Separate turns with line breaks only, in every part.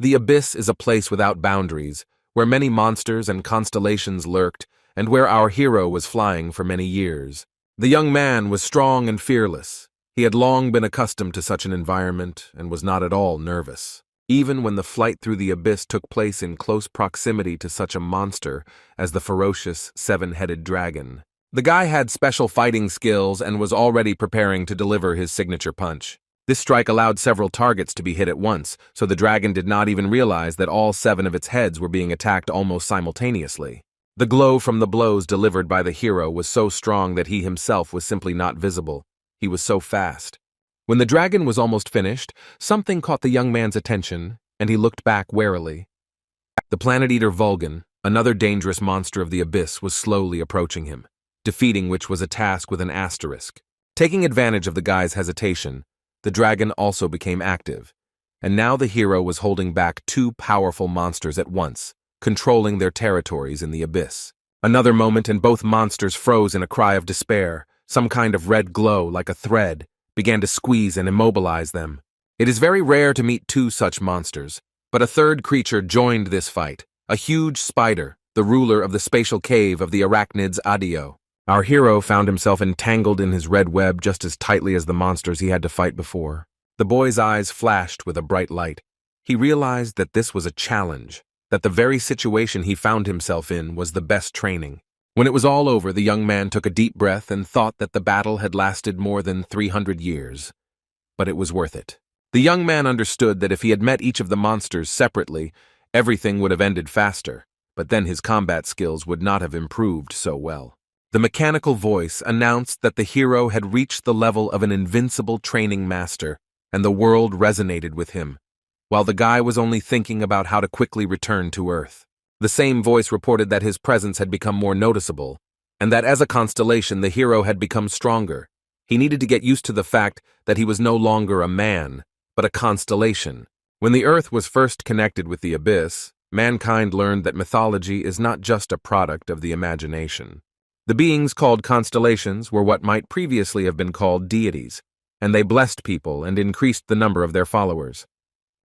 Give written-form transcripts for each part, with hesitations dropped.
The abyss is a place without boundaries, where many monsters and constellations lurked, and where our hero was flying for many years. The young man was strong and fearless. He had long been accustomed to such an environment and was not at all nervous, even when the flight through the abyss took place in close proximity to such a monster as the ferocious seven-headed dragon. The guy had special fighting skills and was already preparing to deliver his signature punch. This strike allowed several targets to be hit at once, so the dragon did not even realize that all 7 of its heads were being attacked almost simultaneously. The glow from the blows delivered by the hero was so strong that he himself was simply not visible. He was so fast. When the dragon was almost finished, something caught the young man's attention, and he looked back warily. The planet-eater Vulcan, another dangerous monster of the abyss, was slowly approaching him, defeating which was a task with an asterisk. Taking advantage of the guy's hesitation, the dragon also became active, and now the hero was holding back 2 powerful monsters at once, controlling their territories in the abyss. Another moment and both monsters froze in a cry of despair. Some kind of red glow, like a thread, began to squeeze and immobilize them. It is very rare to meet 2 such monsters, but a third creature joined this fight, a huge spider, the ruler of the spatial cave of the arachnids Adio. Our hero found himself entangled in his red web just as tightly as the monsters he had to fight before. The boy's eyes flashed with a bright light. He realized that this was a challenge, that the very situation he found himself in was the best training. When it was all over, the young man took a deep breath and thought that the battle had lasted more than 300 years. But it was worth it. The young man understood that if he had met each of the monsters separately, everything would have ended faster, but then his combat skills would not have improved so well. The mechanical voice announced that the hero had reached the level of an invincible training master, and the world resonated with him, while the guy was only thinking about how to quickly return to Earth. The same voice reported that his presence had become more noticeable, and that as a constellation the hero had become stronger. He needed to get used to the fact that he was no longer a man, but a constellation. When the Earth was first connected with the abyss, mankind learned that mythology is not just a product of the imagination. The beings called constellations were what might previously have been called deities, and they blessed people and increased the number of their followers.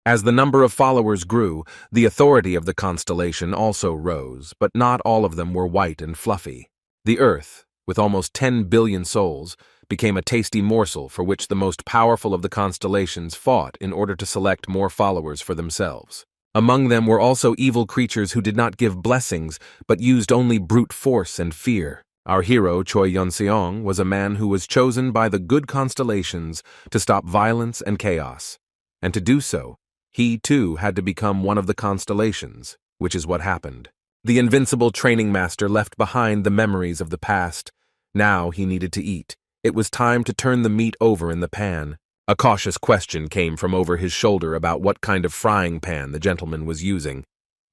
As the number of followers grew, the authority of the constellation also rose, but not all of them were white and fluffy. The Earth, with almost 10 billion souls, became a tasty morsel for which the most powerful of the constellations fought in order to select more followers for themselves. Among them were also evil creatures who did not give blessings, but used only brute force and fear. Our hero, Choi Yun-seong, was a man who was chosen by the good constellations to stop violence and chaos, and to do so, he, too, had to become one of the constellations, which is what happened. The invincible training master left behind the memories of the past. Now he needed to eat. It was time to turn the meat over in the pan. A cautious question came from over his shoulder about what kind of frying pan the gentleman was using.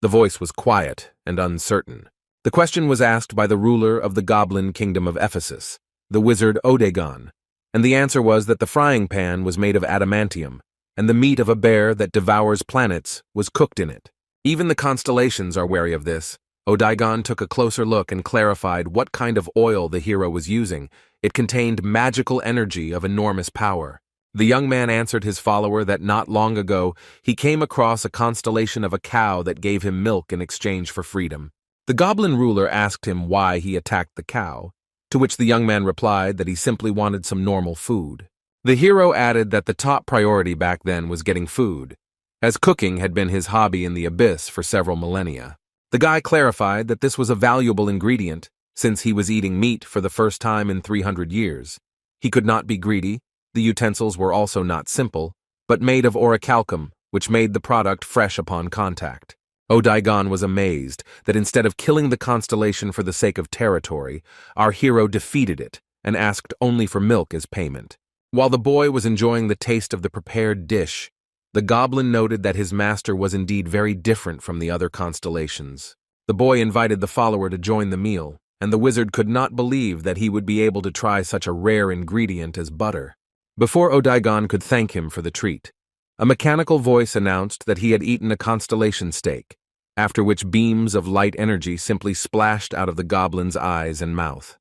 The voice was quiet and uncertain. The question was asked by the ruler of the goblin kingdom of Ephesus, the wizard Odagon, and the answer was that the frying pan was made of adamantium, and the meat of a bear that devours planets was cooked in it. Even the constellations are wary of this. Odagon took a closer look and clarified what kind of oil the hero was using. It contained magical energy of enormous power. The young man answered his follower that not long ago he came across a constellation of a cow that gave him milk in exchange for freedom. The goblin ruler asked him why he attacked the cow, to which the young man replied that he simply wanted some normal food. The hero added that the top priority back then was getting food, as cooking had been his hobby in the abyss for several millennia. The guy clarified that this was a valuable ingredient, since he was eating meat for the first time in 300 years. He could not be greedy. The utensils were also not simple, but made of orichalcum, which made the product fresh upon contact. Odagon was amazed that instead of killing the constellation for the sake of territory, our hero defeated it and asked only for milk as payment. While the boy was enjoying the taste of the prepared dish, the goblin noted that his master was indeed very different from the other constellations. The boy invited the follower to join the meal, and the wizard could not believe that he would be able to try such a rare ingredient as butter. Before Odagon could thank him for the treat, a mechanical voice announced that he had eaten a constellation steak, after which beams of light energy simply splashed out of the goblin's eyes and mouth.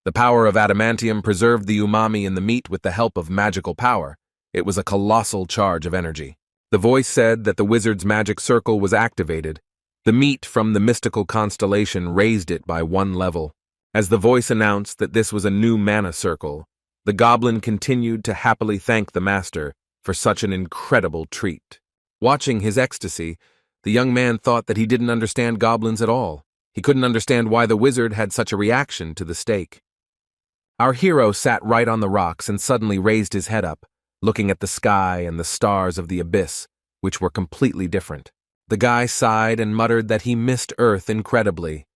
The power of adamantium preserved the umami in the meat with the help of magical power. It was a colossal charge of energy. The voice said that the wizard's magic circle was activated. The meat from the mystical constellation raised it by 1 level. As the voice announced that this was a new mana circle, the goblin continued to happily thank the master for such an incredible treat. Watching his ecstasy, the young man thought that he didn't understand goblins at all. He couldn't understand why the wizard had such a reaction to the steak. Our hero sat right on the rocks and suddenly raised his head up, looking at the sky and the stars of the abyss, which were completely different. The guy sighed and muttered that he missed Earth incredibly,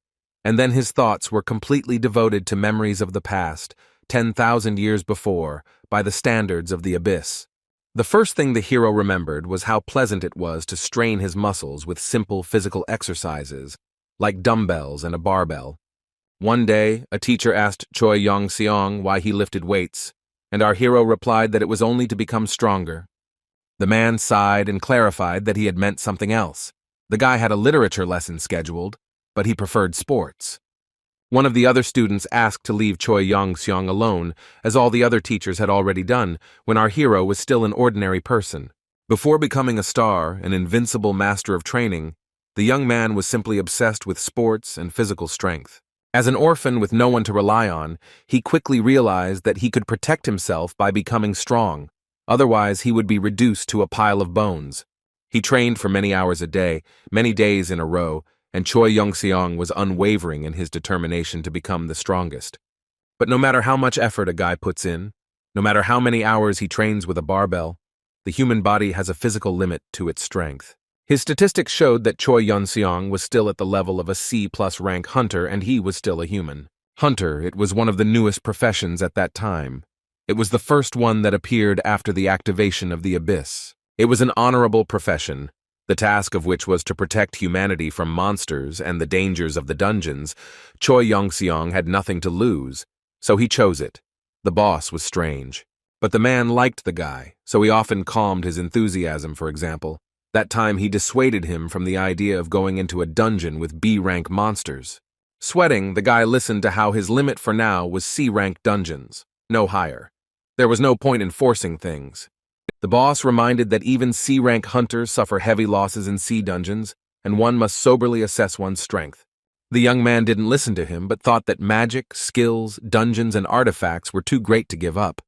and then his thoughts were completely devoted to memories of the past, 10,000 years before, by the standards of the abyss. The first thing the hero remembered was how pleasant it was to strain his muscles with simple physical exercises, like dumbbells and a barbell. One day, a teacher asked Choi Yong-seong why he lifted weights, and our hero replied that it was only to become stronger. The man sighed and clarified that he had meant something else. The guy had a literature lesson scheduled, but he preferred sports. One of the other students asked to leave Choi Yong-seong alone, as all the other teachers had already done, when our hero was still an ordinary person. Before becoming a star, an invincible master of training, the young man was simply obsessed with sports and physical strength. As an orphan with no one to rely on, he quickly realized that he could protect himself by becoming strong. Otherwise, he would be reduced to a pile of bones. He trained for many hours a day, many days in a row, and Choi Yong-seong was unwavering in his determination to become the strongest. But no matter how much effort a guy puts in, no matter how many hours he trains with a barbell, the human body has a physical limit to its strength. His statistics showed that Choi Yong-seong was still at the level of a C+ rank hunter, and he was still a human. Hunter, it was one of the newest professions at that time. It was the first one that appeared after the activation of the abyss. It was an honorable profession, the task of which was to protect humanity from monsters and the dangers of the dungeons. Choi Yong-seong had nothing to lose, so he chose it. The boss was strange. But the man liked the guy, so he often calmed his enthusiasm, for example. That time he dissuaded him from the idea of going into a dungeon with B-rank monsters. Sweating, the guy listened to how his limit for now was C-rank dungeons, no higher. There was no point in forcing things. The boss reminded that even C-rank hunters suffer heavy losses in C dungeons, and one must soberly assess one's strength. The young man didn't listen to him, but thought that magic, skills, dungeons, and artifacts were too great to give up.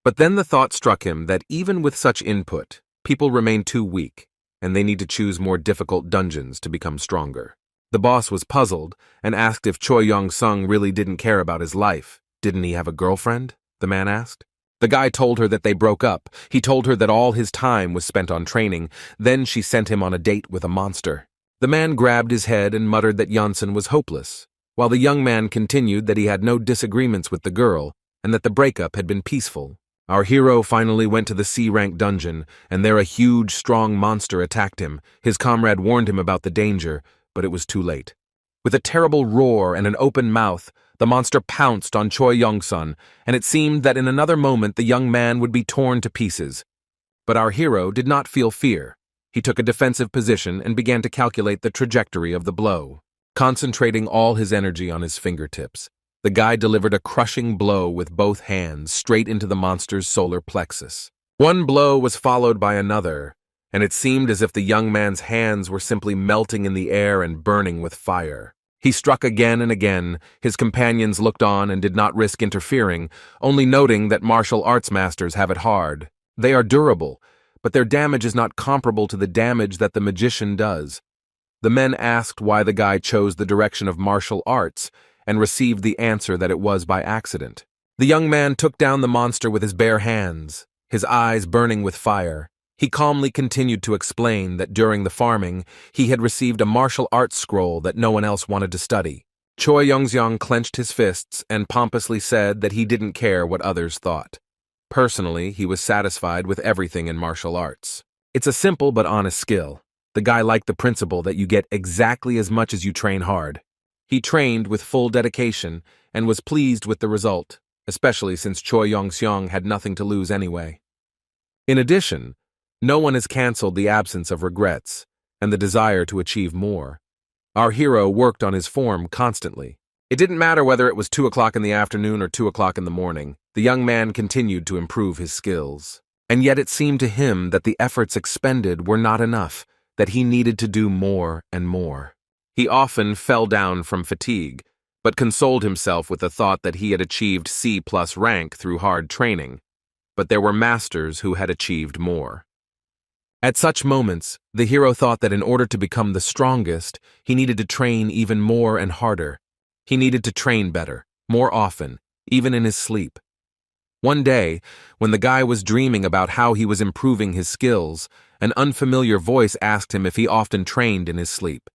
But then the thought struck him that even with such input, people remain too weak, and they need to choose more difficult dungeons to become stronger. The boss was puzzled and asked if Choi Yong-seong really didn't care about his life. Didn't he have a girlfriend? The man asked. The guy told her that they broke up. He told her that all his time was spent on training. Then she sent him on a date with a monster. The man grabbed his head and muttered that Janssen was hopeless, while the young man continued that he had no disagreements with the girl and that the breakup had been peaceful. Our hero finally went to the C-rank dungeon, and there a huge, strong monster attacked him. His comrade warned him about the danger, but it was too late. With a terrible roar and an open mouth, the monster pounced on Choi Yong-seong, and it seemed that in another moment the young man would be torn to pieces. But our hero did not feel fear. He took a defensive position and began to calculate the trajectory of the blow. Concentrating all his energy on his fingertips, the guy delivered a crushing blow with both hands straight into the monster's solar plexus. One blow was followed by another, and it seemed as if the young man's hands were simply melting in the air and burning with fire. He struck again and again. His companions looked on and did not risk interfering, only noting that martial arts masters have it hard. They are durable, but their damage is not comparable to the damage that the magician does. The men asked why the guy chose the direction of martial arts, and received the answer that it was by accident. The young man took down the monster with his bare hands, his eyes burning with fire. He calmly continued to explain that during the farming, he had received a martial arts scroll that no one else wanted to study. Choi Yong-seong clenched his fists and pompously said that he didn't care what others thought. Personally, he was satisfied with everything in martial arts. It's a simple but honest skill. The guy liked the principle that you get exactly as much as you train hard. He trained with full dedication and was pleased with the result, especially since Choi Yong-seong had nothing to lose anyway. In addition, no one has canceled the absence of regrets and the desire to achieve more. Our hero worked on his form constantly. It didn't matter whether it was 2 o'clock in the afternoon or 2 o'clock in the morning. The young man continued to improve his skills. And yet it seemed to him that the efforts expended were not enough, that he needed to do more and more. He often fell down from fatigue, but consoled himself with the thought that he had achieved C+ rank through hard training. But there were masters who had achieved more. At such moments, the hero thought that in order to become the strongest, he needed to train even more and harder. He needed to train better, more often, even in his sleep. One day, when the guy was dreaming about how he was improving his skills, an unfamiliar voice asked him if he often trained in his sleep.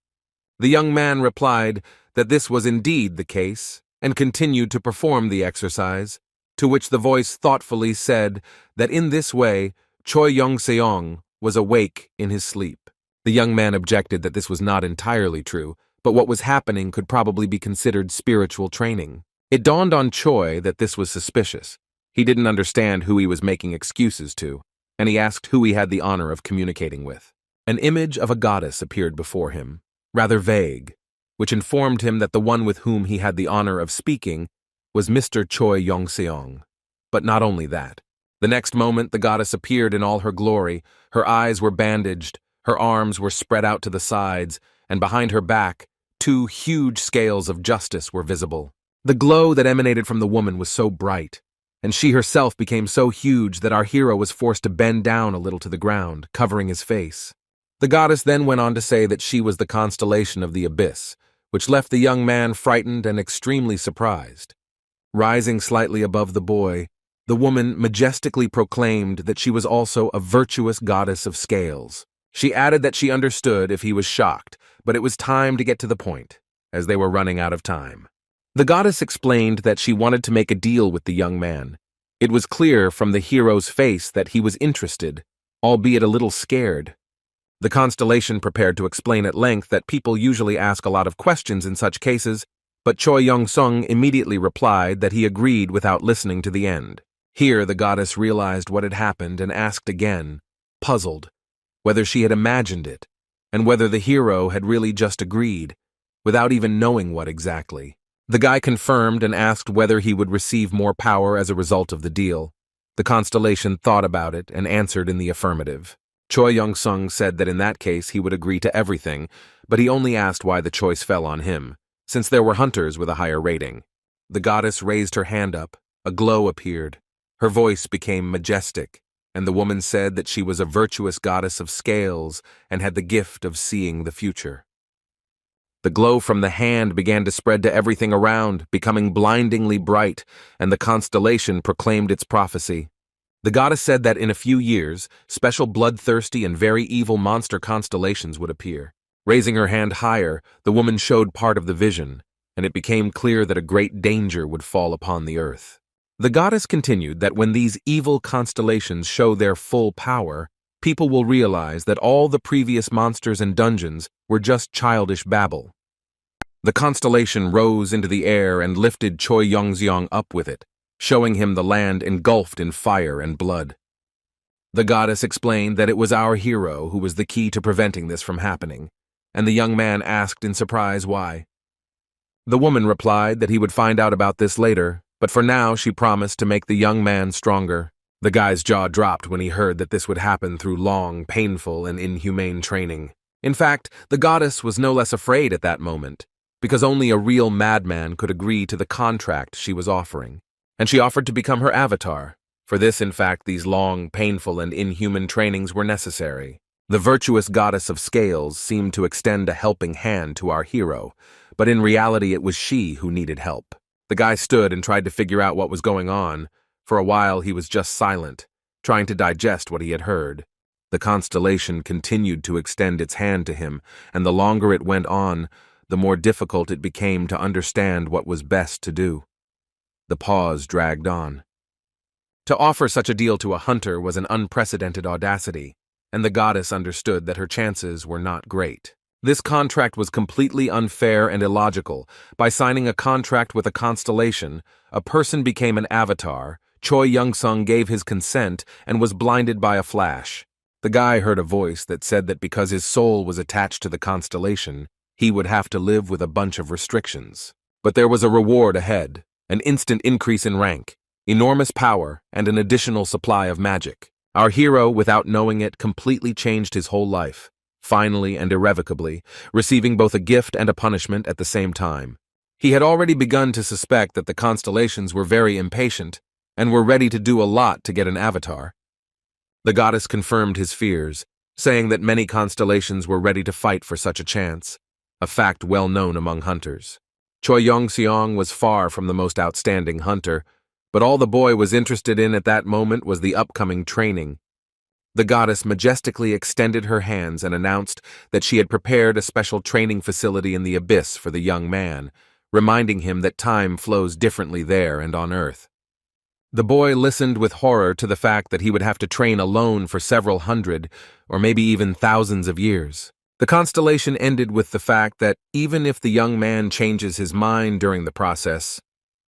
The young man replied that this was indeed the case, and continued to perform the exercise, to which the voice thoughtfully said that in this way, Choi Young-seong was awake in his sleep. The young man objected that this was not entirely true, but what was happening could probably be considered spiritual training. It dawned on Choi that this was suspicious. He didn't understand who he was making excuses to, and he asked who he had the honor of communicating with. An image of a goddess appeared before him, rather vague, which informed him that the one with whom he had the honor of speaking was Mr. Choi Young-seong. But not only that. The next moment the goddess appeared in all her glory. Her eyes were bandaged, her arms were spread out to the sides, and behind her back, 2 huge scales of justice were visible. The glow that emanated from the woman was so bright, and she herself became so huge that our hero was forced to bend down a little to the ground, covering his face. The goddess then went on to say that she was the constellation of the abyss, which left the young man frightened and extremely surprised. Rising slightly above the boy, the woman majestically proclaimed that she was also a virtuous goddess of scales. She added that she understood if he was shocked, but it was time to get to the point, as they were running out of time. The goddess explained that she wanted to make a deal with the young man. It was clear from the hero's face that he was interested, albeit a little scared. The constellation prepared to explain at length that people usually ask a lot of questions in such cases, but Choi Young-seong immediately replied that he agreed without listening to the end. Here the goddess realized what had happened and asked again, puzzled, whether she had imagined it, and whether the hero had really just agreed, without even knowing what exactly. The guy confirmed and asked whether he would receive more power as a result of the deal. The constellation thought about it and answered in the affirmative. Choi Young-seong said that in that case he would agree to everything, but he only asked why the choice fell on him, since there were hunters with a higher rating. The goddess raised her hand up, a glow appeared. Her voice became majestic, and the woman said that she was a virtuous goddess of scales and had the gift of seeing the future. The glow from the hand began to spread to everything around, becoming blindingly bright, and the constellation proclaimed its prophecy. The goddess said that in a few years, special bloodthirsty and very evil monster constellations would appear. Raising her hand higher, the woman showed part of the vision, and it became clear that a great danger would fall upon the earth. The goddess continued that when these evil constellations show their full power, people will realize that all the previous monsters and dungeons were just childish babble. The constellation rose into the air and lifted Choi Young-seong up with it, showing him the land engulfed in fire and blood. The goddess explained that it was our hero who was the key to preventing this from happening, and the young man asked in surprise why. The woman replied that he would find out about this later, but for now she promised to make the young man stronger. The guy's jaw dropped when he heard that this would happen through long, painful, and inhumane training. In fact, the goddess was no less afraid at that moment, because only a real madman could agree to the contract she was offering. And she offered to become her avatar. For this, in fact, these long, painful, and inhuman trainings were necessary. The virtuous goddess of scales seemed to extend a helping hand to our hero, but in reality it was she who needed help. The guy stood and tried to figure out what was going on. For a while he was just silent, trying to digest what he had heard. The constellation continued to extend its hand to him, and the longer it went on, the more difficult it became to understand what was best to do. The pause dragged on. To offer such a deal to a hunter was an unprecedented audacity, and the goddess understood that her chances were not great. This contract was completely unfair and illogical. By signing a contract with a constellation, a person became an avatar. Choi Young-seong gave his consent and was blinded by a flash. The guy heard a voice that said that because his soul was attached to the constellation, he would have to live with a bunch of restrictions. But there was a reward ahead, an instant increase in rank, enormous power, and an additional supply of magic. Our hero, without knowing it, completely changed his whole life, finally and irrevocably, receiving both a gift and a punishment at the same time. He had already begun to suspect that the constellations were very impatient and were ready to do a lot to get an avatar. The goddess confirmed his fears, saying that many constellations were ready to fight for such a chance, a fact well known among hunters. Choi Yong-seong was far from the most outstanding hunter, but all the boy was interested in at that moment was the upcoming training. The goddess majestically extended her hands and announced that she had prepared a special training facility in the abyss for the young man, reminding him that time flows differently there and on Earth. The boy listened with horror to the fact that he would have to train alone for several hundred, or maybe even thousands of years. The constellation ended with the fact that even if the young man changes his mind during the process,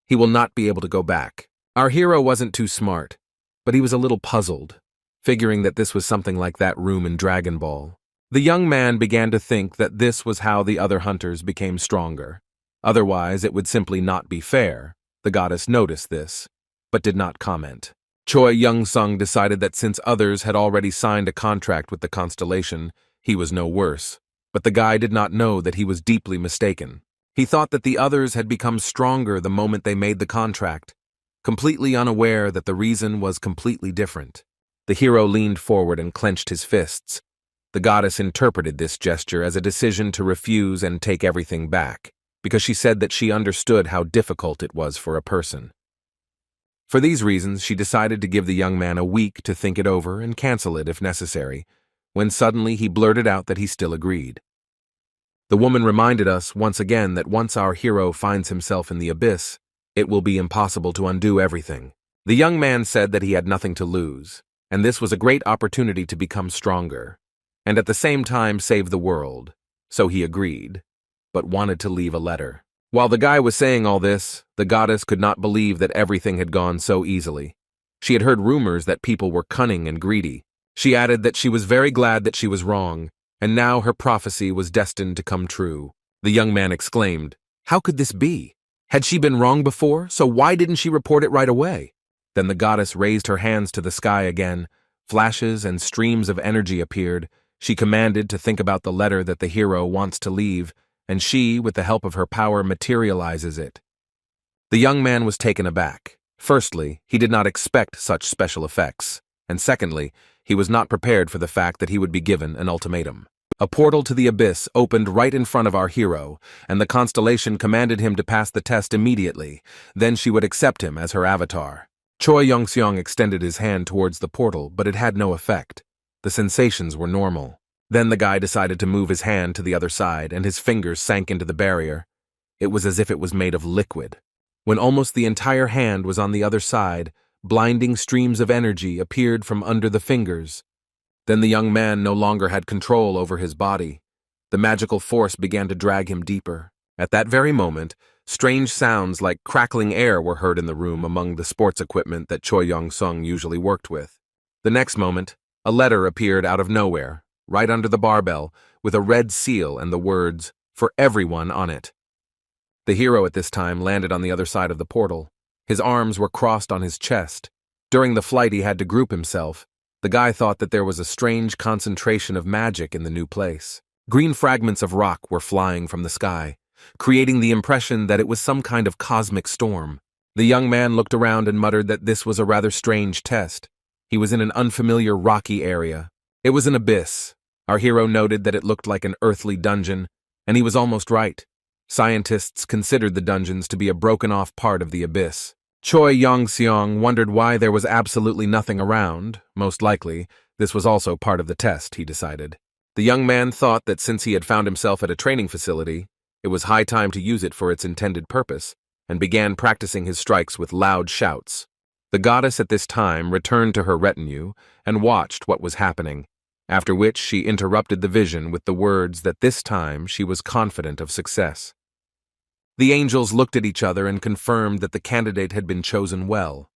he will not be able to go back. Our hero wasn't too smart, but he was a little puzzled, figuring that this was something like that room in Dragon Ball. The young man began to think that this was how the other hunters became stronger. Otherwise, it would simply not be fair. The goddess noticed this, but did not comment. Choi Young-sung decided that since others had already signed a contract with the constellation, he was no worse. But the guy did not know that he was deeply mistaken. He thought that the others had become stronger the moment they made the contract, completely unaware that the reason was completely different. The hero leaned forward and clenched his fists. The goddess interpreted this gesture as a decision to refuse and take everything back, because she said that she understood how difficult it was for a person. For these reasons, she decided to give the young man a week to think it over and cancel it if necessary, when suddenly he blurted out that he still agreed. The woman reminded us once again that once our hero finds himself in the abyss, it will be impossible to undo everything. The young man said that he had nothing to lose, and this was a great opportunity to become stronger, and at the same time save the world, so he agreed, but wanted to leave a letter. While the guy was saying all this, the goddess could not believe that everything had gone so easily. She had heard rumors that people were cunning and greedy. She added that she was very glad that she was wrong, and now her prophecy was destined to come true. The young man exclaimed, "How could this be? Had she been wrong before, so why didn't she report it right away?" Then the goddess raised her hands to the sky again. Flashes and streams of energy appeared. She commanded to think about the letter that the hero wants to leave, and she, with the help of her power, materializes it. The young man was taken aback. Firstly, he did not expect such special effects, and secondly, he was not prepared for the fact that he would be given an ultimatum. A portal to the abyss opened right in front of our hero, and the constellation commanded him to pass the test immediately. Then she would accept him as her avatar. Choi Young-seong extended his hand towards the portal, but it had no effect. The sensations were normal. Then the guy decided to move his hand to the other side, and his fingers sank into the barrier. It was as if it was made of liquid. When almost the entire hand was on the other side, blinding streams of energy appeared from under the fingers. Then the young man no longer had control over his body. The magical force began to drag him deeper. At that very moment, strange sounds like crackling air were heard in the room among the sports equipment that Choi Young-sung usually worked with. The next moment, a letter appeared out of nowhere, right under the barbell, with a red seal and the words, "For everyone," on it. The hero at this time landed on the other side of the portal. His arms were crossed on his chest. During the flight he had to group himself. The guy thought that there was a strange concentration of magic in the new place. Green fragments of rock were flying from the sky, creating the impression that it was some kind of cosmic storm. The young man looked around and muttered that this was a rather strange test. He was in an unfamiliar rocky area. It was an abyss. Our hero noted that it looked like an earthly dungeon, and he was almost right. Scientists considered the dungeons to be a broken-off part of the abyss. Choi Young-seong wondered why there was absolutely nothing around. Most likely, this was also part of the test, he decided. The young man thought that since he had found himself at a training facility, it was high time to use it for its intended purpose, and began practicing his strikes with loud shouts. The goddess at this time returned to her retinue and watched what was happening, after which she interrupted the vision with the words that this time she was confident of success. The angels looked at each other and confirmed that the candidate had been chosen well,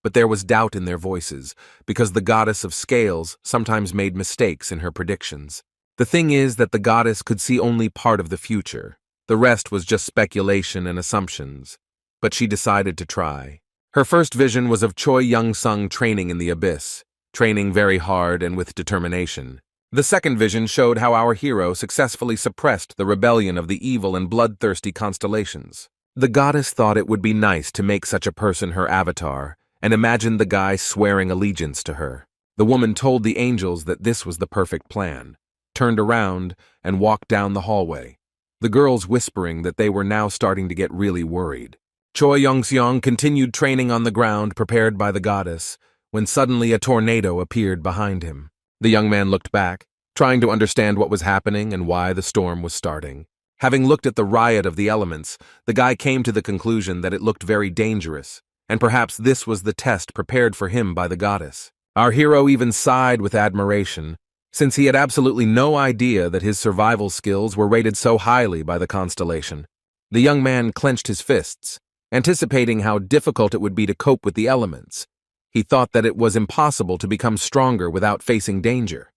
but there was doubt in their voices, because the goddess of scales sometimes made mistakes in her predictions. The thing is that the goddess could see only part of the future. The rest was just speculation and assumptions, but she decided to try. Her first vision was of Choi Young-sung training in the abyss. training very hard and with determination. The second vision showed how our hero successfully suppressed the rebellion of the evil and bloodthirsty constellations. The goddess thought it would be nice to make such a person her avatar, and imagined the guy swearing allegiance to her. The woman told the angels that this was the perfect plan, turned around, and walked down the hallway, the girls whispering that they were now starting to get really worried. Choi Young-seong continued training on the ground prepared by the goddess, when suddenly a tornado appeared behind him. The young man looked back, trying to understand what was happening and why the storm was starting. Having looked at the riot of the elements, the guy came to the conclusion that it looked very dangerous, and perhaps this was the test prepared for him by the goddess. Our hero even sighed with admiration, since he had absolutely no idea that his survival skills were rated so highly by the constellation. The young man clenched his fists, anticipating how difficult it would be to cope with the elements. He thought that it was impossible to become stronger without facing danger.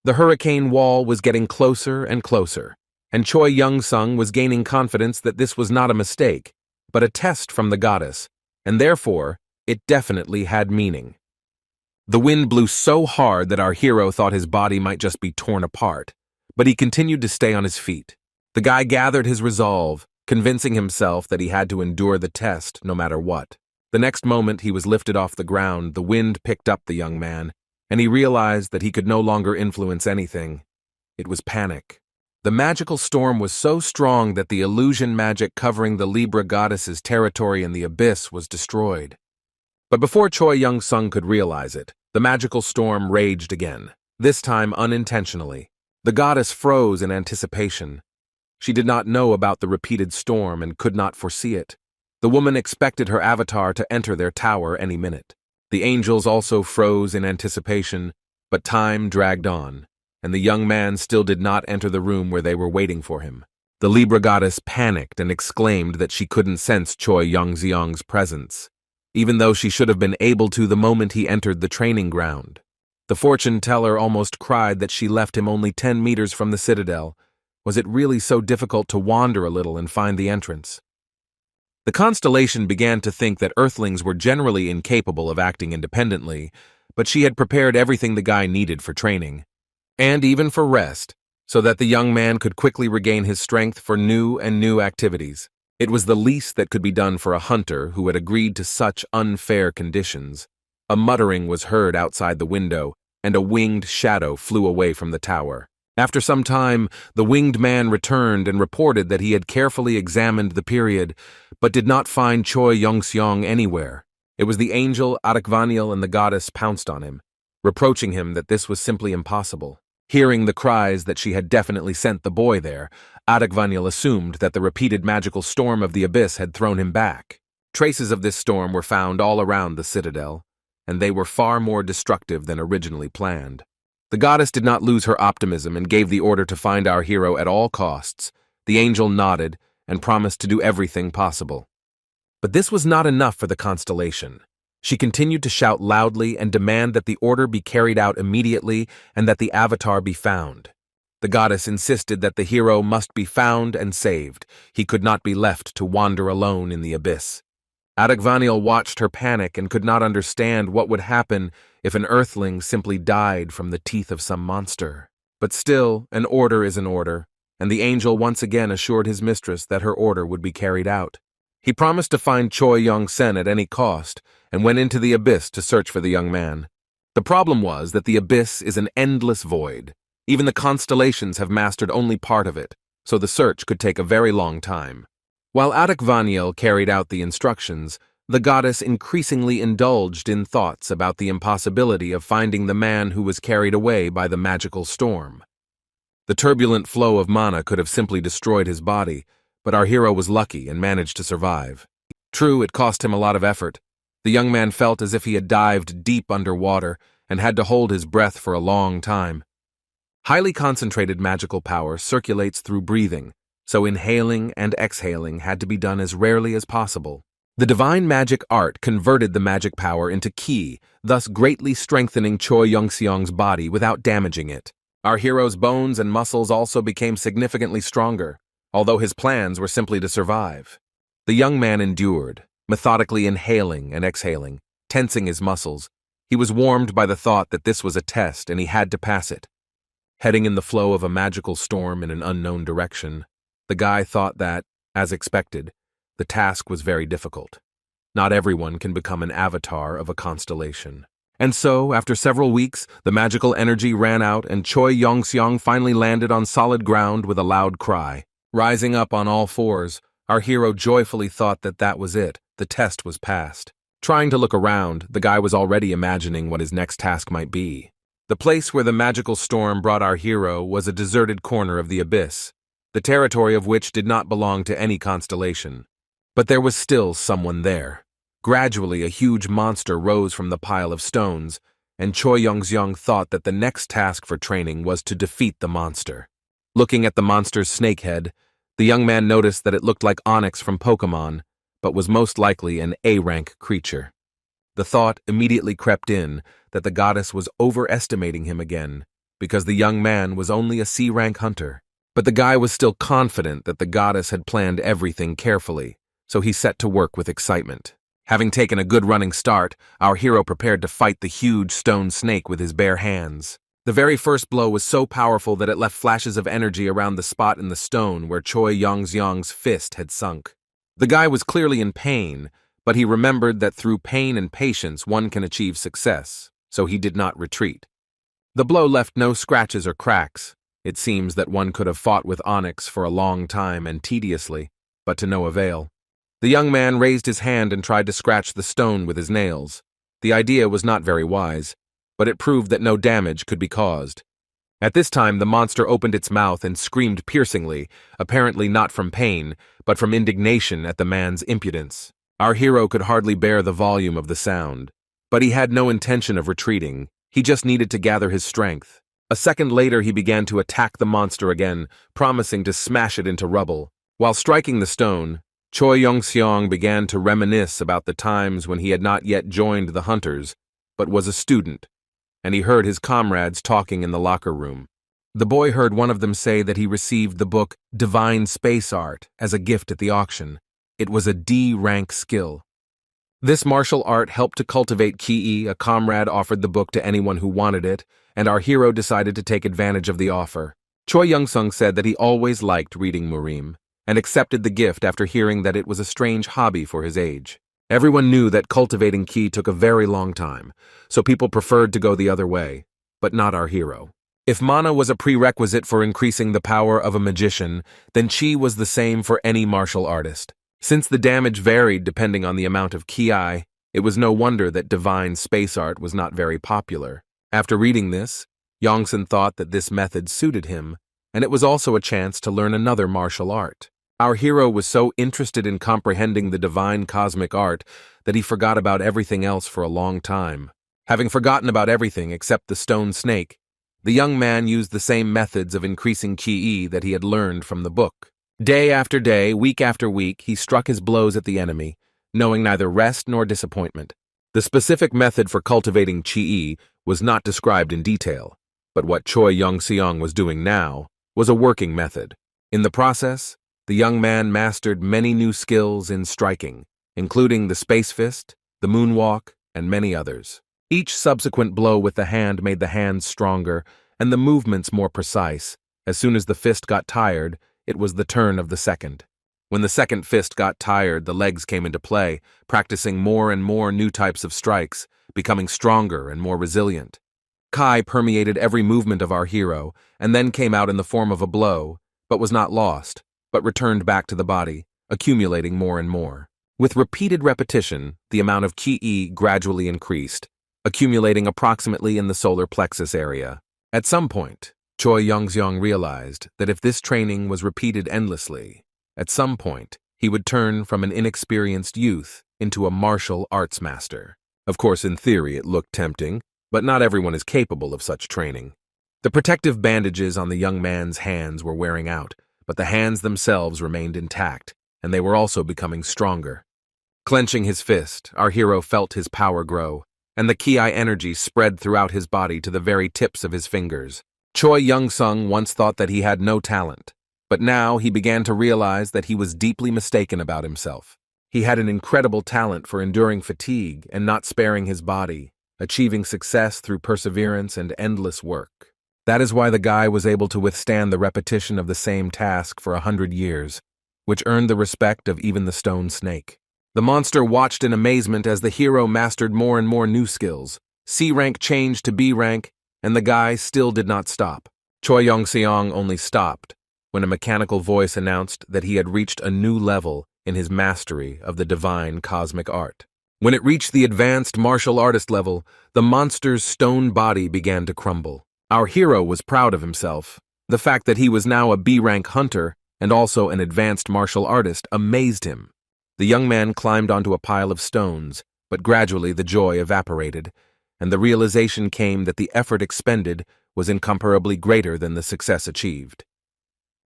The hurricane wall was getting closer and closer, and Choi Young-sung was gaining confidence that this was not a mistake, but a test from the goddess, and therefore, it definitely had meaning. The wind blew so hard that our hero thought his body might just be torn apart, but he continued to stay on his feet. The guy gathered his resolve, convincing himself that he had to endure the test no matter what. The next moment he was lifted off the ground, the wind picked up the young man, and he realized that he could no longer influence anything. It was panic. The magical storm was so strong that the illusion magic covering the Libra goddess's territory in the abyss was destroyed. But before Choi Young-sung could realize it, the magical storm raged again, this time unintentionally. The goddess froze in anticipation. She did not know about the repeated storm and could not foresee it. The woman expected her avatar to enter their tower any minute. The angels also froze in anticipation, but time dragged on, and the young man still did not enter the room where they were waiting for him. The Libra goddess panicked and exclaimed that she couldn't sense Choi Young-seong's presence, even though she should have been able to the moment he entered the training ground. The fortune teller almost cried that she left him only 10 meters from the citadel. Was it really so difficult to wander a little and find the entrance? The constellation began to think that Earthlings were generally incapable of acting independently, but she had prepared everything the guy needed for training, and even for rest, so that the young man could quickly regain his strength for new activities. It was the least that could be done for a hunter who had agreed to such unfair conditions. A muttering was heard outside the window, and a winged shadow flew away from the tower. After some time, the winged man returned and reported that he had carefully examined the period, but did not find Choi Young-seong anywhere. It was the angel Adakvaniel, and the goddess pounced on him, reproaching him that this was simply impossible. Hearing the cries that she had definitely sent the boy there, Adakvaniel assumed that the repeated magical storm of the abyss had thrown him back. Traces of this storm were found all around the citadel, and they were far more destructive than originally planned. The goddess did not lose her optimism and gave the order to find our hero at all costs. The angel nodded and promised to do everything possible. But this was not enough for the constellation. She continued to shout loudly and demand that the order be carried out immediately and that the avatar be found. The goddess insisted that the hero must be found and saved. He could not be left to wander alone in the abyss. Adakvaniel watched her panic and could not understand what would happen if an earthling simply died from the teeth of some monster. But still, an order is an order, and the angel once again assured his mistress that her order would be carried out. He promised to find Choi Young-sen at any cost, and went into the abyss to search for the young man. The problem was that the abyss is an endless void. Even the constellations have mastered only part of it, so the search could take a very long time. While Adakvaniel carried out the instructions, the goddess increasingly indulged in thoughts about the impossibility of finding the man who was carried away by the magical storm. The turbulent flow of mana could have simply destroyed his body, but our hero was lucky and managed to survive. True, it cost him a lot of effort. The young man felt as if he had dived deep underwater and had to hold his breath for a long time. Highly concentrated magical power circulates through breathing, so inhaling and exhaling had to be done as rarely as possible. The divine magic art converted the magic power into ki, thus greatly strengthening Choi Young-seong's body without damaging it. Our hero's bones and muscles also became significantly stronger, although his plans were simply to survive. The young man endured, methodically inhaling and exhaling, tensing his muscles, He was warmed by the thought that this was a test and he had to pass it. Heading in the flow of a magical storm in an unknown direction, the guy thought that, as expected, the task was very difficult. Not everyone can become an avatar of a constellation. And so, after several weeks, the magical energy ran out and Choi Yongseong finally landed on solid ground with a loud cry. Rising up on all fours, our hero joyfully thought that that was it, the test was passed. Trying to look around, the guy was already imagining what his next task might be. The place where the magical storm brought our hero was a deserted corner of the abyss, the territory of which did not belong to any constellation. But there was still someone there. Gradually, a huge monster rose from the pile of stones, and Choi Yongseong thought that the next task for training was to defeat the monster. Looking at the monster's snake head, the young man noticed that it looked like Onyx from Pokemon, but was most likely an A-rank creature. The thought immediately crept in that the goddess was overestimating him again, because the young man was only a C-rank hunter. But the guy was still confident that the goddess had planned everything carefully, so he set to work with excitement. Having taken a good running start, our hero prepared to fight the huge stone snake with his bare hands. The very first blow was so powerful that it left flashes of energy around the spot in the stone where Choi Yongseong's fist had sunk. The guy was clearly in pain, but he remembered that through pain and patience one can achieve success, so he did not retreat. The blow left no scratches or cracks. It seems that one could have fought with Onyx for a long time and tediously, but to no avail. The young man raised his hand and tried to scratch the stone with his nails. The idea was not very wise, but it proved that no damage could be caused. At this time, the monster opened its mouth and screamed piercingly, apparently not from pain, but from indignation at the man's impudence. Our hero could hardly bear the volume of the sound, but he had no intention of retreating. He just needed to gather his strength. A second later, he began to attack the monster again, promising to smash it into rubble. While striking the stone, Choi Yongseong began to reminisce about the times when he had not yet joined the hunters, but was a student, and he heard his comrades talking in the locker room. The boy heard one of them say that he received the book Divine Space Art as a gift at the auction. It was a D-rank skill. This martial art helped to cultivate ki. A comrade offered the book to anyone who wanted it, and our hero decided to take advantage of the offer. Choi Yongseong said that he always liked reading Murim, and accepted the gift after hearing that it was a strange hobby for his age. Everyone knew that cultivating ki took a very long time, so people preferred to go the other way, but not our hero. If mana was a prerequisite for increasing the power of a magician, then chi was the same for any martial artist. Since the damage varied depending on the amount of ki, it was no wonder that divine space art was not very popular. After reading this, Yongsen thought that this method suited him, and it was also a chance to learn another martial art. Our hero was so interested in comprehending the divine cosmic art that he forgot about everything else for a long time. Having forgotten about everything except the stone snake, the young man used the same methods of increasing ki that he had learned from the book. Day after day, week after week, he struck his blows at the enemy, knowing neither rest nor disappointment. The specific method for cultivating chi was not described in detail, but what Choi Yongseong was doing now was a working method. In the process, the young man mastered many new skills in striking, including the space fist, the moonwalk, and many others. Each subsequent blow with the hand made the hands stronger and the movements more precise. As soon as the fist got tired, it was the turn of the second. When the second fist got tired, the legs came into play, practicing more and more new types of strikes, becoming stronger and more resilient. Kai permeated every movement of our hero, and then came out in the form of a blow, but was not lost, but returned back to the body, accumulating more and more. With repeated repetition, the amount of ki gradually increased, accumulating approximately in the solar plexus area. At some point, Choi Yongseong realized that if this training was repeated endlessly, at some point, he would turn from an inexperienced youth into a martial arts master. Of course, in theory, it looked tempting, but not everyone is capable of such training. The protective bandages on the young man's hands were wearing out, but the hands themselves remained intact, and they were also becoming stronger. Clenching his fist, our hero felt his power grow, and the ki energy spread throughout his body to the very tips of his fingers. Choi Yongseong once thought that he had no talent, but now he began to realize that he was deeply mistaken about himself. He had an incredible talent for enduring fatigue and not sparing his body, achieving success through perseverance and endless work. That is why the guy was able to withstand the repetition of the same task for 100 years, which earned the respect of even the stone snake. The monster watched in amazement as the hero mastered more and more new skills. C rank changed to B rank, and the guy still did not stop. Choi Yong-seong only stopped when a mechanical voice announced that he had reached a new level in his mastery of the divine cosmic art. When it reached the advanced martial artist level, the monster's stone body began to crumble. Our hero was proud of himself. The fact that he was now a B-rank hunter and also an advanced martial artist amazed him. The young man climbed onto a pile of stones, but gradually the joy evaporated, and the realization came that the effort expended was incomparably greater than the success achieved.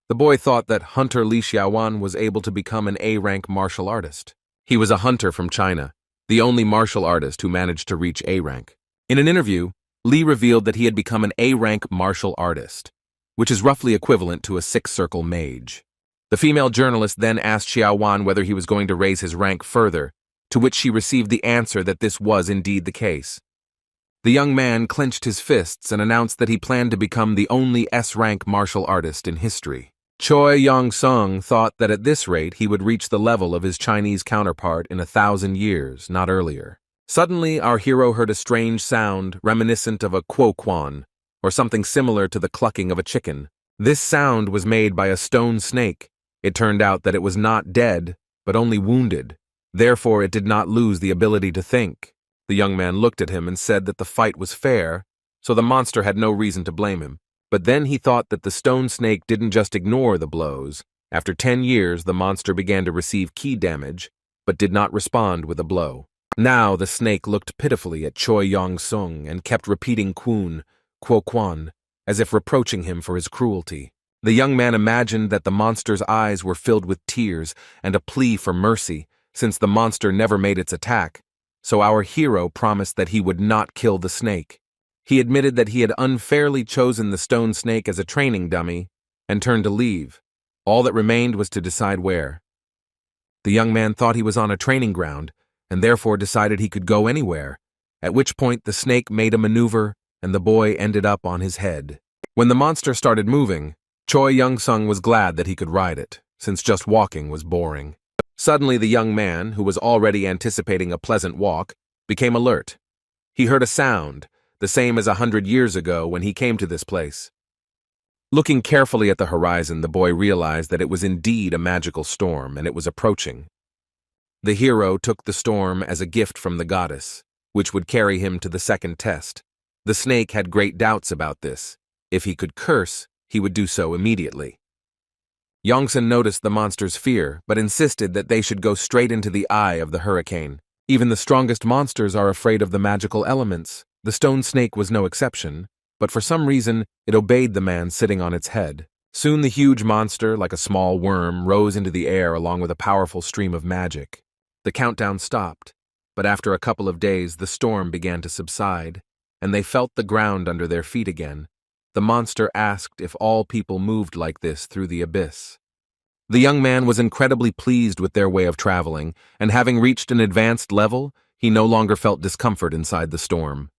The boy thought that Hunter Li Xiaowan was able to become an A-rank martial artist. He was a hunter from China, the only martial artist who managed to reach A rank. In an interview, Li revealed that he had become an A-rank martial artist, which is roughly equivalent to a six-circle mage. The female journalist then asked Xiaowan whether he was going to raise his rank further, to which she received the answer that this was indeed the case. The young man clenched his fists and announced that he planned to become the only S-rank martial artist in history. Choi Yong-seong thought that at this rate he would reach the level of his Chinese counterpart in 1,000 years, not earlier. Suddenly, our hero heard a strange sound reminiscent of a quoquan, or something similar to the clucking of a chicken. This sound was made by a stone snake. It turned out that it was not dead, but only wounded. Therefore, it did not lose the ability to think. The young man looked at him and said that the fight was fair, so the monster had no reason to blame him. But then he thought that the stone snake didn't just ignore the blows. After 10 years, the monster began to receive ki damage, but did not respond with a blow. Now the snake looked pitifully at Choi Yong-seong and kept repeating quo-quan, as if reproaching him for his cruelty. The young man imagined that the monster's eyes were filled with tears and a plea for mercy, since the monster never made its attack, so our hero promised that he would not kill the snake. He admitted that he had unfairly chosen the stone snake as a training dummy and turned to leave. All that remained was to decide where. The young man thought he was on a training ground and therefore decided he could go anywhere, at which point the snake made a maneuver and the boy ended up on his head. When the monster started moving, Choi Yong-seong was glad that he could ride it, since just walking was boring. Suddenly the young man, who was already anticipating a pleasant walk, became alert. He heard a sound, the same as 100 years ago when he came to this place. Looking carefully at the horizon, the boy realized that it was indeed a magical storm, and it was approaching. The hero took the storm as a gift from the goddess, which would carry him to the second test. The snake had great doubts about this. If he could curse, he would do so immediately. Yongsan noticed the monster's fear, but insisted that they should go straight into the eye of the hurricane. Even the strongest monsters are afraid of the magical elements. The stone snake was no exception, but for some reason, it obeyed the man sitting on its head. Soon the huge monster, like a small worm, rose into the air along with a powerful stream of magic. The countdown stopped, but after a couple of days, the storm began to subside, and they felt the ground under their feet again. The monster asked if all people moved like this through the abyss. The young man was incredibly pleased with their way of traveling, and having reached an advanced level, he no longer felt discomfort inside the storm.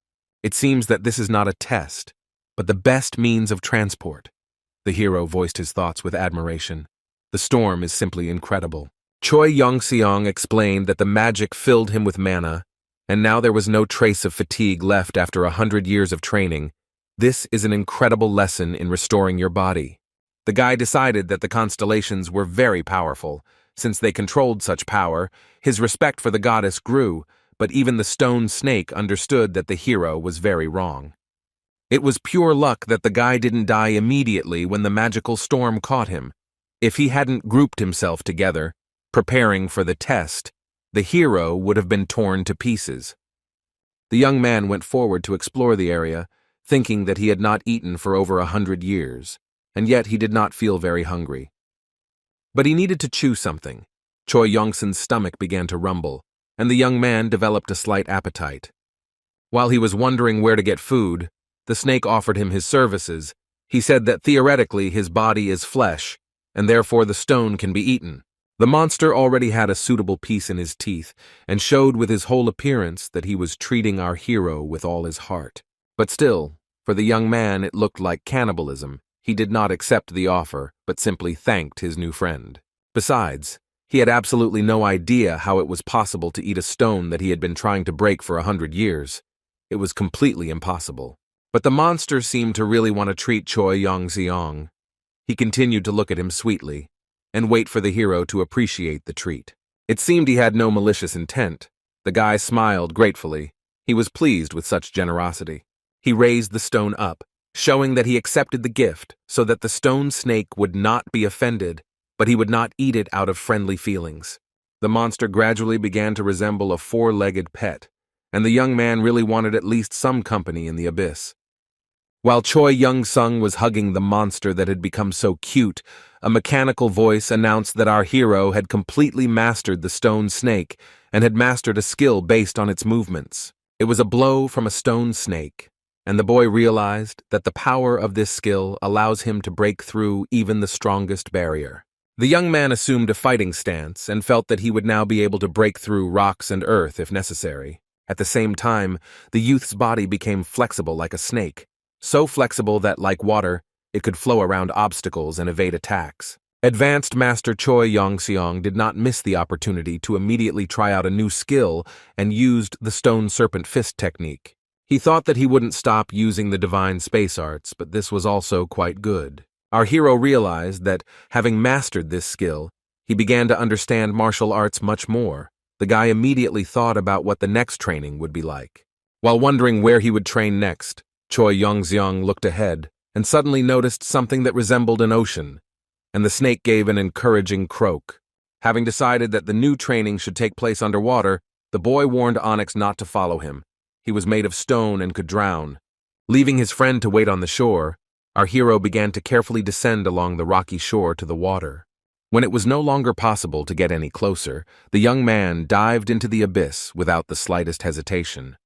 It seems that this is not a test, but the best means of transport. The hero voiced his thoughts with admiration. The storm is simply incredible. Choi Yong-seong explained that the magic filled him with mana, and now there was no trace of fatigue left after 100 years of training. This is an incredible lesson in restoring your body. The guy decided that the constellations were very powerful. Since they controlled such power, his respect for the goddess grew, but even the stone snake understood that the hero was very wrong. It was pure luck that the guy didn't die immediately when the magical storm caught him. If he hadn't grouped himself together, preparing for the test, the hero would have been torn to pieces. The young man went forward to explore the area, thinking that he had not eaten for over 100 years, and yet he did not feel very hungry. But he needed to chew something. Choi Yongsan's stomach began to rumble, and the young man developed a slight appetite. While he was wondering where to get food, the snake offered him his services. He said that theoretically his body is flesh, and therefore the stone can be eaten. The monster already had a suitable piece in his teeth and showed with his whole appearance that he was treating our hero with all his heart. But still, for the young man it looked like cannibalism. He did not accept the offer, but simply thanked his new friend. Besides, he had absolutely no idea how it was possible to eat a stone that he had been trying to break for 100 years. It was completely impossible. But the monster seemed to really want to treat Choi Yong-seong. He continued to look at him sweetly and wait for the hero to appreciate the treat. It seemed he had no malicious intent. The guy smiled gratefully. He was pleased with such generosity. He raised the stone up, showing that he accepted the gift so that the stone snake would not be offended, but he would not eat it out of friendly feelings. The monster gradually began to resemble a four-legged pet, and the young man really wanted at least some company in the abyss. While Choi Young-sung was hugging the monster that had become so cute, a mechanical voice announced that our hero had completely mastered the stone snake and had mastered a skill based on its movements. It was a blow from a stone snake, and the boy realized that the power of this skill allows him to break through even the strongest barrier. The young man assumed a fighting stance and felt that he would now be able to break through rocks and earth if necessary. At the same time, the youth's body became flexible like a snake, so flexible that, like water, it could flow around obstacles and evade attacks. Advanced Master Choi Yong-seong did not miss the opportunity to immediately try out a new skill and used the stone serpent fist technique. He thought that he wouldn't stop using the divine space arts, but this was also quite good. Our hero realized that, having mastered this skill, he began to understand martial arts much more. The guy immediately thought about what the next training would be like. While wondering where he would train next, Choi Yong-seong looked ahead and suddenly noticed something that resembled an ocean, and the snake gave an encouraging croak. Having decided that the new training should take place underwater, the boy warned Onyx not to follow him. He was made of stone and could drown. Leaving his friend to wait on the shore, our hero began to carefully descend along the rocky shore to the water. When it was no longer possible to get any closer, the young man dived into the abyss without the slightest hesitation.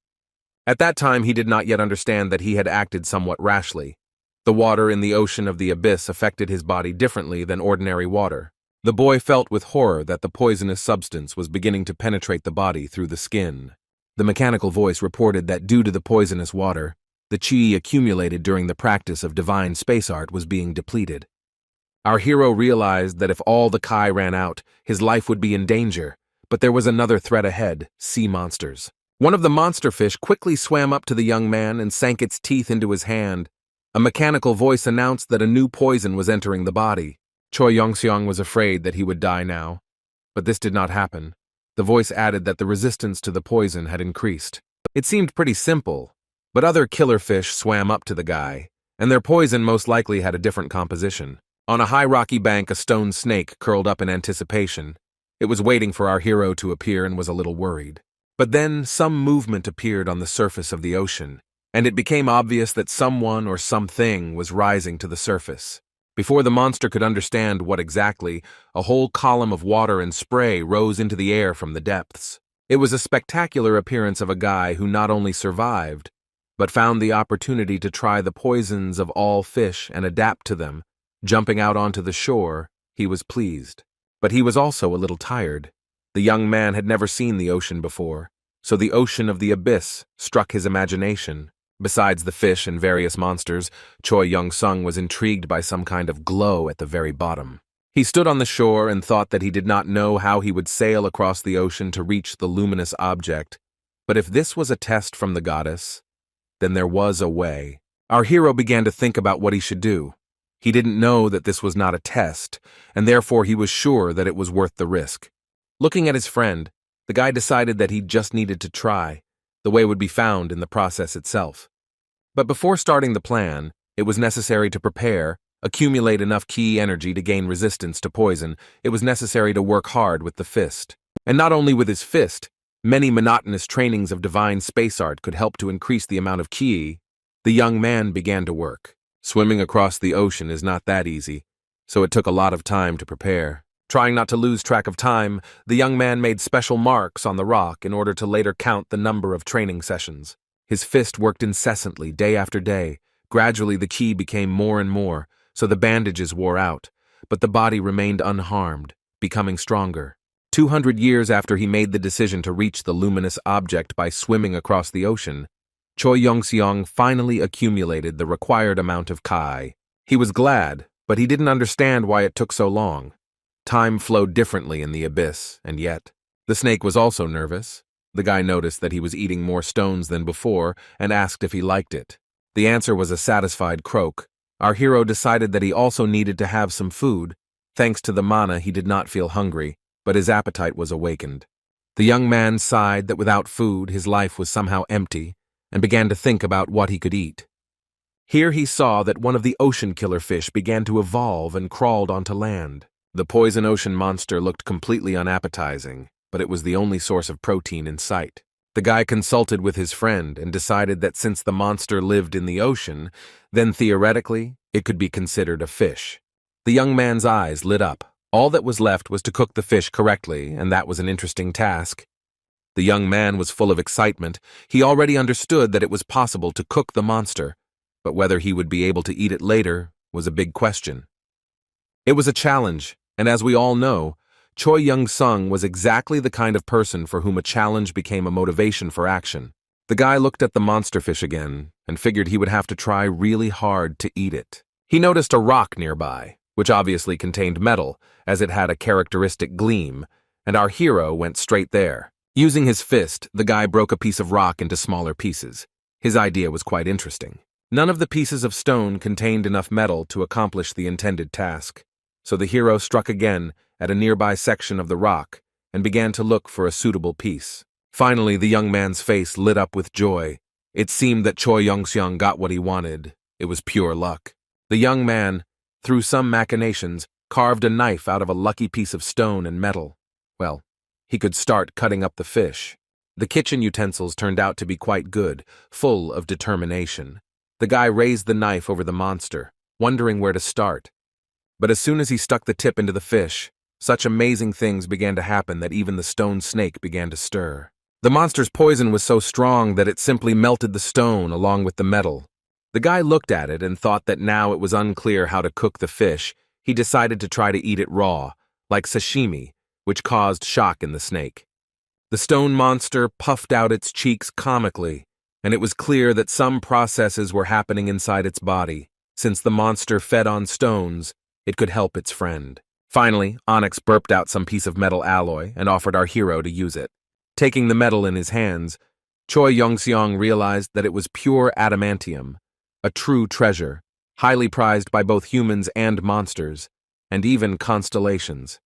At that time, he did not yet understand that he had acted somewhat rashly. The water in the ocean of the abyss affected his body differently than ordinary water. The boy felt with horror that the poisonous substance was beginning to penetrate the body through the skin. The mechanical voice reported that due to the poisonous water, the chi accumulated during the practice of divine space art was being depleted. Our hero realized that if all the chi ran out, his life would be in danger, but there was another threat ahead: sea monsters. One of the monster fish quickly swam up to the young man and sank its teeth into his hand. A mechanical voice announced that a new poison was entering the body. Choi Yong-seong was afraid that he would die now, but this did not happen. The voice added that the resistance to the poison had increased. It seemed pretty simple, but other killer fish swam up to the guy, and their poison most likely had a different composition. On a high rocky bank, a stone snake curled up in anticipation. It was waiting for our hero to appear and was a little worried. But then some movement appeared on the surface of the ocean, and it became obvious that someone or something was rising to the surface. Before the monster could understand what exactly, a whole column of water and spray rose into the air from the depths. It was a spectacular appearance of a guy who not only survived, but found the opportunity to try the poisons of all fish and adapt to them. Jumping out onto the shore, he was pleased. But he was also a little tired. The young man had never seen the ocean before, so the ocean of the abyss struck his imagination. Besides the fish and various monsters, Choi Young-sung was intrigued by some kind of glow at the very bottom. He stood on the shore and thought that he did not know how he would sail across the ocean to reach the luminous object. But if this was a test from the goddess, then there was a way. Our hero began to think about what he should do. He didn't know that this was not a test, and therefore he was sure that it was worth the risk. Looking at his friend, the guy decided that he just needed to try. The way would be found in the process itself. But before starting the plan, it was necessary to prepare, accumulate enough ki energy to gain resistance to poison. It was necessary to work hard with the fist. And not only with his fist, many monotonous trainings of divine space art could help to increase the amount of ki. The young man began to work. Swimming across the ocean is not that easy, so it took a lot of time to prepare. Trying not to lose track of time, the young man made special marks on the rock in order to later count the number of training sessions. His fist worked incessantly, day after day. Gradually the ki became more and more, so the bandages wore out, but the body remained unharmed. becoming stronger. 200 years after he made the decision to reach the luminous object by swimming across the ocean, Choi Yong-seong finally accumulated the required amount of Kai. He was glad, but he didn't understand why it took so long. Time flowed differently in the abyss, and yet, the snake was also nervous. The guy noticed that he was eating more stones than before and asked if he liked it. The answer was a satisfied croak. Our hero decided that he also needed to have some food. Thanks to the mana, he did not feel hungry, but his appetite was awakened. The young man sighed that without food his life was somehow empty and began to think about what he could eat. Here he saw that one of the ocean killer fish began to evolve and crawled onto land. The poison ocean monster looked completely unappetizing, but it was the only source of protein in sight. The guy consulted with his friend and decided that since the monster lived in the ocean, then theoretically, it could be considered a fish. The young man's eyes lit up. All that was left was to cook the fish correctly, and that was an interesting task. The young man was full of excitement. He already understood that it was possible to cook the monster, but whether he would be able to eat it later was a big question. It was a challenge, and as we all know, Choi Young-sung was exactly the kind of person for whom a challenge became a motivation for action. The guy looked at the monster fish again and figured he would have to try really hard to eat it. He noticed a rock nearby, which obviously contained metal, as it had a characteristic gleam, and our hero went straight there. Using his fist, the guy broke a piece of rock into smaller pieces. His idea was quite interesting. None of the pieces of stone contained enough metal to accomplish the intended task, so the hero struck again at a nearby section of the rock and began to look for a suitable piece. Finally, the young man's face lit up with joy. It seemed that Choi Young-seong got what he wanted. It was pure luck. The young man, through some machinations, carved a knife out of a lucky piece of stone and metal. Well, he could start cutting up the fish. The kitchen utensils turned out to be quite good, full of determination. The guy raised the knife over the monster, wondering where to start. But as soon as he stuck the tip into the fish, such amazing things began to happen that even the stone snake began to stir. The monster's poison was so strong that it simply melted the stone along with the metal. The guy looked at it and thought that now it was unclear how to cook the fish. He decided to try to eat it raw, like sashimi, which caused shock in the snake. The stone monster puffed out its cheeks comically, and it was clear that some processes were happening inside its body. Since the monster fed on stones, it could help its friend. Finally, Onyx burped out some piece of metal alloy and offered our hero to use it. Taking the metal in his hands, Choi Young-seong realized that it was pure adamantium, a true treasure, highly prized by both humans and monsters, and even constellations.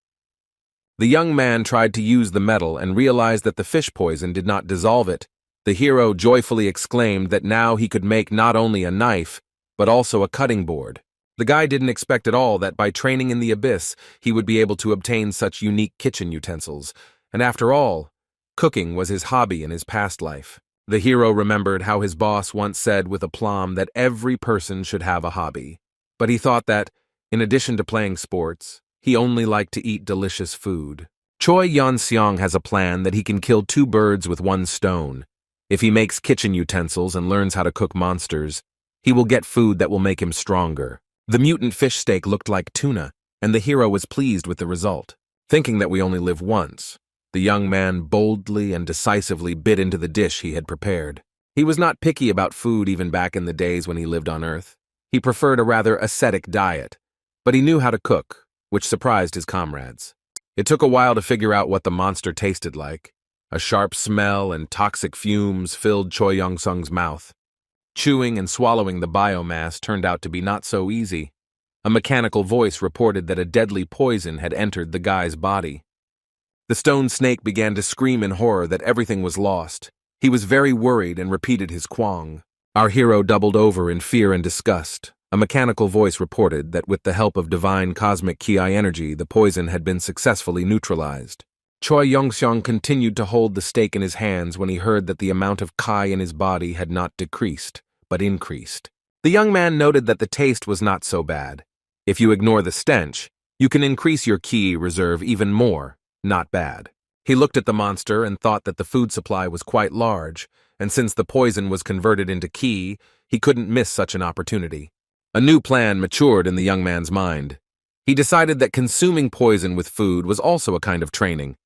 The young man tried to use the metal and realized that the fish poison did not dissolve it. The hero joyfully exclaimed that now he could make not only a knife, but also a cutting board. The guy didn't expect at all that by training in the abyss, he would be able to obtain such unique kitchen utensils, and after all, cooking was his hobby in his past life. The hero remembered how his boss once said with aplomb that every person should have a hobby. But he thought that, in addition to playing sports, he only liked to eat delicious food. Choi Young-seong has a plan that he can kill 2 birds with 1 stone. If he makes kitchen utensils and learns how to cook monsters, he will get food that will make him stronger. The mutant fish steak looked like tuna, and the hero was pleased with the result. Thinking that we only live once, the young man boldly and decisively bit into the dish he had prepared. He was not picky about food even back in the days when he lived on Earth. He preferred a rather ascetic diet, but he knew how to cook, which surprised his comrades. It took a while to figure out what the monster tasted like. A sharp smell and toxic fumes filled Choi Young-sung's mouth. Chewing and swallowing the biomass turned out to be not so easy. A mechanical voice reported that a deadly poison had entered the guy's body. The stone snake began to scream in horror that everything was lost. He was very worried and repeated his quang. Our hero doubled over in fear and disgust. A mechanical voice reported that with the help of divine cosmic ki energy, the poison had been successfully neutralized. Choi Young-seong continued to hold the steak in his hands when he heard that the amount of ki in his body had not decreased, but increased. The young man noted that the taste was not so bad. If you ignore the stench, you can increase your ki reserve even more. Not bad. He looked at the monster and thought that the food supply was quite large, and since the poison was converted into ki, he couldn't miss such an opportunity. A new plan matured in the young man's mind. He decided that consuming poison with food was also a kind of training.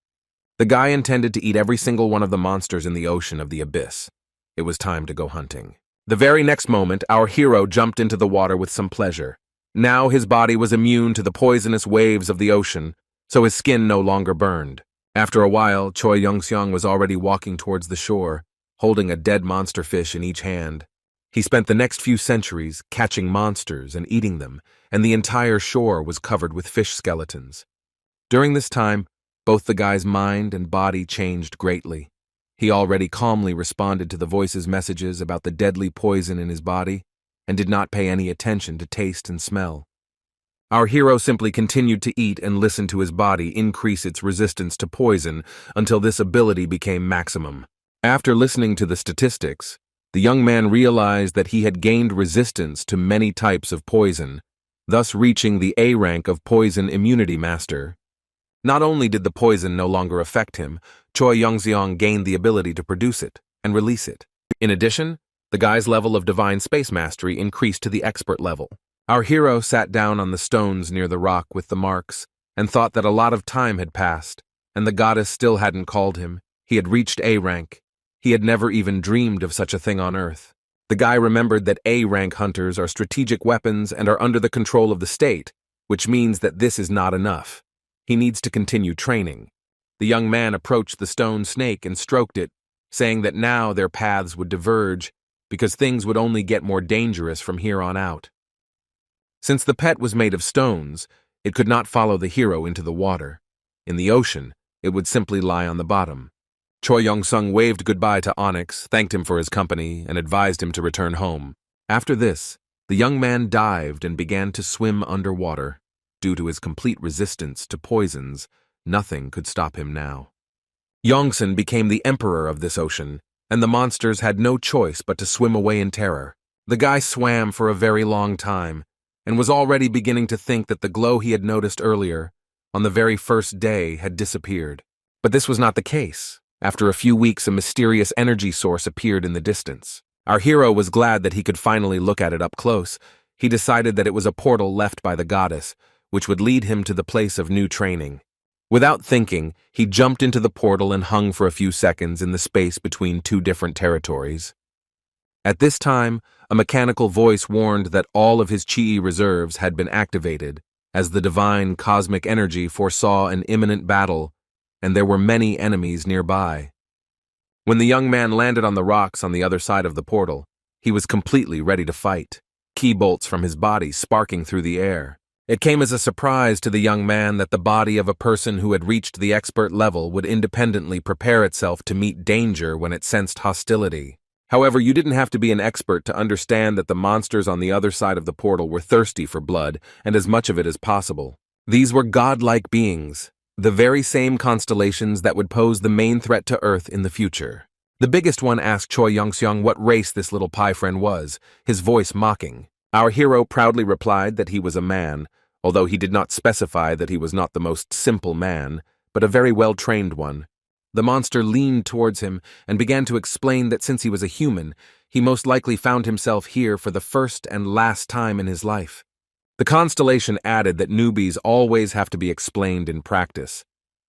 The guy intended to eat every single one of the monsters in the ocean of the abyss. It was time to go hunting. The very next moment, our hero jumped into the water with some pleasure. Now his body was immune to the poisonous waves of the ocean, so his skin no longer burned. After a while, Choi Young-seong was already walking towards the shore, holding a dead monster fish in each hand. He spent the next few centuries catching monsters and eating them, and the entire shore was covered with fish skeletons. During this time, both the guy's mind and body changed greatly. He already calmly responded to the voice's messages about the deadly poison in his body, and did not pay any attention to taste and smell. Our hero simply continued to eat and listen to his body increase its resistance to poison until this ability became maximum. After listening to the statistics, the young man realized that he had gained resistance to many types of poison, thus reaching the A rank of Poison Immunity Master. Not only did the poison no longer affect him, Choi Young-seong gained the ability to produce it and release it. In addition, the guy's level of divine space mastery increased to the expert level. Our hero sat down on the stones near the rock with the marks and thought that a lot of time had passed, and the goddess still hadn't called him. He had reached A rank. He had never even dreamed of such a thing on Earth. The guy remembered that A rank hunters are strategic weapons and are under the control of the state, which means that this is not enough. He needs to continue training. The young man approached the stone snake and stroked it, saying that now their paths would diverge because things would only get more dangerous from here on out. Since the pet was made of stones, it could not follow the hero into the water. In the ocean, it would simply lie on the bottom. Choi Young-seong waved goodbye to Onyx, thanked him for his company, and advised him to return home. After this, the young man dived and began to swim underwater. Due to his complete resistance to poisons, nothing could stop him now. Yongsan became the emperor of this ocean, and the monsters had no choice but to swim away in terror. The guy swam for a very long time, and was already beginning to think that the glow he had noticed earlier, on the very first day, had disappeared. But this was not the case. After a few weeks, a mysterious energy source appeared in the distance. Our hero was glad that he could finally look at it up close. He decided that it was a portal left by the goddess, which would lead him to the place of new training. Without thinking, he jumped into the portal and hung for a few seconds in the space between two different territories. At this time, a mechanical voice warned that all of his chi reserves had been activated, as the divine cosmic energy foresaw an imminent battle, and there were many enemies nearby. When the young man landed on the rocks on the other side of the portal, he was completely ready to fight, key bolts from his body sparking through the air. It came as a surprise to the young man that the body of a person who had reached the expert level would independently prepare itself to meet danger when it sensed hostility. However, you didn't have to be an expert to understand that the monsters on the other side of the portal were thirsty for blood, and as much of it as possible. These were godlike beings, the very same constellations that would pose the main threat to Earth in the future. The biggest one asked Choi Young-seong what race this little pie friend was, his voice mocking. Our hero proudly replied that he was a man, although he did not specify that he was not the most simple man, but a very well-trained one. The monster leaned towards him and began to explain that since he was a human, he most likely found himself here for the first and last time in his life. The constellation added that newbies always have to be explained in practice,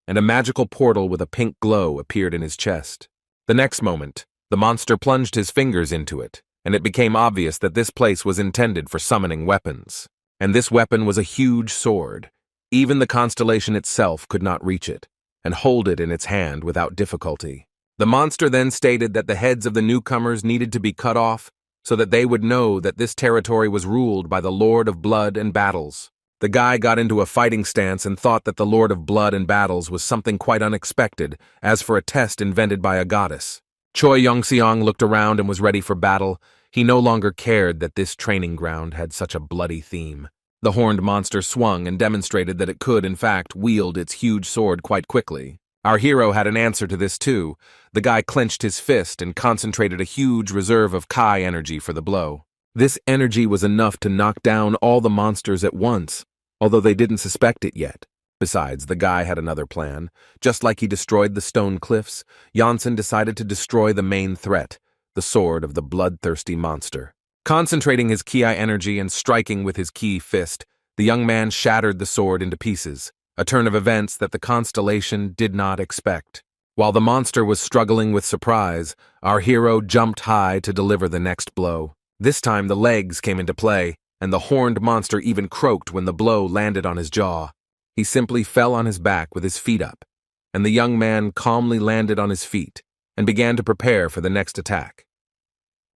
and a magical portal with a pink glow appeared in his chest. The next moment, the monster plunged his fingers into it, and it became obvious that this place was intended for summoning weapons. And this weapon was a huge sword. Even the constellation itself could not reach it, and hold it in its hand without difficulty. The monster then stated that the heads of the newcomers needed to be cut off so that they would know that this territory was ruled by the Lord of Blood and Battles. The guy got into a fighting stance and thought that the Lord of Blood and Battles was something quite unexpected, as for a test invented by a goddess. Choi Young-seong looked around and was ready for battle. He no longer cared that this training ground had such a bloody theme. The horned monster swung and demonstrated that it could, in fact, wield its huge sword quite quickly. Our hero had an answer to this too. The guy clenched his fist and concentrated a huge reserve of Kai energy for the blow. This energy was enough to knock down all the monsters at once, although they didn't suspect it yet. Besides, the guy had another plan. Just like he destroyed the stone cliffs, Janssen decided to destroy the main threat, the sword of the bloodthirsty monster. Concentrating his ki energy and striking with his ki fist, The young man shattered the sword into pieces, a turn of events that the Constellation did not expect. While the monster was struggling with surprise, our hero jumped high to deliver the next blow. This time the legs came into play, and the horned monster even croaked when the blow landed on his jaw. He simply fell on his back with his feet up, and the young man calmly landed on his feet and began to prepare for the next attack.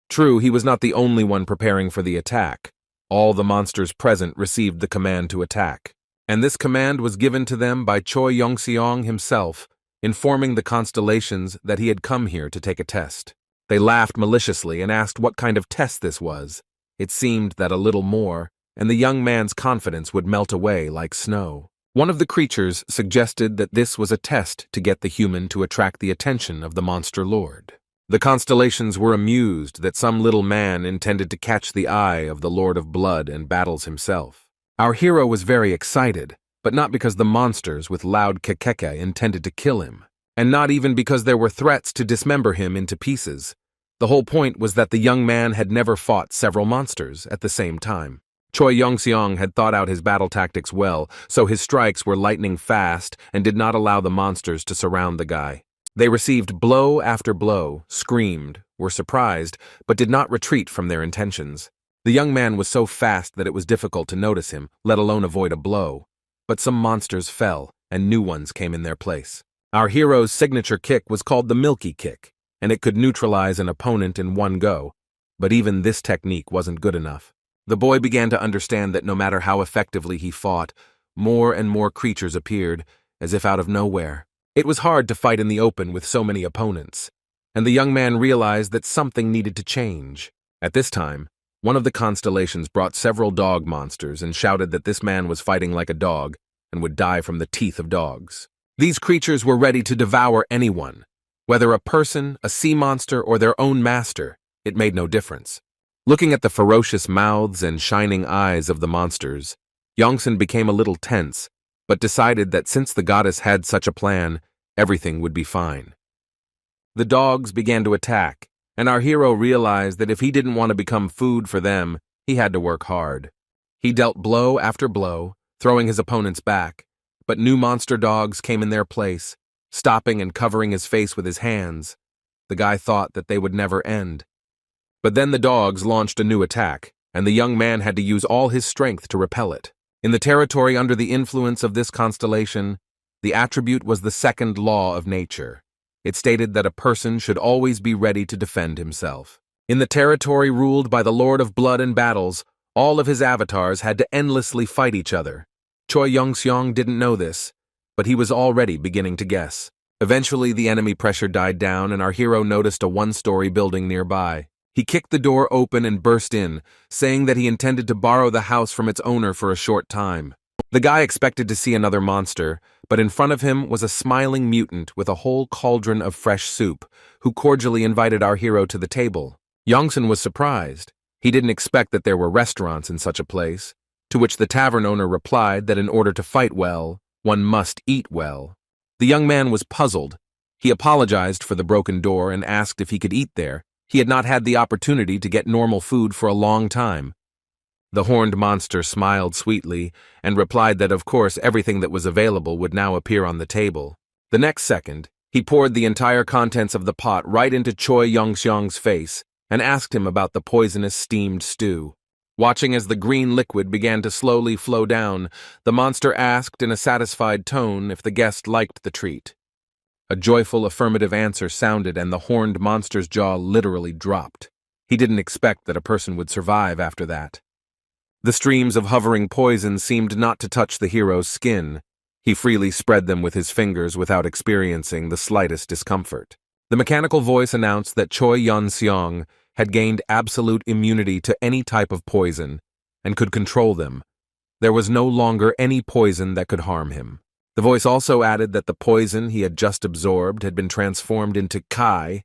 True, he was not the only one preparing for the attack. All the monsters present received the command to attack, and this command was given to them by Choi Yong-seong himself, informing the Constellations that he had come here to take a test. They laughed maliciously and asked what kind of test this was. It seemed that a little more, and the young man's confidence would melt away like snow. One of the creatures suggested that this was a test to get the human to attract the attention of the monster lord. The Constellations were amused that some little man intended to catch the eye of the Lord of Blood and Battles himself. Our hero was very excited, but not because the monsters with loud kekeke intended to kill him, and not even because there were threats to dismember him into pieces. The whole point was that the young man had never fought several monsters at the same time. Choi Yong-seong had thought out his battle tactics well, so his strikes were lightning fast and did not allow the monsters to surround the guy. They received blow after blow, screamed, were surprised, but did not retreat from their intentions. The young man was so fast that it was difficult to notice him, let alone avoid a blow. But some monsters fell, and new ones came in their place. Our hero's signature kick was called the Milky Kick, and it could neutralize an opponent in one go, but even this technique wasn't good enough. The boy began to understand that no matter how effectively he fought, more and more creatures appeared, as if out of nowhere. It was hard to fight in the open with so many opponents, and the young man realized that something needed to change. At this time, one of the Constellations brought several dog monsters and shouted that this man was fighting like a dog and would die from the teeth of dogs. These creatures were ready to devour anyone, whether a person, a sea monster, or their own master. It made no difference. Looking at the ferocious mouths and shining eyes of the monsters, Yongsun became a little tense, but decided that since the goddess had such a plan, everything would be fine. The dogs began to attack, and our hero realized that if he didn't want to become food for them, he had to work hard. He dealt blow after blow, throwing his opponents back, but new monster dogs came in their place, stopping and covering his face with his hands. The guy thought that they would never end. But then the dogs launched a new attack, and the young man had to use all his strength to repel it. In the territory under the influence of this constellation, the attribute was the second law of nature. It stated that a person should always be ready to defend himself. In the territory ruled by the Lord of Blood and Battles, all of his avatars had to endlessly fight each other. Choi Yong-seong didn't know this, but he was already beginning to guess. Eventually, the enemy pressure died down, and our hero noticed a one-story building nearby. He kicked the door open and burst in, saying that he intended to borrow the house from its owner for a short time. The guy expected to see another monster, but in front of him was a smiling mutant with a whole cauldron of fresh soup, who cordially invited our hero to the table. Yongsun was surprised. He didn't expect that there were restaurants in such a place, to which the tavern owner replied that in order to fight well, one must eat well. The young man was puzzled. He apologized for the broken door and asked if he could eat there. He had not had the opportunity to get normal food for a long time. The horned monster smiled sweetly and replied that of course everything that was available would now appear on the table. The next second, he poured the entire contents of the pot right into Choi Yong-seong's face and asked him about the poisonous steamed stew. Watching as the green liquid began to slowly flow down, the monster asked in a satisfied tone if the guest liked the treat. A joyful affirmative answer sounded, and the horned monster's jaw literally dropped. He didn't expect that a person would survive after that. The streams of hovering poison seemed not to touch the hero's skin. He freely spread them with his fingers without experiencing the slightest discomfort. The mechanical voice announced that Choi Yong-seong had gained absolute immunity to any type of poison and could control them. There was no longer any poison that could harm him. The voice also added that the poison he had just absorbed had been transformed into Kai,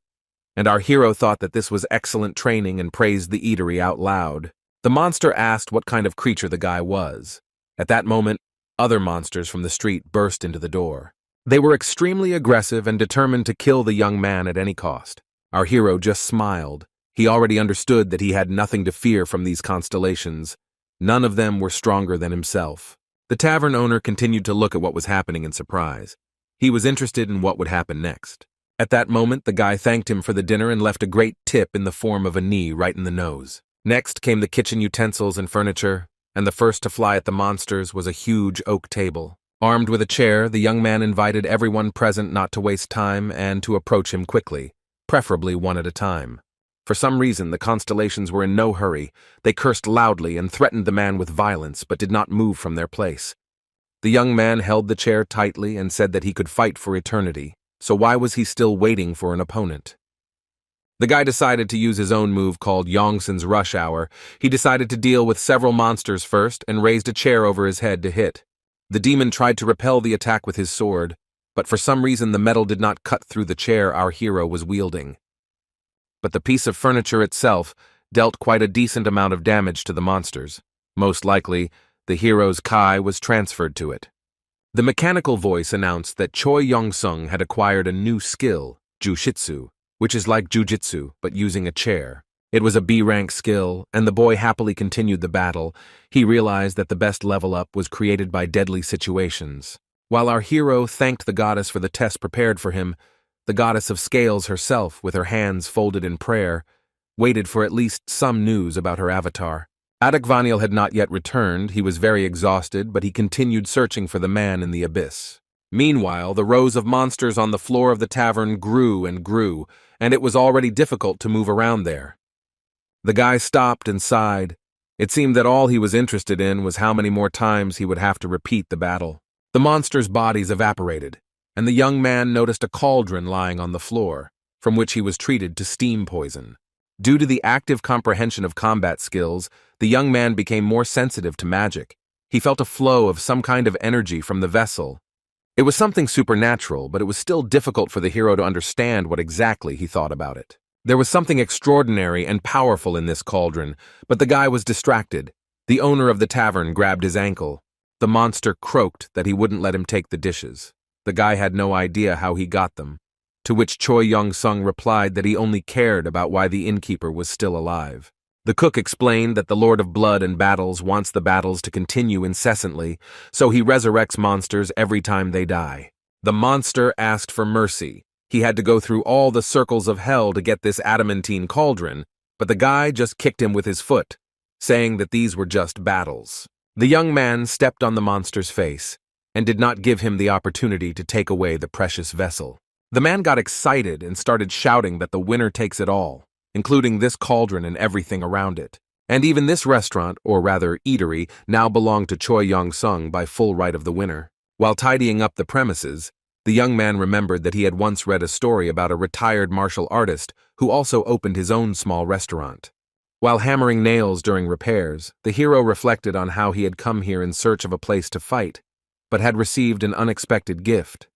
and our hero thought that this was excellent training and praised the eatery out loud. The monster asked what kind of creature the guy was. At that moment, other monsters from the street burst into the door. They were extremely aggressive and determined to kill the young man at any cost. Our hero just smiled. He already understood that he had nothing to fear from these constellations. None of them were stronger than himself. The tavern owner continued to look at what was happening in surprise. He was interested in what would happen next. At that moment, the guy thanked him for the dinner and left a great tip in the form of a knee right in the nose. Next came the kitchen utensils and furniture, and the first to fly at the monsters was a huge oak table. Armed with a chair, the young man invited everyone present not to waste time and to approach him quickly, preferably one at a time. For some reason, the constellations were in no hurry. They cursed loudly and threatened the man with violence, but did not move from their place. The young man held the chair tightly and said that he could fight for eternity, so why was he still waiting for an opponent? The guy decided to use his own move called Yongson's Rush Hour. He decided to deal with several monsters first and raised a chair over his head to hit. The demon tried to repel the attack with his sword, but for some reason the metal did not cut through the chair our hero was wielding. But the piece of furniture itself dealt quite a decent amount of damage to the monsters. Most likely, the hero's Kai was transferred to it. The mechanical voice announced that Choi Yong-sung had acquired a new skill, Jushitsu, which is like jujitsu, but using a chair. It was a B-rank skill, and the boy happily continued the battle. He realized that the best level up was created by deadly situations. While our hero thanked the goddess for the test prepared for him, the goddess of scales herself, with her hands folded in prayer, waited for at least some news about her avatar. Adekvaniel had not yet returned. He was very exhausted, but he continued searching for the man in the abyss. Meanwhile, the rows of monsters on the floor of the tavern grew and grew, and it was already difficult to move around there. The guy stopped and sighed. It seemed that all he was interested in was how many more times he would have to repeat the battle. The monsters' bodies evaporated, and the young man noticed a cauldron lying on the floor, from which he was treated to steam poison. Due to the active comprehension of combat skills, the young man became more sensitive to magic. He felt a flow of some kind of energy from the vessel. It was something supernatural, but it was still difficult for the hero to understand what exactly he thought about it. There was something extraordinary and powerful in this cauldron, but the guy was distracted. The owner of the tavern grabbed his ankle. The monster croaked that he wouldn't let him take the dishes. The guy had no idea how he got them, to which Choi Yong-sung replied that he only cared about why the innkeeper was still alive. The cook explained that the Lord of Blood and Battles wants the battles to continue incessantly, so he resurrects monsters every time they die. The monster asked for mercy. He had to go through all the circles of hell to get this adamantine cauldron, but the guy just kicked him with his foot, saying that these were just battles. The young man stepped on the monster's face and did not give him the opportunity to take away the precious vessel. The man got excited and started shouting that the winner takes it all, including this cauldron and everything around it. And even this restaurant, or rather eatery, now belonged to Choi Yong-sung by full right of the winner. While tidying up the premises, the young man remembered that he had once read a story about a retired martial artist who also opened his own small restaurant. While hammering nails during repairs, the hero reflected on how he had come here in search of a place to fight, but had received an unexpected gift.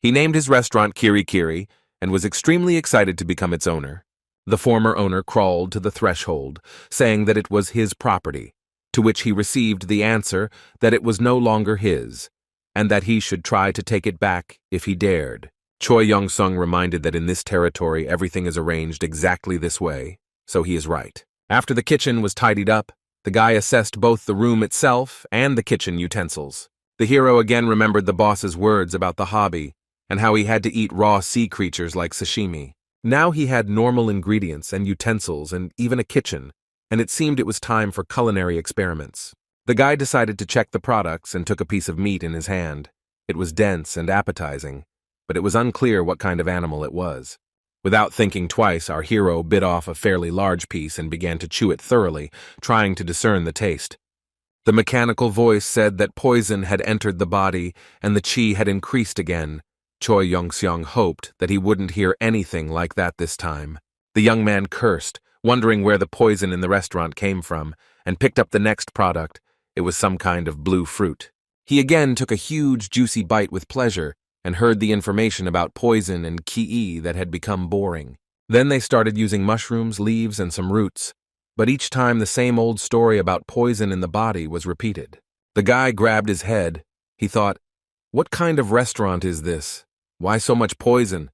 He named his restaurant Kiri Kiri and was extremely excited to become its owner. The former owner crawled to the threshold, saying that it was his property, to which he received the answer that it was no longer his, and that he should try to take it back if he dared. Choi Yong-sung reminded that in this territory everything is arranged exactly this way, so he is right. After the kitchen was tidied up, the guy assessed both the room itself and the kitchen utensils. The hero again remembered the boss's words about the hobby and how he had to eat raw sea creatures like sashimi. Now he had normal ingredients and utensils and even a kitchen, and it seemed it was time for culinary experiments. The guy decided to check the products and took a piece of meat in his hand. It was dense and appetizing, but it was unclear what kind of animal it was. Without thinking twice, our hero bit off a fairly large piece and began to chew it thoroughly, trying to discern the taste. The mechanical voice said that poison had entered the body and the chi had increased again. Choi Yong-sung hoped that he wouldn't hear anything like that this time. The young man cursed, wondering where the poison in the restaurant came from, and picked up the next product. It was some kind of blue fruit. He again took a huge, juicy bite with pleasure and heard the information about poison and ki that had become boring. Then they started using mushrooms, leaves, and some roots, but each time the same old story about poison in the body was repeated. The guy grabbed his head. He thought, what kind of restaurant is this? Why so much poison?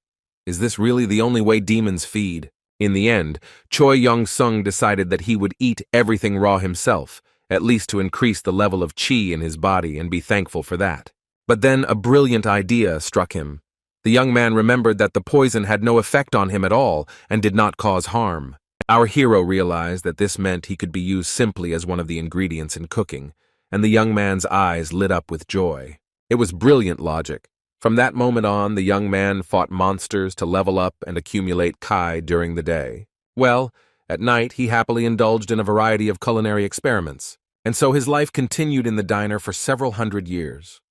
Is this really the only way demons feed? In the end, Choi Yong-sung decided that he would eat everything raw himself, at least to increase the level of chi in his body and be thankful for that. But then a brilliant idea struck him. The young man remembered that the poison had no effect on him at all and did not cause harm. Our hero realized that this meant he could be used simply as one of the ingredients in cooking, and the young man's eyes lit up with joy. It was brilliant logic. From that moment on, the young man fought monsters to level up and accumulate kai during the day. Well, at night he happily indulged in a variety of culinary experiments, and so his life continued in the diner for several hundred years.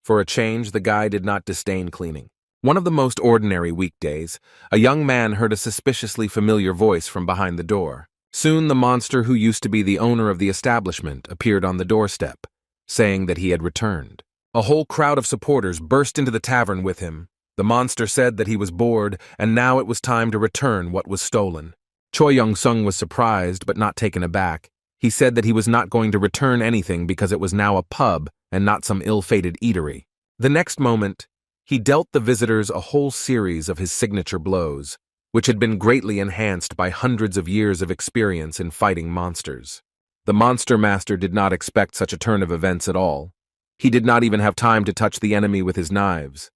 For a change, the guy did not disdain cleaning. One of the most ordinary weekdays, a young man heard a suspiciously familiar voice from behind the door. Soon the monster who used to be the owner of the establishment appeared on the doorstep, saying that he had returned. A whole crowd of supporters burst into the tavern with him. The monster said that he was bored, and now it was time to return what was stolen. Choi Young-sung was surprised but not taken aback. He said that he was not going to return anything because it was now a pub and not some ill-fated eatery. The next moment, he dealt the visitors a whole series of his signature blows, which had been greatly enhanced by hundreds of years of experience in fighting monsters. The monster master did not expect such a turn of events at all. He did not even have time to touch the enemy with his knives.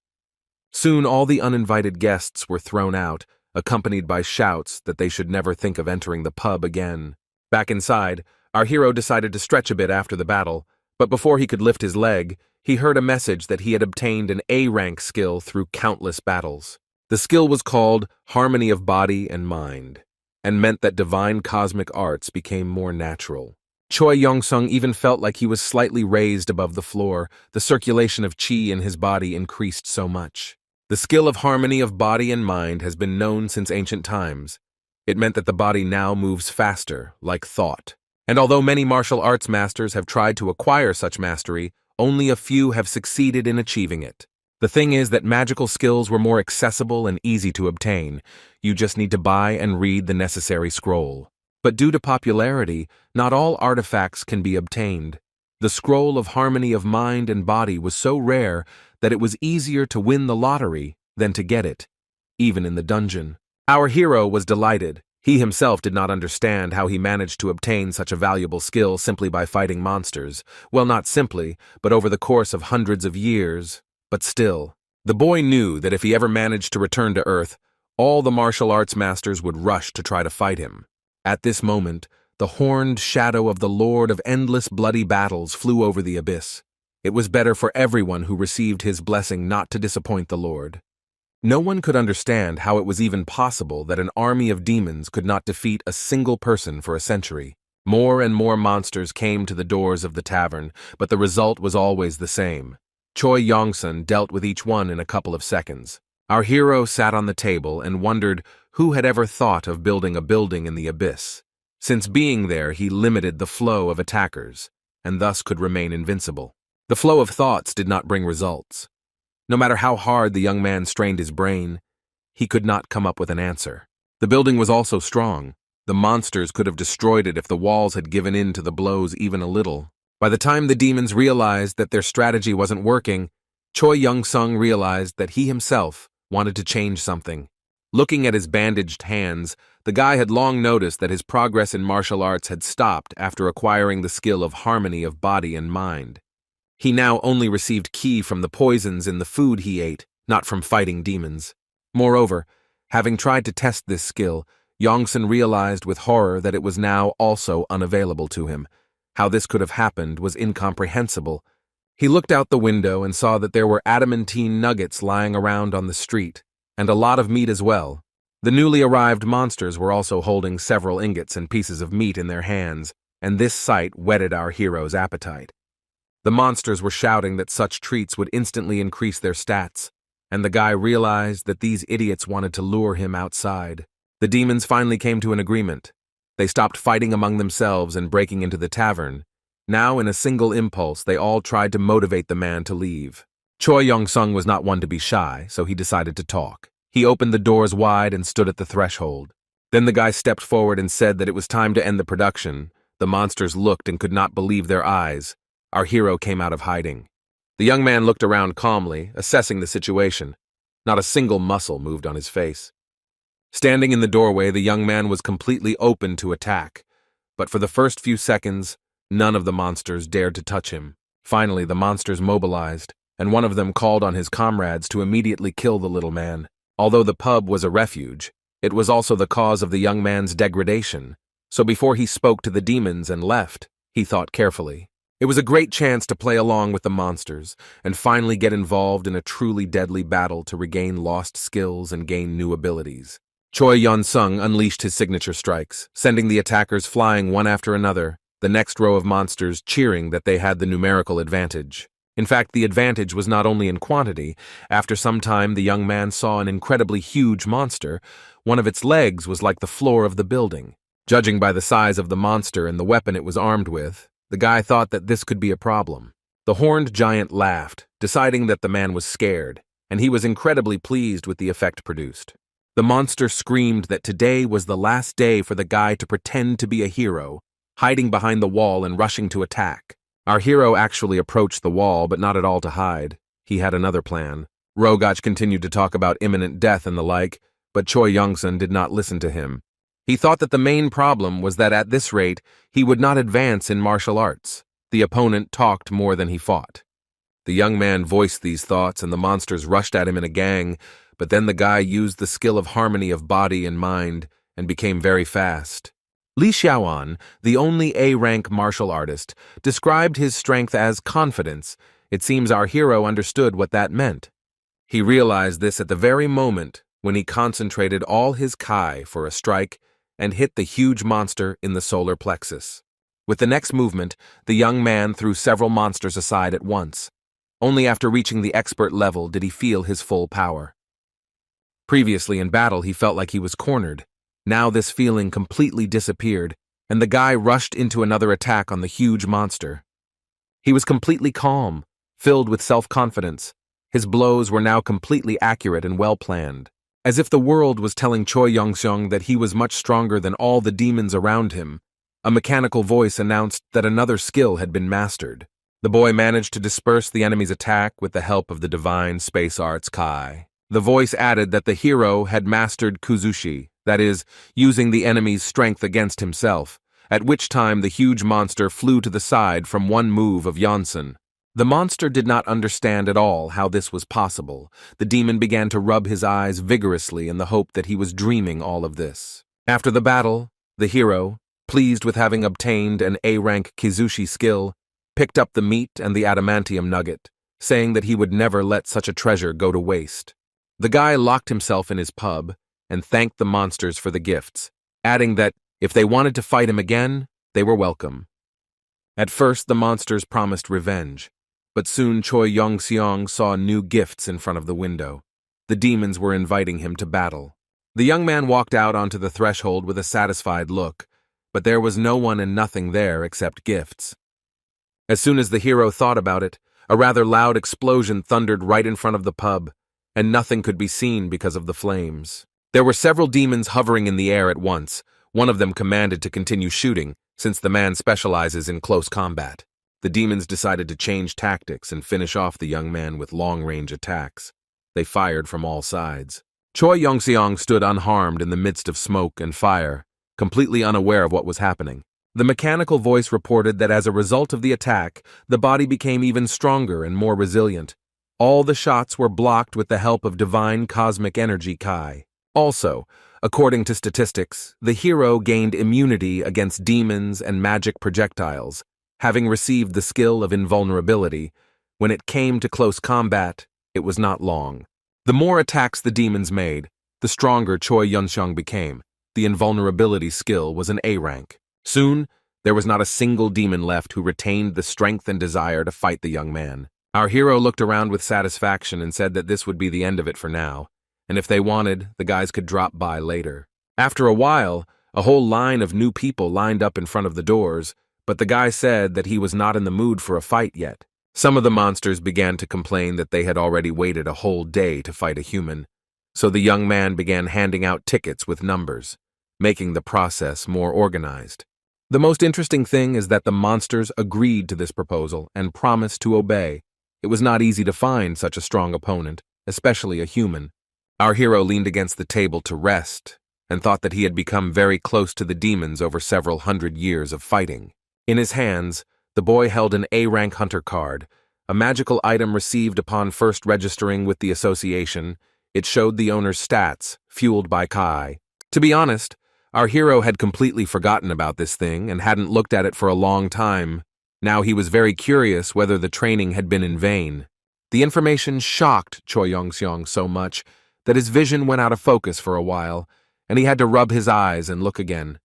Soon all the uninvited guests were thrown out, accompanied by shouts that they should never think of entering the pub again. Back inside, our hero decided to stretch a bit after the battle, but before he could lift his leg, he heard a message that he had obtained an A-rank skill through countless battles. The skill was called Harmony of Body and Mind, and meant that divine cosmic arts became more natural. Choi Young-sung even felt like he was slightly raised above the floor. The circulation of chi in his body increased so much. The skill of harmony of body and mind has been known since ancient times. It meant that the body now moves faster, like thought. And although many martial arts masters have tried to acquire such mastery, only a few have succeeded in achieving it. The thing is that magical skills were more accessible and easy to obtain. You just need to buy and read the necessary scroll. But due to popularity, not all artifacts can be obtained. The scroll of harmony of mind and body was so rare that it was easier to win the lottery than to get it, even in the dungeon. Our hero was delighted. He himself did not understand how he managed to obtain such a valuable skill simply by fighting monsters. Well, not simply, but over the course of hundreds of years. But still, the boy knew that if he ever managed to return to Earth, all the martial arts masters would rush to try to fight him. At this moment, the horned shadow of the Lord of endless bloody battles flew over the abyss. It was better for everyone who received his blessing not to disappoint the Lord. No one could understand how it was even possible that an army of demons could not defeat a single person for a century. More and more monsters came to the doors of the tavern, but the result was always the same. Choi Young-sung dealt with each one in a couple of seconds. Our hero sat on the table and wondered who had ever thought of building a building in the abyss. Since being there, he limited the flow of attackers, and thus could remain invincible. The flow of thoughts did not bring results. No matter how hard the young man strained his brain, he could not come up with an answer. The building was also strong. The monsters could have destroyed it if the walls had given in to the blows even a little. By the time the demons realized that their strategy wasn't working, Choi Young-sung realized that he himself wanted to change something. Looking at his bandaged hands, the guy had long noticed that his progress in martial arts had stopped after acquiring the skill of harmony of body and mind. He now only received ki from the poisons in the food he ate, not from fighting demons. Moreover, having tried to test this skill, Young-sung realized with horror that it was now also unavailable to him. How this could have happened was incomprehensible. He looked out the window and saw that there were adamantine nuggets lying around on the street, and a lot of meat as well. The newly arrived monsters were also holding several ingots and pieces of meat in their hands, and this sight whetted our hero's appetite. The monsters were shouting that such treats would instantly increase their stats, and the guy realized that these idiots wanted to lure him outside. The demons finally came to an agreement. They stopped fighting among themselves and breaking into the tavern. Now, in a single impulse, they all tried to motivate the man to leave. Choi Young-sung was not one to be shy, so he decided to talk. He opened the doors wide and stood at the threshold. Then the guy stepped forward and said that it was time to end the production. The monsters looked and could not believe their eyes. Our hero came out of hiding. The young man looked around calmly, assessing the situation. Not a single muscle moved on his face. Standing in the doorway, the young man was completely open to attack. But for the first few seconds, None of the monsters dared to touch him. Finally, the monsters mobilized, and one of them called on his comrades to immediately kill the little man. Although the pub was a refuge, it was also the cause of the young man's degradation. So before he spoke to the demons and left, he thought carefully. It was a great chance to play along with the monsters and finally get involved in a truly deadly battle to regain lost skills and gain new abilities. Choi Yun-sung unleashed his signature strikes, sending the attackers flying one after another, the next row of monsters cheering that they had the numerical advantage. In fact, the advantage was not only in quantity. After some time, the young man saw an incredibly huge monster. One of its legs was like the floor of the building. Judging by the size of the monster and the weapon it was armed with, the guy thought that this could be a problem. The horned giant laughed, deciding that the man was scared, and he was incredibly pleased with the effect produced. The monster screamed that today was the last day for the guy to pretend to be a hero, hiding behind the wall and rushing to attack. Our hero actually approached the wall, but not at all to hide. He had another plan. Rogach continued to talk about imminent death and the like, but Choi Young-sun did not listen to him. He thought that the main problem was that at this rate, he would not advance in martial arts. The opponent talked more than he fought. The young man voiced these thoughts, and the monsters rushed at him in a gang, but then the guy used the skill of harmony of body and mind and became very fast. Li Xiaoan, the only A-rank martial artist, described his strength as confidence. It seems our hero understood what that meant. He realized this at the very moment when he concentrated all his kai for a strike and hit the huge monster in the solar plexus. With the next movement, the young man threw several monsters aside at once. Only after reaching the expert level did he feel his full power. Previously in battle, he felt like he was cornered. Now this feeling completely disappeared, and the guy rushed into another attack on the huge monster. He was completely calm, filled with self-confidence. His blows were now completely accurate and well-planned, as if the world was telling Choi Young-sung that he was much stronger than all the demons around him. A mechanical voice announced that another skill had been mastered. The boy managed to disperse the enemy's attack with the help of the divine space arts Kai. The voice added that the hero had mastered Kuzushi, that is, using the enemy's strength against himself, at which time the huge monster flew to the side from one move of Yonsun. The monster did not understand at all how this was possible. The demon began to rub his eyes vigorously in the hope that he was dreaming all of this. After the battle, the hero, pleased with having obtained an A-rank Kizushi skill, picked up the meat and the adamantium nugget, saying that he would never let such a treasure go to waste. The guy locked himself in his pub and thanked the monsters for the gifts, adding that if they wanted to fight him again, they were welcome. At first, the monsters promised revenge, but soon Choi Yong-seong saw new gifts in front of the window. The demons were inviting him to battle. The young man walked out onto the threshold with a satisfied look, but there was no one and nothing there except gifts. As soon as the hero thought about it, a rather loud explosion thundered right in front of the pub, and nothing could be seen because of the flames. There were several demons hovering in the air at once. One of them commanded to continue shooting, since the man specializes in close combat. The demons decided to change tactics and finish off the young man with long-range attacks. They fired from all sides. Choi Yong-seong stood unharmed in the midst of smoke and fire, completely unaware of what was happening. The mechanical voice reported that as a result of the attack, the body became even stronger and more resilient. All the shots were blocked with the help of divine cosmic energy Kai. Also, according to statistics, the hero gained immunity against demons and magic projectiles, having received the skill of invulnerability. When it came to close combat, it was not long. The more attacks the demons made, the stronger Choi Yun-sung became. The invulnerability skill was an A-rank. Soon, there was not a single demon left who retained the strength and desire to fight the young man. Our hero looked around with satisfaction and said that this would be the end of it for now, and if they wanted, the guys could drop by later. After a while, a whole line of new people lined up in front of the doors, but the guy said that he was not in the mood for a fight yet. Some of the monsters began to complain that they had already waited a whole day to fight a human, so the young man began handing out tickets with numbers, making the process more organized. The most interesting thing is that the monsters agreed to this proposal and promised to obey. It was not easy to find such a strong opponent, especially a human. Our hero leaned against the table to rest and thought that he had become very close to the demons over several hundred years of fighting. In his hands, the boy held an A-rank hunter card, a magical item received upon first registering with the association. It showed the owner's stats, fueled by Kai. To be honest, our hero had completely forgotten about this thing and hadn't looked at it for a long time. Now he was very curious whether the training had been in vain. The information shocked Choi Yong-seong so much that his vision went out of focus for a while, and he had to rub his eyes and look again.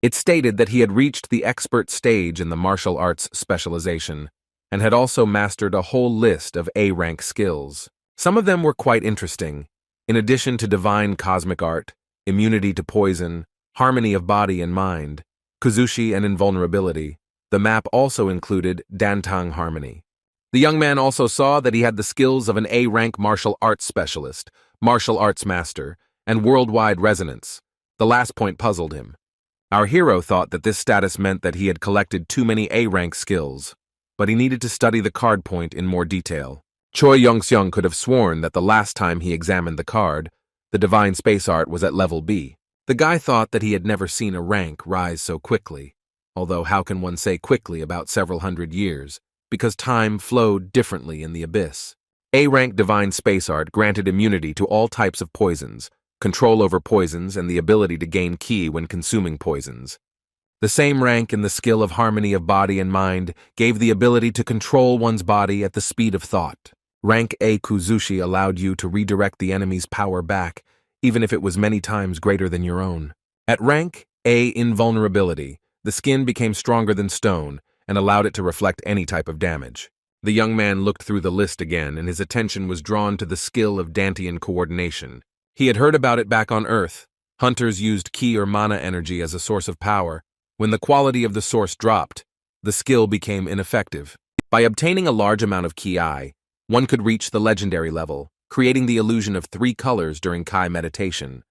It stated that he had reached the expert stage in the martial arts specialization, and had also mastered a whole list of A-rank skills. Some of them were quite interesting. In addition to divine cosmic art, immunity to poison, harmony of body and mind, kuzushi and invulnerability, the map also included Dantang harmony. The young man also saw that he had the skills of an A-rank martial arts specialist, martial arts master, and worldwide resonance. The last point puzzled him. Our hero thought that this status meant that he had collected too many A-rank skills, but he needed to study the card point in more detail. Choi Yong-seong could have sworn that the last time he examined the card, the divine space art was at level B. The guy thought that he had never seen a rank rise so quickly, although how can one say quickly about several hundred years, because time flowed differently in the abyss. A-rank divine space art granted immunity to all types of poisons, control over poisons, and the ability to gain ki when consuming poisons. The same rank in the skill of harmony of body and mind gave the ability to control one's body at the speed of thought. Rank A Kuzushi allowed you to redirect the enemy's power back, even if it was many times greater than your own. At rank A Invulnerability, the skin became stronger than stone and allowed it to reflect any type of damage. The young man looked through the list again, and his attention was drawn to the skill of Dantian coordination. He had heard about it back on Earth. Hunters used ki or mana energy as a source of power. When the quality of the source dropped, the skill became ineffective. By obtaining a large amount of ki, one could reach the legendary level, creating the illusion of 3 colors during Kai meditation.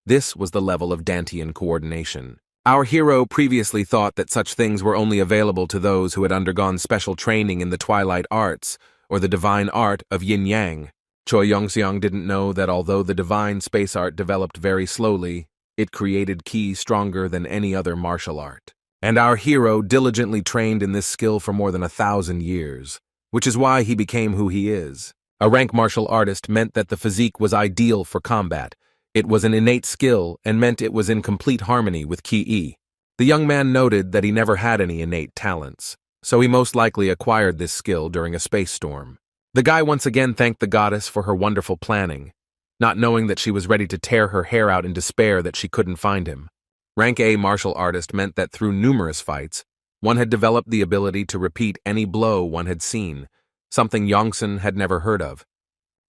This was the level of Dantian coordination. Our hero previously thought that such things were only available to those who had undergone special training in the Twilight Arts or the divine art of yin-yang. Choi Yong-seong didn't know that although the divine space art developed very slowly, it created ki stronger than any other martial art. And our hero diligently trained in this skill for more than 1,000 years, which is why he became who he is. A rank martial artist meant that the physique was ideal for combat. It was an innate skill and meant it was in complete harmony with ki. The young man noted that he never had any innate talents, so he most likely acquired this skill during a space storm. The guy once again thanked the goddess for her wonderful planning, not knowing that she was ready to tear her hair out in despair that she couldn't find him. Rank A martial artist meant that through numerous fights, one had developed the ability to repeat any blow one had seen, something Yongsun had never heard of.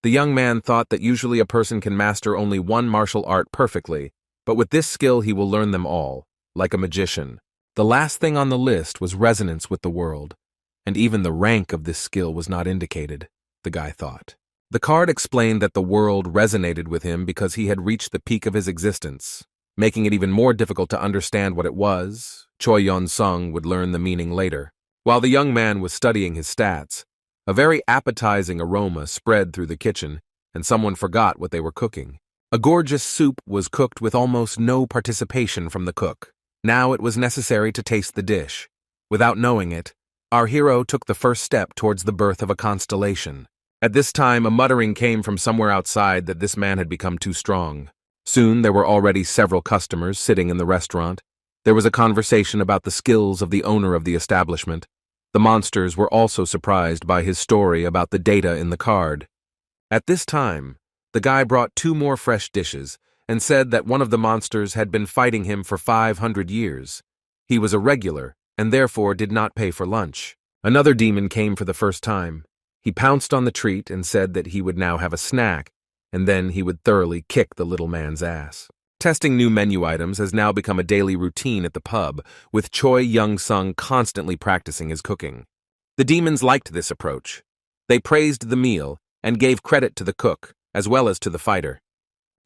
The young man thought that usually a person can master only one martial art perfectly, but with this skill he will learn them all, like a magician. The last thing on the list was resonance with the world, and even the rank of this skill was not indicated, the guy thought. The card explained that the world resonated with him because he had reached the peak of his existence, making it even more difficult to understand what it was. Choi Yeon-sung would learn the meaning later. While the young man was studying his stats, a very appetizing aroma spread through the kitchen, and someone forgot what they were cooking. A gorgeous soup was cooked with almost no participation from the cook. Now it was necessary to taste the dish. Without knowing it, our hero took the first step towards the birth of a constellation. At this time, a muttering came from somewhere outside that this man had become too strong. Soon there were already several customers sitting in the restaurant. There was a conversation about the skills of the owner of the establishment. The monsters were also surprised by his story about the data in the card. At this time, the guy brought 2 more fresh dishes and said that one of the monsters had been fighting him for 500 years. He was a regular and therefore did not pay for lunch. Another demon came for the first time. He pounced on the treat and said that he would now have a snack, and then he would thoroughly kick the little man's ass. Testing new menu items has now become a daily routine at the pub, with Choi Young-sung constantly practicing his cooking. The demons liked this approach. They praised the meal and gave credit to the cook, as well as to the fighter.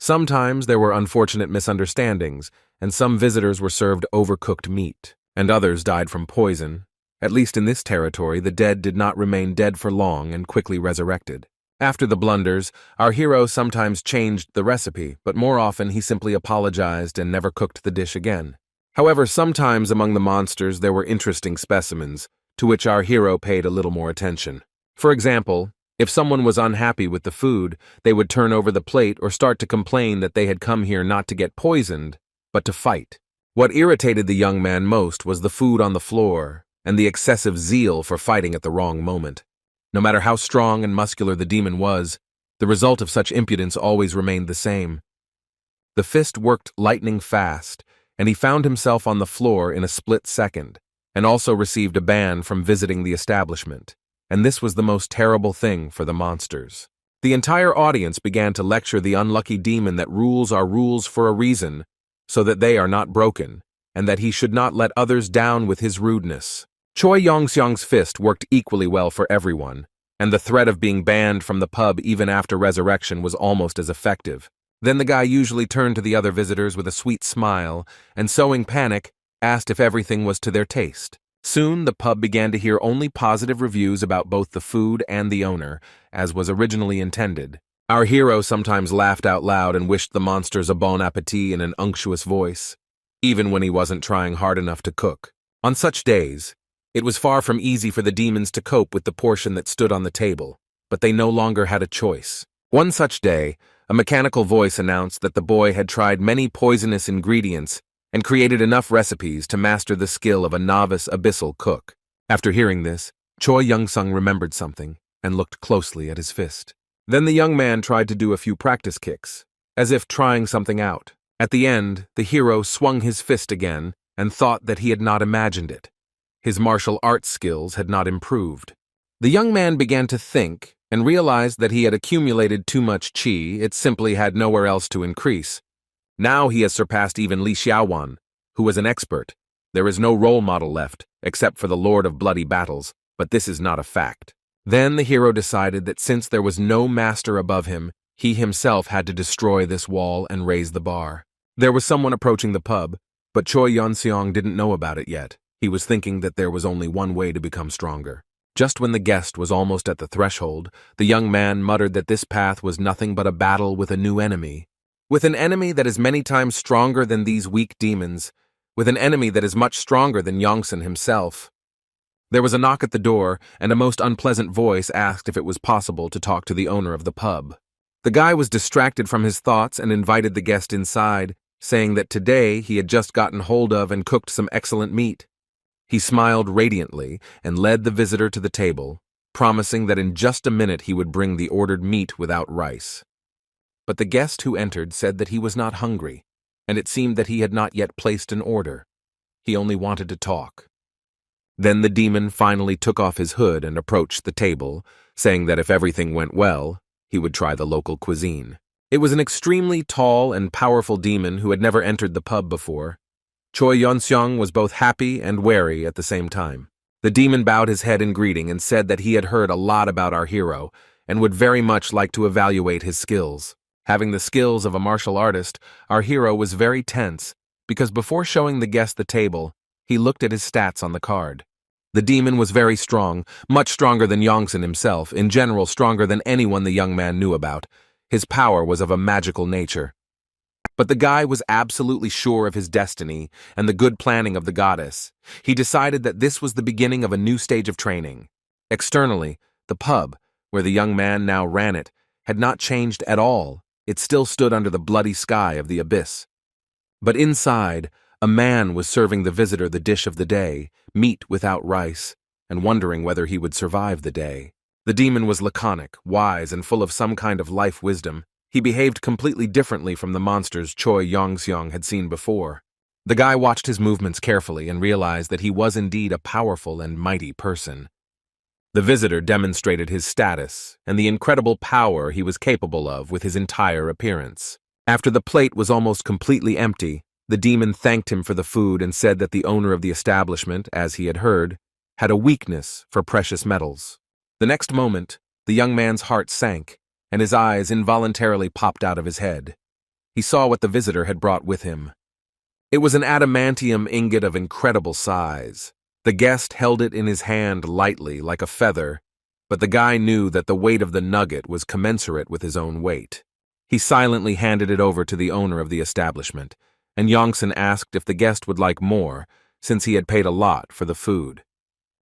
Sometimes there were unfortunate misunderstandings, and some visitors were served overcooked meat, and others died from poison. At least in this territory, the dead did not remain dead for long and quickly resurrected. After the blunders, our hero sometimes changed the recipe, but more often he simply apologized and never cooked the dish again. However, sometimes among the monsters there were interesting specimens, to which our hero paid a little more attention. For example, if someone was unhappy with the food, they would turn over the plate or start to complain that they had come here not to get poisoned, but to fight. What irritated the young man most was the food on the floor and the excessive zeal for fighting at the wrong moment. No matter how strong and muscular the demon was, the result of such impudence always remained the same. The fist worked lightning fast, and he found himself on the floor in a split second, and also received a ban from visiting the establishment. And this was the most terrible thing for the monsters. The entire audience began to lecture the unlucky demon that rules are rules for a reason, so that they are not broken, and that he should not let others down with his rudeness. Choi Yongseong's fist worked equally well for everyone, and the threat of being banned from the pub even after resurrection was almost as effective. Then the guy usually turned to the other visitors with a sweet smile, and sowing panic, asked if everything was to their taste. Soon the pub began to hear only positive reviews about both the food and the owner, as was originally intended. Our hero sometimes laughed out loud and wished the monsters a bon appetit in an unctuous voice, even when he wasn't trying hard enough to cook. On such days, it was far from easy for the demons to cope with the portion that stood on the table, but they no longer had a choice. One such day, a mechanical voice announced that the boy had tried many poisonous ingredients and created enough recipes to master the skill of a novice abyssal cook. After hearing this, Choi Young-sung remembered something and looked closely at his fist. Then the young man tried to do a few practice kicks, as if trying something out. At the end, the hero swung his fist again and thought that he had not imagined it. His martial arts skills had not improved. The young man began to think and realized that he had accumulated too much qi, it simply had nowhere else to increase. Now he has surpassed even Li Xiaowan, who was an expert. There is no role model left, except for the Lord of Bloody Battles, but this is not a fact. Then the hero decided that since there was no master above him, he himself had to destroy this wall and raise the bar. There was someone approaching the pub, but Choi Yeon-seong didn't know about it yet. He was thinking that there was only one way to become stronger. Just when the guest was almost at the threshold, the young man muttered that this path was nothing but a battle with a new enemy. With an enemy that is many times stronger than these weak demons, with an enemy that is much stronger than Yongsan himself. There was a knock at the door, and a most unpleasant voice asked if it was possible to talk to the owner of the pub. The guy was distracted from his thoughts and invited the guest inside, saying that today he had just gotten hold of and cooked some excellent meat. He smiled radiantly and led the visitor to the table, promising that in just a minute he would bring the ordered meat without rice. But the guest who entered said that he was not hungry, and it seemed that he had not yet placed an order. He only wanted to talk. Then the demon finally took off his hood and approached the table, saying that if everything went well, he would try the local cuisine. It was an extremely tall and powerful demon who had never entered the pub before. Choi Yeon-seong was both happy and wary at the same time. The demon bowed his head in greeting and said that he had heard a lot about our hero and would very much like to evaluate his skills. Having the skills of a martial artist, our hero was very tense because before showing the guest the table, he looked at his stats on the card. The demon was very strong, much stronger than Yongsan himself, in general stronger than anyone the young man knew about. His power was of a magical nature. But the guy was absolutely sure of his destiny and the good planning of the goddess. He decided that this was the beginning of a new stage of training. Externally, the pub, where the young man now ran it, had not changed at all. It still stood under the bloody sky of the abyss. But inside, a man was serving the visitor the dish of the day, meat without rice, and wondering whether he would survive the day. The demon was laconic, wise, and full of some kind of life wisdom. He behaved completely differently from the monsters Choi Yong-seong had seen before. The guy watched his movements carefully and realized that he was indeed a powerful and mighty person. The visitor demonstrated his status and the incredible power he was capable of with his entire appearance. After the plate was almost completely empty, the demon thanked him for the food and said that the owner of the establishment, as he had heard, had a weakness for precious metals. The next moment, the young man's heart sank, and his eyes involuntarily popped out of his head. He saw what the visitor had brought with him. It was an adamantium ingot of incredible size. The guest held it in his hand lightly, like a feather, but the guy knew that the weight of the nugget was commensurate with his own weight. He silently handed it over to the owner of the establishment, and Yongsan asked if the guest would like more, since he had paid a lot for the food.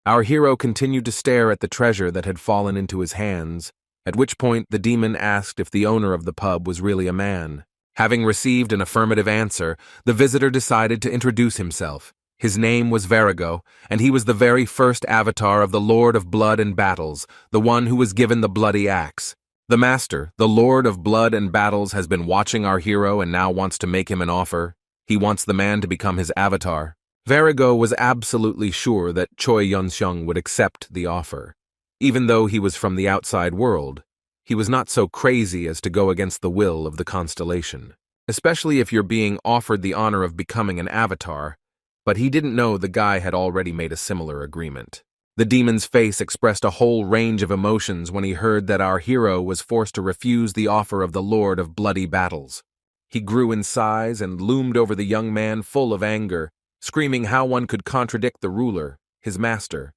Our hero continued to stare at the treasure that had fallen into his hands, at which point the demon asked if the owner of the pub was really a man. Having received an affirmative answer, the visitor decided to introduce himself. His name was Virago, and he was the very first avatar of the Lord of Blood and Battles, the one who was given the bloody axe. The master, the Lord of Blood and Battles, has been watching our hero and now wants to make him an offer. He wants the man to become his avatar. Virago was absolutely sure that Choi Yun-seong would accept the offer. Even though he was from the outside world, he was not so crazy as to go against the will of the Constellation, especially if you're being offered the honor of becoming an avatar. But he didn't know the guy had already made a similar agreement. The demon's face expressed a whole range of emotions when he heard that our hero was forced to refuse the offer of the Lord of Bloody Battles. He grew in size and loomed over the young man full of anger, screaming how one could contradict the ruler, his master.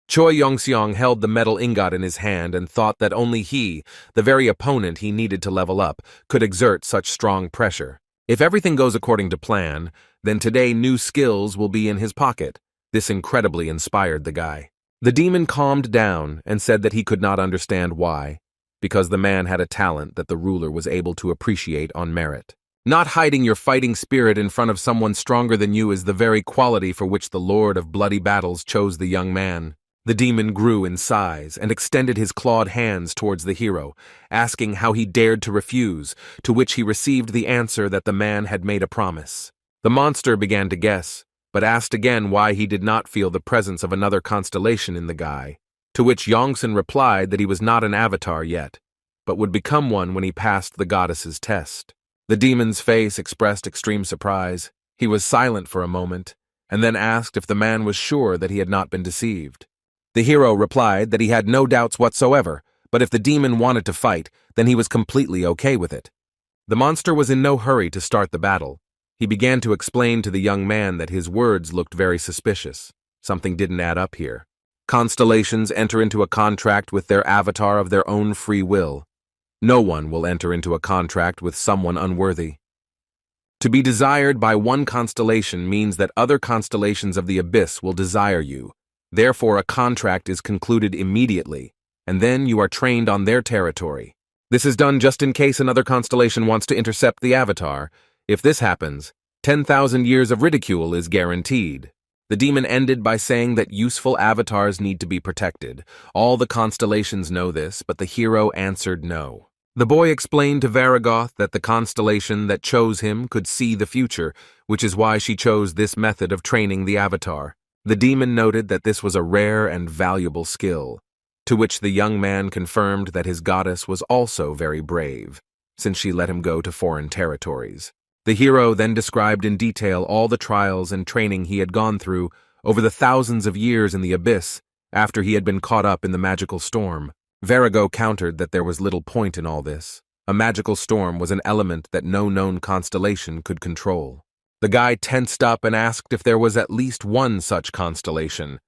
Choi Yong-seong held the metal ingot in his hand and thought that only he, the very opponent he needed to level up, could exert such strong pressure. If everything goes according to plan, then today new skills will be in his pocket. This incredibly inspired the guy. The demon calmed down and said that he could not understand why, because the man had a talent that the ruler was able to appreciate on merit. Not hiding your fighting spirit in front of someone stronger than you is the very quality for which the Lord of Bloody Battles chose the young man. The demon grew in size and extended his clawed hands towards the hero, asking how he dared to refuse, to which he received the answer that the man had made a promise. The monster began to guess, but asked again why he did not feel the presence of another constellation in the guy, to which Yongsan replied that he was not an avatar yet, but would become one when he passed the goddess's test. The demon's face expressed extreme surprise. He was silent for a moment, and then asked if the man was sure that he had not been deceived. The hero replied that he had no doubts whatsoever, but if the demon wanted to fight, then he was completely okay with it. The monster was in no hurry to start the battle. He began to explain to the young man that his words looked very suspicious. Something didn't add up here. Constellations enter into a contract with their avatar of their own free will. No one will enter into a contract with someone unworthy. To be desired by one constellation means that other constellations of the abyss will desire you. Therefore, a contract is concluded immediately, and then you are trained on their territory. This is done just in case another constellation wants to intercept the avatar. If this happens, 10,000 years of ridicule is guaranteed. The demon ended by saying that useful avatars need to be protected. All the constellations know this, but the hero answered no. The boy explained to Varagoth that the constellation that chose him could see the future, which is why she chose this method of training the avatar. The demon noted that this was a rare and valuable skill, to which the young man confirmed that his goddess was also very brave, since she let him go to foreign territories. The hero then described in detail all the trials and training he had gone through over the thousands of years in the abyss after he had been caught up in the magical storm. Varago countered that there was little point in all this. A magical storm was an element that no known constellation could control. The guy tensed up and asked if there was at least one such constellation,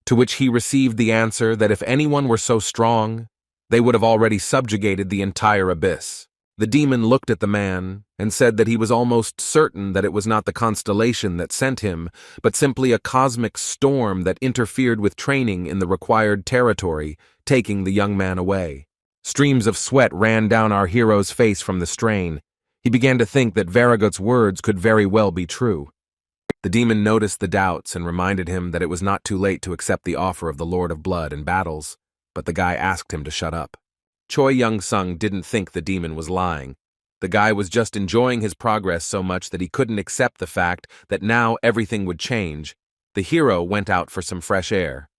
to which he received the answer that if anyone were so strong, they would have already subjugated the entire abyss. The demon looked at the man and said that he was almost certain that it was not the constellation that sent him, but simply a cosmic storm that interfered with training in the required territory, taking the young man away. Streams of sweat ran down our hero's face from the strain. He began to think that Varagot's words could very well be true. The demon noticed the doubts and reminded him that it was not too late to accept the offer of the Lord of Blood and Battles, but the guy asked him to shut up. Choi Young-sung didn't think the demon was lying. The guy was just enjoying his progress so much that he couldn't accept the fact that now everything would change. The hero went out for some fresh air.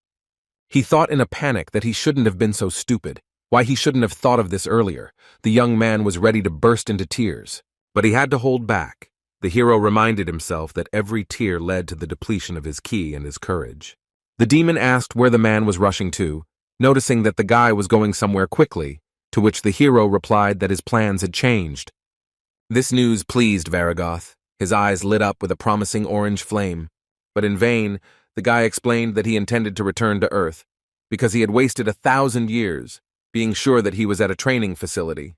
He thought in a panic that he shouldn't have been so stupid. Why he shouldn't have thought of this earlier. The young man was ready to burst into tears, but he had to hold back. The hero reminded himself that every tear led to the depletion of his ki and his courage. The demon asked where the man was rushing to, noticing that the guy was going somewhere quickly, to which the hero replied that his plans had changed. This news pleased Varagoth. His eyes lit up with a promising orange flame, but in vain, the guy explained that he intended to return to Earth, because he had wasted 1,000 years, being sure that he was at a training facility.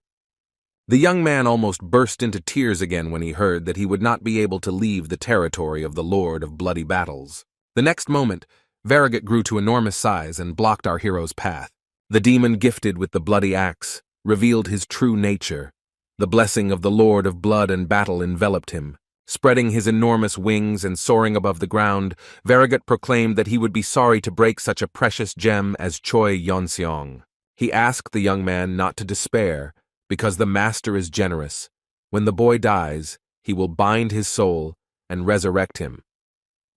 The young man almost burst into tears again when he heard that he would not be able to leave the territory of the Lord of Bloody Battles. The next moment, Variegat grew to enormous size and blocked our hero's path. The demon gifted with the bloody axe revealed his true nature. The blessing of the Lord of Blood and Battle enveloped him. Spreading his enormous wings and soaring above the ground, Variegat proclaimed that he would be sorry to break such a precious gem as Choi Yonseong. He asked the young man not to despair, because the master is generous. When the boy dies, he will bind his soul and resurrect him.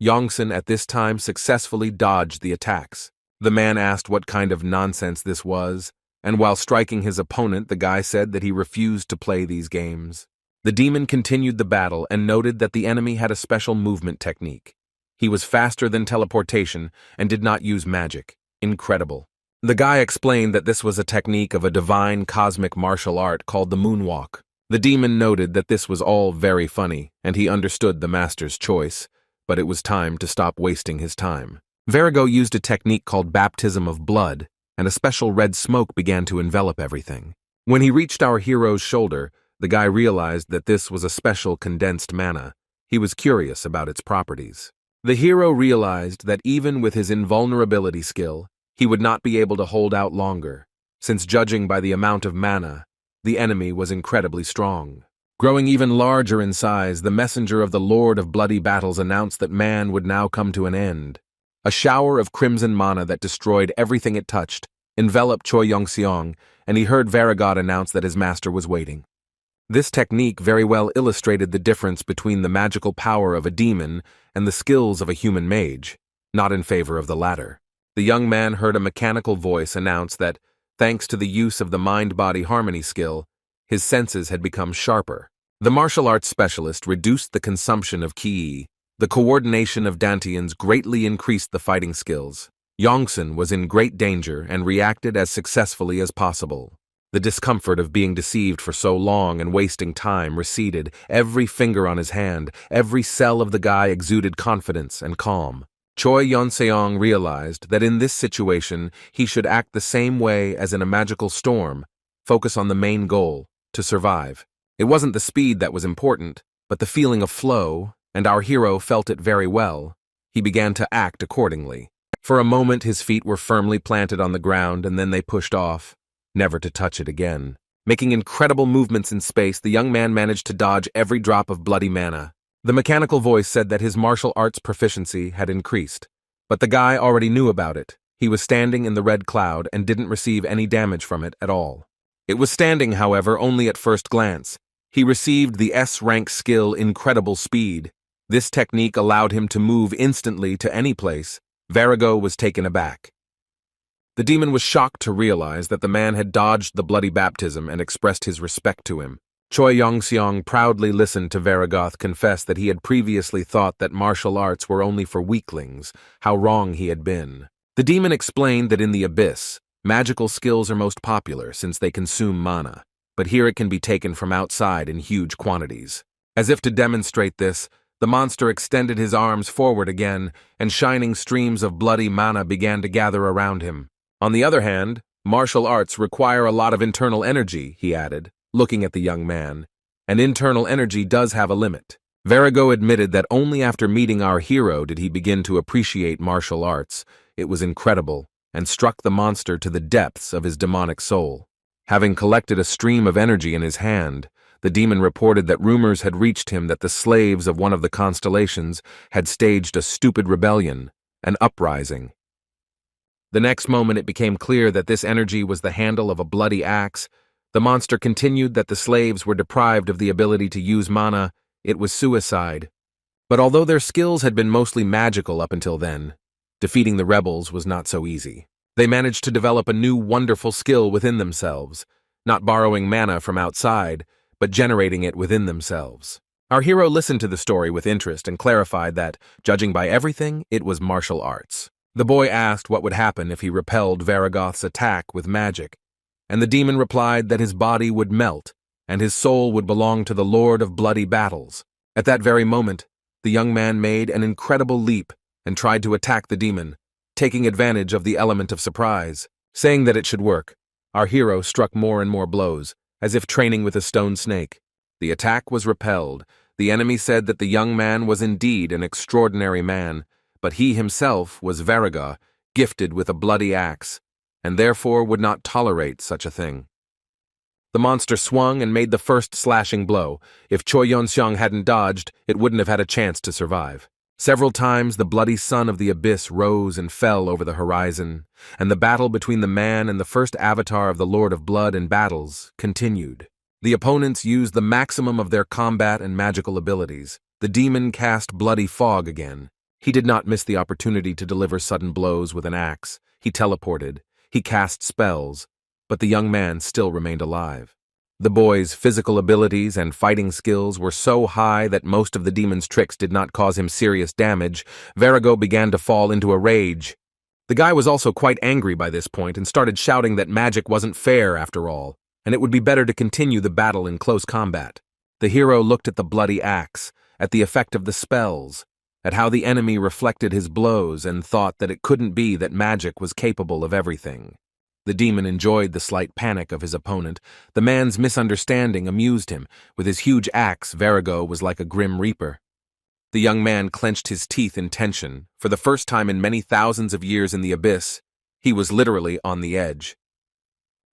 Yongsan at this time successfully dodged the attacks. The man asked what kind of nonsense this was, and while striking his opponent, the guy said that he refused to play these games. The demon continued the battle and noted that the enemy had a special movement technique. He was faster than teleportation and did not use magic. Incredible. The guy explained that this was a technique of a divine cosmic martial art called the moonwalk. The demon noted that this was all very funny, and he understood the master's choice, but it was time to stop wasting his time. Variegat used a technique called baptism of blood, and a special red smoke began to envelop everything. When he reached our hero's shoulder, the guy realized that this was a special condensed mana. He was curious about its properties. The hero realized that even with his invulnerability skill, he would not be able to hold out longer, since judging by the amount of mana, the enemy was incredibly strong. Growing even larger in size, the messenger of the Lord of Bloody Battles announced that man would now come to an end. A shower of crimson mana that destroyed everything it touched enveloped Choi Yongseong, and he heard Variegat announce that his master was waiting. This technique very well illustrated the difference between the magical power of a demon and the skills of a human mage, not in favor of the latter. The young man heard a mechanical voice announce that, thanks to the use of the mind-body harmony skill, his senses had become sharper. The martial arts specialist reduced the consumption of ki. The coordination of Dantians greatly increased the fighting skills. Yongsan was in great danger and reacted as successfully as possible. The discomfort of being deceived for so long and wasting time receded. Every finger on his hand, every cell of the guy exuded confidence and calm. Choi Yonseong realized that in this situation he should act the same way as in a magical storm, focus on the main goal, to survive. It wasn't the speed that was important, but the feeling of flow, and our hero felt it very well. He began to act accordingly. For a moment his feet were firmly planted on the ground and then they pushed off, never to touch it again. Making incredible movements in space, the young man managed to dodge every drop of bloody mana. The mechanical voice said that his martial arts proficiency had increased, but the guy already knew about it. He was standing in the red cloud and didn't receive any damage from it at all. It was standing, however, only at first glance. He received the S-rank skill Incredible Speed. This technique allowed him to move instantly to any place. Variegat was taken aback. The demon was shocked to realize that the man had dodged the bloody baptism and expressed his respect to him. Choi Yongseong proudly listened to Variegat confess that he had previously thought that martial arts were only for weaklings. How wrong he had been. The demon explained that in the abyss, magical skills are most popular since they consume mana, but here it can be taken from outside in huge quantities. As if to demonstrate this, the monster extended his arms forward again, and shining streams of bloody mana began to gather around him. On the other hand, martial arts require a lot of internal energy, he added, looking at the young man, and internal energy does have a limit. Variegat admitted that only after meeting our hero did he begin to appreciate martial arts. It was incredible, and struck the monster to the depths of his demonic soul. Having collected a stream of energy in his hand, the demon reported that rumors had reached him that the slaves of one of the constellations had staged a stupid rebellion, an uprising. The next moment it became clear that this energy was the handle of a bloody axe. The monster continued that the slaves were deprived of the ability to use mana. It was suicide. But although their skills had been mostly magical up until then, defeating the rebels was not so easy. They managed to develop a new wonderful skill within themselves, not borrowing mana from outside, but generating it within themselves. Our hero listened to the story with interest and clarified that, judging by everything, it was martial arts. The boy asked what would happen if he repelled Variegat's attack with magic, and the demon replied that his body would melt and his soul would belong to the Lord of Bloody Battles. At that very moment, the young man made an incredible leap and tried to attack the demon, taking advantage of the element of surprise. Saying that it should work, our hero struck more and more blows, as if training with a stone snake. The attack was repelled. The enemy said that the young man was indeed an extraordinary man, but he himself was Verga, gifted with a bloody axe, and therefore would not tolerate such a thing. The monster swung and made the first slashing blow. If Choi Yun-seong hadn't dodged, it wouldn't have had a chance to survive. Several times the bloody sun of the abyss rose and fell over the horizon, and the battle between the man and the first avatar of the Lord of Blood and Battles continued. The opponents used the maximum of their combat and magical abilities. The demon cast bloody fog again. He did not miss the opportunity to deliver sudden blows with an axe. He teleported. He cast spells, but the young man still remained alive. The boy's physical abilities and fighting skills were so high that most of the demon's tricks did not cause him serious damage. Vertigo began to fall into a rage. The guy was also quite angry by this point and started shouting that magic wasn't fair after all, and it would be better to continue the battle in close combat. The hero looked at the bloody axe, at the effect of the spells, at how the enemy reflected his blows, and thought that it couldn't be that magic was capable of everything. The demon enjoyed the slight panic of his opponent. The man's misunderstanding amused him. With his huge axe, Vertigo was like a grim reaper. The young man clenched his teeth in tension. For the first time in many thousands of years in the abyss, he was literally on the edge.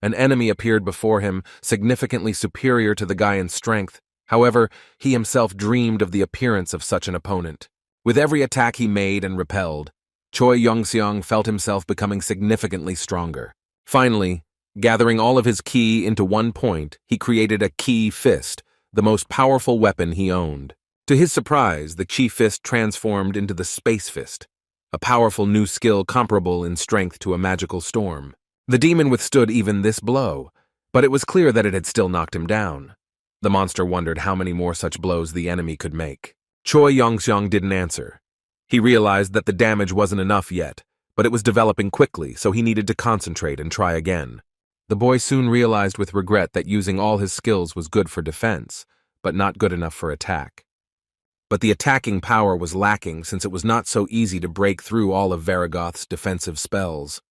An enemy appeared before him, significantly superior to the guy in strength. However, he himself dreamed of the appearance of such an opponent. With every attack he made and repelled, Choi Yun-seong felt himself becoming significantly stronger. Finally, gathering all of his ki into one point, he created a ki fist, the most powerful weapon he owned. To his surprise, the chi fist transformed into the space fist, a powerful new skill comparable in strength to a magical storm. The demon withstood even this blow, but it was clear that it had still knocked him down. The monster wondered how many more such blows the enemy could make. Choi Yun-seong didn't answer. He realized that the damage wasn't enough yet, but it was developing quickly, so he needed to concentrate and try again. The boy soon realized with regret that using all his skills was good for defense, but not good enough for attack. But the attacking power was lacking since it was not so easy to break through all of Varigoth's defensive spells.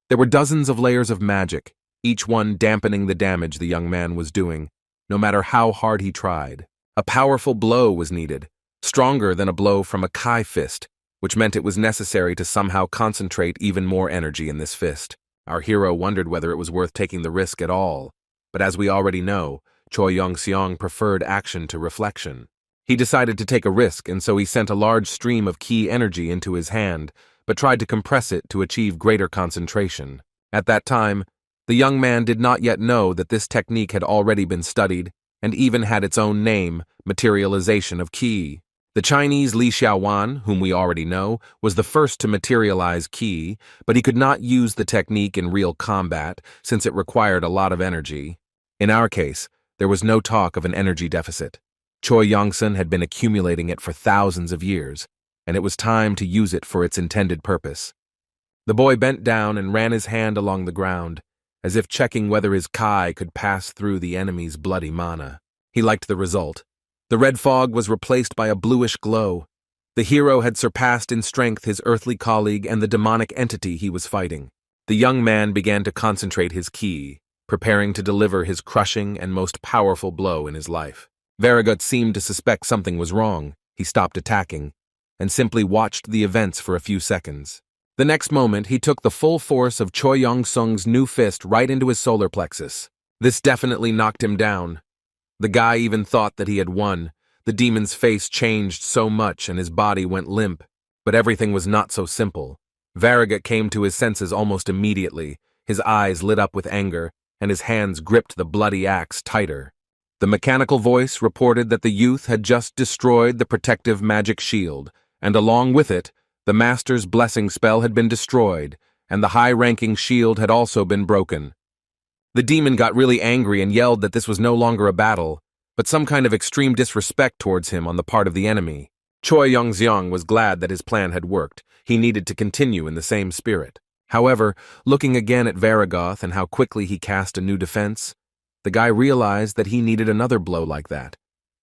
There were dozens of layers of magic, each one dampening the damage the young man was doing, no matter how hard he tried. A powerful blow was needed, stronger than a blow from a kai fist, which meant it was necessary to somehow concentrate even more energy in this fist. Our hero wondered whether it was worth taking the risk at all, but as we already know, Choi Yun-seong preferred action to reflection. He decided to take a risk, and so he sent a large stream of ki energy into his hand, but tried to compress it to achieve greater concentration. At that time, the young man did not yet know that this technique had already been studied, and even had its own name, materialization of ki. The Chinese Li Xiaowan, whom we already know, was the first to materialize ki, but he could not use the technique in real combat since it required a lot of energy. In our case, there was no talk of an energy deficit. Choi Yong-sun had been accumulating it for thousands of years, and it was time to use it for its intended purpose. The boy bent down and ran his hand along the ground, as if checking whether his kai could pass through the enemy's bloody mana. He liked the result. The red fog was replaced by a bluish glow. The hero had surpassed in strength his earthly colleague and the demonic entity he was fighting. The young man began to concentrate his ki, preparing to deliver his crushing and most powerful blow in his life. Varigot seemed to suspect something was wrong. He stopped attacking, and simply watched the events for a few seconds. The next moment, he took the full force of Choi Yong-sung's new fist right into his solar plexus. This definitely knocked him down. The guy even thought that he had won. The demon's face changed so much and his body went limp. But everything was not so simple. Varigot came to his senses almost immediately. His eyes lit up with anger, and his hands gripped the bloody axe tighter. The mechanical voice reported that the youth had just destroyed the protective magic shield, and along with it, the master's blessing spell had been destroyed, and the high-ranking shield had also been broken. The demon got really angry and yelled that this was no longer a battle, but some kind of extreme disrespect towards him on the part of the enemy. Choi Yong-seong was glad that his plan had worked. He needed to continue in the same spirit. However, looking again at Varigoth and how quickly he cast a new defense, the guy realized that he needed another blow like that,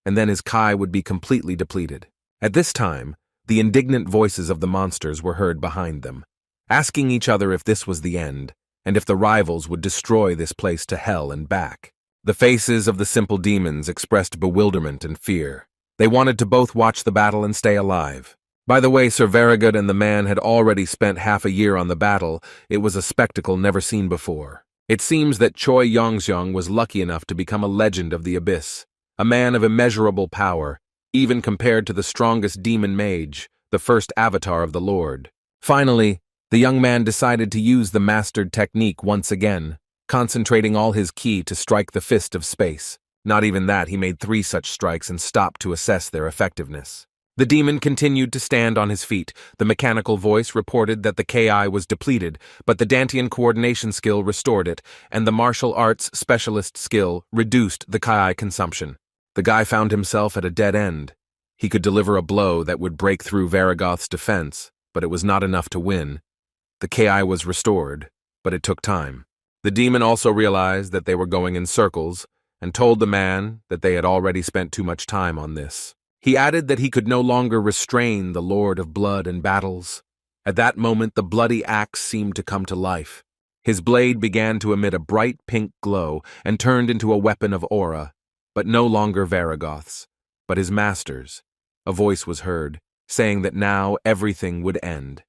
and then his kai would be completely depleted. At this time, the indignant voices of the monsters were heard behind them, asking each other if this was the end, and if the rivals would destroy this place to hell and back. The faces of the simple demons expressed bewilderment and fear. They wanted to both watch the battle and stay alive. By the way, Sir Varigood and the man had already spent half a year on the battle. It was a spectacle never seen before. It seems that Choi Yongseong was lucky enough to become a legend of the abyss, a man of immeasurable power, even compared to the strongest demon mage, the first avatar of the Lord. Finally, the young man decided to use the mastered technique once again, concentrating all his ki to strike the fist of space. Not even that, he made 3 such strikes and stopped to assess their effectiveness. The demon continued to stand on his feet. The mechanical voice reported that the KI was depleted, but the Dantian coordination skill restored it, and the martial arts specialist skill reduced the KI consumption. The guy found himself at a dead end. He could deliver a blow that would break through Varigoth's defense, but it was not enough to win. The KI was restored, but it took time. The demon also realized that they were going in circles, and told the man that they had already spent too much time on this. He added that he could no longer restrain the Lord of Blood and Battles. At that moment, the bloody axe seemed to come to life. His blade began to emit a bright pink glow and turned into a weapon of aura, but no longer Varigoth's, but his master's. A voice was heard, saying that now everything would end.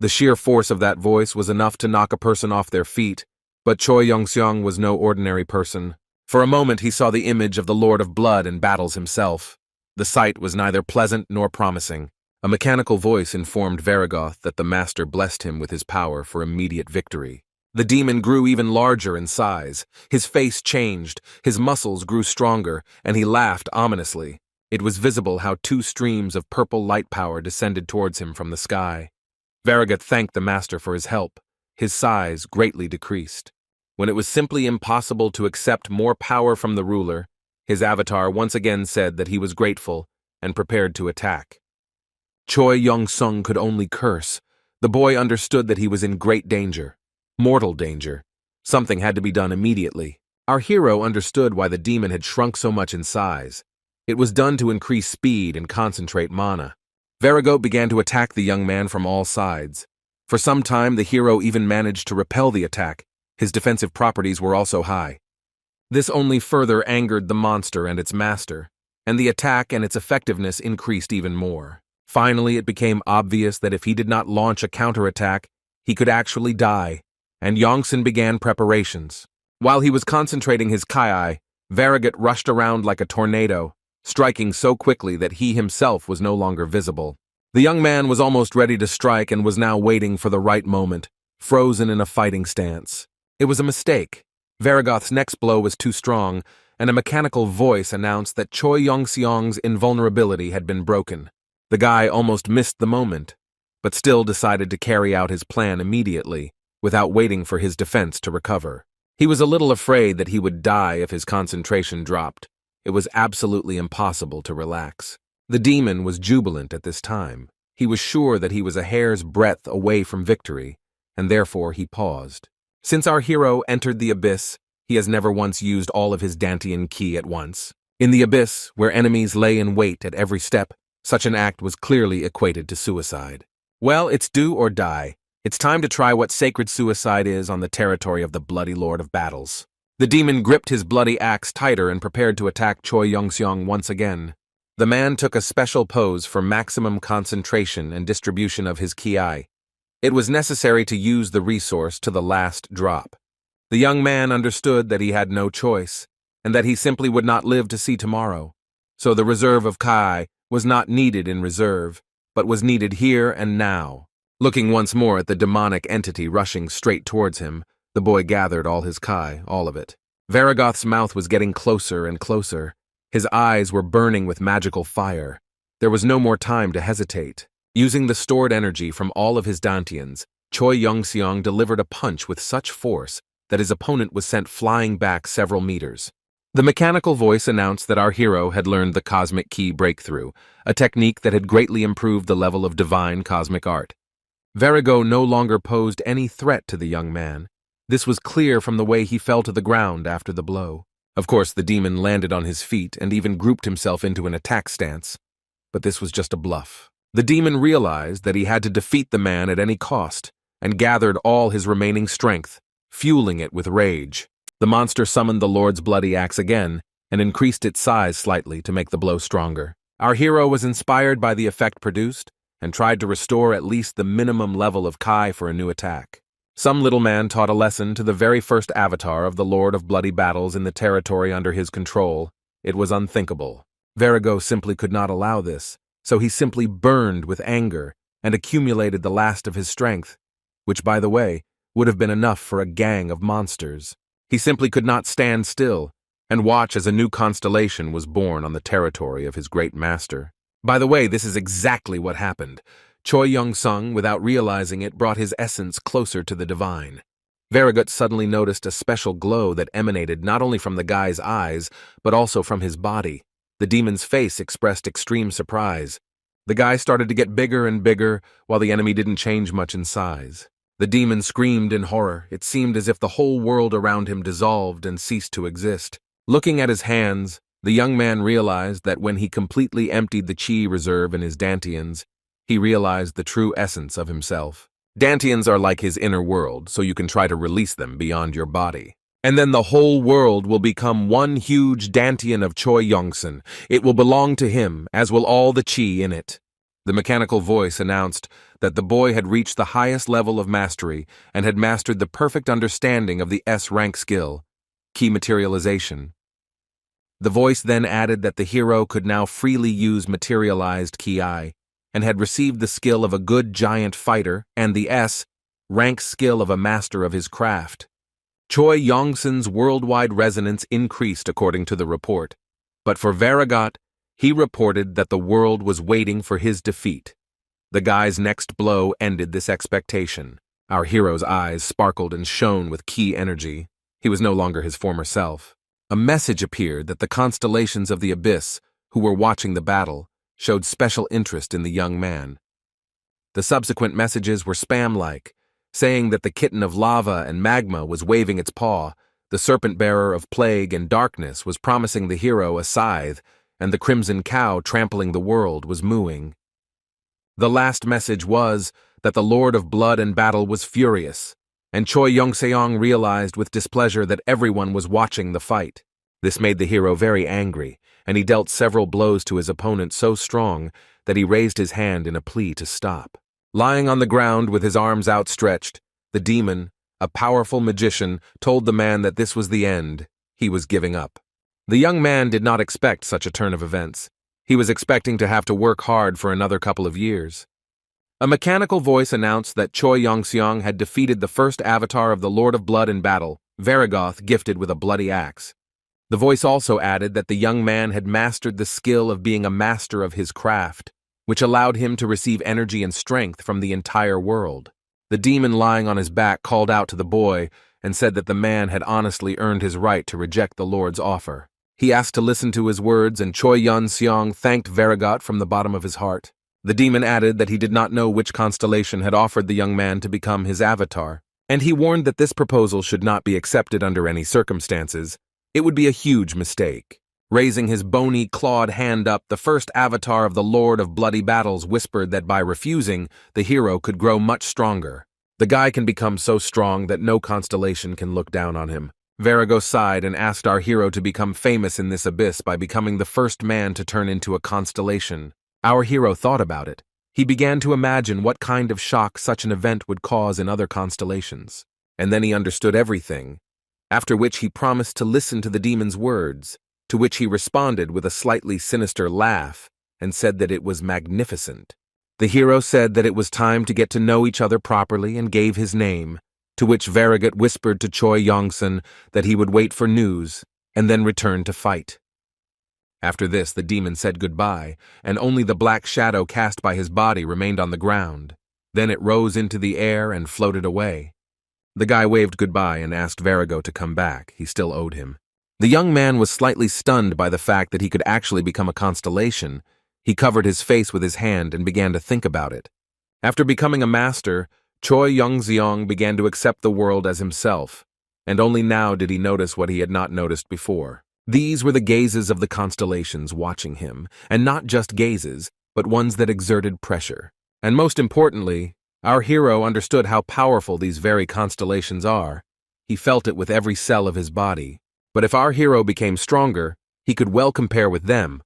The sheer force of that voice was enough to knock a person off their feet, but Choi Yongseong was no ordinary person. For a moment he saw the image of the Lord of Blood and Battles himself. The sight was neither pleasant nor promising. A mechanical voice informed Varigoth that the master blessed him with his power for immediate victory. The demon grew even larger in size. His face changed, his muscles grew stronger, and he laughed ominously. It was visible how 2 streams of purple light power descended towards him from the sky. Varigoth thanked the master for his help. His size greatly decreased. When it was simply impossible to accept more power from the ruler, his avatar once again said that he was grateful and prepared to attack. Choi Yongseong could only curse. The boy understood that he was in great danger, mortal danger. Something had to be done immediately. Our hero understood why the demon had shrunk so much in size. It was done to increase speed and concentrate mana. Varigoth began to attack the young man from all sides. For some time, the hero even managed to repel the attack. His defensive properties were also high. This only further angered the monster and its master, and the attack and its effectiveness increased even more. Finally, it became obvious that if he did not launch a counterattack, he could actually die, and Yongsen began preparations. While he was concentrating his Kai, Varigoth rushed around like a tornado, striking so quickly that he himself was no longer visible. The young man was almost ready to strike and was now waiting for the right moment, frozen in a fighting stance. It was a mistake. Varigoth's next blow was too strong, and a mechanical voice announced that Choi Yongseong's invulnerability had been broken. The guy almost missed the moment, but still decided to carry out his plan immediately, without waiting for his defense to recover. He was a little afraid that he would die if his concentration dropped. It was absolutely impossible to relax. The demon was jubilant at this time. He was sure that he was a hair's breadth away from victory, and therefore he paused. Since our hero entered the abyss, he has never once used all of his Dantian ki at once. In the abyss, where enemies lay in wait at every step, such an act was clearly equated to suicide. Well, it's do or die. It's time to try what sacred suicide is on the territory of the bloody Lord of Battles. The demon gripped his bloody axe tighter and prepared to attack Choi Yongseong once again. The man took a special pose for maximum concentration and distribution of his ki. It was necessary to use the resource to the last drop. The young man understood that he had no choice, and that he simply would not live to see tomorrow. So the reserve of Kai was not needed in reserve, but was needed here and now. Looking once more at the demonic entity rushing straight towards him, the boy gathered all his Kai, all of it. Varigoth's mouth was getting closer and closer. His eyes were burning with magical fire. There was no more time to hesitate. Using the stored energy from all of his Dantians, Choi Yongseong delivered a punch with such force that his opponent was sent flying back several meters. The mechanical voice announced that our hero had learned the Cosmic Key Breakthrough, a technique that had greatly improved the level of divine cosmic art. Varigoth no longer posed any threat to the young man. This was clear from the way he fell to the ground after the blow. Of course, the demon landed on his feet and even grouped himself into an attack stance. But this was just a bluff. The demon realized that he had to defeat the man at any cost, and gathered all his remaining strength, fueling it with rage. The monster summoned the Lord's bloody axe again and increased its size slightly to make the blow stronger. Our hero was inspired by the effect produced and tried to restore at least the minimum level of Kai for a new attack. Some little man taught a lesson to the very first avatar of the Lord of Bloody Battles in the territory under his control. It was unthinkable. Vertigo simply could not allow this, so he simply burned with anger and accumulated the last of his strength, which, by the way, would have been enough for a gang of monsters. He simply could not stand still and watch as a new constellation was born on the territory of his great master. By the way, this is exactly what happened. Choi Young-sung, without realizing it, brought his essence closer to the divine. Varagut suddenly noticed a special glow that emanated not only from the guy's eyes, but also from his body. The demon's face expressed extreme surprise. The guy started to get bigger and bigger, while the enemy didn't change much in size. The demon screamed in horror. It seemed as if the whole world around him dissolved and ceased to exist. Looking at his hands, the young man realized that when he completely emptied the chi reserve in his dantians, he realized the true essence of himself. Dantians are like his inner world, so you can try to release them beyond your body. And then the whole world will become one huge dantian of Choi Yongsun. It will belong to him, as will all the chi in it. The mechanical voice announced that the boy had reached the highest level of mastery and had mastered the perfect understanding of the S-rank skill, key materialization. The voice then added that the hero could now freely use materialized ki, and had received the skill of a good giant fighter and the S-rank skill of a master of his craft. Choi Yongsun's worldwide resonance increased according to the report, but for Varagot, he reported that the world was waiting for his defeat. The guy's next blow ended this expectation. Our hero's eyes sparkled and shone with key energy. He was no longer his former self. A message appeared that the constellations of the abyss, who were watching the battle, showed special interest in the young man. The subsequent messages were spam-like, saying that the kitten of lava and magma was waving its paw, the serpent-bearer of plague and darkness was promising the hero a scythe, and the crimson cow trampling the world was mooing. The last message was that the Lord of Blood and Battle was furious, and Choi Yong-seong realized with displeasure that everyone was watching the fight. This made the hero very angry, and he dealt several blows to his opponent so strong that he raised his hand in a plea to stop. Lying on the ground with his arms outstretched, the demon, a powerful magician, told the man that this was the end. He was giving up. The young man did not expect such a turn of events. He was expecting to have to work hard for another couple of years. A mechanical voice announced that Choi Yong-seong had defeated the first avatar of the Lord of Blood in battle, Varagoth, gifted with a bloody axe. The voice also added that the young man had mastered the skill of being a master of his craft, which allowed him to receive energy and strength from the entire world. The demon lying on his back called out to the boy and said that the man had honestly earned his right to reject the Lord's offer. He asked to listen to his words, and Choi Yong-seong thanked Varagot from the bottom of his heart. The demon added that he did not know which constellation had offered the young man to become his avatar, and he warned that this proposal should not be accepted under any circumstances. It would be a huge mistake. Raising his bony, clawed hand up, the first avatar of the Lord of Bloody Battles whispered that by refusing, the hero could grow much stronger. The guy can become so strong that no constellation can look down on him. Varago sighed and asked our hero to become famous in this abyss by becoming the first man to turn into a constellation. Our hero thought about it. He began to imagine what kind of shock such an event would cause in other constellations. And then he understood everything, after which he promised to listen to the demon's words, to which he responded with a slightly sinister laugh and said that it was magnificent. The hero said that it was time to get to know each other properly and gave his name, to which Varagot whispered to Choi Yongsun that he would wait for news and then return to fight. After this, the demon said goodbye, and only the black shadow cast by his body remained on the ground. Then it rose into the air and floated away. The guy waved goodbye and asked Varago to come back. He still owed him. The young man was slightly stunned by the fact that he could actually become a constellation. He covered his face with his hand and began to think about it. After becoming a master, Choi Yong-seong began to accept the world as himself, and only now did he notice what he had not noticed before. These were the gazes of the constellations watching him, and not just gazes, but ones that exerted pressure. And most importantly, our hero understood how powerful these very constellations are. He felt it with every cell of his body. But if our hero became stronger, he could well compare with them.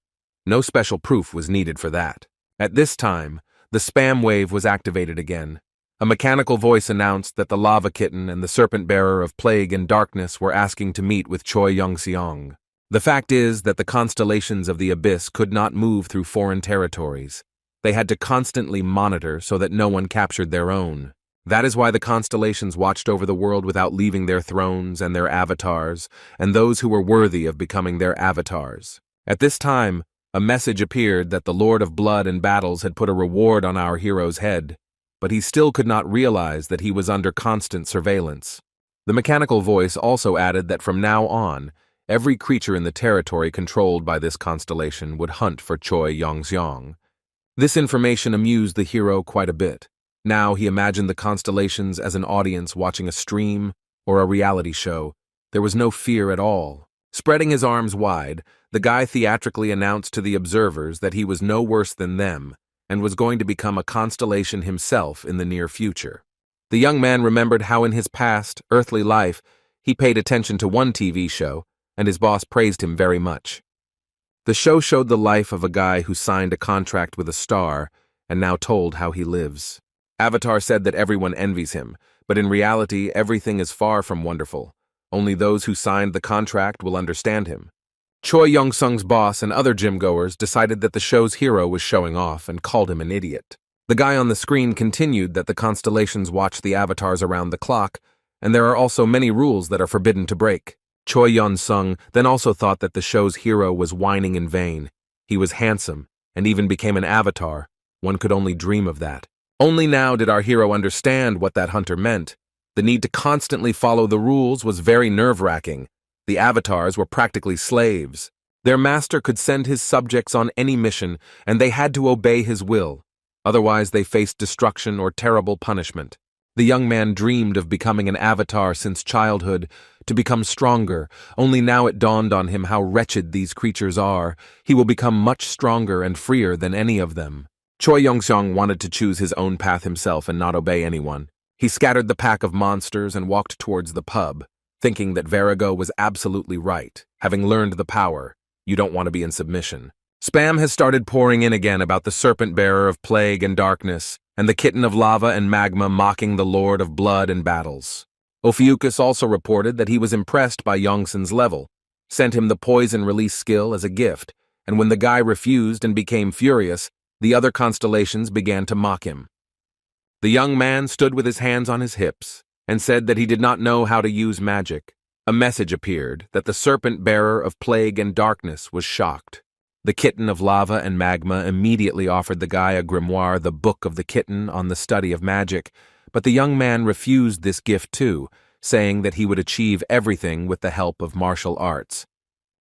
No special proof was needed for that. At this time, the spam wave was activated again. A mechanical voice announced that the lava kitten and the serpent bearer of plague and darkness were asking to meet with Choi Young-seong. The fact is that the constellations of the abyss could not move through foreign territories. They had to constantly monitor so that no one captured their own. That is why the constellations watched over the world without leaving their thrones and their avatars, and those who were worthy of becoming their avatars. At this time, a message appeared that the Lord of Blood and Battles had put a reward on our hero's head, but he still could not realize that he was under constant surveillance. The mechanical voice also added that from now on, every creature in the territory controlled by this constellation would hunt for Choi Young-seong. This information amused the hero quite a bit. Now he imagined the constellations as an audience watching a stream or a reality show. There was no fear at all. Spreading his arms wide, the guy theatrically announced to the observers that he was no worse than them and was going to become a constellation himself in the near future. The young man remembered how in his past, earthly life, he paid attention to one TV show, and his boss praised him very much. The show showed the life of a guy who signed a contract with a star and now told how he lives. Avatar said that everyone envies him, but in reality, everything is far from wonderful. Only those who signed the contract will understand him. Choi Young-seong's boss and other gym-goers decided that the show's hero was showing off and called him an idiot. The guy on the screen continued that the constellations watch the avatars around the clock, and there are also many rules that are forbidden to break. Choi Young-seong then also thought that the show's hero was whining in vain. He was handsome, and even became an avatar. One could only dream of that. Only now did our hero understand what that hunter meant. The need to constantly follow the rules was very nerve-wracking. The avatars were practically slaves. Their master could send his subjects on any mission, and they had to obey his will. Otherwise, they faced destruction or terrible punishment. The young man dreamed of becoming an avatar since childhood, to become stronger. Only now it dawned on him how wretched these creatures are. He will become much stronger and freer than any of them. Choi Young-seong wanted to choose his own path himself and not obey anyone. He scattered the pack of monsters and walked towards the pub, thinking that Virago was absolutely right. Having learned the power, you don't want to be in submission. Spam has started pouring in again about the serpent bearer of plague and darkness, and the kitten of lava and magma mocking the Lord of Blood and Battles. Ophiuchus also reported that he was impressed by Yongson's level, sent him the poison release skill as a gift, and when the guy refused and became furious, the other constellations began to mock him. The young man stood with his hands on his hips and said that he did not know how to use magic. A message appeared that the serpent bearer of plague and darkness was shocked. The kitten of lava and magma immediately offered the guy a grimoire, the Book of the Kitten, on the study of magic, but the young man refused this gift too, saying that he would achieve everything with the help of martial arts.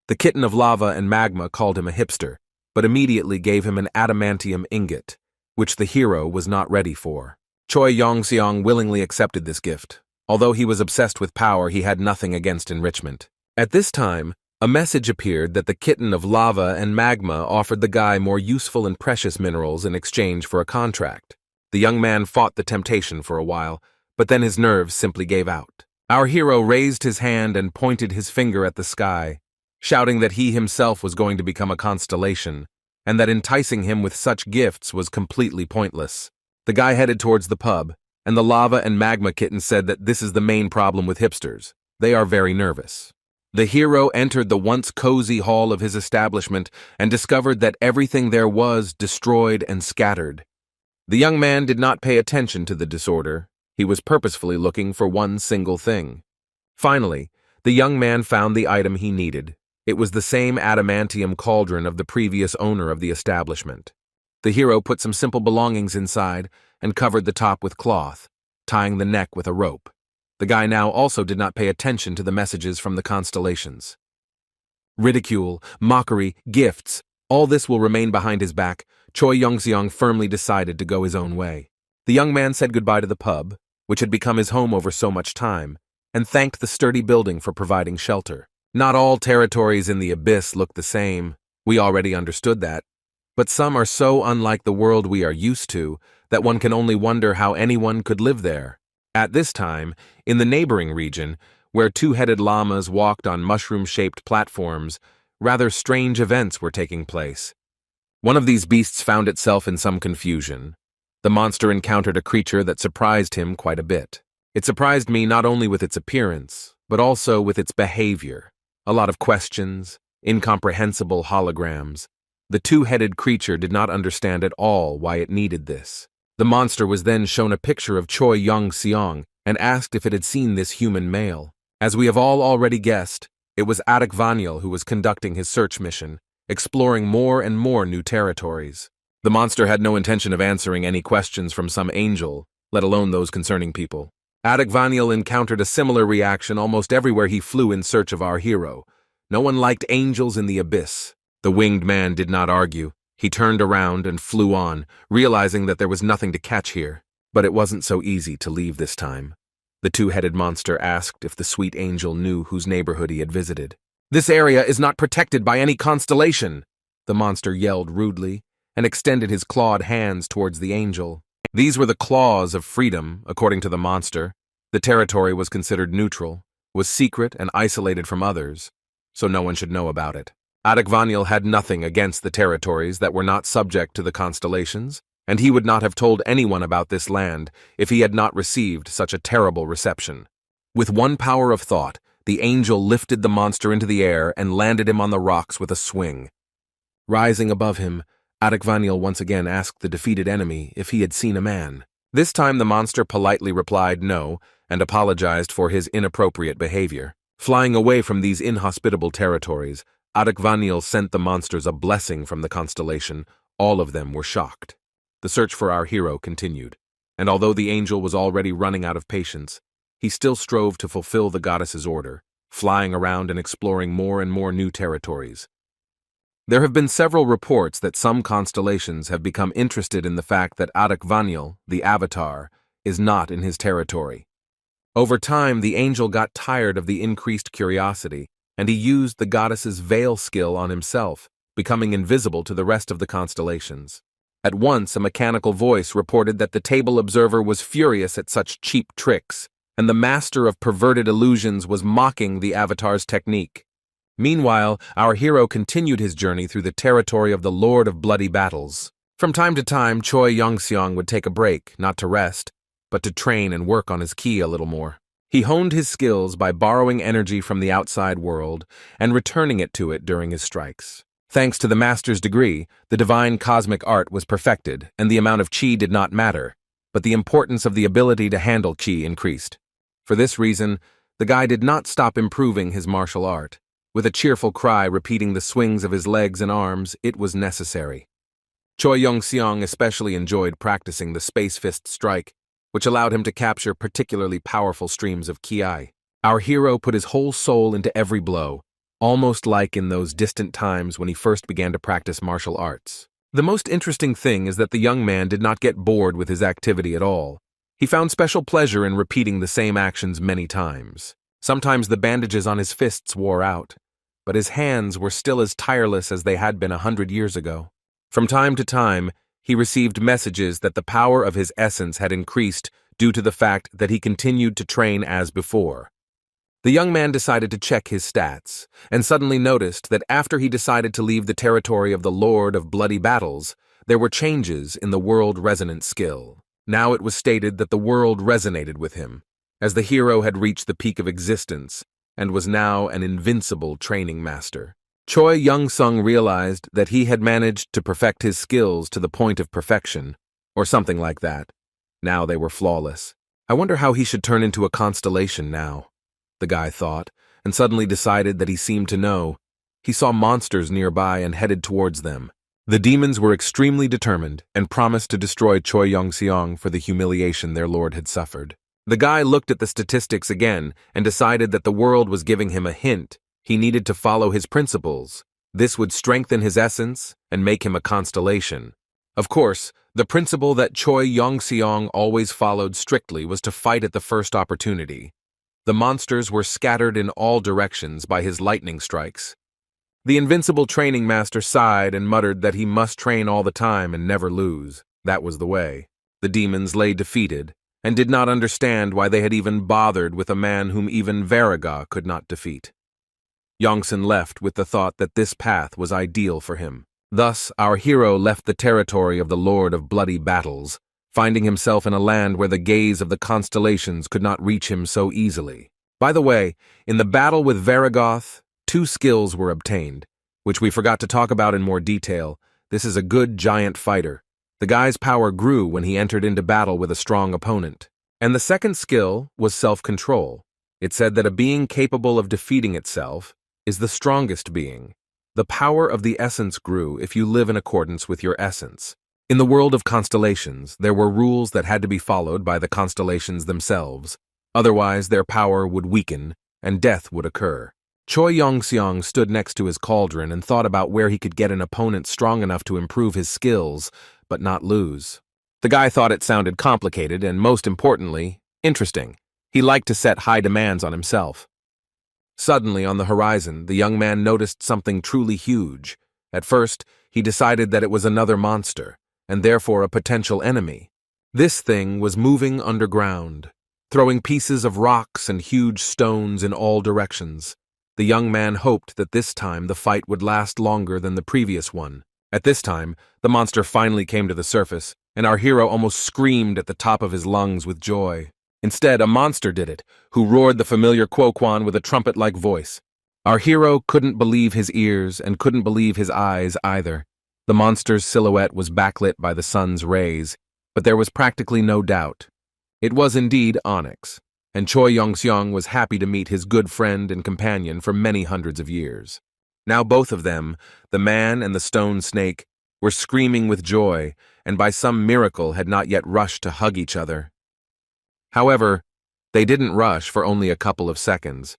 The kitten of lava and magma called him a hipster, but immediately gave him an adamantium ingot, which the hero was not ready for. Choi Young-seong willingly accepted this gift. Although he was obsessed with power, he had nothing against enrichment. At this time, a message appeared that the kitten of lava and magma offered the guy more useful and precious minerals in exchange for a contract. The young man fought the temptation for a while, but then his nerves simply gave out. Our hero raised his hand and pointed his finger at the sky, shouting that he himself was going to become a constellation, and that enticing him with such gifts was completely pointless. The guy headed towards the pub, and the lava and magma kitten said that this is the main problem with hipsters. They are very nervous. The hero entered the once cozy hall of his establishment and discovered that everything there was destroyed and scattered. The young man did not pay attention to the disorder. He was purposefully looking for one single thing. Finally, the young man found the item he needed. It was the same adamantium cauldron of the previous owner of the establishment. The hero put some simple belongings inside and covered the top with cloth, tying the neck with a rope. The guy now also did not pay attention to the messages from the constellations. Ridicule, mockery, gifts, all this will remain behind his back. Choi Young-seong firmly decided to go his own way. The young man said goodbye to the pub, which had become his home over so much time, and thanked the sturdy building for providing shelter. Not all territories in the abyss look the same. We already understood that. But some are so unlike the world we are used to that one can only wonder how anyone could live there. At this time, in the neighboring region, where two-headed llamas walked on mushroom-shaped platforms, rather strange events were taking place. One of these beasts found itself in some confusion. The monster encountered a creature that surprised him quite a bit. It surprised me not only with its appearance, but also with its behavior. A lot of questions, incomprehensible holograms. The two-headed creature did not understand at all why it needed this. The monster was then shown a picture of Choi Young-seong and asked if it had seen this human male. As we have all already guessed, it was Vaniel who was conducting his search mission, exploring more and more new territories. The monster had no intention of answering any questions from some angel, let alone those concerning people. Vaniel encountered a similar reaction almost everywhere he flew in search of our hero. No one liked angels in the abyss. The winged man did not argue. He turned around and flew on, realizing that there was nothing to catch here. But it wasn't so easy to leave this time. The two-headed monster asked if the sweet angel knew whose neighborhood he had visited. "This area is not protected by any constellation," the monster yelled rudely, and extended his clawed hands towards the angel. These were the claws of freedom, according to the monster. The territory was considered neutral, was secret and isolated from others, so no one should know about it. Vaniel had nothing against the territories that were not subject to the constellations, and he would not have told anyone about this land if he had not received such a terrible reception. With one power of thought, the angel lifted the monster into the air and landed him on the rocks with a swing. Rising above him, Vaniel once again asked the defeated enemy if he had seen a man. This time the monster politely replied no and apologized for his inappropriate behavior. Flying away from these inhospitable territories, Vaniel sent the monsters a blessing from the constellation. All of them were shocked. The search for our hero continued, and although the angel was already running out of patience, he still strove to fulfill the goddess's order, flying around and exploring more and more new territories. There have been several reports that some constellations have become interested in the fact that Vaniel, the avatar, is not in his territory. Over time, the angel got tired of the increased curiosity, and he used the goddess's veil skill on himself, becoming invisible to the rest of the constellations. At once, a mechanical voice reported that the table observer was furious at such cheap tricks, and the master of perverted illusions was mocking the avatar's technique. Meanwhile, our hero continued his journey through the territory of the Lord of Bloody Battles. From time to time, Choi Young-seong would take a break, not to rest, but to train and work on his ki a little more. He honed his skills by borrowing energy from the outside world and returning it to it during his strikes. Thanks to the master's degree, the divine cosmic art was perfected, and the amount of chi did not matter, but the importance of the ability to handle chi increased. For this reason, the guy did not stop improving his martial art. With a cheerful cry repeating the swings of his legs and arms, it was necessary. Choi Young-seong especially enjoyed practicing the space fist strike, which allowed him to capture particularly powerful streams of ki. Our hero put his whole soul into every blow, almost like in those distant times when he first began to practice martial arts. The most interesting thing is that the young man did not get bored with his activity at all. He found special pleasure in repeating the same actions many times. Sometimes the bandages on his fists wore out, but his hands were still as tireless as they had been 100 years ago. From time to time, he received messages that the power of his essence had increased due to the fact that he continued to train as before. The young man decided to check his stats, and suddenly noticed that after he decided to leave the territory of the Lord of Bloody Battles, there were changes in the world resonant skill. Now it was stated that the world resonated with him, as the hero had reached the peak of existence, and was now an invincible training master. Choi Young-seong realized that he had managed to perfect his skills to the point of perfection, or something like that. Now they were flawless. I wonder how he should turn into a constellation now, the guy thought, and suddenly decided that he seemed to know. He saw monsters nearby and headed towards them. The demons were extremely determined and promised to destroy Choi Young-seong for the humiliation their lord had suffered. The guy looked at the statistics again and decided that the world was giving him a hint. He needed to follow his principles. This would strengthen his essence and make him a constellation. Of course, the principle that Choi Young-seong always followed strictly was to fight at the first opportunity. The monsters were scattered in all directions by his lightning strikes. The invincible training master sighed and muttered that he must train all the time and never lose. That was the way. The demons lay defeated, and did not understand why they had even bothered with a man whom even Variga could not defeat. Yongsan left with the thought that this path was ideal for him. Thus, our hero left the territory of the Lord of Bloody Battles, finding himself in a land where the gaze of the constellations could not reach him so easily. By the way, in the battle with Varigoth, 2 skills were obtained, which we forgot to talk about in more detail. This is a good giant fighter. The guy's power grew when he entered into battle with a strong opponent. And the second skill was self-control. It said that a being capable of defeating itself is the strongest being. The power of the essence grew if you live in accordance with your essence. In the world of constellations, there were rules that had to be followed by the constellations themselves. Otherwise, their power would weaken, and death would occur. Choi Yong-seong stood next to his cauldron and thought about where he could get an opponent strong enough to improve his skills, but not lose. The guy thought it sounded complicated and, most importantly, interesting. He liked to set high demands on himself. Suddenly, on the horizon, the young man noticed something truly huge. At first, he decided that it was another monster, and therefore a potential enemy. This thing was moving underground, throwing pieces of rocks and huge stones in all directions. The young man hoped that this time the fight would last longer than the previous one. At this time, the monster finally came to the surface, and our hero almost screamed at the top of his lungs with joy. Instead, a monster did it, who roared the familiar Quoquan with a trumpet-like voice. Our hero couldn't believe his ears and couldn't believe his eyes either. The monster's silhouette was backlit by the sun's rays, but there was practically no doubt. It was indeed Onyx, and Choi Yong-seong was happy to meet his good friend and companion for many hundreds of years. Now both of them, the man and the stone snake, were screaming with joy, and by some miracle had not yet rushed to hug each other. However, they didn't rush for only a couple of seconds.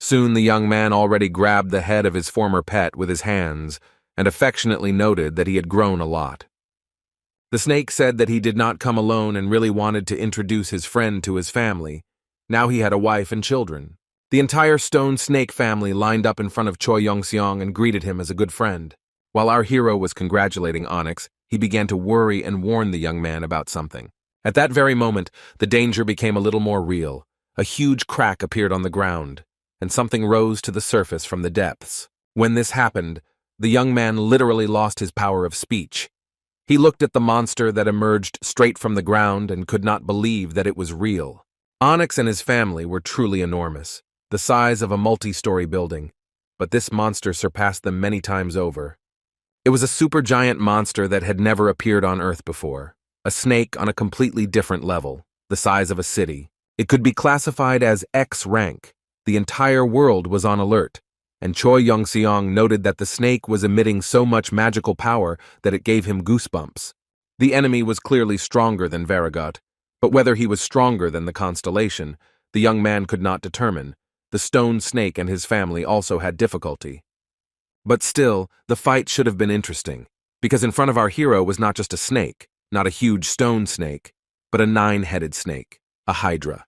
Soon the young man already grabbed the head of his former pet with his hands and affectionately noted that he had grown a lot. The snake said that he did not come alone and really wanted to introduce his friend to his family. Now he had a wife and children. The entire stone snake family lined up in front of Choi Yong-seong and greeted him as a good friend. While our hero was congratulating Onyx, he began to worry and warn the young man about something. At that very moment, the danger became a little more real. A huge crack appeared on the ground, and something rose to the surface from the depths. When this happened, the young man literally lost his power of speech. He looked at the monster that emerged straight from the ground and could not believe that it was real. Onyx and his family were truly enormous, the size of a multi-story building, but this monster surpassed them many times over. It was a supergiant monster that had never appeared on Earth before, a snake on a completely different level, the size of a city. It could be classified as X-Rank. The entire world was on alert, and Choi Yong-seong noted that the snake was emitting so much magical power that it gave him goosebumps. The enemy was clearly stronger than Varigot, but whether he was stronger than the Constellation, the young man could not determine. The stone snake and his family also had difficulty. But still, the fight should have been interesting, because in front of our hero was not just a snake, not a huge stone snake, but a 9-headed snake, a hydra.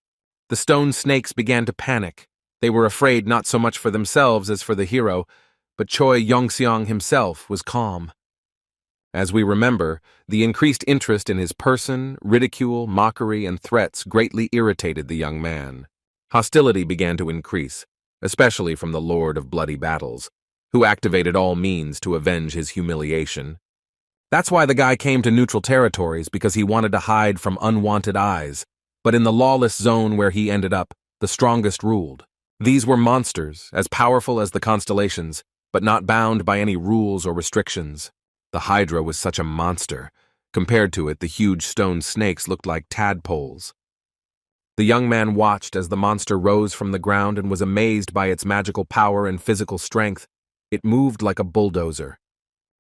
The stone snakes began to panic. They were afraid not so much for themselves as for the hero, but Choi Yong-seong himself was calm. As we remember, the increased interest in his person, ridicule, mockery, and threats greatly irritated the young man. Hostility began to increase, especially from the Lord of Bloody Battles, who activated all means to avenge his humiliation. That's why the guy came to neutral territories, because he wanted to hide from unwanted eyes. But in the lawless zone where he ended up, the strongest ruled. These were monsters, as powerful as the constellations, but not bound by any rules or restrictions. The hydra was such a monster. Compared to it, the huge stone snakes looked like tadpoles. The young man watched as the monster rose from the ground and was amazed by its magical power and physical strength. It moved like a bulldozer.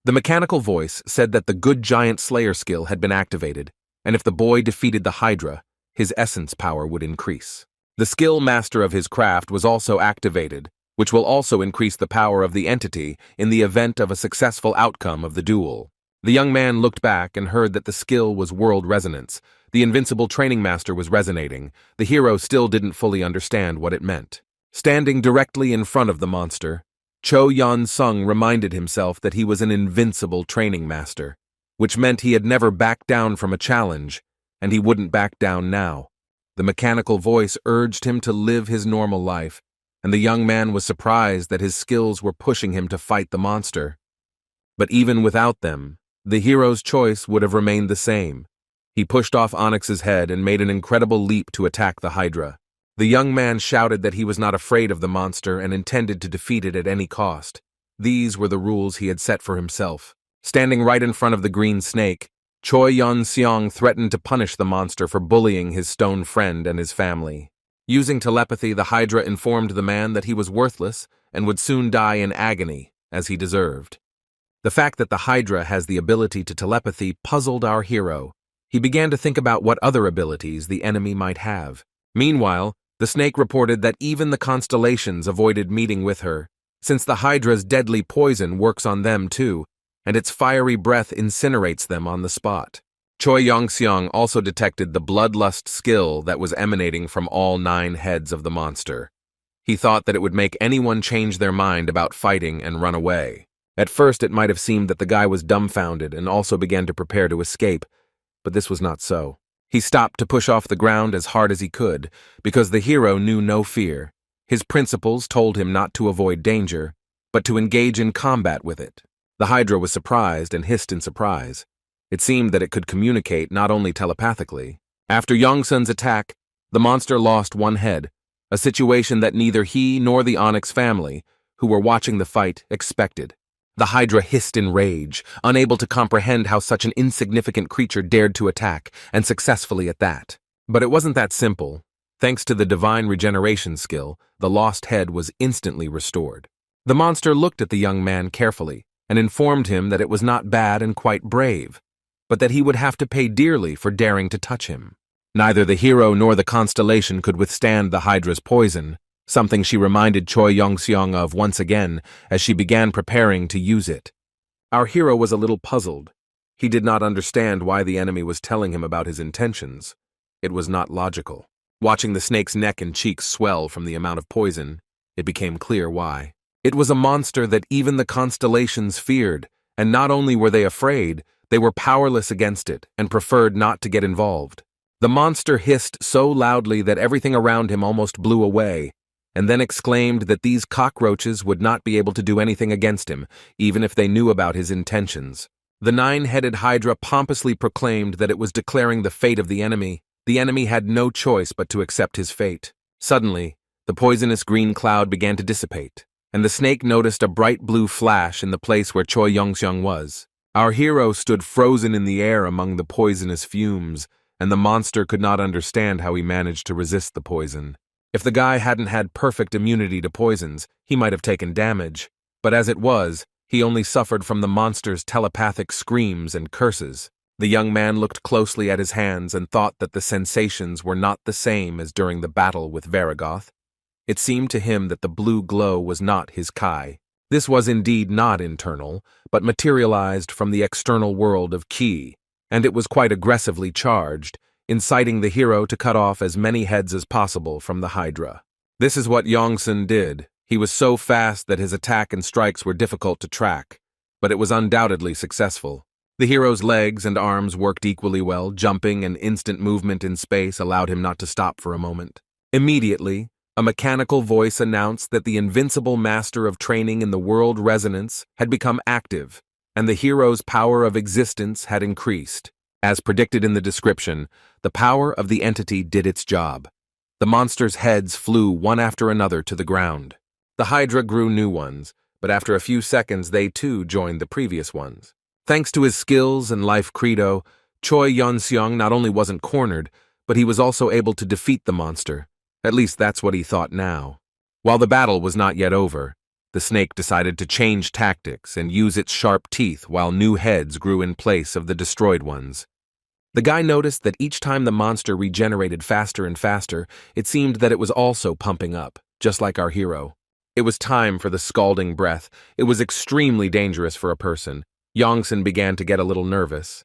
The mechanical voice said that the good giant slayer skill had been activated, and if the boy defeated the hydra, his essence power would increase. The skill master of his craft was also activated, which will also increase the power of the entity in the event of a successful outcome of the duel. The young man looked back and heard that the skill was world resonance. The invincible training master was resonating. The hero still didn't fully understand what it meant. Standing directly in front of the monster, Cho Yon-sung reminded himself that he was an invincible training master, which meant he had never backed down from a challenge, and he wouldn't back down now. The mechanical voice urged him to live his normal life, and the young man was surprised that his skills were pushing him to fight the monster. But even without them, the hero's choice would have remained the same. He pushed off Onyx's head and made an incredible leap to attack the hydra. The young man shouted that he was not afraid of the monster and intended to defeat it at any cost. These were the rules he had set for himself. Standing right in front of the green snake, Choi Yun-seong threatened to punish the monster for bullying his stone friend and his family. Using telepathy, the hydra informed the man that he was worthless and would soon die in agony, as he deserved. The fact that the hydra has the ability to telepathy puzzled our hero. He began to think about what other abilities the enemy might have. Meanwhile, the snake reported that even the constellations avoided meeting with her, since the hydra's deadly poison works on them too, and its fiery breath incinerates them on the spot. Choi Yong-seong also detected the bloodlust skill that was emanating from all 9 heads of the monster. He thought that it would make anyone change their mind about fighting and run away. At first, it might have seemed that the guy was dumbfounded and also began to prepare to escape, but this was not so. He stopped to push off the ground as hard as he could, because the hero knew no fear. His principles told him not to avoid danger, but to engage in combat with it. The hydra was surprised and hissed in surprise. It seemed that it could communicate not only telepathically. After Yongsun's attack, the monster lost 1 head, a situation that neither he nor the Onyx family, who were watching the fight, expected. The hydra hissed in rage, unable to comprehend how such an insignificant creature dared to attack, and successfully at that. But it wasn't that simple. Thanks to the divine regeneration skill, the lost head was instantly restored. The monster looked at the young man carefully and informed him that it was not bad and quite brave, but that he would have to pay dearly for daring to touch him. Neither the hero nor the constellation could withstand the hydra's poison, something she reminded Choi Yong-seong of once again as she began preparing to use it. Our hero was a little puzzled. He did not understand why the enemy was telling him about his intentions. It was not logical. Watching the snake's neck and cheeks swell from the amount of poison, it became clear why. It was a monster that even the constellations feared, and not only were they afraid, they were powerless against it and preferred not to get involved. The monster hissed so loudly that everything around him almost blew away, and then exclaimed that these cockroaches would not be able to do anything against him, even if they knew about his intentions. The 9-headed hydra pompously proclaimed that it was declaring the fate of the enemy. The enemy had no choice but to accept his fate. Suddenly, the poisonous green cloud began to dissipate, and the snake noticed a bright blue flash in the place where Choi Yong-seong was. Our hero stood frozen in the air among the poisonous fumes, and the monster could not understand how he managed to resist the poison. If the guy hadn't had perfect immunity to poisons, he might have taken damage, but as it was, he only suffered from the monster's telepathic screams and curses. The young man looked closely at his hands and thought that the sensations were not the same as during the battle with Varagoth. It seemed to him that the blue glow was not his Kai. This was indeed not internal, but materialized from the external world of Ki, and it was quite aggressively charged, inciting the hero to cut off as many heads as possible from the hydra. This is what Yongsun did. He was so fast that his attack and strikes were difficult to track, but it was undoubtedly successful. The hero's legs and arms worked equally well. Jumping and instant movement in space allowed him not to stop for a moment. Immediately, a mechanical voice announced that the invincible master of training in the world resonance had become active, and the hero's power of existence had increased. As predicted in the description, the power of the entity did its job. The monster's heads flew one after another to the ground. The hydra grew new ones, but after a few seconds they too joined the previous ones. Thanks to his skills and life credo, Choi Yun-seong not only wasn't cornered, but he was also able to defeat the monster. At least that's what he thought now. While the battle was not yet over, the snake decided to change tactics and use its sharp teeth while new heads grew in place of the destroyed ones. The guy noticed that each time the monster regenerated faster and faster, it seemed that it was also pumping up, just like our hero. It was time for the scalding breath. It was extremely dangerous for a person. Yongsun began to get a little nervous.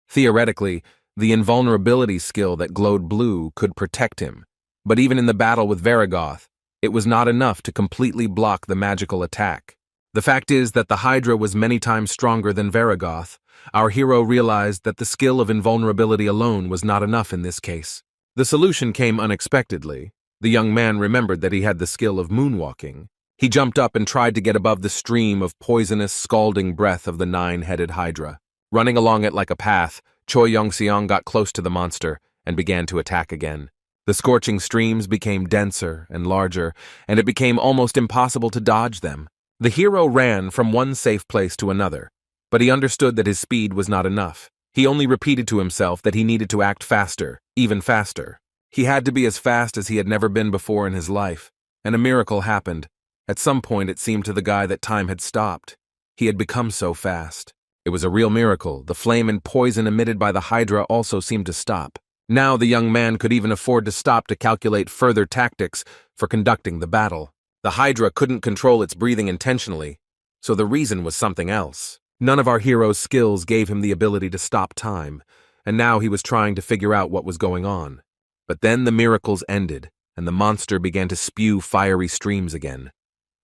Theoretically, the invulnerability skill that glowed blue could protect him, but even in the battle with Varagoth, it was not enough to completely block the magical attack. The fact is that the hydra was many times stronger than Varagoth. Our hero realized that the skill of invulnerability alone was not enough in this case. The solution came unexpectedly. The young man remembered that he had the skill of moonwalking. He jumped up and tried to get above the stream of poisonous, scalding breath of the nine-headed hydra. Running along it like a path, Choi Yong-seong got close to the monster and began to attack again. The scorching streams became denser and larger, and it became almost impossible to dodge them. The hero ran from one safe place to another, but he understood that his speed was not enough. He only repeated to himself that he needed to act faster, even faster. He had to be as fast as he had never been before in his life, and a miracle happened. At some point it seemed to the guy that time had stopped. He had become so fast. It was a real miracle. The flame and poison emitted by the hydra also seemed to stop. Now the young man could even afford to stop to calculate further tactics for conducting the battle. The hydra couldn't control its breathing intentionally, so the reason was something else. None of our hero's skills gave him the ability to stop time, and now he was trying to figure out what was going on. But then the miracles ended, and the monster began to spew fiery streams again.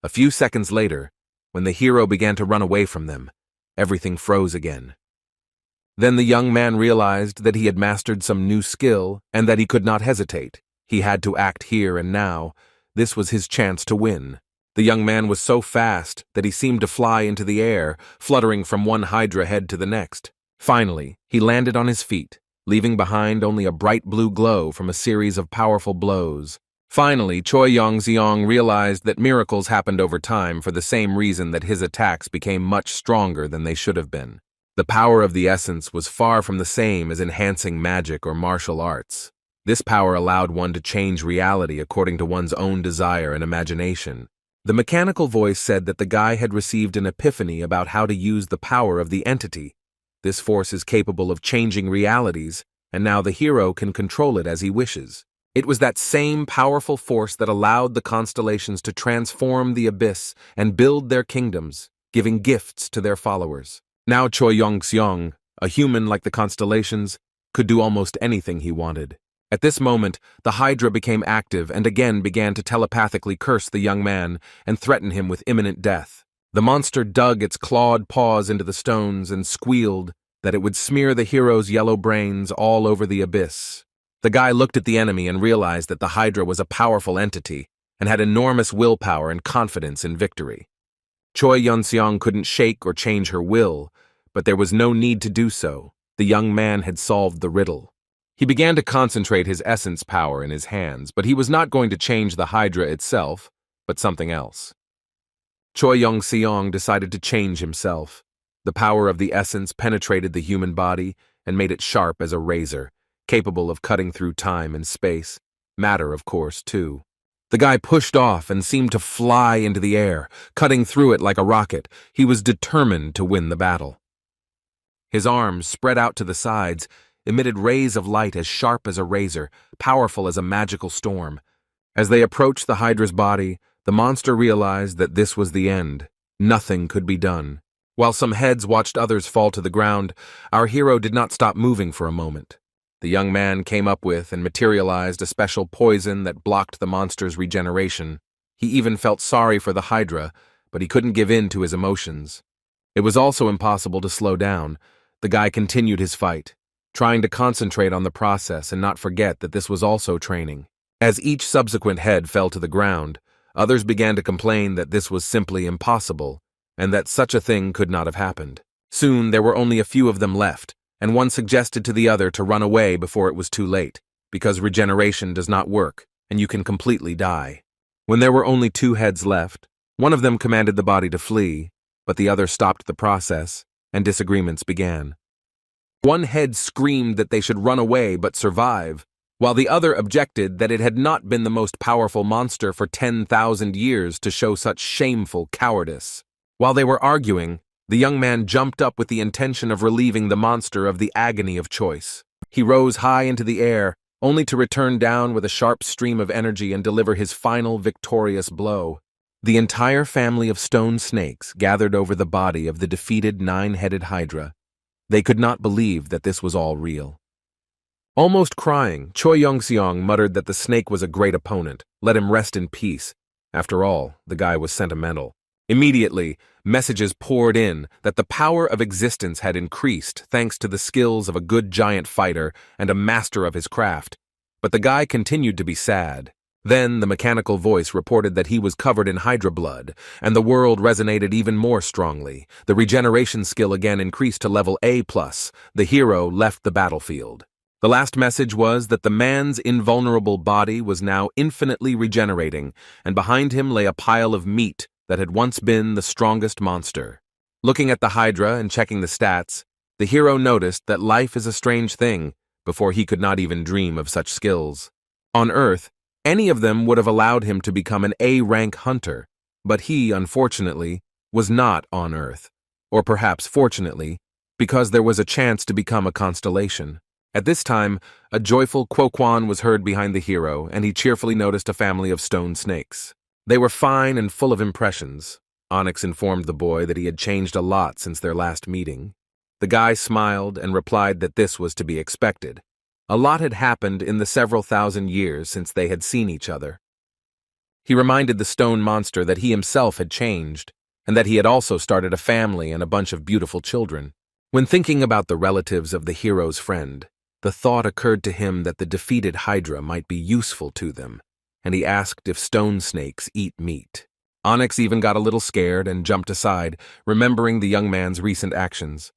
A few seconds later, when the hero began to run away from them, everything froze again. Then the young man realized that he had mastered some new skill and that he could not hesitate. He had to act here and now. This was his chance to win. The young man was so fast that he seemed to fly into the air, fluttering from one hydra head to the next. Finally, he landed on his feet, leaving behind only a bright blue glow from a series of powerful blows. Finally, Choi Yong-seong realized that miracles happened over time for the same reason that his attacks became much stronger than they should have been. The power of the essence was far from the same as enhancing magic or martial arts. This power allowed one to change reality according to one's own desire and imagination. The mechanical voice said that the guy had received an epiphany about how to use the power of the entity. This force is capable of changing realities, and now the hero can control it as he wishes. It was that same powerful force that allowed the constellations to transform the abyss and build their kingdoms, giving gifts to their followers. Now Choi Yong-seong, a human like the constellations, could do almost anything he wanted. At this moment, the hydra became active and again began to telepathically curse the young man and threaten him with imminent death. The monster dug its clawed paws into the stones and squealed that it would smear the hero's yellow brains all over the abyss. The guy looked at the enemy and realized that the hydra was a powerful entity and had enormous willpower and confidence in victory. Choi Yong-seong couldn't shake or change her will, but there was no need to do so. The young man had solved the riddle. He began to concentrate his essence power in his hands, but he was not going to change the hydra itself, but something else. Choi Yong-seong decided to change himself. The power of the essence penetrated the human body and made it sharp as a razor, capable of cutting through time and space. Matter, of course, too. The guy pushed off and seemed to fly into the air, cutting through it like a rocket. He was determined to win the battle. His arms, spread out to the sides, emitted rays of light as sharp as a razor, powerful as a magical storm. As they approached the hydra's body, the monster realized that this was the end. Nothing could be done. While some heads watched others fall to the ground, our hero did not stop moving for a moment. The young man came up with and materialized a special poison that blocked the monster's regeneration. He even felt sorry for the hydra, but he couldn't give in to his emotions. It was also impossible to slow down. The guy continued his fight, trying to concentrate on the process and not forget that this was also training. As each subsequent head fell to the ground, others began to complain that this was simply impossible, and that such a thing could not have happened. Soon there were only a few of them left, and one suggested to the other to run away before it was too late, because regeneration does not work, and you can completely die. When there were only 2 heads left, one of them commanded the body to flee, but the other stopped the process, and disagreements began. One head screamed that they should run away but survive, while the other objected that it had not been the most powerful monster for 10,000 years to show such shameful cowardice. While they were arguing, the young man jumped up with the intention of relieving the monster of the agony of choice. He rose high into the air, only to return down with a sharp stream of energy and deliver his final victorious blow. The entire family of stone snakes gathered over the body of the defeated 9-headed hydra. They could not believe that this was all real. Almost crying, Choi Yong-seong muttered that the snake was a great opponent. Let him rest in peace. After all, the guy was sentimental. Immediately, messages poured in that the power of existence had increased thanks to the skills of a good giant fighter and a master of his craft. But the guy continued to be sad. Then the mechanical voice reported that he was covered in hydra blood, and the world resonated even more strongly. The regeneration skill again increased to level A+. The hero left the battlefield. The last message was that the man's invulnerable body was now infinitely regenerating, and behind him lay a pile of meat that had once been the strongest monster. Looking at the hydra and checking the stats, the hero noticed that life is a strange thing before he could not even dream of such skills. On Earth, any of them would have allowed him to become an A-rank hunter, but he, unfortunately, was not on Earth. Or perhaps fortunately, because there was a chance to become a constellation. At this time, a joyful quoquan was heard behind the hero, and he cheerfully noticed a family of stone snakes. They were fine and full of impressions. Onyx informed the boy that he had changed a lot since their last meeting. The guy smiled and replied that this was to be expected. A lot had happened in the several thousand years since they had seen each other. He reminded the stone monster that he himself had changed, and that he had also started a family and a bunch of beautiful children. When thinking about the relatives of the hero's friend, the thought occurred to him that the defeated hydra might be useful to them, and he asked if stone snakes eat meat. Onyx even got a little scared and jumped aside, remembering the young man's recent actions.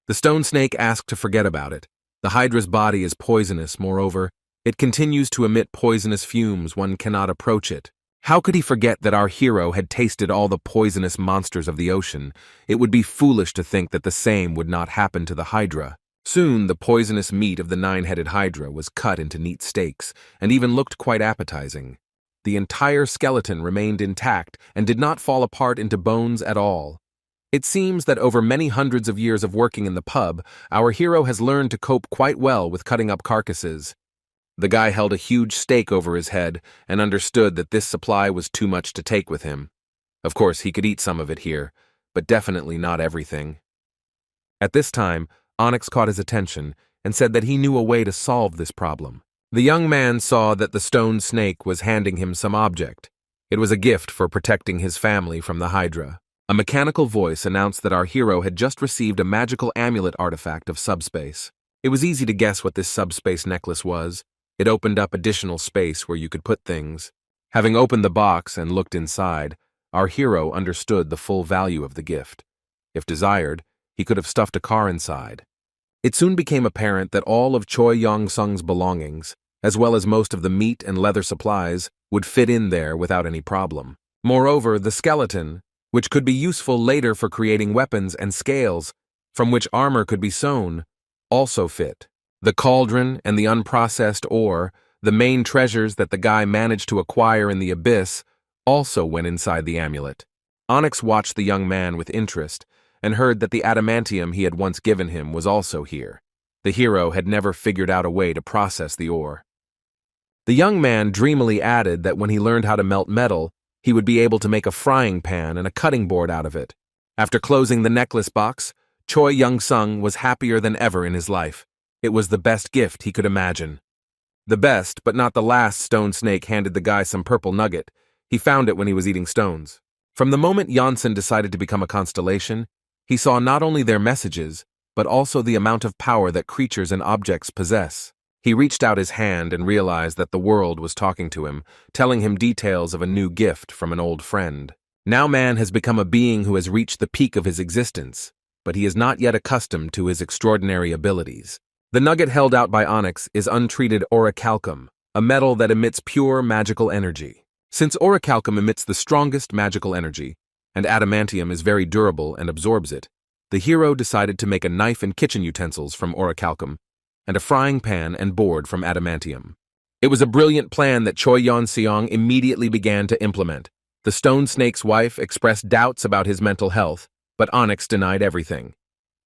The stone snake asked to forget about it. The hydra's body is poisonous, moreover, it continues to emit poisonous fumes, one cannot approach it. How could he forget that our hero had tasted all the poisonous monsters of the ocean? It would be foolish to think that the same would not happen to the hydra. Soon the poisonous meat of the nine-headed hydra was cut into neat steaks, and even looked quite appetizing. The entire skeleton remained intact and did not fall apart into bones at all. It seems that over many hundreds of years of working in the pub, our hero has learned to cope quite well with cutting up carcasses. The guy held a huge steak over his head and understood that this supply was too much to take with him. Of course, he could eat some of it here, but definitely not everything. At this time, Onyx caught his attention and said that he knew a way to solve this problem. The young man saw that the stone snake was handing him some object. It was a gift for protecting his family from the hydra. A mechanical voice announced that our hero had just received a magical amulet artifact of subspace. It was easy to guess what this subspace necklace was. It opened up additional space where you could put things. Having opened the box and looked inside, our hero understood the full value of the gift. If desired, he could have stuffed a car inside. It soon became apparent that all of Choi Yong-sung's belongings, as well as most of the meat and leather supplies, would fit in there without any problem. Moreover, the skeleton, which could be useful later for creating weapons, and scales, from which armor could be sewn, also fit. The cauldron and the unprocessed ore, the main treasures that the guy managed to acquire in the abyss, also went inside the amulet. Onyx watched the young man with interest, and heard that the adamantium he had once given him was also here. The hero had never figured out a way to process the ore. The young man dreamily added that when he learned how to melt metal, he would be able to make a frying pan and a cutting board out of it. After closing the necklace box, Choi Young-sung was happier than ever in his life. It was the best gift he could imagine. The best, but not the last, stone snake handed the guy some purple nugget. He found it when he was eating stones. From the moment Janssen decided to become a constellation, he saw not only their messages, but also the amount of power that creatures and objects possess. He reached out his hand and realized that the world was talking to him, telling him details of a new gift from an old friend. Now man has become a being who has reached the peak of his existence, but he is not yet accustomed to his extraordinary abilities. The nugget held out by Onyx is untreated orichalcum, a metal that emits pure magical energy. Since orichalcum emits the strongest magical energy, and adamantium is very durable and absorbs it, the hero decided to make a knife and kitchen utensils from orichalcum, and a frying pan and board from adamantium. It was a brilliant plan that Choi Yeon-seong immediately began to implement. The stone snake's wife expressed doubts about his mental health, but Onyx denied everything.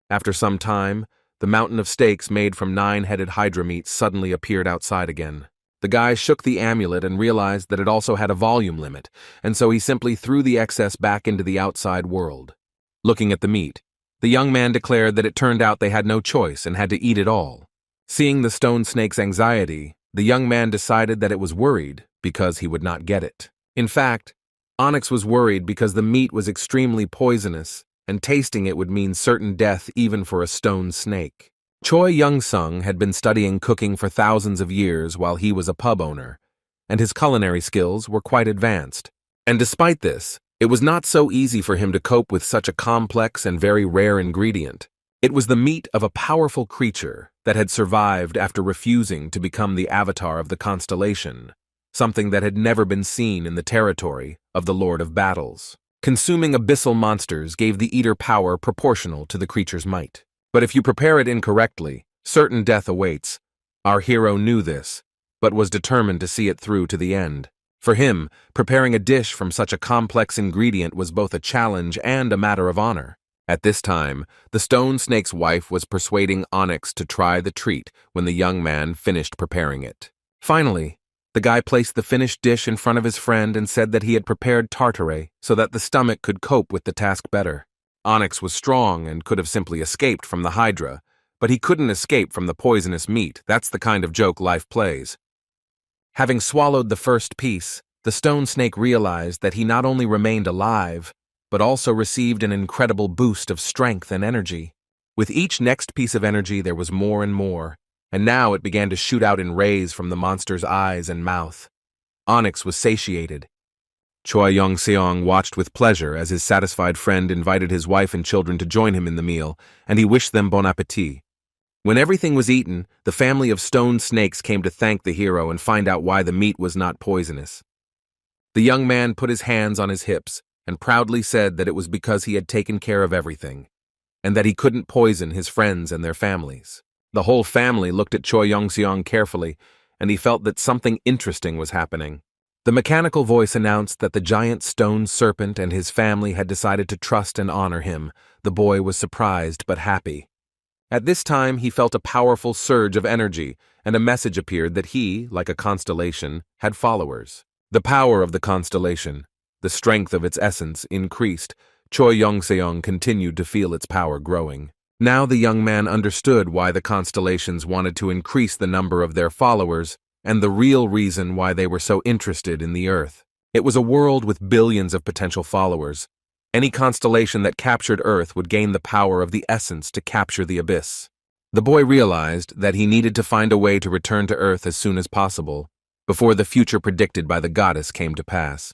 After some time, the mountain of steaks made from 9-headed hydra meat suddenly appeared outside again. The guy shook the amulet and realized that it also had a volume limit, and so he simply threw the excess back into the outside world. Looking at the meat, the young man declared that it turned out they had no choice and had to eat it all. Seeing the stone snake's anxiety, the young man decided that it was worried because he would not get it. In fact, Onyx was worried because the meat was extremely poisonous, and tasting it would mean certain death even for a stone snake. Choi Young-sung had been studying cooking for thousands of years while he was a pub owner, and his culinary skills were quite advanced. And despite this, it was not so easy for him to cope with such a complex and very rare ingredient. It was the meat of a powerful creature that had survived after refusing to become the avatar of the Constellation, something that had never been seen in the territory of the Lord of Battles. Consuming abyssal monsters gave the eater power proportional to the creature's might. But if you prepare it incorrectly, certain death awaits. Our hero knew this, but was determined to see it through to the end. For him, preparing a dish from such a complex ingredient was both a challenge and a matter of honor. At this time, the stone snake's wife was persuading Onyx to try the treat when the young man finished preparing it. Finally, the guy placed the finished dish in front of his friend and said that he had prepared tartare so that the stomach could cope with the task better. Onyx was strong and could have simply escaped from the hydra, but he couldn't escape from the poisonous meat. That's the kind of joke life plays. Having swallowed the first piece, the stone snake realized that he not only remained alive, but also received an incredible boost of strength and energy. With each next piece of energy there was more and more, and now it began to shoot out in rays from the monster's eyes and mouth. Onyx was satiated. Choi Young-seong watched with pleasure as his satisfied friend invited his wife and children to join him in the meal, and he wished them bon appétit. When everything was eaten, the family of stone snakes came to thank the hero and find out why the meat was not poisonous. The young man put his hands on his hips and proudly said that it was because he had taken care of everything, and that he couldn't poison his friends and their families. The whole family looked at Choi Young-seong carefully, and he felt that something interesting was happening. The mechanical voice announced that the giant stone serpent and his family had decided to trust and honor him. The boy was surprised but happy. At this time, he felt a powerful surge of energy, and a message appeared that he, like a constellation, had followers. The power of the constellation, the strength of its essence, increased. Choi Young-seong continued to feel its power growing. Now the young man understood why the constellations wanted to increase the number of their followers, and the real reason why they were so interested in the Earth. It was a world with billions of potential followers. Any constellation that captured Earth would gain the power of the essence to capture the abyss. The boy realized that he needed to find a way to return to Earth as soon as possible, before the future predicted by the goddess came to pass.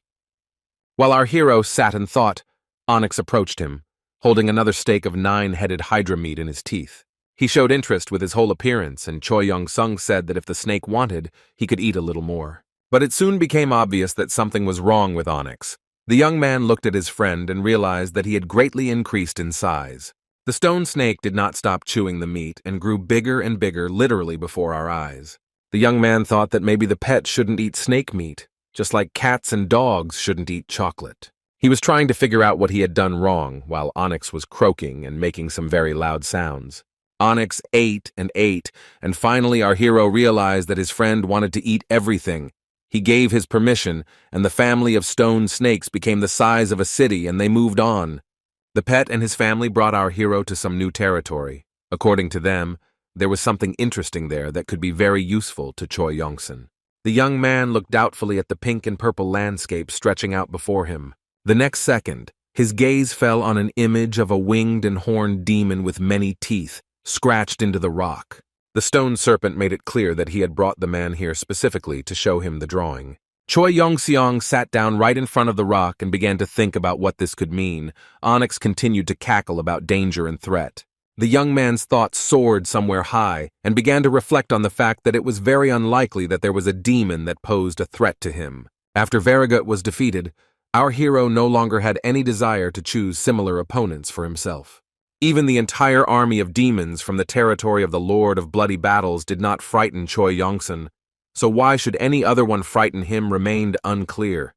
While our hero sat and thought, Onyx approached him, holding another steak of 9-headed hydra meat in his teeth. He showed interest with his whole appearance, and Choi Young-sung said that if the snake wanted, he could eat a little more. But it soon became obvious that something was wrong with Onyx. The young man looked at his friend and realized that he had greatly increased in size. The stone snake did not stop chewing the meat and grew bigger and bigger literally before our eyes. The young man thought that maybe the pet shouldn't eat snake meat, just like cats and dogs shouldn't eat chocolate. He was trying to figure out what he had done wrong while Onyx was croaking and making some very loud sounds. Onyx ate, and finally our hero realized that his friend wanted to eat everything. He gave his permission, and the family of stone snakes became the size of a city, and they moved on. The pet and his family brought our hero to some new territory. According to them, there was something interesting there that could be very useful to Choi Young-sung. The young man looked doubtfully at the pink and purple landscape stretching out before him. The next second, his gaze fell on an image of a winged and horned demon with many teeth, scratched into the rock. The stone serpent made it clear that he had brought the man here specifically to show him the drawing. Choi Young-seong sat down right in front of the rock and began to think about what this could mean. Onyx continued to cackle about danger and threat. The young man's thoughts soared somewhere high and began to reflect on the fact that it was very unlikely that there was a demon that posed a threat to him. After Varigut was defeated, our hero no longer had any desire to choose similar opponents for himself. Even the entire army of demons from the territory of the Lord of Bloody Battles did not frighten Choi Young-sung, so why should any other one frighten him remained unclear.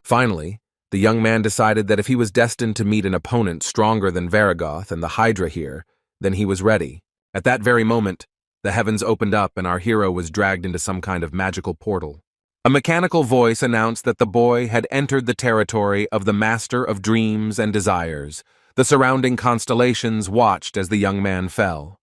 Finally, the young man decided that if he was destined to meet an opponent stronger than Varigoth and the Hydra here, then he was ready. At that very moment, the heavens opened up and our hero was dragged into some kind of magical portal. A mechanical voice announced that the boy had entered the territory of the Master of Dreams and Desires. The surrounding constellations watched as the young man fell.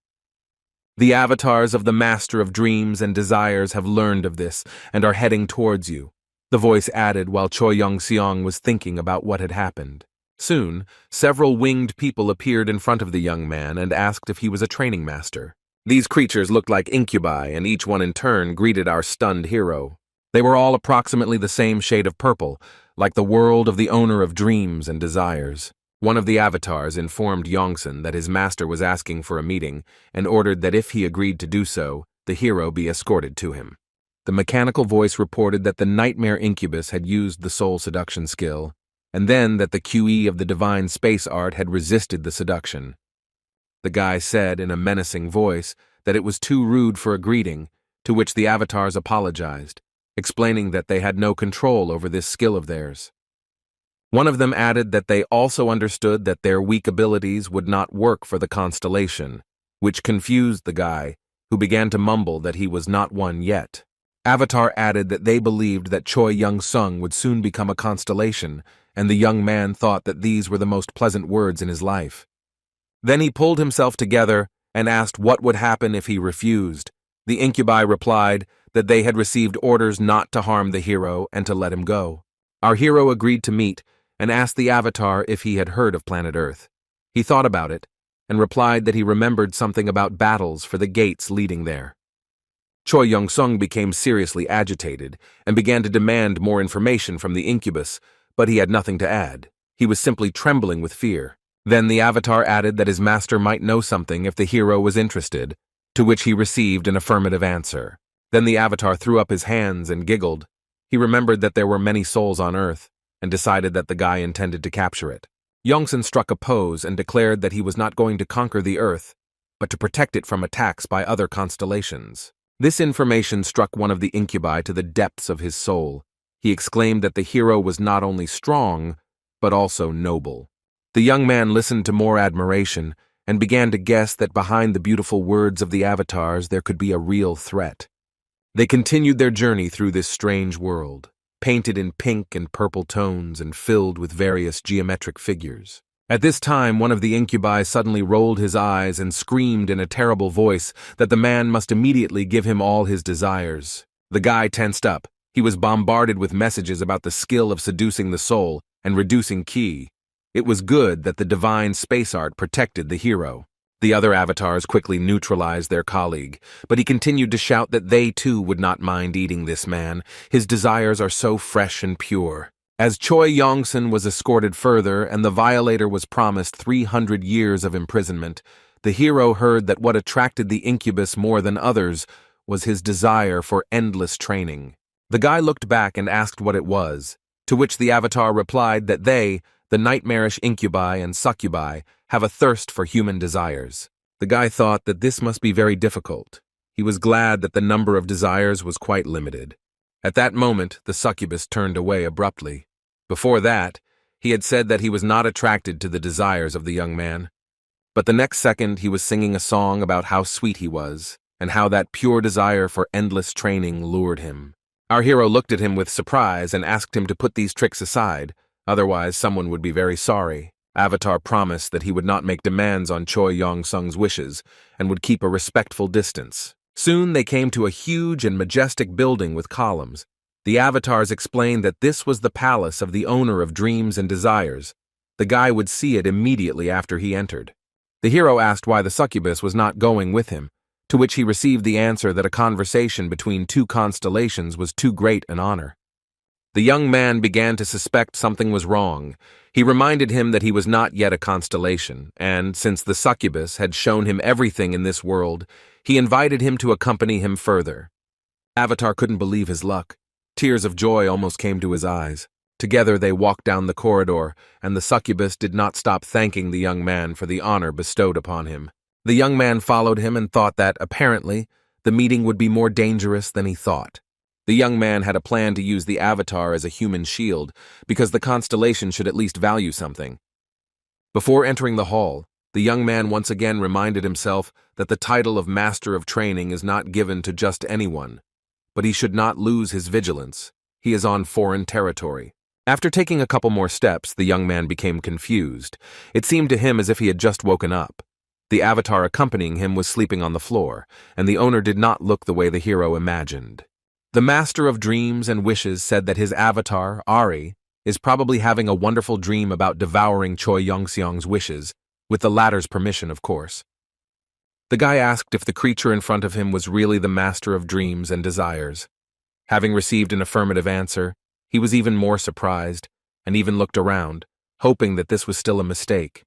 The avatars of the Master of Dreams and Desires have learned of this and are heading towards you, the voice added while Choi Young-seong was thinking about what had happened. Soon, several winged people appeared in front of the young man and asked if he was a training master. These creatures looked like incubi, and each one in turn greeted our stunned hero. They were all approximately the same shade of purple, like the world of the owner of dreams and desires. One of the avatars informed Yongsan that his master was asking for a meeting and ordered that if he agreed to do so, the hero be escorted to him. The mechanical voice reported that the nightmare incubus had used the soul seduction skill, and then that the QE of the divine space art had resisted the seduction. The guy said in a menacing voice that it was too rude for a greeting, to which the avatars apologized, explaining that they had no control over this skill of theirs. One of them added that they also understood that their weak abilities would not work for the constellation, which confused the guy, who began to mumble that he was not one yet. Avatar added that they believed that Choi Young-sung would soon become a constellation, and the young man thought that these were the most pleasant words in his life. Then he pulled himself together and asked what would happen if he refused. The incubi replied that they had received orders not to harm the hero and to let him go. Our hero agreed to meet and asked the avatar if he had heard of planet Earth. He thought about it and replied that he remembered something about battles for the gates leading there. Choi Young-sung became seriously agitated and began to demand more information from the incubus, but he had nothing to add. He was simply trembling with fear. Then the avatar added that his master might know something if the hero was interested, to which he received an affirmative answer. Then the avatar threw up his hands and giggled. He remembered that there were many souls on Earth, and decided that the guy intended to capture it. Yongsan struck a pose and declared that he was not going to conquer the Earth, but to protect it from attacks by other constellations. This information struck one of the incubi to the depths of his soul. He exclaimed that the hero was not only strong, but also noble. The young man listened to more admiration and began to guess that behind the beautiful words of the avatars there could be a real threat. They continued their journey through this strange world, painted in pink and purple tones and filled with various geometric figures. At this time, one of the incubi suddenly rolled his eyes and screamed in a terrible voice that the man must immediately give him all his desires. The guy tensed up. He was bombarded with messages about the skill of seducing the soul and reducing ki. It was good that the divine space art protected the hero. The other avatars quickly neutralized their colleague, but he continued to shout that they too would not mind eating this man. His desires are so fresh and pure. As Choi Yong-sun was escorted further and the violator was promised 300 years of imprisonment, the hero heard that what attracted the incubus more than others was his desire for endless training. The guy looked back and asked what it was, to which the avatar replied that they, the nightmarish incubi and succubi, have a thirst for human desires. The guy thought that this must be very difficult. He was glad that the number of desires was quite limited. At that moment, the succubus turned away abruptly. Before that, he had said that he was not attracted to the desires of the young man. But the next second, he was singing a song about how sweet he was, and how that pure desire for endless training lured him. Our hero looked at him with surprise and asked him to put these tricks aside, otherwise someone would be very sorry. Avatar promised that he would not make demands on Choi Yong-sung's wishes and would keep a respectful distance. Soon they came to a huge and majestic building with columns. The avatars explained that this was the palace of the owner of dreams and desires. The guy would see it immediately after he entered. The hero asked why the succubus was not going with him, to which he received the answer that a conversation between two constellations was too great an honor. The young man began to suspect something was wrong. He reminded him that he was not yet a constellation, and since the succubus had shown him everything in this world, he invited him to accompany him further. Avatar couldn't believe his luck. Tears of joy almost came to his eyes. Together they walked down the corridor, and the succubus did not stop thanking the young man for the honor bestowed upon him. The young man followed him and thought that, apparently, the meeting would be more dangerous than he thought. The young man had a plan to use the avatar as a human shield, because the constellation should at least value something. Before entering the hall, the young man once again reminded himself that the title of Master of Training is not given to just anyone, but he should not lose his vigilance. He is on foreign territory. After taking a couple more steps, the young man became confused. It seemed to him as if he had just woken up. The avatar accompanying him was sleeping on the floor, and the owner did not look the way the hero imagined. The master of dreams and wishes said that his avatar, Ari, is probably having a wonderful dream about devouring Choi Young-seong's wishes, with the latter's permission, of course. The guy asked if the creature in front of him was really the master of dreams and desires. Having received an affirmative answer, he was even more surprised, and even looked around, hoping that this was still a mistake.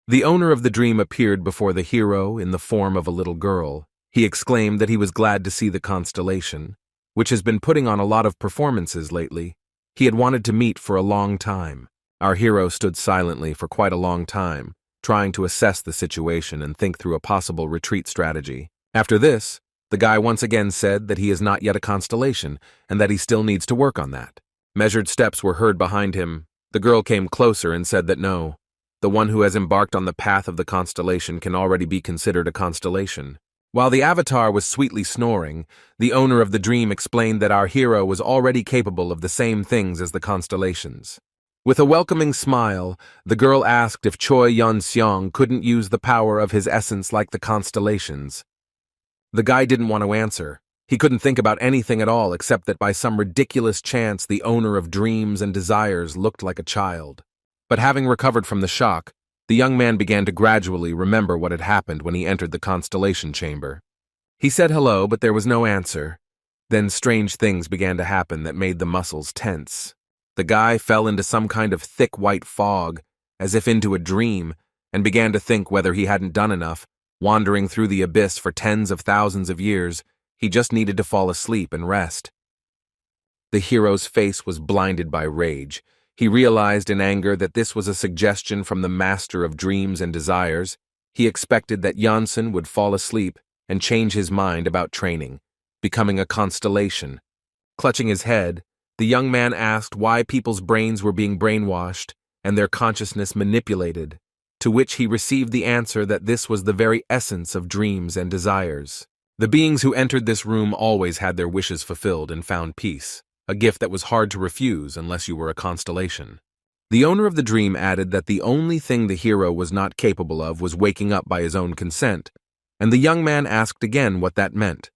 The owner of the dream appeared before the hero in the form of a little girl. He exclaimed that he was glad to see the Constellation, which has been putting on a lot of performances lately. He had wanted to meet for a long time. Our hero stood silently for quite a long time, trying to assess the situation and think through a possible retreat strategy. After this, the guy once again said that he is not yet a constellation and that he still needs to work on that. Measured steps were heard behind him. The girl came closer and said that no, the one who has embarked on the path of the constellation can already be considered a constellation. While the avatar was sweetly snoring, the owner of the dream explained that our hero was already capable of the same things as the constellations. With a welcoming smile, the girl asked if Choi Young-seong couldn't use the power of his essence like the constellations. The guy didn't want to answer. He couldn't think about anything at all except that by some ridiculous chance the owner of dreams and desires looked like a child. But having recovered from the shock, the young man began to gradually remember what had happened when he entered the constellation chamber. He said hello, but there was no answer. Then strange things began to happen that made the muscles tense. The guy fell into some kind of thick white fog, as if into a dream, and began to think whether he hadn't done enough, wandering through the abyss for tens of thousands of years. He just needed to fall asleep and rest. The hero's face was blinded by rage. He realized in anger that this was a suggestion from the master of dreams and desires. He expected that Janssen would fall asleep and change his mind about training, becoming a constellation. Clutching his head, the young man asked why people's brains were being brainwashed and their consciousness manipulated, to which he received the answer that this was the very essence of dreams and desires. The beings who entered this room always had their wishes fulfilled and found peace, a gift that was hard to refuse unless you were a constellation. The owner of the dream added that the only thing the hero was not capable of was waking up by his own consent, and the young man asked again what that meant.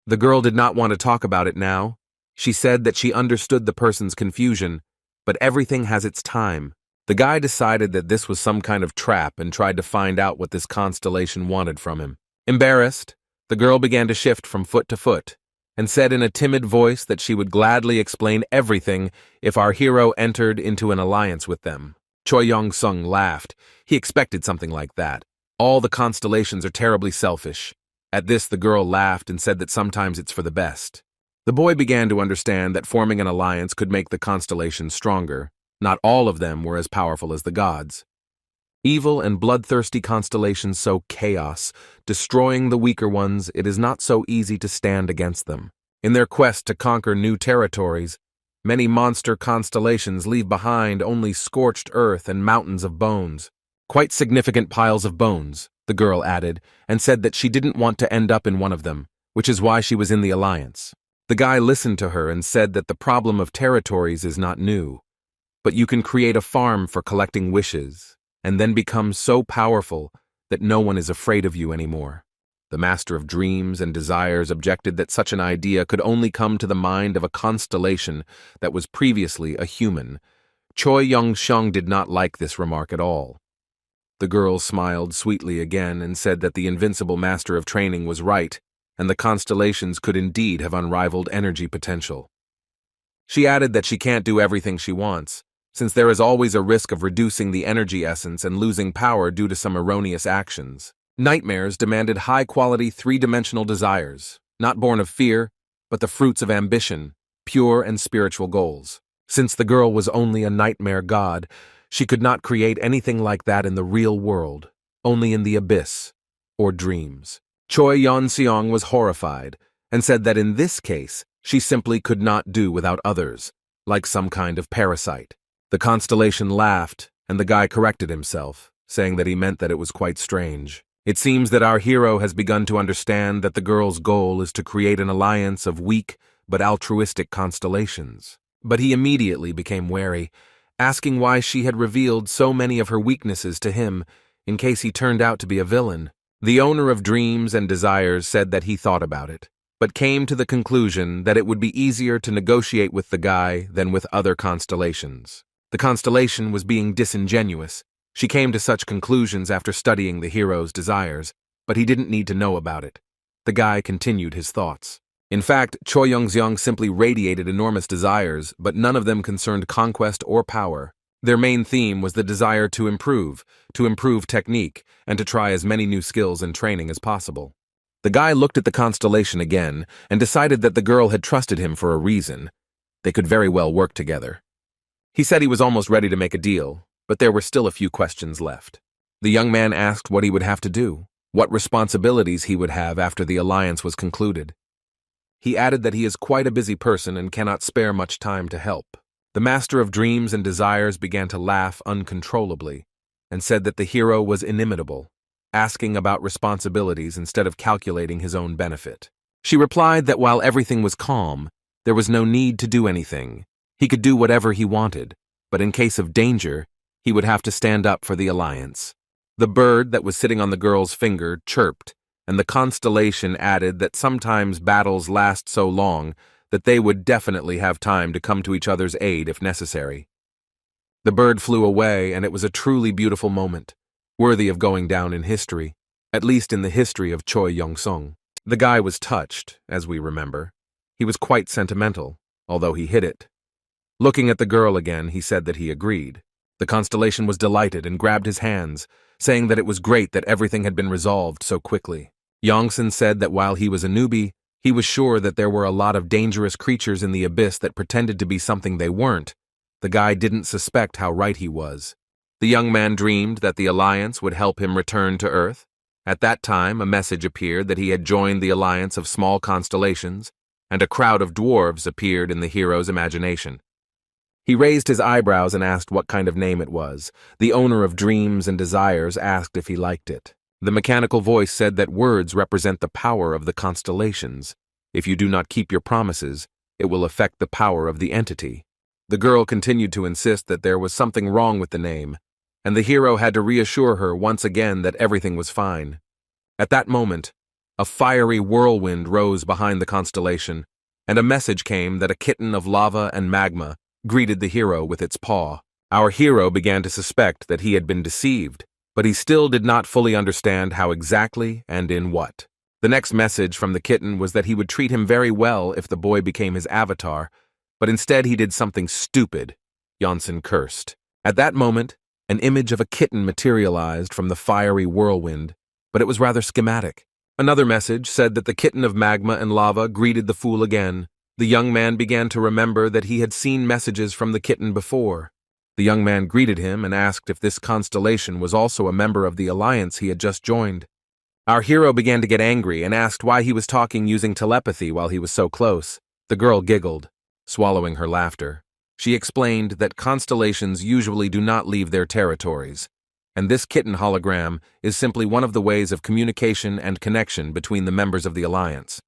The girl did not want to talk about it now. She said that she understood the person's confusion, but everything has its time. The guy decided that this was some kind of trap and tried to find out what this constellation wanted from him. Embarrassed, the girl began to shift from foot to foot, and said in a timid voice that she would gladly explain everything if our hero entered into an alliance with them. Choi Young-seong laughed. He expected something like that. All the constellations are terribly selfish. At this, the girl laughed and said that sometimes it's for the best. The boy began to understand that forming an alliance could make the constellations stronger. Not all of them were as powerful as the gods. Evil and bloodthirsty constellations sow chaos, destroying the weaker ones. It is not so easy to stand against them. In their quest to conquer new territories, many monster constellations leave behind only scorched earth and mountains of bones. Quite significant piles of bones, the girl added, and said that she didn't want to end up in one of them, which is why she was in the alliance. The guy listened to her and said that the problem of territories is not new, but you can create a farm for collecting wishes, and then become so powerful that no one is afraid of you anymore. The master of dreams and desires objected that such an idea could only come to the mind of a constellation that was previously a human. Choi Young-seong did not like this remark at all. The girl smiled sweetly again and said that the invincible master of training was right, and the constellations could indeed have unrivaled energy potential. She added that she can't do everything she wants, since there is always a risk of reducing the energy essence and losing power due to some erroneous actions. Nightmares demanded high-quality three-dimensional desires, not born of fear, but the fruits of ambition, pure and spiritual goals. Since the girl was only a nightmare god, she could not create anything like that in the real world, only in the abyss, or dreams. Choi Young-seong was horrified, and said that in this case, she simply could not do without others, like some kind of parasite. The constellation laughed, and the guy corrected himself, saying that he meant that it was quite strange. It seems that our hero has begun to understand that the girl's goal is to create an alliance of weak but altruistic constellations. But he immediately became wary, asking why she had revealed so many of her weaknesses to him in case he turned out to be a villain. The owner of dreams and desires said that he thought about it, but came to the conclusion that it would be easier to negotiate with the guy than with other constellations. The constellation was being disingenuous. She came to such conclusions after studying the hero's desires, but he didn't need to know about it. The guy continued his thoughts. In fact, Choi Young-seong simply radiated enormous desires, but none of them concerned conquest or power. Their main theme was the desire to improve technique, and to try as many new skills and training as possible. The guy looked at the constellation again and decided that the girl had trusted him for a reason. They could very well work together. He said he was almost ready to make a deal, but there were still a few questions left. The young man asked what he would have to do, what responsibilities he would have after the alliance was concluded. He added that he is quite a busy person and cannot spare much time to help. The master of dreams and desires began to laugh uncontrollably and said that the hero was inimitable, asking about responsibilities instead of calculating his own benefit. She replied that while everything was calm, there was no need to do anything. He could do whatever he wanted, but in case of danger, he would have to stand up for the alliance. The bird that was sitting on the girl's finger chirped, and the constellation added that sometimes battles last so long that they would definitely have time to come to each other's aid if necessary. The bird flew away, and it was a truly beautiful moment, worthy of going down in history, at least in the history of Choi Young-seong. The guy was touched, as we remember. He was quite sentimental, although he hid it. Looking at the girl again, he said that he agreed. The constellation was delighted and grabbed his hands, saying that it was great that everything had been resolved so quickly. Yongsun said that while he was a newbie, he was sure that there were a lot of dangerous creatures in the abyss that pretended to be something they weren't. The guy didn't suspect how right he was. The young man dreamed that the alliance would help him return to Earth. At that time, a message appeared that he had joined the alliance of small constellations, and a crowd of dwarves appeared in the hero's imagination. He raised his eyebrows and asked what kind of name it was. The owner of dreams and desires asked if he liked it. The mechanical voice said that words represent the power of the constellations. If you do not keep your promises, it will affect the power of the entity. The girl continued to insist that there was something wrong with the name, and the hero had to reassure her once again that everything was fine. At that moment, a fiery whirlwind rose behind the constellation, and a message came that a kitten of lava and magma greeted the hero with its paw. Our hero began to suspect that he had been deceived, but he still did not fully understand how exactly and in what. The next message from the kitten was that he would treat him very well if the boy became his avatar, but instead he did something stupid. Yongsun cursed. At that moment, an image of a kitten materialized from the fiery whirlwind, but it was rather schematic. Another message said that the kitten of magma and lava greeted the fool again. The young man began to remember that he had seen messages from the kitten before. The young man greeted him and asked if this constellation was also a member of the alliance he had just joined. Our hero began to get angry and asked why he was talking using telepathy while he was so close. The girl giggled, swallowing her laughter. She explained that constellations usually do not leave their territories, and this kitten hologram is simply one of the ways of communication and connection between the members of the alliance.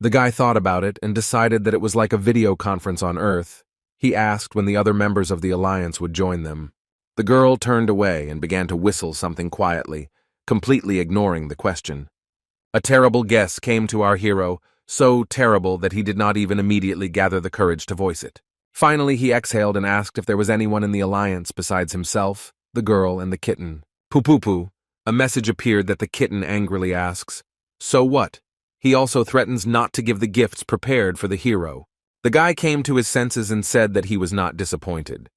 The guy thought about it and decided that it was like a video conference on Earth. He asked when the other members of the alliance would join them. The girl turned away and began to whistle something quietly, completely ignoring the question. A terrible guess came to our hero, so terrible that he did not even immediately gather the courage to voice it. Finally, he exhaled and asked if there was anyone in the alliance besides himself, the girl, and the kitten. Poo-poo-poo. A message appeared that the kitten angrily asks, "So what?" He also threatens not to give the gifts prepared for the hero. The guy came to his senses and said that he was not disappointed.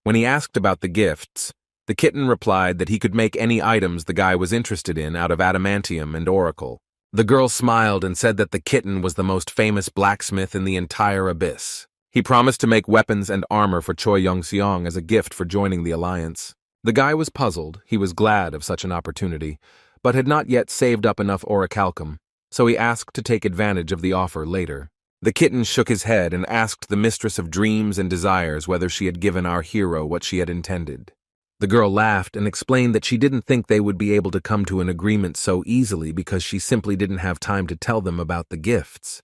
When he asked about the gifts, the kitten replied that he could make any items the guy was interested in out of adamantium and oracle. The girl smiled and said that the kitten was the most famous blacksmith in the entire abyss. He promised to make weapons and armor for Choi Young-seong as a gift for joining the alliance. The guy was puzzled. He was glad of such an opportunity, but had not yet saved up enough orichalcum, so he asked to take advantage of the offer later. The kitten shook his head and asked the mistress of dreams and desires whether she had given our hero what she had intended. The girl laughed and explained that she didn't think they would be able to come to an agreement so easily because she simply didn't have time to tell them about the gifts.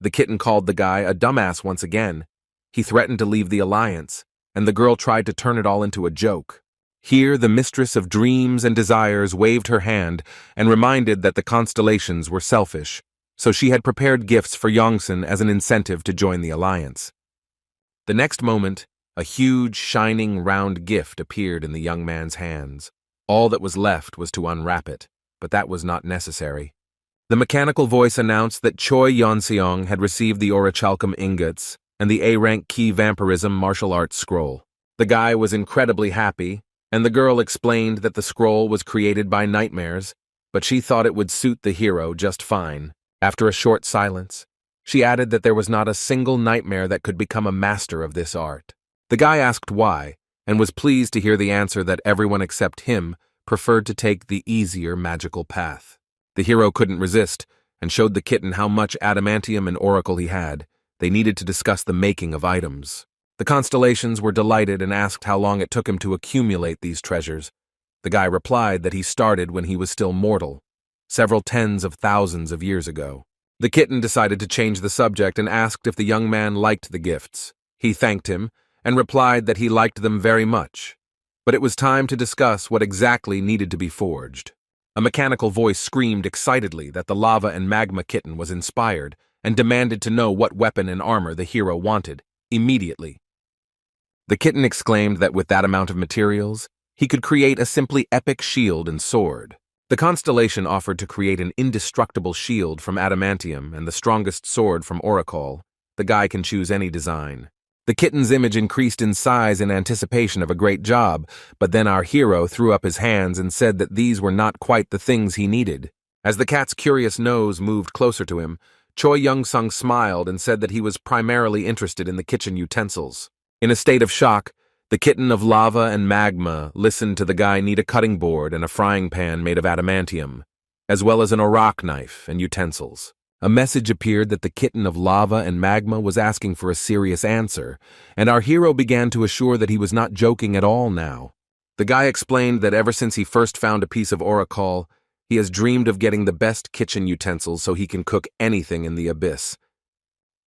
The kitten called the guy a dumbass once again. He threatened to leave the alliance, and the girl tried to turn it all into a joke. Here, the mistress of dreams and desires waved her hand and reminded that the constellations were selfish, so she had prepared gifts for Yongsun as an incentive to join the alliance. The next moment, a huge, shining, round gift appeared in the young man's hands. All that was left was to unwrap it, but that was not necessary. The mechanical voice announced that Choi Yonseong had received the orichalcum ingots and the A-rank key vampirism martial arts scroll. The guy was incredibly happy, and the girl explained that the scroll was created by nightmares, but she thought it would suit the hero just fine. After a short silence, she added that there was not a single nightmare that could become a master of this art. The guy asked why, and was pleased to hear the answer that everyone except him preferred to take the easier magical path. The hero couldn't resist, and showed the kitten how much adamantium and oracle he had. They needed to discuss the making of items. The constellations were delighted and asked how long it took him to accumulate these treasures. The guy replied that he started when he was still mortal, several tens of thousands of years ago. The kitten decided to change the subject and asked if the young man liked the gifts. He thanked him and replied that he liked them very much. But it was time to discuss what exactly needed to be forged. A mechanical voice screamed excitedly that the lava and magma kitten was inspired and demanded to know what weapon and armor the hero wanted, immediately. The kitten exclaimed that with that amount of materials, he could create a simply epic shield and sword. The constellation offered to create an indestructible shield from adamantium and the strongest sword from oracle. The guy can choose any design. The kitten's image increased in size in anticipation of a great job, but then our hero threw up his hands and said that these were not quite the things he needed. As the cat's curious nose moved closer to him, Choi Young-sung smiled and said that he was primarily interested in the kitchen utensils. In a state of shock, the kitten of lava and magma listened to the guy need a cutting board and a frying pan made of adamantium, as well as an auroch knife and utensils. A message appeared that the kitten of lava and magma was asking for a serious answer, and our hero began to assure that he was not joking at all now. The guy explained that ever since he first found a piece of oracle, he has dreamed of getting the best kitchen utensils so he can cook anything in the abyss.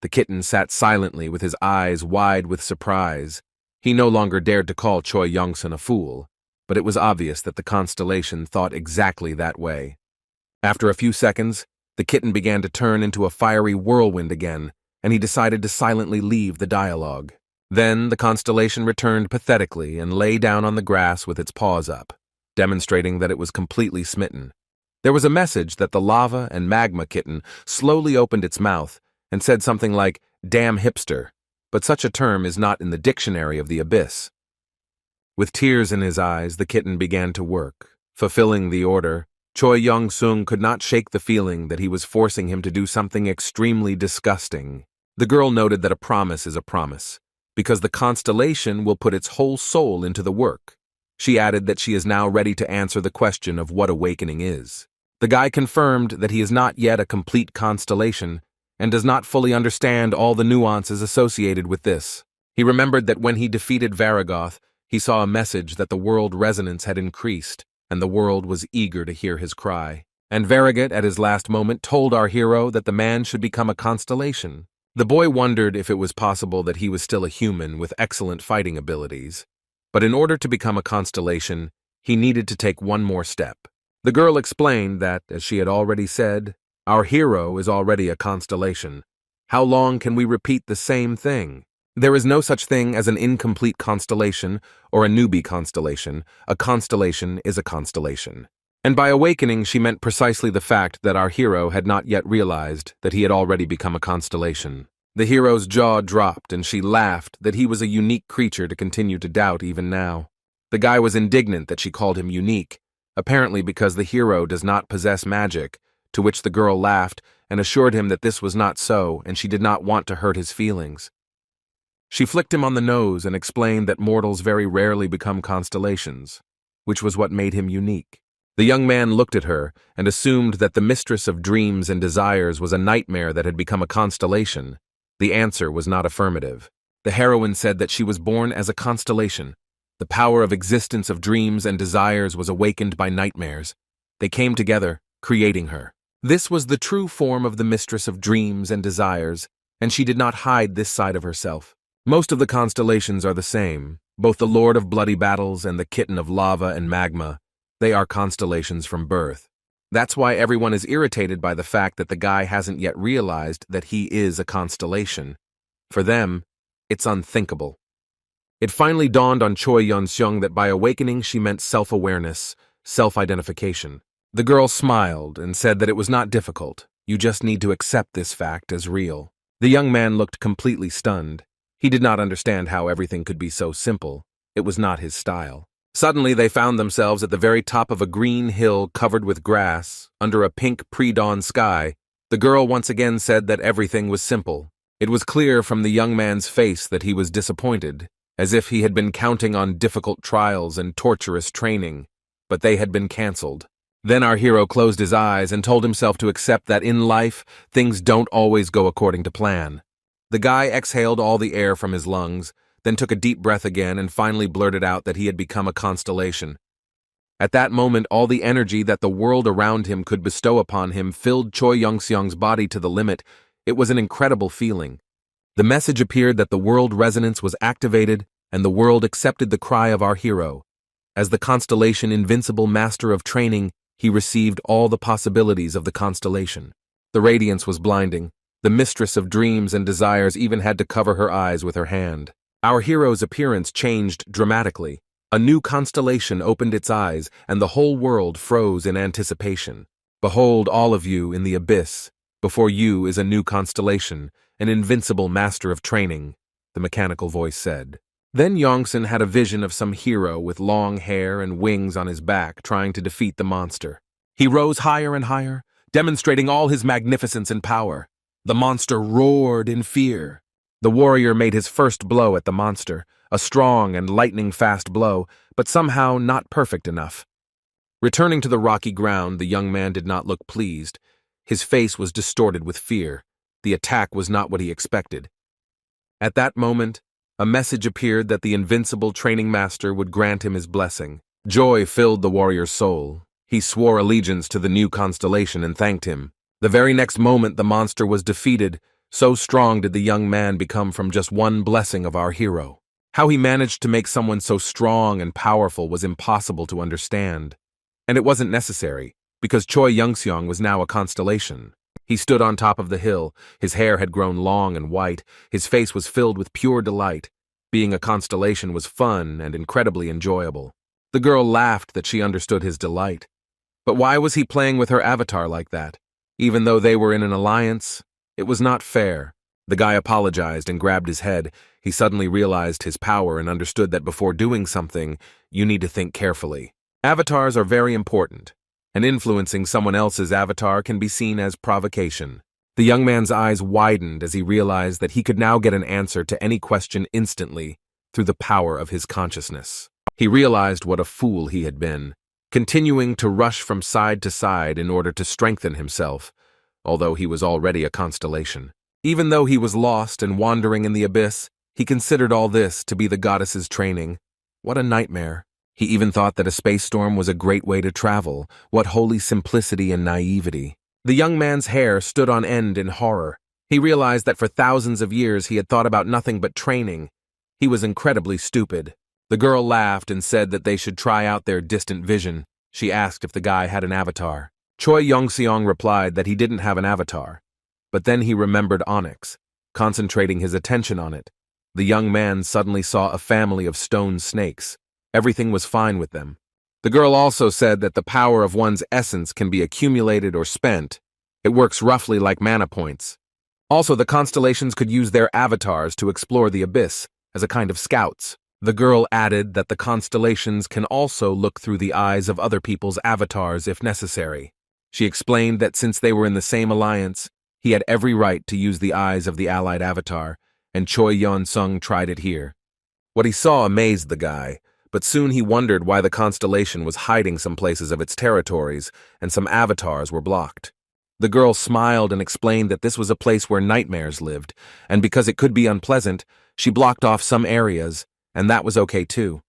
The kitten sat silently with his eyes wide with surprise. He no longer dared to call Choi Young-sun a fool, but it was obvious that the constellation thought exactly that way. After a few seconds, the kitten began to turn into a fiery whirlwind again, and he decided to silently leave the dialogue. Then the constellation returned pathetically and lay down on the grass with its paws up, demonstrating that it was completely smitten. There was a message that the lava and magma kitten slowly opened its mouth and said something like, "Damn hipster," but such a term is not in the dictionary of the abyss. With tears in his eyes, the kitten began to work, fulfilling the order. Choi Young-sung could not shake the feeling that he was forcing him to do something extremely disgusting. The girl noted that a promise is a promise, because the constellation will put its whole soul into the work. She added that she is now ready to answer the question of what awakening is. The guy confirmed that he is not yet a complete constellation and does not fully understand all the nuances associated with this. He remembered that when he defeated Varagoth, he saw a message that the world resonance had increased, and the world was eager to hear his cry. And Varagot, at his last moment, told our hero that the man should become a constellation. The boy wondered if it was possible that he was still a human with excellent fighting abilities. But in order to become a constellation, he needed to take one more step. The girl explained that, as she had already said, our hero is already a constellation. How long can we repeat the same thing? There is no such thing as an incomplete constellation or a newbie constellation. A constellation is a constellation. And by awakening, she meant precisely the fact that our hero had not yet realized that he had already become a constellation. The hero's jaw dropped, and she laughed that he was a unique creature to continue to doubt even now. The guy was indignant that she called him unique, apparently because the hero does not possess magic, to which the girl laughed and assured him that this was not so, and she did not want to hurt his feelings. She flicked him on the nose and explained that mortals very rarely become constellations, which was what made him unique. The young man looked at her and assumed that the mistress of dreams and desires was a nightmare that had become a constellation. The answer was not affirmative. The heroine said that she was born as a constellation. The power of existence of dreams and desires was awakened by nightmares. They came together, creating her. This was the true form of the mistress of dreams and desires, and she did not hide this side of herself. Most of the constellations are the same, both the Lord of Bloody Battles and the Kitten of Lava and Magma. They are constellations from birth. That's why everyone is irritated by the fact that the guy hasn't yet realized that he is a constellation. For them, it's unthinkable. It finally dawned on Choi Yeon-seong that by awakening she meant self-awareness, self-identification. The girl smiled and said that it was not difficult. You just need to accept this fact as real. The young man looked completely stunned. He did not understand how everything could be so simple. It was not his style. Suddenly, they found themselves at the very top of a green hill covered with grass, under a pink pre-dawn sky. The girl once again said that everything was simple. It was clear from the young man's face that he was disappointed, as if he had been counting on difficult trials and torturous training, but they had been cancelled. Then our hero closed his eyes and told himself to accept that in life, things don't always go according to plan. The guy exhaled all the air from his lungs, then took a deep breath again and finally blurted out that he had become a constellation. At that moment, all the energy that the world around him could bestow upon him filled Choi Yeon-seong's body to the limit. It was an incredible feeling. The message appeared that the world resonance was activated and the world accepted the cry of our hero. As the constellation invincible master of training, he received all the possibilities of the constellation. The radiance was blinding. The mistress of dreams and desires even had to cover her eyes with her hand. Our hero's appearance changed dramatically. A new constellation opened its eyes, and the whole world froze in anticipation. Behold, all of you in the abyss. Before you is a new constellation, an invincible master of training, the mechanical voice said. Then Yongsan had a vision of some hero with long hair and wings on his back trying to defeat the monster. He rose higher and higher, demonstrating all his magnificence and power. The monster roared in fear. The warrior made his first blow at the monster, a strong and lightning-fast blow, but somehow not perfect enough. Returning to the rocky ground, the young man did not look pleased. His face was distorted with fear. The attack was not what he expected. At that moment, a message appeared that the invincible training master would grant him his blessing. Joy filled the warrior's soul. He swore allegiance to the new constellation and thanked him. The very next moment, the monster was defeated. So strong did the young man become from just one blessing of our hero. How he managed to make someone so strong and powerful was impossible to understand. And it wasn't necessary, because Choi Yeon-seong was now a constellation. He stood on top of the hill. His hair had grown long and white. His face was filled with pure delight. Being a constellation was fun and incredibly enjoyable. The girl laughed that she understood his delight. But why was he playing with her avatar like that? Even though they were in an alliance, it was not fair. The guy apologized and grabbed his head. He suddenly realized his power and understood that before doing something, you need to think carefully. Avatars are very important, and influencing someone else's avatar can be seen as provocation. The young man's eyes widened as he realized that he could now get an answer to any question instantly through the power of his consciousness. He realized what a fool he had been, continuing to rush from side to side in order to strengthen himself, although he was already a constellation. Even though he was lost and wandering in the abyss, he considered all this to be the goddess's training. What a nightmare. He even thought that a space storm was a great way to travel. What holy simplicity and naivety. The young man's hair stood on end in horror. He realized that for thousands of years he had thought about nothing but training. He was incredibly stupid. The girl laughed and said that they should try out their distant vision. She asked if the guy had an avatar. Choi Yeon-seong replied that he didn't have an avatar, but then he remembered Onyx, concentrating his attention on it. The young man suddenly saw a family of stone snakes. Everything was fine with them. The girl also said that the power of one's essence can be accumulated or spent. It works roughly like mana points. Also, the constellations could use their avatars to explore the abyss as a kind of scouts. The girl added that the constellations can also look through the eyes of other people's avatars if necessary. She explained that since they were in the same alliance, he had every right to use the eyes of the allied avatar, and Choi Yeon-seong tried it here. What he saw amazed the guy, but soon he wondered why the constellation was hiding some places of its territories, and some avatars were blocked. The girl smiled and explained that this was a place where nightmares lived, and because it could be unpleasant, she blocked off some areas, and that was okay too.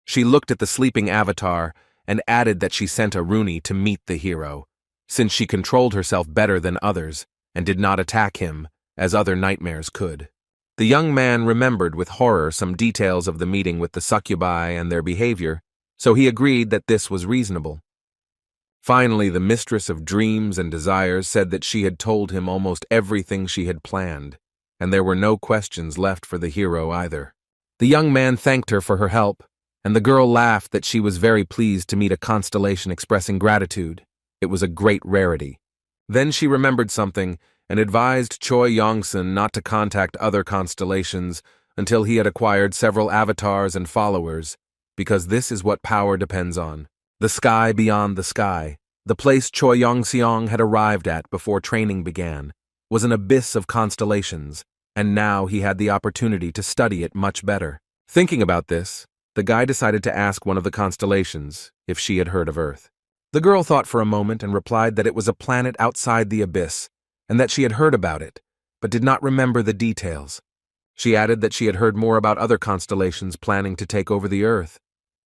She looked at the sleeping avatar and added that she sent a Rooney to meet the hero, since she controlled herself better than others and did not attack him as other nightmares could. The young man remembered with horror some details of the meeting with the succubi and their behavior, so he agreed that this was reasonable. Finally, the mistress of dreams and desires said that she had told him almost everything she had planned, and there were no questions left for the hero either. The young man thanked her for her help, and the girl laughed that she was very pleased to meet a constellation expressing gratitude. It was a great rarity. Then she remembered something and advised Choi Yong-sun not to contact other constellations until he had acquired several avatars and followers, because this is what power depends on. The sky beyond the sky, the place Choi Yong-seong had arrived at before training began, was an abyss of constellations, and now he had the opportunity to study it much better. Thinking about this, the guy decided to ask one of the constellations if she had heard of Earth. The girl thought for a moment and replied that it was a planet outside the abyss, and that she had heard about it, but did not remember the details. She added that she had heard more about other constellations planning to take over the Earth,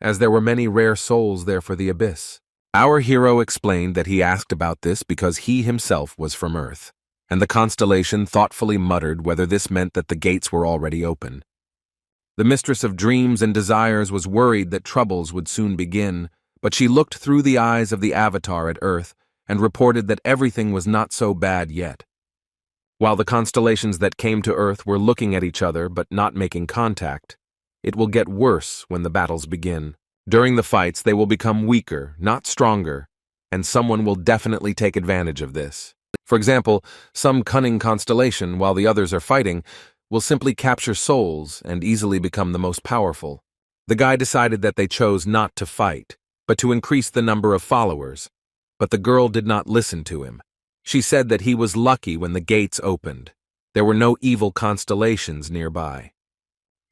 as there were many rare souls there for the abyss. Our hero explained that he asked about this because he himself was from Earth, and the constellation thoughtfully muttered whether this meant that the gates were already open. The mistress of dreams and desires was worried that troubles would soon begin, but she looked through the eyes of the avatar at Earth and reported that everything was not so bad yet. While the constellations that came to Earth were looking at each other but not making contact, it will get worse when the battles begin. During the fights, they will become weaker, not stronger, and someone will definitely take advantage of this. For example, some cunning constellation, while the others are fighting, will simply capture souls and easily become the most powerful. The guy decided that they chose not to fight, but to increase the number of followers. But the girl did not listen to him. She said that he was lucky when the gates opened. There were no evil constellations nearby.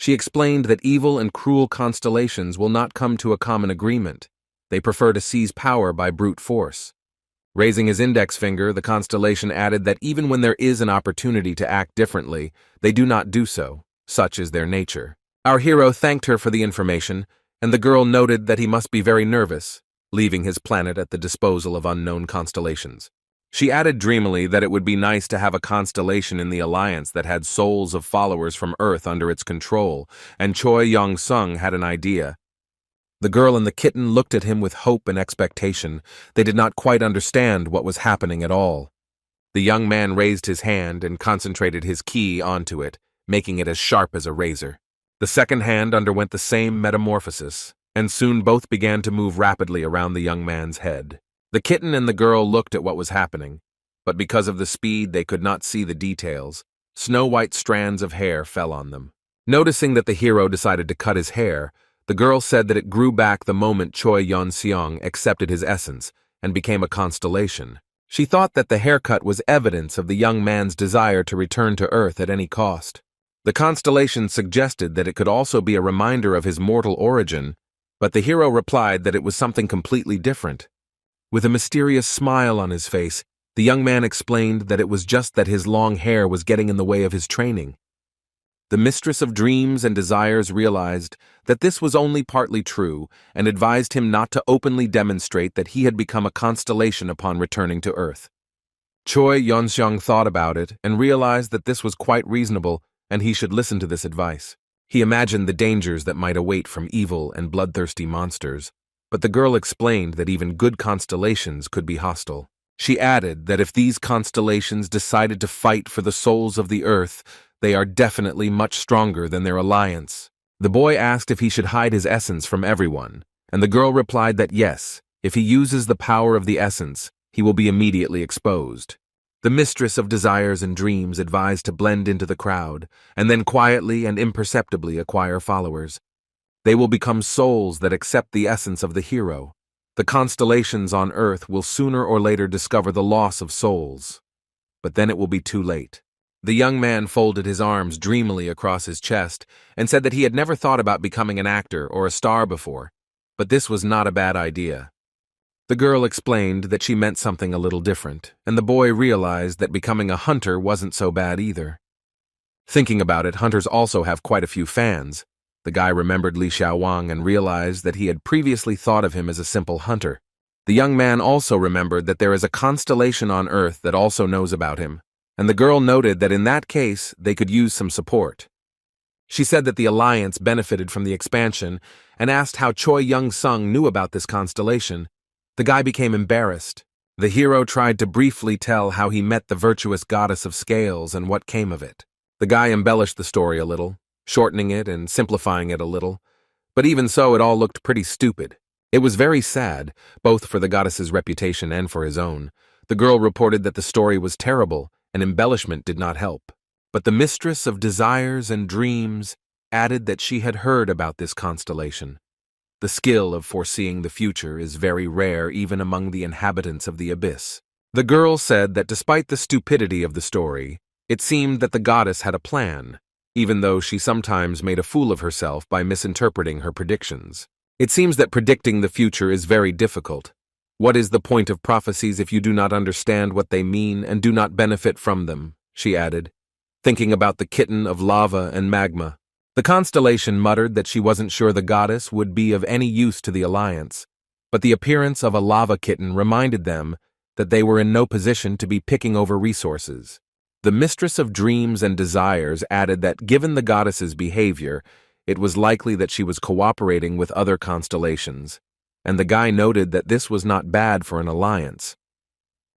She explained that evil and cruel constellations will not come to a common agreement. They prefer to seize power by brute force. Raising his index finger, the constellation added that even when there is an opportunity to act differently, they do not do so. Such is their nature. Our hero thanked her for the information, and the girl noted that he must be very nervous, leaving his planet at the disposal of unknown constellations. She added dreamily that it would be nice to have a constellation in the alliance that had souls of followers from Earth under its control, and Choi Yong-sung had an idea. The girl and the kitten looked at him with hope and expectation. They did not quite understand what was happening at all. The young man raised his hand and concentrated his ki onto it, making it as sharp as a razor. The second hand underwent the same metamorphosis, and soon both began to move rapidly around the young man's head. The kitten and the girl looked at what was happening, but because of the speed they could not see the details. Snow-white strands of hair fell on them. Noticing that the hero decided to cut his hair, the girl said that it grew back the moment Choi Yong-seong accepted his essence and became a constellation. She thought that the haircut was evidence of the young man's desire to return to Earth at any cost. The constellation suggested that it could also be a reminder of his mortal origin, but the hero replied that it was something completely different. With a mysterious smile on his face, the young man explained that it was just that his long hair was getting in the way of his training. The mistress of dreams and desires realized that this was only partly true and advised him not to openly demonstrate that he had become a constellation upon returning to Earth. Choi Yong-seong thought about it and realized that this was quite reasonable and he should listen to this advice. He imagined the dangers that might await from evil and bloodthirsty monsters, but the girl explained that even good constellations could be hostile. She added that if these constellations decided to fight for the souls of the Earth, they are definitely much stronger than their alliance. The boy asked if he should hide his essence from everyone, and the girl replied that yes, if he uses the power of the essence, he will be immediately exposed. The mistress of desires and dreams advised to blend into the crowd, and then quietly and imperceptibly acquire followers. They will become souls that accept the essence of the hero. The constellations on Earth will sooner or later discover the loss of souls. But then it will be too late. The young man folded his arms dreamily across his chest and said that he had never thought about becoming an actor or a star before, but this was not a bad idea. The girl explained that she meant something a little different, and the boy realized that becoming a hunter wasn't so bad either. Thinking about it, hunters also have quite a few fans. The guy remembered Li Xiaowang and realized that he had previously thought of him as a simple hunter. The young man also remembered that there is a constellation on Earth that also knows about him, and the girl noted that in that case they could use some support. She said that the alliance benefited from the expansion and asked how Choi Young-sung knew about this constellation. The guy became embarrassed. The hero tried to briefly tell how he met the virtuous goddess of scales and what came of it. The guy embellished the story a little, shortening it and simplifying it a little, but even so it all looked pretty stupid. It was very sad, both for the goddess's reputation and for his own. The girl reported that the story was terrible and embellishment did not help. But the mistress of desires and dreams added that she had heard about this constellation. The skill of foreseeing the future is very rare even among the inhabitants of the abyss. The girl said that despite the stupidity of the story, it seemed that the goddess had a plan, even though she sometimes made a fool of herself by misinterpreting her predictions. It seems that predicting the future is very difficult. What is the point of prophecies if you do not understand what they mean and do not benefit from them? She added, thinking about the kitten of lava and magma. The constellation muttered that she wasn't sure the goddess would be of any use to the alliance, but the appearance of a lava kitten reminded them that they were in no position to be picking over resources. The mistress of dreams and desires added that given the goddess's behavior, it was likely that she was cooperating with other constellations, and the guy noted that this was not bad for an alliance.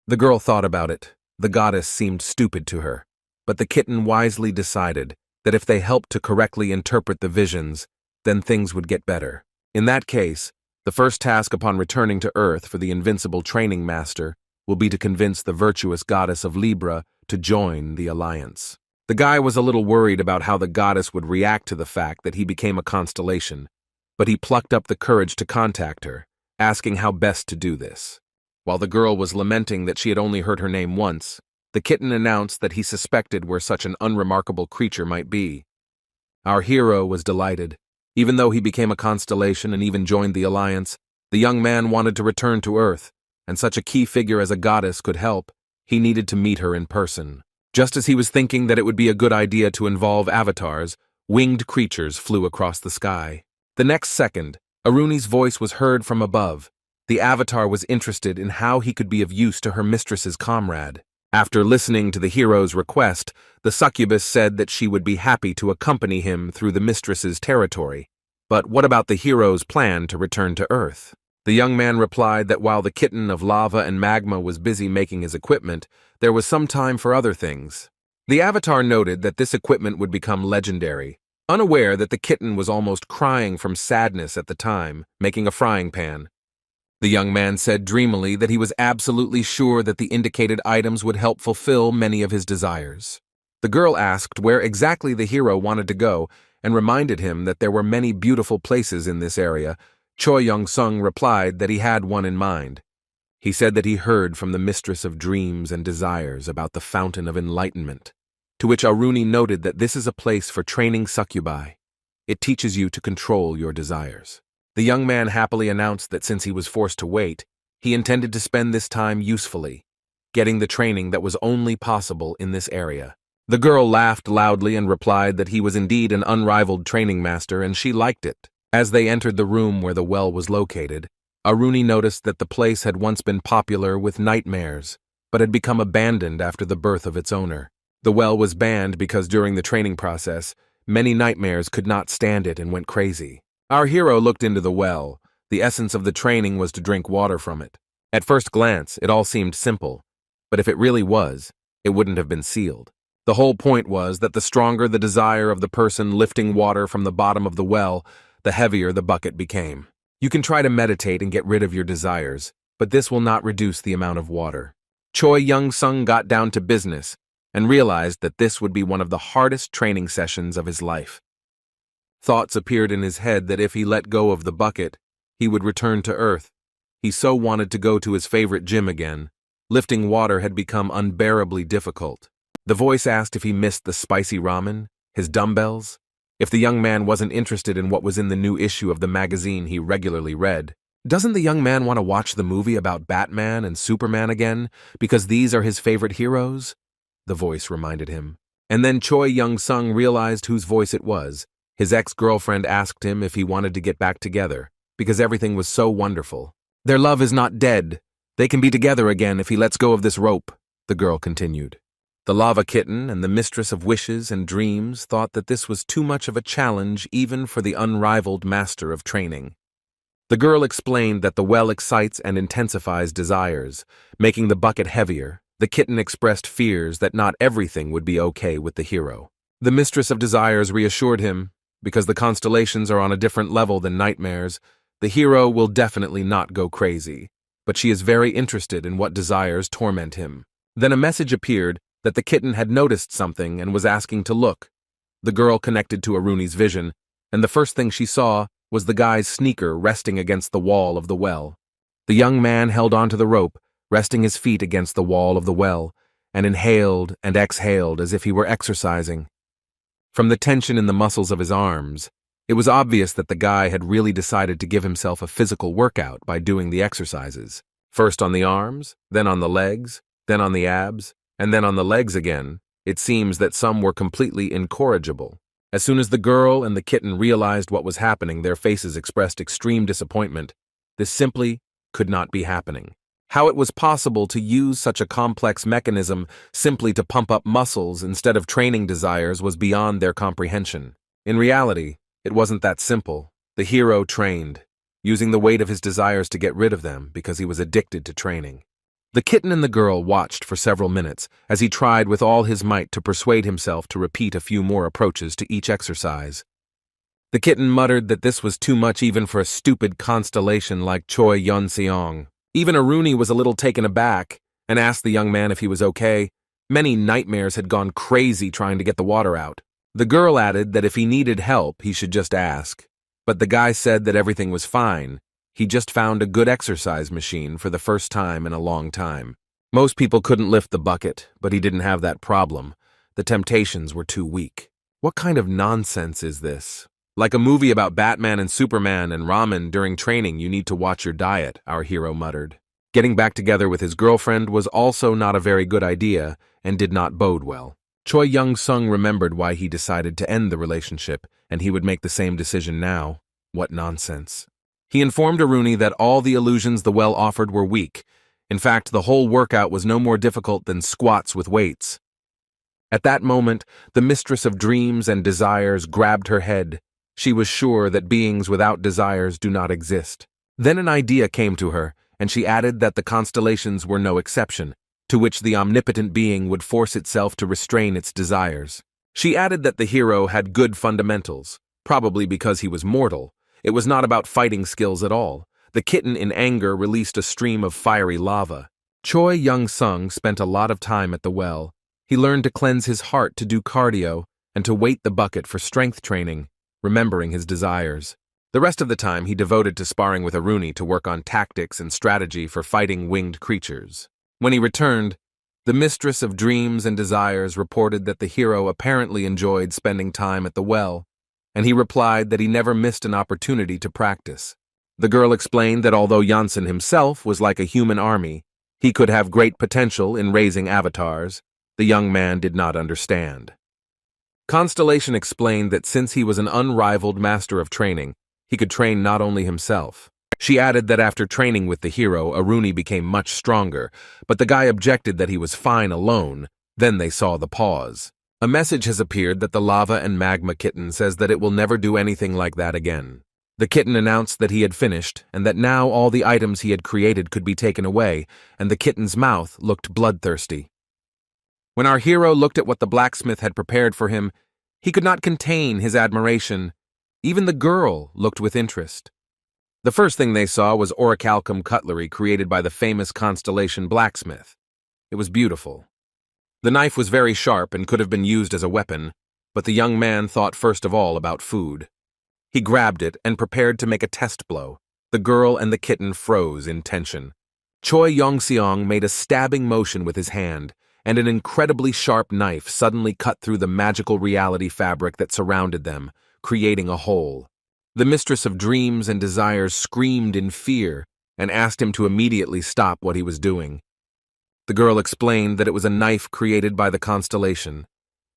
The girl thought about it. The goddess seemed stupid to her, but the kitten wisely decided that if they helped to correctly interpret the visions, then things would get better. In that case, the first task upon returning to Earth for the invincible training master will be to convince the virtuous goddess of Libra to join the alliance. The guy was a little worried about how the goddess would react to the fact that he became a constellation, but he plucked up the courage to contact her, asking how best to do this. While the girl was lamenting that she had only heard her name once, the kitten announced that he suspected where such an unremarkable creature might be. Our hero was delighted. Even though he became a constellation and even joined the alliance, the young man wanted to return to Earth, and such a key figure as a goddess could help. He needed to meet her in person. Just as he was thinking that it would be a good idea to involve avatars, winged creatures flew across the sky. The next second, Aruni's voice was heard from above. The avatar was interested in how he could be of use to her mistress's comrade. After listening to the hero's request, the succubus said that she would be happy to accompany him through the mistress's territory. But what about the hero's plan to return to Earth? The young man replied that while the kitten of lava and magma was busy making his equipment, there was some time for other things. The avatar noted that this equipment would become legendary, unaware that the kitten was almost crying from sadness at the time, making a frying pan. The young man said dreamily that he was absolutely sure that the indicated items would help fulfill many of his desires. The girl asked where exactly the hero wanted to go and reminded him that there were many beautiful places in this area. Choi Young-sung replied that he had one in mind. He said that he heard from the mistress of dreams and desires about the Fountain of Enlightenment, to which Aruni noted that this is a place for training succubi. It teaches you to control your desires. The young man happily announced that since he was forced to wait, he intended to spend this time usefully, getting the training that was only possible in this area. The girl laughed loudly and replied that he was indeed an unrivaled training master and she liked it. As they entered the room where the well was located, Aruni noticed that the place had once been popular with nightmares, but had become abandoned after the birth of its owner. The well was banned because during the training process, many nightmares could not stand it and went crazy. Our hero looked into the well. The essence of the training was to drink water from it. At first glance, it all seemed simple, but if it really was, it wouldn't have been sealed. The whole point was that the stronger the desire of the person lifting water from the bottom of the well, the heavier the bucket became. You can try to meditate and get rid of your desires, but this will not reduce the amount of water. Choi Young-sung got down to business and realized that this would be one of the hardest training sessions of his life. Thoughts appeared in his head that if he let go of the bucket, he would return to Earth. He so wanted to go to his favorite gym again. Lifting water had become unbearably difficult. The voice asked if he missed the spicy ramen, his dumbbells, if the young man wasn't interested in what was in the new issue of the magazine he regularly read. Doesn't the young man want to watch the movie about Batman and Superman again, because these are his favorite heroes? The voice reminded him. And then Choi Young-sung realized whose voice it was. His ex-girlfriend asked him if he wanted to get back together, because everything was so wonderful. Their love is not dead. They can be together again if he lets go of this rope, the girl continued. The lava kitten and the mistress of wishes and dreams thought that this was too much of a challenge even for the unrivaled master of training. The girl explained that the well excites and intensifies desires, making the bucket heavier. The kitten expressed fears that not everything would be okay with the hero. The mistress of desires reassured him, because the constellations are on a different level than nightmares, the hero will definitely not go crazy, but she is very interested in what desires torment him. Then a message appeared that the kitten had noticed something and was asking to look. The girl connected to Aruni's vision, and the first thing she saw was the guy's sneaker resting against the wall of the well. The young man held onto the rope, resting his feet against the wall of the well, and inhaled and exhaled as if he were exercising. From the tension in the muscles of his arms, it was obvious that the guy had really decided to give himself a physical workout by doing the exercises. First on the arms, then on the legs, then on the abs, and then on the legs again. It seems that some were completely incorrigible. As soon as the girl and the kitten realized what was happening, their faces expressed extreme disappointment. This simply could not be happening. How it was possible to use such a complex mechanism simply to pump up muscles instead of training desires was beyond their comprehension. In reality, it wasn't that simple. The hero trained, using the weight of his desires to get rid of them because he was addicted to training. The kitten and the girl watched for several minutes as he tried with all his might to persuade himself to repeat a few more approaches to each exercise. The kitten muttered that this was too much even for a stupid constellation like Choi Yun-seong. Even Aruni was a little taken aback and asked the young man if he was okay. Many nightmares had gone crazy trying to get the water out. The girl added that if he needed help, he should just ask. But the guy said that everything was fine. He just found a good exercise machine for the first time in a long time. Most people couldn't lift the bucket, but he didn't have that problem. The temptations were too weak. What kind of nonsense is this? Like a movie about Batman and Superman and ramen during training, you need to watch your diet, our hero muttered. Getting back together with his girlfriend was also not a very good idea and did not bode well. Choi Young-sung remembered why he decided to end the relationship, and he would make the same decision now. What nonsense. He informed Aruni that all the illusions the well offered were weak. In fact, the whole workout was no more difficult than squats with weights. At that moment, the mistress of dreams and desires grabbed her head. She was sure that beings without desires do not exist. Then an idea came to her, and she added that the constellations were no exception, to which the omnipotent being would force itself to restrain its desires. She added that the hero had good fundamentals, probably because he was mortal. It was not about fighting skills at all. The kitten in anger released a stream of fiery lava. Choi Young-sung spent a lot of time at the well. He learned to cleanse his heart to do cardio and to weight the bucket for strength training, remembering his desires. The rest of the time he devoted to sparring with Aruni to work on tactics and strategy for fighting winged creatures. When he returned, the mistress of dreams and desires reported that the hero apparently enjoyed spending time at the well, and he replied that he never missed an opportunity to practice. The girl explained that although Janssen himself was like a human army, he could have great potential in raising avatars. The young man did not understand. Constellation explained that since he was an unrivaled master of training, he could train not only himself. She added that after training with the hero, Aruni became much stronger, but the guy objected that he was fine alone. Then they saw the pause. A message has appeared that the lava and magma kitten says that it will never do anything like that again. The kitten announced that he had finished, and that now all the items he had created could be taken away, and the kitten's mouth looked bloodthirsty. When our hero looked at what the blacksmith had prepared for him, he could not contain his admiration. Even the girl looked with interest. The first thing they saw was orichalcum cutlery created by the famous Constellation blacksmith. It was beautiful. The knife was very sharp and could have been used as a weapon, but the young man thought first of all about food. He grabbed it and prepared to make a test blow. The girl and the kitten froze in tension. Choi Yong-seong made a stabbing motion with his hand, and an incredibly sharp knife suddenly cut through the magical reality fabric that surrounded them, creating a hole. The mistress of dreams and desires screamed in fear and asked him to immediately stop what he was doing. The girl explained that it was a knife created by the Constellation,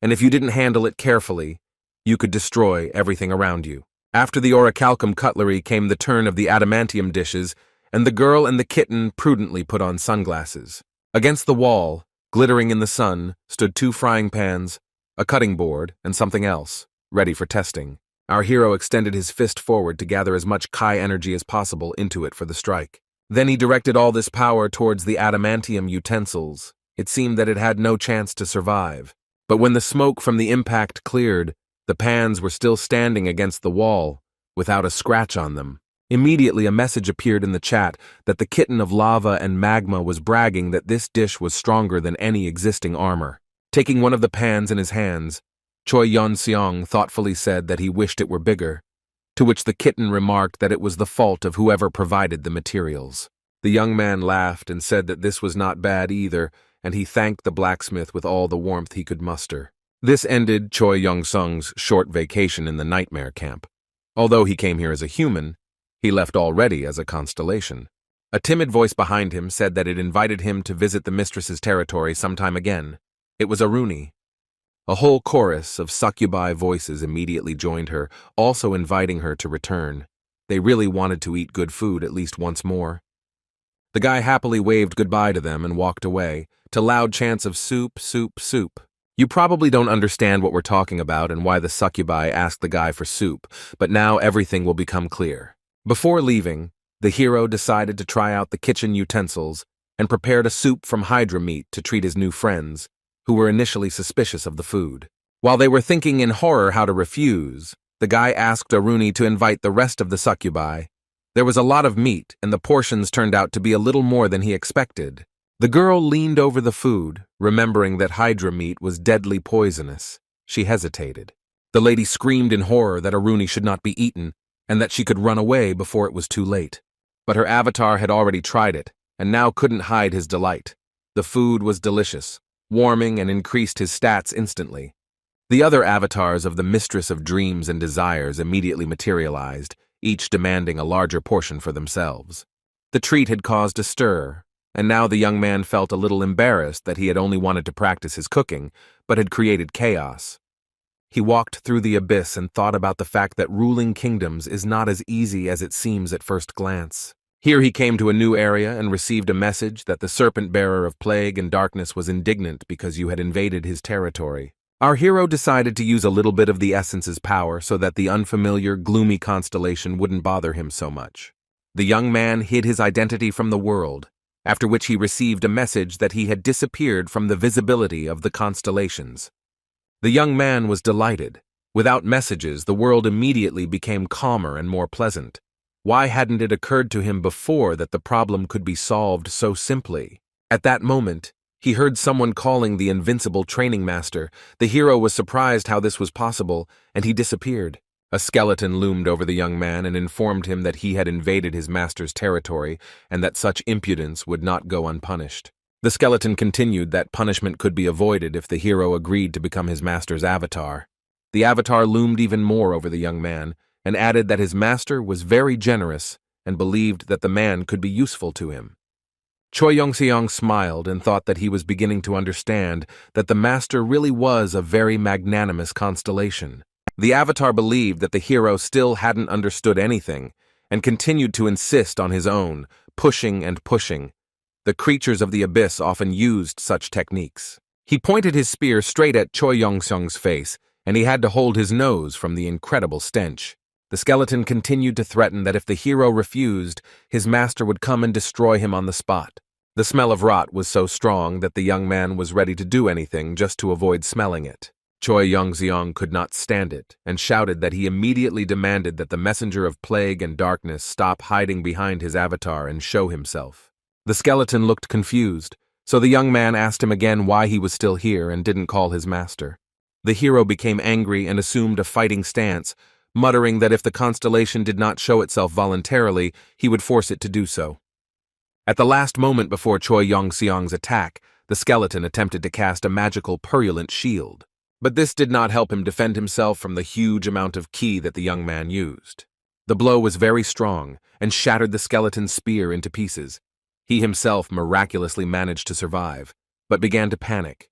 and if you didn't handle it carefully, you could destroy everything around you. After the orichalcum cutlery came the turn of the adamantium dishes, and the girl and the kitten prudently put on sunglasses. Against the wall, glittering in the sun, stood 2 frying pans, a cutting board, and something else, ready for testing. Our hero extended his fist forward to gather as much Kai energy as possible into it for the strike. Then he directed all this power towards the adamantium utensils. It seemed that it had no chance to survive. But when the smoke from the impact cleared, the pans were still standing against the wall, without a scratch on them. Immediately a message appeared in the chat that the kitten of lava and magma was bragging that this dish was stronger than any existing armor. Taking one of the pans in his hands, Choi Yeon-seong thoughtfully said that he wished it were bigger, to which the kitten remarked that it was the fault of whoever provided the materials. The young man laughed and said that this was not bad either, and he thanked the blacksmith with all the warmth he could muster. This ended Choi Yeon-seong's short vacation in the nightmare camp. Although he came here as a human, he left already as a constellation. A timid voice behind him said that it invited him to visit the mistress's territory sometime again. It was Aruni. A whole chorus of succubi voices immediately joined her, also inviting her to return. They really wanted to eat good food at least once more. The guy happily waved goodbye to them and walked away, to loud chants of soup, soup, soup. You probably don't understand what we're talking about and why the succubi asked the guy for soup, but now everything will become clear. Before leaving, the hero decided to try out the kitchen utensils and prepared a soup from hydra meat to treat his new friends, who were initially suspicious of the food. While they were thinking in horror how to refuse, the guy asked Aruni to invite the rest of the succubi. There was a lot of meat, and the portions turned out to be a little more than he expected. The girl leaned over the food, remembering that hydra meat was deadly poisonous. She hesitated. The lady screamed in horror that Aruni should not be eaten, and that she could run away before it was too late. But her avatar had already tried it, and now couldn't hide his delight. The food was delicious, warming and increased his stats instantly. The other avatars of the Mistress of Dreams and Desires immediately materialized, each demanding a larger portion for themselves. The treat had caused a stir, and now the young man felt a little embarrassed that he had only wanted to practice his cooking, but had created chaos. He walked through the abyss and thought about the fact that ruling kingdoms is not as easy as it seems at first glance. Here he came to a new area and received a message that the serpent-bearer of plague and darkness was indignant because you had invaded his territory. Our hero decided to use a little bit of the essence's power so that the unfamiliar, gloomy constellation wouldn't bother him so much. The young man hid his identity from the world, after which he received a message that he had disappeared from the visibility of the constellations. The young man was delighted. Without messages, the world immediately became calmer and more pleasant. Why hadn't it occurred to him before that the problem could be solved so simply? At that moment, he heard someone calling the invincible training master. The hero was surprised how this was possible, and he disappeared. A skeleton loomed over the young man and informed him that he had invaded his master's territory and that such impudence would not go unpunished. The skeleton continued that punishment could be avoided if the hero agreed to become his master's avatar. The avatar loomed even more over the young man and added that his master was very generous and believed that the man could be useful to him. Choi Yeon-seong smiled and thought that he was beginning to understand that the master really was a very magnanimous constellation. The avatar believed that the hero still hadn't understood anything and continued to insist on his own, pushing and pushing. The creatures of the abyss often used such techniques. He pointed his spear straight at Choi Yeon-seong's face, and he had to hold his nose from the incredible stench. The skeleton continued to threaten that if the hero refused, his master would come and destroy him on the spot. The smell of rot was so strong that the young man was ready to do anything just to avoid smelling it. Choi Yeon-seong could not stand it and shouted that he immediately demanded that the messenger of plague and darkness stop hiding behind his avatar and show himself. The skeleton looked confused, so the young man asked him again why he was still here and didn't call his master. The hero became angry and assumed a fighting stance, muttering that if the constellation did not show itself voluntarily, he would force it to do so. At the last moment before Choi Yeon-seong's attack, the skeleton attempted to cast a magical purulent shield. But this did not help him defend himself from the huge amount of ki that the young man used. The blow was very strong and shattered the skeleton's spear into pieces. He himself miraculously managed to survive, but began to panic.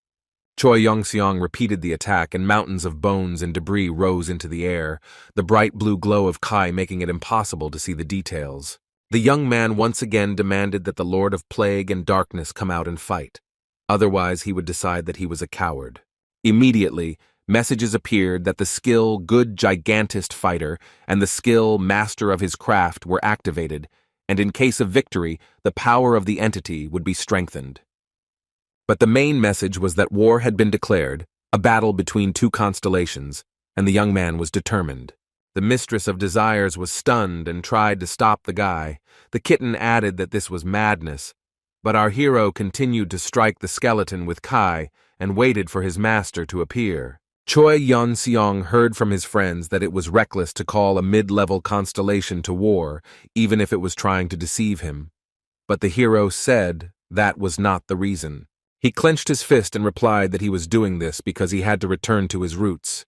Choi Yeon-seong repeated the attack and mountains of bones and debris rose into the air, the bright blue glow of Kai making it impossible to see the details. The young man once again demanded that the Lord of Plague and Darkness come out and fight. Otherwise, he would decide that he was a coward. Immediately, messages appeared that the skill good gigantist fighter and the skill master of his craft were activated, and in case of victory, the power of the entity would be strengthened. But the main message was that war had been declared, a battle between two constellations, and the young man was determined. The mistress of desires was stunned and tried to stop the guy. The kitten added that this was madness, but our hero continued to strike the skeleton with Kai and waited for his master to appear. Choi Yeon-seong heard from his friends that it was reckless to call a mid-level constellation to war, even if it was trying to deceive him. But the hero said that was not the reason. He clenched his fist and replied that he was doing this because he had to return to his roots.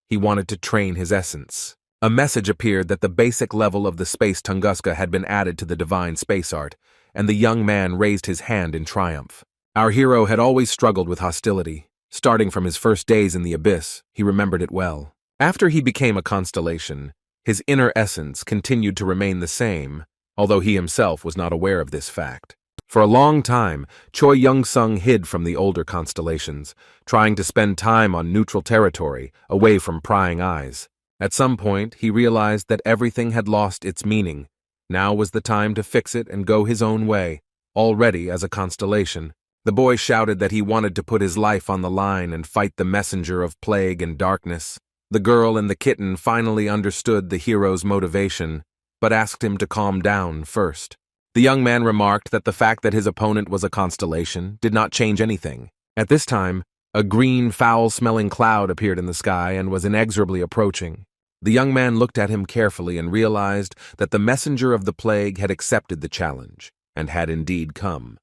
He wanted to train his essence. A message appeared that the basic level of the space Tunguska had been added to the divine space art, and the young man raised his hand in triumph. Our hero had always struggled with hostility. Starting from his first days in the abyss, he remembered it well. After he became a constellation, his inner essence continued to remain the same, although he himself was not aware of this fact. For a long time, Choi Young-sung hid from the older constellations, trying to spend time on neutral territory, away from prying eyes. At some point, he realized that everything had lost its meaning. Now was the time to fix it and go his own way, already as a constellation. The boy shouted that he wanted to put his life on the line and fight the messenger of plague and darkness. The girl and the kitten finally understood the hero's motivation, but asked him to calm down first. The young man remarked that the fact that his opponent was a constellation did not change anything. At this time, a green, foul-smelling cloud appeared in the sky and was inexorably approaching. The young man looked at him carefully and realized that the messenger of the plague had accepted the challenge, and had indeed come.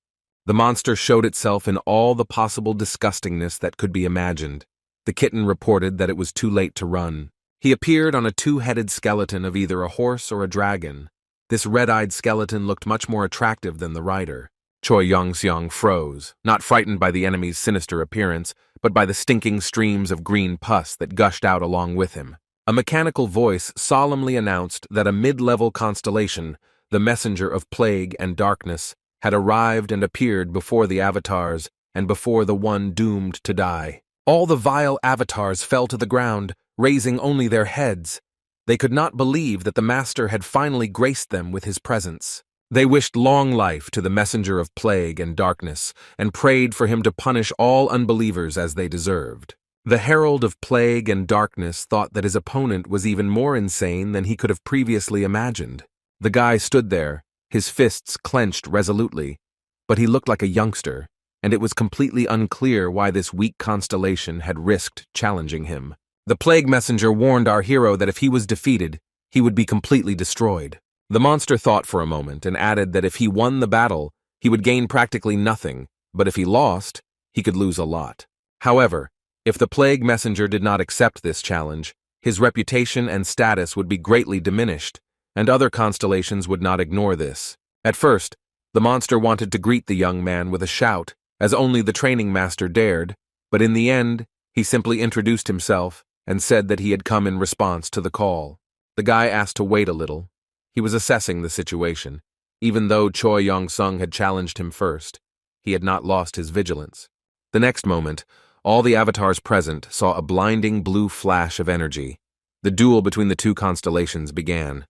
The monster showed itself in all the possible disgustingness that could be imagined. The kitten reported that it was too late to run. He appeared on a two-headed skeleton of either a horse or a dragon. This red-eyed skeleton looked much more attractive than the rider. Choi Young-seong froze, not frightened by the enemy's sinister appearance, but by the stinking streams of green pus that gushed out along with him. A mechanical voice solemnly announced that a mid-level constellation, the messenger of plague and darkness, had arrived and appeared before the avatars and before the one doomed to die. All the vile avatars fell to the ground, raising only their heads. They could not believe that the master had finally graced them with his presence. They wished long life to the messenger of plague and darkness, and prayed for him to punish all unbelievers as they deserved. The herald of plague and darkness thought that his opponent was even more insane than he could have previously imagined. The guy stood there, his fists clenched resolutely, but he looked like a youngster, and it was completely unclear why this weak constellation had risked challenging him. The plague messenger warned our hero that if he was defeated, he would be completely destroyed. The monster thought for a moment and added that if he won the battle, he would gain practically nothing, but if he lost, he could lose a lot. However, if the plague messenger did not accept this challenge, his reputation and status would be greatly diminished, and other constellations would not ignore this. At first, the monster wanted to greet the young man with a shout, as only the training master dared, but in the end, he simply introduced himself and said that he had come in response to the call. The guy asked to wait a little. He was assessing the situation. Even though Choi Young-sung had challenged him first, he had not lost his vigilance. The next moment, all the avatars present saw a blinding blue flash of energy. The duel between the two constellations began.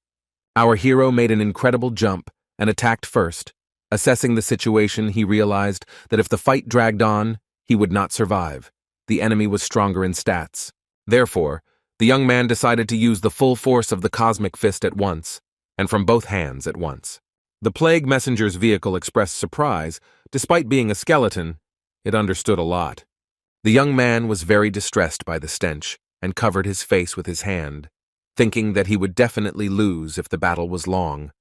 Our hero made an incredible jump and attacked first. Assessing the situation, he realized that if the fight dragged on, he would not survive. The enemy was stronger in stats. Therefore, the young man decided to use the full force of the cosmic fist at once, and from both hands at once. The plague messenger's vehicle expressed surprise. Despite being a skeleton, it understood a lot. The young man was very distressed by the stench and covered his face with his hand, thinking that he would definitely lose if the battle was long,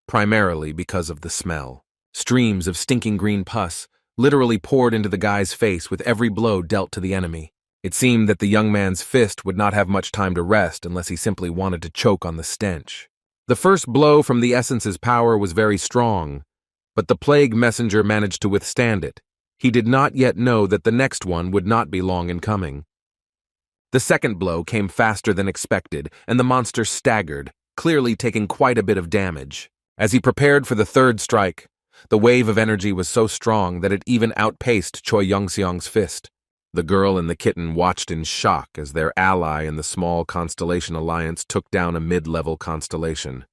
primarily because of the smell. Streams of stinking green pus literally poured into the guy's face with every blow dealt to the enemy. It seemed that the young man's fist would not have much time to rest unless he simply wanted to choke on the stench. The first blow from the essence's power was very strong, but the plague messenger managed to withstand it. He did not yet know that the next one would not be long in coming. The second blow came faster than expected, and the monster staggered, clearly taking quite a bit of damage. As he prepared for the third strike, the wave of energy was so strong that it even outpaced Choi Young-seong's fist. The girl and the kitten watched in shock as their ally in the small constellation alliance took down a mid-level constellation.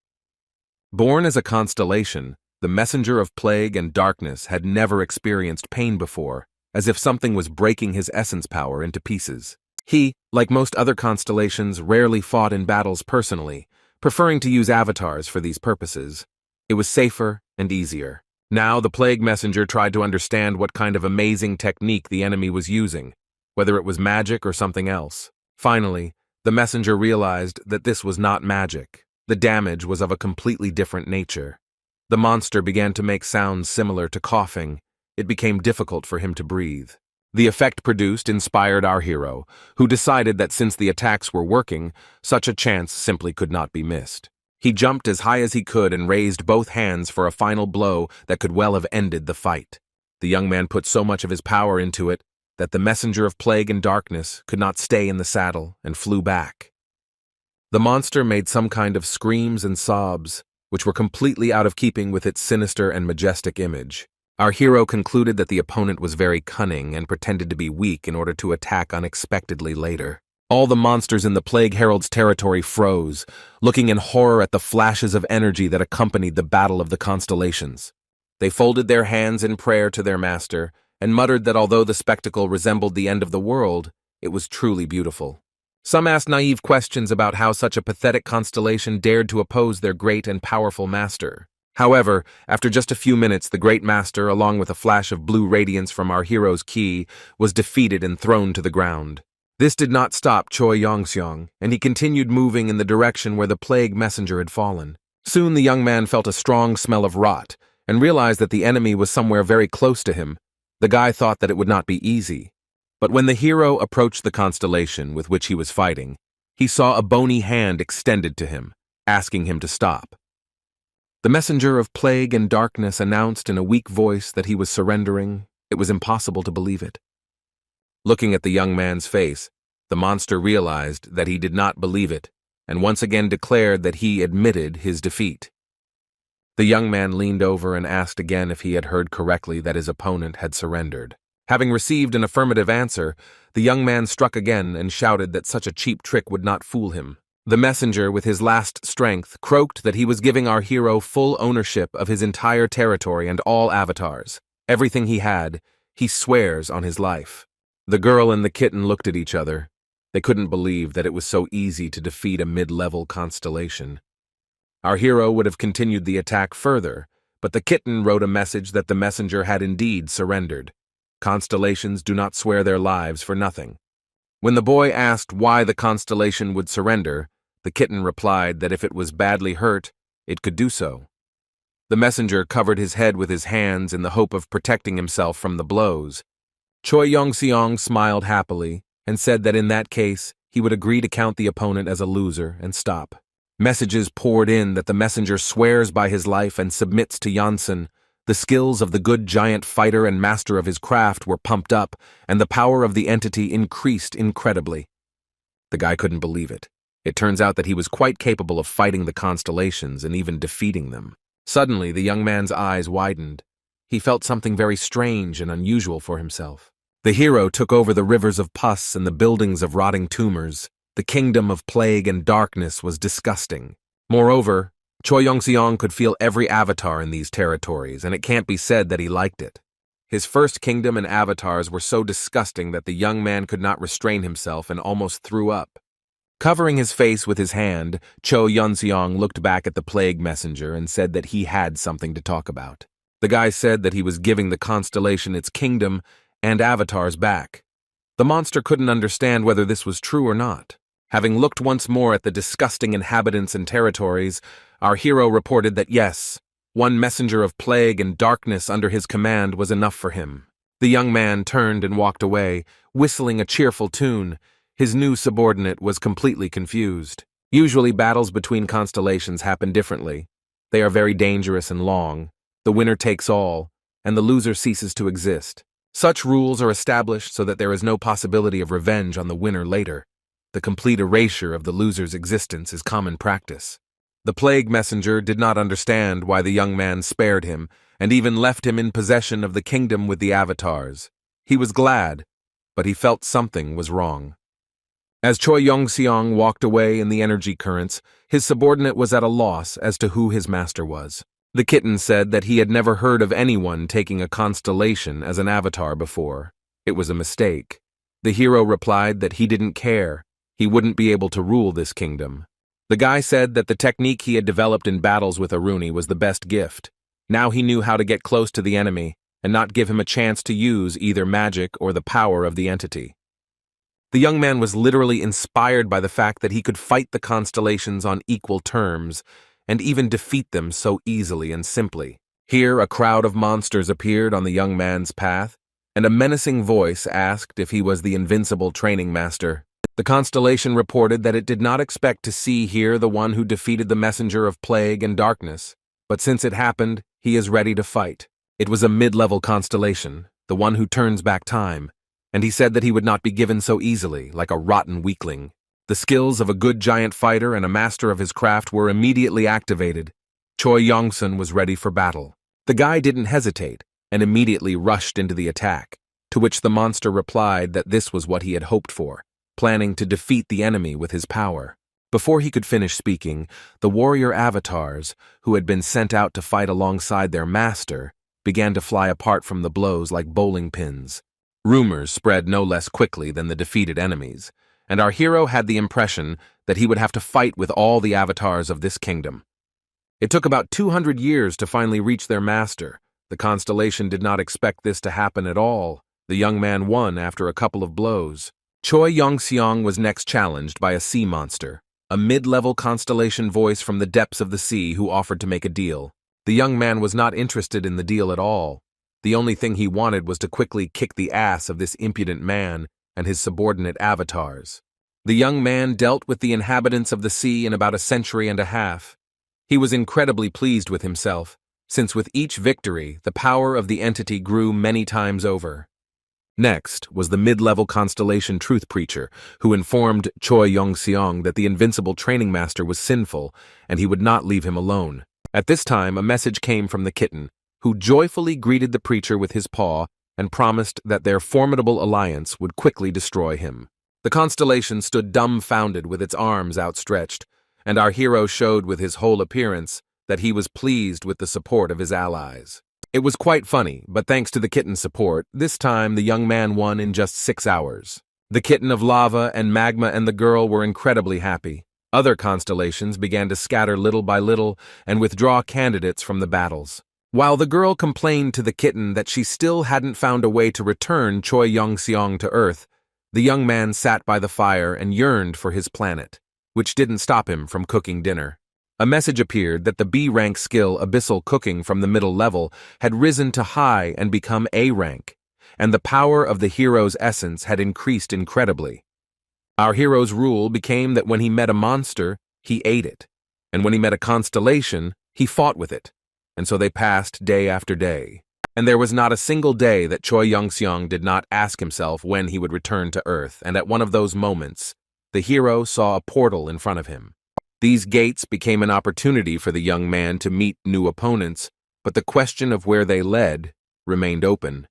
Born as a constellation, the messenger of plague and darkness had never experienced pain before, as if something was breaking his essence power into pieces. He, like most other constellations, rarely fought in battles personally, preferring to use avatars for these purposes. It was safer and easier. Now the plague messenger tried to understand what kind of amazing technique the enemy was using, whether it was magic or something else. Finally, the messenger realized that this was not magic. The damage was of a completely different nature. The monster began to make sounds similar to coughing. It became difficult for him to breathe. The effect produced inspired our hero, who decided that since the attacks were working, such a chance simply could not be missed. He jumped as high as he could and raised both hands for a final blow that could well have ended the fight. The young man put so much of his power into it that the messenger of plague and darkness could not stay in the saddle and flew back. The monster made some kind of screams and sobs, which were completely out of keeping with its sinister and majestic image. Our hero concluded that the opponent was very cunning and pretended to be weak in order to attack unexpectedly later. All the monsters in the Plague Herald's territory froze, looking in horror at the flashes of energy that accompanied the battle of the constellations. They folded their hands in prayer to their master and muttered that although the spectacle resembled the end of the world, it was truly beautiful. Some asked naive questions about how such a pathetic constellation dared to oppose their great and powerful master. However, after just a few minutes, the great master, along with a flash of blue radiance from our hero's ki, was defeated and thrown to the ground. This did not stop Choi Yongseong, and he continued moving in the direction where the plague messenger had fallen. Soon the young man felt a strong smell of rot, and realized that the enemy was somewhere very close to him. The guy thought that it would not be easy. But when the hero approached the constellation with which he was fighting, he saw a bony hand extended to him, asking him to stop. The messenger of plague and darkness announced in a weak voice that he was surrendering. It was impossible to believe it. Looking at the young man's face, the monster realized that he did not believe it, and once again declared that he admitted his defeat. The young man leaned over and asked again if he had heard correctly that his opponent had surrendered. Having received an affirmative answer, the young man struck again and shouted that such a cheap trick would not fool him. The messenger, with his last strength, croaked that he was giving our hero full ownership of his entire territory and all avatars. Everything he had, he swears on his life. The girl and the kitten looked at each other. They couldn't believe that it was so easy to defeat a mid-level constellation. Our hero would have continued the attack further, but the kitten wrote a message that the messenger had indeed surrendered. Constellations do not swear their lives for nothing. When the boy asked why the constellation would surrender, the kitten replied that if it was badly hurt, it could do so. The messenger covered his head with his hands in the hope of protecting himself from the blows. Choi Yongseong smiled happily and said that in that case, he would agree to count the opponent as a loser and stop. Messages poured in that the messenger swears by his life and submits to Janssen. The skills of the good giant fighter and master of his craft were pumped up, and the power of the entity increased incredibly. The guy couldn't believe it. It turns out that he was quite capable of fighting the constellations and even defeating them. Suddenly, the young man's eyes widened. He felt something very strange and unusual for himself. The hero took over the rivers of pus and the buildings of rotting tumors. The kingdom of plague and darkness was disgusting. Moreover, Choi Yongseong could feel every avatar in these territories, and it can't be said that he liked it. His first kingdom and avatars were so disgusting that the young man could not restrain himself and almost threw up. Covering his face with his hand, Choi Yongseong looked back at the plague messenger and said that he had something to talk about. The guy said that he was giving the constellation its kingdom and avatars back. The monster couldn't understand whether this was true or not. Having looked once more at the disgusting inhabitants and territories, our hero reported that yes, one messenger of plague and darkness under his command was enough for him. The young man turned and walked away, whistling a cheerful tune. His new subordinate was completely confused. Usually battles between constellations happen differently. They are very dangerous and long. The winner takes all, and the loser ceases to exist. Such rules are established so that there is no possibility of revenge on the winner later. The complete erasure of the loser's existence is common practice. The plague messenger did not understand why the young man spared him and even left him in possession of the kingdom with the avatars. He was glad, but he felt something was wrong. As Choi Yong-seong walked away in the energy currents, his subordinate was at a loss as to who his master was. The kitten said that he had never heard of anyone taking a constellation as an avatar before. It was a mistake. The hero replied that he didn't care. He wouldn't be able to rule this kingdom. The guy said that the technique he had developed in battles with Aruni was the best gift. Now he knew how to get close to the enemy and not give him a chance to use either magic or the power of the entity. The young man was literally inspired by the fact that he could fight the constellations on equal terms and even defeat them so easily and simply. Here, a crowd of monsters appeared on the young man's path, and a menacing voice asked if he was the invincible training master. The constellation reported that it did not expect to see here the one who defeated the messenger of plague and darkness, but since it happened, he is ready to fight. It was a mid-level constellation, the one who turns back time, and he said that he would not be given so easily, like a rotten weakling. The skills of a good giant fighter and a master of his craft were immediately activated. Choi Yong-sun was ready for battle. The guy didn't hesitate and immediately rushed into the attack, to which the monster replied that this was what he had hoped for, planning to defeat the enemy with his power. Before he could finish speaking, the warrior avatars, who had been sent out to fight alongside their master, began to fly apart from the blows like bowling pins. Rumors spread no less quickly than the defeated enemies, and our hero had the impression that he would have to fight with all the avatars of this kingdom. It took about 200 years to finally reach their master. The constellation did not expect this to happen at all. The young man won after a couple of blows. Choi Yong-seong was next challenged by a sea monster, a mid-level constellation voice from the depths of the sea who offered to make a deal. The young man was not interested in the deal at all. The only thing he wanted was to quickly kick the ass of this impudent man and his subordinate avatars. The young man dealt with the inhabitants of the sea in about a century and a half. He was incredibly pleased with himself, since with each victory, the power of the entity grew many times over. Next was the mid-level constellation truth preacher, who informed Choi Yong-seong that the invincible training master was sinful and he would not leave him alone. At this time, a message came from the kitten, who joyfully greeted the preacher with his paw and promised that their formidable alliance would quickly destroy him. The constellation stood dumbfounded with its arms outstretched, and our hero showed with his whole appearance that he was pleased with the support of his allies. It was quite funny, but thanks to the kitten's support, this time the young man won in just 6 hours. The kitten of lava and magma and the girl were incredibly happy. Other constellations began to scatter little by little and withdraw candidates from the battles. While the girl complained to the kitten that she still hadn't found a way to return Choi Yong-seong to Earth, the young man sat by the fire and yearned for his planet, which didn't stop him from cooking dinner. A message appeared that the B-rank skill abyssal cooking from the middle level had risen to high and become A-rank, and the power of the hero's essence had increased incredibly. Our hero's rule became that when he met a monster, he ate it, and when he met a constellation, he fought with it. And so they passed day after day. And there was not a single day that Choi Yong-seong did not ask himself when he would return to Earth, and at one of those moments, the hero saw a portal in front of him. These gates became an opportunity for the young man to meet new opponents, but the question of where they led remained open.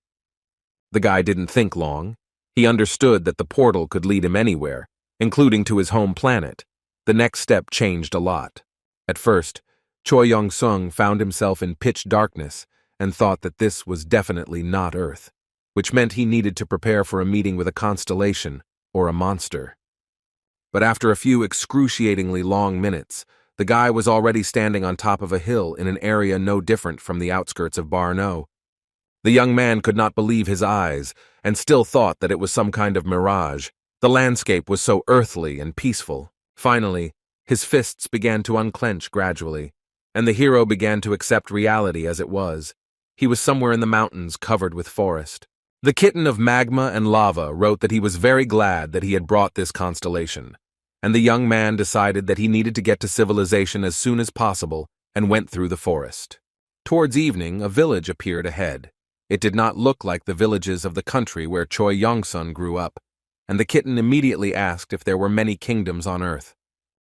The guy didn't think long. He understood that the portal could lead him anywhere, including to his home planet. The next step changed a lot. At first, Choi Yong-seong found himself in pitch darkness and thought that this was definitely not Earth, which meant he needed to prepare for a meeting with a constellation or a monster. But after a few excruciatingly long minutes, the guy was already standing on top of a hill in an area no different from the outskirts of Barno. The young man could not believe his eyes and still thought that it was some kind of mirage. The landscape was so earthly and peaceful. Finally, his fists began to unclench gradually, and the hero began to accept reality as it was. He was somewhere in the mountains covered with forest. The kitten of magma and lava wrote that he was very glad that he had brought this constellation, and the young man decided that he needed to get to civilization as soon as possible and went through the forest. Towards evening, a village appeared ahead. It did not look like the villages of the country where Choi Yong-sun grew up, and the kitten immediately asked if there were many kingdoms on Earth.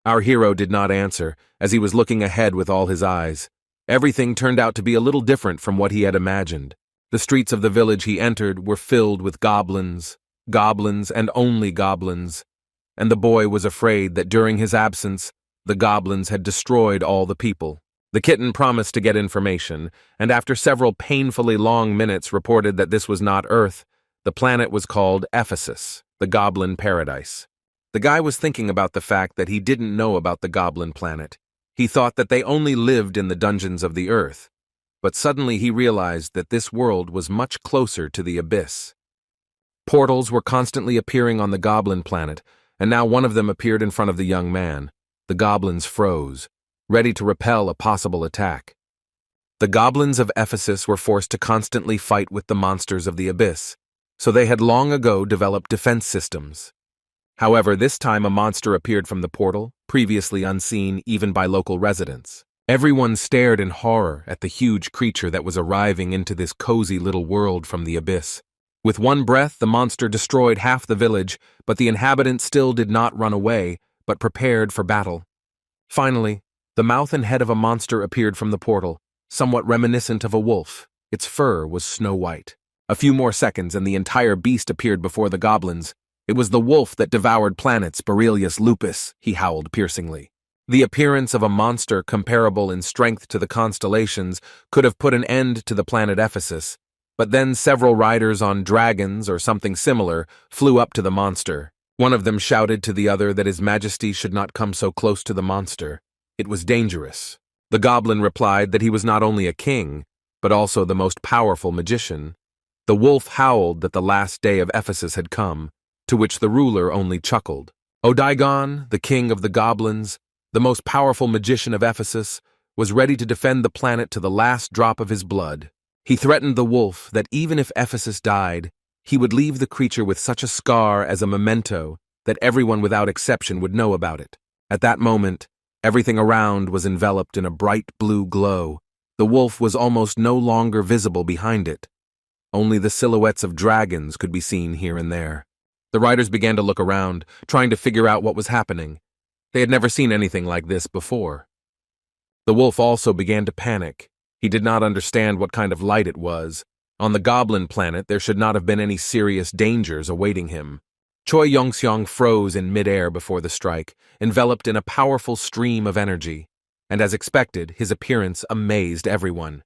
Our hero did not answer, as he was looking ahead with all his eyes. Everything turned out to be a little different from what he had imagined. The streets of the village he entered were filled with goblins, goblins and only goblins, and the boy was afraid that during his absence, the goblins had destroyed all the people. The kitten promised to get information, and after several painfully long minutes reported that this was not Earth. The planet was called Ephesus, the goblin paradise. The guy was thinking about the fact that he didn't know about the goblin planet. He thought that they only lived in the dungeons of the Earth. But suddenly he realized that this world was much closer to the abyss. Portals were constantly appearing on the goblin planet, and now one of them appeared in front of the young man. The goblins froze, ready to repel a possible attack. The goblins of Ephesus were forced to constantly fight with the monsters of the abyss, so they had long ago developed defense systems. However, this time a monster appeared from the portal, previously unseen even by local residents. Everyone stared in horror at the huge creature that was arriving into this cozy little world from the abyss. With one breath, the monster destroyed half the village, but the inhabitants still did not run away, but prepared for battle. Finally, the mouth and head of a monster appeared from the portal, somewhat reminiscent of a wolf. Its fur was snow white. A few more seconds and the entire beast appeared before the goblins. It was the wolf that devoured planets, Borelius lupus, he howled piercingly. The appearance of a monster comparable in strength to the constellations could have put an end to the planet Ephesus, but then several riders on dragons or something similar flew up to the monster. One of them shouted to the other that His Majesty should not come so close to the monster. It was dangerous. The goblin replied that he was not only a king, but also the most powerful magician. The wolf howled that the last day of Ephesus had come, to which the ruler only chuckled. Odigon, the king of the goblins, the most powerful magician of Ephesus, was ready to defend the planet to the last drop of his blood. He threatened the wolf that even if Ephesus died, he would leave the creature with such a scar as a memento that everyone without exception would know about it. At that moment, everything around was enveloped in a bright blue glow. The wolf was almost no longer visible behind it. Only the silhouettes of dragons could be seen here and there. The riders began to look around, trying to figure out what was happening. They had never seen anything like this before. The wolf also began to panic. He did not understand what kind of light it was. On the goblin planet, there should not have been any serious dangers awaiting him. Choi Yongseong froze in midair before the strike, enveloped in a powerful stream of energy, and as expected, his appearance amazed everyone.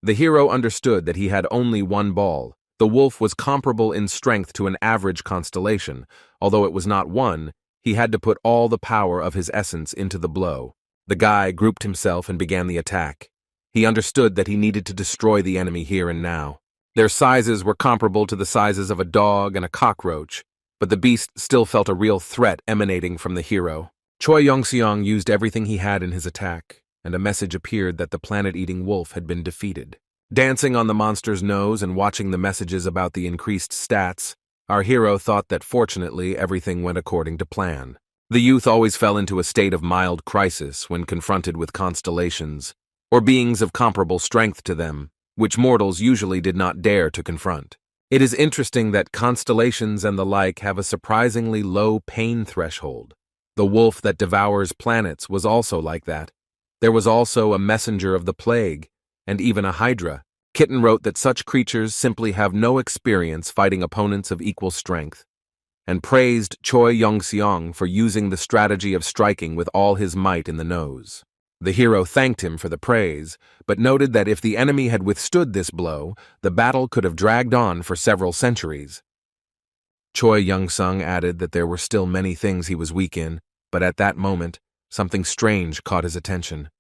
The hero understood that he had only one ball. The wolf was comparable in strength to an average constellation. Although it was not one, he had to put all the power of his essence into the blow. The guy grouped himself and began the attack. He understood that he needed to destroy the enemy here and now. Their sizes were comparable to the sizes of a dog and a cockroach, but the beast still felt a real threat emanating from the hero. Choi Yongseong used everything he had in his attack, and a message appeared that the planet-eating wolf had been defeated. Dancing on the monster's nose and watching the messages about the increased stats, our hero thought that fortunately everything went according to plan. The youth always fell into a state of mild crisis when confronted with constellations, or beings of comparable strength to them, which mortals usually did not dare to confront. It is interesting that constellations and the like have a surprisingly low pain threshold. The wolf that devours planets was also like that. There was also a messenger of the plague, and even a hydra. Kitten wrote that such creatures simply have no experience fighting opponents of equal strength, and praised Choi Yongseong for using the strategy of striking with all his might in the nose. The hero thanked him for the praise, but noted that if the enemy had withstood this blow, the battle could have dragged on for several centuries. Choi Young-sung added that there were still many things he was weak in, but at that moment, something strange caught his attention.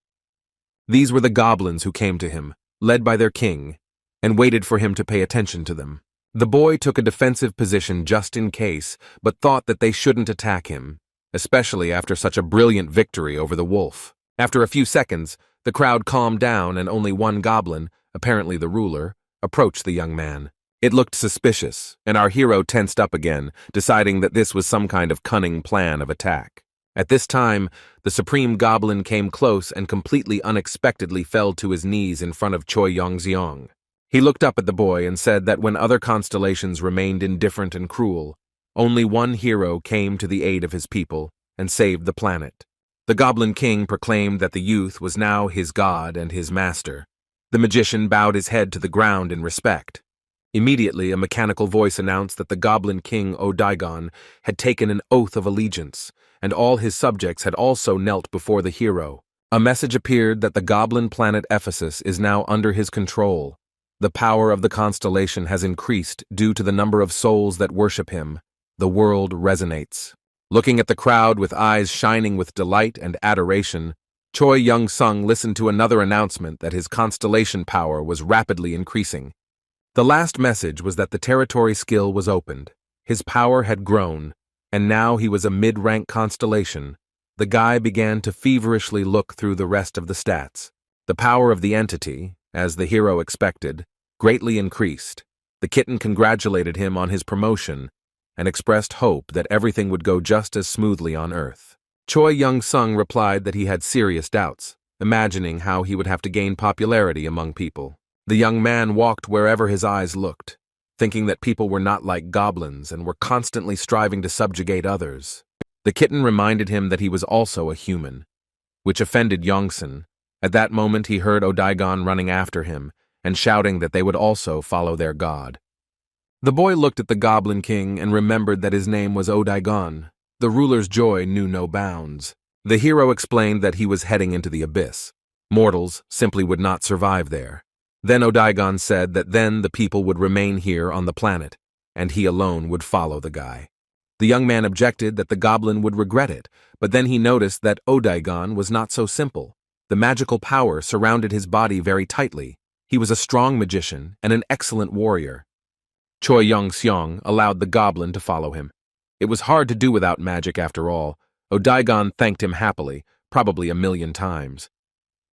These were the goblins who came to him, led by their king, and waited for him to pay attention to them. The boy took a defensive position just in case, but thought that they shouldn't attack him, especially after such a brilliant victory over the wolf. After a few seconds, the crowd calmed down and only one goblin, apparently the ruler, approached the young man. It looked suspicious, and our hero tensed up again, deciding that this was some kind of cunning plan of attack. At this time, the supreme goblin came close and completely unexpectedly fell to his knees in front of Choi Yongseong. He looked up at the boy and said that when other constellations remained indifferent and cruel, only one hero came to the aid of his people and saved the planet. The Goblin King proclaimed that the youth was now his god and his master. The magician bowed his head to the ground in respect. Immediately, a mechanical voice announced that the Goblin King Odaigon had taken an oath of allegiance, and all his subjects had also knelt before the hero. A message appeared that the goblin planet Ephesus is now under his control. The power of the constellation has increased due to the number of souls that worship him. The world resonates. Looking at the crowd with eyes shining with delight and adoration, Choi Young-sung listened to another announcement that his constellation power was rapidly increasing. The last message was that the territory skill was opened. His power had grown, and now he was a mid-rank constellation. The guy began to feverishly look through the rest of the stats. The power of the entity, as the hero expected, greatly increased. The kitten congratulated him on his promotion and expressed hope that everything would go just as smoothly on Earth. Choi Young-sung replied that he had serious doubts, imagining how he would have to gain popularity among people. The young man walked wherever his eyes looked, thinking that people were not like goblins and were constantly striving to subjugate others. The kitten reminded him that he was also a human, which offended Young-sun. At that moment he heard Odaigon running after him and shouting that they would also follow their god. The boy looked at the Goblin King and remembered that his name was Odaigon. The ruler's joy knew no bounds. The hero explained that he was heading into the abyss. Mortals simply would not survive there. Then Odaigon said that then the people would remain here on the planet, and he alone would follow the guy. The young man objected that the goblin would regret it, but then he noticed that Odaigon was not so simple. The magical power surrounded his body very tightly. He was a strong magician and an excellent warrior. Choi Young-seong allowed the goblin to follow him. It was hard to do without magic after all. Odaigon thanked him happily, probably 1,000,000 times.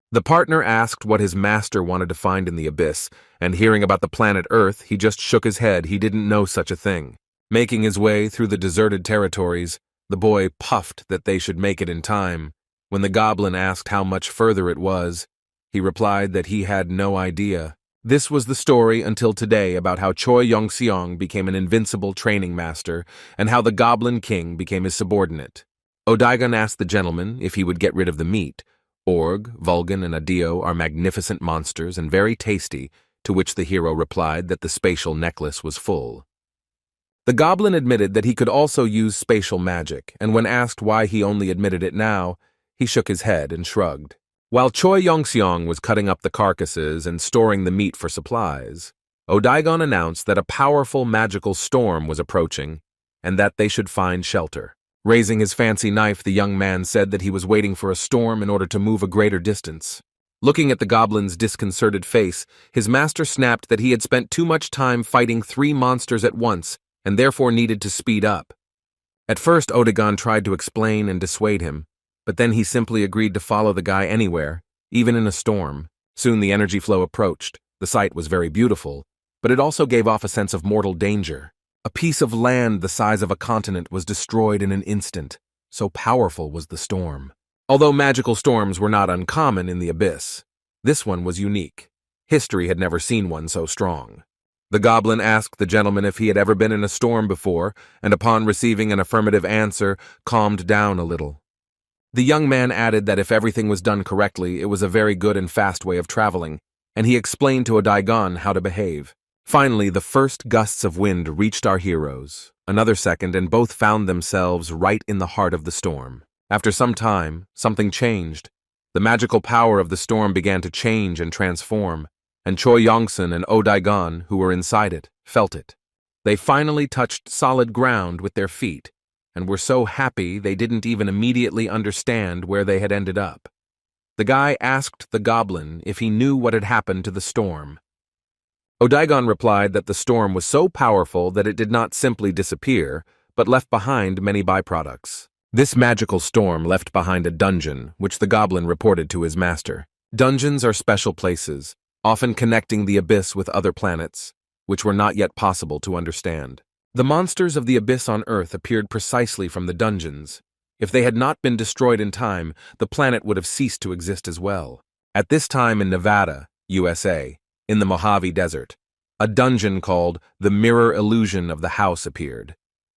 The partner asked what his master wanted to find in the abyss, and hearing about the planet Earth, he just shook his head. He didn't know such a thing. Making his way through the deserted territories, the boy puffed that they should make it in time. When the goblin asked how much further it was, he replied that he had no idea. This was the story until today about how Choi Young-seong became an invincible training master and how the Goblin King became his subordinate. Odaigon asked the gentleman if he would get rid of the meat. Org, Vulcan, and Adio are magnificent monsters and very tasty, to which the hero replied that the spatial necklace was full. The goblin admitted that he could also use spatial magic, and when asked why he only admitted it now, he shook his head and shrugged. While Choi Young-seong was cutting up the carcasses and storing the meat for supplies, Odaigon announced that a powerful magical storm was approaching and that they should find shelter. Raising his fancy knife, the young man said that he was waiting for a storm in order to move a greater distance. Looking at the goblin's disconcerted face, his master snapped that he had spent too much time fighting 3 monsters at once and therefore needed to speed up. At first, Odaigon tried to explain and dissuade him, but then he simply agreed to follow the guy anywhere, even in a storm. Soon the energy flow approached. The sight was very beautiful, but it also gave off a sense of mortal danger. A piece of land the size of a continent was destroyed in an instant, so powerful was the storm. Although magical storms were not uncommon in the abyss, this one was unique. History had never seen one so strong. The goblin asked the gentleman if he had ever been in a storm before, and upon receiving an affirmative answer, calmed down a little. The young man added that if everything was done correctly, it was a very good and fast way of traveling, and he explained to Odaigon how to behave. Finally, the first gusts of wind reached our heroes. Another second, and both found themselves right in the heart of the storm. After some time, something changed. The magical power of the storm began to change and transform, and Choi Young-sun and Odaigon, who were inside it, felt it. They finally touched solid ground with their feet, and were so happy they didn't even immediately understand where they had ended up. The guy asked the goblin if he knew what had happened to the storm. Odaigon replied that the storm was so powerful that it did not simply disappear, but left behind many byproducts. This magical storm left behind a dungeon, which the goblin reported to his master. Dungeons are special places, often connecting the abyss with other planets, which were not yet possible to understand. The monsters of the abyss on Earth appeared precisely from the dungeons. If they had not been destroyed in time, the planet would have ceased to exist as well. At this time in Nevada, USA, in the Mojave Desert, a dungeon called the Mirror Illusion of the House appeared.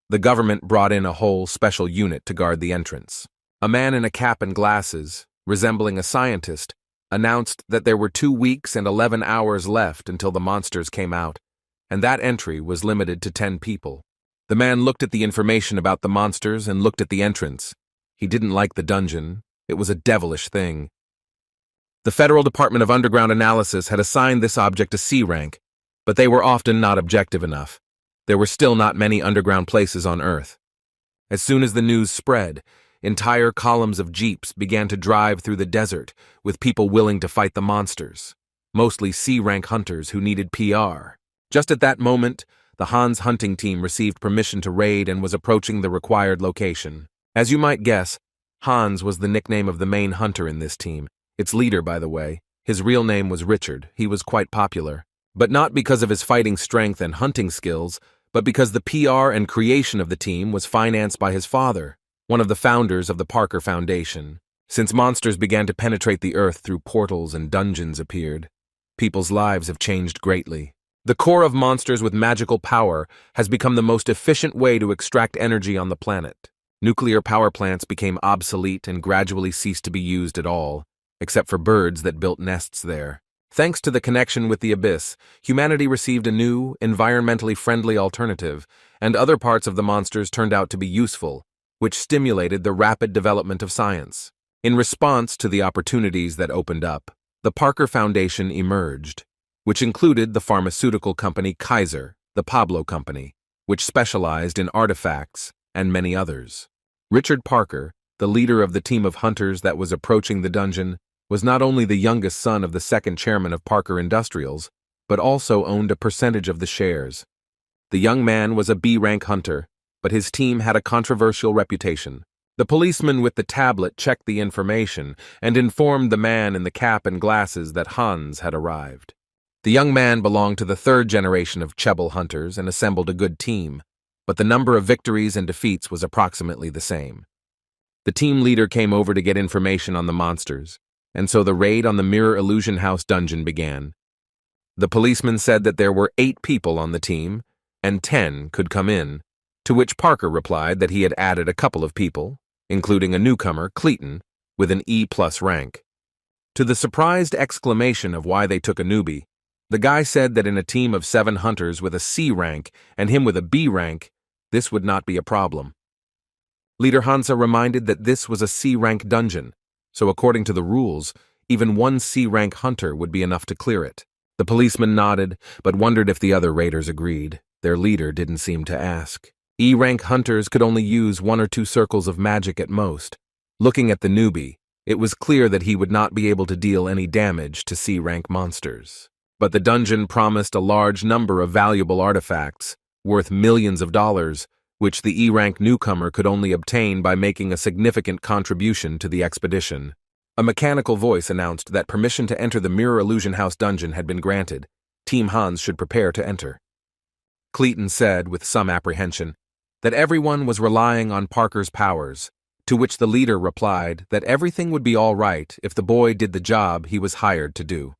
The government brought in a whole special unit to guard the entrance. A man in a cap and glasses, resembling a scientist, announced that there were 2 weeks and 11 hours left until the monsters came out. and that entry was limited to 10 people. The man looked at the information about the monsters and looked at the entrance. He didn't like the dungeon. It was a devilish thing. The Federal Department of Underground Analysis had assigned this object a C rank, but they were often not objective enough. There were still not many underground places on Earth. As soon as the news spread, entire columns of jeeps began to drive through the desert with people willing to fight the monsters, mostly C-rank hunters who needed PR. Just at that moment, the Hans hunting team received permission to raid and was approaching the required location. As you might guess, Hans was the nickname of the main hunter in this team. Its leader, by the way. His real name was Richard. He was quite popular. But not because of his fighting strength and hunting skills, but because the PR and creation of the team was financed by his father, one of the founders of the Parker Foundation. Since monsters began to penetrate the Earth through portals and dungeons appeared, people's lives have changed greatly. The core of monsters with magical power has become the most efficient way to extract energy on the planet. Nuclear power plants became obsolete and gradually ceased to be used at all, except for birds that built nests there. Thanks to the connection with the abyss, humanity received a new, environmentally friendly alternative, and other parts of the monsters turned out to be useful, which stimulated the rapid development of science. In response to the opportunities that opened up, the Parker Foundation emerged, which included the pharmaceutical company Kaiser, the Pablo Company, which specialized in artifacts, and many others. Richard Parker, the leader of the team of hunters that was approaching the dungeon, was not only the youngest son of the second chairman of Parker Industrials, but also owned a percentage of the shares. The young man was a B-rank hunter, but his team had a controversial reputation. The policeman with the tablet checked the information and informed the man in the cap and glasses that Hans had arrived. The young man belonged to the third generation of Chebble hunters and assembled a good team, but the number of victories and defeats was approximately the same. The team leader came over to get information on the monsters, and so the raid on the Mirror Illusion House dungeon began. The policeman said that there were 8 people on the team, and 10 could come in, to which Parker replied that he had added a couple of people, including a newcomer, Clayton, with an E+ rank. To the surprised exclamation of why they took a newbie, the guy said that in a team of 7 hunters with a C rank and him with a B rank, this would not be a problem. Leader Hansa reminded that this was a C-rank dungeon, so according to the rules, even one C-rank hunter would be enough to clear it. The policeman nodded, but wondered if the other raiders agreed. Their leader didn't seem to ask. E-rank hunters could only use 1 or 2 circles of magic at most. Looking at the newbie, it was clear that he would not be able to deal any damage to C-rank monsters. But the dungeon promised a large number of valuable artifacts, worth millions of dollars, which the E-rank newcomer could only obtain by making a significant contribution to the expedition. A mechanical voice announced that permission to enter the Mirror Illusion House dungeon had been granted. Team Hans should prepare to enter. Clayton said, with some apprehension, that everyone was relying on Parker's powers, to which the leader replied that everything would be all right if the boy did the job he was hired to do.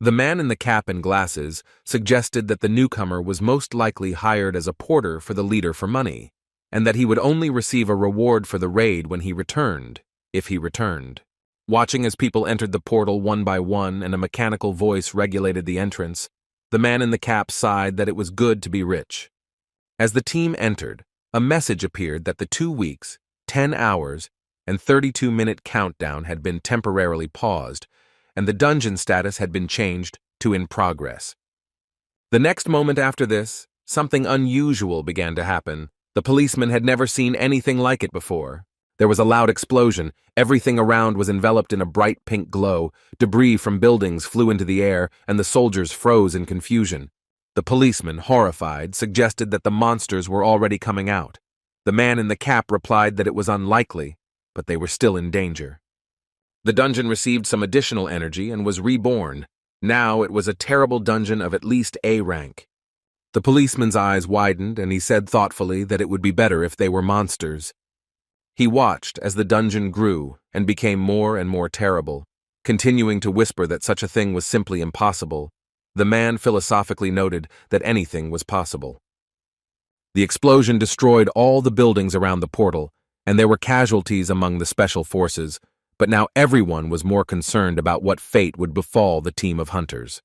The man in the cap and glasses suggested that the newcomer was most likely hired as a porter for the leader for money, and that he would only receive a reward for the raid when he returned, if he returned. Watching as people entered the portal one by one and a mechanical voice regulated the entrance, the man in the cap sighed that it was good to be rich. As the team entered, a message appeared that the 2 weeks, 10 hours, and 32-minute countdown had been temporarily paused, and the dungeon status had been changed to in progress. The next moment after this, something unusual began to happen. The policeman had never seen anything like it before. There was a loud explosion. Everything around was enveloped in a bright pink glow. Debris from buildings flew into the air, and the soldiers froze in confusion. The policeman, horrified, suggested that the monsters were already coming out. The man in the cap replied that it was unlikely, but they were still in danger. The dungeon received some additional energy and was reborn. Now it was a terrible dungeon of at least A rank. The policeman's eyes widened, and he said thoughtfully that it would be better if they were monsters. He watched as the dungeon grew and became more and more terrible, continuing to whisper that such a thing was simply impossible. The man philosophically noted that anything was possible. The explosion destroyed all the buildings around the portal, and there were casualties among the special forces, but now everyone was more concerned about what fate would befall the team of hunters.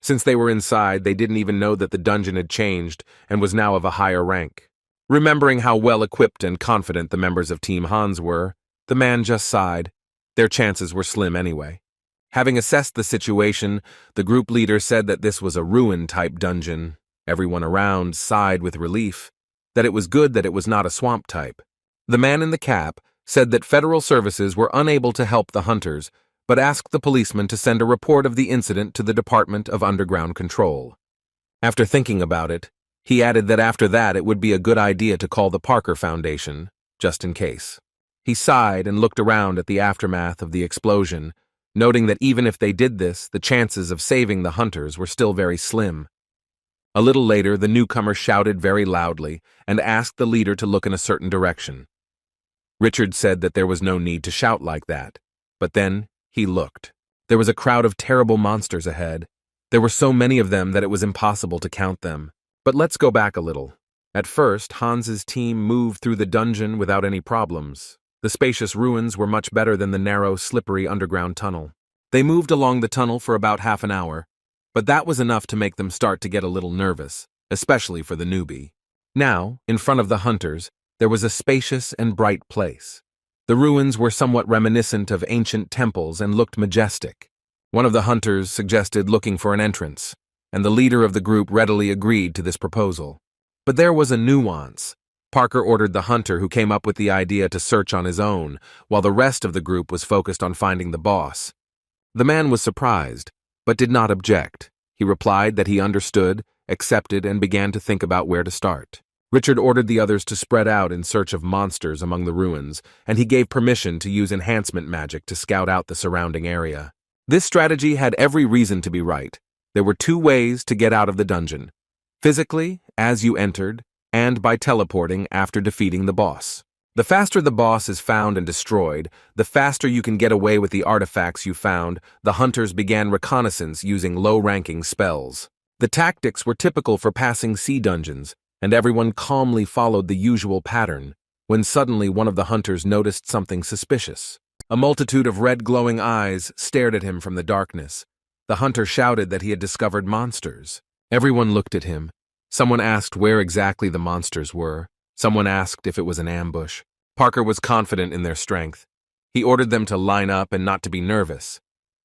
Since they were inside, they didn't even know that the dungeon had changed and was now of a higher rank. Remembering how well-equipped and confident the members of Team Hans were, the man just sighed. Their chances were slim anyway. Having assessed the situation, the group leader said that this was a ruin-type dungeon. Everyone around sighed with relief, that it was good that it was not a swamp type. The man in the cap said that federal services were unable to help the hunters, but asked the policeman to send a report of the incident to the Department of Underground Control. After thinking about it, he added that after that it would be a good idea to call the Parker Foundation, just in case. He sighed and looked around at the aftermath of the explosion, noting that even if they did this, the chances of saving the hunters were still very slim. A little later, the newcomer shouted very loudly and asked the leader to look in a certain direction. Richard said that there was no need to shout like that, but then he looked. There was a crowd of terrible monsters ahead. There were so many of them that it was impossible to count them. But let's go back a little. At first, Hans's team moved through the dungeon without any problems. The spacious ruins were much better than the narrow, slippery underground tunnel. They moved along the tunnel for about half an hour, but that was enough to make them start to get a little nervous, especially for the newbie. Now, in front of the hunters, there was a spacious and bright place. The ruins were somewhat reminiscent of ancient temples and looked majestic. One of the hunters suggested looking for an entrance, and the leader of the group readily agreed to this proposal. But there was a nuance. Parker ordered the hunter who came up with the idea to search on his own, while the rest of the group was focused on finding the boss. The man was surprised, but did not object. He replied that he understood, accepted, and began to think about where to start. Richard ordered the others to spread out in search of monsters among the ruins, and he gave permission to use enhancement magic to scout out the surrounding area. This strategy had every reason to be right. There were two ways to get out of the dungeon: physically, as you entered, and by teleporting after defeating the boss. The faster the boss is found and destroyed, the faster you can get away with the artifacts you found. The hunters began reconnaissance using low-ranking spells. The tactics were typical for passing sea dungeons, and everyone calmly followed the usual pattern, when suddenly one of the hunters noticed something suspicious. A multitude of red glowing eyes stared at him from the darkness. The hunter shouted that he had discovered monsters. Everyone looked at him. Someone asked where exactly the monsters were. Someone asked if it was an ambush. Parker was confident in their strength. He ordered them to line up and not to be nervous.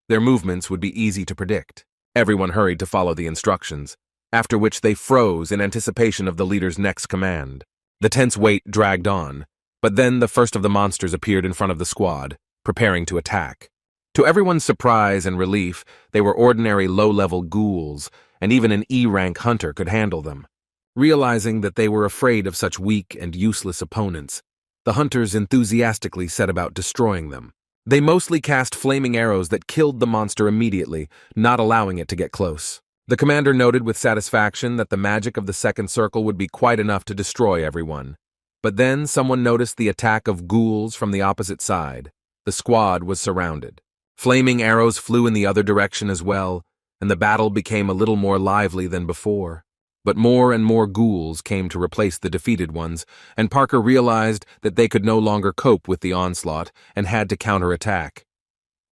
Their movements would be easy to predict. Everyone hurried to follow the instructions, after which they froze in anticipation of the leader's next command. The tense wait dragged on, but then the first of the monsters appeared in front of the squad, preparing to attack. To everyone's surprise and relief, they were ordinary low-level ghouls, and even an E-rank hunter could handle them. Realizing that they were afraid of such weak and useless opponents, the hunters enthusiastically set about destroying them. They mostly cast flaming arrows that killed the monster immediately, not allowing it to get close. The commander noted with satisfaction that the magic of the second circle would be quite enough to destroy everyone. But then someone noticed the attack of ghouls from the opposite side. The squad was surrounded. Flaming arrows flew in the other direction as well, and the battle became a little more lively than before. But more and more ghouls came to replace the defeated ones, and Parker realized that they could no longer cope with the onslaught and had to counterattack.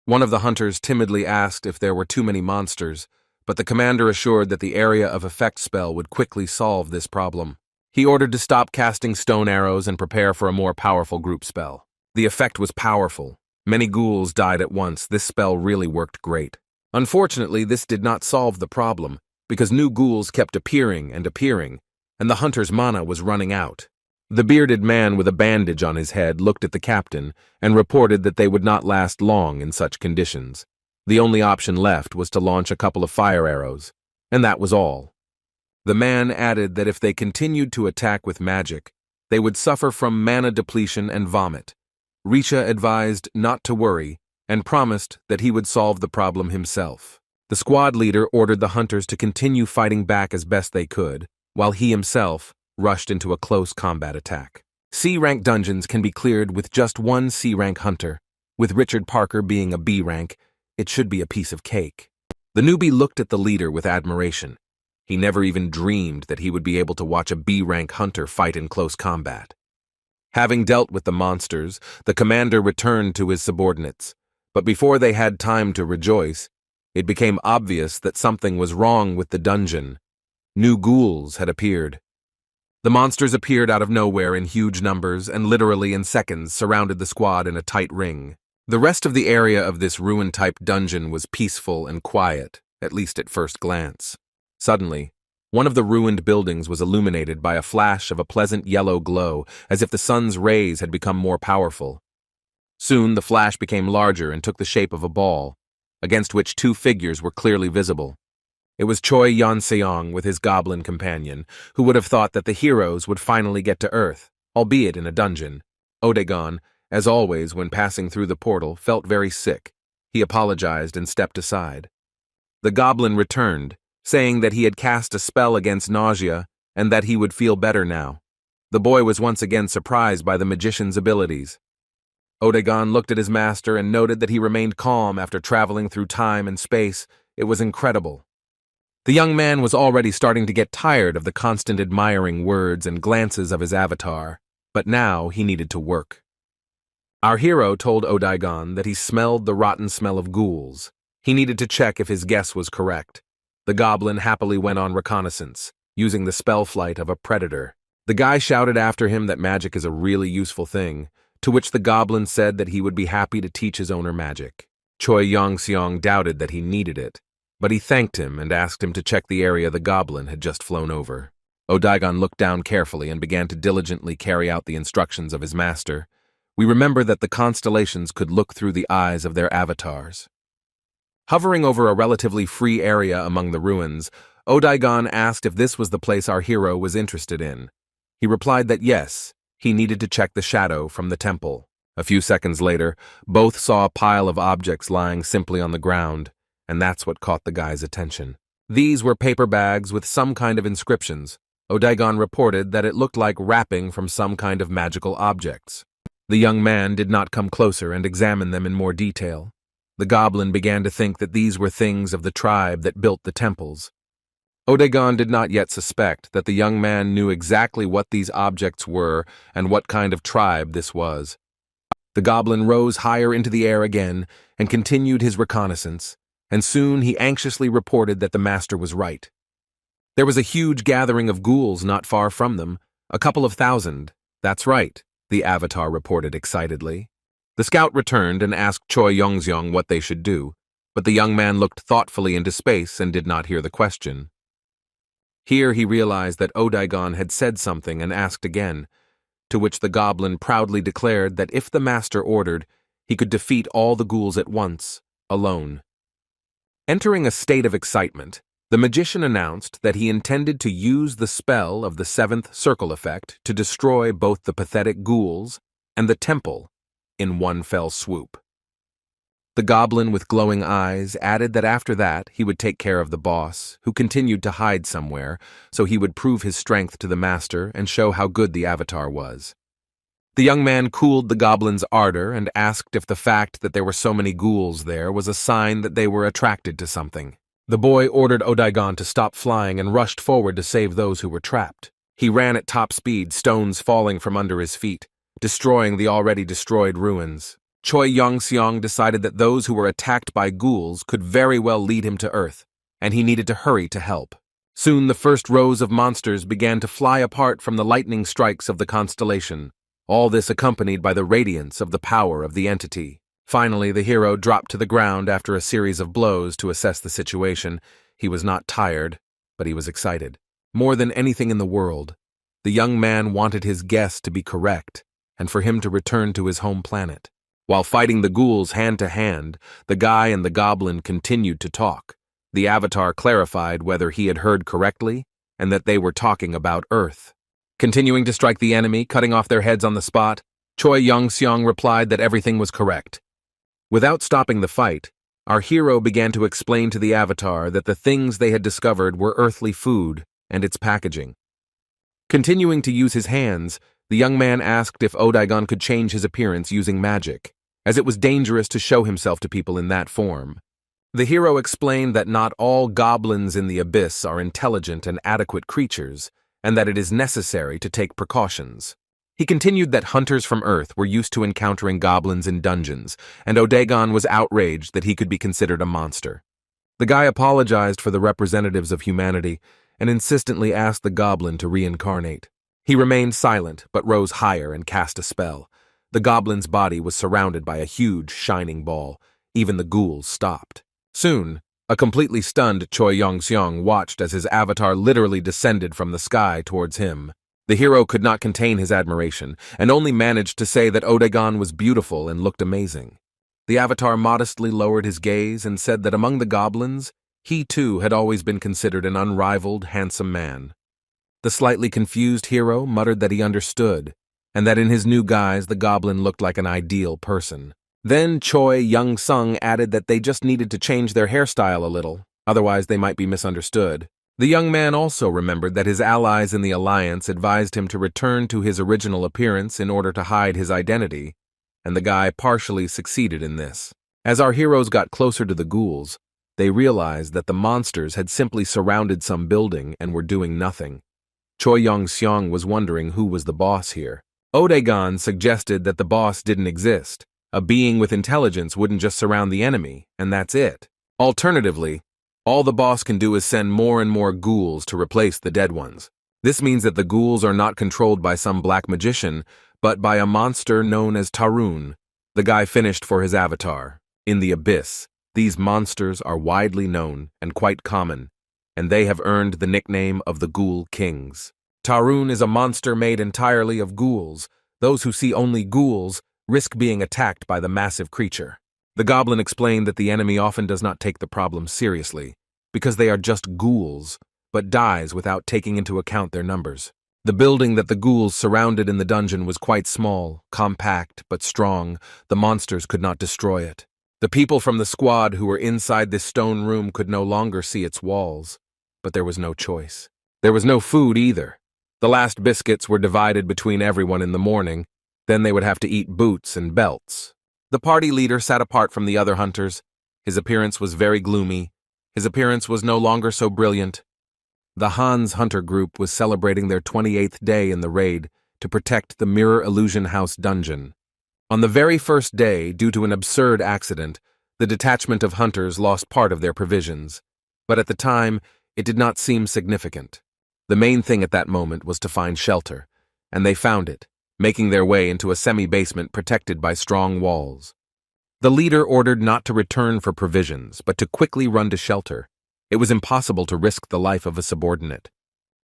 One of the hunters timidly asked if there were too many monsters, but the commander assured that the area of effect spell would quickly solve this problem. He ordered to stop casting stone arrows and prepare for a more powerful group spell. The effect was powerful. Many ghouls died at once. This spell really worked great. Unfortunately, this did not solve the problem, because new ghouls kept appearing, and the hunter's mana was running out. The bearded man with a bandage on his head looked at the captain and reported that they would not last long in such conditions. The only option left was to launch a couple of fire arrows, and that was all. The man added that if they continued to attack with magic, they would suffer from mana depletion and vomit. Risha advised not to worry and promised that he would solve the problem himself. The squad leader ordered the hunters to continue fighting back as best they could, while he himself rushed into a close combat attack. C-rank dungeons can be cleared with just one C-rank hunter. With Richard Parker being a B-rank, it should be a piece of cake. The newbie looked at the leader with admiration. He never even dreamed that he would be able to watch a B-rank hunter fight in close combat. Having dealt with the monsters, the commander returned to his subordinates. But before they had time to rejoice, It became obvious that something was wrong with the dungeon. New ghouls had appeared. The monsters appeared out of nowhere in huge numbers and literally in seconds surrounded the squad in a tight ring. The rest of the area of this ruin-type dungeon was peaceful and quiet, at least at first glance. Suddenly, one of the ruined buildings was illuminated by a flash of a pleasant yellow glow, as if the sun's rays had become more powerful. Soon the flash became larger and took the shape of a ball, against which two figures were clearly visible. It was Choi Yon-seong with his goblin companion, who would have thought that the heroes would finally get to Earth, albeit in a dungeon. Odagon, as always when passing through the portal, felt very sick. He apologized and stepped aside. The goblin returned, saying that he had cast a spell against nausea and that he would feel better now. The boy was once again surprised by the magician's abilities. Odagon looked at his master and noted that he remained calm after traveling through time and space. It was incredible. The young man was already starting to get tired of the constant admiring words and glances of his avatar, but now he needed to work. Our hero told Odagon that he smelled the rotten smell of ghouls. He needed to check if his guess was correct. The goblin happily went on reconnaissance, using the spell flight of a predator. The guy shouted after him that magic is a really useful thing, to which the goblin said that he would be happy to teach his owner magic. Choi Yong-seong doubted that he needed it, but he thanked him and asked him to check the area the goblin had just flown over. Odagon looked down carefully and began to diligently carry out the instructions of his master. We remember that the constellations could look through the eyes of their avatars. Hovering over a relatively free area among the ruins, Odagon asked if this was the place our hero was interested in. He replied that yes, he needed to check the shadow from the temple. A few seconds later, both saw a pile of objects lying simply on the ground, and that's what caught the guy's attention. These were paper bags with some kind of inscriptions. Odagon reported that it looked like wrapping from some kind of magical objects. The young man did not come closer and examine them in more detail. The goblin began to think that these were things of the tribe that built the temples. Odagon did not yet suspect that the young man knew exactly what these objects were and what kind of tribe this was. The goblin rose higher into the air again and continued his reconnaissance, and soon he anxiously reported that the master was right. There was a huge gathering of ghouls not far from them, a couple of thousand. That's right, the avatar reported excitedly. The scout returned and asked Choi Yong-seong what they should do, but the young man looked thoughtfully into space and did not hear the question. Here he realized that Odagon had said something and asked again, to which the goblin proudly declared that if the master ordered, he could defeat all the ghouls at once, alone. Entering a state of excitement, the magician announced that he intended to use the spell of the seventh circle effect to destroy both the pathetic ghouls and the temple in one fell swoop. The goblin with glowing eyes added that after that he would take care of the boss, who continued to hide somewhere, so he would prove his strength to the master and show how good the avatar was. The young man cooled the goblin's ardor and asked if the fact that there were so many ghouls there was a sign that they were attracted to something. The boy ordered Odagon to stop flying and rushed forward to save those who were trapped. He ran at top speed, stones falling from under his feet, destroying the already destroyed ruins. Choi Yong-seong decided that those who were attacked by ghouls could very well lead him to Earth, and he needed to hurry to help. Soon the first rows of monsters began to fly apart from the lightning strikes of the constellation, all this accompanied by the radiance of the power of the entity. Finally, the hero dropped to the ground after a series of blows to assess the situation. He was not tired, but he was excited. More than anything in the world, the young man wanted his guess to be correct, and for him to return to his home planet. While fighting the ghouls hand to hand, the guy and the goblin continued to talk. The avatar clarified whether he had heard correctly and that they were talking about Earth. Continuing to strike the enemy, cutting off their heads on the spot, Choi Yong-seong replied that everything was correct. Without stopping the fight, our hero began to explain to the avatar that the things they had discovered were earthly food and its packaging. Continuing to use his hands, the young man asked if Odagon could change his appearance using magic, as it was dangerous to show himself to people in that form. The hero explained that not all goblins in the abyss are intelligent and adequate creatures, and that it is necessary to take precautions. He continued that hunters from Earth were used to encountering goblins in dungeons, and Odagon was outraged that he could be considered a monster. The guy apologized for the representatives of humanity and insistently asked the goblin to reincarnate. He remained silent, but rose higher and cast a spell. The goblin's body was surrounded by a huge, shining ball. Even the ghouls stopped. Soon, a completely stunned Choi Yong-seong watched as his avatar literally descended from the sky towards him. The hero could not contain his admiration, and only managed to say that Odagon was beautiful and looked amazing. The avatar modestly lowered his gaze and said that among the goblins, he too had always been considered an unrivaled, handsome man. The slightly confused hero muttered that he understood, and that in his new guise the goblin looked like an ideal person. Then Choi Young-sung added that they just needed to change their hairstyle a little, otherwise they might be misunderstood. The young man also remembered that his allies in the alliance advised him to return to his original appearance in order to hide his identity, and the guy partially succeeded in this. As our heroes got closer to the ghouls, they realized that the monsters had simply surrounded some building and were doing nothing. Choi Yong-seong was wondering who was the boss here. Odagon suggested that the boss didn't exist. A being with intelligence wouldn't just surround the enemy, and that's it. Alternatively, all the boss can do is send more and more ghouls to replace the dead ones. This means that the ghouls are not controlled by some black magician, but by a monster known as Tarun. The guy finished for his avatar. In the abyss, these monsters are widely known and quite common, and they have earned the nickname of the Ghoul Kings. Tarun is a monster made entirely of ghouls. Those who see only ghouls risk being attacked by the massive creature. The goblin explained that the enemy often does not take the problem seriously, because they are just ghouls, but dies without taking into account their numbers. The building that the ghouls surrounded in the dungeon was quite small, compact, but strong. The monsters could not destroy it. The people from the squad who were inside this stone room could no longer see its walls, but there was no choice. There was no food either. The last biscuits were divided between everyone in the morning, then they would have to eat boots and belts. The party leader sat apart from the other hunters. His appearance was very gloomy. His appearance was no longer so brilliant. The Hans Hunter group was celebrating their 28th day in the raid to protect the Mirror Illusion House dungeon. On the very first day, due to an absurd accident, the detachment of hunters lost part of their provisions. But at the time, it did not seem significant. The main thing at that moment was to find shelter, and they found it, making their way into a semi-basement protected by strong walls. The leader ordered not to return for provisions, but to quickly run to shelter. It was impossible to risk the life of a subordinate.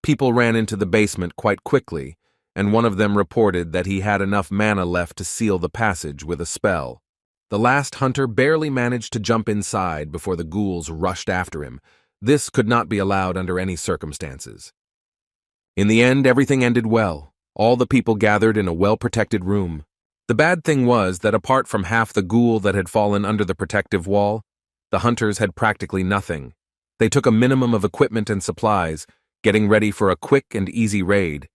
People ran into the basement quite quickly, and one of them reported that he had enough mana left to seal the passage with a spell. The last hunter barely managed to jump inside before the ghouls rushed after him. This could not be allowed under any circumstances. In the end, everything ended well. All the people gathered in a well-protected room. The bad thing was that apart from half the ghoul that had fallen under the protective wall, the hunters had practically nothing. They took a minimum of equipment and supplies, getting ready for a quick and easy raid.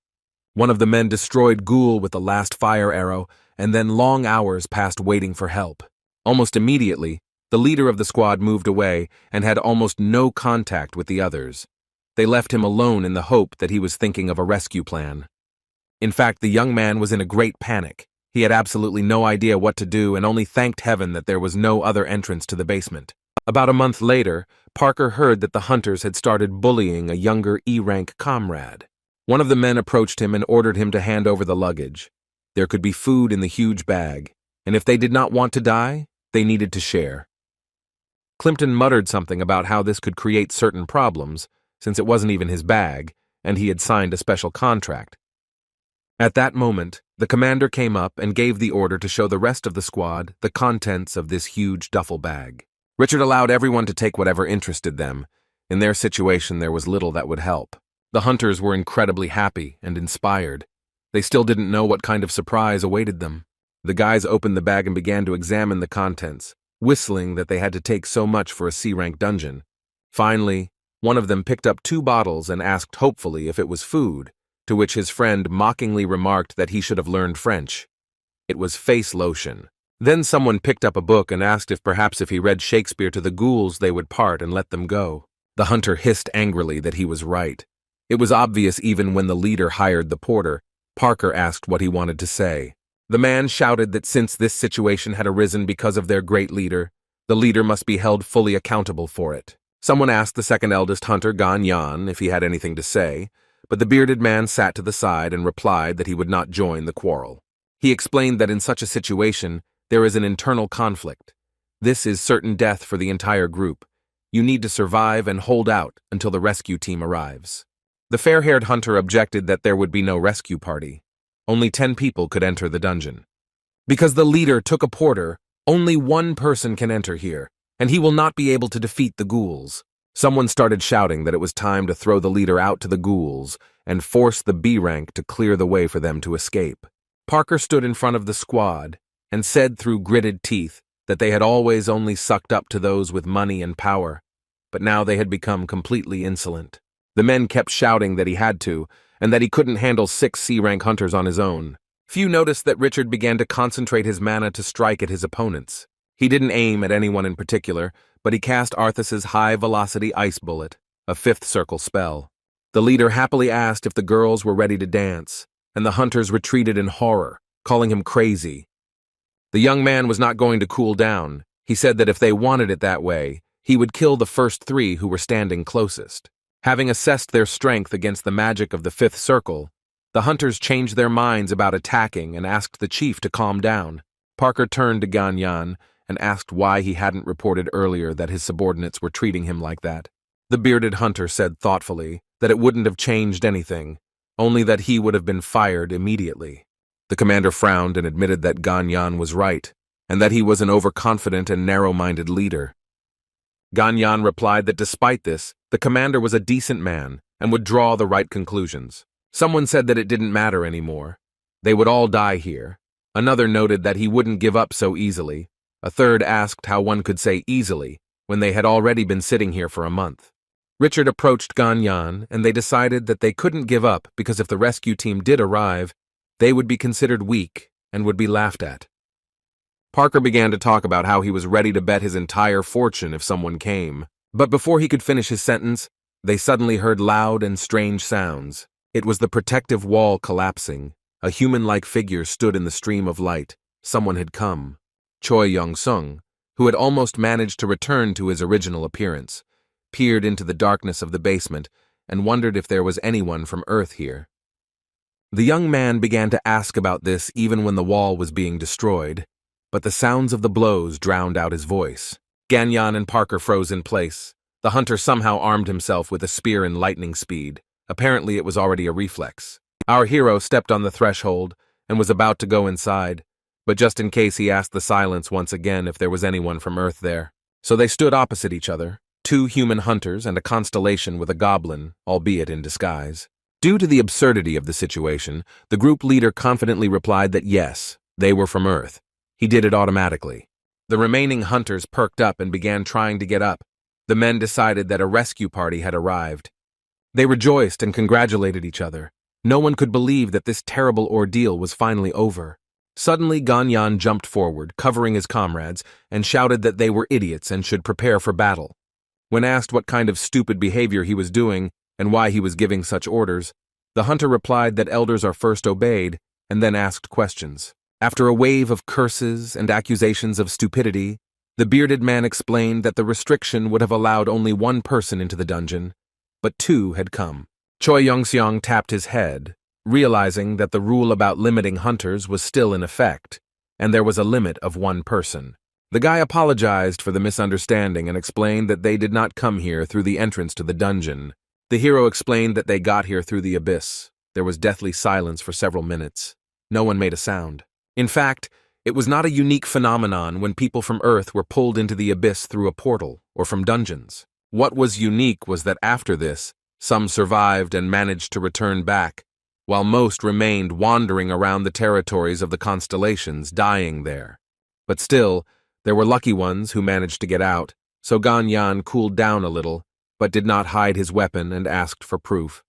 One of the men destroyed ghoul with the last fire arrow, and then long hours passed waiting for help. Almost immediately, the leader of the squad moved away and had almost no contact with the others. They left him alone in the hope that he was thinking of a rescue plan. In fact, the young man was in a great panic. He had absolutely no idea what to do and only thanked heaven that there was no other entrance to the basement. About a month later, Parker heard that the hunters had started bullying a younger E-rank comrade. One of the men approached him and ordered him to hand over the luggage. There could be food in the huge bag, and if they did not want to die, they needed to share. Plimpton muttered something about how this could create certain problems, since it wasn't even his bag, and he had signed a special contract. At that moment, the commander came up and gave the order to show the rest of the squad the contents of this huge duffel bag. Richard allowed everyone to take whatever interested them. In their situation, there was little that would help. The hunters were incredibly happy and inspired. They still didn't know what kind of surprise awaited them. The guys opened the bag and began to examine the contents, whistling that they had to take so much for a C-rank dungeon. Finally, one of them picked up 2 bottles and asked hopefully if it was food, to which his friend mockingly remarked that he should have learned French. It was face lotion. Then someone picked up a book and asked if he read Shakespeare to the ghouls they would part and let them go. The hunter hissed angrily that he was right. It was obvious even when the leader hired the porter. Parker asked what he wanted to say. The man shouted that since this situation had arisen because of their great leader, the leader must be held fully accountable for it. Someone asked the second eldest hunter, Ganyan, if he had anything to say, but the bearded man sat to the side and replied that he would not join the quarrel. He explained that in such a situation, there is an internal conflict. This is certain death for the entire group. You need to survive and hold out until the rescue team arrives. The fair-haired hunter objected that there would be no rescue party. Only 10 people could enter the dungeon. Because the leader took a porter, only one person can enter here, and he will not be able to defeat the ghouls. Someone started shouting that it was time to throw the leader out to the ghouls and force the B rank to clear the way for them to escape. Parker stood in front of the squad and said through gritted teeth that they had always only sucked up to those with money and power, but now they had become completely insolent. The men kept shouting that he had to, and that he couldn't handle 6 C-rank hunters on his own. Few noticed that Richard began to concentrate his mana to strike at his opponents. He didn't aim at anyone in particular, but he cast Arthas's high-velocity ice bullet, a 5th circle spell. The leader happily asked if the girls were ready to dance, and the hunters retreated in horror, calling him crazy. The young man was not going to cool down. He said that if they wanted it that way, he would kill the first 3 who were standing closest. Having assessed their strength against the magic of the 5th circle, the hunters changed their minds about attacking and asked the chief to calm down. Parker turned to Ganyan and asked why he hadn't reported earlier that his subordinates were treating him like that. The bearded hunter said thoughtfully that it wouldn't have changed anything, only that he would have been fired immediately. The commander frowned and admitted that Ganyan was right, and that he was an overconfident and narrow-minded leader. Ganyan replied that despite this, the commander was a decent man and would draw the right conclusions. Someone said that it didn't matter anymore. They would all die here. Another noted that he wouldn't give up so easily. A third asked how one could say easily when they had already been sitting here for a month. Richard approached Ganyan, and they decided that they couldn't give up because if the rescue team did arrive, they would be considered weak and would be laughed at. Parker began to talk about how he was ready to bet his entire fortune if someone came. But before he could finish his sentence, they suddenly heard loud and strange sounds. It was the protective wall collapsing. A human-like figure stood in the stream of light. Someone had come. Choi Young-sung, who had almost managed to return to his original appearance, peered into the darkness of the basement and wondered if there was anyone from Earth here. The young man began to ask about this even when the wall was being destroyed, but the sounds of the blows drowned out his voice. Ganyan and Parker froze in place. The hunter somehow armed himself with a spear in lightning speed. Apparently it was already a reflex. Our hero stepped on the threshold and was about to go inside, but just in case he asked the silence once again if there was anyone from Earth there. So they stood opposite each other, 2 human hunters and a constellation with a goblin, albeit in disguise. Due to the absurdity of the situation, the group leader confidently replied that yes, they were from Earth. He did it automatically. The remaining hunters perked up and began trying to get up. The men decided that a rescue party had arrived. They rejoiced and congratulated each other. No one could believe that this terrible ordeal was finally over. Suddenly, Ganyan jumped forward, covering his comrades, and shouted that they were idiots and should prepare for battle. When asked what kind of stupid behavior he was doing and why he was giving such orders, the hunter replied that elders are first obeyed and then asked questions. After a wave of curses and accusations of stupidity, the bearded man explained that the restriction would have allowed only 1 person into the dungeon, but 2 had come. Choi Young-seong tapped his head, realizing that the rule about limiting hunters was still in effect, and there was a limit of 1 person. The guy apologized for the misunderstanding and explained that they did not come here through the entrance to the dungeon. The hero explained that they got here through the abyss. There was deathly silence for several minutes. No one made a sound. In fact, it was not a unique phenomenon when people from Earth were pulled into the abyss through a portal or from dungeons. What was unique was that after this, some survived and managed to return back, while most remained wandering around the territories of the constellations, dying there. But still, there were lucky ones who managed to get out, so Ganyan cooled down a little, but did not hide his weapon and asked for proof.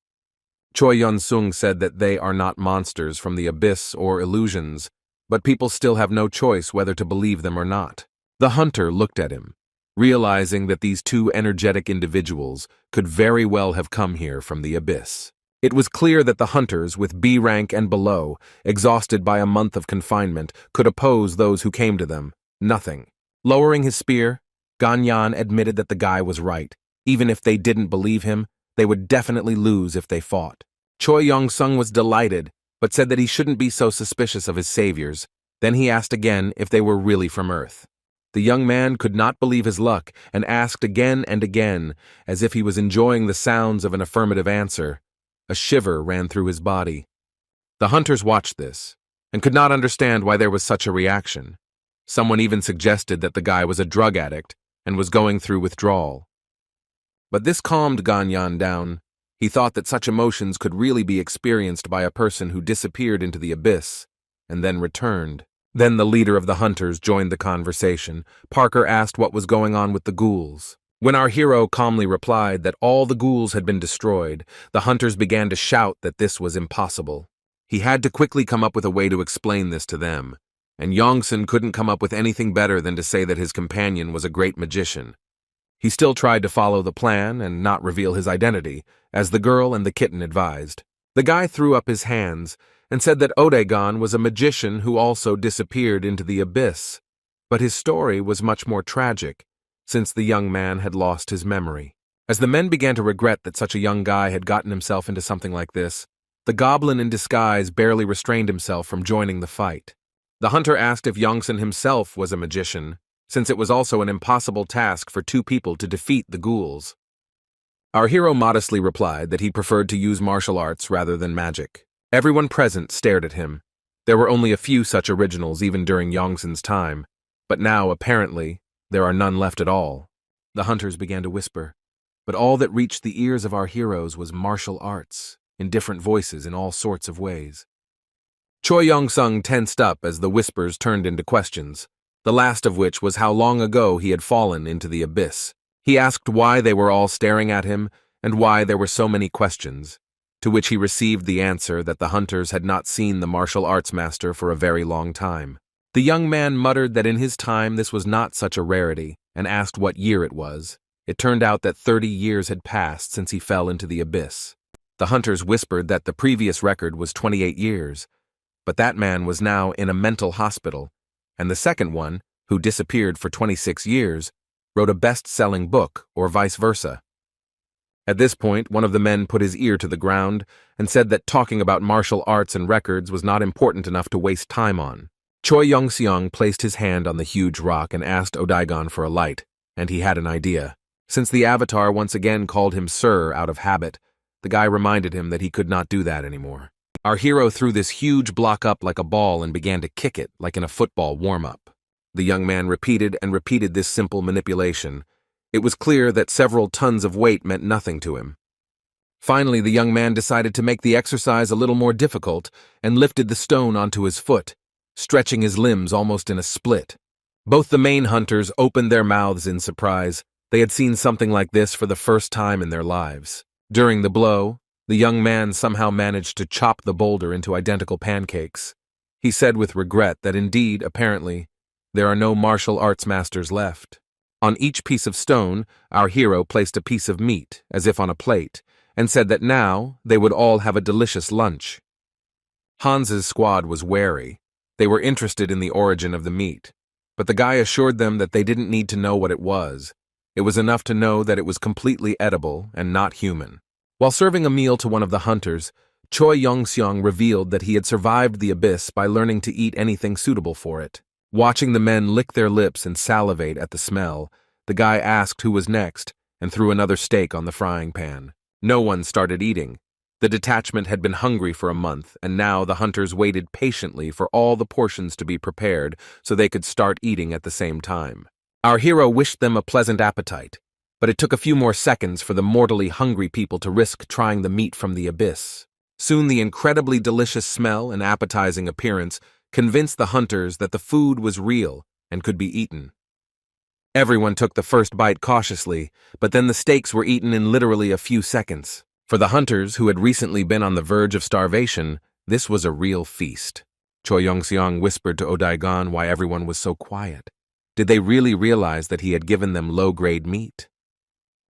Choi Yun-sung said that they are not monsters from the abyss or illusions, but people still have no choice whether to believe them or not. The hunter looked at him, realizing that these 2 energetic individuals could very well have come here from the abyss. It was clear that the hunters, with B rank and below, exhausted by a month of confinement, could oppose those who came to them. Nothing. Lowering his spear, Ganyan admitted that the guy was right. Even if they didn't believe him, they would definitely lose if they fought. Choi Yong-sung was delighted, but said that he shouldn't be so suspicious of his saviors. Then he asked again if they were really from Earth. The young man could not believe his luck and asked again and again, as if he was enjoying the sounds of an affirmative answer. A shiver ran through his body. The hunters watched this and could not understand why there was such a reaction. Someone even suggested that the guy was a drug addict and was going through withdrawal. But this calmed Ganyan down. He thought that such emotions could really be experienced by a person who disappeared into the abyss and then returned. Then the leader of the hunters joined the conversation. Parker asked what was going on with the ghouls. When our hero calmly replied that all the ghouls had been destroyed, the hunters began to shout that this was impossible. He had to quickly come up with a way to explain this to them, and Yongsun couldn't come up with anything better than to say that his companion was a great magician. He still tried to follow the plan and not reveal his identity, as the girl and the kitten advised. The guy threw up his hands and said that Odaegon was a magician who also disappeared into the abyss, but his story was much more tragic, since the young man had lost his memory. As the men began to regret that such a young guy had gotten himself into something like this, the goblin in disguise barely restrained himself from joining the fight. The hunter asked if Yongsun himself was a magician, since it was also an impossible task for two people to defeat the ghouls. Our hero modestly replied that he preferred to use martial arts rather than magic. Everyone present stared at him. There were only a few such originals even during Yongsun's time, but now, apparently, there are none left at all. The hunters began to whisper, but all that reached the ears of our heroes was martial arts, in different voices in all sorts of ways. Choi Yong-sung tensed up as the whispers turned into questions, the last of which was how long ago he had fallen into the abyss. He asked why they were all staring at him and why there were so many questions, to which he received the answer that the hunters had not seen the martial arts master for a very long time. The young man muttered that in his time this was not such a rarity and asked what year it was. It turned out that 30 years had passed since he fell into the abyss. The hunters whispered that the previous record was 28 years, but that man was now in a mental hospital, and the second one, who disappeared for 26 years, wrote a best-selling book, or vice versa. At this point, one of the men put his ear to the ground and said that talking about martial arts and records was not important enough to waste time on. Choi Yong-seong placed his hand on the huge rock and asked Odaegon for a light, and he had an idea. Since the Avatar once again called him Sir out of habit, the guy reminded him that he could not do that anymore. Our hero threw this huge block up like a ball and began to kick it like in a football warm-up. The young man repeated and repeated this simple manipulation. It was clear that several tons of weight meant nothing to him. Finally, the young man decided to make the exercise a little more difficult and lifted the stone onto his foot, stretching his limbs almost in a split. Both the main hunters opened their mouths in surprise. They had seen something like this for the first time in their lives. During the blow, the young man somehow managed to chop the boulder into identical pancakes. He said with regret that indeed, apparently, there are no martial arts masters left. On each piece of stone, our hero placed a piece of meat, as if on a plate, and said that now they would all have a delicious lunch. Hans's squad was wary. They were interested in the origin of the meat, but the guy assured them that they didn't need to know what it was. It was enough to know that it was completely edible and not human. While serving a meal to one of the hunters, Choi Yong-seong revealed that he had survived the abyss by learning to eat anything suitable for it. Watching the men lick their lips and salivate at the smell, the guy asked who was next and threw another steak on the frying pan. No one started eating. The detachment had been hungry for a month, and now the hunters waited patiently for all the portions to be prepared so they could start eating at the same time. Our hero wished them a pleasant appetite, but it took a few more seconds for the mortally hungry people to risk trying the meat from the abyss. Soon the incredibly delicious smell and appetizing appearance convinced the hunters that the food was real and could be eaten. Everyone took the first bite cautiously, but then the steaks were eaten in literally a few seconds. For the hunters who had recently been on the verge of starvation, this was a real feast. Choi Yong-seong whispered to Odaegon why everyone was so quiet. Did they really realize that he had given them low-grade meat?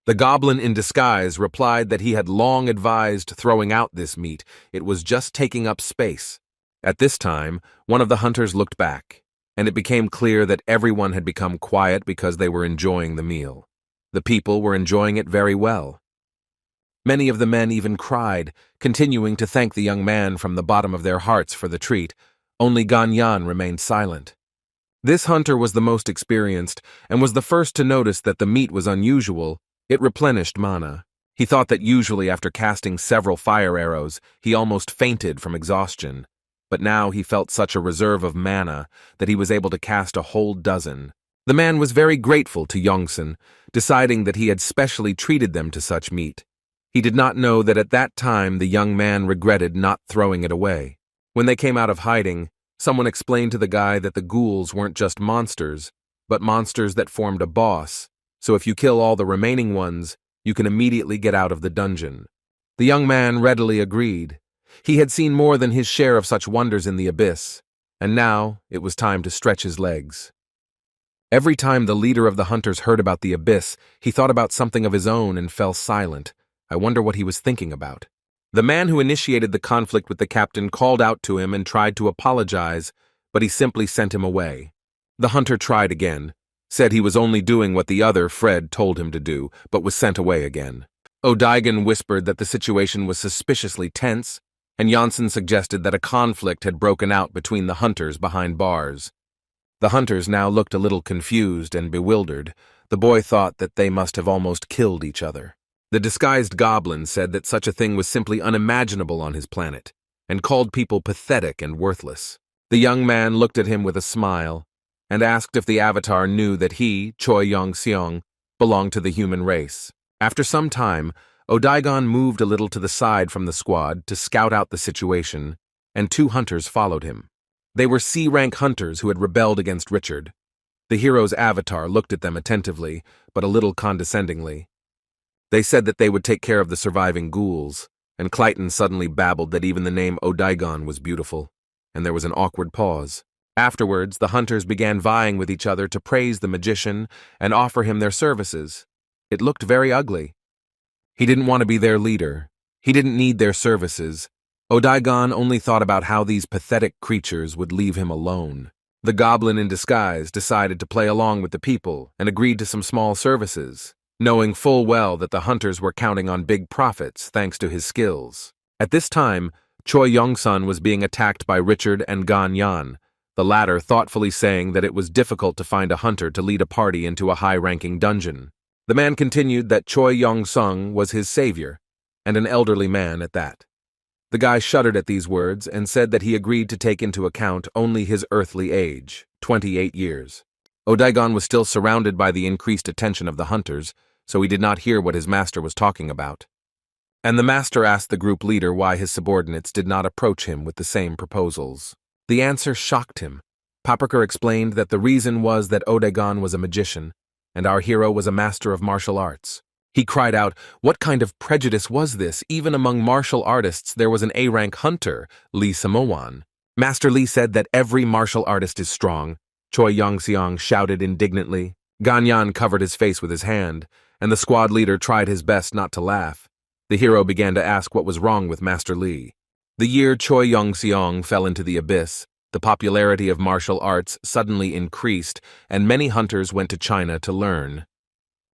The goblin in disguise replied that he had long advised throwing out this meat. It was just taking up space. At this time, one of the hunters looked back, and it became clear that everyone had become quiet because they were enjoying the meal. The people were enjoying it very well. Many of the men even cried, continuing to thank the young man from the bottom of their hearts for the treat. Only Ganyan remained silent. This hunter was the most experienced and was the first to notice that the meat was unusual. It replenished mana. He thought that usually after casting several fire arrows, he almost fainted from exhaustion. But now he felt such a reserve of mana that he was able to cast a whole dozen. The man was very grateful to Yongsan, deciding that he had specially treated them to such meat. He did not know that at that time the young man regretted not throwing it away. When they came out of hiding, someone explained to the guy that the ghouls weren't just monsters, but monsters that formed a boss, so if you kill all the remaining ones, you can immediately get out of the dungeon. The young man readily agreed. He had seen more than his share of such wonders in the abyss, and now it was time to stretch his legs. Every time the leader of the hunters heard about the abyss, he thought about something of his own and fell silent. I wonder what he was thinking about. The man who initiated the conflict with the captain called out to him and tried to apologize, but he simply sent him away. The hunter tried again, said he was only doing what the other, Fred, told him to do, but was sent away again. O'Digan whispered that the situation was suspiciously tense, and Janssen suggested that a conflict had broken out between the hunters behind bars. The hunters now looked a little confused and bewildered. The boy thought that they must have almost killed each other. The disguised goblin said that such a thing was simply unimaginable on his planet, and called people pathetic and worthless. The young man looked at him with a smile, and asked if the avatar knew that he, Choi Yong-seong, belonged to the human race. After some time, O'Digan moved a little to the side from the squad to scout out the situation, and 2 hunters followed him. They were C-rank hunters who had rebelled against Richard. The hero's avatar looked at them attentively, but a little condescendingly. They said that they would take care of the surviving ghouls, and Clayton suddenly babbled that even the name O'Digan was beautiful, and there was an awkward pause. Afterwards, the hunters began vying with each other to praise the magician and offer him their services. It looked very ugly. He didn't want to be their leader. He didn't need their services. O'Digan only thought about how these pathetic creatures would leave him alone. The goblin in disguise decided to play along with the people and agreed to some small services, knowing full well that the hunters were counting on big profits thanks to his skills. At this time, Choi Yong-sun was being attacked by Richard and Gan Yan, the latter thoughtfully saying that it was difficult to find a hunter to lead a party into a high-ranking dungeon. The man continued that Choi Yong-sung was his savior, and an elderly man at that. The guy shuddered at these words and said that he agreed to take into account only his earthly age, 28 years. O'Digan was still surrounded by the increased attention of the hunters, so he did not hear what his master was talking about. And the master asked the group leader why his subordinates did not approach him with the same proposals. The answer shocked him. Paprika explained that the reason was that O'Digan was a magician, and our hero was a master of martial arts. He cried out, what kind of prejudice was this? Even among martial artists there was an A-rank hunter, Lee Samoan. Master Lee said that every martial artist is strong, Choi Yong-seong shouted indignantly. Ganyan covered his face with his hand, and the squad leader tried his best not to laugh. The hero began to ask what was wrong with Master Lee. The year Choi Yong-seong fell into the abyss, the popularity of martial arts suddenly increased, and many hunters went to China to learn.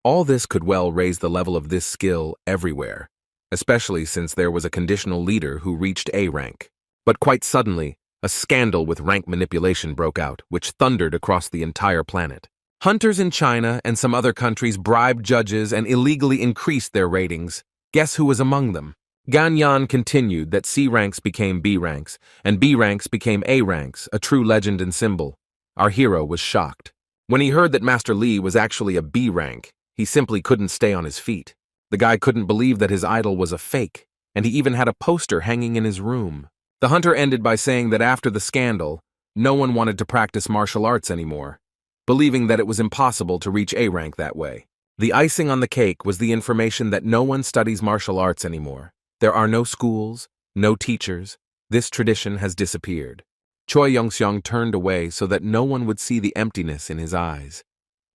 All this could well raise the level of this skill everywhere, especially since there was a conditional leader who reached A rank. But quite suddenly, a scandal with rank manipulation broke out, which thundered across the entire planet. Hunters in China and some other countries bribed judges and illegally increased their ratings. Guess who was among them? Ganyan continued that C ranks became B ranks, and B ranks became A ranks, a true legend and symbol. Our hero was shocked. When he heard that Master Lee was actually a B rank, he simply couldn't stay on his feet. The guy couldn't believe that his idol was a fake, and he even had a poster hanging in his room. The hunter ended by saying that after the scandal, no one wanted to practice martial arts anymore, believing that it was impossible to reach A rank that way. The icing on the cake was the information that no one studies martial arts anymore. There are no schools, no teachers. This tradition has disappeared. Choi Yong-seong turned away so that no one would see the emptiness in his eyes.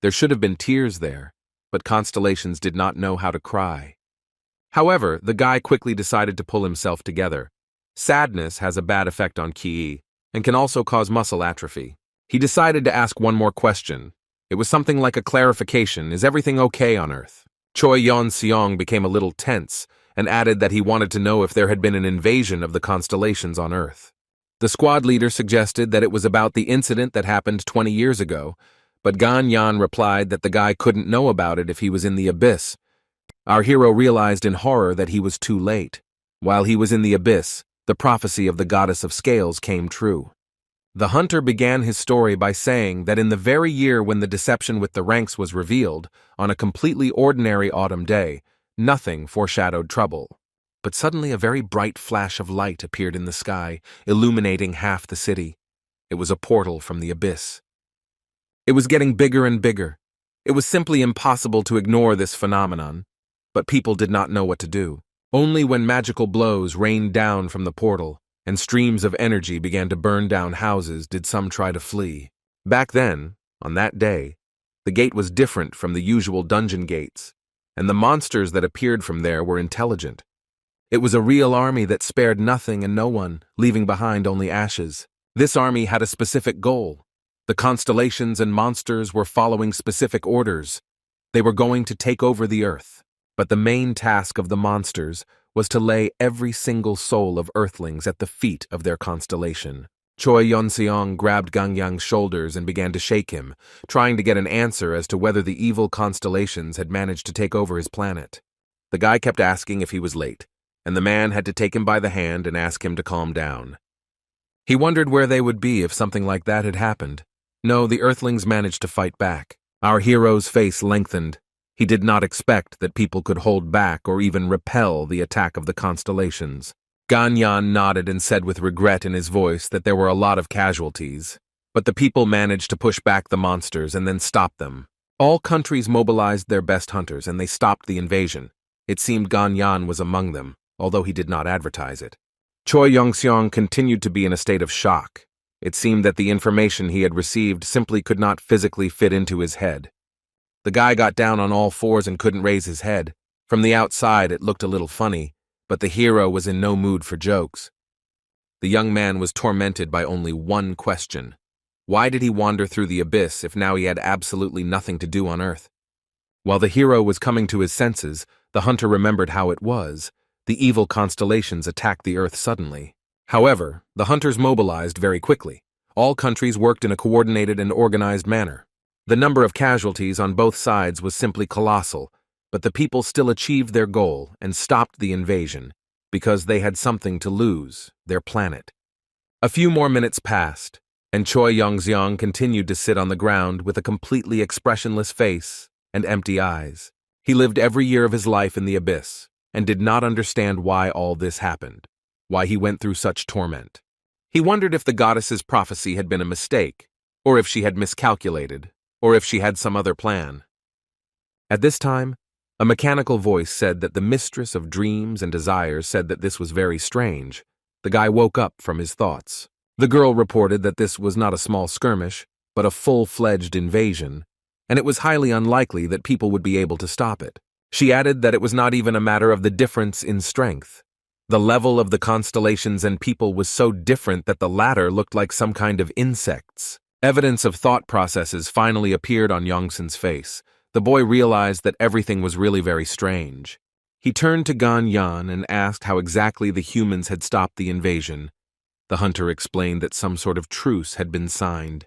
There should have been tears there, but Constellations did not know how to cry. However, the guy quickly decided to pull himself together. Sadness has a bad effect on Ki and can also cause muscle atrophy. He decided to ask one more question. It was something like a clarification, is everything okay on Earth? Choi Yeon-seong became a little tense and added that he wanted to know if there had been an invasion of the constellations on Earth. The squad leader suggested that it was about the incident that happened 20 years ago, but Gan-yan replied that the guy couldn't know about it if he was in the abyss. Our hero realized in horror that he was too late. While he was in the abyss, the prophecy of the goddess of scales came true. The hunter began his story by saying that in the very year when the deception with the ranks was revealed, on a completely ordinary autumn day, nothing foreshadowed trouble. But suddenly a very bright flash of light appeared in the sky, illuminating half the city. It was a portal from the abyss. It was getting bigger and bigger. It was simply impossible to ignore this phenomenon, but people did not know what to do. Only when magical blows rained down from the portal and streams of energy began to burn down houses did some try to flee. Back then, on that day, the gate was different from the usual dungeon gates, and the monsters that appeared from there were intelligent. It was a real army that spared nothing and no one, leaving behind only ashes. This army had a specific goal. The constellations and monsters were following specific orders. They were going to take over the Earth. But the main task of the monsters was to lay every single soul of Earthlings at the feet of their constellation. Choi Yeon-seong grabbed Gang-yang's shoulders and began to shake him, trying to get an answer as to whether the evil constellations had managed to take over his planet. The guy kept asking if he was late, and the man had to take him by the hand and ask him to calm down. He wondered where they would be if something like that had happened. No, the Earthlings managed to fight back. Our hero's face lengthened. He did not expect that people could hold back or even repel the attack of the constellations. Gan-yan nodded and said with regret in his voice that there were a lot of casualties, but the people managed to push back the monsters and then stop them. All countries mobilized their best hunters and they stopped the invasion. It seemed Gan-yan was among them, although he did not advertise it. Choi Yeon-seong continued to be in a state of shock. It seemed that the information he had received simply could not physically fit into his head. The guy got down on all fours and couldn't raise his head. From the outside, it looked a little funny, but the hero was in no mood for jokes. The young man was tormented by only one question. Why did he wander through the abyss if now he had absolutely nothing to do on Earth? While the hero was coming to his senses, the hunter remembered how it was. The evil constellations attacked the Earth suddenly. However, the hunters mobilized very quickly. All countries worked in a coordinated and organized manner. The number of casualties on both sides was simply colossal, but the people still achieved their goal and stopped the invasion because they had something to lose, their planet. A few more minutes passed, and Choi Yeon-seong continued to sit on the ground with a completely expressionless face and empty eyes. He lived every year of his life in the abyss and did not understand why all this happened, why he went through such torment. He wondered if the goddess's prophecy had been a mistake, or if she had miscalculated, or if she had some other plan. At this time, a mechanical voice said that the mistress of dreams and desires said that this was very strange. The guy woke up from his thoughts. The girl reported that this was not a small skirmish, but a full-fledged invasion, and it was highly unlikely that people would be able to stop it. She added that it was not even a matter of the difference in strength. The level of the constellations and people was so different that the latter looked like some kind of insects. Evidence of thought processes finally appeared on Yongson's face. The boy realized that everything was really very strange. He turned to Gan-yan and asked how exactly the humans had stopped the invasion. The hunter explained that some sort of truce had been signed.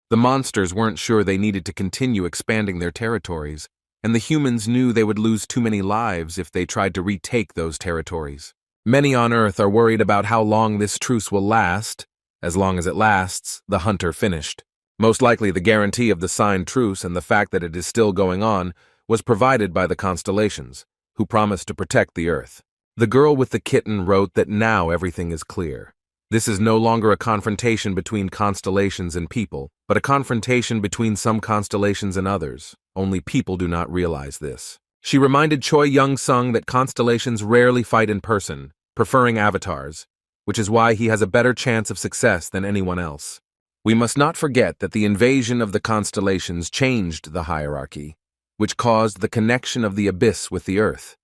The monsters weren't sure they needed to continue expanding their territories, and the humans knew they would lose too many lives if they tried to retake those territories. Many on Earth are worried about how long this truce will last. As long as it lasts, the hunter finished. Most likely the guarantee of the signed truce and the fact that it is still going on was provided by the constellations, who promised to protect the Earth. The girl with the kitten wrote that now everything is clear. This is no longer a confrontation between constellations and people, but a confrontation between some constellations and others. Only people do not realize this. She reminded Choi Yeon-seong that constellations rarely fight in person, preferring avatars, which is why he has a better chance of success than anyone else. We must not forget that the invasion of the constellations changed the hierarchy, which caused the connection of the abyss with the Earth.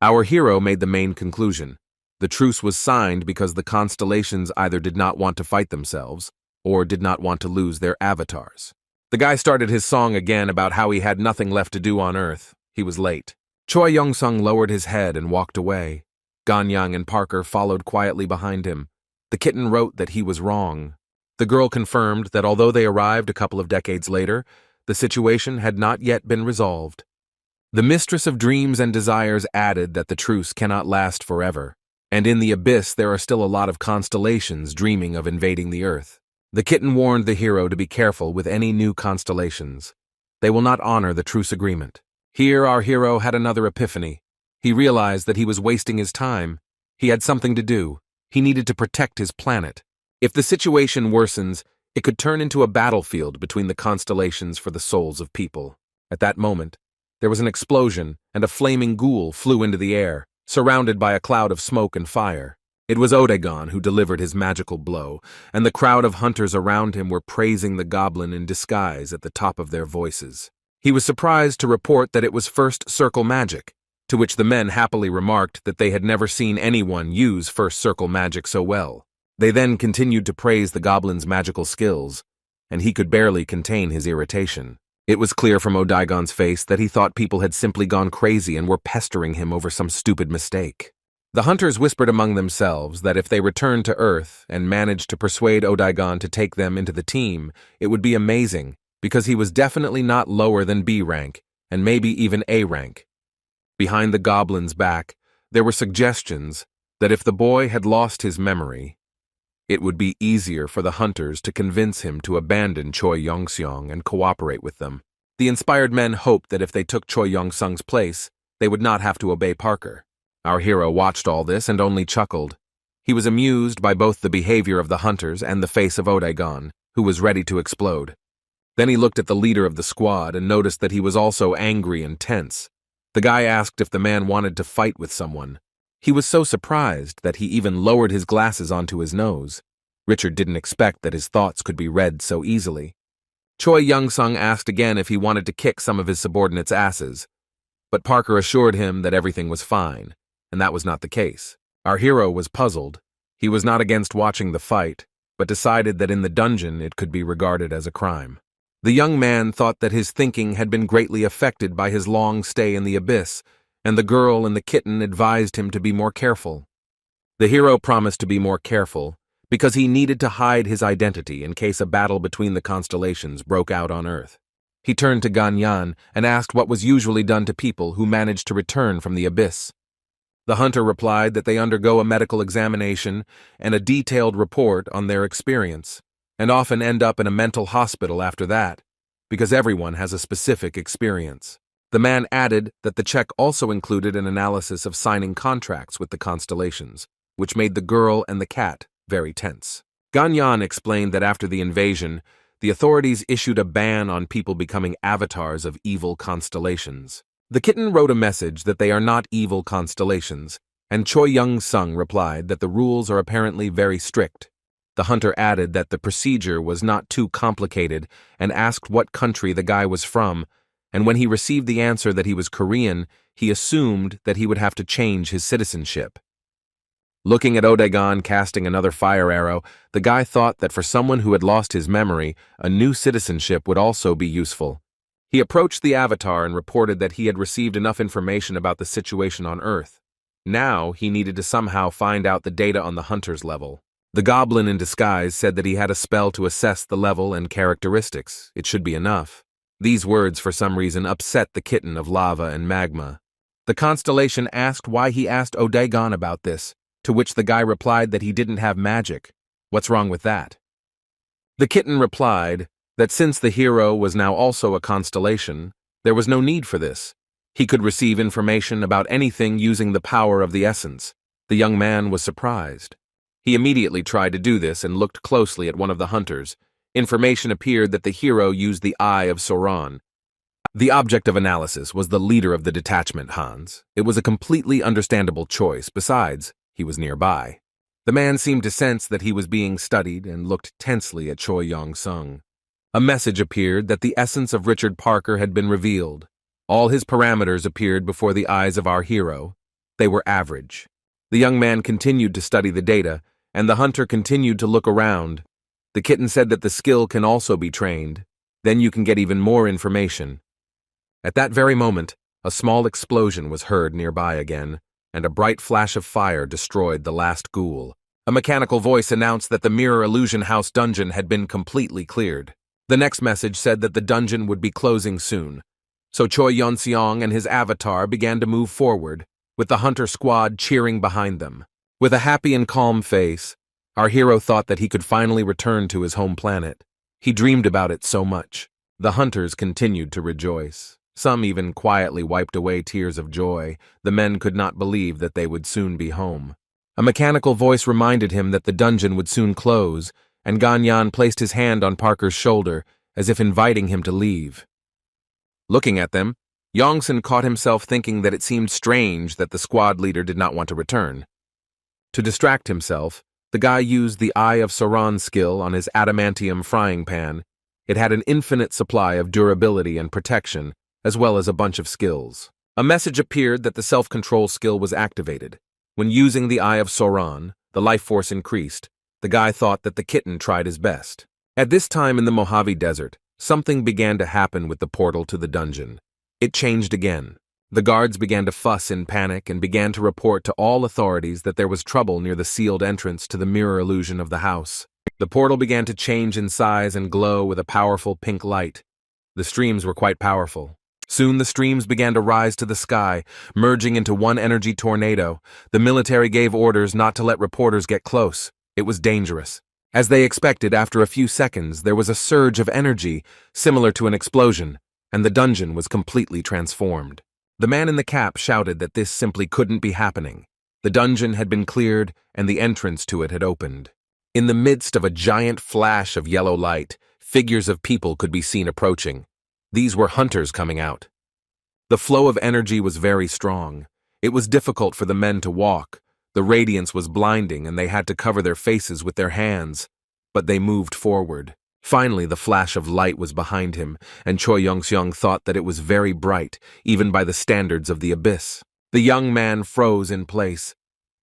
Our hero made the main conclusion. The truce was signed because the constellations either did not want to fight themselves or did not want to lose their avatars. The guy started his song again about how he had nothing left to do on Earth. He was late. Choi Young-sung lowered his head and walked away. Ganyang and Parker followed quietly behind him. The kitten wrote that he was wrong. The girl confirmed that although they arrived a couple of decades later, the situation had not yet been resolved. The mistress of dreams and desires added that the truce cannot last forever, and in the abyss there are still a lot of constellations dreaming of invading the Earth. The kitten warned the hero to be careful with any new constellations. They will not honor the truce agreement. Here our hero had another epiphany. He realized that he was wasting his time. He had something to do. He needed to protect his planet. If the situation worsens, it could turn into a battlefield between the constellations for the souls of people. At that moment, there was an explosion, and a flaming ghoul flew into the air, surrounded by a cloud of smoke and fire. It was Odagon who delivered his magical blow, and the crowd of hunters around him were praising the goblin in disguise at the top of their voices. He was surprised to report that it was first circle magic, to which the men happily remarked that they had never seen anyone use first circle magic so well. They then continued to praise the goblin's magical skills, and he could barely contain his irritation. It was clear from Odagon's face that he thought people had simply gone crazy and were pestering him over some stupid mistake. The hunters whispered among themselves that if they returned to Earth and managed to persuade Odagon to take them into the team, it would be amazing, because he was definitely not lower than B rank, and maybe even A rank. Behind the goblin's back, there were suggestions that if the boy had lost his memory, it would be easier for the hunters to convince him to abandon Choi Yong-seong and cooperate with them. The inspired men hoped that if they took Choi Yong-sung's place, they would not have to obey Parker. Our hero watched all this and only chuckled. He was amused by both the behavior of the hunters and the face of Odagon, who was ready to explode. Then he looked at the leader of the squad and noticed that he was also angry and tense. The guy asked if the man wanted to fight with someone. He was so surprised that he even lowered his glasses onto his nose. Richard didn't expect that his thoughts could be read so easily. Choi Young-sung asked again if he wanted to kick some of his subordinates' asses, but Parker assured him that everything was fine, and that was not the case. Our hero was puzzled. He was not against watching the fight, but decided that in the dungeon it could be regarded as a crime. The young man thought that his thinking had been greatly affected by his long stay in the abyss, and the girl and the kitten advised him to be more careful. The hero promised to be more careful because he needed to hide his identity in case a battle between the constellations broke out on Earth. He turned to Ganyan and asked what was usually done to people who managed to return from the abyss. The hunter replied that they undergo a medical examination and a detailed report on their experience, and often end up in a mental hospital after that, because everyone has a specific experience. The man added that the check also included an analysis of signing contracts with the constellations, which made the girl and the cat very tense. Ganyan explained that after the invasion, the authorities issued a ban on people becoming avatars of evil constellations. The kitten wrote a message that they are not evil constellations, and Choi Young-sung replied that the rules are apparently very strict. The hunter added that the procedure was not too complicated and asked what country the guy was from, and when he received the answer that he was Korean, he assumed that he would have to change his citizenship. Looking at Odagon casting another fire arrow, the guy thought that for someone who had lost his memory, a new citizenship would also be useful. He approached the avatar and reported that he had received enough information about the situation on Earth. Now he needed to somehow find out the data on the hunter's level. The goblin in disguise said that he had a spell to assess the level and characteristics. It should be enough. These words, for some reason, upset the kitten of lava and magma. The constellation asked why he asked Odagon about this, to which the guy replied that he didn't have magic. What's wrong with that? The kitten replied that since the hero was now also a constellation, there was no need for this. He could receive information about anything using the power of the essence. The young man was surprised. He immediately tried to do this and looked closely at one of the hunters. Information appeared that the hero used the Eye of Sauron. The object of analysis was the leader of the detachment, Hans. It was a completely understandable choice. Besides, he was nearby. The man seemed to sense that he was being studied and looked tensely at Choi Young-sung. A message appeared that the essence of Richard Parker had been revealed. All his parameters appeared before the eyes of our hero. They were average. The young man continued to study the data, and the hunter continued to look around. The kitten said that the skill can also be trained. Then you can get even more information. At that very moment, a small explosion was heard nearby again, and a bright flash of fire destroyed the last ghoul. A mechanical voice announced that the Mirror Illusion House dungeon had been completely cleared. The next message said that the dungeon would be closing soon. So Choi Yeon-seong and his avatar began to move forward, with the hunter squad cheering behind them. With a happy and calm face, our hero thought that he could finally return to his home planet. He dreamed about it so much. The hunters continued to rejoice. Some even quietly wiped away tears of joy. The men could not believe that they would soon be home. A mechanical voice reminded him that the dungeon would soon close, and Ganyan placed his hand on Parker's shoulder, as if inviting him to leave. Looking at them, Yongsun caught himself thinking that it seemed strange that the squad leader did not want to return. To distract himself, the guy used the Eye of Sauron skill on his adamantium frying pan. It had an infinite supply of durability and protection, as well as a bunch of skills. A message appeared that the self-control skill was activated. When using the Eye of Sauron, the life force increased. The guy thought that the kitten tried his best. At this time in the Mojave Desert, something began to happen with the portal to the dungeon. It changed again. The guards began to fuss in panic and began to report to all authorities that there was trouble near the sealed entrance to the mirror illusion of the house. The portal began to change in size and glow with a powerful pink light. The streams were quite powerful. Soon the streams began to rise to the sky, merging into one energy tornado. The military gave orders not to let reporters get close. It was dangerous. As they expected, after a few seconds, there was a surge of energy, similar to an explosion, and the dungeon was completely transformed. The man in the cap shouted that this simply couldn't be happening. The dungeon had been cleared, and the entrance to it had opened. In the midst of a giant flash of yellow light, figures of people could be seen approaching. These were hunters coming out. The flow of energy was very strong. It was difficult for the men to walk. The radiance was blinding and they had to cover their faces with their hands. But they moved forward. Finally, the flash of light was behind him, and Choi Yeon-seong thought that it was very bright, even by the standards of the abyss. The young man froze in place.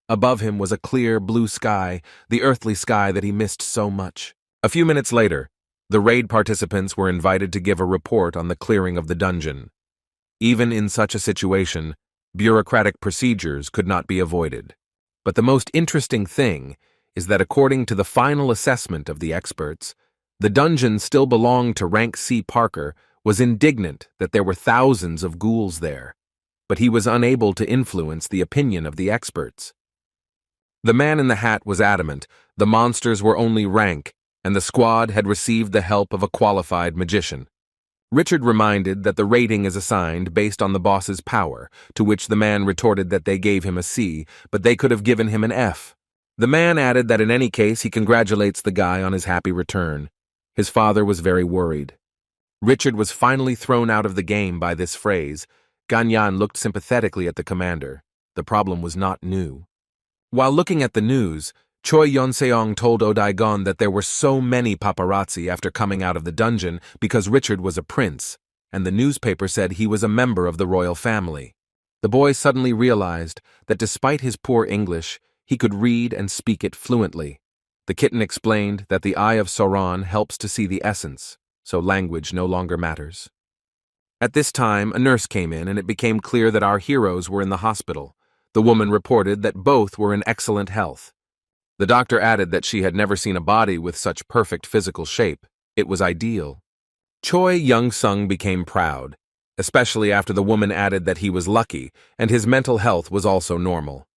Above him was a clear blue sky, the earthly sky that he missed so much. A few minutes later, the raid participants were invited to give a report on the clearing of the dungeon. Even in such a situation, bureaucratic procedures could not be avoided. But the most interesting thing is that according to the final assessment of the experts, the dungeon still belonged to Rank C. Parker was indignant that there were thousands of ghouls there, but he was unable to influence the opinion of the experts. The man in the hat was adamant the monsters were only rank, and the squad had received the help of a qualified magician. Richard reminded that the rating is assigned based on the boss's power, to which the man retorted that they gave him a C, but they could have given him an F. The man added that in any case he congratulates the guy on his happy return. His father was very worried. Richard was finally thrown out of the game by this phrase. Ganyan looked sympathetically at the commander. The problem was not new. While looking at the news, Choi Yeon-seong told Odaigon that there were so many paparazzi after coming out of the dungeon because Richard was a prince, and the newspaper said he was a member of the royal family. The boy suddenly realized that despite his poor English, he could read and speak it fluently. The kitten explained that the Eye of Sauron helps to see the essence, so language no longer matters. At this time, a nurse came in and it became clear that our heroes were in the hospital. The woman reported that both were in excellent health. The doctor added that she had never seen a body with such perfect physical shape. It was ideal. Choi Young-sung became proud, especially after the woman added that he was lucky and his mental health was also normal.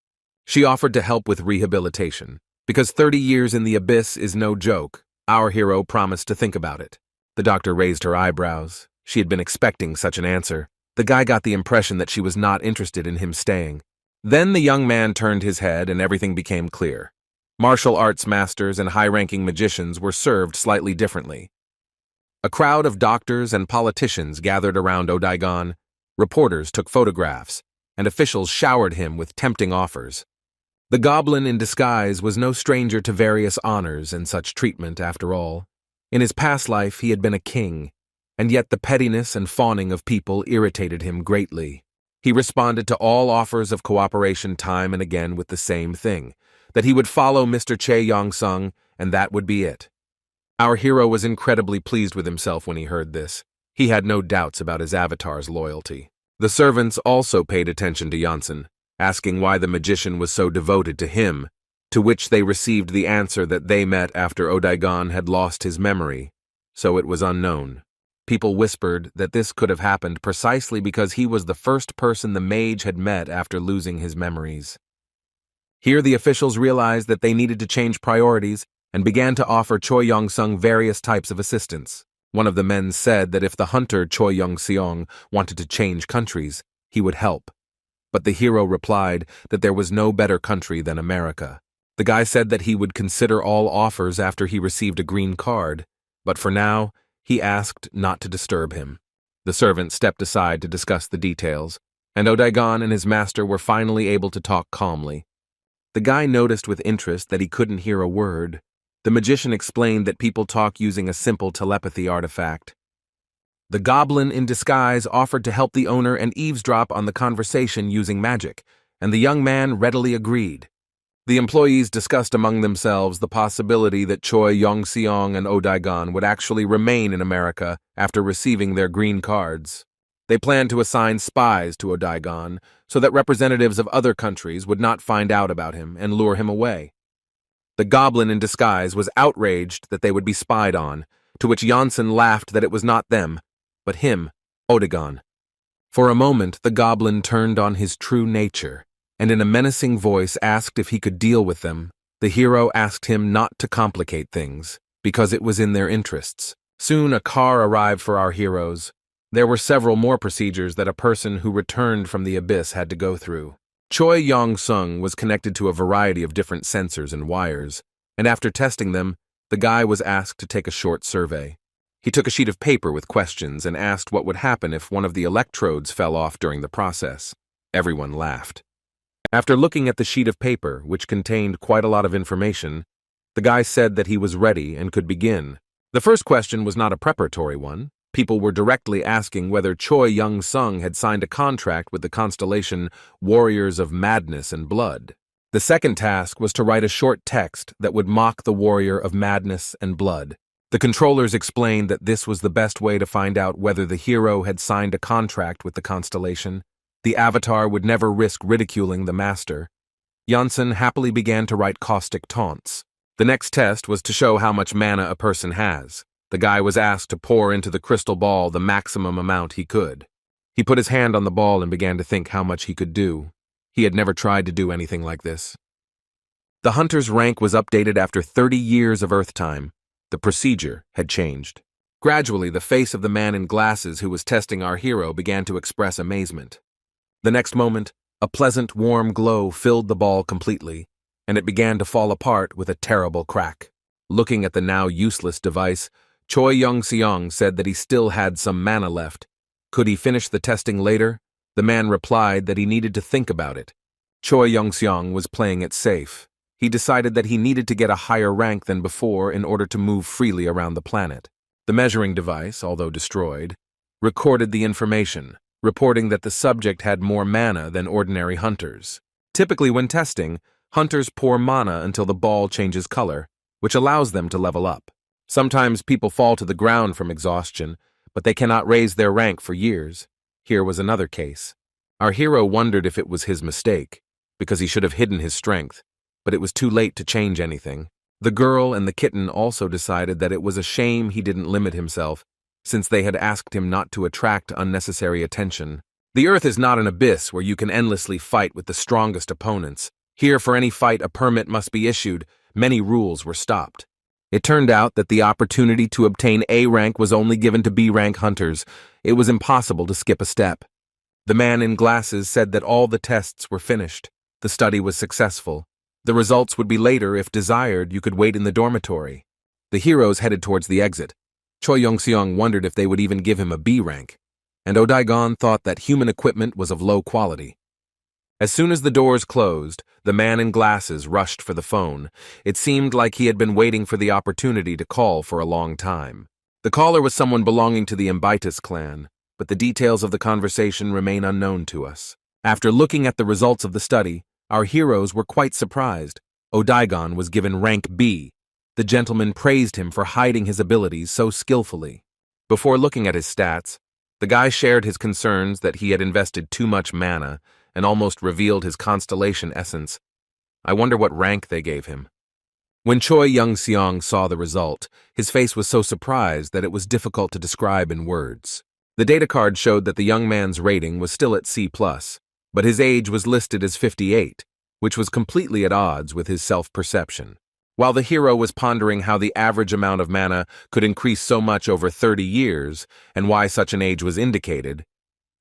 She offered to help with rehabilitation. Because 30 years in the abyss is no joke, our hero promised to think about it. The doctor raised her eyebrows. She had been expecting such an answer. The guy got the impression that she was not interested in him staying. Then the young man turned his head and everything became clear. Martial arts masters and high-ranking magicians were served slightly differently. A crowd of doctors and politicians gathered around Odaigon. Reporters took photographs, and officials showered him with tempting offers. The goblin in disguise was no stranger to various honors and such treatment, after all. In his past life, he had been a king, and yet the pettiness and fawning of people irritated him greatly. He responded to all offers of cooperation time and again with the same thing, that he would follow Mr. Choi Yeon-sung, and that would be it. Our hero was incredibly pleased with himself when he heard this. He had no doubts about his avatar's loyalty. The servants also paid attention to Janssen, asking why the magician was so devoted to him, to which they received the answer that they met after Odaigon had lost his memory, so it was unknown. People whispered that this could have happened precisely because he was the first person the mage had met after losing his memories. Here the officials realized that they needed to change priorities and began to offer Choi Yong-sung various types of assistance. One of the men said that if the hunter Choi Yong-seong wanted to change countries, he would help. But the hero replied that there was no better country than America. The guy said that he would consider all offers after he received a green card, but for now, he asked not to disturb him. The servant stepped aside to discuss the details, and Odaigon and his master were finally able to talk calmly. The guy noticed with interest that he couldn't hear a word. The magician explained that people talk using a simple telepathy artifact. The goblin in disguise offered to help the owner and eavesdrop on the conversation using magic, and the young man readily agreed. The employees discussed among themselves the possibility that Choi Yong-seong and Odaigon would actually remain in America after receiving their green cards. They planned to assign spies to Odaigon so that representatives of other countries would not find out about him and lure him away. The goblin in disguise was outraged that they would be spied on, to which Janssen laughed that it was not them, but him, Odaigon. For a moment, the goblin turned on his true nature, and in a menacing voice asked if he could deal with them. The hero asked him not to complicate things, because it was in their interests. Soon a car arrived for our heroes. There were several more procedures that a person who returned from the abyss had to go through. Choi Yong-sung was connected to a variety of different sensors and wires, and after testing them, the guy was asked to take a short survey. He took a sheet of paper with questions and asked what would happen if one of the electrodes fell off during the process. Everyone laughed. After looking at the sheet of paper, which contained quite a lot of information, the guy said that he was ready and could begin. The first question was not a preparatory one. People were directly asking whether Choi Yong-sung had signed a contract with the constellation Warriors of Madness and Blood. The second task was to write a short text that would mock the Warrior of Madness and Blood. The controllers explained that this was the best way to find out whether the hero had signed a contract with the constellation. The avatar would never risk ridiculing the master. Janssen happily began to write caustic taunts. The next test was to show how much mana a person has. The guy was asked to pour into the crystal ball the maximum amount he could. He put his hand on the ball and began to think how much he could do. He had never tried to do anything like this. The hunter's rank was updated after 30 years of Earth time. The procedure had changed. Gradually, the face of the man in glasses who was testing our hero began to express amazement. The next moment, a pleasant, warm glow filled the ball completely, and it began to fall apart with a terrible crack. Looking at the now useless device, Choi Yong-seong said that he still had some mana left. Could he finish the testing later? The man replied that he needed to think about it. Choi Yong-seong was playing it safe. He decided that he needed to get a higher rank than before in order to move freely around the planet. The measuring device, although destroyed, recorded the information, reporting that the subject had more mana than ordinary hunters. Typically when testing, hunters pour mana until the ball changes color, which allows them to level up. Sometimes people fall to the ground from exhaustion, but they cannot raise their rank for years. Here was another case. Our hero wondered if it was his mistake, because he should have hidden his strength, but it was too late to change anything. The girl and the kitten also decided that it was a shame he didn't limit himself, since they had asked him not to attract unnecessary attention. The Earth is not an abyss where you can endlessly fight with the strongest opponents. Here, for any fight, a permit must be issued. Many rules were stopped. It turned out that the opportunity to obtain A rank was only given to B rank hunters. It was impossible to skip a step. The man in glasses said that all the tests were finished. The study was successful. The results would be later. If desired, you could wait in the dormitory. The heroes headed towards the exit. Choi Yong-seong wondered if they would even give him a B rank, and Odaigon thought that human equipment was of low quality. As soon as the doors closed, the man in glasses rushed for the phone. It seemed like he had been waiting for the opportunity to call for a long time. The caller was someone belonging to the Imbitus clan, but the details of the conversation remain unknown to us. After looking at the results of the study, our heroes were quite surprised. Odaigon was given rank B. The gentleman praised him for hiding his abilities so skillfully. Before looking at his stats, the guy shared his concerns that he had invested too much mana and almost revealed his constellation essence. I wonder what rank they gave him. When Choi Young-seong saw the result, his face was so surprised that it was difficult to describe in words. The data card showed that the young man's rating was still at C+, but his age was listed as 58, which was completely at odds with his self-perception. While the hero was pondering how the average amount of mana could increase so much over 30 years and why such an age was indicated,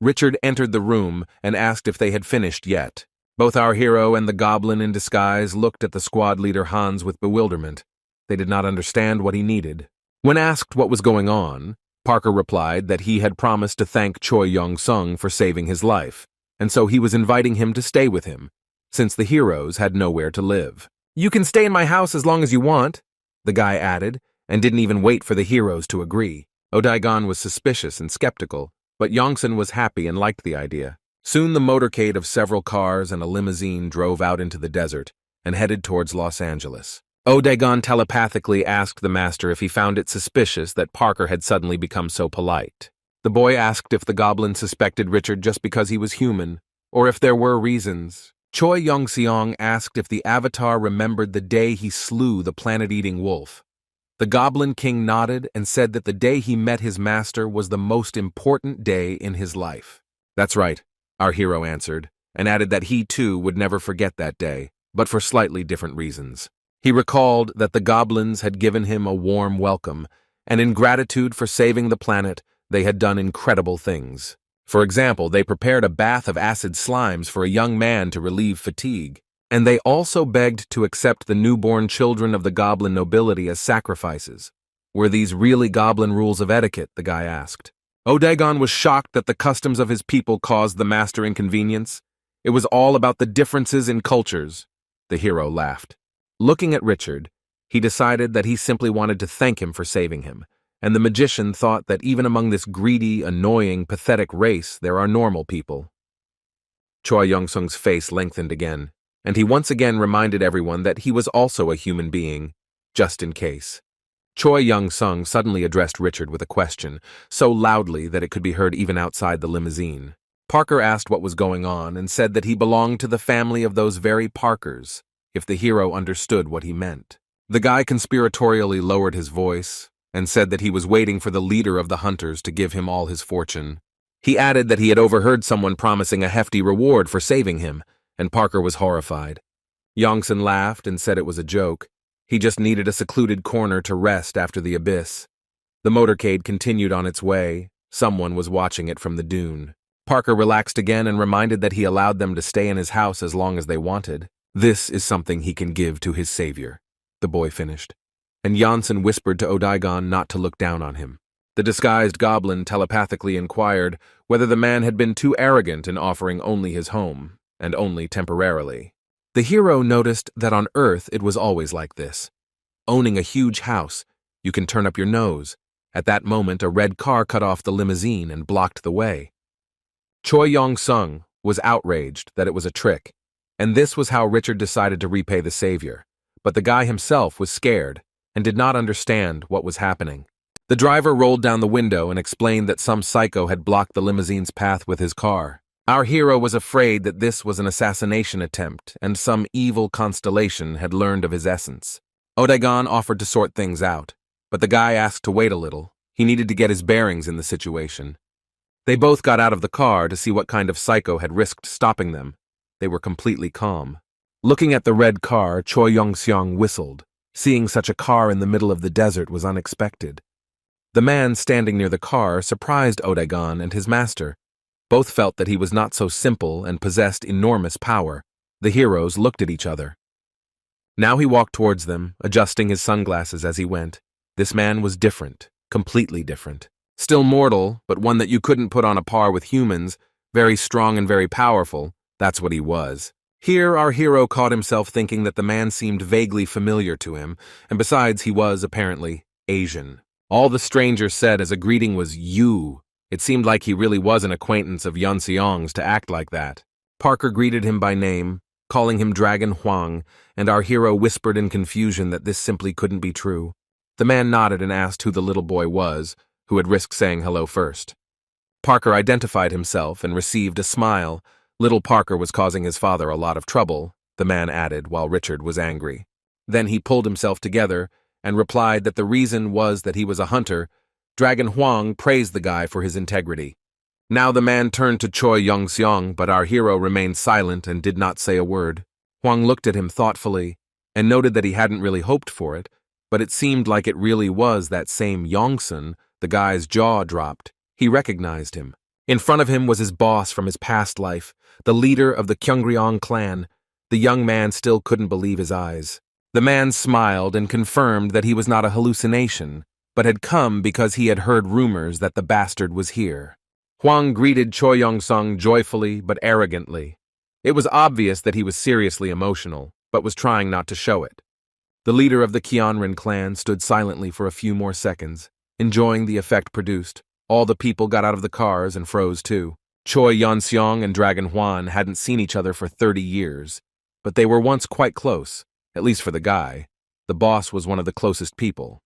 Richard entered the room and asked if they had finished yet. Both our hero and the goblin in disguise looked at the squad leader Hans with bewilderment. They did not understand what he needed. When asked what was going on, Parker replied that he had promised to thank Choi Young-sung for saving his life, and so he was inviting him to stay with him, since the heroes had nowhere to live. "You can stay in my house as long as you want," the guy added, and didn't even wait for the heroes to agree. Odaigon was suspicious and skeptical, but Yongsun was happy and liked the idea. Soon the motorcade of several cars and a limousine drove out into the desert and headed towards Los Angeles. Odaigon telepathically asked the master if he found it suspicious that Parker had suddenly become so polite. The boy asked if the goblin suspected Richard just because he was human, or if there were reasons. Choi Young-seong asked if the Avatar remembered the day he slew the planet-eating wolf. The Goblin King nodded and said that the day he met his master was the most important day in his life. "That's right," our hero answered, and added that he too would never forget that day, but for slightly different reasons. He recalled that the goblins had given him a warm welcome, and in gratitude for saving the planet, they had done incredible things. For example, they prepared a bath of acid slimes for a young man to relieve fatigue, and they also begged to accept the newborn children of the goblin nobility as sacrifices. Were these really goblin rules of etiquette, the guy asked. Odaigon was shocked that the customs of his people caused the master inconvenience. It was all about the differences in cultures. The hero laughed. Looking at Richard, he decided that he simply wanted to thank him for saving him, and the magician thought that even among this greedy, annoying, pathetic race, there are normal people. Choi Young-sung's face lengthened again, and he once again reminded everyone that he was also a human being, just in case. Choi Young-sung suddenly addressed Richard with a question, so loudly that it could be heard even outside the limousine. Parker asked what was going on and said that he belonged to the family of those very Parkers, if the hero understood what he meant. The guy conspiratorially lowered his voice and said that he was waiting for the leader of the hunters to give him all his fortune. He added that he had overheard someone promising a hefty reward for saving him, and Parker was horrified. Yongsun laughed and said it was a joke. He just needed a secluded corner to rest after the abyss. The motorcade continued on its way. Someone was watching it from the dune. Parker relaxed again and reminded that he allowed them to stay in his house as long as they wanted. "This is something he can give to his savior," the boy finished. And Janssen whispered to Odaigon not to look down on him. The disguised goblin telepathically inquired whether the man had been too arrogant in offering only his home, and only temporarily. The hero noticed that on Earth it was always like this. Owning a huge house, you can turn up your nose. At that moment, a red car cut off the limousine and blocked the way. Choi Young-sung was outraged that it was a trick, and this was how Richard decided to repay the savior. But the guy himself was scared and did not understand what was happening. The driver rolled down the window and explained that some psycho had blocked the limousine's path with his car. Our hero was afraid that this was an assassination attempt and some evil constellation had learned of his essence. Odaigon offered to sort things out, but the guy asked to wait a little. He needed to get his bearings in the situation. They both got out of the car to see what kind of psycho had risked stopping them. They were completely calm. Looking at the red car, Choi Young-seong whistled. Seeing such a car in the middle of the desert was unexpected. The man standing near the car surprised Odaigon and his master. Both felt that he was not so simple and possessed enormous power. The heroes looked at each other. Now he walked towards them, adjusting his sunglasses as he went. This man was different, completely different. Still mortal, but one that you couldn't put on a par with humans, very strong and very powerful. That's what he was. Here our hero caught himself thinking that the man seemed vaguely familiar to him, and besides he was, apparently, Asian. All the stranger said as a greeting was "you." It seemed like he really was an acquaintance of Yun Seong's to act like that. Parker greeted him by name, calling him Dragon Huang, and our hero whispered in confusion that this simply couldn't be true. The man nodded and asked who the little boy was, who had risked saying hello first. Parker identified himself and received a smile. Little Parker was causing his father a lot of trouble, the man added, while Richard was angry. Then he pulled himself together and replied that the reason was that he was a hunter. Dragon Huang praised the guy for his integrity. Now the man turned to Choi Yong-seong, but our hero remained silent and did not say a word. Huang looked at him thoughtfully and noted that he hadn't really hoped for it, but it seemed like it really was that same Yongsun. The guy's jaw dropped. He recognized him. In front of him was his boss from his past life, the leader of the Kyungryong clan. The young man still couldn't believe his eyes. The man smiled and confirmed that he was not a hallucination, but had come because he had heard rumors that the bastard was here. Huang greeted Choi Yong-sung joyfully but arrogantly. It was obvious that he was seriously emotional, but was trying not to show it. The leader of the Kyeonrin clan stood silently for a few more seconds, enjoying the effect produced. All the people got out of the cars and froze too. Choi Yong-seong and Dragon Huan hadn't seen each other for 30 years, but they were once quite close, at least for the guy. The boss was one of the closest people.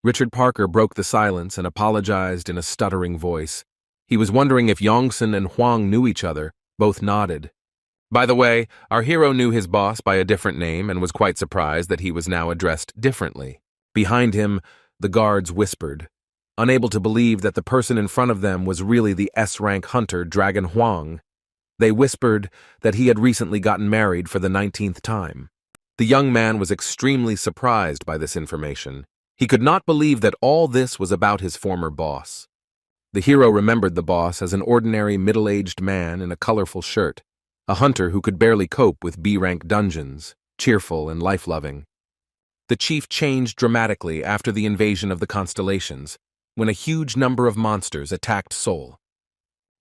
Richard Parker broke the silence and apologized in a stuttering voice. He was wondering if Yongsun and Huang knew each other. Both nodded. By the way, our hero knew his boss by a different name and was quite surprised that he was now addressed differently. Behind him, the guards whispered, unable to believe that the person in front of them was really the S-rank hunter Dragon Huang. They whispered that he had recently gotten married for the 19th time. The young man was extremely surprised by this information. He could not believe that all this was about his former boss. The hero remembered the boss as an ordinary middle-aged man in a colorful shirt, a hunter who could barely cope with B-rank dungeons, cheerful and life-loving. The chief changed dramatically after the invasion of the Constellations, when a huge number of monsters attacked Seoul.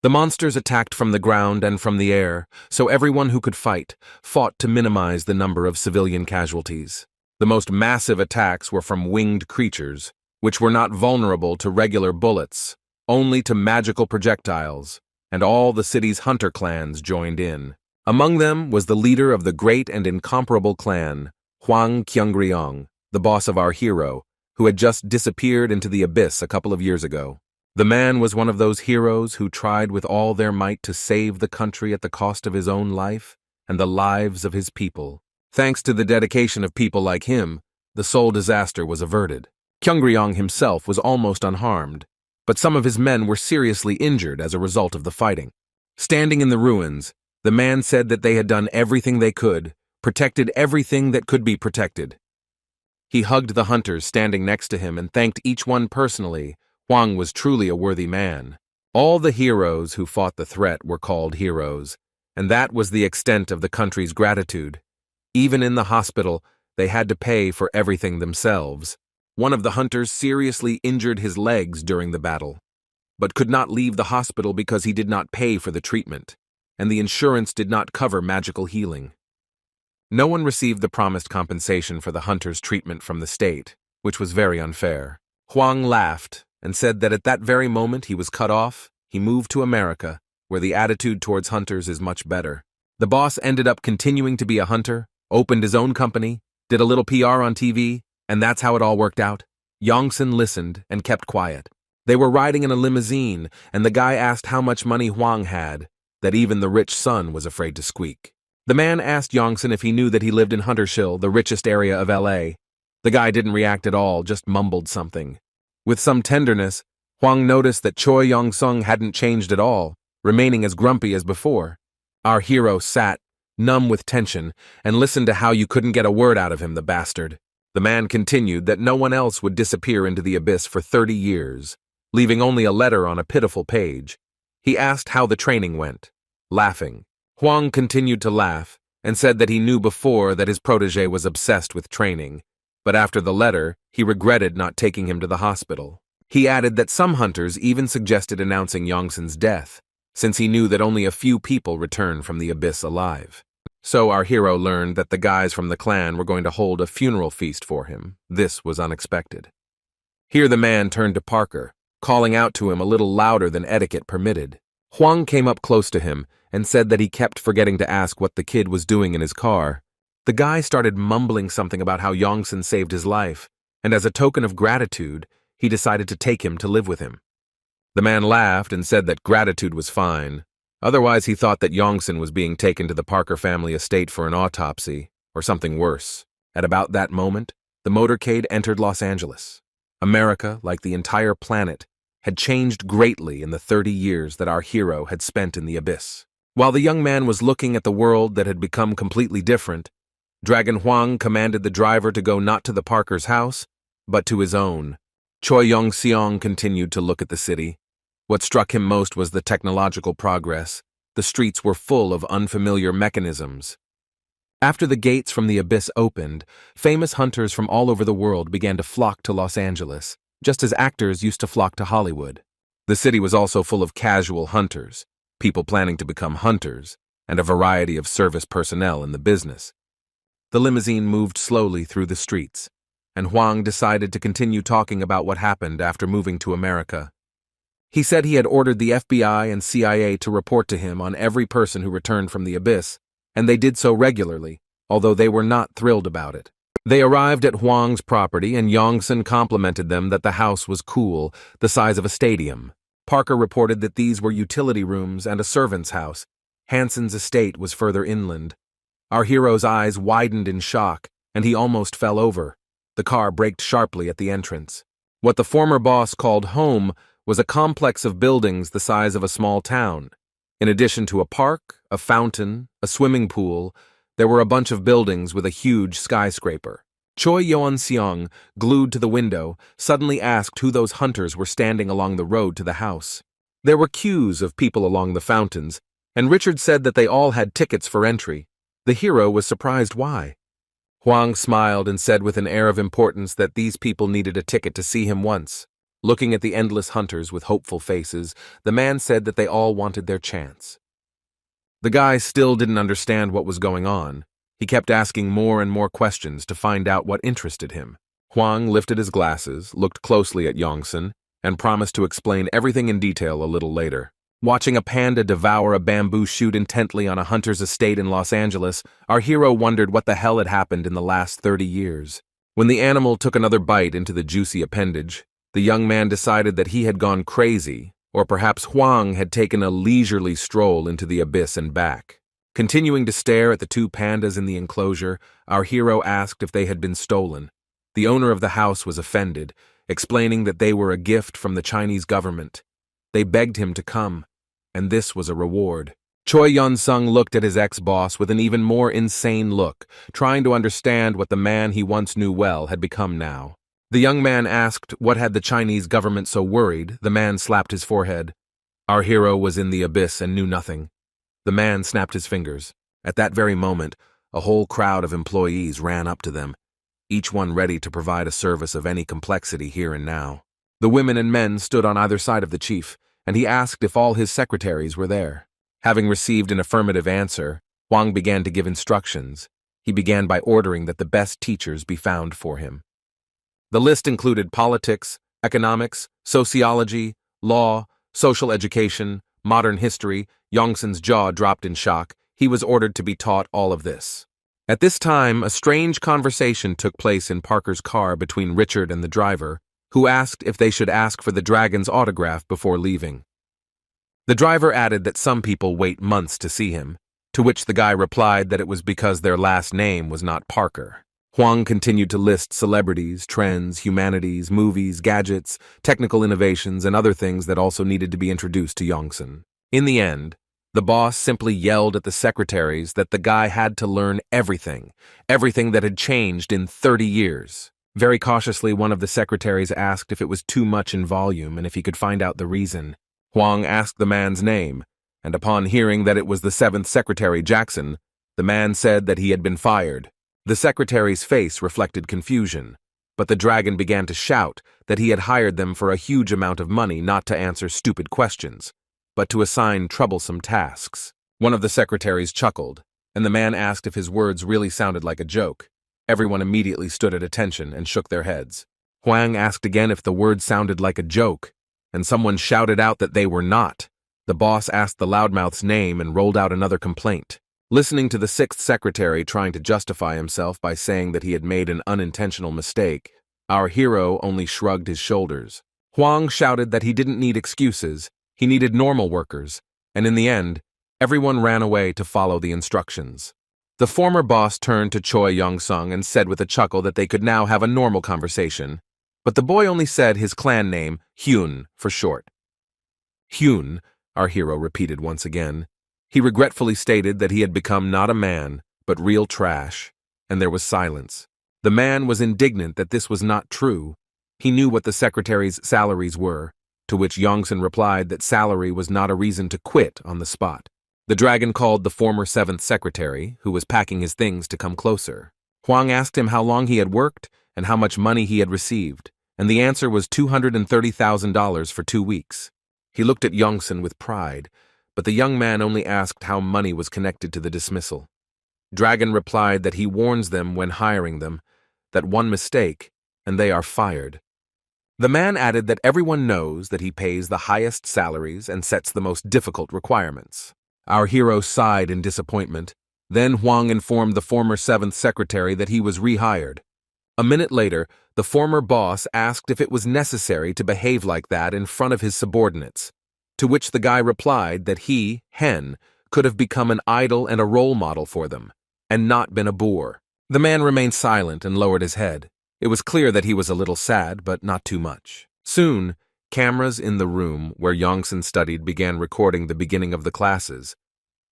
The monsters attacked from the ground and from the air, so everyone who could fight fought to minimize the number of civilian casualties. The most massive attacks were from winged creatures, which were not vulnerable to regular bullets, only to magical projectiles, and all the city's hunter clans joined in. Among them was the leader of the great and incomparable clan, Hwang Kyungryong, the boss of our hero, who had just disappeared into the abyss a couple of years ago. The man was one of those heroes who tried with all their might to save the country at the cost of his own life and the lives of his people. Thanks to the dedication of people like him, the Seoul disaster was averted. Kyungryong himself was almost unharmed, but some of his men were seriously injured as a result of the fighting. Standing in the ruins, the man said that they had done everything they could, protected everything that could be protected. He hugged the hunters standing next to him and thanked each one personally. Huang was truly a worthy man. All the heroes who fought the threat were called heroes, and that was the extent of the country's gratitude. Even in the hospital, they had to pay for everything themselves. One of the hunters seriously injured his legs during the battle, but could not leave the hospital because he did not pay for the treatment, and the insurance did not cover magical healing. No one received the promised compensation for the hunter's treatment from the state, which was very unfair. Huang laughed and said that at that very moment he was cut off, he moved to America, where the attitude towards hunters is much better. The boss ended up continuing to be a hunter, opened his own company, did a little PR on TV, and that's how it all worked out. Yongsun listened and kept quiet. They were riding in a limousine, and the guy asked how much money Huang had, that even the rich son was afraid to squeak. The man asked Yongsun if he knew that he lived in Huntershill, the richest area of LA. The guy didn't react at all, just mumbled something. With some tenderness, Huang noticed that Choi Yong-sung hadn't changed at all, remaining as grumpy as before. Our hero sat, numb with tension, and listened to how you couldn't get a word out of him, the bastard. The man continued that no one else would disappear into the abyss for 30 years, leaving only a letter on a pitiful page. He asked how the training went, laughing. Huang continued to laugh and said that he knew before that his protege was obsessed with training, but after the letter, he regretted not taking him to the hospital. He added that some hunters even suggested announcing Yongsun's death, since he knew that only a few people return from the abyss alive. So our hero learned that the guys from the clan were going to hold a funeral feast for him. This was unexpected. Here the man turned to Parker, calling out to him a little louder than etiquette permitted. Huang came up close to him and said that he kept forgetting to ask what the kid was doing in his car. The guy started mumbling something about how Yongsan saved his life, and as a token of gratitude, he decided to take him to live with him. The man laughed and said that gratitude was fine. Otherwise, he thought that Yongsan was being taken to the Parker family estate for an autopsy, or something worse. At about that moment, the motorcade entered Los Angeles. America, like the entire planet, had changed greatly in the 30 years that our hero had spent in the abyss. While the young man was looking at the world that had become completely different, Dragon Huang commanded the driver to go not to the Parker's house, but to his own. Choi Yong-seong continued to look at the city. What struck him most was the technological progress. The streets were full of unfamiliar mechanisms. After the gates from the abyss opened, famous hunters from all over the world began to flock to Los Angeles, just as actors used to flock to Hollywood. The city was also full of casual hunters, people planning to become hunters, and a variety of service personnel in the business. The limousine moved slowly through the streets, and Huang decided to continue talking about what happened after moving to America. He said he had ordered the FBI and CIA to report to him on every person who returned from the abyss, and they did so regularly, although they were not thrilled about it. They arrived at Huang's property, and Yongsan complimented them that the house was cool, the size of a stadium. Parker reported that these were utility rooms and a servant's house. Hanson's estate was further inland. Our hero's eyes widened in shock, and he almost fell over. The car braked sharply at the entrance. What the former boss called home was a complex of buildings the size of a small town. In addition to a park, a fountain, a swimming pool, there were a bunch of buildings with a huge skyscraper. Choi Yeon-seong, glued to the window, suddenly asked who those hunters were standing along the road to the house. There were queues of people along the fountains, and Richard said that they all had tickets for entry. The hero was surprised why. Huang smiled and said with an air of importance that these people needed a ticket to see him once. Looking at the endless hunters with hopeful faces, the man said that they all wanted their chance. The guy still didn't understand what was going on. He kept asking more and more questions to find out what interested him. Huang lifted his glasses, looked closely at Yongsan, and promised to explain everything in detail a little later. Watching a panda devour a bamboo shoot intently on a hunter's estate in Los Angeles, our hero wondered what the hell had happened in the last 30 years. When the animal took another bite into the juicy appendage, the young man decided that he had gone crazy, or perhaps Huang had taken a leisurely stroll into the abyss and back. Continuing to stare at the two pandas in the enclosure, our hero asked if they had been stolen. The owner of the house was offended, explaining that they were a gift from the Chinese government. They begged him to come, and this was a reward. Choi Yeon-seong looked at his ex-boss with an even more insane look, trying to understand what the man he once knew well had become now. The young man asked what had the Chinese government so worried. The man slapped his forehead. Our hero was in the abyss and knew nothing. The man snapped his fingers. At that very moment, a whole crowd of employees ran up to them, each one ready to provide a service of any complexity here and now. The women and men stood on either side of the chief, and he asked if all his secretaries were there. Having received an affirmative answer, Huang began to give instructions. He began by ordering that the best teachers be found for him. The list included politics, economics, sociology, law, social education, modern history. Yongsan's jaw dropped in shock. He was ordered to be taught all of this. At this time, a strange conversation took place in Parker's car between Richard and the driver, who asked if they should ask for the dragon's autograph before leaving. The driver added that some people wait months to see him, to which the guy replied that it was because their last name was not Parker. Huang continued to list celebrities, trends, humanities, movies, gadgets, technical innovations, and other things that also needed to be introduced to Yongsan. In the end, the boss simply yelled at the secretaries that the guy had to learn everything that had changed in 30 years. Very cautiously, one of the secretaries asked if it was too much in volume and if he could find out the reason. Huang asked the man's name, and upon hearing that it was the 7th Secretary Jackson, the man said that he had been fired. The secretary's face reflected confusion, but the dragon began to shout that he had hired them for a huge amount of money not to answer stupid questions, but to assign troublesome tasks. One of the secretaries chuckled, and the man asked if his words really sounded like a joke. Everyone immediately stood at attention and shook their heads. Huang asked again if the words sounded like a joke, and someone shouted out that they were not. The boss asked the loudmouth's name and rolled out another complaint. Listening to the sixth secretary trying to justify himself by saying that he had made an unintentional mistake, our hero only shrugged his shoulders. Huang shouted that he didn't need excuses, he needed normal workers, and in the end, everyone ran away to follow the instructions. The former boss turned to Choi Yong-sung and said with a chuckle that they could now have a normal conversation, but the boy only said his clan name, Hyun, for short. Hyun, our hero repeated once again. He regretfully stated that he had become not a man, but real trash, and there was silence. The man was indignant that this was not true. He knew what the secretary's salaries were, to which Yongsun replied that salary was not a reason to quit on the spot. The dragon called the former seventh secretary, who was packing his things, to come closer. Huang asked him how long he had worked and how much money he had received, and the answer was $230,000 for 2 weeks. He looked at Yongsun with pride, but the young man only asked how money was connected to the dismissal. Dragon replied that he warns them when hiring them, that one mistake, and they are fired. The man added that everyone knows that he pays the highest salaries and sets the most difficult requirements. Our hero sighed in disappointment. Then Huang informed the former seventh secretary that he was rehired. A minute later, the former boss asked if it was necessary to behave like that in front of his subordinates, to which the guy replied that he, Hen, could have become an idol and a role model for them, and not been a boor. The man remained silent and lowered his head. It was clear that he was a little sad, but not too much. Soon, cameras in the room where Yongsun studied began recording the beginning of the classes.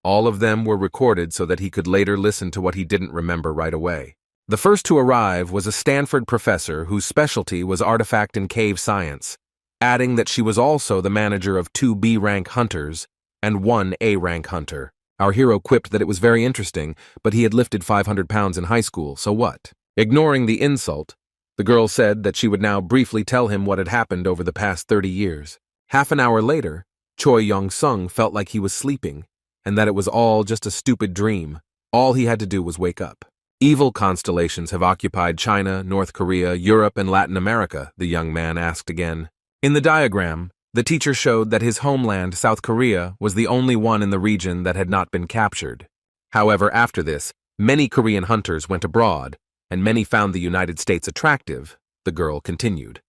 All of them were recorded so that he could later listen to what he didn't remember right away. The first to arrive was a Stanford professor whose specialty was artifact and cave science, adding that she was also the manager of 2 B-rank hunters and 1 A-rank hunter. Our hero quipped that it was very interesting, but he had lifted 500 pounds in high school, so what? Ignoring the insult, the girl said that she would now briefly tell him what had happened over the past 30 years. Half an hour later, Choi Yong-sung felt like he was sleeping, and that it was all just a stupid dream. All he had to do was wake up. Evil constellations have occupied China, North Korea, Europe, and Latin America, the young man asked again. In the diagram, the teacher showed that his homeland, South Korea, was the only one in the region that had not been captured. However, after this, many Korean hunters went abroad, and many found the United States attractive, the girl continued.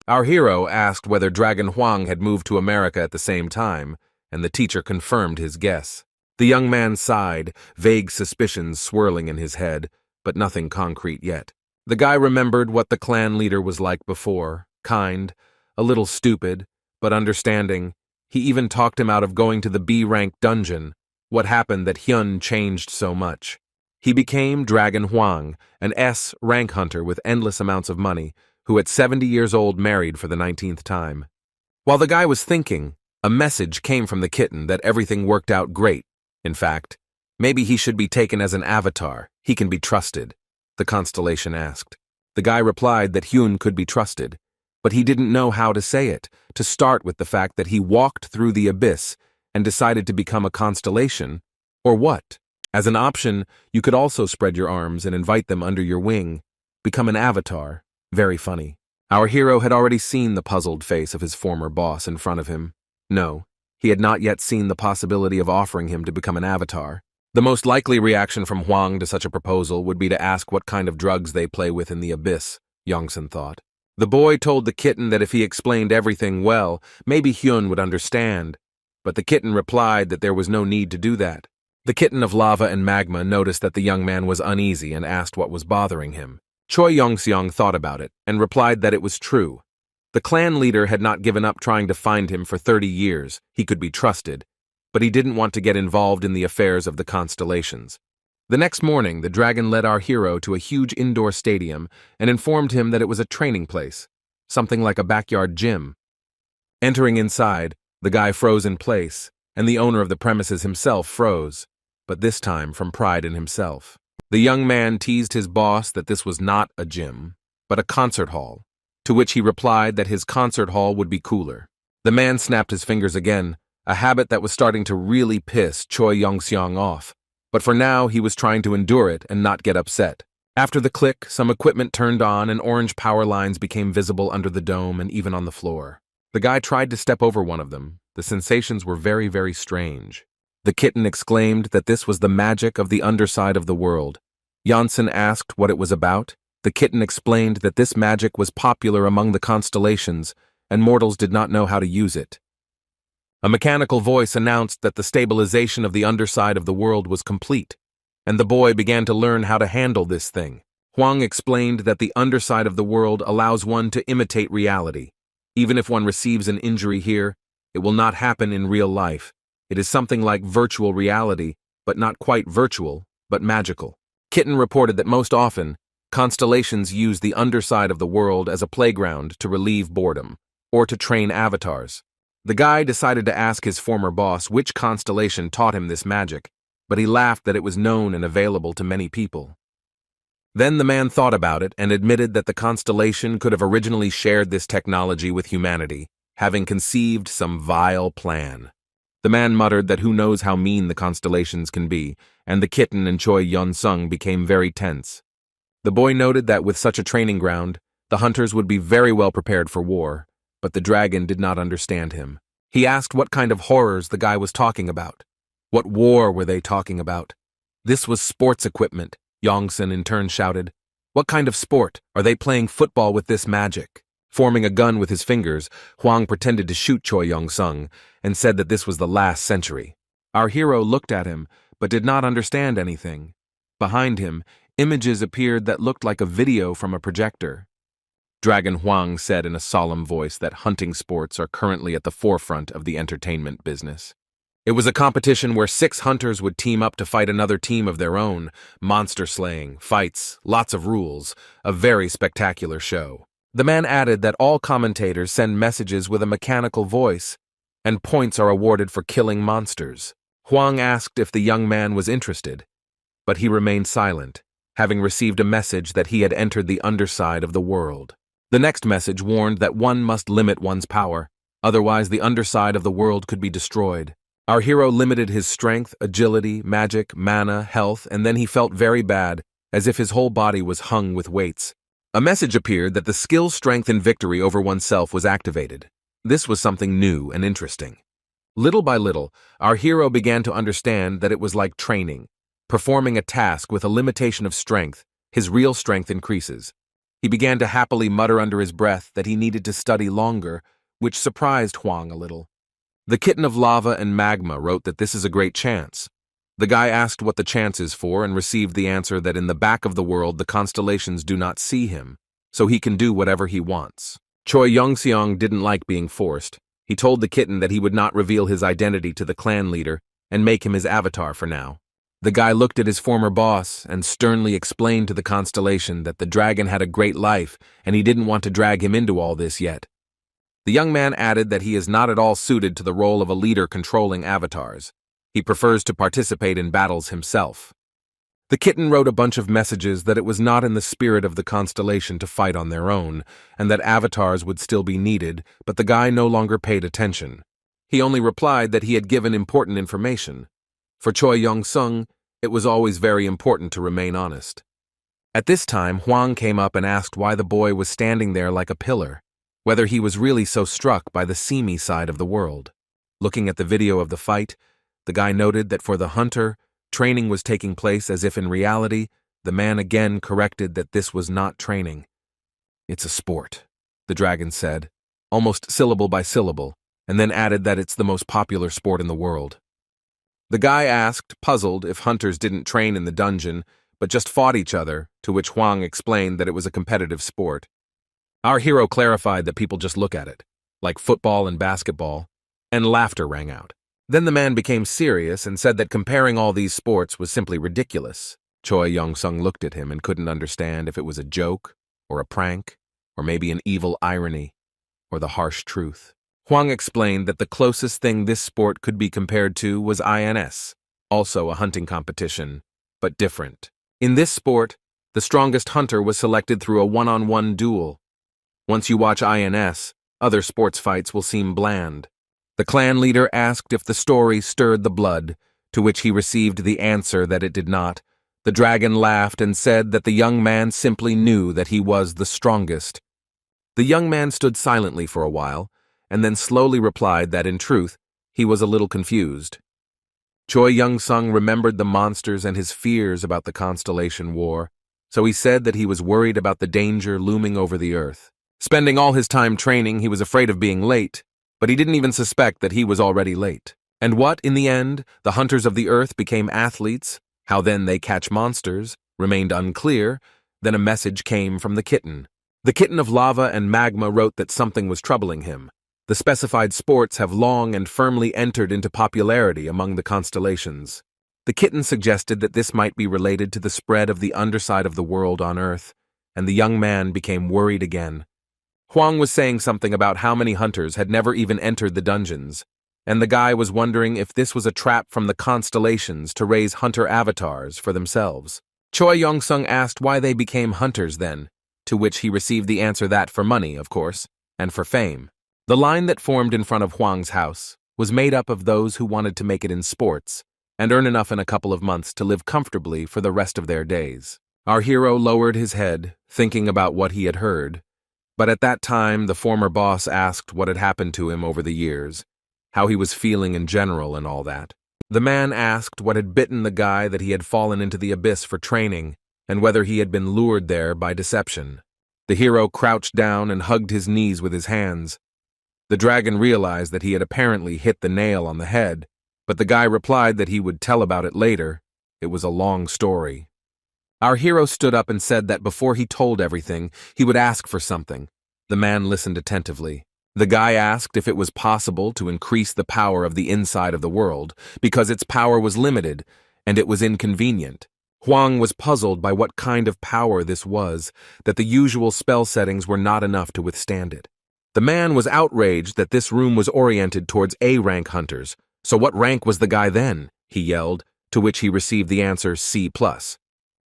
Our hero asked whether Dragon Huang had moved to America at the same time, and the teacher confirmed his guess. The young man sighed, vague suspicions swirling in his head, but nothing concrete yet. The guy remembered what the clan leader was like before, kind, a little stupid, but understanding. He even talked him out of going to the B-rank dungeon. What happened that Hyun changed so much? He became Dragon Huang, an S-rank hunter with endless amounts of money, who at 70 years old married for the 19th time. While the guy was thinking, a message came from the kitten that everything worked out great. In fact, maybe he should be taken as an avatar. He can be trusted, the constellation asked. The guy replied that Hyun could be trusted, but he didn't know how to say it, to start with the fact that he walked through the abyss and decided to become a constellation, or what? As an option, you could also spread your arms and invite them under your wing, become an avatar. Very funny. Our hero had already seen the puzzled face of his former boss in front of him. No, he had not yet seen the possibility of offering him to become an avatar. The most likely reaction from Huang to such a proposal would be to ask what kind of drugs they play with in the abyss, Yongsun thought. The boy told the kitten that if he explained everything well, maybe Hyun would understand, but the kitten replied that there was no need to do that. The kitten of lava and magma noticed that the young man was uneasy and asked what was bothering him. Choi Yong-seong thought about it and replied that it was true. The clan leader had not given up trying to find him for 30 years. He could be trusted, but he didn't want to get involved in the affairs of the constellations. The next morning, the dragon led our hero to a huge indoor stadium and informed him that it was a training place, something like a backyard gym. Entering inside, the guy froze in place, and the owner of the premises himself froze, but this time from pride in himself. The young man teased his boss that this was not a gym, but a concert hall, to which he replied that his concert hall would be cooler. The man snapped his fingers again, a habit that was starting to really piss Choi Yong-seong off, but for now he was trying to endure it and not get upset. After the click, some equipment turned on and orange power lines became visible under the dome and even on the floor. The guy tried to step over one of them. The sensations were very, very strange. The kitten exclaimed that this was the magic of the underside of the world. Janssen asked what it was about. The kitten explained that this magic was popular among the constellations, and mortals did not know how to use it. A mechanical voice announced that the stabilization of the underside of the world was complete, and the boy began to learn how to handle this thing. Huang explained that the underside of the world allows one to imitate reality. Even if one receives an injury here, it will not happen in real life. It is something like virtual reality, but not quite virtual, but magical. Kitten reported that most often, constellations use the underside of the world as a playground to relieve boredom, or to train avatars. The guy decided to ask his former boss which constellation taught him this magic, but he laughed that it was known and available to many people. Then the man thought about it and admitted that the constellation could have originally shared this technology with humanity, having conceived some vile plan. The man muttered that who knows how mean the constellations can be, and the kitten and Choi Yun-sung became very tense. The boy noted that with such a training ground, the hunters would be very well prepared for war, but the dragon did not understand him. He asked what kind of horrors the guy was talking about. What war were they talking about? This was sports equipment, Yongsan in turn shouted. What kind of sport? Are they playing football with this magic? Forming a gun with his fingers, Huang pretended to shoot Choi Yong-sung and said that this was the last century. Our hero looked at him, but did not understand anything. Behind him, images appeared that looked like a video from a projector. Dragon Huang said in a solemn voice that hunting sports are currently at the forefront of the entertainment business. It was a competition where 6 hunters would team up to fight another team of their own, monster slaying, fights, lots of rules, a very spectacular show. The man added that all commentators send messages with a mechanical voice, and points are awarded for killing monsters. Huang asked if the young man was interested, but he remained silent, having received a message that he had entered the underside of the world. The next message warned that one must limit one's power, otherwise the underside of the world could be destroyed. Our hero limited his strength, agility, magic, mana, health, and then he felt very bad, as if his whole body was hung with weights. A message appeared that the skill, strength, and victory over oneself was activated. This was something new and interesting. Little by little, our hero began to understand that it was like training. Performing a task with a limitation of strength, his real strength increases. He began to happily mutter under his breath that he needed to study longer, which surprised Huang a little. The Kitten of Lava and Magma wrote that this is a great chance. The guy asked what the chance is for and received the answer that in the back of the world the constellations do not see him, so he can do whatever he wants. Choi Yongseong didn't like being forced. He told the kitten that he would not reveal his identity to the clan leader and make him his avatar for now. The guy looked at his former boss and sternly explained to the constellation that the dragon had a great life and he didn't want to drag him into all this yet. The young man added that he is not at all suited to the role of a leader controlling avatars. He prefers to participate in battles himself. The kitten wrote a bunch of messages that it was not in the spirit of the constellation to fight on their own, and that avatars would still be needed, but the guy no longer paid attention. He only replied that he had given important information. For Choi Yong-sung, it was always very important to remain honest. At this time, Huang came up and asked why the boy was standing there like a pillar, whether he was really so struck by the seamy side of the world. Looking at the video of the fight, the guy noted that for the hunter, training was taking place as if in reality, the man again corrected that this was not training. It's a sport, the dragon said, almost syllable by syllable, and then added that it's the most popular sport in the world. The guy asked, puzzled, if hunters didn't train in the dungeon, but just fought each other, to which Huang explained that it was a competitive sport. Our hero clarified that people just look at it, like football and basketball, and laughter rang out. Then the man became serious and said that comparing all these sports was simply ridiculous. Choi Yong-sung looked at him and couldn't understand if it was a joke, or a prank, or maybe an evil irony, or the harsh truth. Huang explained that the closest thing this sport could be compared to was INS, also a hunting competition, but different. In this sport, the strongest hunter was selected through a one-on-one duel. Once you watch INS, other sports fights will seem bland. The clan leader asked if the story stirred the blood, to which he received the answer that it did not. The dragon laughed and said that the young man simply knew that he was the strongest. The young man stood silently for a while, and then slowly replied that in truth, he was a little confused. Choi Young-sung remembered the monsters and his fears about the Constellation War, so he said that he was worried about the danger looming over the Earth. Spending all his time training, he was afraid of being late, but he didn't even suspect that he was already late. And what, in the end, the hunters of the Earth became athletes, how then they catch monsters, remained unclear. Then a message came from the kitten. The kitten of lava and magma wrote that something was troubling him. The specified sports have long and firmly entered into popularity among the constellations. The kitten suggested that this might be related to the spread of the underside of the world on Earth, and the young man became worried again. Huang was saying something about how many hunters had never even entered the dungeons, and the guy was wondering if this was a trap from the constellations to raise hunter avatars for themselves. Choi Young-sung asked why they became hunters then, to which he received the answer that for money, of course, and for fame. The line that formed in front of Huang's house was made up of those who wanted to make it in sports and earn enough in a couple of months to live comfortably for the rest of their days. Our hero lowered his head, thinking about what he had heard, but at that time the former boss asked what had happened to him over the years, how he was feeling in general and all that. The man asked what had bitten the guy that he had fallen into the abyss for training, and whether he had been lured there by deception. The hero crouched down and hugged his knees with his hands. The dragon realized that he had apparently hit the nail on the head, but the guy replied that he would tell about it later. It was a long story. Our hero stood up and said that before he told everything, he would ask for something. The man listened attentively. The guy asked if it was possible to increase the power of the inside of the world, because its power was limited, and it was inconvenient. Huang was puzzled by what kind of power this was, that the usual spell settings were not enough to withstand it. The man was outraged that this room was oriented towards A-rank hunters. So what rank was the guy then? He yelled, to which he received the answer C+.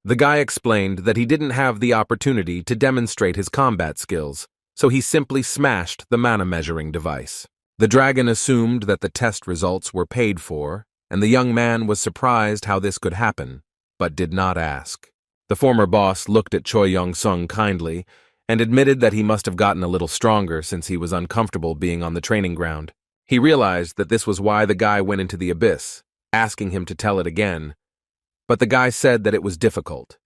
The guy explained that he didn't have the opportunity to demonstrate his combat skills, so he simply smashed the mana measuring device. The dragon assumed that the test results were paid for, and the young man was surprised how this could happen, but did not ask. The former boss looked at Choi Young-sung kindly, and admitted that he must have gotten a little stronger since he was uncomfortable being on the training ground. He realized that this was why the guy went into the abyss, asking him to tell it again, but the guy said that it was difficult.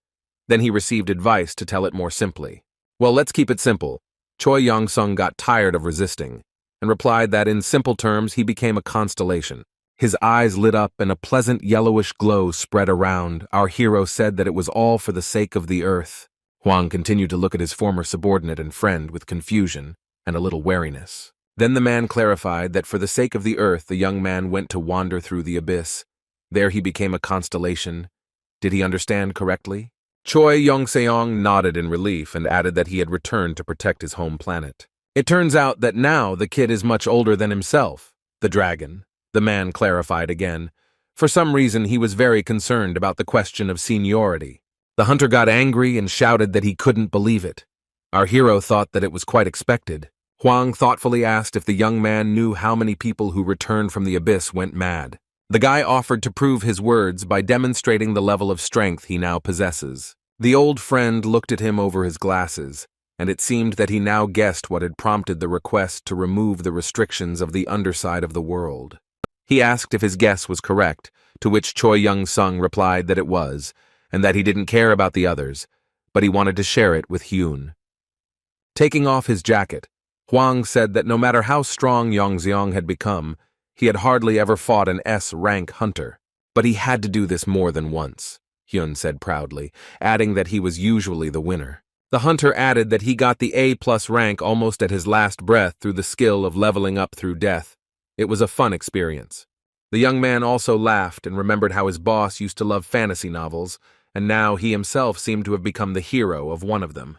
Then he received advice to tell it more simply. Well, let's keep it simple. Choi Young-sung got tired of resisting, and replied that in simple terms he became a constellation. His eyes lit up and a pleasant yellowish glow spread around. Our hero said that it was all for the sake of the Earth. Huang continued to look at his former subordinate and friend with confusion and a little wariness. Then the man clarified that for the sake of the Earth, the young man went to wander through the abyss. There he became a constellation. Did he understand correctly? Choi Young-seong nodded in relief and added that he had returned to protect his home planet. It turns out that now the kid is much older than himself, the dragon, the man clarified again. For some reason, he was very concerned about the question of seniority. The hunter got angry and shouted that he couldn't believe it. Our hero thought that it was quite expected. Huang thoughtfully asked if the young man knew how many people who returned from the abyss went mad. The guy offered to prove his words by demonstrating the level of strength he now possesses. The old friend looked at him over his glasses, and it seemed that he now guessed what had prompted the request to remove the restrictions of the underside of the world. He asked if his guess was correct, to which Choi Young-sung replied that it was, and that he didn't care about the others, but he wanted to share it with Hyun. Taking off his jacket, Huang said that no matter how strong Yongxiong had become, he had hardly ever fought an S-rank hunter. But he had to do this more than once, Hyun said proudly, adding that he was usually the winner. The hunter added that he got the A+ rank almost at his last breath through the skill of leveling up through death. It was a fun experience. The young man also laughed and remembered how his boss used to love fantasy novels, and now he himself seemed to have become the hero of one of them.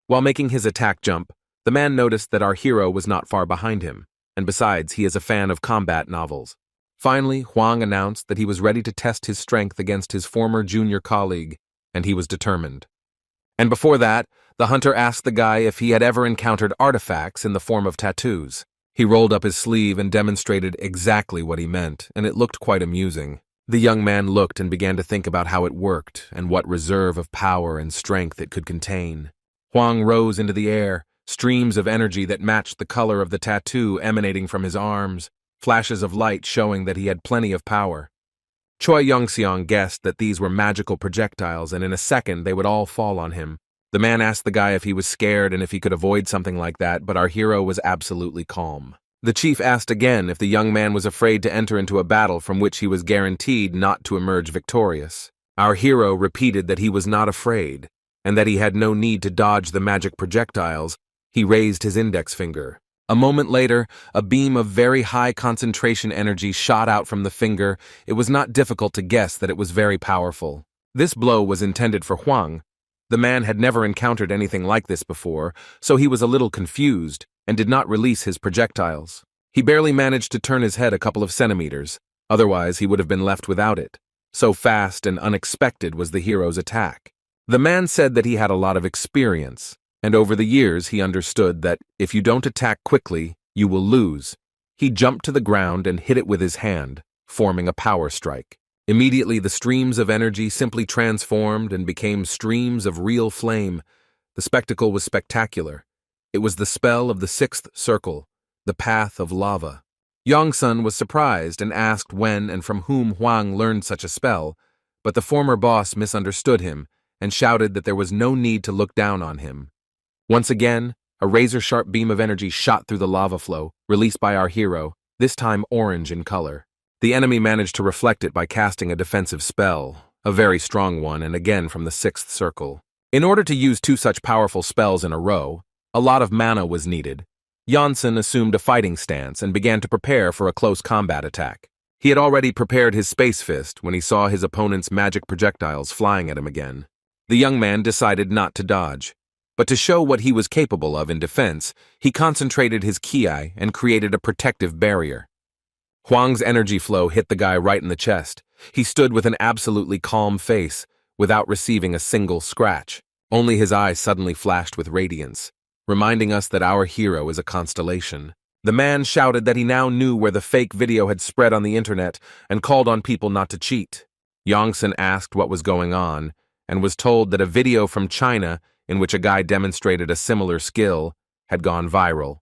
While making his attack jump, the man noticed that our hero was not far behind him, and besides, he is a fan of combat novels. Finally, Huang announced that he was ready to test his strength against his former junior colleague, and he was determined. And before that, the hunter asked the guy if he had ever encountered artifacts in the form of tattoos. He rolled up his sleeve and demonstrated exactly what he meant, and it looked quite amusing. The young man looked and began to think about how it worked and what reserve of power and strength it could contain. Huang rose into the air, streams of energy that matched the color of the tattoo emanating from his arms, flashes of light showing that he had plenty of power. Choi Youngseong guessed that these were magical projectiles, and in a second they would all fall on him. The man asked the guy if he was scared and if he could avoid something like that, but our hero was absolutely calm. The chief asked again if the young man was afraid to enter into a battle from which he was guaranteed not to emerge victorious. Our hero repeated that he was not afraid, and that he had no need to dodge the magic projectiles. He raised his index finger. A moment later, a beam of very high concentration energy shot out from the finger. It was not difficult to guess that it was very powerful. This blow was intended for Huang. The man had never encountered anything like this before, so he was a little confused and did not release his projectiles. He barely managed to turn his head a couple of centimeters, otherwise he would have been left without it. So fast and unexpected was the hero's attack. The man said that he had a lot of experience, and over the years he understood that if you don't attack quickly, you will lose. He jumped to the ground and hit it with his hand, forming a power strike. Immediately the streams of energy simply transformed and became streams of real flame. The spectacle was spectacular. It was the spell of the sixth circle, the path of lava. Yongsun was surprised and asked when and from whom Huang learned such a spell, but the former boss misunderstood him and shouted that there was no need to look down on him. Once again, a razor-sharp beam of energy shot through the lava flow, released by our hero, this time orange in color. The enemy managed to reflect it by casting a defensive spell, a very strong one, and again from the sixth circle. In order to use two such powerful spells in a row, a lot of mana was needed. Yongsun assumed a fighting stance and began to prepare for a close combat attack. He had already prepared his space fist when he saw his opponent's magic projectiles flying at him again. The young man decided not to dodge, but to show what he was capable of in defense, he concentrated his ki and created a protective barrier. Huang's energy flow hit the guy right in the chest. He stood with an absolutely calm face, without receiving a single scratch. Only his eyes suddenly flashed with radiance, reminding us that our hero is a constellation. The man shouted that he now knew where the fake video had spread on the internet and called on people not to cheat. Yongsun asked what was going on and was told that a video from China in which a guy demonstrated a similar skill had gone viral.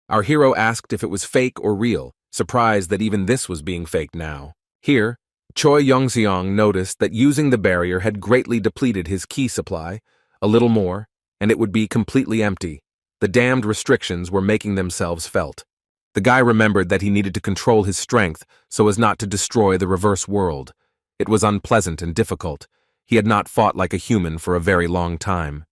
Our hero asked if it was fake or real, surprised that even this was being faked now. Here, Choi Youngseong noticed that using the barrier had greatly depleted his ki supply, a little more, and it would be completely empty. The damned restrictions were making themselves felt. The guy remembered that he needed to control his strength so as not to destroy the reverse world. It was unpleasant and difficult. He had not fought like a human for a very long time.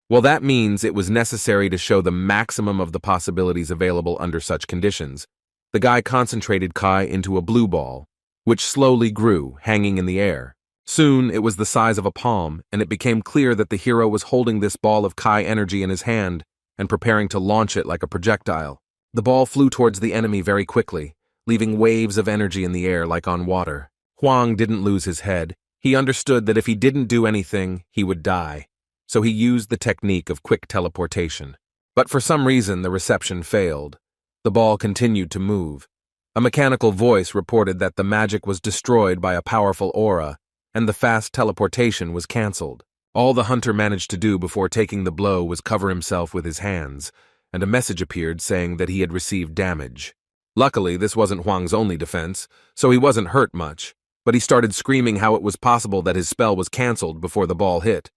Well, that means it was necessary to show the maximum of the possibilities available under such conditions. The guy concentrated Kai into a blue ball, which slowly grew, hanging in the air. Soon it was the size of a palm, and it became clear that the hero was holding this ball of Kai energy in his hand and preparing to launch it like a projectile. The ball flew towards the enemy very quickly, leaving waves of energy in the air like on water. Huang didn't lose his head. He understood that if he didn't do anything, he would die. So he used the technique of quick teleportation. But for some reason, the reception failed. The ball continued to move. A mechanical voice reported that the magic was destroyed by a powerful aura, and the fast teleportation was cancelled. All the hunter managed to do before taking the blow was cover himself with his hands, and a message appeared saying that he had received damage. Luckily, this wasn't Huang's only defense, so he wasn't hurt much, but he started screaming how it was possible that his spell was cancelled before the ball hit.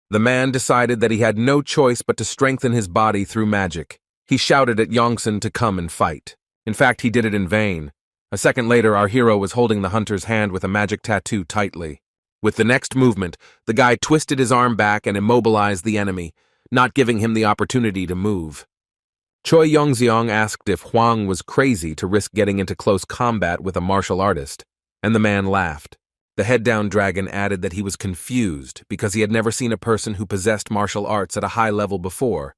The man decided that he had no choice but to strengthen his body through magic. He shouted at Yongsun to come and fight. In fact, he did it in vain. A second later, our hero was holding the hunter's hand with a magic tattoo tightly. With the next movement, the guy twisted his arm back and immobilized the enemy, not giving him the opportunity to move. Choi Youngseong asked if Huang was crazy to risk getting into close combat with a martial artist, and the man laughed. The head-down dragon added that he was confused because he had never seen a person who possessed martial arts at a high level before,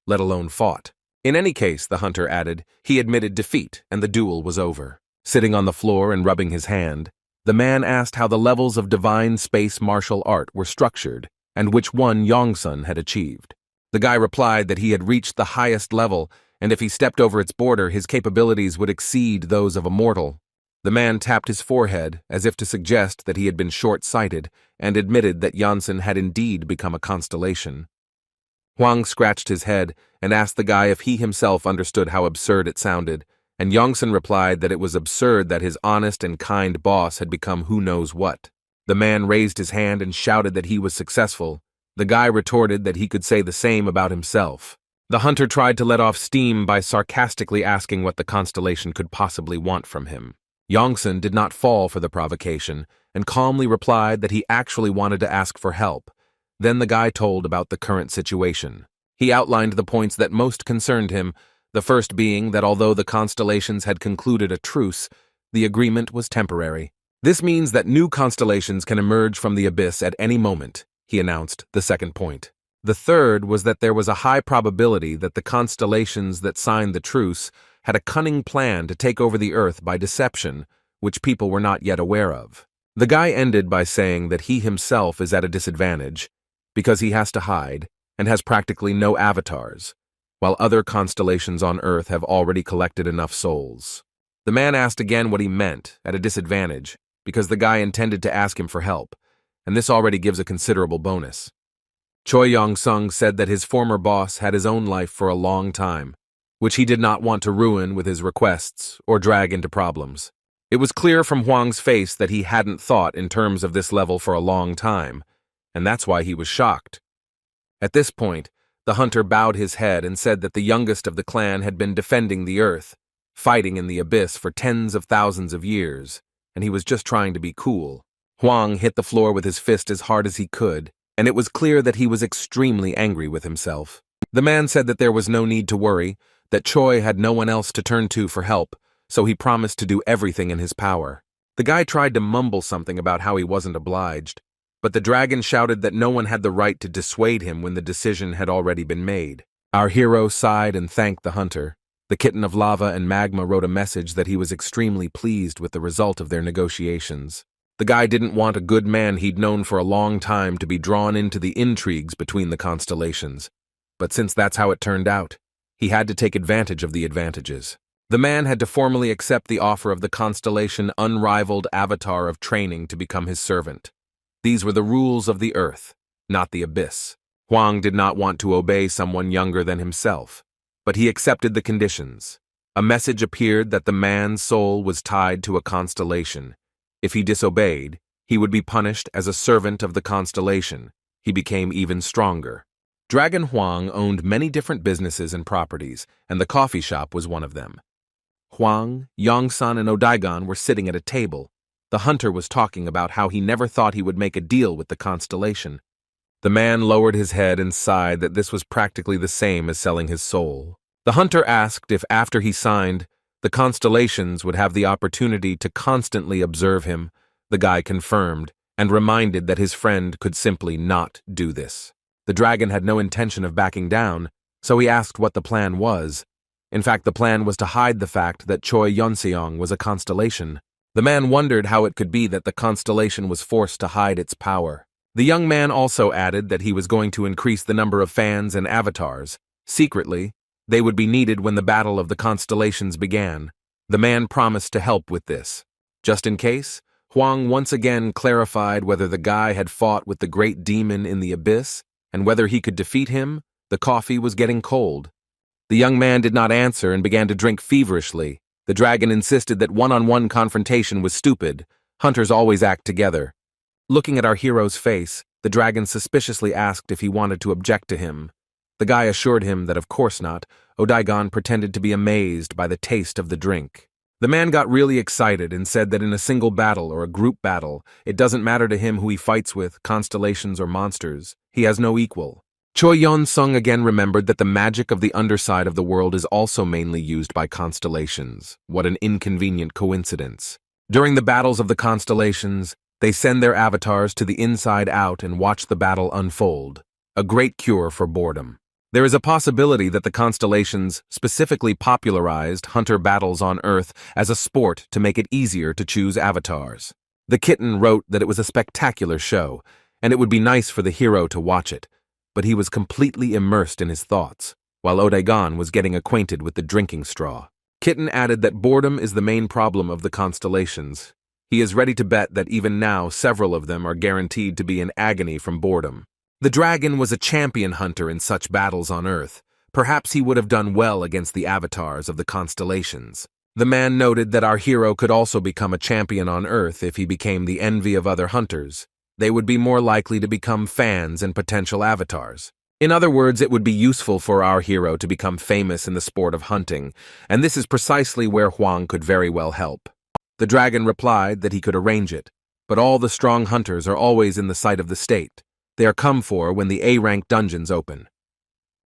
let alone fought. In any case, the hunter added, he admitted defeat and the duel was over. Sitting on the floor and rubbing his hand, the man asked how the levels of divine space martial art were structured and which one Yongsun had achieved. The guy replied that he had reached the highest level, and if he stepped over its border, his capabilities would exceed those of a mortal. The man tapped his forehead as if to suggest that he had been short-sighted and admitted that Yongsun had indeed become a constellation. Huang scratched his head and asked the guy if he himself understood how absurd it sounded, and Yongsan replied that it was absurd that his honest and kind boss had become who knows what. The man raised his hand and shouted that he was successful. The guy retorted that he could say the same about himself. The hunter tried to let off steam by sarcastically asking what the constellation could possibly want from him. Yongsan did not fall for the provocation and calmly replied that he actually wanted to ask for help. Then the guy told about the current situation. He outlined the points that most concerned him, the first being that although the constellations had concluded a truce, the agreement was temporary. This means that new constellations can emerge from the abyss at any moment, he announced the second point. The third was that there was a high probability that the constellations that signed the truce had a cunning plan to take over the Earth by deception, which people were not yet aware of. The guy ended by saying that he himself is at a disadvantage, because he has to hide and has practically no avatars, while other constellations on Earth have already collected enough souls. The man asked again what he meant, at a disadvantage, because the guy intended to ask him for help, and this already gives a considerable bonus. Choi Yong-sung said that his former boss had his own life for a long time, which he did not want to ruin with his requests or drag into problems. It was clear from Huang's face that he hadn't thought in terms of this level for a long time, and that's why he was shocked. At this point, the hunter bowed his head and said that the youngest of the clan had been defending the earth, fighting in the abyss for tens of thousands of years, and he was just trying to be cool. Huang hit the floor with his fist as hard as he could, and it was clear that he was extremely angry with himself. The man said that there was no need to worry, that Choi had no one else to turn to for help, so he promised to do everything in his power. The guy tried to mumble something about how he wasn't obliged, but the dragon shouted that no one had the right to dissuade him when the decision had already been made. Our hero sighed and thanked the hunter. The kitten of lava and magma wrote a message that he was extremely pleased with the result of their negotiations. The guy didn't want a good man he'd known for a long time to be drawn into the intrigues between the constellations. But since that's how it turned out, he had to take advantage of the advantages. The man had to formally accept the offer of the constellation unrivaled avatar of training to become his servant. These were the rules of the earth, not the abyss. Huang did not want to obey someone younger than himself, but he accepted the conditions. A message appeared that the man's soul was tied to a constellation. If he disobeyed, he would be punished as a servant of the constellation. He became even stronger. Dragon Huang owned many different businesses and properties, and the coffee shop was one of them. Huang, Yongsan, and Odaigon were sitting at a table. The hunter was talking about how he never thought he would make a deal with the constellation. The man lowered his head and sighed that this was practically the same as selling his soul. The hunter asked if after he signed, the constellations would have the opportunity to constantly observe him. The guy confirmed and reminded that his friend could simply not do this. The dragon had no intention of backing down, so he asked what the plan was. In fact, the plan was to hide the fact that Choi Yonseong was a constellation. The man wondered how it could be that the constellation was forced to hide its power. The young man also added that he was going to increase the number of fans and avatars. Secretly, they would be needed when the battle of the constellations began. The man promised to help with this. Just in case, Huang once again clarified whether the guy had fought with the great demon in the abyss, and whether he could defeat him. The coffee was getting cold. The young man did not answer and began to drink feverishly. The dragon insisted that one-on-one confrontation was stupid. Hunters always act together. Looking at our hero's face, the dragon suspiciously asked if he wanted to object to him. The guy assured him that of course not. Odaigon pretended to be amazed by the taste of the drink. The man got really excited and said that in a single battle or a group battle, it doesn't matter to him who he fights with, constellations or monsters. He has no equal. Choi Yeon-sung again remembered that the magic of the underside of the world is also mainly used by constellations. What an inconvenient coincidence. During the battles of the constellations, they send their avatars to the inside out and watch the battle unfold. A great cure for boredom. There is a possibility that the constellations specifically popularized hunter battles on Earth as a sport to make it easier to choose avatars. The kitten wrote that it was a spectacular show, and it would be nice for the hero to watch it, but he was completely immersed in his thoughts, while Odaigon was getting acquainted with the drinking straw. Kitten added that boredom is the main problem of the constellations. He is ready to bet that even now several of them are guaranteed to be in agony from boredom. The dragon was a champion hunter in such battles on Earth. Perhaps he would have done well against the avatars of the constellations. The man noted that our hero could also become a champion on Earth if he became the envy of other hunters. They would be more likely to become fans and potential avatars. In other words, it would be useful for our hero to become famous in the sport of hunting, and this is precisely where Huang could very well help. The dragon replied that he could arrange it, but all the strong hunters are always in the sight of the state. They are come for when the A-rank dungeons open.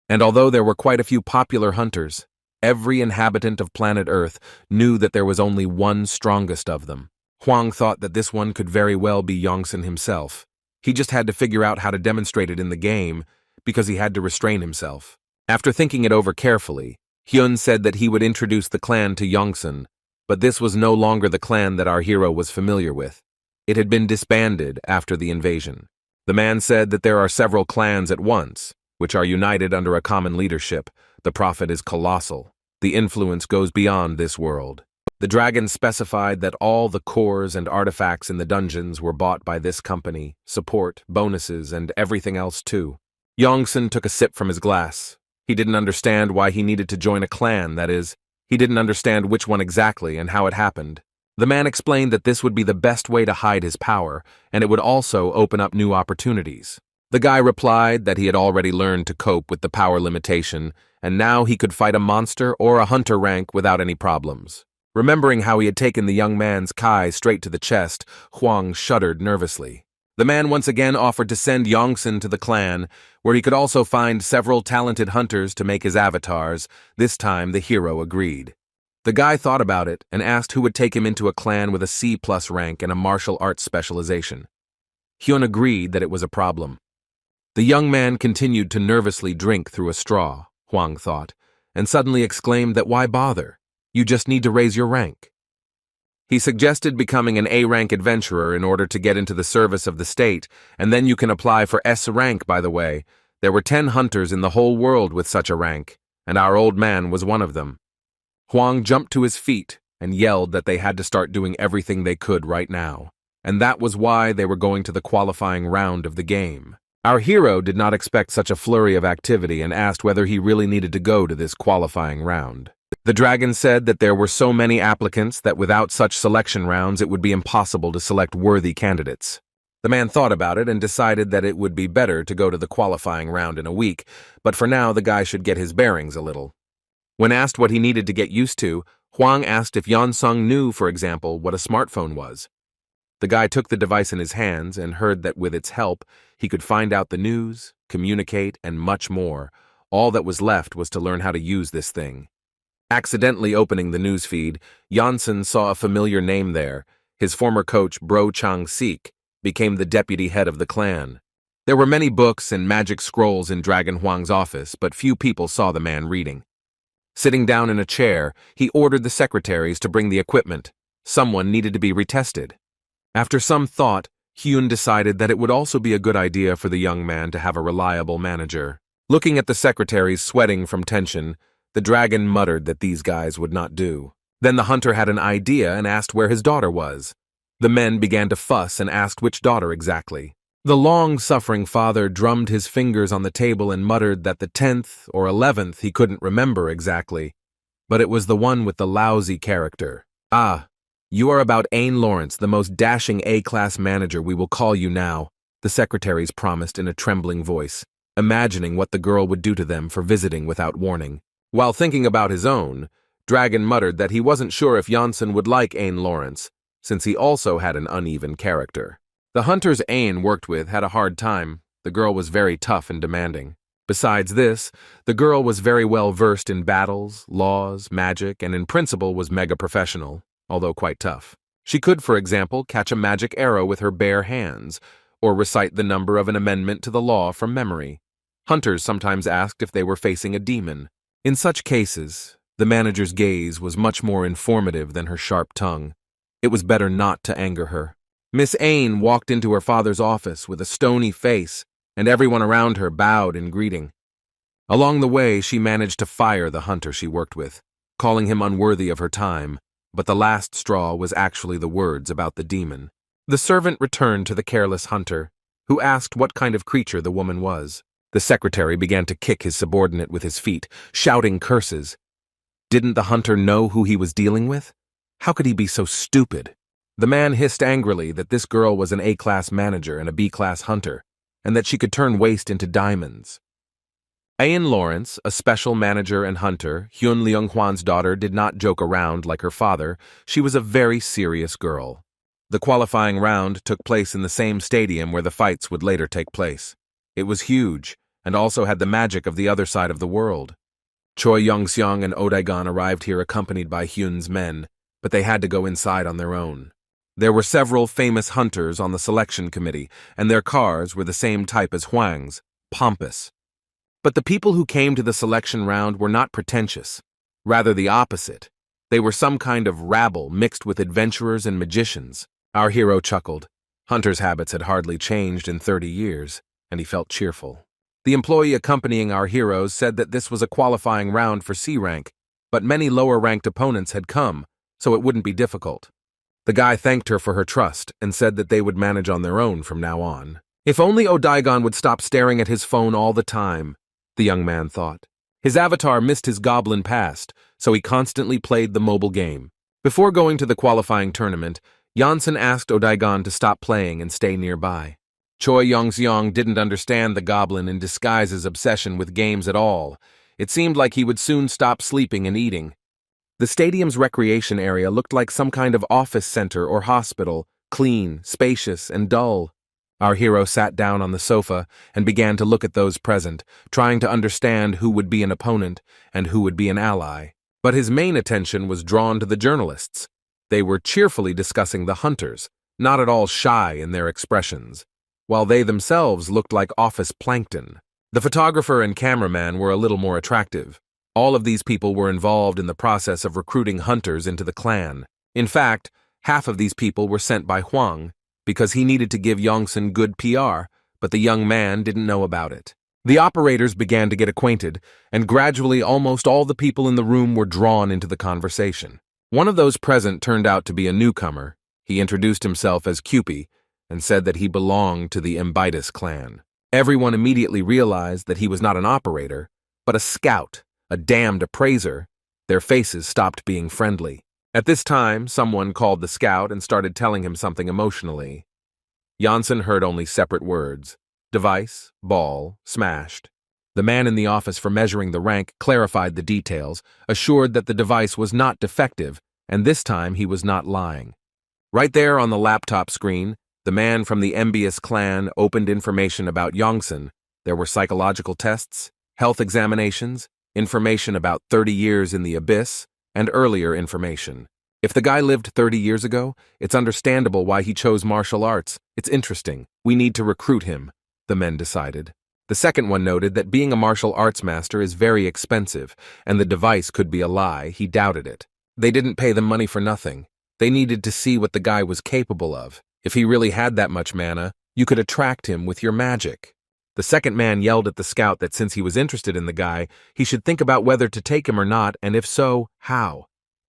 And although there were quite a few popular hunters, every inhabitant of planet Earth knew that there was only one strongest of them. Huang thought that this one could very well be Yongsan himself. He just had to figure out how to demonstrate it in the game, because he had to restrain himself. After thinking it over carefully, Hyun said that he would introduce the clan to Yongsan, but this was no longer the clan that our hero was familiar with. It had been disbanded after the invasion. The man said that there are several clans at once, which are united under a common leadership. The profit is colossal. The influence goes beyond this world. The dragon specified that all the cores and artifacts in the dungeons were bought by this company, support, bonuses, and everything else too. Yongsan took a sip from his glass. He didn't understand why he needed to join a clan, that is, he didn't understand which one exactly and how it happened. The man explained that this would be the best way to hide his power, and it would also open up new opportunities. The guy replied that he had already learned to cope with the power limitation, and now he could fight a monster or a hunter rank without any problems. Remembering how he had taken the young man's kai straight to the chest, Huang shuddered nervously. The man once again offered to send Yongsan to the clan, where he could also find several talented hunters to make his avatars. This time the hero agreed. The guy thought about it and asked who would take him into a clan with a C+ rank and a martial arts specialization. Hyun agreed that it was a problem. The young man continued to nervously drink through a straw, Huang thought, and suddenly exclaimed that why bother? You just need to raise your rank. He suggested becoming an A-rank adventurer in order to get into the service of the state, and then you can apply for S-rank, by the way. There were 10 hunters in the whole world with such a rank, and our old man was one of them. Huang jumped to his feet and yelled that they had to start doing everything they could right now, and that was why they were going to the qualifying round of the game. Our hero did not expect such a flurry of activity and asked whether he really needed to go to this qualifying round. The dragon said that there were so many applicants that without such selection rounds it would be impossible to select worthy candidates. The man thought about it and decided that it would be better to go to the qualifying round in a week, but for now the guy should get his bearings a little. When asked what he needed to get used to, Huang asked if Yonsung knew, for example, what a smartphone was. The guy took the device in his hands and heard that with its help, he could find out the news, communicate, and much more. All that was left was to learn how to use this thing. Accidentally opening the newsfeed, Yonsun saw a familiar name there. His former coach, Bro Chang-sik, became the deputy head of the clan. There were many books and magic scrolls in Dragon Huang's office, but few people saw the man reading. Sitting down in a chair, he ordered the secretaries to bring the equipment. Someone needed to be retested. After some thought, Hyun decided that it would also be a good idea for the young man to have a reliable manager. Looking at the secretaries sweating from tension, the dragon muttered that these guys would not do. Then the hunter had an idea and asked where his daughter was. The men began to fuss and asked which daughter exactly. The long-suffering father drummed his fingers on the table and muttered that the 10th or 11th he couldn't remember exactly, but it was the one with the lousy character. Ah, you are about Ain Lawrence, the most dashing A-class manager we will call you now, the secretaries promised in a trembling voice, imagining what the girl would do to them for visiting without warning. While thinking about his own, Dragon muttered that he wasn't sure if Yonsun would like Ain Lawrence, since he also had an uneven character. The hunters Ain worked with had a hard time. The girl was very tough and demanding. Besides this, the girl was very well versed in battles, laws, magic, and in principle was mega professional, although quite tough. She could, for example, catch a magic arrow with her bare hands, or recite the number of an amendment to the law from memory. Hunters sometimes asked if they were facing a demon. In such cases, the manager's gaze was much more informative than her sharp tongue. It was better not to anger her. Miss Ain walked into her father's office with a stony face, and everyone around her bowed in greeting. Along the way, she managed to fire the hunter she worked with, calling him unworthy of her time, but the last straw was actually the words about the demon. The servant returned to the careless hunter, who asked what kind of creature the woman was. The secretary began to kick his subordinate with his feet, shouting curses. Didn't the hunter know who he was dealing with? How could he be so stupid? The man hissed angrily that this girl was an A-class manager and a B-class hunter, and that she could turn waste into diamonds. Ayan Lawrence, a special manager and hunter, Hyun Leung-hwan's daughter, did not joke around like her father. She was a very serious girl. The qualifying round took place in the same stadium where the fights would later take place. It was huge, and also had the magic of the other side of the world. Choi Young-seong and Oh Dae-gon arrived here accompanied by Hyun's men, but they had to go inside on their own. There were several famous hunters on the selection committee, and their cars were the same type as Hwang's, pompous. But the people who came to the selection round were not pretentious, rather the opposite. They were some kind of rabble mixed with adventurers and magicians. Our hero chuckled. Hunter's habits had hardly changed in 30 years, and he felt cheerful. The employee accompanying our heroes said that this was a qualifying round for C rank, but many lower-ranked opponents had come, so it wouldn't be difficult. The guy thanked her for her trust and said that they would manage on their own from now on. If only Oh Dae-gon would stop staring at his phone all the time, the young man thought. His avatar missed his goblin past, so he constantly played the mobile game. Before going to the qualifying tournament, Janssen asked Oh Dae-gon to stop playing and stay nearby. Choi Young-seong didn't understand the goblin in disguise's obsession with games at all. It seemed like he would soon stop sleeping and eating. The stadium's recreation area looked like some kind of office center or hospital, clean, spacious, and dull. Our hero sat down on the sofa and began to look at those present, trying to understand who would be an opponent and who would be an ally. But his main attention was drawn to the journalists. They were cheerfully discussing the hunters, not at all shy in their expressions, while they themselves looked like office plankton. The photographer and cameraman were a little more attractive. All of these people were involved in the process of recruiting hunters into the clan. In fact, half of these people were sent by Hwang, because he needed to give Yongsun good PR, but the young man didn't know about it. The operators began to get acquainted, and gradually almost all the people in the room were drawn into the conversation. One of those present turned out to be a newcomer. He introduced himself as Cupid and said that he belonged to the Embitus clan. Everyone immediately realized that he was not an operator, but a scout, a damned appraiser. Their faces stopped being friendly. At this time, someone called the scout and started telling him something emotionally. Janssen heard only separate words: device, ball, smashed. The man in the office for measuring the rank clarified the details, assured that the device was not defective, and this time he was not lying. Right there on the laptop screen, the man from the Embius clan opened information about Yongsun. There were psychological tests, health examinations, information about 30 years in the abyss, and earlier information. If the guy lived 30 years ago, it's understandable why he chose martial arts. It's interesting. We need to recruit him, the men decided. The second one noted that being a martial arts master is very expensive, and the device could be a lie. He doubted it. They didn't pay them money for nothing. They needed to see what the guy was capable of. If he really had that much mana, you could attract him with your magic. The second man yelled at the scout that since he was interested in the guy, he should think about whether to take him or not, and if so, how.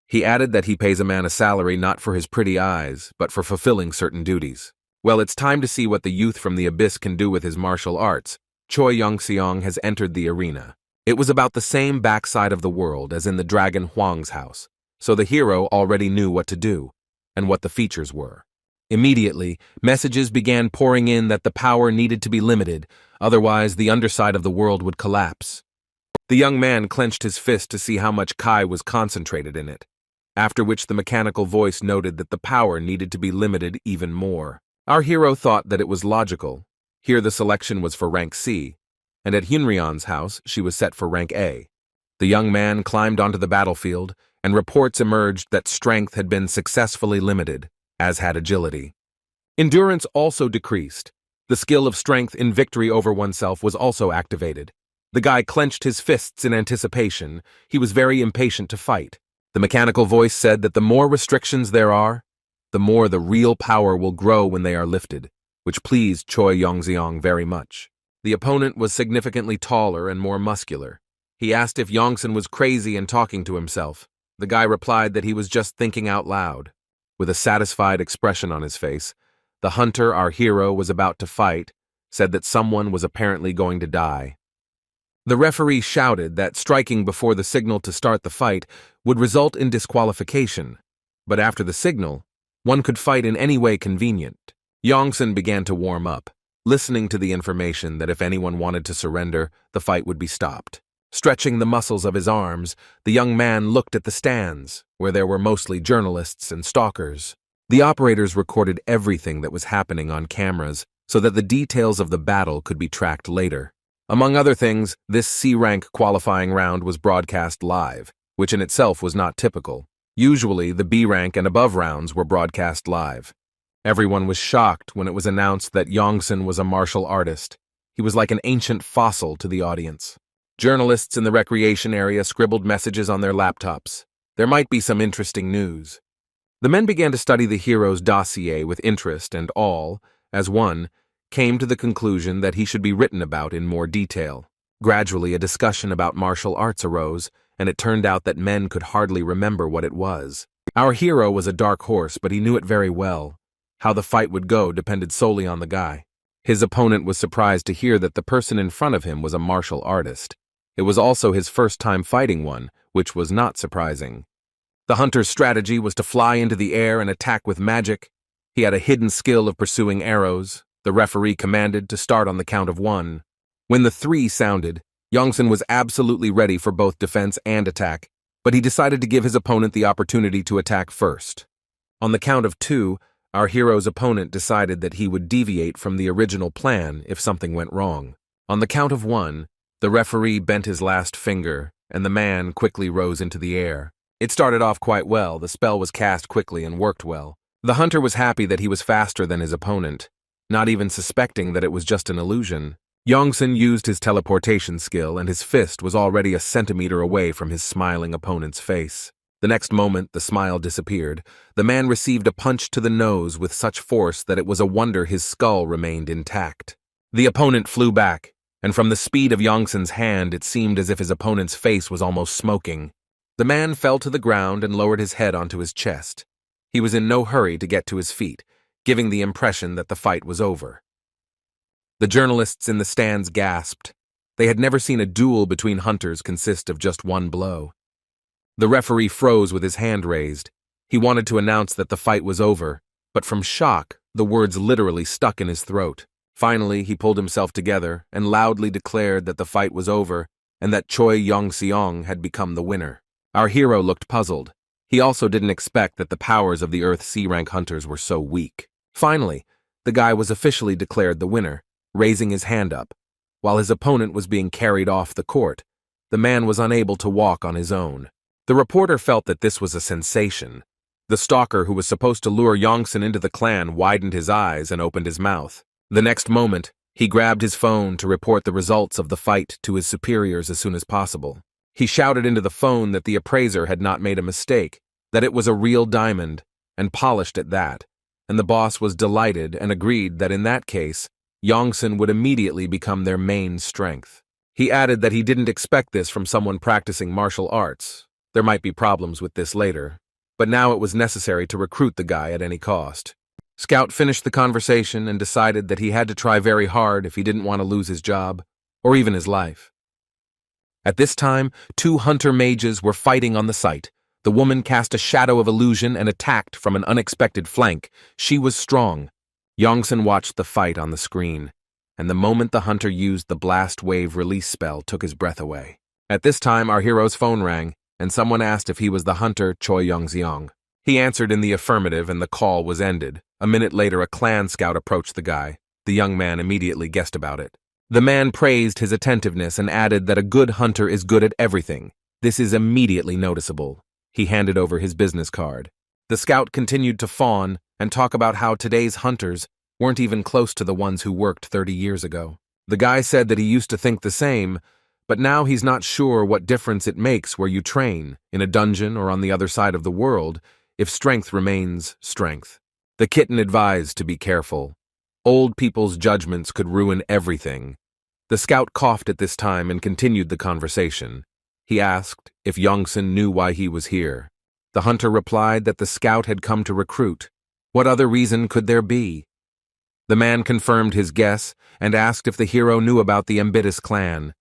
He added that he pays a man a salary not for his pretty eyes, but for fulfilling certain duties. Well, it's time to see what the youth from the abyss can do with his martial arts. Choi Young-seong has entered the arena. It was about the same backside of the world as in the dragon Hwang's house, so the hero already knew what to do, and what the features were. Immediately, messages began pouring in that the power needed to be limited, otherwise the underside of the world would collapse. The young man clenched his fist to see how much Kai was concentrated in it, after which the mechanical voice noted that the power needed to be limited even more. Our hero thought that it was logical. Here the selection was for rank C, and at Hyunryeon's house she was set for rank A. The young man climbed onto the battlefield, and reports emerged that strength had been successfully limited, as had agility. Endurance also decreased. The skill of strength in victory over oneself was also activated. The guy clenched his fists in anticipation. He was very impatient to fight. The mechanical voice said that the more restrictions there are, the more the real power will grow when they are lifted, which pleased Choi Young-seong very much. The opponent was significantly taller and more muscular. He asked if Yongsun was crazy and talking to himself. The guy replied that he was just thinking out loud. With a satisfied expression on his face, the hunter, our hero, was about to fight, said that someone was apparently going to die. The referee shouted that striking before the signal to start the fight would result in disqualification, but after the signal, one could fight in any way convenient. Yongsan began to warm up, listening to the information that if anyone wanted to surrender, the fight would be stopped. Stretching the muscles of his arms, the young man looked at the stands, where there were mostly journalists and stalkers. The operators recorded everything that was happening on cameras so that the details of the battle could be tracked later. Among other things, this C-rank qualifying round was broadcast live, which in itself was not typical. Usually, the B-rank and above rounds were broadcast live. Everyone was shocked when it was announced that Yongsan was a martial artist. He was like an ancient fossil to the audience. Journalists in the recreation area scribbled messages on their laptops. There might be some interesting news. The men began to study the hero's dossier with interest and all, as one, came to the conclusion that he should be written about in more detail. Gradually, a discussion about martial arts arose, and it turned out that men could hardly remember what it was. Our hero was a dark horse, but he knew it very well. How the fight would go depended solely on the guy. His opponent was surprised to hear that the person in front of him was a martial artist. It was also his first time fighting one, which was not surprising. The hunter's strategy was to fly into the air and attack with magic. He had a hidden skill of pursuing arrows. The referee commanded to start on the count of 1. When the 3 sounded, Yongsan was absolutely ready for both defense and attack, but he decided to give his opponent the opportunity to attack first. On the count of 2, our hero's opponent decided that he would deviate from the original plan if something went wrong. On the count of 1, the referee bent his last finger, and the man quickly rose into the air. It started off quite well. The spell was cast quickly and worked well. The hunter was happy that he was faster than his opponent, not even suspecting that it was just an illusion. Yongsan used his teleportation skill, and his fist was already a centimeter away from his smiling opponent's face. The next moment, the smile disappeared. The man received a punch to the nose with such force that it was a wonder his skull remained intact. The opponent flew back, and from the speed of Yongsan's hand, it seemed as if his opponent's face was almost smoking. The man fell to the ground and lowered his head onto his chest. He was in no hurry to get to his feet, giving the impression that the fight was over. The journalists in the stands gasped. They had never seen a duel between hunters consist of just one blow. The referee froze with his hand raised. He wanted to announce that the fight was over, but from shock, the words literally stuck in his throat. Finally, he pulled himself together and loudly declared that the fight was over and that Choi Yong-seong had become the winner. Our hero looked puzzled. He also didn't expect that the powers of the Earth C-rank hunters were so weak. Finally, the guy was officially declared the winner, raising his hand up. While his opponent was being carried off the court, the man was unable to walk on his own. The reporter felt that this was a sensation. The stalker who was supposed to lure Yongsan into the clan widened his eyes and opened his mouth. The next moment, he grabbed his phone to report the results of the fight to his superiors as soon as possible. He shouted into the phone that the appraiser had not made a mistake, that it was a real diamond, and polished at that, and the boss was delighted and agreed that in that case, Yongsan would immediately become their main strength. He added that he didn't expect this from someone practicing martial arts. There might be problems with this later, but now it was necessary to recruit the guy at any cost. Scout finished the conversation and decided that he had to try very hard if he didn't want to lose his job, or even his life. At this time, 2 hunter mages were fighting on the site. The woman cast a shadow of illusion and attacked from an unexpected flank. She was strong. Yongsan watched the fight on the screen, and the moment the hunter used the blast wave release spell took his breath away. At this time, our hero's phone rang, and someone asked if he was the hunter Choi Yong-seong. He answered in the affirmative, and the call was ended. A minute later, a clan scout approached the guy. The young man immediately guessed about it. The man praised his attentiveness and added that a good hunter is good at everything. This is immediately noticeable. He handed over his business card. The scout continued to fawn and talk about how today's hunters weren't even close to the ones who worked 30 years ago. The guy said that he used to think the same, but now he's not sure what difference it makes where you train, in a dungeon or on the other side of the world, if strength remains strength. The kitten advised to be careful. Old people's judgments could ruin everything. The scout coughed at this time and continued the conversation. He asked if Yongsan knew why he was here. The hunter replied that the scout had come to recruit. What other reason could there be? The man confirmed his guess and asked if the hero knew about the Ephesus clan.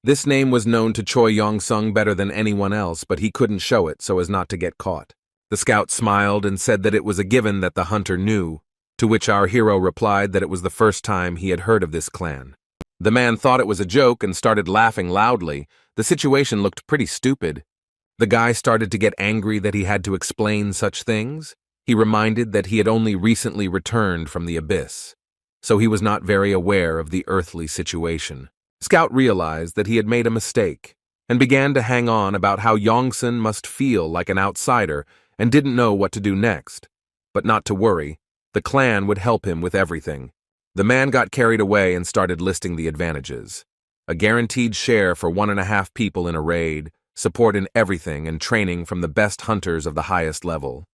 This name was known to Choi Yong-sung better than anyone else, but he couldn't show it so as not to get caught. The scout smiled and said that it was a given that the hunter knew, to which our hero replied that it was the first time he had heard of this clan. The man thought it was a joke and started laughing loudly. The situation looked pretty stupid. The guy started to get angry that he had to explain such things. He reminded that he had only recently returned from the abyss, so he was not very aware of the earthly situation. Scout realized that he had made a mistake and began to hang on about how Yongsun must feel like an outsider and didn't know what to do next. But not to worry, the clan would help him with everything. The man got carried away and started listing the advantages. A guaranteed share for 1.5 people in a raid, support in everything, and training from the best hunters of the highest level.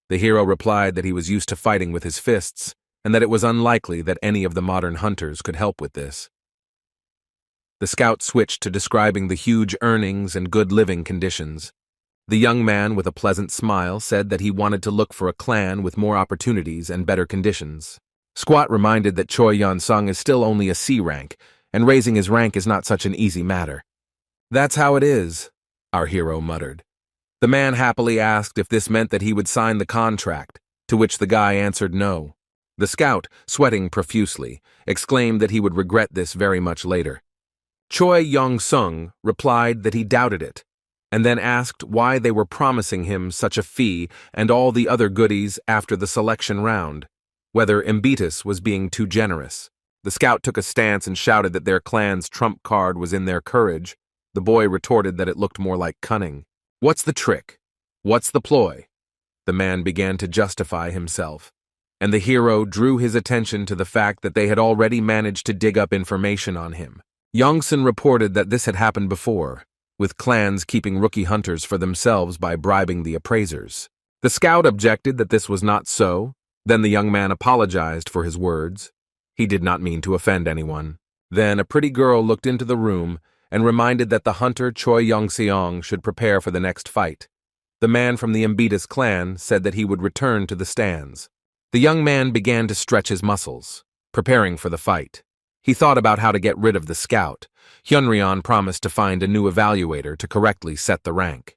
The hero replied that he was used to fighting with his fists and that it was unlikely that any of the modern hunters could help with this. The scout switched to describing the huge earnings and good living conditions. The young man, with a pleasant smile, said that he wanted to look for a clan with more opportunities and better conditions. Squat reminded that Choi Yong-sung is still only a C rank, and raising his rank is not such an easy matter. "That's how it is," our hero muttered. The man happily asked if this meant that he would sign the contract, to which the guy answered no. The scout, sweating profusely, exclaimed that he would regret this very much later. Choi Yong-sung replied that he doubted it, and then asked why they were promising him such a fee and all the other goodies after the selection round, whether Ephesus was being too generous. The scout took a stance and shouted that their clan's trump card was in their courage. The boy retorted that it looked more like cunning. "What's the trick? What's the ploy?" The man began to justify himself, and the hero drew his attention to the fact that they had already managed to dig up information on him. Yongsun reported that this had happened before, with clans keeping rookie hunters for themselves by bribing the appraisers. The scout objected that this was not so. Then the young man apologized for his words. He did not mean to offend anyone. Then a pretty girl looked into the room and reminded that the hunter Choi Yong-seong should prepare for the next fight. The man from the Ephesus clan said that he would return to the stands. The young man began to stretch his muscles, preparing for the fight. He thought about how to get rid of the scout. Hyunryeon promised to find a new evaluator to correctly set the rank.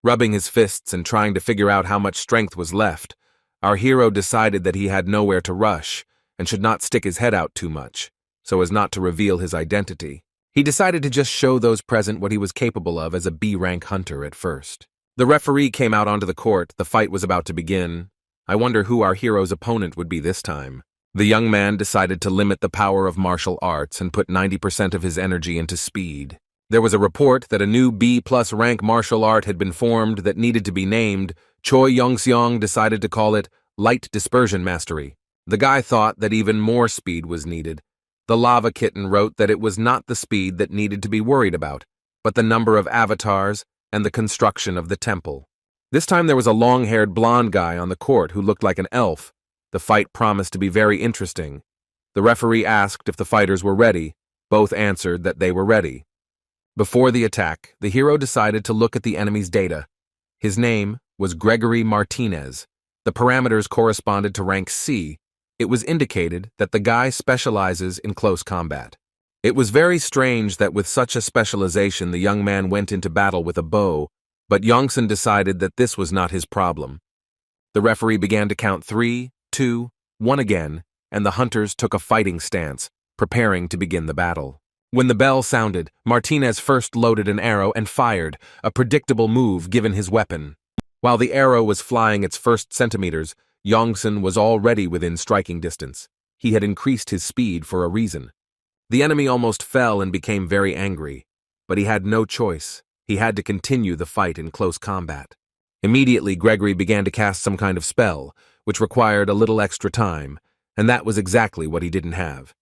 Rubbing his fists and trying to figure out how much strength was left, our hero decided that he had nowhere to rush and should not stick his head out too much, so as not to reveal his identity. He decided to just show those present what he was capable of as a B-rank hunter at first. The referee came out onto the court. The fight was about to begin. I wonder who our hero's opponent would be this time. The young man decided to limit the power of martial arts and put 90% of his energy into speed. There was a report that a new B+ rank martial art had been formed that needed to be named. Choi Yong-seong decided to call it Light Dispersion Mastery. The guy thought that even more speed was needed. The lava kitten wrote that it was not the speed that needed to be worried about, but the number of avatars and the construction of the temple. This time there was a long-haired blonde guy on the court who looked like an elf. The fight promised to be very interesting. The referee asked if the fighters were ready. Both answered that they were ready. Before the attack, the hero decided to look at the enemy's data. His name was Gregory Martinez. The parameters corresponded to rank C. It was indicated that the guy specializes in close combat. It was very strange that with such a specialization the young man went into battle with a bow, but Yongsun decided that this was not his problem. The referee began to count 3, 2, 1 again, and the hunters took a fighting stance, preparing to begin the battle. When the bell sounded, Martinez first loaded an arrow and fired, a predictable move given his weapon. While the arrow was flying its first centimeters, Yongsun was already within striking distance. He had increased his speed for a reason. The enemy almost fell and became very angry, but he had no choice. He had to continue the fight in close combat. Immediately, Gregory began to cast some kind of spell, which required a little extra time, and that was exactly what he didn't have.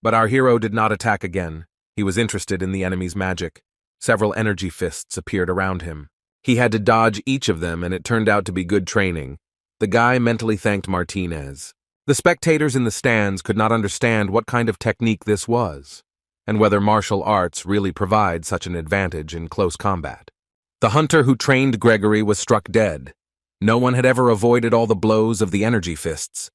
But our hero did not attack again. He was interested in the enemy's magic. Several energy fists appeared around him. He had to dodge each of them, and it turned out to be good training. The guy mentally thanked Martinez. The spectators in the stands could not understand what kind of technique this was, and whether martial arts really provide such an advantage in close combat. The hunter who trained Gregory was struck dead. No one had ever avoided all the blows of the energy fists.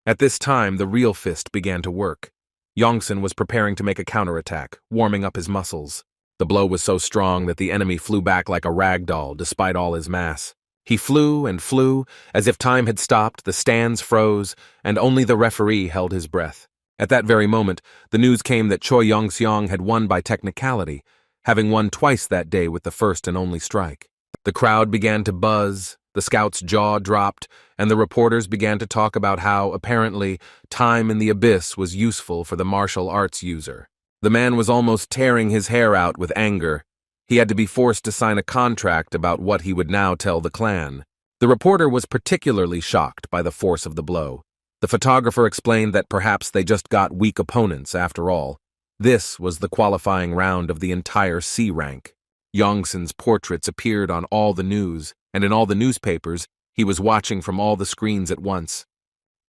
At this time, the real fist began to work. Yongsan was preparing to make a counterattack, warming up his muscles. The blow was so strong that the enemy flew back like a rag doll despite all his mass. He flew and flew, as if time had stopped, the stands froze, and only the referee held his breath. At that very moment, the news came that Choi Yong-seong had won by technicality, having won twice that day with the first and only strike. The crowd began to buzz, the scout's jaw dropped, and the reporters began to talk about how, apparently, time in the abyss was useful for the martial arts user. The man was almost tearing his hair out with anger. He had to be forced to sign a contract about what he would now tell the clan. The reporter was particularly shocked by the force of the blow. The photographer explained that perhaps they just got weak opponents after all. This was the qualifying round of the entire C rank. Yongsan's portraits appeared on all the news, and in all the newspapers, he was watching from all the screens at once.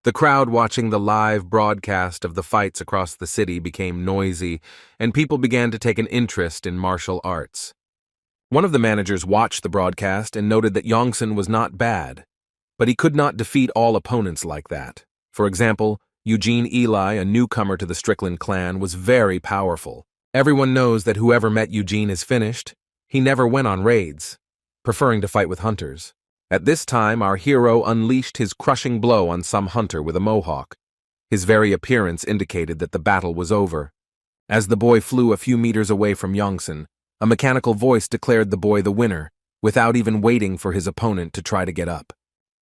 The crowd watching the live broadcast of the fights across the city became noisy, and people began to take an interest in martial arts. One of the managers watched the broadcast and noted that Yongsan was not bad, but he could not defeat all opponents like that. For example, Eugene Eli, a newcomer to the Strickland clan, was very powerful. Everyone knows that whoever met Eugene is finished. He never went on raids, preferring to fight with hunters. At this time, our hero unleashed his crushing blow on some hunter with a mohawk. His very appearance indicated that the battle was over. As the boy flew a few meters away from Yongsan, a mechanical voice declared the boy the winner, without even waiting for his opponent to try to get up.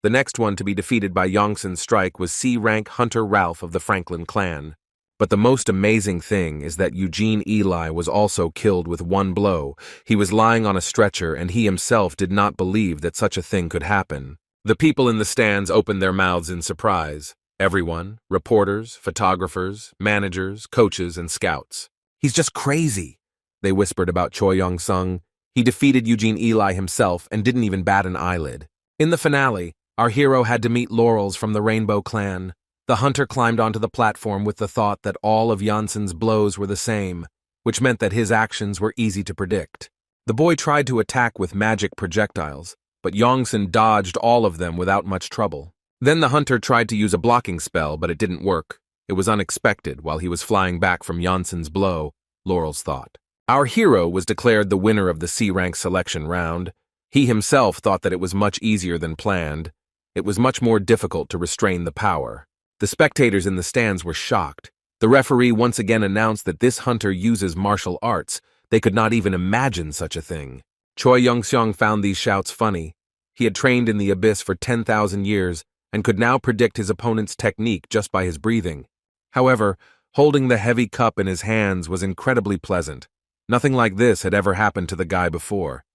The next one to be defeated by Yongsan's strike was C-rank Hunter Ralph of the Franklin clan. But the most amazing thing is that Eugene Eli was also killed with one blow. He was lying on a stretcher, and he himself did not believe that such a thing could happen. The people in the stands opened their mouths in surprise. Everyone, reporters, photographers, managers, coaches, and scouts. "He's just crazy," they whispered about Choi Yong-sung. He defeated Eugene Eli himself and didn't even bat an eyelid. In the finale, our hero had to meet Laurels from the Rainbow clan. The hunter climbed onto the platform with the thought that all of Yongsan's blows were the same, which meant that his actions were easy to predict. The boy tried to attack with magic projectiles, but Yongsan dodged all of them without much trouble. Then the hunter tried to use a blocking spell, but it didn't work. It was unexpected while he was flying back from Yongsan's blow, Laurels thought. Our hero was declared the winner of the C-rank selection round. He himself thought that it was much easier than planned. It was much more difficult to restrain the power. The spectators in the stands were shocked. The referee once again announced that this hunter uses martial arts. They could not even imagine such a thing. Choi Yong-seong found these shouts funny. He had trained in the abyss for 10,000 years and could now predict his opponent's technique just by his breathing. However, holding the heavy cup in his hands was incredibly pleasant. Nothing like this had ever happened to the guy before.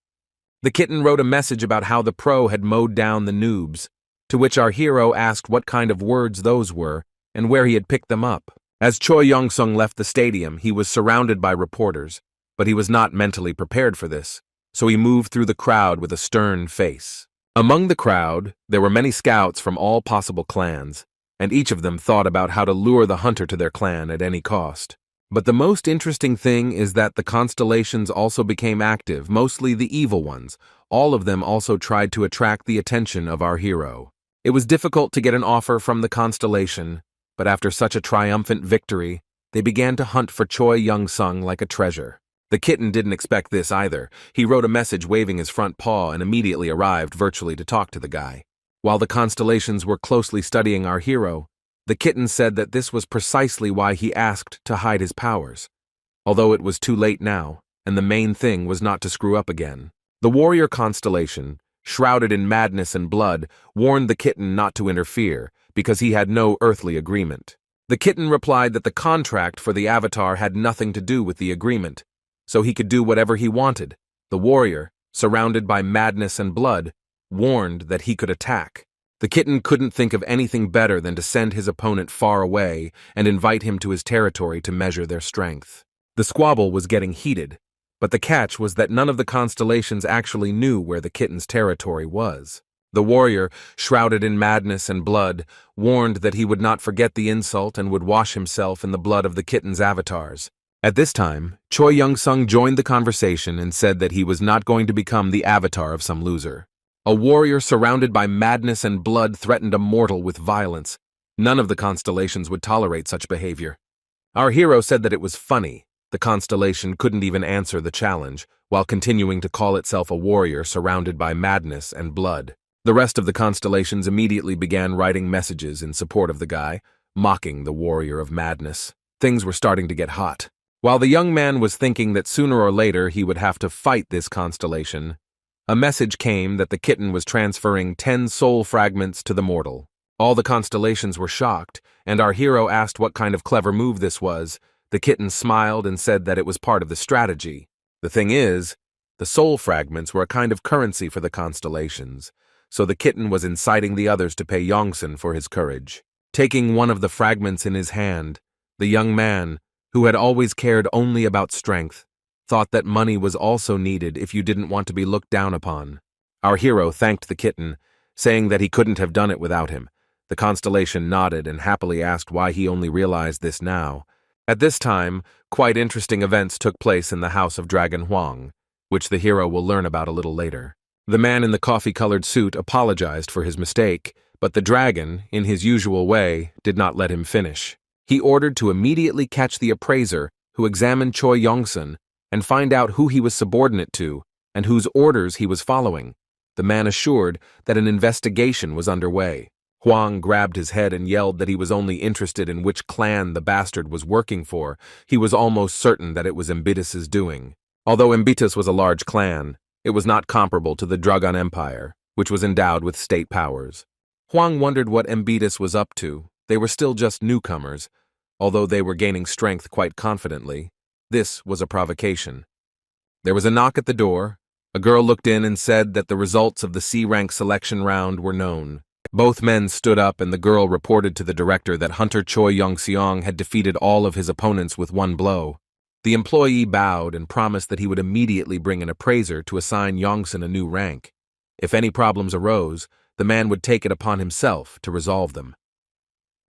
The kitten wrote a message about how the pro had mowed down the noobs, to which our hero asked what kind of words those were and where he had picked them up. As Choi Yong-sung left the stadium, he was surrounded by reporters, but he was not mentally prepared for this, so he moved through the crowd with a stern face. Among the crowd, there were many scouts from all possible clans, and each of them thought about how to lure the hunter to their clan at any cost. But the most interesting thing is that the constellations also became active, mostly the evil ones. All of them also tried to attract the attention of our hero. It was difficult to get an offer from the Constellation, but after such a triumphant victory, they began to hunt for Choi Yong-sung like a treasure. The kitten didn't expect this either. He wrote a message waving his front paw and immediately arrived virtually to talk to the guy. While the Constellations were closely studying our hero, the kitten said that this was precisely why he asked to hide his powers. Although it was too late now, and the main thing was not to screw up again. The warrior constellation, shrouded in madness and blood, warned the kitten not to interfere, because he had no earthly agreement. The kitten replied that the contract for the avatar had nothing to do with the agreement, so he could do whatever he wanted. The warrior, surrounded by madness and blood, warned that he could attack. The kitten couldn't think of anything better than to send his opponent far away and invite him to his territory to measure their strength. The squabble was getting heated, but the catch was that none of the constellations actually knew where the kitten's territory was. The warrior, shrouded in madness and blood, warned that he would not forget the insult and would wash himself in the blood of the kitten's avatars. At this time, Choi Yong-sung joined the conversation and said that he was not going to become the avatar of some loser. A warrior surrounded by madness and blood threatened a mortal with violence. None of the constellations would tolerate such behavior. Our hero said that it was funny. The constellation couldn't even answer the challenge, while continuing to call itself a warrior surrounded by madness and blood. The rest of the constellations immediately began writing messages in support of the guy, mocking the warrior of madness. Things were starting to get hot. While the young man was thinking that sooner or later he would have to fight this constellation, a message came that the kitten was transferring 10 soul fragments to the mortal. All the constellations were shocked, and our hero asked what kind of clever move this was. The kitten smiled and said that it was part of the strategy. The thing is, the soul fragments were a kind of currency for the constellations, so the kitten was inciting the others to pay Yongsan for his courage. Taking one of the fragments in his hand, the young man, who had always cared only about strength, thought that money was also needed if you didn't want to be looked down upon. Our hero thanked the kitten, saying that he couldn't have done it without him. The constellation nodded and happily asked why he only realized this now. At this time, quite interesting events took place in the house of Dragon Huang, which the hero will learn about a little later. The man in the coffee-colored suit apologized for his mistake, but the dragon, in his usual way, did not let him finish. He ordered to immediately catch the appraiser who examined Choi Yongsan and find out who he was subordinate to and whose orders he was following. The man assured that an investigation was underway. Huang grabbed his head and yelled that he was only interested in which clan the bastard was working for. He was almost certain that it was Embitus's doing. Although Embitus was a large clan, it was not comparable to the Dragon Empire, which was endowed with state powers. Huang wondered what Embitus was up to. They were still just newcomers, although they were gaining strength quite confidently. This was a provocation. There was a knock at the door. A girl looked in and said that the results of the C-rank selection round were known. Both men stood up and the girl reported to the director that Hunter Choi Yong-seong had defeated all of his opponents with one blow. The employee bowed and promised that he would immediately bring an appraiser to assign Yongsan a new rank. If any problems arose, the man would take it upon himself to resolve them.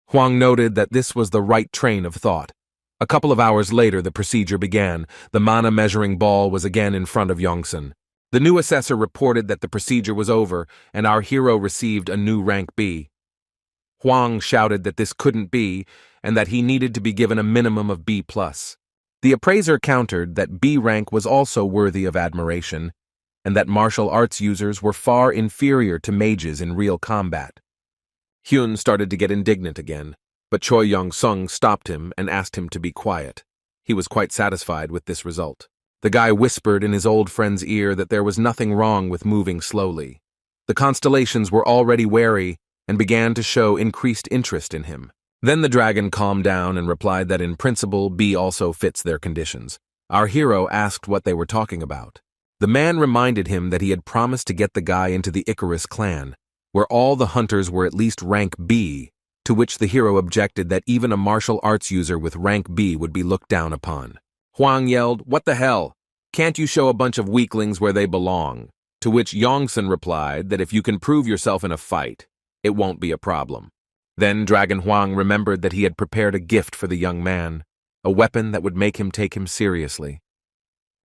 Huang noted that this was the right train of thought. A couple of hours later, the procedure began. The mana measuring ball was again in front of Yongsan. The new assessor reported that the procedure was over and our hero received a new rank B. Huang shouted that this couldn't be and that he needed to be given a minimum of B+. The appraiser countered that B rank was also worthy of admiration and that martial arts users were far inferior to mages in real combat. Hyun started to get indignant again, but Choi Yong-sung stopped him and asked him to be quiet. He was quite satisfied with this result. The guy whispered in his old friend's ear that there was nothing wrong with moving slowly. The constellations were already wary and began to show increased interest in him. Then the dragon calmed down and replied that in principle B also fits their conditions. Our hero asked what they were talking about. The man reminded him that he had promised to get the guy into the Icarus clan, where all the hunters were at least rank B, to which the hero objected that even a martial arts user with rank B would be looked down upon. Huang yelled, "What the hell? Can't you show a bunch of weaklings where they belong?" To which Yongsan replied that if you can prove yourself in a fight, it won't be a problem. Then Dragon Huang remembered that he had prepared a gift for the young man, a weapon that would make him take him seriously.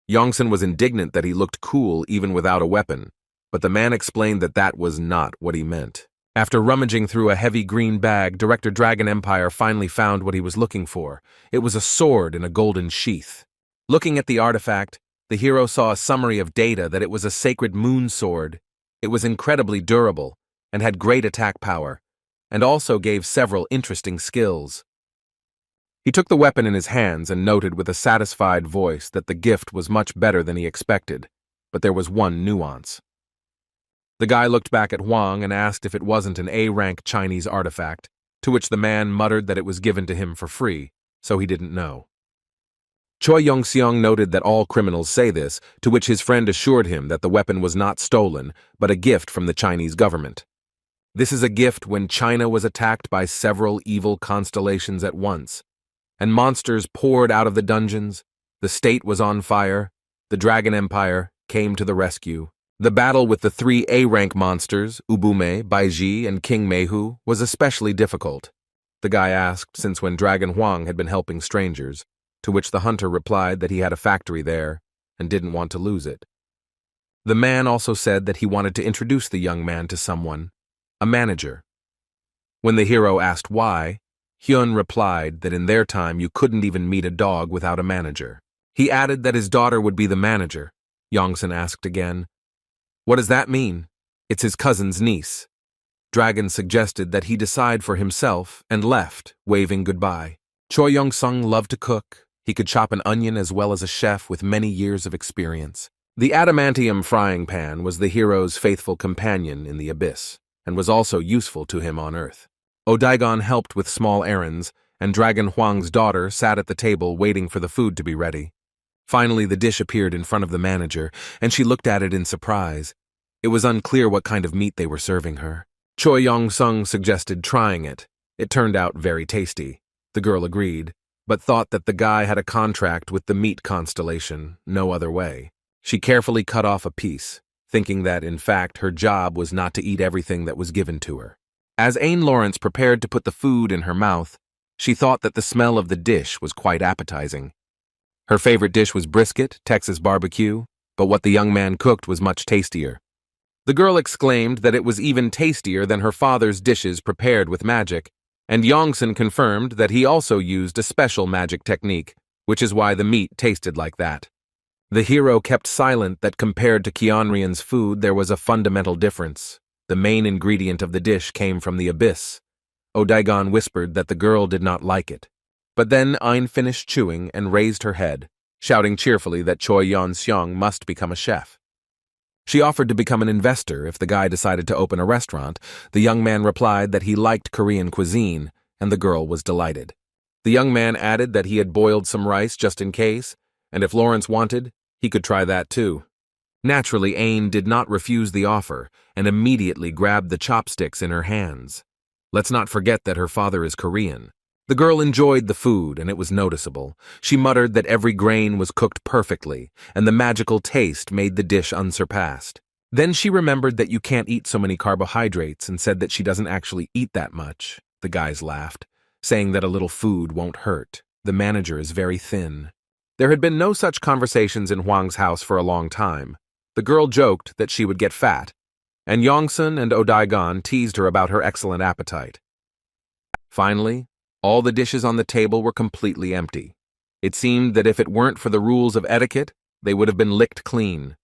Yongsan was indignant that he looked cool even without a weapon, but the man explained that that was not what he meant. After rummaging through a heavy green bag, Director Dragon Empire finally found what he was looking for. It was a sword in a golden sheath. Looking at the artifact, the hero saw a summary of data that it was a sacred moon sword. It was incredibly durable and had great attack power, and also gave several interesting skills. He took the weapon in his hands and noted with a satisfied voice that the gift was much better than he expected, but there was one nuance. The guy looked back at Huang and asked if it wasn't an A-rank Chinese artifact, to which the man muttered that it was given to him for free, so he didn't know. Choi Yong-seong noted that all criminals say this, to which his friend assured him that the weapon was not stolen, but a gift from the Chinese government. This is a gift when China was attacked by several evil constellations at once, and monsters poured out of the dungeons, the state was on fire, the Dragon Empire came to the rescue. The battle with the 3 A-rank monsters, Ubume, Baiji, and King Meihu, was especially difficult. The guy asked since when Dragon Huang had been helping strangers, to which the hunter replied that he had a factory there and didn't want to lose it. The man also said that he wanted to introduce the young man to someone, a manager. When the hero asked why, Hyun replied that in their time you couldn't even meet a dog without a manager. He added that his daughter would be the manager. Yongsun asked again, "What does that mean?" "It's his cousin's niece." Dragon suggested that he decide for himself and left, waving goodbye. Choi Young-sung loved to cook. He could chop an onion as well as a chef with many years of experience. The adamantium frying pan was the hero's faithful companion in the abyss, and was also useful to him on Earth. Odaigon helped with small errands, and Dragon Huang's daughter sat at the table waiting for the food to be ready. Finally, the dish appeared in front of the manager, and she looked at it in surprise. It was unclear what kind of meat they were serving her. Choi Yong-sung suggested trying it. It turned out very tasty. The girl agreed, but thought that the guy had a contract with the meat constellation, no other way. She carefully cut off a piece, thinking that, in fact, her job was not to eat everything that was given to her. As Ain Lawrence prepared to put the food in her mouth, she thought that the smell of the dish was quite appetizing. Her favorite dish was brisket, Texas barbecue, but what the young man cooked was much tastier. The girl exclaimed that it was even tastier than her father's dishes prepared with magic, and Yongsun confirmed that he also used a special magic technique, which is why the meat tasted like that. The hero kept silent that compared to Kionrian's food there was a fundamental difference. The main ingredient of the dish came from the abyss. Odaigon whispered that the girl did not like it. But then Ain finished chewing and raised her head, shouting cheerfully that Choi Yeon-seong must become a chef. She offered to become an investor if the guy decided to open a restaurant. The young man replied that he liked Korean cuisine, and the girl was delighted. The young man added that he had boiled some rice just in case, and if Lawrence wanted, he could try that too. Naturally, Ain did not refuse the offer and immediately grabbed the chopsticks in her hands. Let's not forget that her father is Korean. The girl enjoyed the food, and it was noticeable. She muttered that every grain was cooked perfectly, and the magical taste made the dish unsurpassed. Then she remembered that you can't eat so many carbohydrates and said that she doesn't actually eat that much. The guys laughed, saying that a little food won't hurt. The manager is very thin. There had been no such conversations in Huang's house for a long time. The girl joked that she would get fat, and Yongsun and Odaigon teased her about her excellent appetite. Finally, all the dishes on the table were completely empty. It seemed that if it weren't for the rules of etiquette, they would have been licked clean.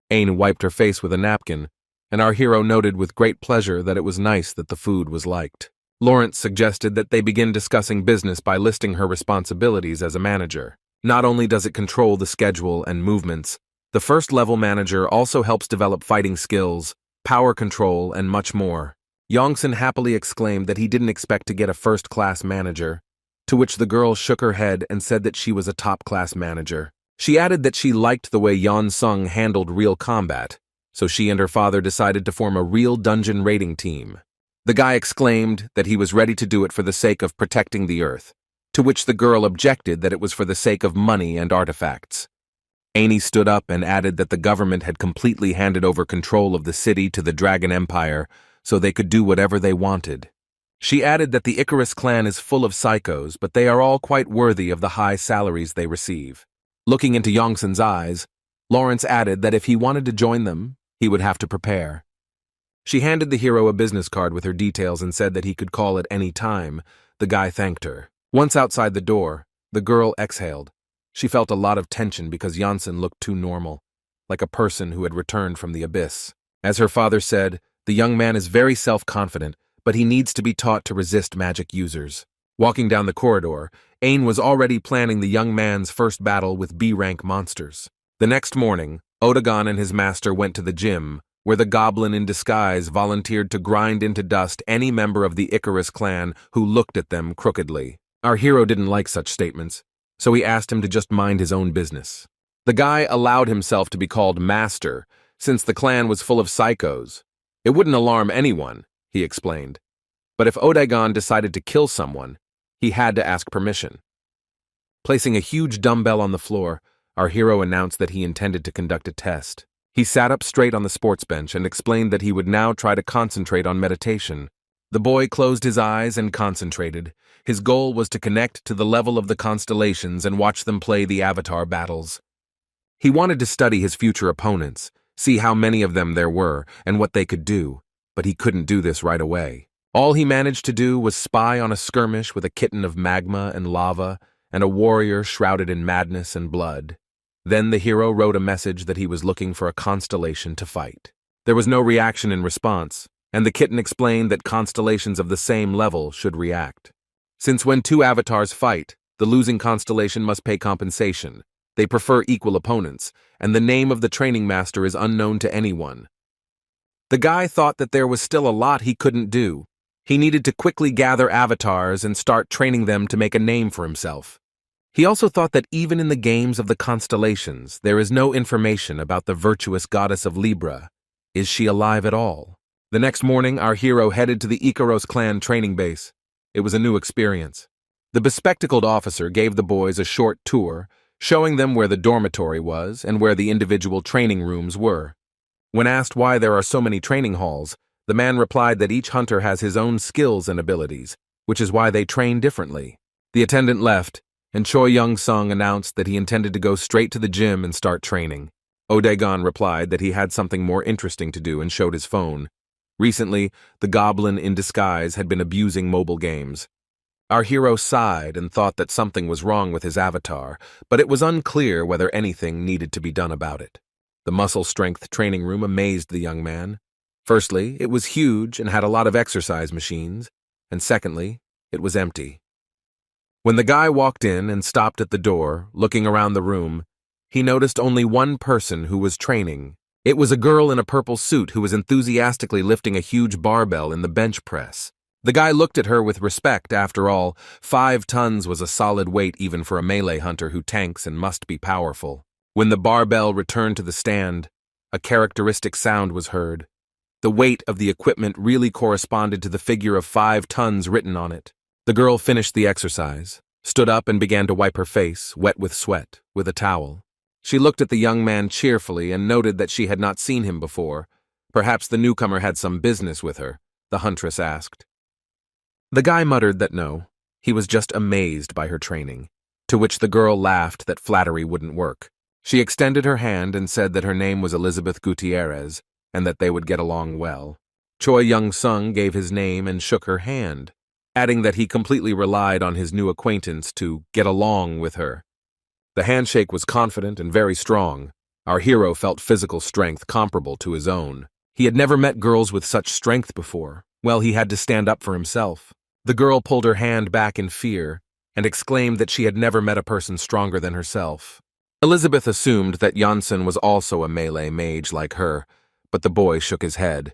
Ain wiped her face with a napkin, and our hero noted with great pleasure that it was nice that the food was liked. Lawrence suggested that they begin discussing business by listing her responsibilities as a manager. Not only does it control the schedule and movements, the first-level manager also helps develop fighting skills, power control, and much more. Yongsun happily exclaimed that he didn't expect to get a first-class manager, to which the girl shook her head and said that she was a top-class manager. She added that she liked the way Yeon-sung handled real combat, so she and her father decided to form a real dungeon raiding team. The guy exclaimed that he was ready to do it for the sake of protecting the Earth, to which the girl objected that it was for the sake of money and artifacts. Ain stood up and added that the government had completely handed over control of the city to the Dragon Empire so they could do whatever they wanted. She added that the Icarus clan is full of psychos, but they are all quite worthy of the high salaries they receive. Looking into Yongsun's eyes, Lawrence added that if he wanted to join them, he would have to prepare. She handed the hero a business card with her details and said that he could call at any time. The guy thanked her. Once outside the door, the girl exhaled. She felt a lot of tension because Yongsun looked too normal, like a person who had returned from the abyss. As her father said, the young man is very self-confident, but he needs to be taught to resist magic users. Walking down the corridor, Ain was already planning the young man's first battle with B-rank monsters. The next morning, Odaigon and his master went to the gym, where the goblin in disguise volunteered to grind into dust any member of the Icarus clan who looked at them crookedly. Our hero didn't like such statements, so he asked him to just mind his own business. The guy allowed himself to be called master, since the clan was full of psychos. It wouldn't alarm anyone, he explained. But if Odaigon decided to kill someone, he had to ask permission. Placing a huge dumbbell on the floor, our hero announced that he intended to conduct a test. He sat up straight on the sports bench and explained that he would now try to concentrate on meditation. The boy closed his eyes and concentrated. His goal was to connect to the level of the constellations and watch them play the avatar battles. He wanted to study his future opponents, see how many of them there were and what they could do, but he couldn't do this right away. All he managed to do was spy on a skirmish with a kitten of magma and lava and a warrior shrouded in madness and blood. Then the hero wrote a message that he was looking for a constellation to fight. There was no reaction in response, and the kitten explained that constellations of the same level should react. Since when two avatars fight, the losing constellation must pay compensation. They prefer equal opponents, and the name of the training master is unknown to anyone. The guy thought that there was still a lot he couldn't do. He needed to quickly gather avatars and start training them to make a name for himself. He also thought that even in the games of the constellations, there is no information about the virtuous goddess of Libra. Is she alive at all? The next morning, our hero headed to the Ikaros clan training base. It was a new experience. The bespectacled officer gave the boys a short tour, showing them where the dormitory was and where the individual training rooms were. When asked why there are so many training halls, the man replied that each hunter has his own skills and abilities, which is why they train differently. The attendant left, and Choi Young-sung announced that he intended to go straight to the gym and start training. Odagon replied that he had something more interesting to do and showed his phone. Recently, the goblin in disguise had been abusing mobile games. Our hero sighed and thought that something was wrong with his avatar, but it was unclear whether anything needed to be done about it. The muscle strength training room amazed the young man. Firstly, it was huge and had a lot of exercise machines, and secondly, it was empty. When the guy walked in and stopped at the door, looking around the room, he noticed only one person who was training. It was a girl in a purple suit who was enthusiastically lifting a huge barbell in the bench press. The guy looked at her with respect. After all, 5 tons was a solid weight even for a melee hunter who tanks and must be powerful. When the barbell returned to the stand, a characteristic sound was heard. The weight of the equipment really corresponded to the figure of 5 tons written on it. The girl finished the exercise, stood up and began to wipe her face, wet with sweat, with a towel. She looked at the young man cheerfully and noted that she had not seen him before. Perhaps the newcomer had some business with her, the huntress asked. The guy muttered that no, he was just amazed by her training, to which the girl laughed that flattery wouldn't work. She extended her hand and said that her name was Elizabeth Gutierrez, and that they would get along well. Choi Young-sung gave his name and shook her hand, adding that he completely relied on his new acquaintance to get along with her. The handshake was confident and very strong. Our hero felt physical strength comparable to his own. He had never met girls with such strength before. Well, he had to stand up for himself. The girl pulled her hand back in fear and exclaimed that she had never met a person stronger than herself. Elizabeth assumed that Janssen was also a melee mage like her, but the boy shook his head.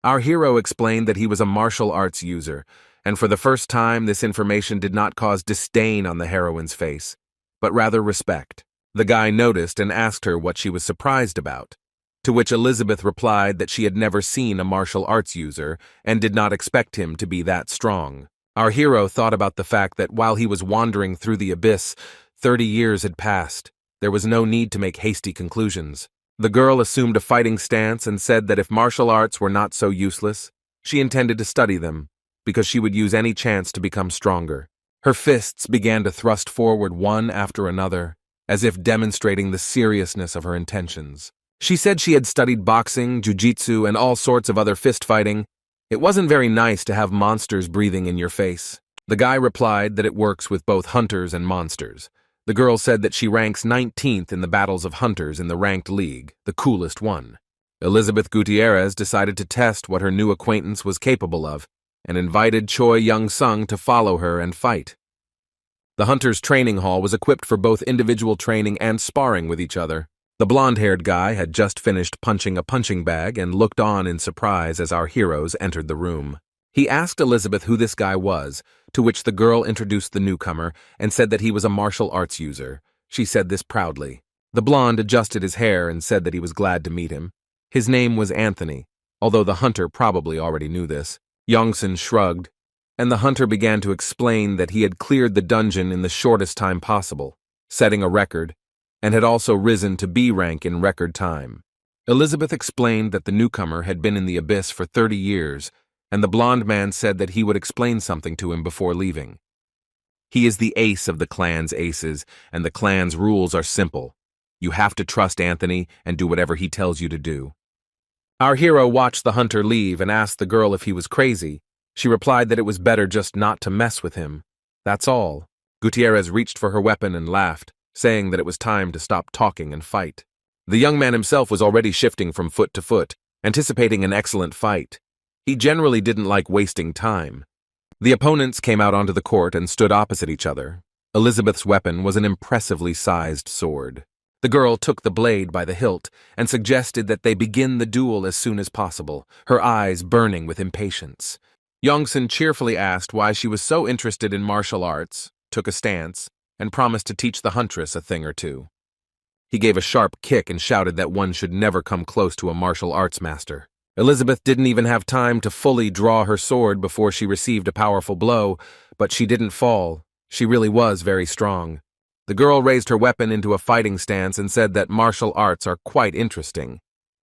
Our hero explained that he was a martial arts user, and for the first time this information did not cause disdain on the heroine's face, but rather respect. The guy noticed and asked her what she was surprised about, to which Elizabeth replied that she had never seen a martial arts user and did not expect him to be that strong. Our hero thought about the fact that while he was wandering through the abyss, 30 years had passed. There was no need to make hasty conclusions. The girl assumed a fighting stance and said that if martial arts were not so useless, she intended to study them, because she would use any chance to become stronger. Her fists began to thrust forward one after another, as if demonstrating the seriousness of her intentions. She said she had studied boxing, jiu-jitsu, and all sorts of other fist-fighting. It wasn't very nice to have monsters breathing in your face. The guy replied that it works with both hunters and monsters. The girl said that she ranks 19th in the battles of hunters in the ranked league, the coolest one. Elizabeth Gutierrez decided to test what her new acquaintance was capable of, and invited Choi Young-sung to follow her and fight. The hunters' training hall was equipped for both individual training and sparring with each other. The blonde-haired guy had just finished punching a punching bag and looked on in surprise as our heroes entered the room. He asked Elizabeth who this guy was, to which the girl introduced the newcomer and said that he was a martial arts user. She said this proudly. The blonde adjusted his hair and said that he was glad to meet him. His name was Anthony, although the hunter probably already knew this. Youngson shrugged, and the hunter began to explain that he had cleared the dungeon in the shortest time possible, setting a record, and had also risen to B rank in record time. Elizabeth explained that the newcomer had been in the abyss for 30 years, and the blonde man said that he would explain something to him before leaving. He is the ace of the clan's aces, and the clan's rules are simple. You have to trust Anthony and do whatever he tells you to do. Our hero watched the hunter leave and asked the girl if he was crazy. She replied that it was better just not to mess with him. That's all. Gutierrez reached for her weapon and laughed, saying that it was time to stop talking and fight. The young man himself was already shifting from foot to foot, anticipating an excellent fight. He generally didn't like wasting time. The opponents came out onto the court and stood opposite each other. Elizabeth's weapon was an impressively sized sword. The girl took the blade by the hilt and suggested that they begin the duel as soon as possible, her eyes burning with impatience. Yongsun cheerfully asked why she was so interested in martial arts, took a stance, and promised to teach the huntress a thing or two. He gave a sharp kick and shouted that one should never come close to a martial arts master. Elizabeth didn't even have time to fully draw her sword before she received a powerful blow, but she didn't fall. She really was very strong. The girl raised her weapon into a fighting stance and said that martial arts are quite interesting.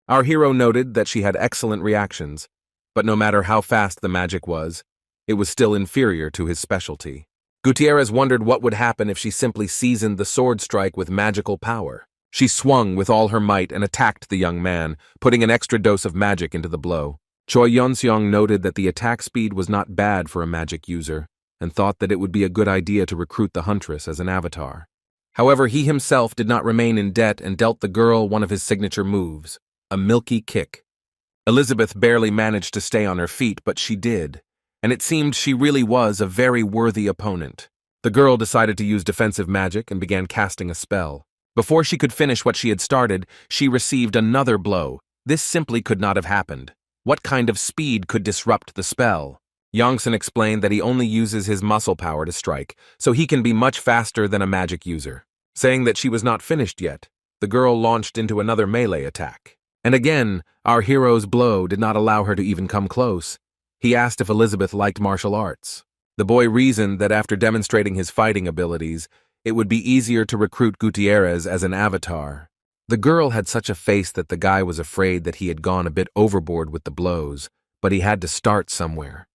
Our hero noted that she had excellent reactions, but no matter how fast the magic was, it was still inferior to his specialty. Gutierrez wondered what would happen if she simply seasoned the sword strike with magical power. She swung with all her might and attacked the young man, putting an extra dose of magic into the blow. Choi Yunseong noted that the attack speed was not bad for a magic user, and thought that it would be a good idea to recruit the huntress as an avatar. However, he himself did not remain in debt and dealt the girl one of his signature moves, a milky kick. Elizabeth barely managed to stay on her feet, but she did, and it seemed she really was a very worthy opponent. The girl decided to use defensive magic and began casting a spell. Before she could finish what she had started, she received another blow. This simply could not have happened. What kind of speed could disrupt the spell? Yongsun explained that he only uses his muscle power to strike, so he can be much faster than a magic user. Saying that she was not finished yet, the girl launched into another melee attack. And again, our hero's blow did not allow her to even come close. He asked if Elizabeth liked martial arts. The boy reasoned that after demonstrating his fighting abilities, it would be easier to recruit Gutierrez as an avatar. The girl had such a face that the guy was afraid that he had gone a bit overboard with the blows, but he had to start somewhere.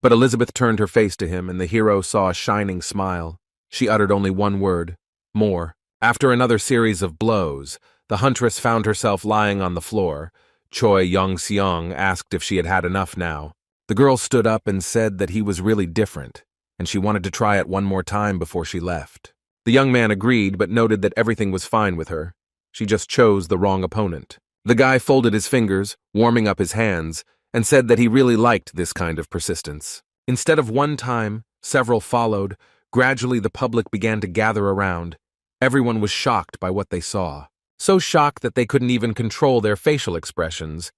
But Elizabeth turned her face to him, and the hero saw a shining smile. She uttered only one word, more. After another series of blows, the huntress found herself lying on the floor. Choi Yong-seong asked if she had had enough now. The girl stood up and said that he was really different, and she wanted to try it one more time before she left. The young man agreed, but noted that everything was fine with her. She just chose the wrong opponent. The guy folded his fingers, warming up his hands, and said that he really liked this kind of persistence. Instead of one time, several followed. Gradually the public began to gather around. Everyone was shocked by what they saw. So shocked that they couldn't even control their facial expressions.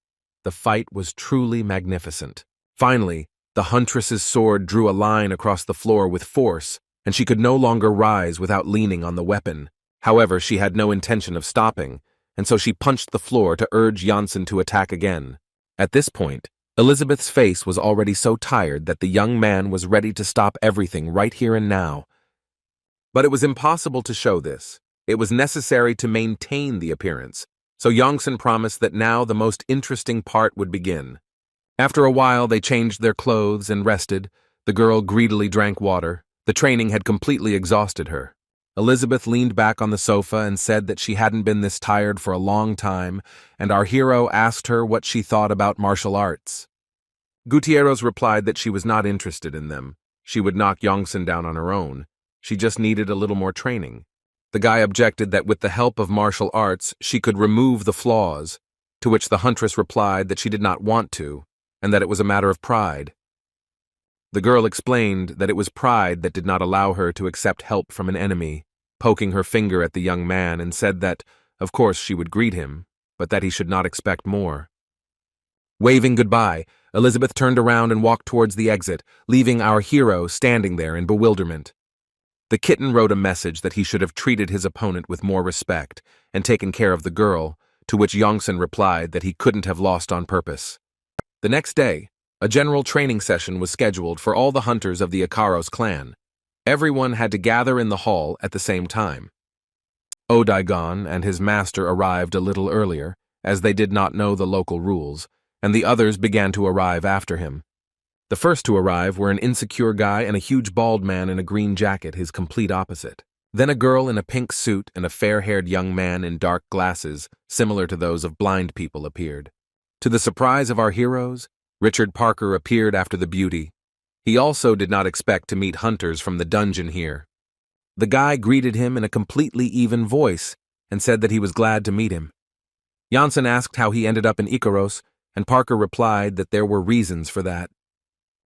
The fight was truly magnificent. Finally, the huntress's sword drew a line across the floor with force, and she could no longer rise without leaning on the weapon. However, she had no intention of stopping, and so she punched the floor to urge Janssen to attack again. At this point, Elizabeth's face was already so tired that the young man was ready to stop everything right here and now. But it was impossible to show this. It was necessary to maintain the appearance, so Yongsun promised that now the most interesting part would begin. After a while, they changed their clothes and rested. The girl greedily drank water. The training had completely exhausted her. Elizabeth leaned back on the sofa and said that she hadn't been this tired for a long time, and our hero asked her what she thought about martial arts. Gutierrez replied that she was not interested in them. She would knock Yongsun down on her own. She just needed a little more training. The guy objected that with the help of martial arts, she could remove the flaws, to which the huntress replied that she did not want to, and that it was a matter of pride. The girl explained that it was pride that did not allow her to accept help from an enemy, poking her finger at the young man, and said that, of course, she would greet him, but that he should not expect more. Waving goodbye, Elizabeth turned around and walked towards the exit, leaving our hero standing there in bewilderment. The kitten wrote a message that he should have treated his opponent with more respect and taken care of the girl, to which Yongsun replied that he couldn't have lost on purpose. The next day, a general training session was scheduled for all the hunters of the Ikaros clan. Everyone had to gather in the hall at the same time. Odaigon and his master arrived a little earlier, as they did not know the local rules, and the others began to arrive after him. The first to arrive were an insecure guy and a huge bald man in a green jacket, his complete opposite. Then a girl in a pink suit and a fair-haired young man in dark glasses, similar to those of blind people, appeared. To the surprise of our heroes, Richard Parker appeared after the beauty. He also did not expect to meet hunters from the dungeon here. The guy greeted him in a completely even voice and said that he was glad to meet him. Janssen asked how he ended up in Icaros, and Parker replied that there were reasons for that.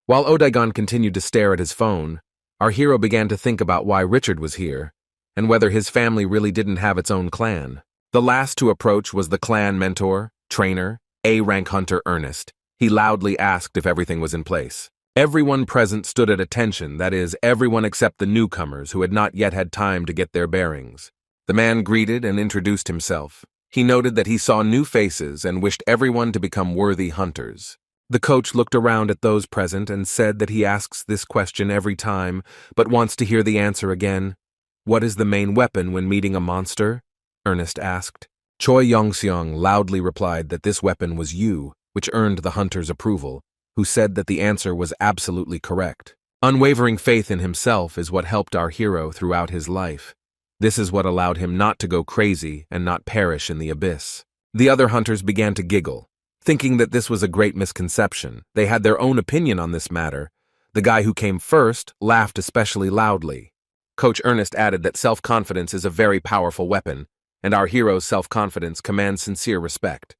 While Odaigon continued to stare at his phone, our hero began to think about why Richard was here, and whether his family really didn't have its own clan. The last to approach was the clan mentor, trainer, A-rank hunter Ernest. He loudly asked if everything was in place. Everyone present stood at attention, that is, everyone except the newcomers who had not yet had time to get their bearings. The man greeted and introduced himself. He noted that he saw new faces and wished everyone to become worthy hunters. The coach looked around at those present and said that he asks this question every time, but wants to hear the answer again. "What is the main weapon when meeting a monster?" Ernest asked. Choi Yong-seong loudly replied that this weapon was Yu, which earned the hunter's approval, who said that the answer was absolutely correct. Unwavering faith in himself is what helped our hero throughout his life. This is what allowed him not to go crazy and not perish in the abyss. The other hunters began to giggle, thinking that this was a great misconception. They had their own opinion on this matter. The guy who came first laughed especially loudly. Coach Ernest added that self-confidence is a very powerful weapon, and our hero's self-confidence commands sincere respect.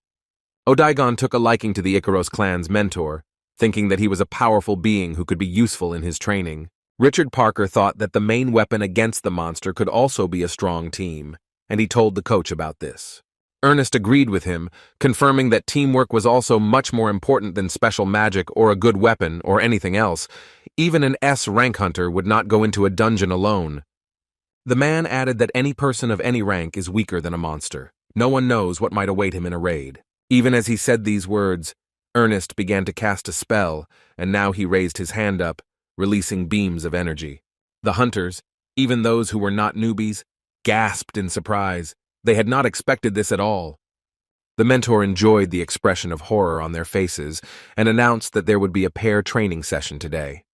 Odaigon took a liking to the Icaros clan's mentor, thinking that he was a powerful being who could be useful in his training. Richard Parker thought that the main weapon against the monster could also be a strong team, and he told the coach about this. Ernest agreed with him, confirming that teamwork was also much more important than special magic or a good weapon or anything else. Even an S-rank hunter would not go into a dungeon alone. The man added that any person of any rank is weaker than a monster. No one knows what might await him in a raid. Even as he said these words, Ernest began to cast a spell, and now he raised his hand up, releasing beams of energy. The hunters, even those who were not newbies, gasped in surprise. They had not expected this at all. The mentor enjoyed the expression of horror on their faces and announced that there would be a pair training session today.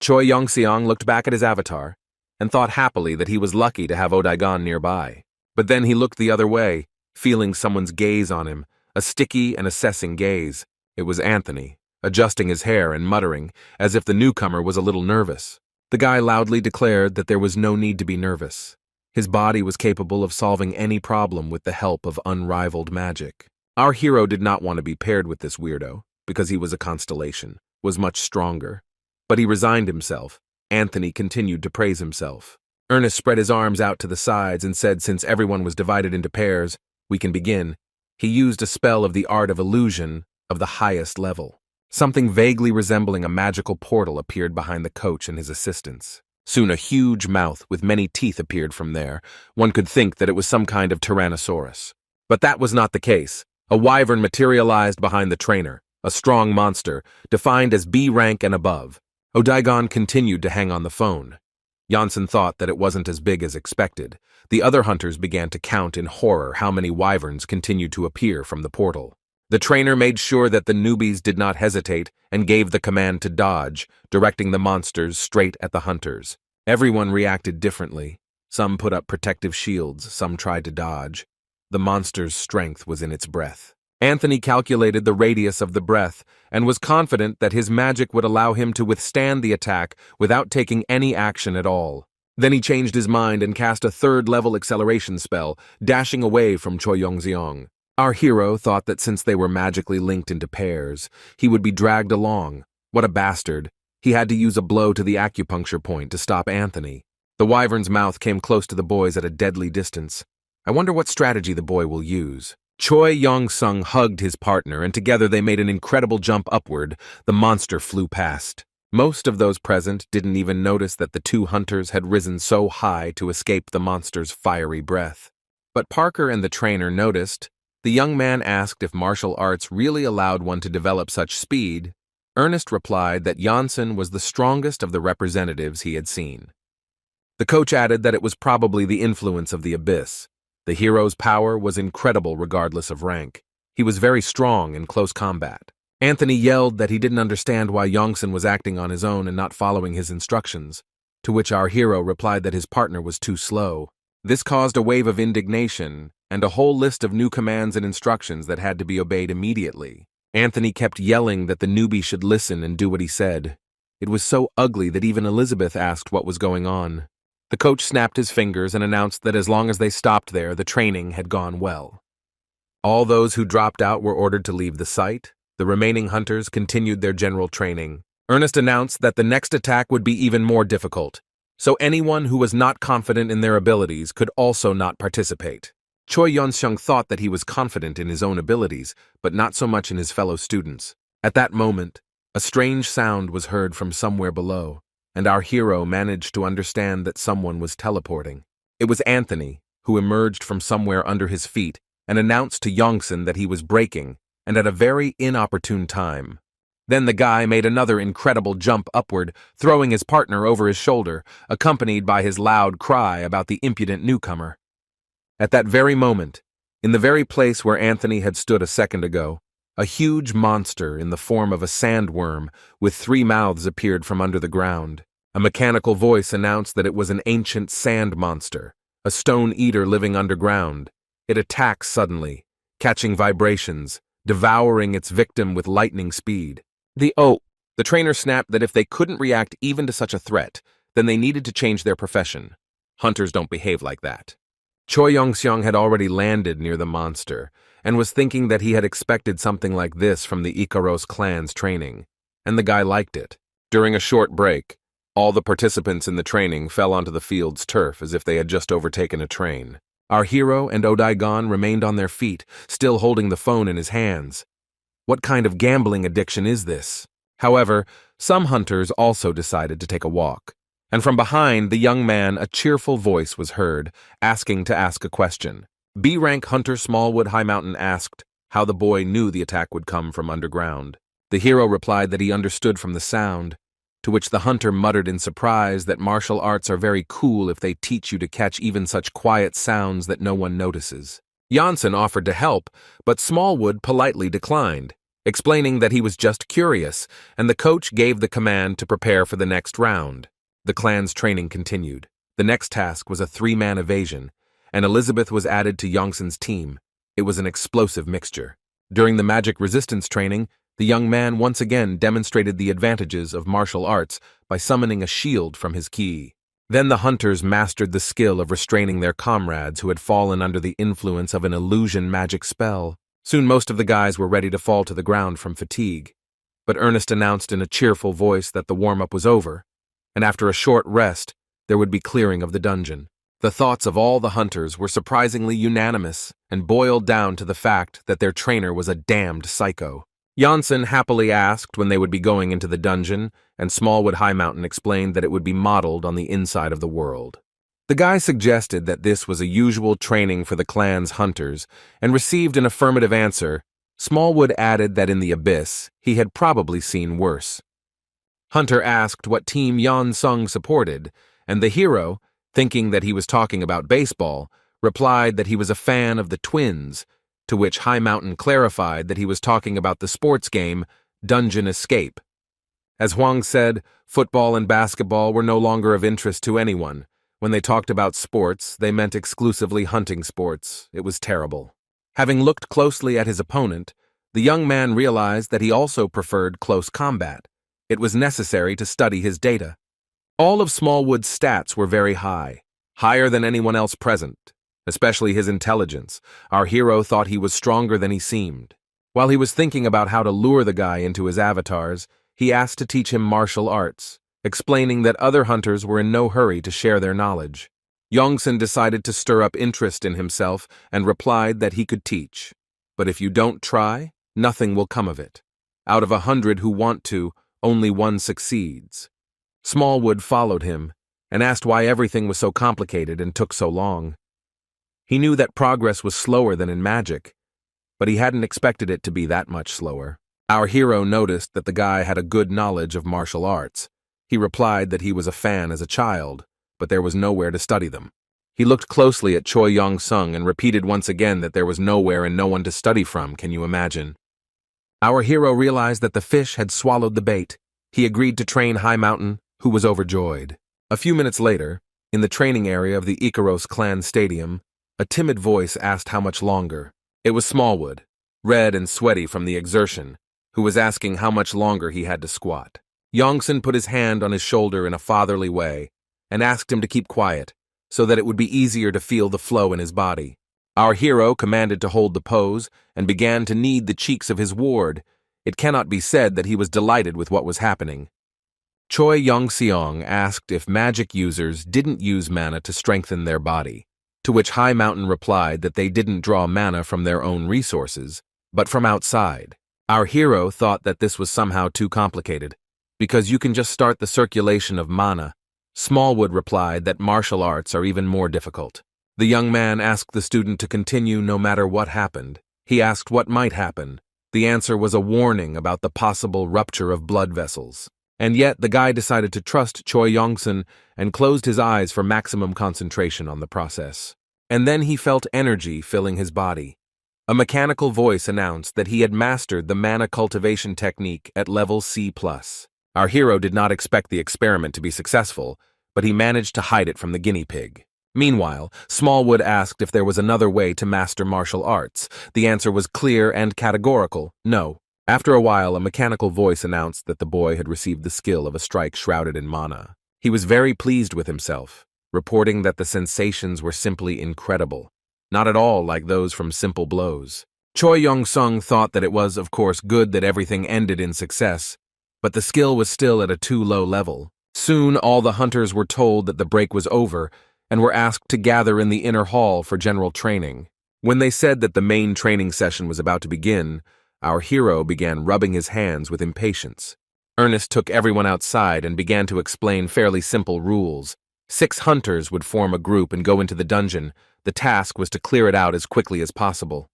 Choi Yong-seong looked back at his avatar and thought happily that he was lucky to have Odaigon nearby. But then he looked the other way, feeling someone's gaze on him, a sticky and assessing gaze. It was Anthony, adjusting his hair and muttering, as if the newcomer was a little nervous. The guy loudly declared that there was no need to be nervous. His body was capable of solving any problem with the help of unrivaled magic. Our hero did not want to be paired with this weirdo, because he was a constellation, was much stronger. But he resigned himself. Anthony continued to praise himself. Ernest spread his arms out to the sides and said since everyone was divided into pairs, we can begin. He used a spell of the art of illusion of the highest level. Something vaguely resembling a magical portal appeared behind the coach and his assistants. Soon a huge mouth with many teeth appeared from there. One could think that it was some kind of Tyrannosaurus. But that was not the case. A wyvern materialized behind the trainer, a strong monster, defined as B rank and above. Odaigon continued to hang on the phone. Janssen thought that it wasn't as big as expected. The other hunters began to count in horror how many wyverns continued to appear from the portal. The trainer made sure that the newbies did not hesitate and gave the command to dodge, directing the monsters straight at the hunters. Everyone reacted differently. Some put up protective shields, some tried to dodge. The monster's strength was in its breath. Anthony calculated the radius of the breath and was confident that his magic would allow him to withstand the attack without taking any action at all. Then he changed his mind and cast a third-level acceleration spell, dashing away from Choi Yong-seong. Our hero thought that since they were magically linked into pairs, he would be dragged along. What a bastard. He had to use a blow to the acupuncture point to stop Anthony. The wyvern's mouth came close to the boys at a deadly distance. I wonder what strategy the boy will use. Choi Yong-seong hugged his partner, and together they made an incredible jump upward. The monster flew past. Most of those present didn't even notice that the two hunters had risen so high to escape the monster's fiery breath. But Parker and the trainer noticed. The young man asked if martial arts really allowed one to develop such speed. Ernest replied that Janssen was the strongest of the representatives he had seen. The coach added that it was probably the influence of the abyss. The hero's power was incredible regardless of rank. He was very strong in close combat. Anthony yelled that he didn't understand why Janssen was acting on his own and not following his instructions, to which our hero replied that his partner was too slow. This caused a wave of indignation and a whole list of new commands and instructions that had to be obeyed immediately. Anthony kept yelling that the newbie should listen and do what he said. It was so ugly that even Elizabeth asked what was going on. The coach snapped his fingers and announced that as long as they stopped there, the training had gone well. All those who dropped out were ordered to leave the site. The remaining hunters continued their general training. Ernest announced that the next attack would be even more difficult, so anyone who was not confident in their abilities could also not participate. Choi Yeon-seung thought that he was confident in his own abilities, but not so much in his fellow students. At that moment, a strange sound was heard from somewhere below, and our hero managed to understand that someone was teleporting. It was Anthony, who emerged from somewhere under his feet and announced to Yongsun that he was breaking, and at a very inopportune time. Then the guy made another incredible jump upward, throwing his partner over his shoulder, accompanied by his loud cry about the impudent newcomer. At that very moment, in the very place where Anthony had stood a second ago, a huge monster in the form of a sandworm with 3 mouths appeared from under the ground. A mechanical voice announced that it was an ancient sand monster, a stone eater living underground. It attacks suddenly, catching vibrations, devouring its victim with lightning speed. The trainer snapped that if they couldn't react even to such a threat, then they needed to change their profession. Hunters don't behave like that. Choi Yeon-seung had already landed near the monster, and was thinking that he had expected something like this from the Ikaros clan's training, and the guy liked it. During a short break, all the participants in the training fell onto the field's turf as if they had just overtaken a train. Our hero and Odaigon remained on their feet, still holding the phone in his hands. What kind of gambling addiction is this? However, some hunters also decided to take a walk, and from behind the young man a cheerful voice was heard, asking to ask a question. B-rank hunter Smallwood High Mountain asked how the boy knew the attack would come from underground. The hero replied that he understood from the sound, to which the hunter muttered in surprise that martial arts are very cool if they teach you to catch even such quiet sounds that no one notices. Janssen offered to help, but Smallwood politely declined, explaining that he was just curious, and the coach gave the command to prepare for the next round. The clan's training continued. The next task was a 3-man evasion, and Elizabeth was added to Yongsun's team. It was an explosive mixture. During the magic resistance training, the young man once again demonstrated the advantages of martial arts by summoning a shield from his ki. Then the hunters mastered the skill of restraining their comrades who had fallen under the influence of an illusion magic spell. Soon most of the guys were ready to fall to the ground from fatigue, but Ernest announced in a cheerful voice that the warm-up was over, and after a short rest, there would be clearing of the dungeon. The thoughts of all the hunters were surprisingly unanimous and boiled down to the fact that their trainer was a damned psycho. Janssen happily asked when they would be going into the dungeon, and Smallwood High Mountain explained that it would be modeled on the inside of the world. The guy suggested that this was a usual training for the clan's hunters, and received an affirmative answer. Smallwood added that in the abyss, he had probably seen worse. Hunter asked what team Yeon-seung supported, and the hero, thinking that he was talking about baseball, replied that he was a fan of the Twins, to which High Mountain clarified that he was talking about the sports game Dungeon Escape. As Huang said, football and basketball were no longer of interest to anyone. When they talked about sports, they meant exclusively hunting sports. It was terrible. Having looked closely at his opponent, the young man realized that he also preferred close combat. It was necessary to study his data. All of Smallwood's stats were very high, higher than anyone else present, especially his intelligence. Our hero thought he was stronger than he seemed. While he was thinking about how to lure the guy into his avatars, he asked to teach him martial arts, explaining that other hunters were in no hurry to share their knowledge. Yongsun decided to stir up interest in himself and replied that he could teach. But if you don't try, nothing will come of it. Out of 100 who want to, only 1 succeeds. Smallwood followed him and asked why everything was so complicated and took so long. He knew that progress was slower than in magic, but he hadn't expected it to be that much slower. Our hero noticed that the guy had a good knowledge of martial arts. He replied that he was a fan as a child, but there was nowhere to study them. He looked closely at Choi Yeon-seung and repeated once again that there was nowhere and no one to study from. Can you imagine? Our hero realized that the fish had swallowed the bait. He agreed to train High Mountain, who was overjoyed. A few minutes later, in the training area of the Ikaros clan stadium, a timid voice asked how much longer. It was Smallwood, red and sweaty from the exertion, who was asking how much longer he had to squat. Yongsun put his hand on his shoulder in a fatherly way and asked him to keep quiet so that it would be easier to feel the flow in his body. Our hero commanded to hold the pose and began to knead the cheeks of his ward. It cannot be said that he was delighted with what was happening. Choi Yong-seong asked if magic users didn't use mana to strengthen their body, to which High Mountain replied that they didn't draw mana from their own resources, but from outside. Our hero thought that this was somehow too complicated, because you can just start the circulation of mana. Smallwood replied that martial arts are even more difficult. The young man asked the student to continue no matter what happened. He asked what might happen. The answer was a warning about the possible rupture of blood vessels. And yet the guy decided to trust Choi Yongsun and closed his eyes for maximum concentration on the process. And then he felt energy filling his body. A mechanical voice announced that he had mastered the mana cultivation technique at level C+. Our hero did not expect the experiment to be successful, but he managed to hide it from the guinea pig. Meanwhile, Smallwood asked if there was another way to master martial arts. The answer was clear and categorical: no. After a while, a mechanical voice announced that the boy had received the skill of a strike shrouded in mana. He was very pleased with himself, reporting that the sensations were simply incredible, not at all like those from simple blows. Choi Yong-sung thought that it was, of course, good that everything ended in success, but the skill was still at a too low level. Soon, all the hunters were told that the break was over and were asked to gather in the inner hall for general training. When they said that the main training session was about to begin, our hero began rubbing his hands with impatience. Ernest took everyone outside and began to explain fairly simple rules. 6 hunters would form a group and go into the dungeon. The task was to clear it out as quickly as possible.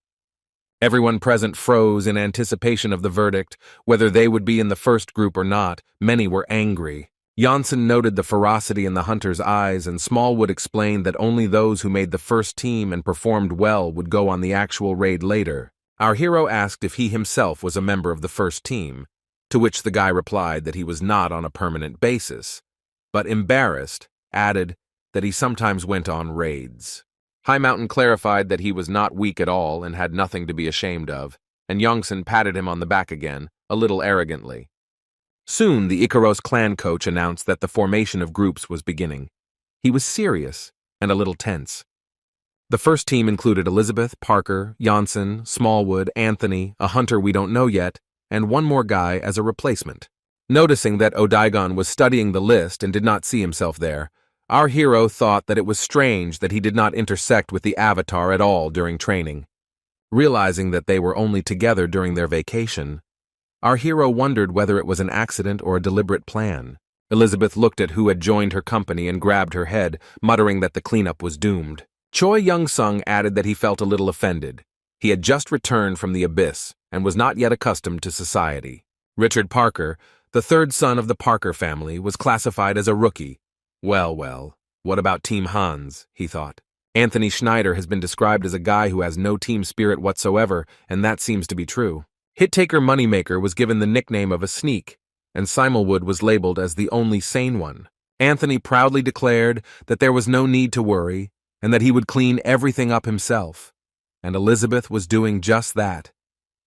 Everyone present froze in anticipation of the verdict. Whether they would be in the first group or not, many were angry. Janssen noted the ferocity in the hunters' eyes, and Smallwood explained that only those who made the first team and performed well would go on the actual raid later. Our hero asked if he himself was a member of the first team, to which the guy replied that he was not on a permanent basis, but embarrassed, added that he sometimes went on raids. High Mountain clarified that he was not weak at all and had nothing to be ashamed of, and Youngson patted him on the back again, a little arrogantly. Soon the Ikaros clan coach announced that the formation of groups was beginning. He was serious and a little tense. The first team included Elizabeth, Parker, Janssen, Smallwood, Anthony, a hunter we don't know yet, and one more guy as a replacement. Noticing that Odaigon was studying the list and did not see himself there, our hero thought that it was strange that he did not intersect with the Avatar at all during training. Realizing that they were only together during their vacation, our hero wondered whether it was an accident or a deliberate plan. Elizabeth looked at who had joined her company and grabbed her head, muttering that the cleanup was doomed. Choi Young-sung added that he felt a little offended. He had just returned from the abyss and was not yet accustomed to society. Richard Parker, the third son of the Parker family, was classified as a rookie. Well, what about Team Hans, he thought. Anthony Schneider has been described as a guy who has no team spirit whatsoever, and that seems to be true. Hit-taker Moneymaker was given the nickname of a sneak, and Simulwood was labeled as the only sane one. Anthony proudly declared that there was no need to worry, and that he would clean everything up himself. And Elizabeth was doing just that.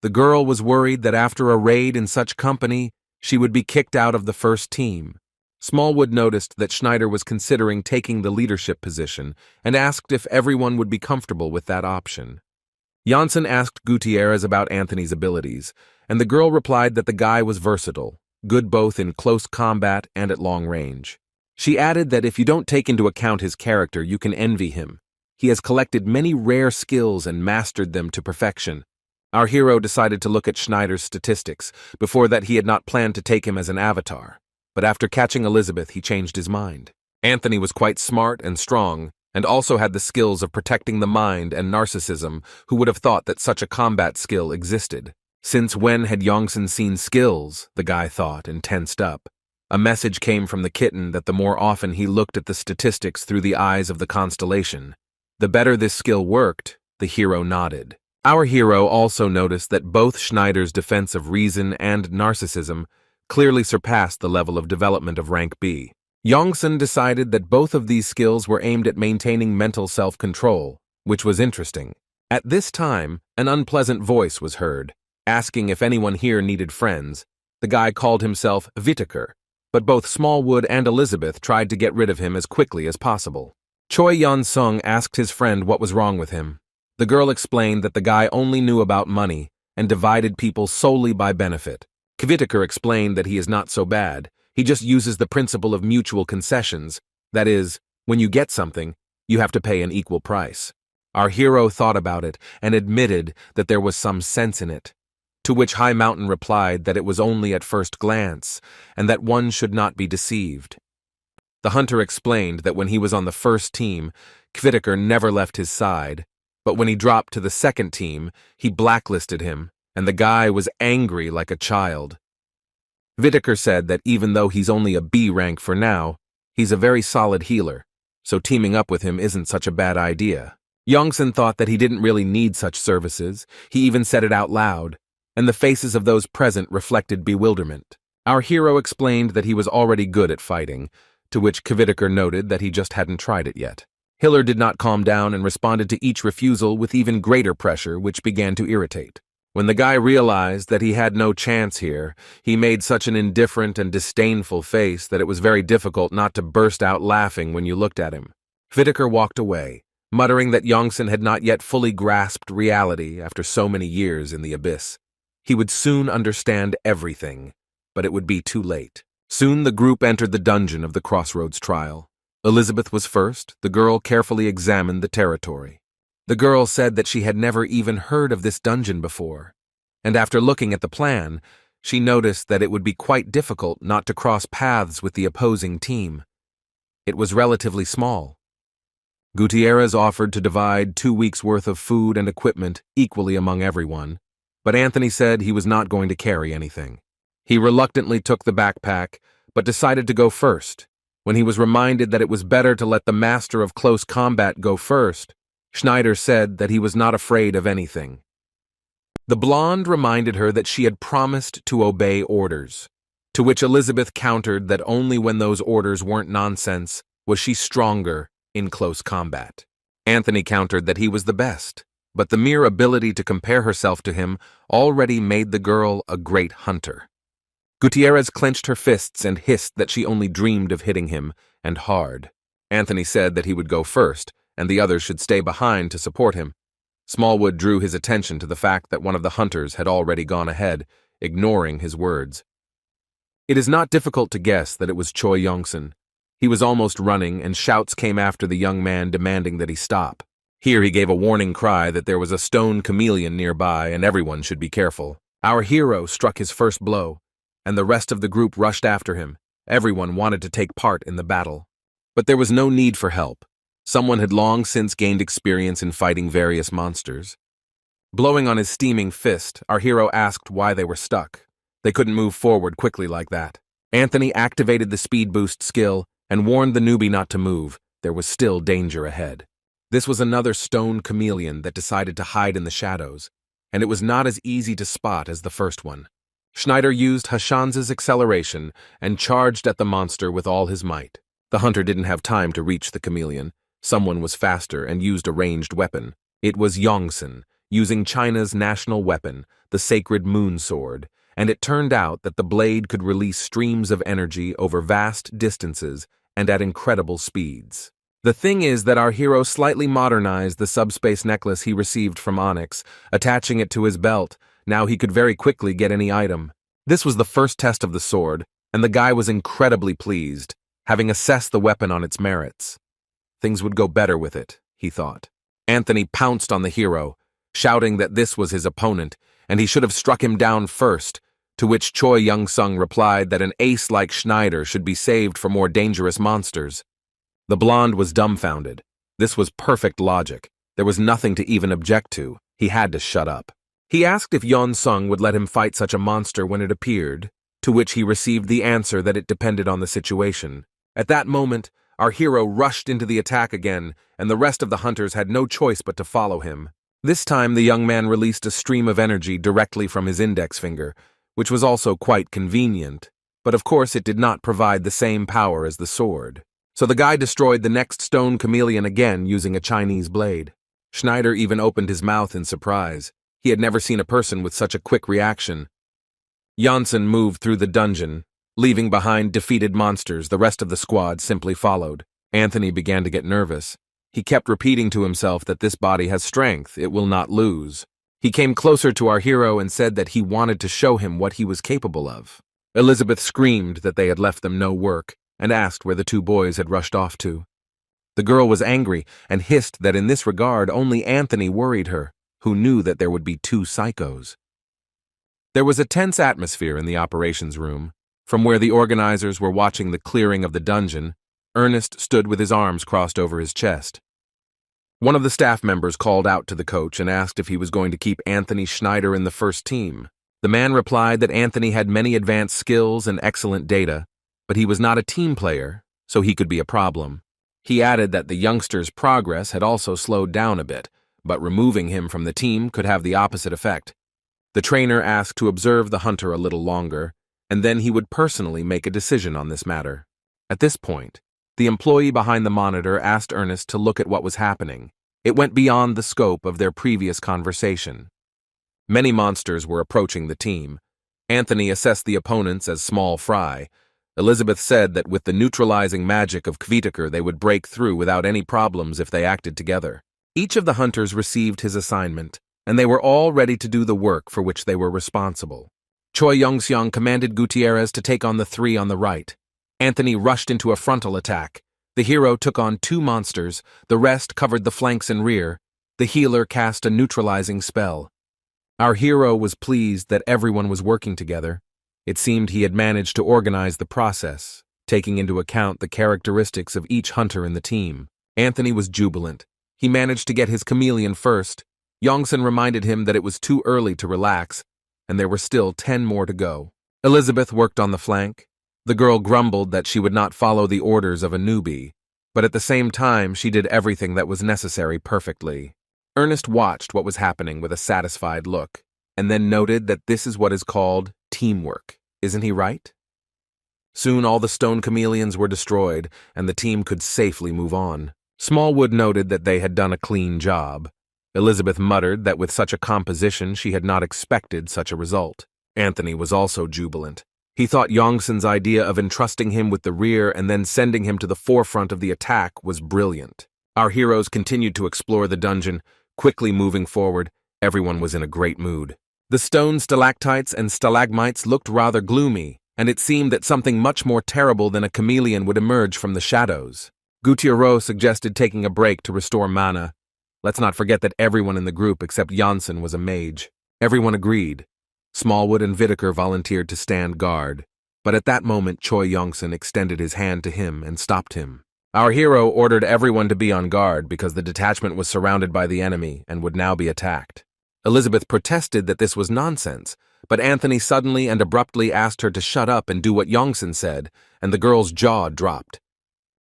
The girl was worried that after a raid in such company, she would be kicked out of the first team. Smallwood noticed that Schneider was considering taking the leadership position and asked if everyone would be comfortable with that option. Janssen asked Gutierrez about Anthony's abilities, and the girl replied that the guy was versatile, good both in close combat and at long range. She added that if you don't take into account his character, you can envy him. He has collected many rare skills and mastered them to perfection. Our hero decided to look at Schneider's statistics. Before that, he had not planned to take him as an avatar. But after catching Elizabeth, he changed his mind. Anthony was quite smart and strong, and also had the skills of protecting the mind and narcissism. Who would have thought that such a combat skill existed? Since when had Yongson seen skills, the guy thought, and tensed up. A message came from the kitten that the more often he looked at the statistics through the eyes of the constellation, the better this skill worked. The hero nodded. Our hero also noticed that both Schneider's defense of reason and narcissism clearly surpassed the level of development of rank B. Yongson decided that both of these skills were aimed at maintaining mental self-control, which was interesting. At this time, an unpleasant voice was heard. asking if anyone here needed friends. The guy called himself Whitaker, but both Smallwood and Elizabeth tried to get rid of him as quickly as possible. Choi Yeon-sung asked his friend what was wrong with him. The girl explained that the guy only knew about money and divided people solely by benefit. Whitaker explained that he is not so bad. He just uses the principle of mutual concessions. That is, when you get something, you have to pay an equal price. Our hero thought about it and admitted that there was some sense in it, to which High Mountain replied that it was only at first glance, and that one should not be deceived. The hunter explained that when he was on the first team, Whitaker never left his side, but when he dropped to the second team, he blacklisted him, and the guy was angry like a child. Whitaker said that even though he's only a B rank for now, he's a very solid healer, so teaming up with him isn't such a bad idea. Youngson thought that he didn't really need such services. He even said it out loud, and the faces of those present reflected bewilderment. Our hero explained that he was already good at fighting, to which Whitaker noted that he just hadn't tried it yet. Hiller did not calm down and responded to each refusal with even greater pressure, which began to irritate. When the guy realized that he had no chance here, he made such an indifferent and disdainful face that it was very difficult not to burst out laughing when you looked at him. Whitaker walked away, muttering that Youngson had not yet fully grasped reality after so many years in the abyss. He would soon understand everything, but it would be too late. Soon the group entered the dungeon of the Crossroads trial. Elizabeth was first. The girl carefully examined the territory. The girl said that she had never even heard of this dungeon before, and after looking at the plan, she noticed that it would be quite difficult not to cross paths with the opposing team. It was relatively small. Gutierrez offered to divide 2 weeks' worth of food and equipment equally among everyone, but Anthony said he was not going to carry anything. He reluctantly took the backpack, but decided to go first. When he was reminded that it was better to let the master of close combat go first, Schneider said that he was not afraid of anything. The blonde reminded her that she had promised to obey orders, to which Elizabeth countered that only when those orders weren't nonsense was she stronger in close combat. Anthony countered that he was the best, but the mere ability to compare herself to him already made the girl a great hunter. Gutierrez clenched her fists and hissed that she only dreamed of hitting him, and hard. Anthony said that he would go first, and the others should stay behind to support him. Smallwood drew his attention to the fact that one of the hunters had already gone ahead, ignoring his words. It is not difficult to guess that it was Choi Youngson. He was almost running, and shouts came after the young man demanding that he stop. Here he gave a warning cry that there was a stone chameleon nearby and everyone should be careful. Our hero struck his first blow, and the rest of the group rushed after him. Everyone wanted to take part in the battle. But there was no need for help. Someone had long since gained experience in fighting various monsters. Blowing on his steaming fist, our hero asked why they were stuck. They couldn't move forward quickly like that. Anthony activated the speed boost skill and warned the newbie not to move. There was still danger ahead. This was another stone chameleon that decided to hide in the shadows, and it was not as easy to spot as the first one. Schneider used Hashan's acceleration and charged at the monster with all his might. The hunter didn't have time to reach the chameleon. Someone was faster and used a ranged weapon. It was Youngson, using China's national weapon, the sacred moon sword, and it turned out that the blade could release streams of energy over vast distances and at incredible speeds. The thing is that our hero slightly modernized the subspace necklace he received from Onyx, attaching it to his belt. Now he could very quickly get any item. This was the first test of the sword, and the guy was incredibly pleased, having assessed the weapon on its merits. Things would go better with it, he thought. Anthony pounced on the hero, shouting that this was his opponent, and he should have struck him down first, to which Choi Young-sung replied that an ace like Schneider should be saved for more dangerous monsters. The blonde was dumbfounded. This was perfect logic. There was nothing to even object to. He had to shut up. He asked if Yeon-sung would let him fight such a monster when it appeared, to which he received the answer that it depended on the situation. At that moment, our hero rushed into the attack again, and the rest of the hunters had no choice but to follow him. This time the young man released a stream of energy directly from his index finger, which was also quite convenient, but of course it did not provide the same power as the sword. So the guy destroyed the next stone chameleon again using a Chinese blade. Schneider even opened his mouth in surprise. He had never seen a person with such a quick reaction. Janssen moved through the dungeon, leaving behind defeated monsters. The rest of the squad simply followed. Anthony began to get nervous. He kept repeating to himself that this body has strength, it will not lose. He came closer to our hero and said that he wanted to show him what he was capable of. Elizabeth screamed that they had left them no work and asked where the two boys had rushed off to. The girl was angry and hissed that in this regard only Anthony worried her, who knew that there would be two psychos. There was a tense atmosphere in the operations room. From where the organizers were watching the clearing of the dungeon, Ernest stood with his arms crossed over his chest. One of the staff members called out to the coach and asked if he was going to keep Anthony Schneider in the first team. The man replied that Anthony had many advanced skills and excellent data, but he was not a team player, so he could be a problem. He added that the youngster's progress had also slowed down a bit, but removing him from the team could have the opposite effect. The trainer asked to observe the hunter a little longer, and then he would personally make a decision on this matter. At this point, the employee behind the monitor asked Ernest to look at what was happening. It went beyond the scope of their previous conversation. Many monsters were approaching the team. Anthony assessed the opponents as small fry. Elizabeth said that with the neutralizing magic of Kvitakar they would break through without any problems if they acted together. Each of the hunters received his assignment, and they were all ready to do the work for which they were responsible. Choi Yongxiang commanded Gutierrez to take on the three on the right. Anthony rushed into a frontal attack. The hero took on two monsters, the rest covered the flanks and rear. The healer cast a neutralizing spell. Our hero was pleased that everyone was working together. It seemed he had managed to organize the process, taking into account the characteristics of each hunter in the team. Anthony was jubilant. He managed to get his chameleon first. Yongsan reminded him that it was too early to relax, and there were still 10 more to go. Elizabeth worked on the flank. The girl grumbled that she would not follow the orders of a newbie, but at the same time she did everything that was necessary perfectly. Ernest watched what was happening with a satisfied look, and then noted that this is what is called teamwork. Isn't he right? Soon all the stone chameleons were destroyed, and the team could safely move on. Smallwood noted that they had done a clean job. Elizabeth muttered that with such a composition she had not expected such a result. Anthony was also jubilant. He thought Yongsan's idea of entrusting him with the rear and then sending him to the forefront of the attack was brilliant. Our heroes continued to explore the dungeon, quickly moving forward. Everyone was in a great mood. The stone stalactites and stalagmites looked rather gloomy, and it seemed that something much more terrible than a chameleon would emerge from the shadows. Gutierrez suggested taking a break to restore mana. Let's not forget that everyone in the group except Janssen was a mage. Everyone agreed. Smallwood and Whittaker volunteered to stand guard, but at that moment Choi Yongsan extended his hand to him and stopped him. Our hero ordered everyone to be on guard because the detachment was surrounded by the enemy and would now be attacked. Elizabeth protested that this was nonsense, but Anthony suddenly and abruptly asked her to shut up and do what Yongsan said, and the girl's jaw dropped.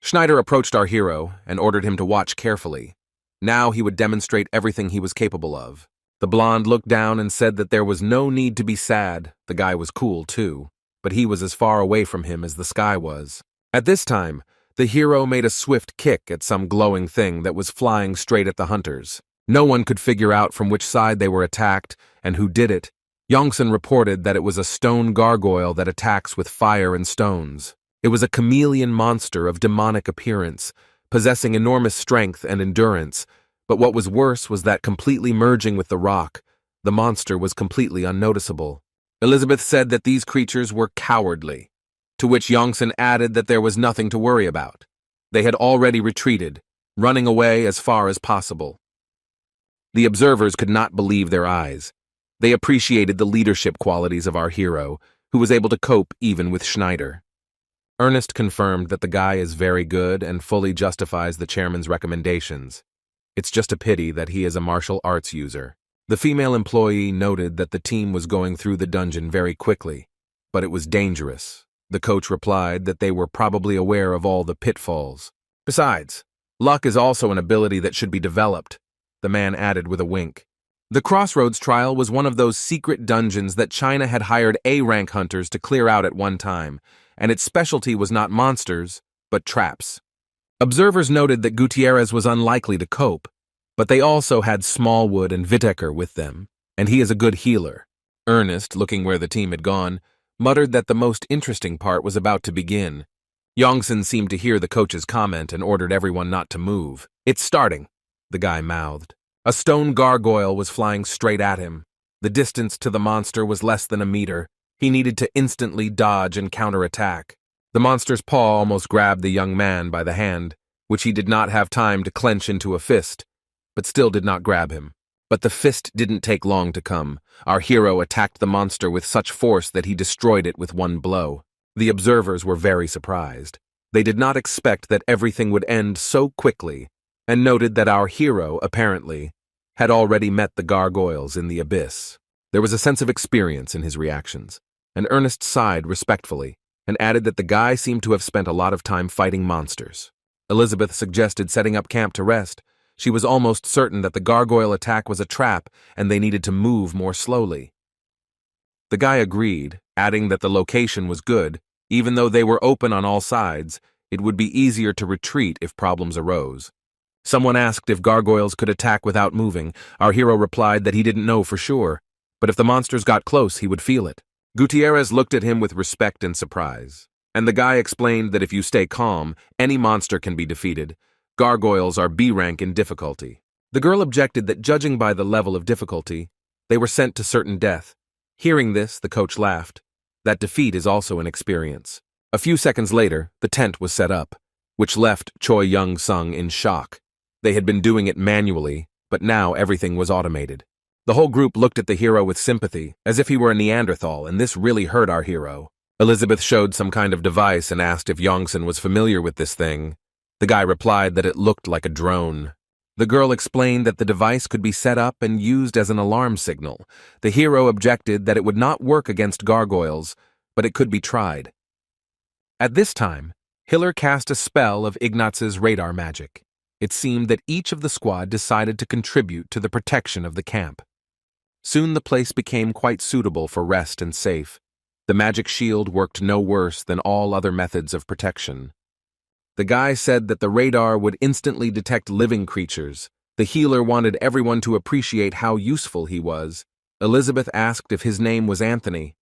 Schneider approached our hero and ordered him to watch carefully. Now he would demonstrate everything he was capable of. The blonde looked down and said that there was no need to be sad. The guy was cool too, but he was as far away from him as the sky was. At this time, the hero made a swift kick at some glowing thing that was flying straight at the hunters. No one could figure out from which side they were attacked and who did it. Yongsan reported that it was a stone gargoyle that attacks with fire and stones. It was a chameleon monster of demonic appearance, possessing enormous strength and endurance, but what was worse was that completely merging with the rock, the monster was completely unnoticeable. Elizabeth said that these creatures were cowardly, to which Yongsan added that there was nothing to worry about. They had already retreated, running away as far as possible. The observers could not believe their eyes. They appreciated the leadership qualities of our hero, who was able to cope even with Schneider. Ernest confirmed that the guy is very good and fully justifies the chairman's recommendations. It's just a pity that he is a martial arts user. The female employee noted that the team was going through the dungeon very quickly, but it was dangerous. The coach replied that they were probably aware of all the pitfalls. Besides, luck is also an ability that should be developed, the man added with a wink. The Crossroads trial was one of those secret dungeons that China had hired A-rank hunters to clear out at one time, and its specialty was not monsters, but traps. Observers noted that Gutierrez was unlikely to cope, but they also had Smallwood and Whittaker with them. and he is a good healer. Ernest, looking where the team had gone, muttered that the most interesting part was about to begin. Yongsan seemed to hear the coach's comment and ordered everyone not to move. "It's starting," the guy mouthed. A stone gargoyle was flying straight at him. The distance to the monster was less than a meter. He needed to instantly dodge and counterattack. The monster's paw almost grabbed the young man by the hand, which he did not have time to clench into a fist, but still did not grab him. But the fist didn't take long to come. Our hero attacked the monster with such force that he destroyed it with one blow. The observers were very surprised. They did not expect that everything would end so quickly, and noted that our hero, apparently, had already met the gargoyles in the abyss. There was a sense of experience in his reactions, and Ernest sighed respectfully and added that the guy seemed to have spent a lot of time fighting monsters. Elizabeth suggested setting up camp to rest. She was almost certain that the gargoyle attack was a trap and they needed to move more slowly. The guy agreed, adding that the location was good. Even though they were open on all sides, it would be easier to retreat if problems arose. Someone asked if gargoyles could attack without moving. Our hero replied that he didn't know for sure, but if the monsters got close, he would feel it. Gutierrez looked at him with respect and surprise, and the guy explained that if you stay calm, any monster can be defeated. Gargoyles are B rank in difficulty. The girl objected that judging by the level of difficulty, they were sent to certain death. Hearing this, the coach laughed. That defeat is also an experience. A few seconds later, the tent was set up, which left Choi Young-sung in shock. They had been doing it manually, but now everything was automated. The whole group looked at the hero with sympathy, as if he were a Neanderthal, and this really hurt our hero. Elizabeth showed some kind of device and asked if Yongsan was familiar with this thing. The guy replied that it looked like a drone. The girl explained that the device could be set up and used as an alarm signal. The hero objected that it would not work against gargoyles, but it could be tried. At this time, Hiller cast a spell of Ignaz's radar magic. It seemed that each of the squad decided to contribute to the protection of the camp. Soon the place became quite suitable for rest and safe. The magic shield worked no worse than all other methods of protection. The guy said that the radar would instantly detect living creatures. The healer wanted everyone to appreciate how useful he was. Elizabeth asked if his name was Anthony.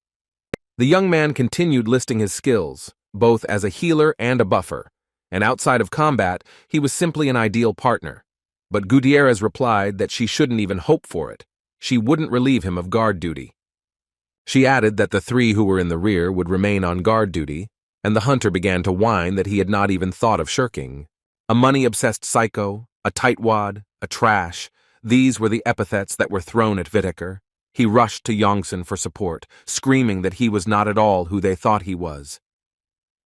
The young man continued listing his skills, both as a healer and a buffer, and outside of combat, he was simply an ideal partner. But Gutierrez replied that she shouldn't even hope for it. She wouldn't relieve him of guard duty. She added that the three who were in the rear would remain on guard duty, and the hunter began to whine that he had not even thought of shirking. A money-obsessed psycho, a tightwad, a trash, these were the epithets that were thrown at Whittaker. He rushed to Yongsan for support, screaming that he was not at all who they thought he was.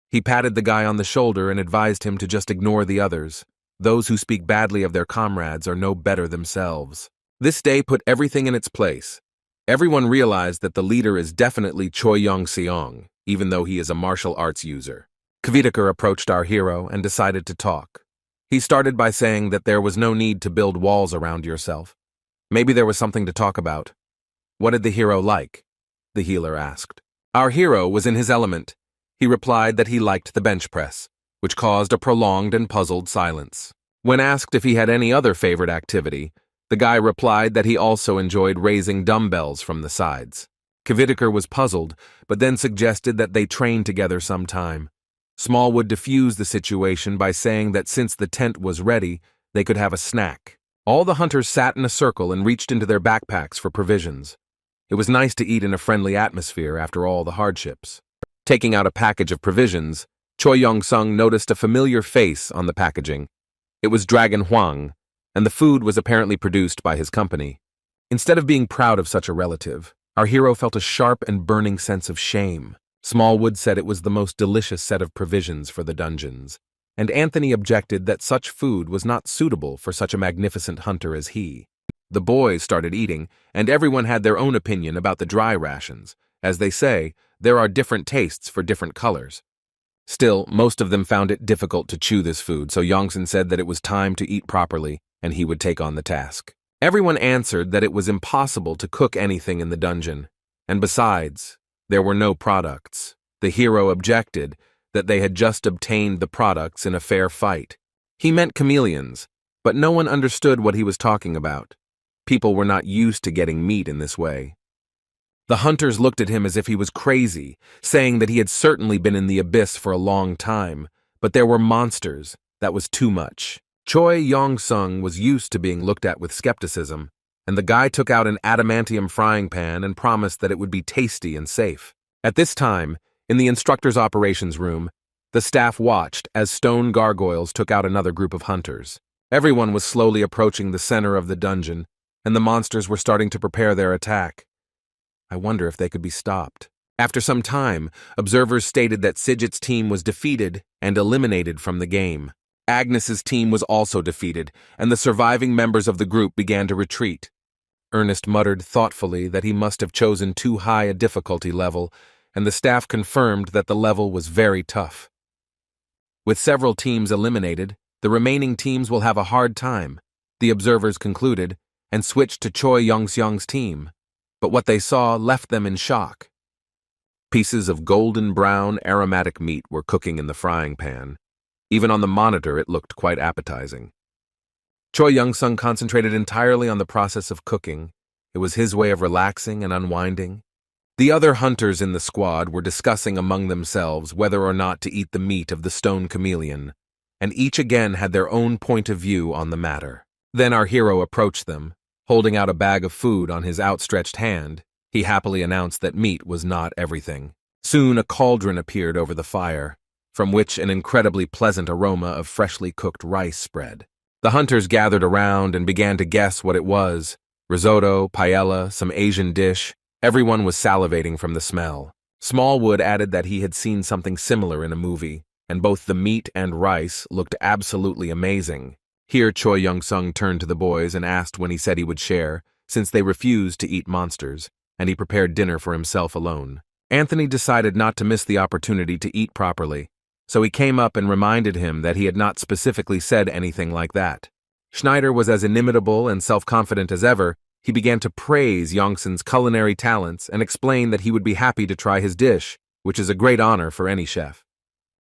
He patted the guy on the shoulder and advised him to just ignore the others. Those who speak badly of their comrades are no better themselves. This day put everything in its place. Everyone realized that the leader is definitely Choi Yong-seong, even though he is a martial arts user. Whittaker approached our hero and decided to talk. He started by saying that there was no need to build walls around yourself. Maybe there was something to talk about. What did the hero like? The healer asked. Our hero was in his element. He replied that he liked the bench press, which caused a prolonged and puzzled silence. When asked if he had any other favorite activity, the guy replied that he also enjoyed raising dumbbells from the sides. Whittaker was puzzled, but then suggested that they train together sometime. Smallwood diffused the situation by saying that since the tent was ready, they could have a snack. All the hunters sat in a circle and reached into their backpacks for provisions. It was nice to eat in a friendly atmosphere after all the hardships. Taking out a package of provisions, Choi Yong-sung noticed a familiar face on the packaging. It was Dragon Huang, and the food was apparently produced by his company. Instead of being proud of such a relative, our hero felt a sharp and burning sense of shame. Smallwood said it was the most delicious set of provisions for the dungeons, and Anthony objected that such food was not suitable for such a magnificent hunter as he. The boys started eating, and everyone had their own opinion about the dry rations. As they say, there are different tastes for different colors. Still, most of them found it difficult to chew this food, so Yongsan said that it was time to eat properly, and he would take on the task. Everyone answered that it was impossible to cook anything in the dungeon, and besides, there were no products. The hero objected that they had just obtained the products in a fair fight. He meant chameleons, but no one understood what he was talking about. People were not used to getting meat in this way. The hunters looked at him as if he was crazy, saying that he had certainly been in the abyss for a long time, but there were monsters. That was too much. Choi Yong-sung was used to being looked at with skepticism, and the guy took out an adamantium frying pan and promised that it would be tasty and safe. At this time, in the instructor's operations room, the staff watched as stone gargoyles took out another group of hunters. Everyone was slowly approaching the center of the dungeon, and the monsters were starting to prepare their attack. I wonder if they could be stopped. After some time, observers stated that Sigit's team was defeated and eliminated from the game. Agnes's team was also defeated, and the surviving members of the group began to retreat. Ernest muttered thoughtfully that he must have chosen too high a difficulty level, and the staff confirmed that the level was very tough. With several teams eliminated, the remaining teams will have a hard time, the observers concluded, and switched to Choi Yong-seong's team. But what they saw left them in shock. Pieces of golden brown aromatic meat were cooking in the frying pan. Even on the monitor, it looked quite appetizing. Choi Young-sung concentrated entirely on the process of cooking. It was his way of relaxing and unwinding. The other hunters in the squad were discussing among themselves whether or not to eat the meat of the stone chameleon, and each again had their own point of view on the matter. Then our hero approached them. Holding out a bag of food on his outstretched hand, he happily announced that meat was not everything. Soon a cauldron appeared over the fire, from which an incredibly pleasant aroma of freshly cooked rice spread. The hunters gathered around and began to guess what it was. Risotto, paella, some Asian dish. Everyone was salivating from the smell. Smallwood added that he had seen something similar in a movie, and both the meat and rice looked absolutely amazing. Here Choi Young-sung turned to the boys and asked when he said he would share, since they refused to eat monsters, and he prepared dinner for himself alone. Anthony decided not to miss the opportunity to eat properly, so he came up and reminded him that he had not specifically said anything like that. Schneider was as inimitable and self-confident as ever. He began to praise Yongson's culinary talents and explain that he would be happy to try his dish, which is a great honor for any chef.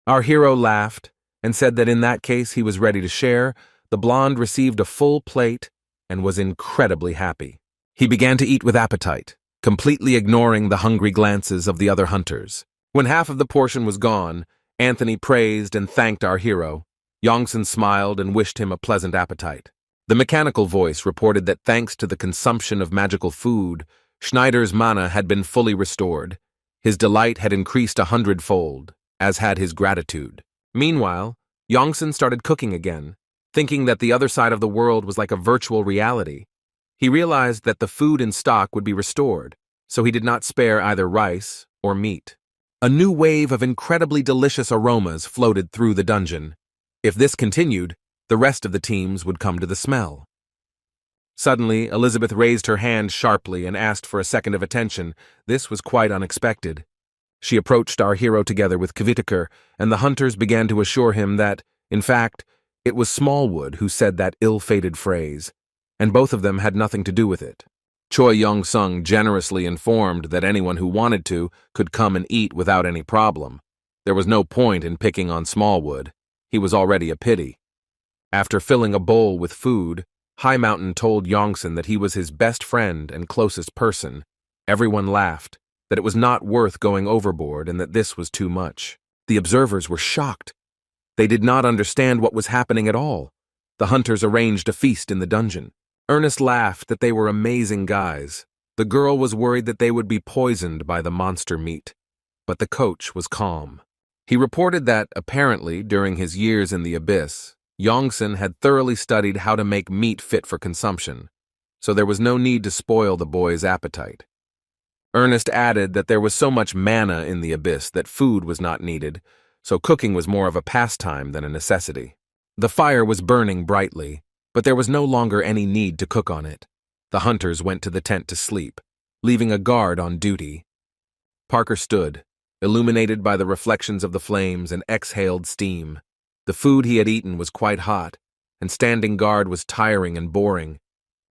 Our hero laughed and said that in that case he was ready to share. The blonde received a full plate and was incredibly happy. He began to eat with appetite, completely ignoring the hungry glances of the other hunters. When half of the portion was gone, Anthony praised and thanked our hero. Yongson smiled and wished him a pleasant appetite. The mechanical voice reported that thanks to the consumption of magical food, Schneider's mana had been fully restored. His delight had increased 100-fold, as had his gratitude. Meanwhile, Yongson started cooking again, thinking that the other side of the world was like a virtual reality. He realized that the food in stock would be restored, so he did not spare either rice or meat. A new wave of incredibly delicious aromas floated through the dungeon. If this continued, the rest of the teams would come to the smell. Suddenly, Elizabeth raised her hand sharply and asked for a second of attention. This was quite unexpected. She approached our hero together with Kvitikar, and the hunters began to assure him that, in fact, it was Smallwood who said that ill-fated phrase, and both of them had nothing to do with it. Choi Young-sung generously informed that anyone who wanted to could come and eat without any problem. There was no point in picking on Smallwood. He was already a pity. After filling a bowl with food, High Mountain told Yongson that he was his best friend and closest person. Everyone laughed, that it was not worth going overboard and that this was too much. The observers were shocked. They did not understand what was happening at all. The hunters arranged a feast in the dungeon. Ernest laughed that they were amazing guys. The girl was worried that they would be poisoned by the monster meat. But the coach was calm. He reported that, apparently, during his years in the abyss, Yongson had thoroughly studied how to make meat fit for consumption, so there was no need to spoil the boy's appetite. Ernest added that there was so much mana in the abyss that food was not needed, so cooking was more of a pastime than a necessity. The fire was burning brightly, but there was no longer any need to cook on it. The hunters went to the tent to sleep, leaving a guard on duty. Parker stood, illuminated by the reflections of the flames and exhaled steam. The food he had eaten was quite hot, and standing guard was tiring and boring.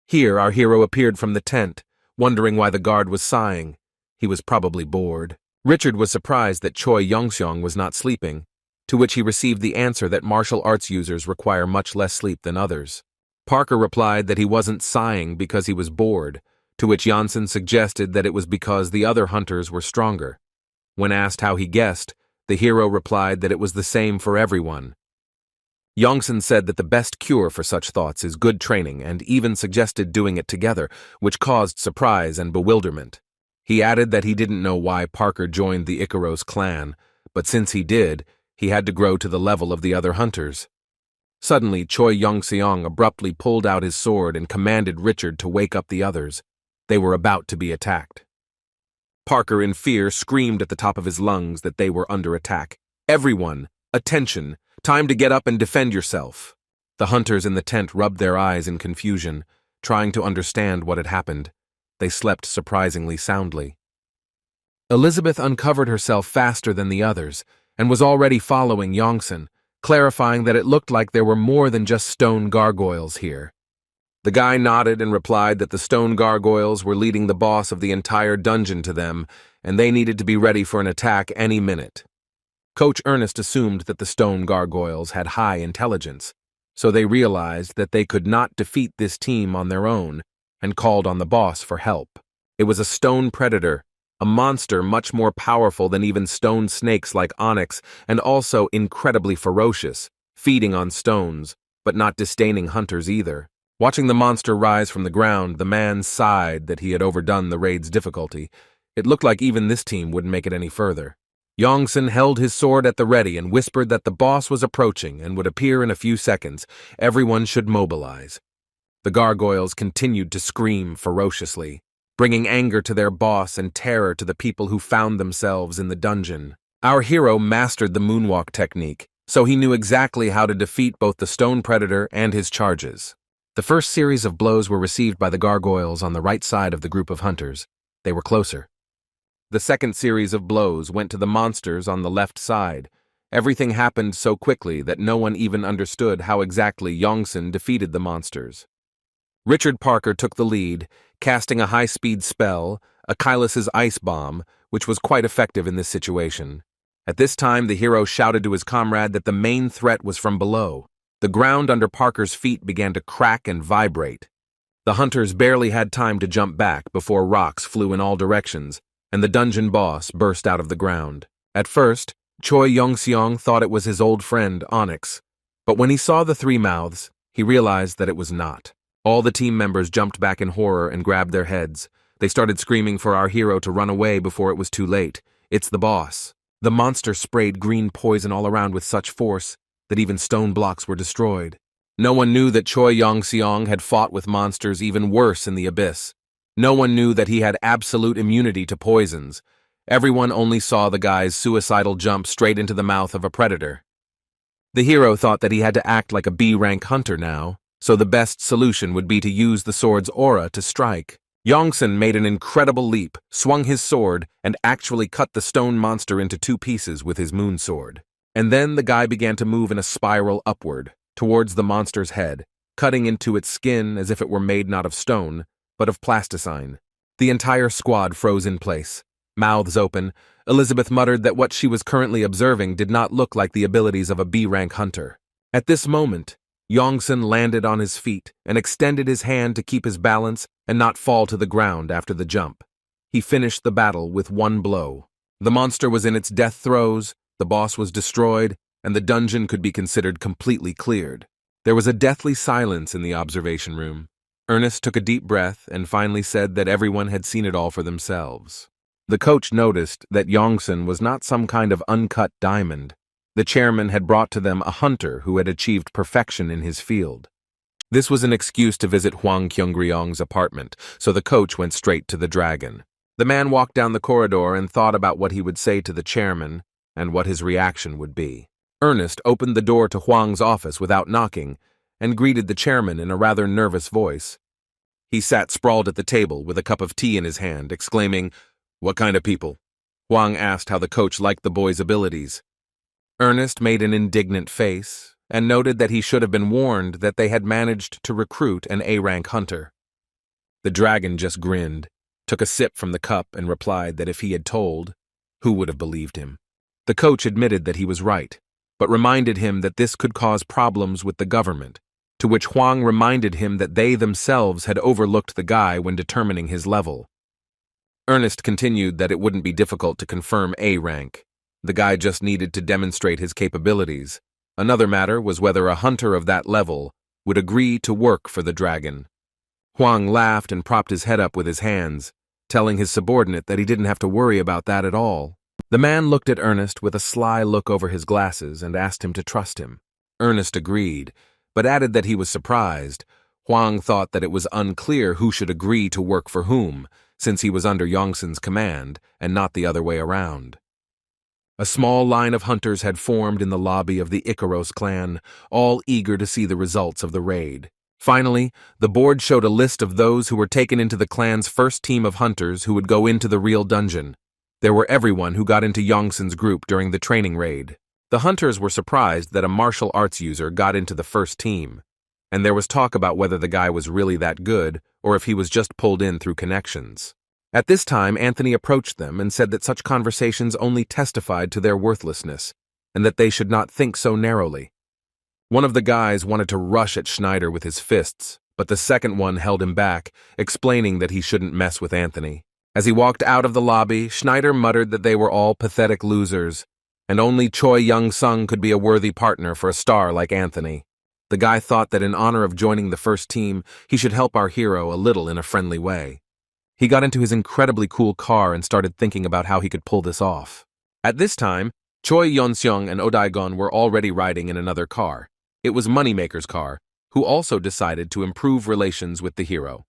Here our hero appeared from the tent, wondering why the guard was sighing. He was probably bored. Richard was surprised that Choi Young-seong was not sleeping, to which he received the answer that martial arts users require much less sleep than others. Parker replied that he wasn't sighing because he was bored, to which Janssen suggested that it was because the other hunters were stronger. When asked how he guessed, the hero replied that it was the same for everyone. Janssen said that the best cure for such thoughts is good training and even suggested doing it together, which caused surprise and bewilderment. He added that he didn't know why Parker joined the Icaros clan, but since he did, he had to grow to the level of the other hunters. Suddenly, Choi Yong-seong abruptly pulled out his sword and commanded Richard to wake up the others. They were about to be attacked. Parker, in fear, screamed at the top of his lungs that they were under attack. "Everyone, attention! Time to get up and defend yourself." The hunters in the tent rubbed their eyes in confusion, trying to understand what had happened. They slept surprisingly soundly. Elizabeth uncovered herself faster than the others and was already following Yongsan, clarifying that it looked like there were more than just stone gargoyles here. The guy nodded and replied that the stone gargoyles were leading the boss of the entire dungeon to them, and they needed to be ready for an attack any minute. Coach Ernest assumed that the stone gargoyles had high intelligence, so they realized that they could not defeat this team on their own and called on the boss for help. It was a stone predator, a monster much more powerful than even stone snakes like onyx and also incredibly ferocious, feeding on stones, but not disdaining hunters either. Watching the monster rise from the ground, the man sighed that he had overdone the raid's difficulty. It looked like even this team wouldn't make it any further. Yongsan held his sword at the ready and whispered that the boss was approaching and would appear in a few seconds. Everyone should mobilize. The gargoyles continued to scream ferociously, bringing anger to their boss and terror to the people who found themselves in the dungeon. Our hero mastered the moonwalk technique, so he knew exactly how to defeat both the stone predator and his charges. The first series of blows were received by the gargoyles on the right side of the group of hunters. They were closer. The second series of blows went to the monsters on the left side. Everything happened so quickly that no one even understood how exactly Yongsan defeated the monsters. Richard Parker took the lead, casting a high-speed spell, Achilles' ice bomb, which was quite effective in this situation. At this time, the hero shouted to his comrade that the main threat was from below. The ground under Parker's feet began to crack and vibrate. The hunters barely had time to jump back before rocks flew in all directions, and the dungeon boss burst out of the ground. At first, Choi Yong-seong thought it was his old friend, Onyx, but when he saw the three mouths, he realized that it was not. All the team members jumped back in horror and grabbed their heads. They started screaming for our hero to run away before it was too late. It's the boss. The monster sprayed green poison all around with such force that even stone blocks were destroyed. No one knew that Choi Yong-seong had fought with monsters even worse in the abyss. No one knew that he had absolute immunity to poisons. Everyone only saw the guy's suicidal jump straight into the mouth of a predator. The hero thought that he had to act like a B-rank hunter now, so the best solution would be to use the sword's aura to strike. Yongsan made an incredible leap, swung his sword, and actually cut the stone monster into two pieces with his moon sword. And then the guy began to move in a spiral upward, towards the monster's head, cutting into its skin as if it were made not of stone, but of plasticine. The entire squad froze in place. Mouths open, Elizabeth muttered that what she was currently observing did not look like the abilities of a B-rank hunter. At this moment, Yongsan landed on his feet and extended his hand to keep his balance and not fall to the ground after the jump. He finished the battle with one blow. The monster was in its death throes, the boss was destroyed, and the dungeon could be considered completely cleared. There was a deathly silence in the observation room. Ernest took a deep breath and finally said that everyone had seen it all for themselves. The coach noticed that Yongsan was not some kind of uncut diamond. The chairman had brought to them a hunter who had achieved perfection in his field. This was an excuse to visit Hwang Kyung-ryong's apartment, so the coach went straight to the dragon. The man walked down the corridor and thought about what he would say to the chairman and what his reaction would be. Ernest opened the door to Hwang's office without knocking and greeted the chairman in a rather nervous voice. He sat sprawled at the table with a cup of tea in his hand, exclaiming, "What kind of people?" Hwang asked how the coach liked the boy's abilities. Ernest made an indignant face and noted that he should have been warned that they had managed to recruit an A-rank hunter. The dragon just grinned, took a sip from the cup, and replied that if he had told, who would have believed him? The coach admitted that he was right, but reminded him that this could cause problems with the government. to which Huang reminded him that they themselves had overlooked the guy when determining his level. Ernest continued that it wouldn't be difficult to confirm A rank. The guy just needed to demonstrate his capabilities. Another matter was whether a hunter of that level would agree to work for the dragon. Huang laughed and propped his head up with his hands, telling his subordinate that he didn't have to worry about that at all. The man looked at Ernest with a sly look over his glasses and asked him to trust him. Ernest agreed, but added that he was surprised. Huang thought that it was unclear who should agree to work for whom, since he was under Yongsan's command and not the other way around. A small line of hunters had formed in the lobby of the Icaros clan, all eager to see the results of the raid. Finally, the board showed a list of those who were taken into the clan's first team of hunters who would go into the real dungeon. There were everyone who got into Yongsan's group during the training raid. The hunters were surprised that a martial arts user got into the first team, and there was talk about whether the guy was really that good or if he was just pulled in through connections. At this time, Anthony approached them and said that such conversations only testified to their worthlessness, and that they should not think so narrowly. One of the guys wanted to rush at Schneider with his fists, but the second one held him back, explaining that he shouldn't mess with Anthony. As he walked out of the lobby, Schneider muttered that they were all pathetic losers, and only Choi Young-sung could be a worthy partner for a star like Anthony. The guy thought that in honor of joining the first team, he should help our hero a little in a friendly way. He got into his incredibly cool car and started thinking about how he could pull this off. At this time, Choi Yeon-seong and Oh Dae-gon were already riding in another car. It was Moneymaker's car, who also decided to improve relations with the hero.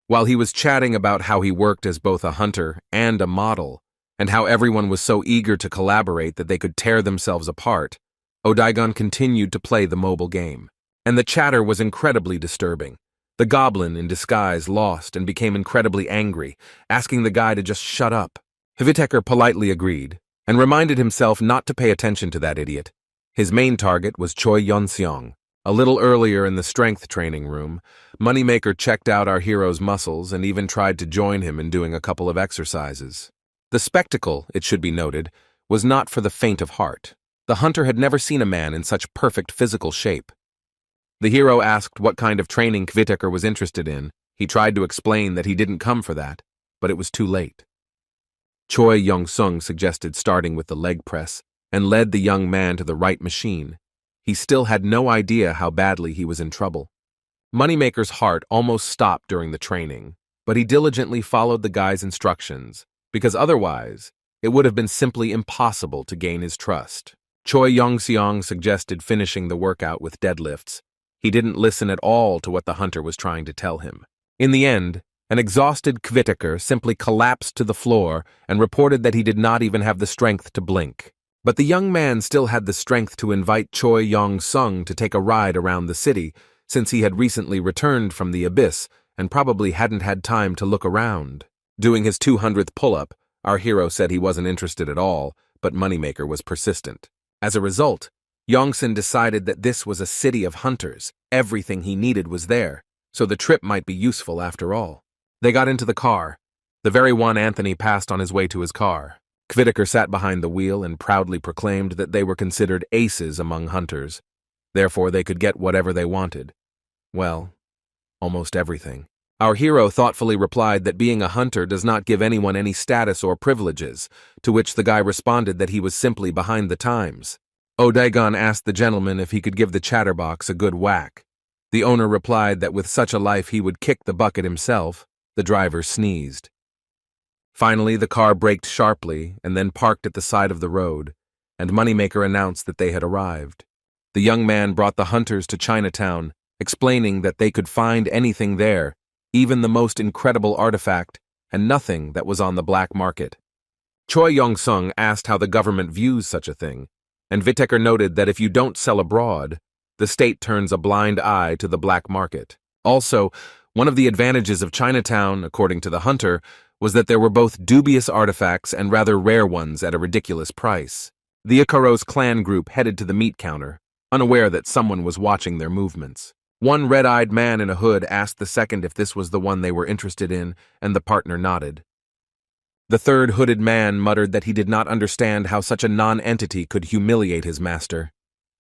While he was chatting about how he worked as both a hunter and a model, and how everyone was so eager to collaborate that they could tear themselves apart, Oh Dae-gon continued to play the mobile game. And the chatter was incredibly disturbing. The goblin in disguise lost and became incredibly angry, asking the guy to just shut up. Whittaker politely agreed, and reminded himself not to pay attention to that idiot. His main target was Choi Yeon-seong. A little earlier in the strength training room, Moneymaker checked out our hero's muscles and even tried to join him in doing a couple of exercises. The spectacle, it should be noted, was not for the faint of heart. The hunter had never seen a man in such perfect physical shape. The hero asked what kind of training Whittaker was interested in. He tried to explain that he didn't come for that, but it was too late. Choi Young-sung suggested starting with the leg press and led the young man to the right machine. He still had no idea how badly he was in trouble. Moneymaker's heart almost stopped during the training, but he diligently followed the guy's instructions, because otherwise, it would have been simply impossible to gain his trust. Choi Young-seong suggested finishing the workout with deadlifts. He didn't listen at all to what the hunter was trying to tell him. In the end, an exhausted Whittaker simply collapsed to the floor and reported that he did not even have the strength to blink. But the young man still had the strength to invite Choi Young-sung to take a ride around the city, since he had recently returned from the abyss and probably hadn't had time to look around. Doing his 200th pull-up, our hero said he wasn't interested at all, but Moneymaker was persistent. As a result, Yongsan decided that this was a city of hunters. Everything he needed was there, so the trip might be useful after all. They got into the car, the very one Anthony passed on his way to his car. Whittaker sat behind the wheel and proudly proclaimed that they were considered aces among hunters. Therefore, they could get whatever they wanted. Well, almost everything. Our hero thoughtfully replied that being a hunter does not give anyone any status or privileges, to which the guy responded that he was simply behind the times. Oh Dae-gon asked the gentleman if he could give the chatterbox a good whack. The owner replied that with such a life he would kick the bucket himself. The driver sneezed. Finally, the car braked sharply and then parked at the side of the road, and Moneymaker announced that they had arrived. The young man brought the hunters to Chinatown, explaining that they could find anything there, even the most incredible artifact, and nothing that was on the black market. Choi Young-sung asked how the government views such a thing, and Whittaker noted that if you don't sell abroad, the state turns a blind eye to the black market. Also, one of the advantages of Chinatown, according to the hunter, was that there were both dubious artifacts and rather rare ones at a ridiculous price. The Icaros clan group headed to the meat counter, unaware that someone was watching their movements. One red-eyed man in a hood asked the second if this was the one they were interested in, and the partner nodded. The third hooded man muttered that he did not understand how such a non-entity could humiliate his master.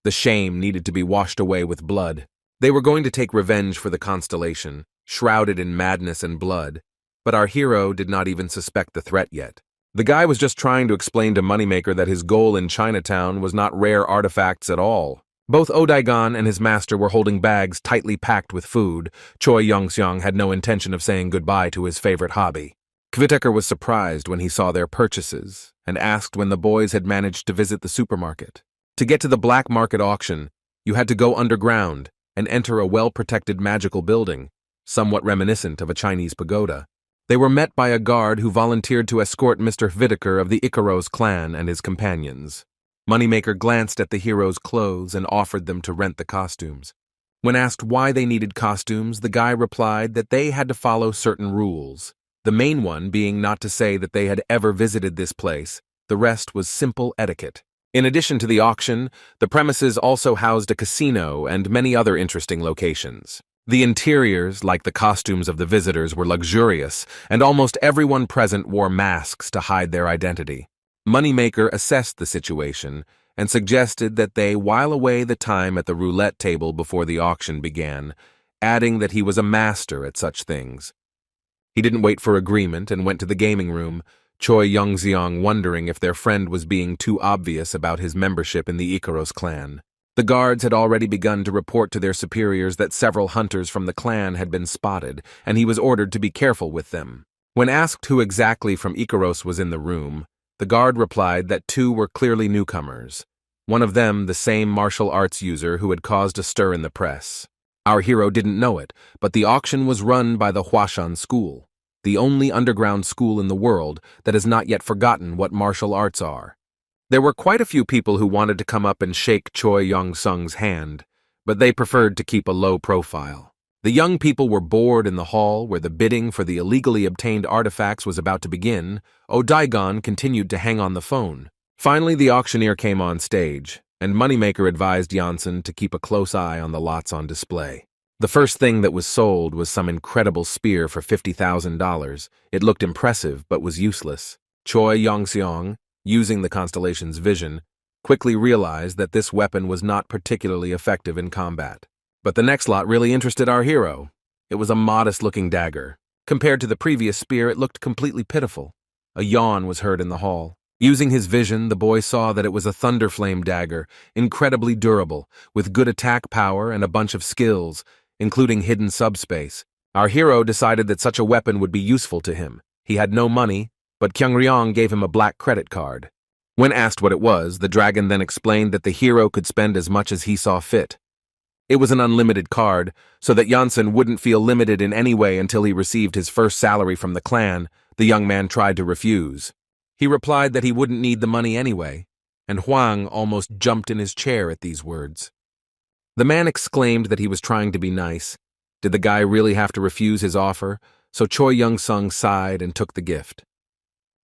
The shame needed to be washed away with blood. They were going to take revenge for the Constellation, shrouded in madness and blood, but our hero did not even suspect the threat yet. The guy was just trying to explain to Moneymaker that his goal in Chinatown was not rare artifacts at all. Both Odaigon and his master were holding bags tightly packed with food. Choi Yongseong had no intention of saying goodbye to his favorite hobby. Kvitaker was surprised when he saw their purchases and asked when the boys had managed to visit the supermarket. To get to the black market auction, you had to go underground and enter a well-protected magical building, somewhat reminiscent of a Chinese pagoda. They were met by a guard who volunteered to escort Mr. Whittaker of the Icaros clan and his companions. Moneymaker glanced at the hero's clothes and offered them to rent the costumes. When asked why they needed costumes, the guy replied that they had to follow certain rules, the main one being not to say that they had ever visited this place. The rest was simple etiquette. In addition to the auction, the premises also housed a casino and many other interesting locations. The interiors, like the costumes of the visitors, were luxurious, and almost everyone present wore masks to hide their identity. Moneymaker assessed the situation and suggested that they while away the time at the roulette table before the auction began, adding that he was a master at such things. He didn't wait for agreement and went to the gaming room, Choi Yongseong wondering if their friend was being too obvious about his membership in the Icaros clan. The guards had already begun to report to their superiors that several hunters from the clan had been spotted, and he was ordered to be careful with them. When asked who exactly from Icaros was in the room, the guard replied that two were clearly newcomers, one of them the same martial arts user who had caused a stir in the press. Our hero didn't know it, but the auction was run by the Huashan School, the only underground school in the world that has not yet forgotten what martial arts are. There were quite a few people who wanted to come up and shake Choi Yong-sung's hand, but they preferred to keep a low profile. The young people were bored in the hall where the bidding for the illegally obtained artifacts was about to begin. Odaigon continued to hang on the phone. Finally, the auctioneer came on stage, and Moneymaker advised Janssen to keep a close eye on the lots on display. The first thing that was sold was some incredible spear for $50,000. It looked impressive, but was useless. Choi Yongseong, using the Constellation's vision, quickly realized that this weapon was not particularly effective in combat. But the next lot really interested our hero. It was a modest-looking dagger. Compared to the previous spear, it looked completely pitiful. A yawn was heard in the hall. Using his vision, the boy saw that it was a thunderflame dagger, incredibly durable, with good attack power and a bunch of skills, including hidden subspace. Our hero decided that such a weapon would be useful to him. He had no money, but Kyungryong gave him a black credit card. When asked what it was, the dragon then explained that the hero could spend as much as he saw fit. It was an unlimited card, so that Janssen wouldn't feel limited in any way until he received his first salary from the clan. The young man tried to refuse. He replied that he wouldn't need the money anyway, and Huang almost jumped in his chair at these words. The man exclaimed that he was trying to be nice. Did the guy really have to refuse his offer? So Choi Young-sung sighed and took the gift.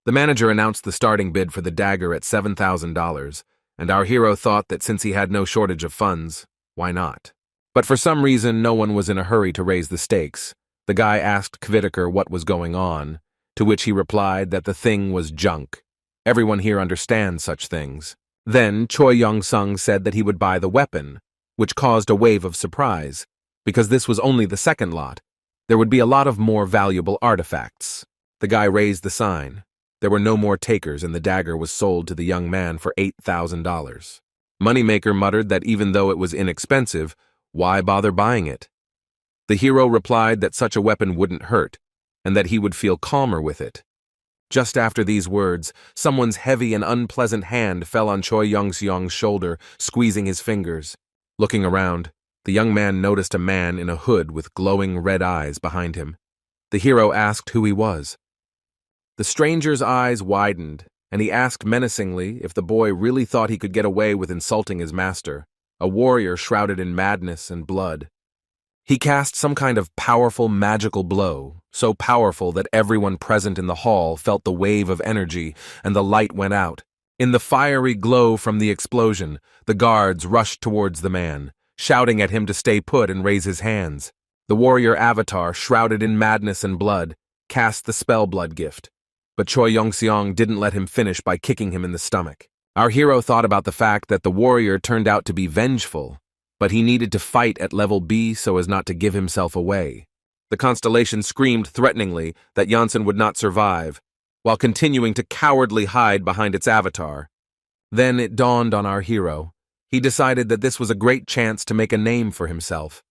The manager announced the starting bid for the dagger at $7,000, and our hero thought that since he had no shortage of funds, why not? But for some reason, no one was in a hurry to raise the stakes. The guy asked Kvitaker what was going on, to which he replied that the thing was junk. Everyone here understands such things. Then Choi Young-sung said that he would buy the weapon, which caused a wave of surprise, because this was only the second lot. There would be a lot of more valuable artifacts. The guy raised the sign. There were no more takers, and the dagger was sold to the young man for $8,000. Moneymaker muttered that even though it was inexpensive, why bother buying it? The hero replied that such a weapon wouldn't hurt, and that he would feel calmer with it. Just after these words, someone's heavy and unpleasant hand fell on Choi Young-seong's shoulder, squeezing his fingers. Looking around, the young man noticed a man in a hood with glowing red eyes behind him. The hero asked who he was. The stranger's eyes widened, and he asked menacingly if the boy really thought he could get away with insulting his master, a warrior shrouded in madness and blood. He cast some kind of powerful magical blow, so powerful that everyone present in the hall felt the wave of energy, and the light went out. In the fiery glow from the explosion, the guards rushed towards the man, shouting at him to stay put and raise his hands. The warrior avatar, shrouded in madness and blood, cast the spell blood gift. But Choi Young-seong didn't let him finish by kicking him in the stomach. Our hero thought about the fact that the warrior turned out to be vengeful, but he needed to fight at level B so as not to give himself away. The constellation screamed threateningly that Janssen would not survive, while continuing to cowardly hide behind its avatar. Then it dawned on our hero. He decided that this was a great chance to make a name for himself,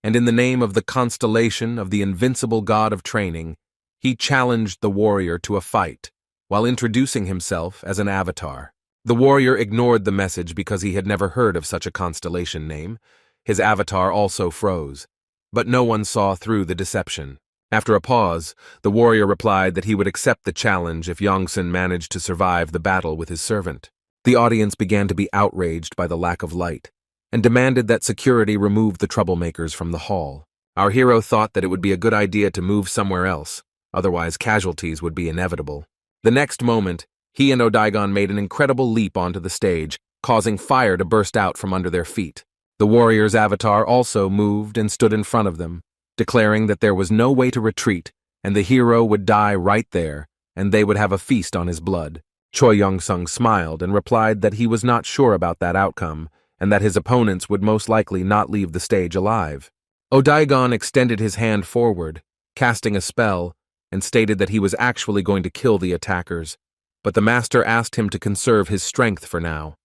and in the name of the constellation of the invincible god of training, he challenged the warrior to a fight, while introducing himself as an avatar. The warrior ignored the message because he had never heard of such a constellation name. His avatar also froze, but no one saw through the deception. After a pause, the warrior replied that he would accept the challenge if Janssen managed to survive the battle with his servant. The audience began to be outraged by the lack of light, and demanded that security remove the troublemakers from the hall. Our hero thought that it would be a good idea to move somewhere else, otherwise casualties would be inevitable. The next moment, he and Odaigon made an incredible leap onto the stage, causing fire to burst out from under their feet. The warrior's avatar also moved and stood in front of them, declaring that there was no way to retreat, and the hero would die right there, and they would have a feast on his blood. Choi Young-sung smiled and replied that he was not sure about that outcome, and that his opponents would most likely not leave the stage alive. Odaigon extended his hand forward, casting a spell, and stated that he was actually going to kill the attackers, but the master asked him to conserve his strength for now.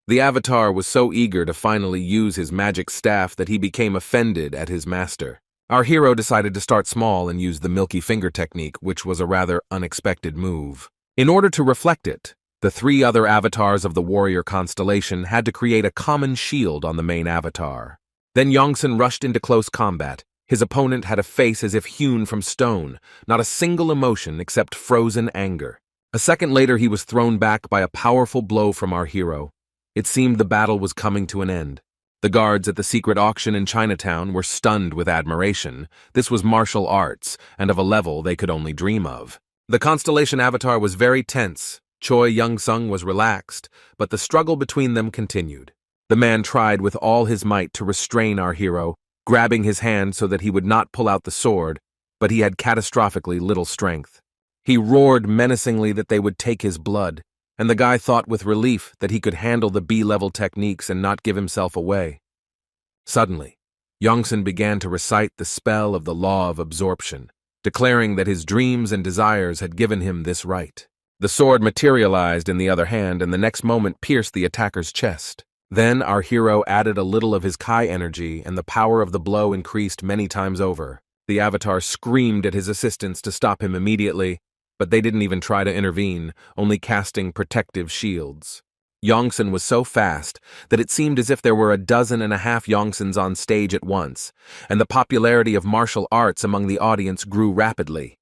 The avatar was so eager to finally use his magic staff that he became offended at his master. Our hero decided to start small and use the Milky Finger technique, which was a rather unexpected move. In order to reflect it, the three other avatars of the warrior constellation had to create a common shield on the main avatar. Then Yongsan rushed into close combat. His opponent had a face as if hewn from stone, not a single emotion except frozen anger. A second later, he was thrown back by a powerful blow from our hero. It seemed the battle was coming to an end. The guards at the secret auction in Chinatown were stunned with admiration. This was martial arts, and of a level they could only dream of. The constellation avatar was very tense. Choi Young-sung was relaxed, but the struggle between them continued. The man tried with all his might to restrain our hero, grabbing his hand so that he would not pull out the sword, but he had catastrophically little strength. He roared menacingly that they would take his blood, and the guy thought with relief that he could handle the B-level techniques and not give himself away. Suddenly, Yongsan began to recite the spell of the law of absorption, declaring that his dreams and desires had given him this right. The sword materialized in the other hand and the next moment pierced the attacker's chest. Then our hero added a little of his Kai energy and the power of the blow increased many times over. The avatar screamed at his assistants to stop him immediately, but they didn't even try to intervene, only casting protective shields. Yongsan was so fast that it seemed as if there were 12 Yongsans on stage at once, and the popularity of martial arts among the audience grew rapidly.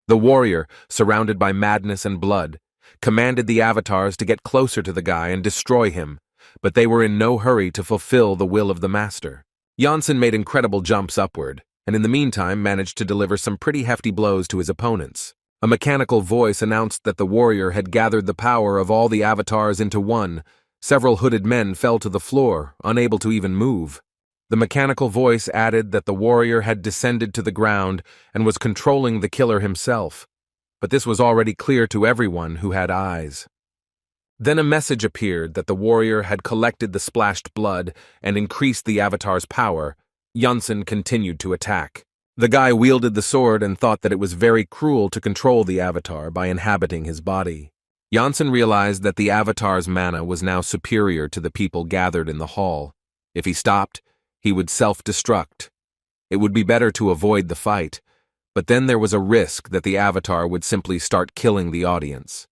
The warrior, surrounded by madness and blood, commanded the avatars to get closer to the guy and destroy him, but they were in no hurry to fulfill the will of the master. Janssen made incredible jumps upward, and in the meantime managed to deliver some pretty hefty blows to his opponents. A mechanical voice announced that the warrior had gathered the power of all the avatars into one. Several hooded men fell to the floor, unable to even move. The mechanical voice added that the warrior had descended to the ground and was controlling the killer himself, but this was already clear to everyone who had eyes. Then a message appeared that the warrior had collected the splashed blood and increased the avatar's power. Janssen continued to attack. The guy wielded the sword and thought that it was very cruel to control the avatar by inhabiting his body. Janssen realized that the avatar's mana was now superior to the people gathered in the hall. If he stopped, he would self-destruct. It would be better to avoid the fight, but then there was a risk that the avatar would simply start killing the audience.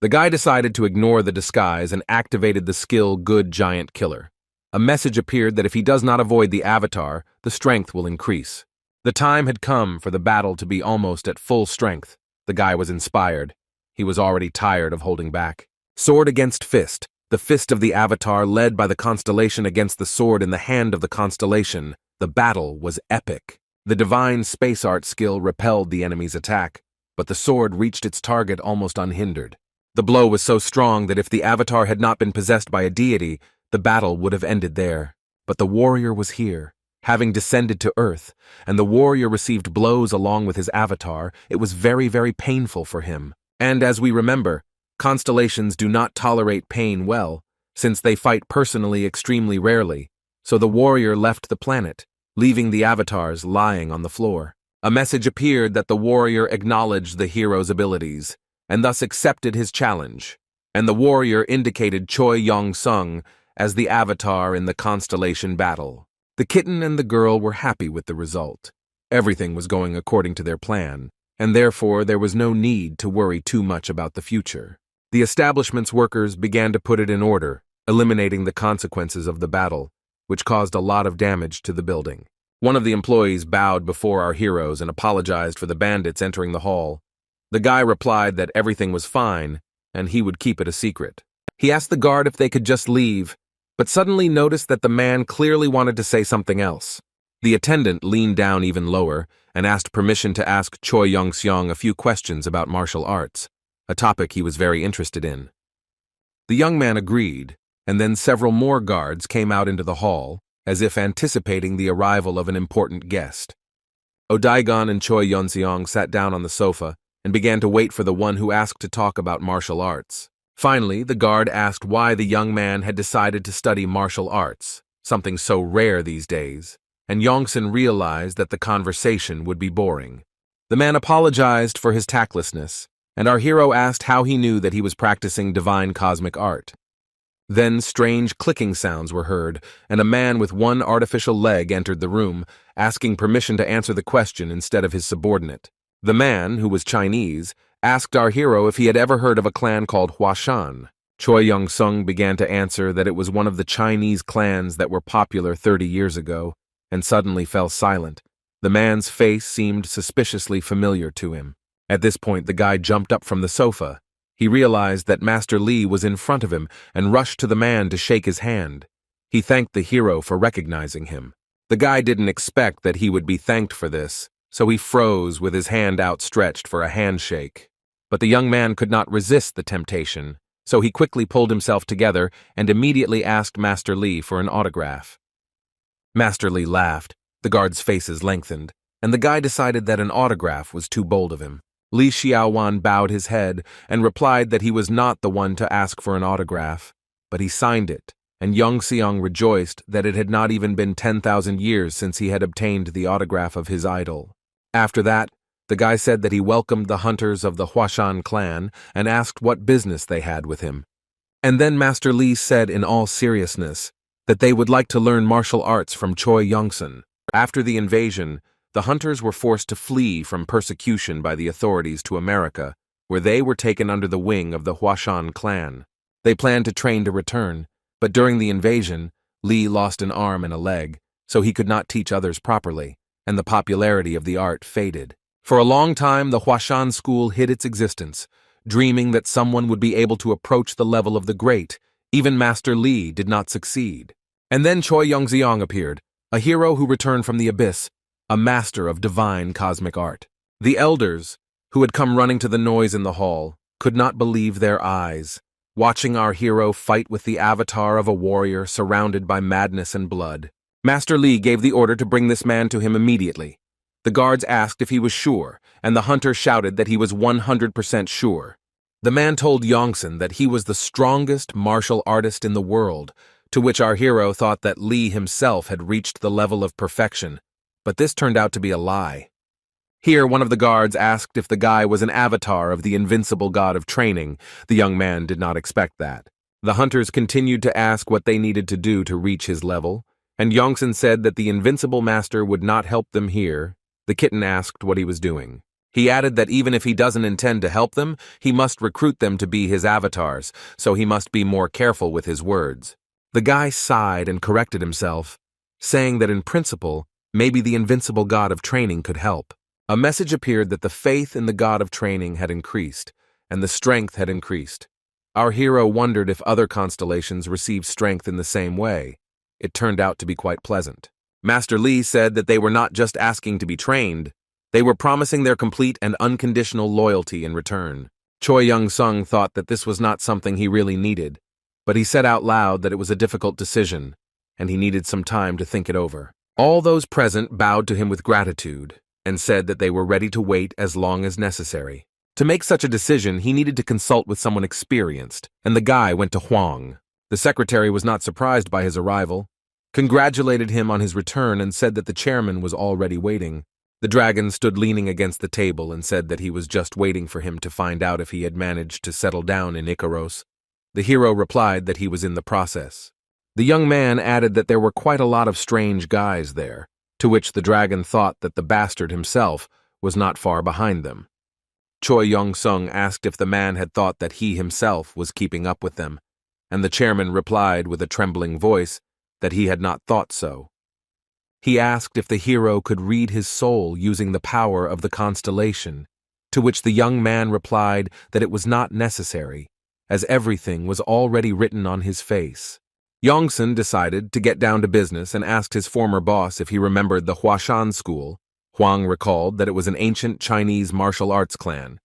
The guy decided to ignore the disguise and activated the skill Good Giant Killer. A message appeared that if he does not avoid the avatar, the strength will increase. The time had come for the battle to be almost at full strength. The guy was inspired. He was already tired of holding back. Sword against fist. The fist of the avatar led by the constellation against the sword in the hand of the constellation. The battle was epic. The divine space art skill repelled the enemy's attack, but the sword reached its target almost unhindered. The blow was so strong that if the avatar had not been possessed by a deity, the battle would have ended there. But the warrior was here, having descended to Earth, and the warrior received blows along with his avatar. It was very, very painful for him. And as we remember, constellations do not tolerate pain well, since they fight personally extremely rarely, so the warrior left the planet, leaving the avatars lying on the floor. A message appeared that the warrior acknowledged the hero's abilities, and thus accepted his challenge, and the warrior indicated Choi Yong-sung as the avatar in the Constellation battle. The kitten and the girl were happy with the result. Everything was going according to their plan, and therefore there was no need to worry too much about the future. The establishment's workers began to put it in order, eliminating the consequences of the battle, which caused a lot of damage to the building. One of the employees bowed before our heroes and apologized for the bandits entering the hall. The guy replied that everything was fine, and he would keep it a secret. He asked the guard if they could just leave, but suddenly noticed that the man clearly wanted to say something else. The attendant leaned down even lower and asked permission to ask Choi Yong-seong a few questions about martial arts, a topic he was very interested in. The young man agreed, and then several more guards came out into the hall, as if anticipating the arrival of an important guest. Odaigon and Choi Yong-seong sat down on the sofa and began to wait for the one who asked to talk about martial arts. Finally, the guard asked why the young man had decided to study martial arts, something so rare these days, and Yongsun realized that the conversation would be boring. The man apologized for his tactlessness, and our hero asked how he knew that he was practicing divine cosmic art. Then strange clicking sounds were heard, and a man with one artificial leg entered the room, asking permission to answer the question instead of his subordinate. The man, who was Chinese, asked our hero if he had ever heard of a clan called Huashan. Choi Yong-sung began to answer that it was one of the Chinese clans that were popular 30 years ago, and suddenly fell silent. The man's face seemed suspiciously familiar to him. At this point, the guy jumped up from the sofa. He realized that Master Li was in front of him and rushed to the man to shake his hand. He thanked the hero for recognizing him. The guy didn't expect that he would be thanked for this, so he froze with his hand outstretched for a handshake. But the young man could not resist the temptation, so he quickly pulled himself together and immediately asked Master Li for an autograph. Master Li laughed, the guards' faces lengthened, and the guy decided that an autograph was too bold of him. Li Xiaowan bowed his head and replied that he was not the one to ask for an autograph, but he signed it, and Yong-seong rejoiced that it had not even been 10,000 years since he had obtained the autograph of his idol. After that, the guy said that he welcomed the hunters of the Huashan clan and asked what business they had with him. And then Master Li said in all seriousness that they would like to learn martial arts from Choi Yong-sun. After the invasion, the hunters were forced to flee from persecution by the authorities to America, where they were taken under the wing of the Huashan clan. They planned to train to return, but during the invasion, Li lost an arm and a leg, so he could not teach others properly, and the popularity of the art faded. For a long time, the Huashan school hid its existence, dreaming that someone would be able to approach the level of the great. Even Master Li did not succeed. And then Choi Yong-seong appeared, a hero who returned from the abyss, a master of divine cosmic art. The elders, who had come running to the noise in the hall, could not believe their eyes, watching our hero fight with the avatar of a warrior surrounded by madness and blood. Master Li gave the order to bring this man to him immediately. The guards asked if he was sure, and the hunter shouted that he was 100% sure. The man told Yongsun that he was the strongest martial artist in the world, to which our hero thought that Li himself had reached the level of perfection, but this turned out to be a lie. Here, one of the guards asked if the guy was an avatar of the invincible god of training. The young man did not expect that. The hunters continued to ask what they needed to do to reach his level, and Yongsun said that the invincible master would not help them here. The kitten asked what he was doing. He added that even if he doesn't intend to help them, he must recruit them to be his avatars, so he must be more careful with his words. The guy sighed and corrected himself, saying that in principle, maybe the invincible god of training could help. A message appeared that the faith in the god of training had increased, and the strength had increased. Our hero wondered if other constellations received strength in the same way. It turned out to be quite pleasant. Master Li said that they were not just asking to be trained, they were promising their complete and unconditional loyalty in return. Choi Yong-sung thought that this was not something he really needed, but he said out loud that it was a difficult decision, and he needed some time to think it over. All those present bowed to him with gratitude, and said that they were ready to wait as long as necessary. To make such a decision, he needed to consult with someone experienced, and the guy went to Huang. The secretary was not surprised by his arrival, congratulated him on his return, and said that the chairman was already waiting. The dragon stood leaning against the table and said that he was just waiting for him to find out if he had managed to settle down in Icaros. The hero replied that he was in the process. The young man added that there were quite a lot of strange guys there, to which the dragon thought that the bastard himself was not far behind them. Choi Yong-sung asked if the man had thought that he himself was keeping up with them, and the chairman replied with a trembling voice that he had not thought so. He asked if the hero could read his soul using the power of the constellation, to which the young man replied that it was not necessary, as everything was already written on his face. Yongsun decided to get down to business and asked his former boss if he remembered the Huashan school. Huang recalled that it was an ancient Chinese martial arts clan.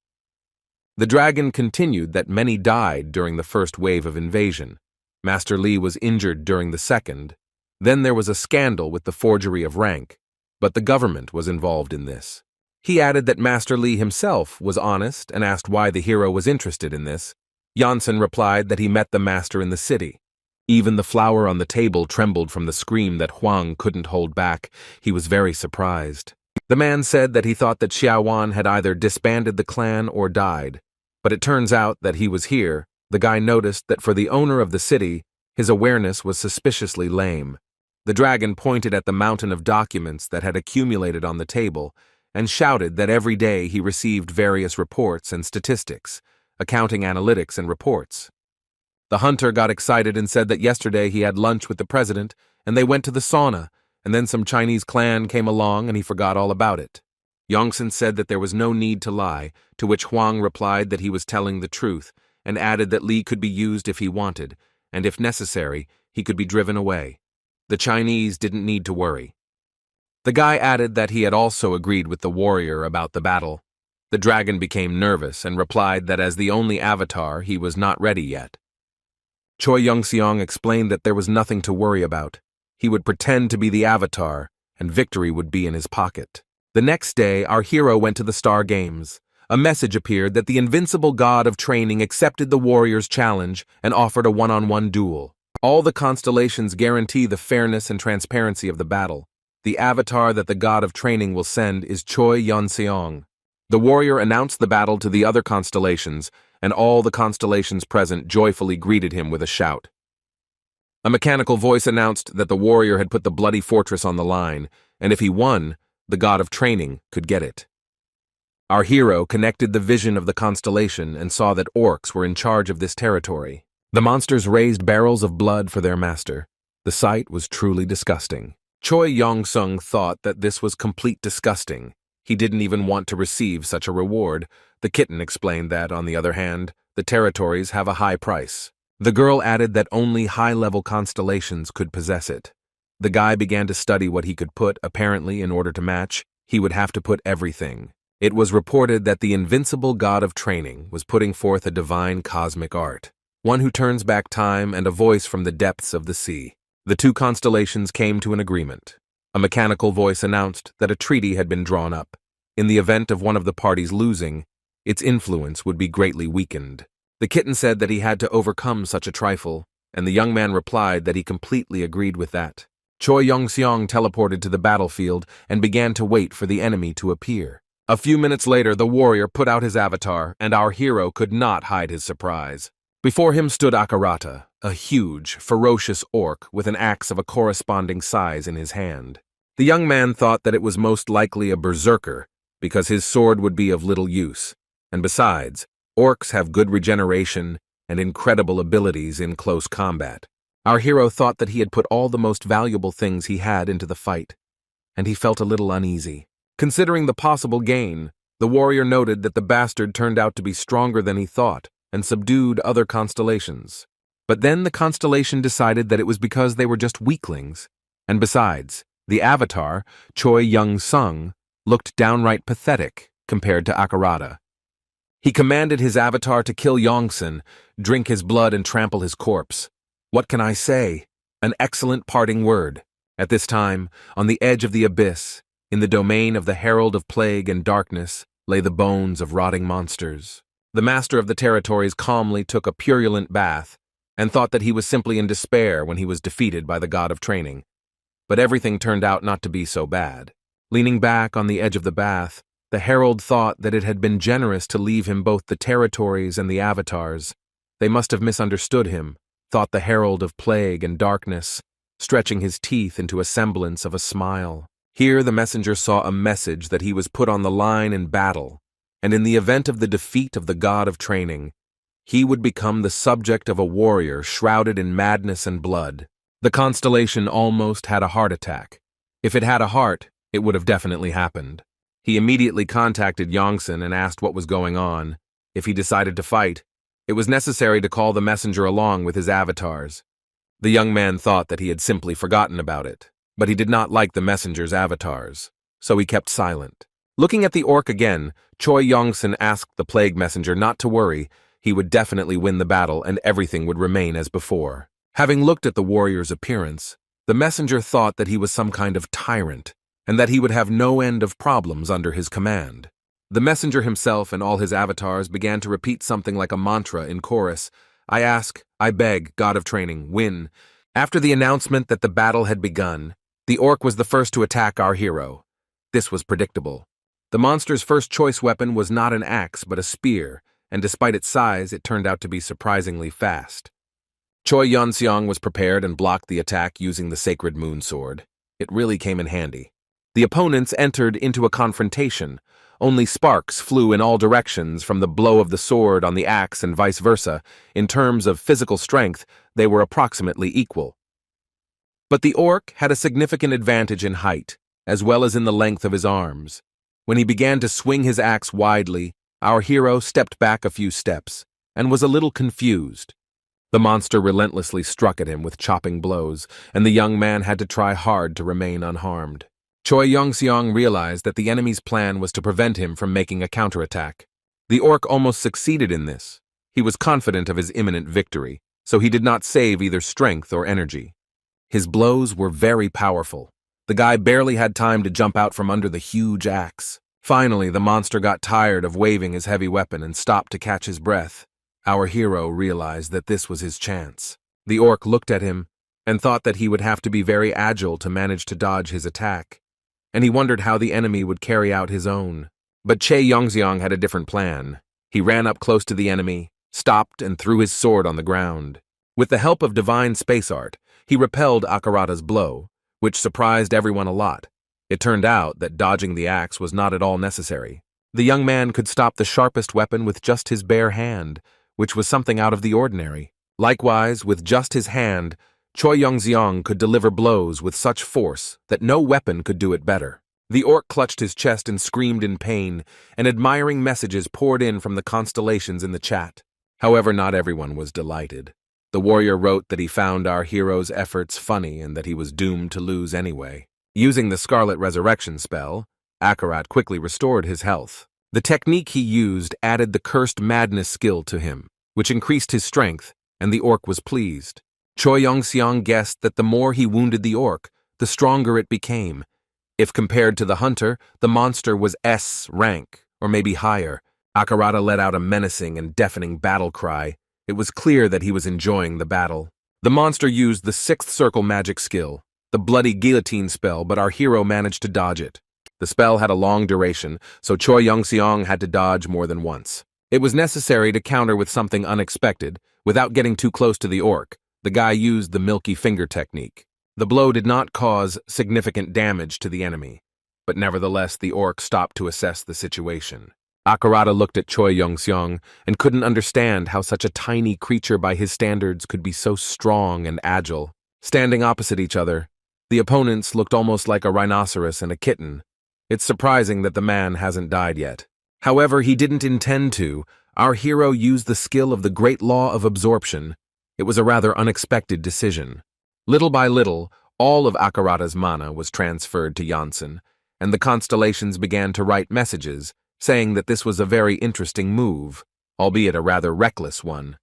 The dragon continued that many died during the first wave of invasion. Master Li was injured during the second. Then there was a scandal with the forgery of rank, but the government was involved in this. He added that Master Li himself was honest and asked why the hero was interested in this. Janssen replied that he met the master in the city. Even the flower on the table trembled from the scream that Huang couldn't hold back. He was very surprised. The man said that he thought that Xiaowan had either disbanded the clan or died, but it turns out that he was here. The guy noticed that for the owner of the city, his awareness was suspiciously lame. The dragon pointed at the mountain of documents that had accumulated on the table and shouted that every day he received various reports and statistics, accounting analytics and reports. The hunter got excited and said that yesterday he had lunch with the president and they went to the sauna, and then some Chinese clan came along and he forgot all about it. Yongsun said that there was no need to lie, to which Huang replied that he was telling the truth and added that Li could be used if he wanted, and if necessary, he could be driven away. The Chinese didn't need to worry. The guy added that he had also agreed with the warrior about the battle. The dragon became nervous and replied that as the only avatar, he was not ready yet. Choi Young-seong explained that there was nothing to worry about. He would pretend to be the avatar, and victory would be in his pocket. The next day, our hero went to the Star Games. A message appeared that the invincible god of training accepted the warrior's challenge and offered a one-on-one duel. All the constellations guarantee the fairness and transparency of the battle. The avatar that the god of training will send is Choi Yeon-seong. The warrior announced the battle to the other constellations, and all the constellations present joyfully greeted him with a shout. A mechanical voice announced that the warrior had put the bloody fortress on the line, and if he won, the god of training could get it. Our hero connected the vision of the constellation and saw that orcs were in charge of this territory. The monsters raised barrels of blood for their master. The sight was truly disgusting. Choi Yong-sung thought that this was complete disgusting. He didn't even want to receive such a reward. The kitten explained that, on the other hand, the territories have a high price. The girl added that only high-level constellations could possess it. The guy began to study what he could put. Apparently, in order to match, he would have to put everything. It was reported that the invincible god of training was putting forth a divine cosmic art, one who turns back time and a voice from the depths of the sea. The two constellations came to an agreement. A mechanical voice announced that a treaty had been drawn up. In the event of one of the parties losing, its influence would be greatly weakened. The kitten said that he had to overcome such a trifle, and the young man replied that he completely agreed with that. Choi Yong-seong teleported to the battlefield and began to wait for the enemy to appear. A few minutes later, the warrior put out his avatar, and our hero could not hide his surprise. Before him stood Akarata, a huge, ferocious orc with an axe of a corresponding size in his hand. The young man thought that it was most likely a berserker, because his sword would be of little use, and besides, orcs have good regeneration and incredible abilities in close combat. Our hero thought that he had put all the most valuable things he had into the fight, and he felt a little uneasy. Considering the possible gain, the warrior noted that the bastard turned out to be stronger than he thought and subdued other constellations. But then the constellation decided that it was because they were just weaklings, and besides, the avatar, Choi Young-sung, looked downright pathetic compared to Akarata. He commanded his avatar to kill Yongsun, drink his blood and trample his corpse. What can I say? An excellent parting word. At this time, on the edge of the abyss, in the domain of the herald of plague and darkness, lay the bones of rotting monsters. The master of the territories calmly took a purulent bath and thought that he was simply in despair when he was defeated by the god of training. But everything turned out not to be so bad. Leaning back on the edge of the bath, the herald thought that it had been generous to leave him both the territories and the avatars. They must have misunderstood him, thought the herald of plague and darkness, stretching his teeth into a semblance of a smile. Here the messenger saw a message that he was put on the line in battle, and in the event of the defeat of the god of training, he would become the subject of a warrior shrouded in madness and blood. The constellation almost had a heart attack. If it had a heart, it would have definitely happened. He immediately contacted Yongsan and asked what was going on. If he decided to fight, it was necessary to call the messenger along with his avatars. The young man thought that he had simply forgotten about it, but he did not like the messenger's avatars, so he kept silent. Looking at the orc again, Choi Yongsan asked the plague messenger not to worry. He would definitely win the battle and everything would remain as before. Having looked at the warrior's appearance, the messenger thought that he was some kind of tyrant, and that he would have no end of problems under his command. The messenger himself and all his avatars began to repeat something like a mantra in chorus. I ask, I beg, god of training, win. After the announcement that the battle had begun, the orc was the first to attack our hero. This was predictable. The monster's first choice weapon was not an axe but a spear, and despite its size, it turned out to be surprisingly fast. Choi Yunseong was prepared and blocked the attack using the sacred moon sword. It really came in handy. The opponents entered into a confrontation. Only sparks flew in all directions from the blow of the sword on the axe and vice versa. In terms of physical strength, they were approximately equal. But the orc had a significant advantage in height, as well as in the length of his arms. When he began to swing his axe widely, our hero stepped back a few steps and was a little confused. The monster relentlessly struck at him with chopping blows, and the young man had to try hard to remain unharmed. Choi Yongseong realized that the enemy's plan was to prevent him from making a counterattack. The orc almost succeeded in this. He was confident of his imminent victory, so he did not save either strength or energy. His blows were very powerful. The guy barely had time to jump out from under the huge axe. Finally, the monster got tired of waving his heavy weapon and stopped to catch his breath. Our hero realized that this was his chance. The orc looked at him and thought that he would have to be very agile to manage to dodge his attack, and he wondered how the enemy would carry out his own. But Choi Yongseong had a different plan. He ran up close to the enemy, stopped, and threw his sword on the ground. With the help of divine space art, he repelled Akarata's blow, which surprised everyone a lot. It turned out that dodging the axe was not at all necessary. The young man could stop the sharpest weapon with just his bare hand, which was something out of the ordinary. Likewise, with just his hand, Choi Yongseong could deliver blows with such force that no weapon could do it better. The orc clutched his chest and screamed in pain, and admiring messages poured in from the constellations in the chat. However, not everyone was delighted. The warrior wrote that he found our hero's efforts funny and that he was doomed to lose anyway. Using the Scarlet Resurrection spell, Akarat quickly restored his health. The technique he used added the Cursed Madness skill to him, which increased his strength, and the orc was pleased. Choi Yongseong guessed that the more he wounded the orc, the stronger it became. If compared to the hunter, the monster was S-Rank, or maybe higher. Akarata let out a menacing and deafening battle cry. It was clear that he was enjoying the battle. The monster used the sixth circle magic skill, the bloody guillotine spell, but our hero managed to dodge it. The spell had a long duration, so Choi Yongseong had to dodge more than once. It was necessary to counter with something unexpected. Without getting too close to the orc, the guy used the milky finger technique. The blow did not cause significant damage to the enemy, but nevertheless the orc stopped to assess the situation. Akarata looked at Choi Yongseong and couldn't understand how such a tiny creature by his standards could be so strong and agile. Standing opposite each other, the opponents looked almost like a rhinoceros and a kitten. It's surprising that the man hasn't died yet. However, he didn't intend to. Our hero used the skill of the great law of absorption. It was a rather unexpected decision. Little by little, all of Akarata's mana was transferred to Janssen, and the constellations began to write messages, saying that this was a very interesting move, albeit a rather reckless one.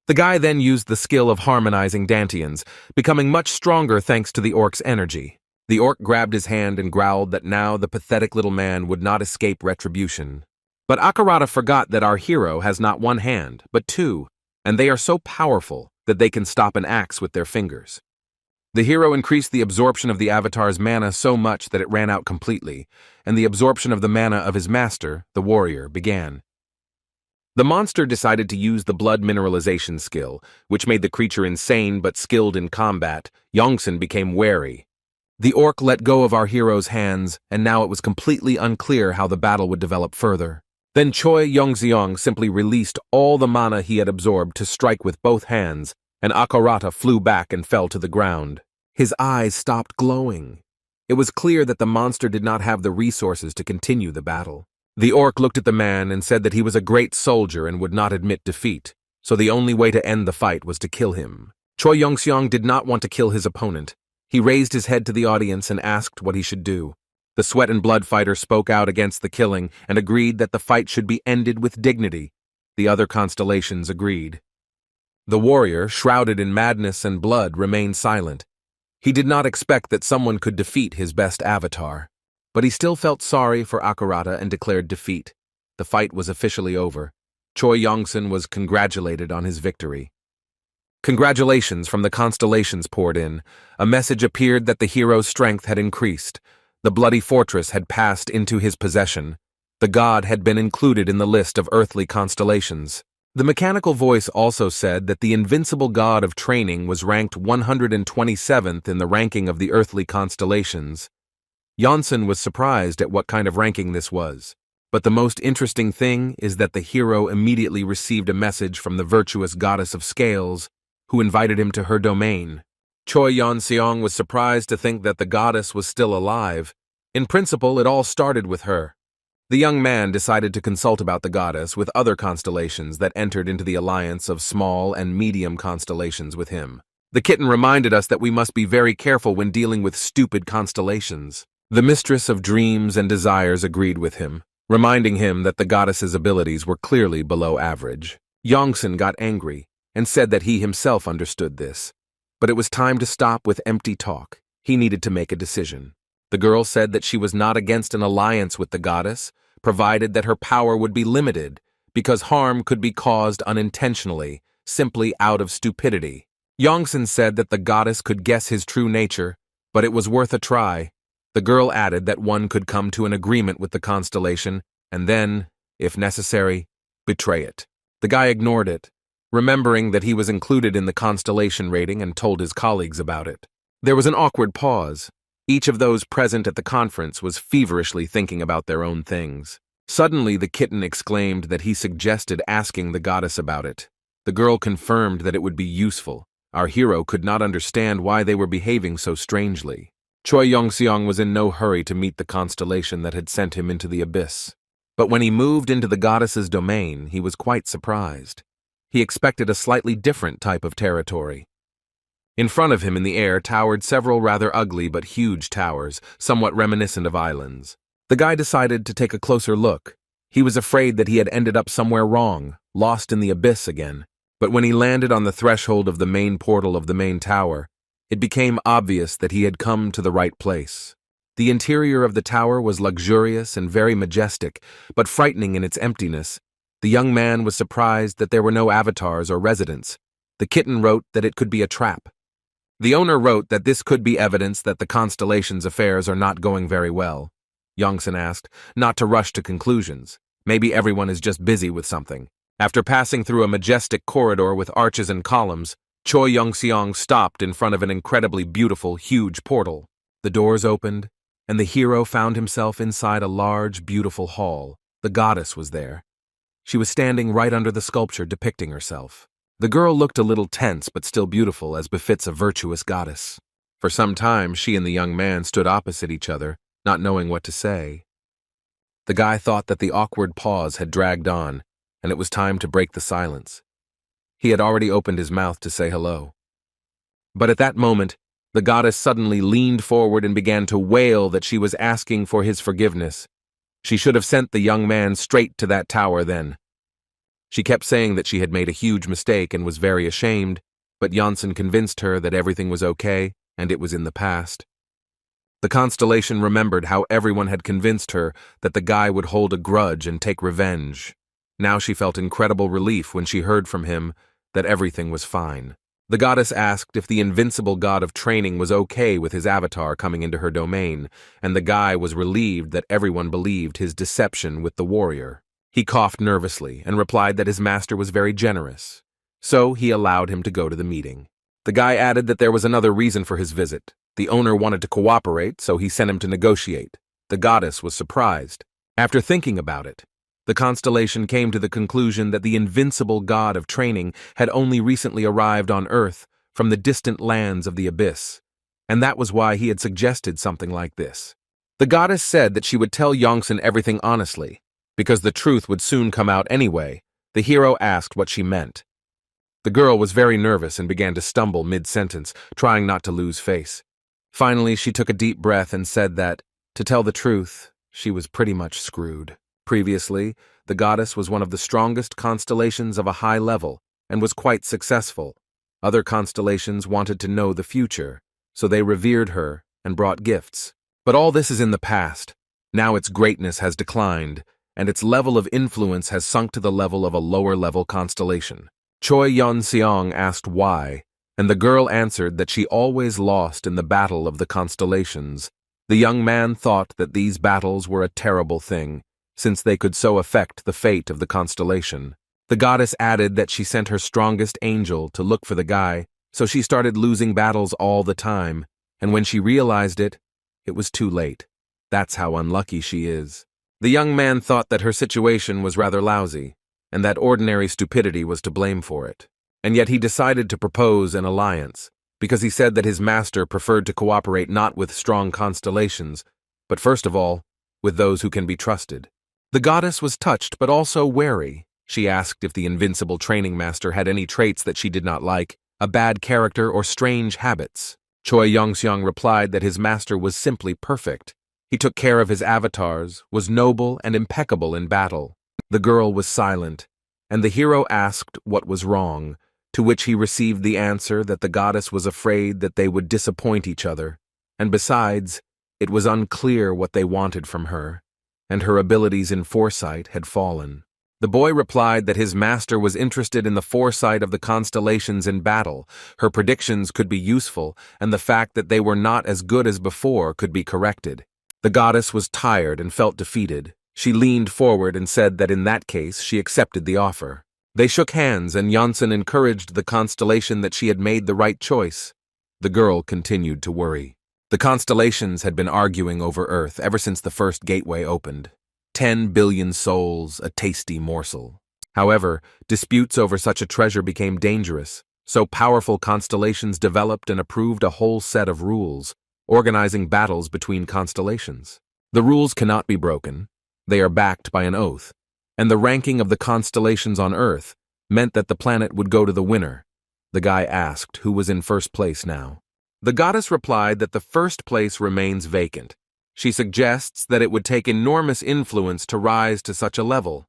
The guy then used the skill of harmonizing Dantians, becoming much stronger thanks to the orc's energy. The orc grabbed his hand and growled that now the pathetic little man would not escape retribution. But Akarata forgot that our hero has not one hand, but two, and they are so powerful that they can stop an axe with their fingers. The hero increased the absorption of the avatar's mana so much that it ran out completely, and the absorption of the mana of his master, the warrior, began. The monster decided to use the blood mineralization skill, which made the creature insane but skilled in combat. Yongsan became wary. The orc let go of our hero's hands, and now it was completely unclear how the battle would develop further. Then Choi Yongxiong simply released all the mana he had absorbed to strike with both hands, and Akarata flew back and fell to the ground. His eyes stopped glowing. It was clear that the monster did not have the resources to continue the battle. The orc looked at the man and said that he was a great soldier and would not admit defeat, so the only way to end the fight was to kill him. Choi Yongxiong did not want to kill his opponent. He raised his head to the audience and asked what he should do. The sweat and blood fighter spoke out against the killing and agreed that the fight should be ended with dignity. The other constellations agreed. The warrior, shrouded in madness and blood, remained silent. He did not expect that someone could defeat his best avatar, but he still felt sorry for Akarata and declared defeat. The fight was officially over. Choi Yongsan was congratulated on his victory. Congratulations from the constellations poured in. A message appeared that the hero's strength had increased. The bloody fortress had passed into his possession. The god had been included in the list of earthly constellations. The mechanical voice also said that the invincible god of training was ranked 127th in the ranking of the earthly constellations. Yongsan was surprised at what kind of ranking this was. But the most interesting thing is that the hero immediately received a message from the virtuous goddess of scales, who invited him to her domain. Choi Yongxiong was surprised to think that the goddess was still alive. In principle, it all started with her. The young man decided to consult about the goddess with other constellations that entered into the alliance of small and medium constellations with him. The kitten reminded us that we must be very careful when dealing with stupid constellations. The mistress of dreams and desires agreed with him, reminding him that the goddess's abilities were clearly below average. Yongsan got angry and said that he himself understood this. But it was time to stop with empty talk. He needed to make a decision. The girl said that she was not against an alliance with the goddess, provided that her power would be limited, because harm could be caused unintentionally, simply out of stupidity. Yongsan said that the goddess could guess his true nature, but it was worth a try. The girl added that one could come to an agreement with the constellation, and then, if necessary, betray it. The guy ignored it, remembering that he was included in the constellation rating and told his colleagues about it. There was an awkward pause. Each of those present at the conference was feverishly thinking about their own things. Suddenly, the kitten exclaimed that he suggested asking the goddess about it. The girl confirmed that it would be useful. Our hero could not understand why they were behaving so strangely. Choi Yongxiong was in no hurry to meet the constellation that had sent him into the abyss. But when he moved into the goddess's domain, he was quite surprised. He expected a slightly different type of territory. In front of him in the air towered several rather ugly but huge towers, somewhat reminiscent of islands. The guy decided to take a closer look. He was afraid that he had ended up somewhere wrong, lost in the abyss again. But when he landed on the threshold of the main portal of the main tower, it became obvious that he had come to the right place. The interior of the tower was luxurious and very majestic, but frightening in its emptiness. The young man was surprised that there were no avatars or residents. The kitten wrote that it could be a trap. The owner wrote that this could be evidence that the constellation's affairs are not going very well. Yongsan asked, not to rush to conclusions. Maybe everyone is just busy with something. After passing through a majestic corridor with arches and columns, Choi Yongxiong stopped in front of an incredibly beautiful, huge portal. The doors opened, and the hero found himself inside a large, beautiful hall. The goddess was there. She was standing right under the sculpture depicting herself. The girl looked a little tense but still beautiful, as befits a virtuous goddess. For some time, she and the young man stood opposite each other, not knowing what to say. The guy thought that the awkward pause had dragged on, and it was time to break the silence. He had already opened his mouth to say hello. But at that moment, the goddess suddenly leaned forward and began to wail that she was asking for his forgiveness. She should have sent the young man straight to that tower then. She kept saying that she had made a huge mistake and was very ashamed, but Yongsan convinced her that everything was okay and it was in the past. The constellation remembered how everyone had convinced her that the guy would hold a grudge and take revenge. Now she felt incredible relief when she heard from him that everything was fine. The goddess asked if the invincible god of training was okay with his avatar coming into her domain, and the guy was relieved that everyone believed his deception with the warrior. He coughed nervously and replied that his master was very generous, so he allowed him to go to the meeting. The guy added that there was another reason for his visit. The owner wanted to cooperate, so he sent him to negotiate. The goddess was surprised. After thinking about it, the constellation came to the conclusion that the invincible god of training had only recently arrived on Earth from the distant lands of the abyss, and that was why he had suggested something like this. The goddess said that she would tell Yongsan everything honestly, because the truth would soon come out anyway. The hero asked what she meant. The girl was very nervous and began to stumble mid-sentence, trying not to lose face. Finally, she took a deep breath and said that, to tell the truth, she was pretty much screwed. Previously, the goddess was one of the strongest constellations of a high level and was quite successful. Other constellations wanted to know the future, so they revered her and brought gifts. But all this is in the past. Now its greatness has declined, and its level of influence has sunk to the level of a lower-level constellation. Choi Yeon-seong asked why, and the girl answered that she always lost in the battle of the constellations. The young man thought that these battles were a terrible thing, since they could so affect the fate of the constellation. The goddess added that she sent her strongest angel to look for the guy, so she started losing battles all the time, and when she realized it, it was too late. That's how unlucky she is. The young man thought that her situation was rather lousy, and that ordinary stupidity was to blame for it. And yet he decided to propose an alliance, because he said that his master preferred to cooperate not with strong constellations, but first of all, with those who can be trusted. The goddess was touched but also wary. She asked if the invincible training master had any traits that she did not like, a bad character or strange habits. Choi Yong-seong replied that his master was simply perfect. He took care of his avatars, was noble and impeccable in battle. The girl was silent, and the hero asked what was wrong, to which he received the answer that the goddess was afraid that they would disappoint each other, and besides, it was unclear what they wanted from her, and her abilities in foresight had fallen. The boy replied that his master was interested in the foresight of the constellations in battle. Her predictions could be useful, and the fact that they were not as good as before could be corrected. The goddess was tired and felt defeated. She leaned forward and said that in that case she accepted the offer. They shook hands, and Yonson encouraged the constellation that she had made the right choice. The girl continued to worry. The constellations had been arguing over Earth ever since the first gateway opened. 10 billion souls, a tasty morsel. However, disputes over such a treasure became dangerous, so powerful constellations developed and approved a whole set of rules, organizing battles between constellations. The rules cannot be broken. They are backed by an oath, and the ranking of the constellations on Earth meant that the planet would go to the winner. The guy asked who was in first place now. The goddess replied that the first place remains vacant. She suggests that it would take enormous influence to rise to such a level.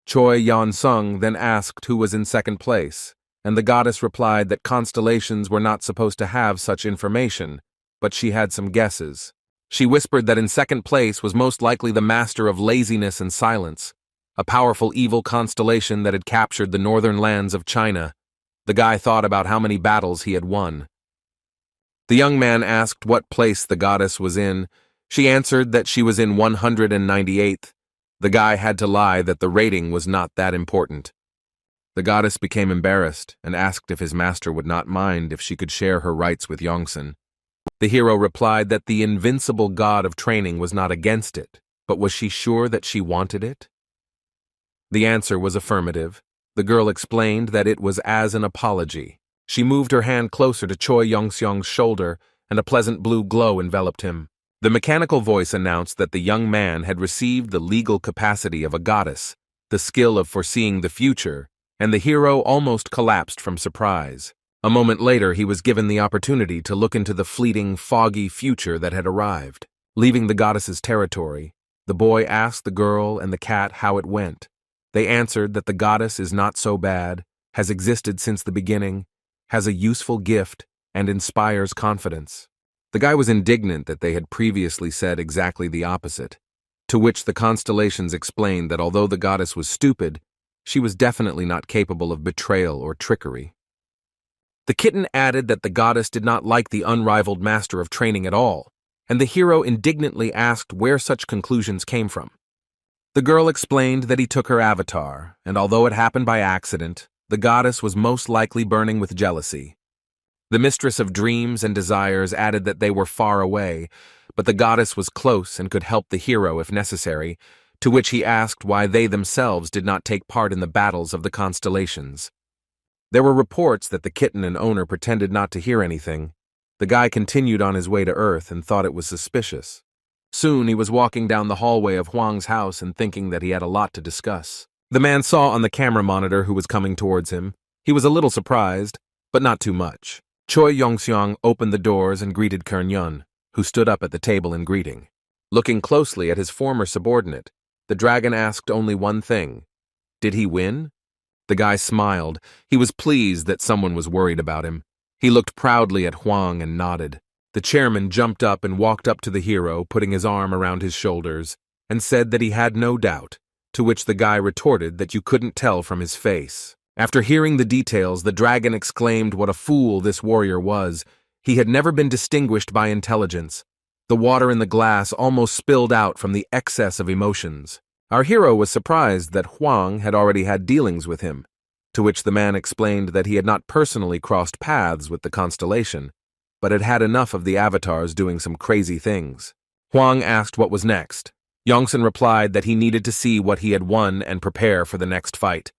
Choi Yeon-seong then asked who was in second place, and the goddess replied that constellations were not supposed to have such information, but she had some guesses. She whispered that in second place was most likely the master of laziness and silence, a powerful evil constellation that had captured the northern lands of China. The guy thought about how many battles he had won. The young man asked what place the goddess was in. She answered that she was in 198th. The guy had to lie that the rating was not that important. The goddess became embarrassed and asked if his master would not mind if she could share her rights with Yongsan. The hero replied that the invincible god of training was not against it, but was she sure that she wanted it? The answer was affirmative. The girl explained that it was as an apology. She moved her hand closer to Choi Yong-seong's shoulder, and a pleasant blue glow enveloped him. The mechanical voice announced that the young man had received the legal capacity of a goddess, the skill of foreseeing the future, and the hero almost collapsed from surprise. A moment later, he was given the opportunity to look into the fleeting, foggy future that had arrived. Leaving the goddess's territory, the boy asked the girl and the cat how it went. They answered that the goddess is not so bad, has existed since the beginning, has a useful gift, and inspires confidence. The guy was indignant that they had previously said exactly the opposite, to which the constellations explained that although the goddess was stupid, she was definitely not capable of betrayal or trickery. The kitten added that the goddess did not like the unrivaled master of training at all, and the hero indignantly asked where such conclusions came from. The girl explained that he took her avatar, and although it happened by accident, the goddess was most likely burning with jealousy. The mistress of dreams and desires added that they were far away, but the goddess was close and could help the hero if necessary, to which he asked why they themselves did not take part in the battles of the constellations. There were reports that the kitten and owner pretended not to hear anything. The guy continued on his way to Earth and thought it was suspicious. Soon he was walking down the hallway of Huang's house and thinking that he had a lot to discuss. The man saw on the camera monitor who was coming towards him. He was a little surprised, but not too much. Choi Yongseong opened the doors and greeted Kernyun, who stood up at the table in greeting. Looking closely at his former subordinate, the dragon asked only one thing. Did he win? The guy smiled. He was pleased that someone was worried about him. He looked proudly at Huang and nodded. The chairman jumped up and walked up to the hero, putting his arm around his shoulders, and said that he had no doubt, to which the guy retorted that you couldn't tell from his face. After hearing the details, the dragon exclaimed what a fool this warrior was. He had never been distinguished by intelligence. The water in the glass almost spilled out from the excess of emotions. Our hero was surprised that Huang had already had dealings with him, to which the man explained that he had not personally crossed paths with the constellation, but had had enough of the avatars doing some crazy things. Huang asked what was next. Yongsun replied that he needed to see what he had won and prepare for the next fight.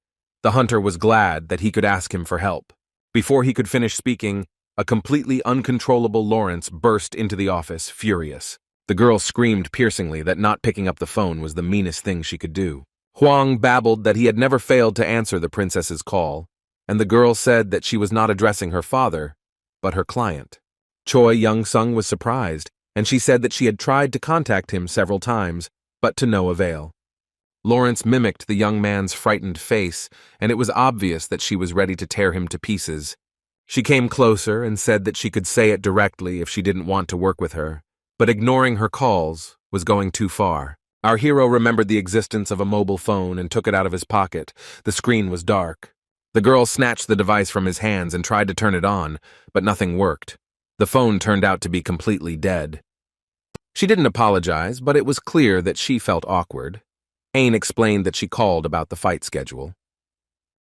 The hunter was glad that he could ask him for help. Before he could finish speaking, a completely uncontrollable Lawrence burst into the office, furious. The girl screamed piercingly that not picking up the phone was the meanest thing she could do. Huang babbled that he had never failed to answer the princess's call, and the girl said that she was not addressing her father, but her client. Choi Young-sung was surprised, and she said that she had tried to contact him several times, but to no avail. Lawrence mimicked the young man's frightened face, and it was obvious that she was ready to tear him to pieces. She came closer and said that she could say it directly if she didn't want to work with her, but ignoring her calls was going too far. Our hero remembered the existence of a mobile phone and took it out of his pocket. The screen was dark. The girl snatched the device from his hands and tried to turn it on, but nothing worked. The phone turned out to be completely dead. She didn't apologize, but it was clear that she felt awkward. Ain explained that she called about the fight schedule.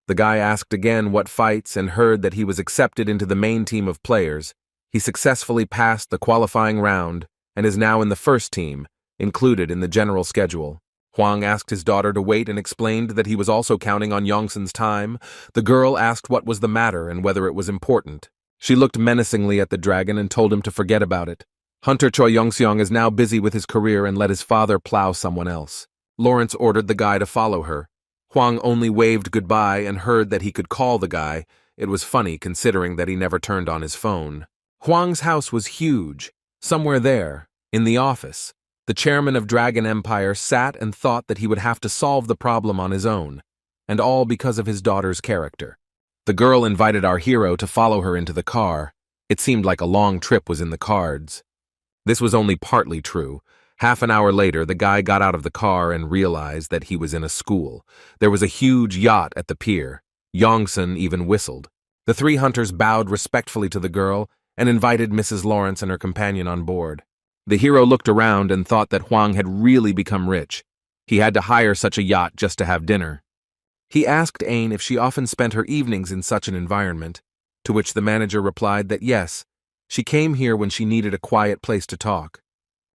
The guy asked again what fights and heard that he was accepted into the main team of players. He successfully passed the qualifying round and is now in the first team, included in the general schedule. Huang asked his daughter to wait and explained that he was also counting on Yongsun's time. The girl asked what was the matter and whether it was important. She looked menacingly at the dragon and told him to forget about it. Hunter Choi Yongseong is now busy with his career and let his father plow someone else. Lawrence ordered the guy to follow her. Huang only waved goodbye and heard that he could call the guy. It was funny considering that he never turned on his phone. Huang's house was huge. Somewhere there, in the office, the chairman of Dragon Empire sat and thought that he would have to solve the problem on his own, and all because of his daughter's character. The girl invited our hero to follow her into the car. It seemed like a long trip was in the cards. This was only partly true. Half an hour later, the guy got out of the car and realized that he was in a school. There was a huge yacht at the pier. Yongsun even whistled. The three hunters bowed respectfully to the girl and invited Mrs. Lawrence and her companion on board. The hero looked around and thought that Huang had really become rich. He had to hire such a yacht just to have dinner. He asked Ain if she often spent her evenings in such an environment, to which the manager replied that yes, she came here when she needed a quiet place to talk.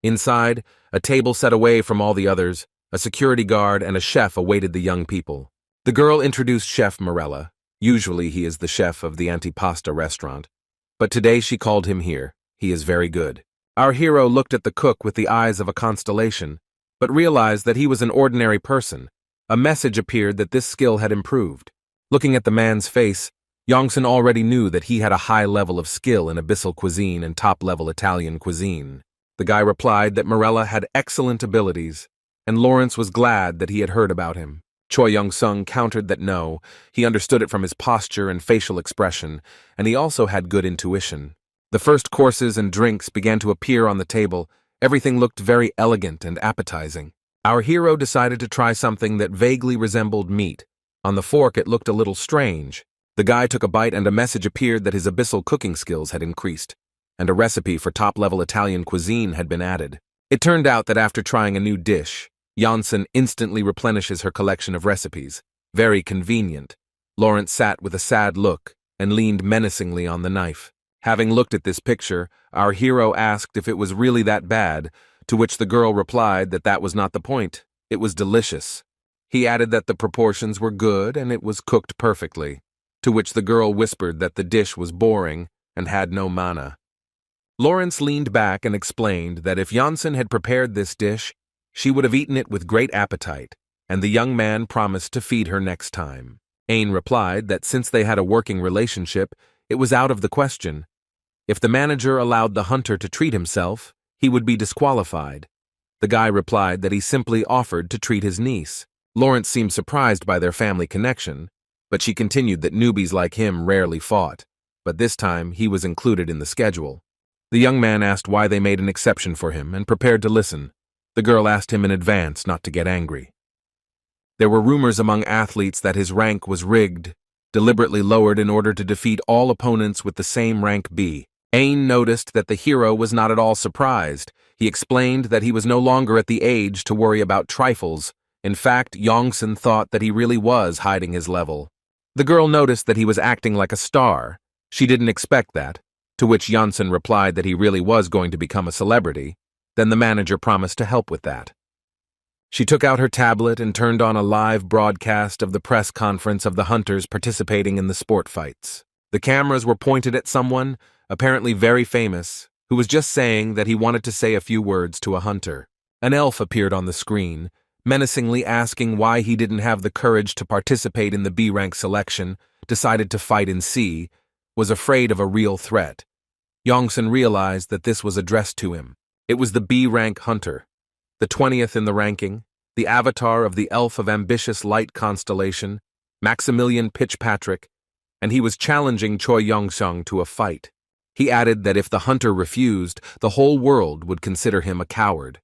Inside, a table set away from all the others, a security guard and a chef awaited the young people. The girl introduced Chef Morella. Usually he is the chef of the antipasta restaurant, but today she called him here. He is very good. Our hero looked at the cook with the eyes of a constellation, but realized that he was an ordinary person. A message appeared that this skill had improved. Looking at the man's face, Yongsun already knew that he had a high level of skill in abyssal cuisine and top-level Italian cuisine. The guy replied that Morella had excellent abilities, and Lawrence was glad that he had heard about him. Choi Young-sung countered that no, he understood it from his posture and facial expression, and he also had good intuition. The first courses and drinks began to appear on the table. Everything looked very elegant and appetizing. Our hero decided to try something that vaguely resembled meat. On the fork it looked a little strange. The guy took a bite and a message appeared that his abyssal cooking skills had increased, and a recipe for top-level Italian cuisine had been added. It turned out that after trying a new dish, Janssen instantly replenishes her collection of recipes. Very convenient. Lawrence sat with a sad look and leaned menacingly on the knife. Having looked at this picture, our hero asked if it was really that bad, to which the girl replied that that was not the point. It was delicious. He added that the proportions were good and it was cooked perfectly, to which the girl whispered that the dish was boring and had no mana. Lawrence leaned back and explained that if Janssen had prepared this dish, she would have eaten it with great appetite, and the young man promised to feed her next time. Ain replied that since they had a working relationship, it was out of the question. If the manager allowed the hunter to treat himself, he would be disqualified. The guy replied that he simply offered to treat his niece. Lawrence seemed surprised by their family connection, but she continued that newbies like him rarely fought, but this time he was included in the schedule. The young man asked why they made an exception for him and prepared to listen. The girl asked him in advance not to get angry. There were rumors among athletes that his rank was rigged, deliberately lowered in order to defeat all opponents with the same rank B. Ain noticed that the hero was not at all surprised. He explained that he was no longer at the age to worry about trifles. In fact, Janssen thought that he really was hiding his level. The girl noticed that he was acting like a star. She didn't expect that, to which Janssen replied that he really was going to become a celebrity. Then the manager promised to help with that. She took out her tablet and turned on a live broadcast of the press conference of the hunters participating in the sport fights. The cameras were pointed at someone, apparently very famous, who was just saying that he wanted to say a few words to a hunter. An elf appeared on the screen, menacingly asking why he didn't have the courage to participate in the B-rank selection, decided to fight in C, was afraid of a real threat. Janssen realized that this was addressed to him. It was the B-rank hunter, the 20th in the ranking, the avatar of the elf of ambitious light constellation, Maximilian Pitchpatrick, and he was challenging Choi Yongsung to a fight. He added that if the hunter refused, the whole world would consider him a coward.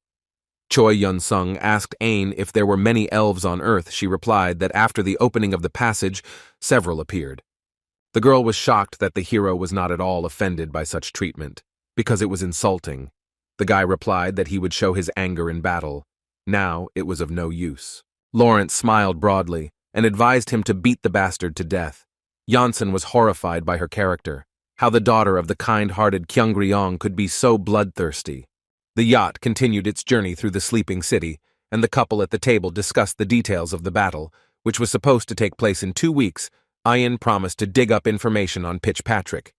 Choi Yongsung asked Ain if there were many elves on Earth. She replied that after the opening of the passage, several appeared. The girl was shocked that the hero was not at all offended by such treatment, because it was insulting. The guy replied that he would show his anger in battle. Now it was of no use. Lawrence smiled broadly and advised him to beat the bastard to death. Janssen was horrified by her character, how the daughter of the kind-hearted Kyungryong could be so bloodthirsty. The yacht continued its journey through the sleeping city, and the couple at the table discussed the details of the battle, which was supposed to take place in 2 weeks. Ian promised to dig up information on Pitchpatrick.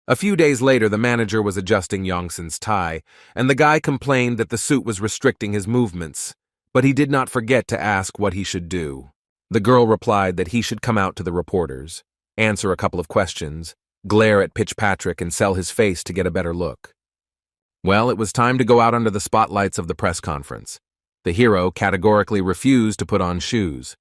A few days later, the manager was adjusting Yongson's tie, and the guy complained that the suit was restricting his movements, but he did not forget to ask what he should do. The girl replied that he should come out to the reporters, answer a couple of questions, glare at Pitchpatrick and sell his face to get a better look. Well, it was time to go out under the spotlights of the press conference. The hero categorically refused to put on shoes.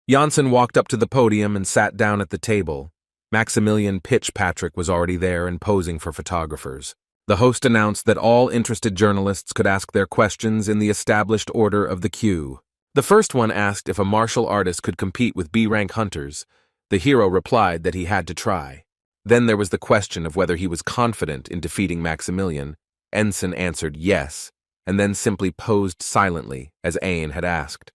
Janssen walked up to the podium and sat down at the table. Maximilian Pitchpatrick was already there and posing for photographers. The host announced that all interested journalists could ask their questions in the established order of the queue. The first one asked if a martial artist could compete with B-rank hunters. The hero replied that he had to try. Then there was the question of whether he was confident in defeating Maximilian. Ensign answered yes, and then simply posed silently, as Ain had asked.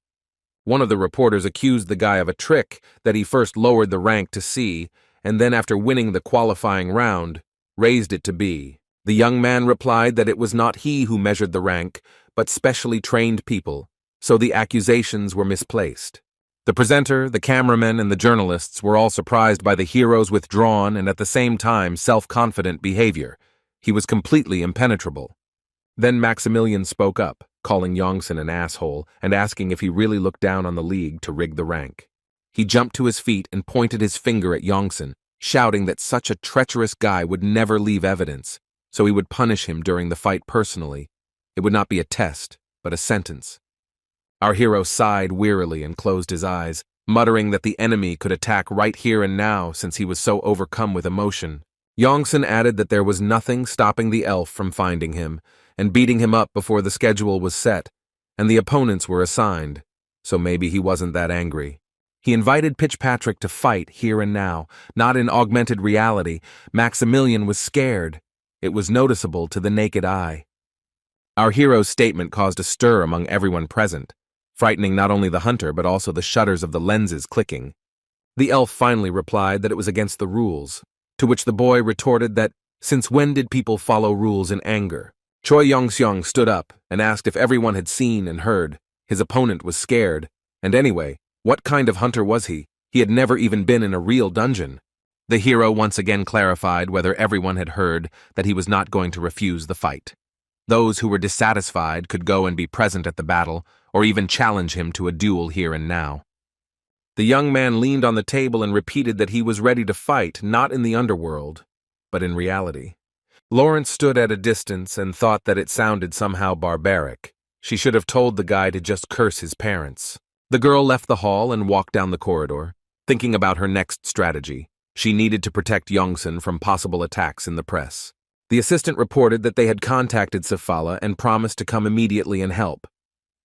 One of the reporters accused the guy of a trick, that he first lowered the rank to C, and then after winning the qualifying round, raised it to B. The young man replied that it was not he who measured the rank, but specially trained people, so the accusations were misplaced. The presenter, the cameramen, and the journalists were all surprised by the hero's withdrawn and at the same time self-confident behavior. He was completely impenetrable. Then Maximilian spoke up, calling Janssen an asshole and asking if he really looked down on the league to rig the rank. He jumped to his feet and pointed his finger at Janssen, shouting that such a treacherous guy would never leave evidence, so he would punish him during the fight personally. It would not be a test, but a sentence. Our hero sighed wearily and closed his eyes, muttering that the enemy could attack right here and now since he was so overcome with emotion. Janssen added that there was nothing stopping the elf from finding him and beating him up before the schedule was set, and the opponents were assigned, so maybe he wasn't that angry. He invited Fitzpatrick to fight here and now, not in augmented reality. Maximilian was scared. It was noticeable to the naked eye. Our hero's statement caused a stir among everyone present, frightening not only the hunter but also the shutters of the lenses clicking. The elf finally replied that it was against the rules, to which the boy retorted that, since when did people follow rules in anger? Choi Yong-seong stood up and asked if everyone had seen and heard. His opponent was scared, and anyway, what kind of hunter was he? He had never even been in a real dungeon. The hero once again clarified whether everyone had heard that he was not going to refuse the fight. Those who were dissatisfied could go and be present at the battle, or even challenge him to a duel here and now. The young man leaned on the table and repeated that he was ready to fight, not in the underworld, but in reality. Lawrence stood at a distance and thought that it sounded somehow barbaric. She should have told the guy to just curse his parents. The girl left the hall and walked down the corridor, thinking about her next strategy. She needed to protect Yongsun from possible attacks in the press. The assistant reported that they had contacted Safala and promised to come immediately and help.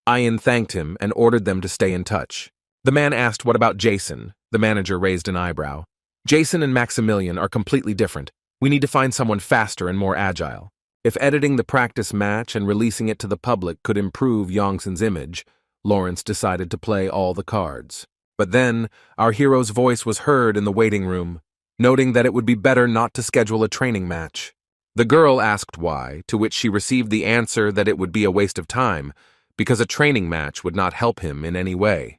Ian thanked him and ordered them to stay in touch. The man asked what about Jason. The manager raised an eyebrow. Jason and Maximilian are completely different. We need to find someone faster and more agile. If editing the practice match and releasing it to the public could improve Yongsun's image, Lawrence decided to play all the cards. But then, our hero's voice was heard in the waiting room, noting that it would be better not to schedule a training match. The girl asked why, to which she received the answer that it would be a waste of time, because a training match would not help him in any way.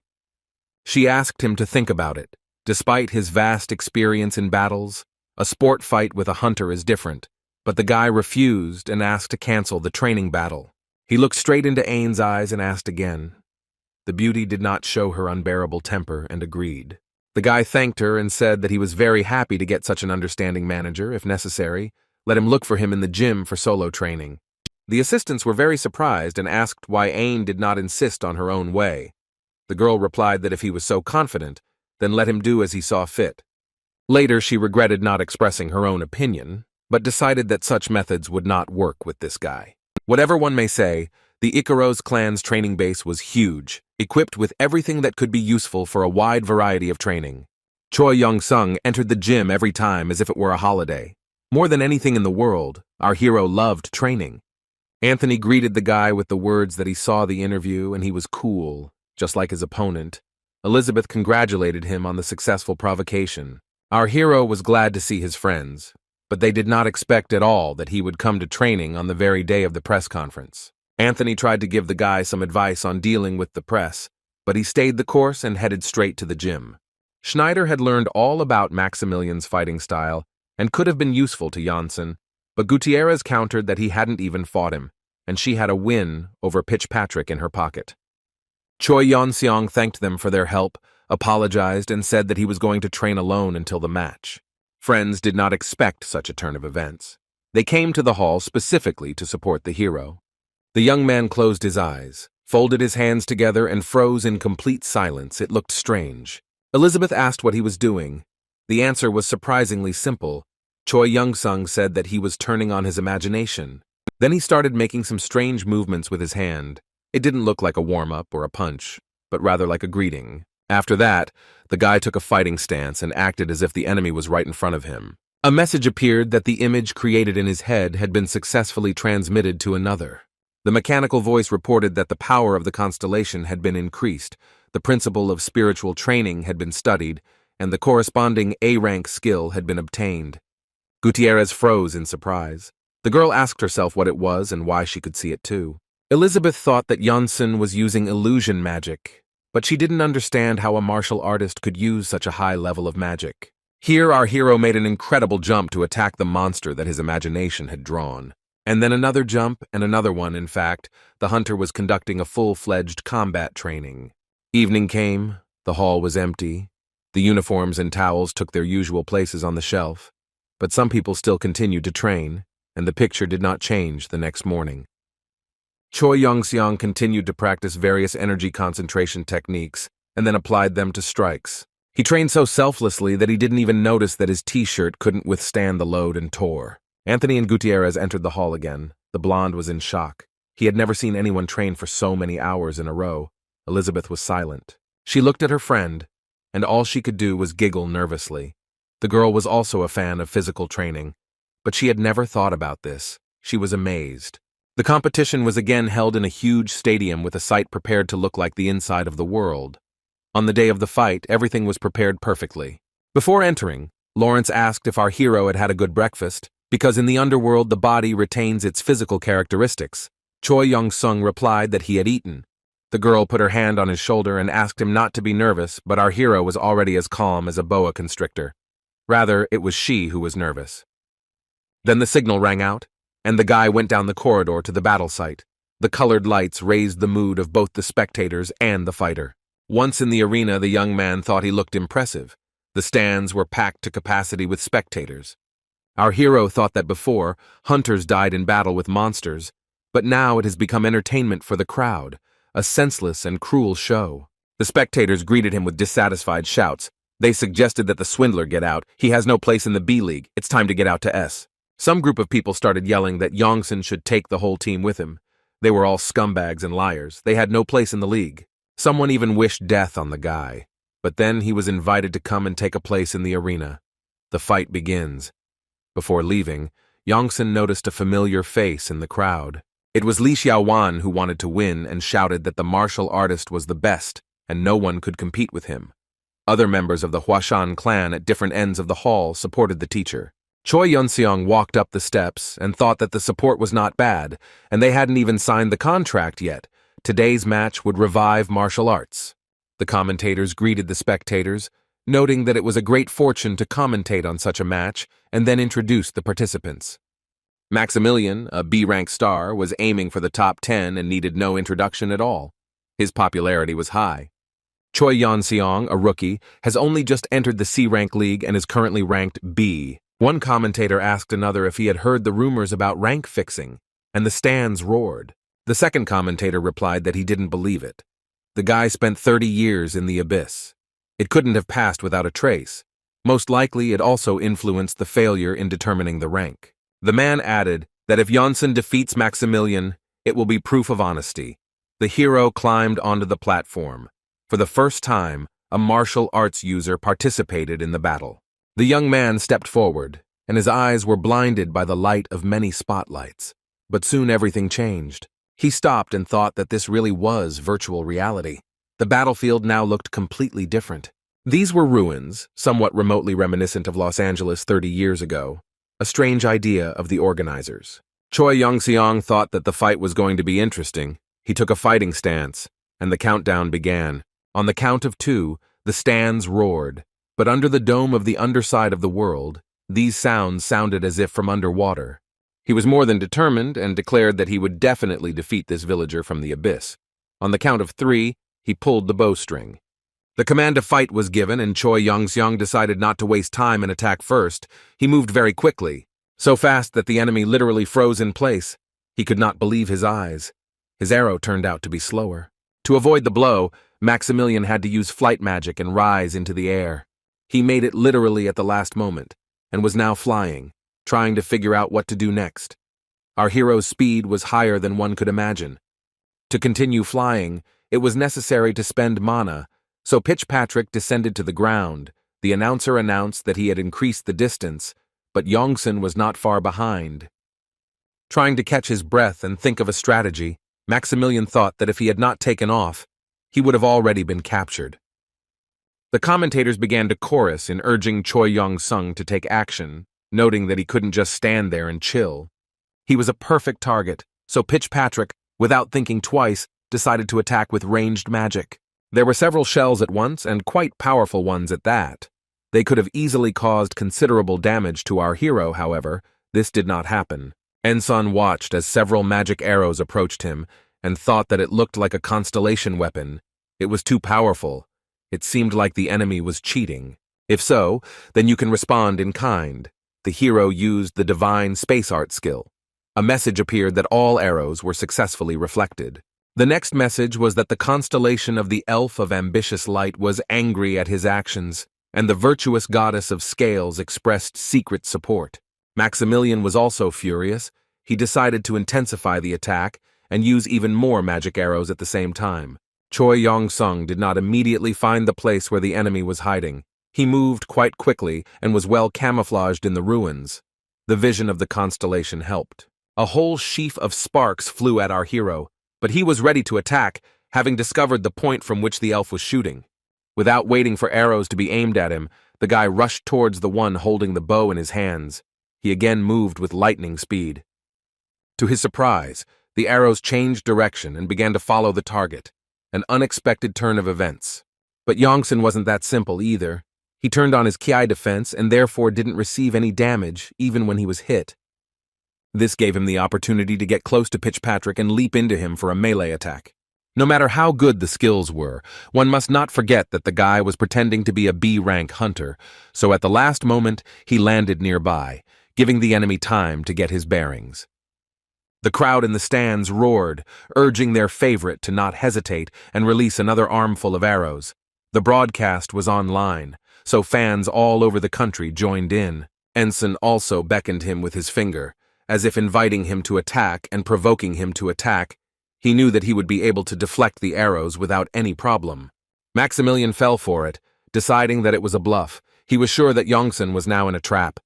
She asked him to think about it. Despite his vast experience in battles, a sport fight with a hunter is different, but the guy refused and asked to cancel the training battle. He looked straight into Ain's eyes and asked again. The beauty did not show her unbearable temper and agreed. The guy thanked her and said that he was very happy to get such an understanding manager, if necessary. Let him look for him in the gym for solo training. The assistants were very surprised and asked why Ain did not insist on her own way. The girl replied that if he was so confident, then let him do as he saw fit. Later, she regretted not expressing her own opinion, but decided that such methods would not work with this guy. Whatever one may say, the Ikaros clan's training base was huge, equipped with everything that could be useful for a wide variety of training. Choi Yong-sung entered the gym every time as if it were a holiday. More than anything in the world, our hero loved training. Anthony greeted the guy with the words that he saw the interview and he was cool, just like his opponent. Elizabeth congratulated him on the successful provocation. Our hero was glad to see his friends, but they did not expect at all that he would come to training on the very day of the press conference. Anthony tried to give the guy some advice on dealing with the press, but he stayed the course and headed straight to the gym. Schneider had learned all about Maximilian's fighting style and could have been useful to Janssen, but Gutierrez countered that he hadn't even fought him, and she had a win over Fitzpatrick in her pocket. Choi Yon-seong thanked them for their help, apologized, and said that he was going to train alone until the match. Friends did not expect such a turn of events. They came to the hall specifically to support the hero. The young man closed his eyes, folded his hands together, and froze in complete silence. It looked strange. Elizabeth asked what he was doing. The answer was surprisingly simple. Choi Young-sung said that he was turning on his imagination. Then he started making some strange movements with his hand. It didn't look like a warm-up or a punch, but rather like a greeting. After that, the guy took a fighting stance and acted as if the enemy was right in front of him. A message appeared that the image created in his head had been successfully transmitted to another. The mechanical voice reported that the power of the constellation had been increased, the principle of spiritual training had been studied, and the corresponding A-rank skill had been obtained. Gutierrez froze in surprise. The girl asked herself what it was and why she could see it too. Elizabeth thought that Janssen was using illusion magic, but she didn't understand how a martial artist could use such a high level of magic. Here our hero made an incredible jump to attack the monster that his imagination had drawn. And then another jump, and another one. In fact, the hunter was conducting a full-fledged combat training. Evening came, the hall was empty, the uniforms and towels took their usual places on the shelf, but some people still continued to train, and the picture did not change the next morning. Choi Yong-seong continued to practice various energy concentration techniques, and then applied them to strikes. He trained so selflessly that he didn't even notice that his t-shirt couldn't withstand the load and tore. Anthony and Gutierrez entered the hall again. The blonde was in shock. He had never seen anyone train for so many hours in a row. Elizabeth was silent. She looked at her friend. and all she could do was giggle nervously. The girl was also a fan of physical training, but she had never thought about this. She was amazed. The competition was again held in a huge stadium with a site prepared to look like the inside of the world. On the day of the fight, everything was prepared perfectly. Before entering, Lawrence asked if our hero had had a good breakfast, because in the underworld the body retains its physical characteristics. Choi Young-sung replied that he had eaten. The girl put her hand on his shoulder and asked him not to be nervous, but our hero was already as calm as a boa constrictor. Rather, it was she who was nervous. Then the signal rang out, and the guy went down the corridor to the battle site. The colored lights raised the mood of both the spectators and the fighter. Once in the arena, the young man thought he looked impressive. The stands were packed to capacity with spectators. Our hero thought that before, hunters died in battle with monsters, but now it has become entertainment for the crowd, a senseless and cruel show. The spectators greeted him with dissatisfied shouts. They suggested that the swindler get out. He has no place in the B League. It's time to get out to S. Some group of people started yelling that Yongsan should take the whole team with him. They were all scumbags and liars. They had no place in the league. Someone even wished death on the guy. But then he was invited to come and take a place in the arena. The fight begins. Before leaving, Yongsan noticed a familiar face in the crowd. It was Li Xiaowan who wanted to win and shouted that the martial artist was the best and no one could compete with him. Other members of the Huashan clan at different ends of the hall supported the teacher. Choi Yunseong walked up the steps and thought that the support was not bad, and they hadn't even signed the contract yet. Today's match would revive martial arts. The commentators greeted the spectators, noting that it was a great fortune to commentate on such a match, and then introduced the participants. Maximilian, a B-rank star, was aiming for the top 10 and needed no introduction at all. His popularity was high. Choi Yeon-seong, a rookie, has only just entered the C-rank league and is currently ranked B. One commentator asked another if he had heard the rumors about rank fixing, and the stands roared. The second commentator replied that he didn't believe it. The guy spent 30 years in the abyss. It couldn't have passed without a trace. Most likely, it also influenced the failure in determining the rank. The man added that if Yonson defeats Maximilian, it will be proof of honesty. The hero climbed onto the platform. For the first time, a martial arts user participated in the battle. The young man stepped forward, and his eyes were blinded by the light of many spotlights. But soon everything changed. He stopped and thought that this really was virtual reality. The battlefield now looked completely different. These were ruins, somewhat remotely reminiscent of Los Angeles 30 years ago. A strange idea of the organizers. Choi Young-seong thought that the fight was going to be interesting. He took a fighting stance, and the countdown began. On the count of 2, the stands roared. But under the dome of the underside of the world, these sounds sounded as if from underwater. He was more than determined and declared that he would definitely defeat this villager from the abyss. On the count of 3, he pulled the bowstring. The command to fight was given, and Choi Young-seong decided not to waste time and attack first. He moved very quickly, so fast that the enemy literally froze in place. He could not believe his eyes. His arrow turned out to be slower. To avoid the blow, Maximilian had to use flight magic and rise into the air. He made it literally at the last moment, and was now flying, trying to figure out what to do next. Our hero's speed was higher than one could imagine. To continue flying, it was necessary to spend mana, so Pitchpatrick descended to the ground. The announcer announced that he had increased the distance, but Yongsan was not far behind. Trying to catch his breath and think of a strategy, Maximilian thought that if he had not taken off, he would have already been captured. The commentators began to chorus in urging Choi Young-sung to take action, noting that he couldn't just stand there and chill. He was a perfect target, so Pitchpatrick, without thinking twice, decided to attack with ranged magic. There were several shells at once, and quite powerful ones at that. They could have easily caused considerable damage to our hero, however. This did not happen. Ensun watched as several magic arrows approached him, and thought that it looked like a constellation weapon. It was too powerful. It seemed like the enemy was cheating. If so, then you can respond in kind. The hero used the divine space art skill. A message appeared that all arrows were successfully reflected. The next message was that the constellation of the Elf of Ambitious Light was angry at his actions, and the virtuous goddess of scales expressed secret support. Maximilian was also furious. He decided to intensify the attack and use even more magic arrows at the same time. Choi Yong-sung did not immediately find the place where the enemy was hiding. He moved quite quickly and was well camouflaged in the ruins. The vision of the constellation helped. A whole sheaf of sparks flew at our hero, but he was ready to attack, having discovered the point from which the elf was shooting. Without waiting for arrows to be aimed at him, the guy rushed towards the one holding the bow in his hands. He again moved with lightning speed. To his surprise, the arrows changed direction and began to follow the target, an unexpected turn of events. But Yongsan wasn't that simple either. He turned on his Ki defense and therefore didn't receive any damage, even when he was hit. This gave him the opportunity to get close to Pitchpatrick and leap into him for a melee attack. No matter how good the skills were, one must not forget that the guy was pretending to be a B-rank hunter, so at the last moment he landed nearby, giving the enemy time to get his bearings. The crowd in the stands roared, urging their favorite to not hesitate and release another armful of arrows. The broadcast was online, so fans all over the country joined in. Ensign also beckoned him with his finger, as if inviting him to attack and provoking him to attack. He knew that he would be able to deflect the arrows without any problem. Maximilian fell for it, deciding that it was a bluff. He was sure that Yongsan was now in a trap.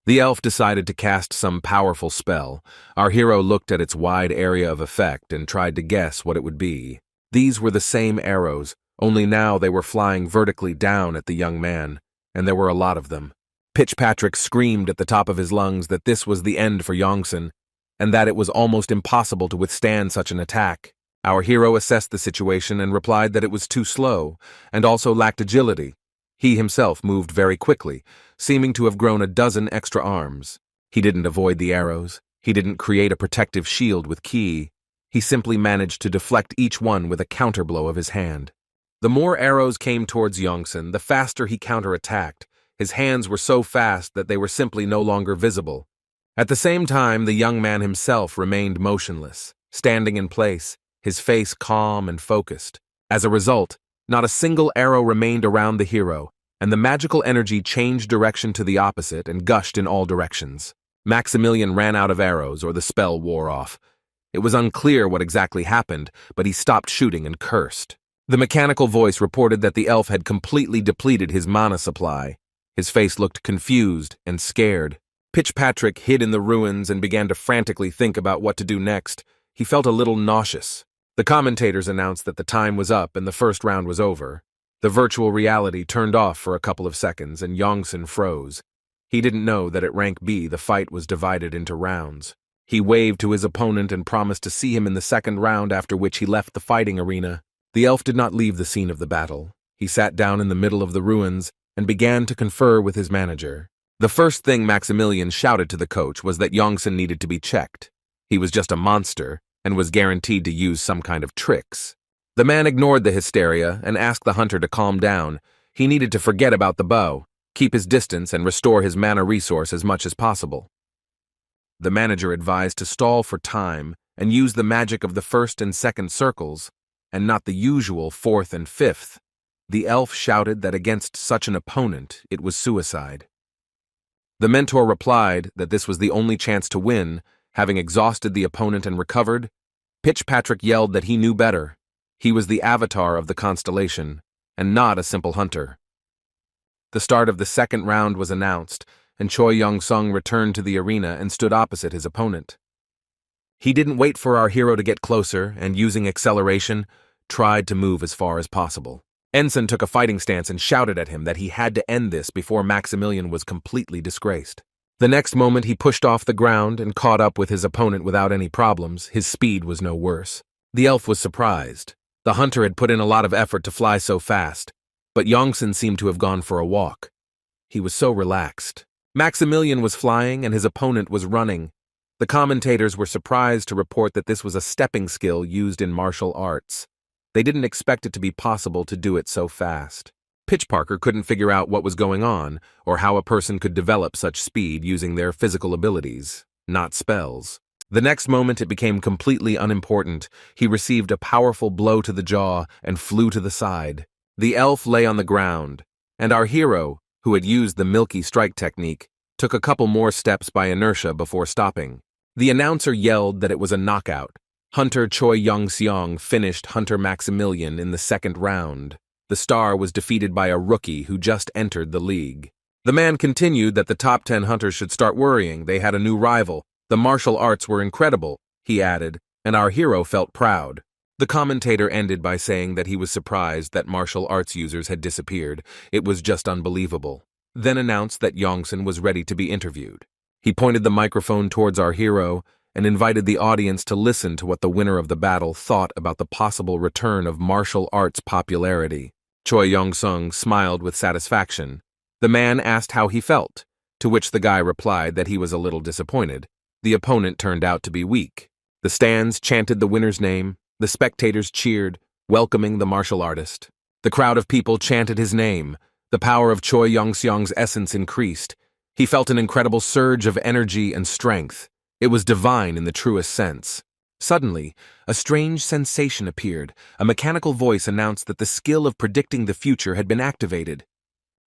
The elf decided to cast some powerful spell. Our hero looked at its wide area of effect and tried to guess what it would be. These were the same arrows, only now they were flying vertically down at the young man, and there were a lot of them. Pitchpatrick screamed at the top of his lungs that this was the end for Yongsan, and that it was almost impossible to withstand such an attack. Our hero assessed the situation and replied that it was too slow, and also lacked agility. He himself moved very quickly, seeming to have grown a dozen extra arms. He didn't avoid the arrows. He didn't create a protective shield with ki. He simply managed to deflect each one with a counterblow of his hand. The more arrows came towards Yongsan, the faster he counterattacked. His hands were so fast that they were simply no longer visible. At the same time, the young man himself remained motionless, standing in place, his face calm and focused. As a result, not a single arrow remained around the hero, and the magical energy changed direction to the opposite and gushed in all directions. Maximilian ran out of arrows, or the spell wore off. It was unclear what exactly happened, but he stopped shooting and cursed. The mechanical voice reported that the elf had completely depleted his mana supply. His face looked confused and scared. Pitchpatrick hid in the ruins and began to frantically think about what to do next. He felt a little nauseous. The commentators announced that the time was up and the first round was over. The virtual reality turned off for a couple of seconds and Yongsan froze. He didn't know that at rank B the fight was divided into rounds. He waved to his opponent and promised to see him in the second round, after which he left the fighting arena. The elf did not leave the scene of the battle. He sat down in the middle of the ruins and began to confer with his manager. The first thing Maximilian shouted to the coach was that Yongsan needed to be checked. He was just a monster and was guaranteed to use some kind of tricks. The man ignored the hysteria and asked the hunter to calm down. He needed to forget about the bow, keep his distance, and restore his mana resource as much as possible. The manager advised to stall for time and use the magic of the first and second circles, and not the usual fourth and fifth. The elf shouted that against such an opponent, it was suicide. The mentor replied that this was the only chance to win. Having exhausted the opponent and recovered, Pitchpatrick yelled that he knew better. He was the avatar of the constellation, and not a simple hunter. The start of the second round was announced, and Choi Yong-sung returned to the arena and stood opposite his opponent. He didn't wait for our hero to get closer, and using acceleration, tried to move as far as possible. Ensign took a fighting stance and shouted at him that he had to end this before Maximilian was completely disgraced. The next moment he pushed off the ground and caught up with his opponent without any problems. His speed was no worse. The elf was surprised. The hunter had put in a lot of effort to fly so fast, but Yongsan seemed to have gone for a walk. He was so relaxed. Maximilian was flying and his opponent was running. The commentators were surprised to report that this was a stepping skill used in martial arts. They didn't expect it to be possible to do it so fast. Pitchparker couldn't figure out what was going on, or how a person could develop such speed using their physical abilities, not spells. The next moment it became completely unimportant. He received a powerful blow to the jaw and flew to the side. The elf lay on the ground, and our hero, who had used the milky strike technique, took a couple more steps by inertia before stopping. The announcer yelled that it was a knockout. Hunter Choi Young-seong finished Hunter Maximilian in the second round. The star was defeated by a rookie who just entered the league. The man continued that the top 10 hunters should start worrying. They had a new rival. The martial arts were incredible, he added, and our hero felt proud. The commentator ended by saying that he was surprised that martial arts users had disappeared. It was just unbelievable. Then announced that Yongsan was ready to be interviewed. He pointed the microphone towards our hero and invited the audience to listen to what the winner of the battle thought about the possible return of martial arts popularity. Choi Yong-sung smiled with satisfaction. The man asked how he felt, to which the guy replied that he was a little disappointed. The opponent turned out to be weak. The stands chanted the winner's name. The spectators cheered, welcoming the martial artist. The crowd of people chanted his name. The power of Choi Yong-seong's essence increased. He felt an incredible surge of energy and strength. It was divine in the truest sense. Suddenly, a strange sensation appeared. A mechanical voice announced that the skill of predicting the future had been activated.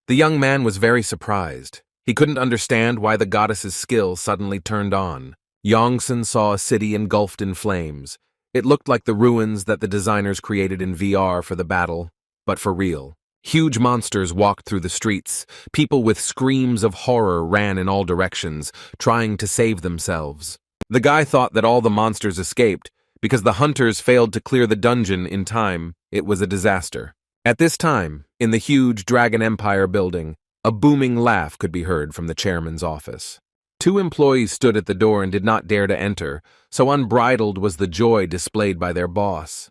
The young man was very surprised. He couldn't understand why the goddess's skill suddenly turned on. Yongsan saw a city engulfed in flames. It looked like the ruins that the designers created in VR for the battle, but for real. Huge monsters walked through the streets. People with screams of horror ran in all directions, trying to save themselves. The guy thought that all the monsters escaped because the hunters failed to clear the dungeon in time. It was a disaster. At this time, in the huge Dragon Empire building, a booming laugh could be heard from the chairman's office. 2 employees stood at the door and did not dare to enter, so unbridled was the joy displayed by their boss.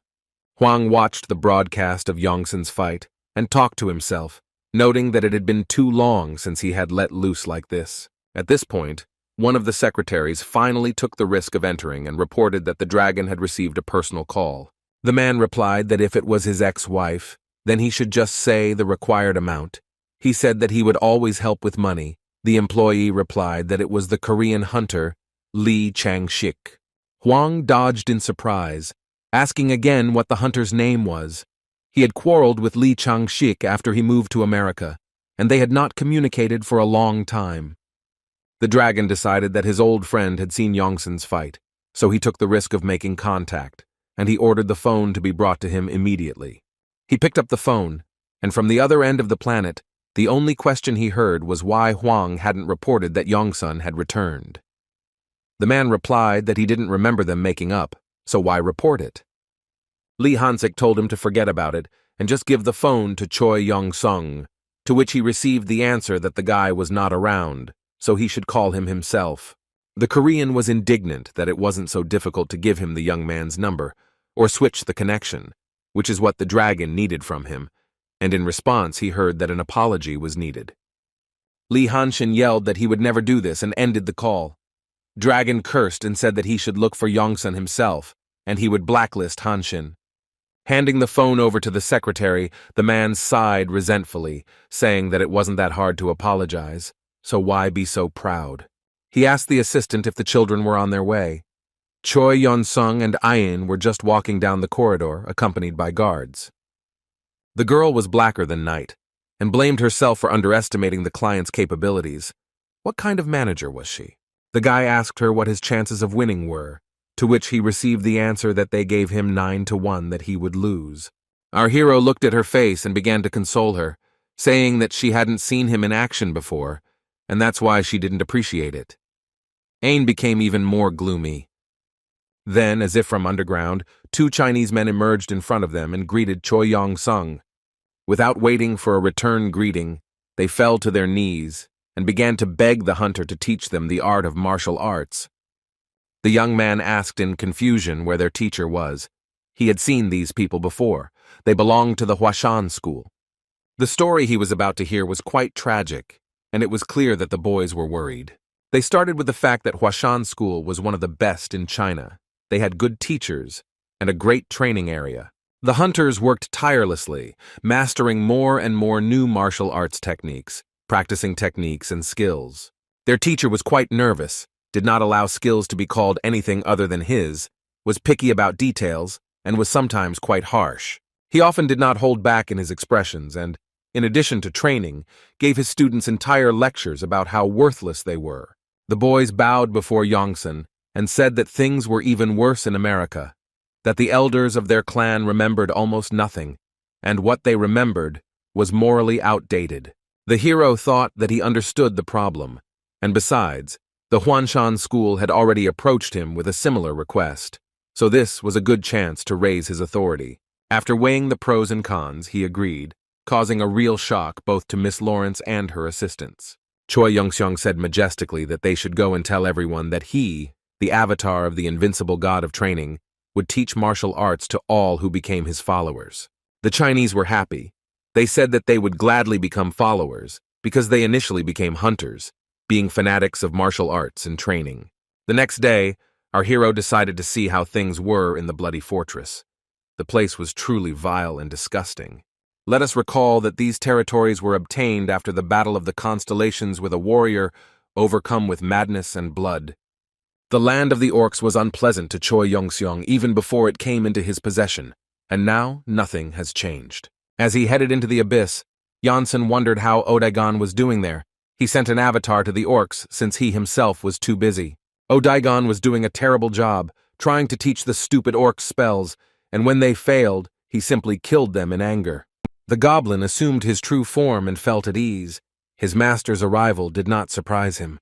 Huang watched the broadcast of Yongsan's fight and talked to himself, noting that it had been too long since he had let loose like this. At this point, one of the secretaries finally took the risk of entering and reported that the dragon had received a personal call. The man replied that if it was his ex-wife, then he should just say the required amount. He said that he would always help with money. The employee replied that it was the Korean hunter, Lee Chang-shik. Huang dodged in surprise, asking again what the hunter's name was. He had quarreled with Lee Chang-shik after he moved to America, and they had not communicated for a long time. The dragon decided that his old friend had seen Yongsan's fight, so he took the risk of making contact, and he ordered the phone to be brought to him immediately. He picked up the phone, and from the other end of the planet, the only question he heard was why Huang hadn't reported that Yongsan had returned. The man replied that he didn't remember them making up, so why report it? Lee Hansik told him to forget about it and just give the phone to Choi Yong-sung, to which he received the answer that the guy was not around, so he should call him himself. The Korean was indignant that it wasn't so difficult to give him the young man's number, or switch the connection, which is what the dragon needed from him, and in response he heard that an apology was needed. Lee Hanshin yelled that he would never do this and ended the call. Dragon cursed and said that he should look for Yongsan himself, and he would blacklist Hanshin. Handing the phone over to the secretary, the man sighed resentfully, saying that it wasn't that hard to apologize, so why be so proud? He asked the assistant if the children were on their way. Choi Yeon-sung and Ayin were just walking down the corridor, accompanied by guards. The girl was blacker than night, and blamed herself for underestimating the client's capabilities. What kind of manager was she? The guy asked her what his chances of winning were, to which he received the answer that they gave him 9-1 that he would lose. Our hero looked at her face and began to console her, saying that she hadn't seen him in action before, and that's why she didn't appreciate it. Ain became even more gloomy. Then, as if from underground, 2 Chinese men emerged in front of them and greeted Choi Yong-sung. Without waiting for a return greeting, they fell to their knees and began to beg the hunter to teach them the art of martial arts. The young man asked in confusion where their teacher was. He had seen these people before. They belonged to the Huashan school. The story he was about to hear was quite tragic, and it was clear that the boys were worried. They started with the fact that Huashan school was one of the best in China. They had good teachers and a great training area. The hunters worked tirelessly, mastering more and more new martial arts techniques, practicing techniques and skills. Their teacher was quite nervous, did not allow skills to be called anything other than his, was picky about details, and was sometimes quite harsh. He often did not hold back in his expressions and, in addition to training, gave his students entire lectures about how worthless they were. The boys bowed before Yongsan and said that things were even worse in America. that the elders of their clan remembered almost nothing, and what they remembered was morally outdated. The hero thought that he understood the problem, and besides, the Huanshan school had already approached him with a similar request, so this was a good chance to raise his authority. After weighing the pros and cons, he agreed, causing a real shock both to Miss Lawrence and her assistants. Choi Youngseong said majestically that they should go and tell everyone that he, the avatar of the invincible god of training, would teach martial arts to all who became his followers. The Chinese were happy. They said that they would gladly become followers because they initially became hunters, being fanatics of martial arts and training. The next day, our hero decided to see how things were in the bloody fortress. The place was truly vile and disgusting. Let us recall that these territories were obtained after the Battle of the Constellations with a warrior overcome with madness and blood. The land of the orcs was unpleasant to Choi Youngseong even before it came into his possession, and now nothing has changed. As he headed into the abyss, Janssen wondered how Odaigon was doing there. He sent an avatar to the orcs since he himself was too busy. Odaigon was doing a terrible job, trying to teach the stupid orcs spells, and when they failed, he simply killed them in anger. The goblin assumed his true form and felt at ease. His master's arrival did not surprise him.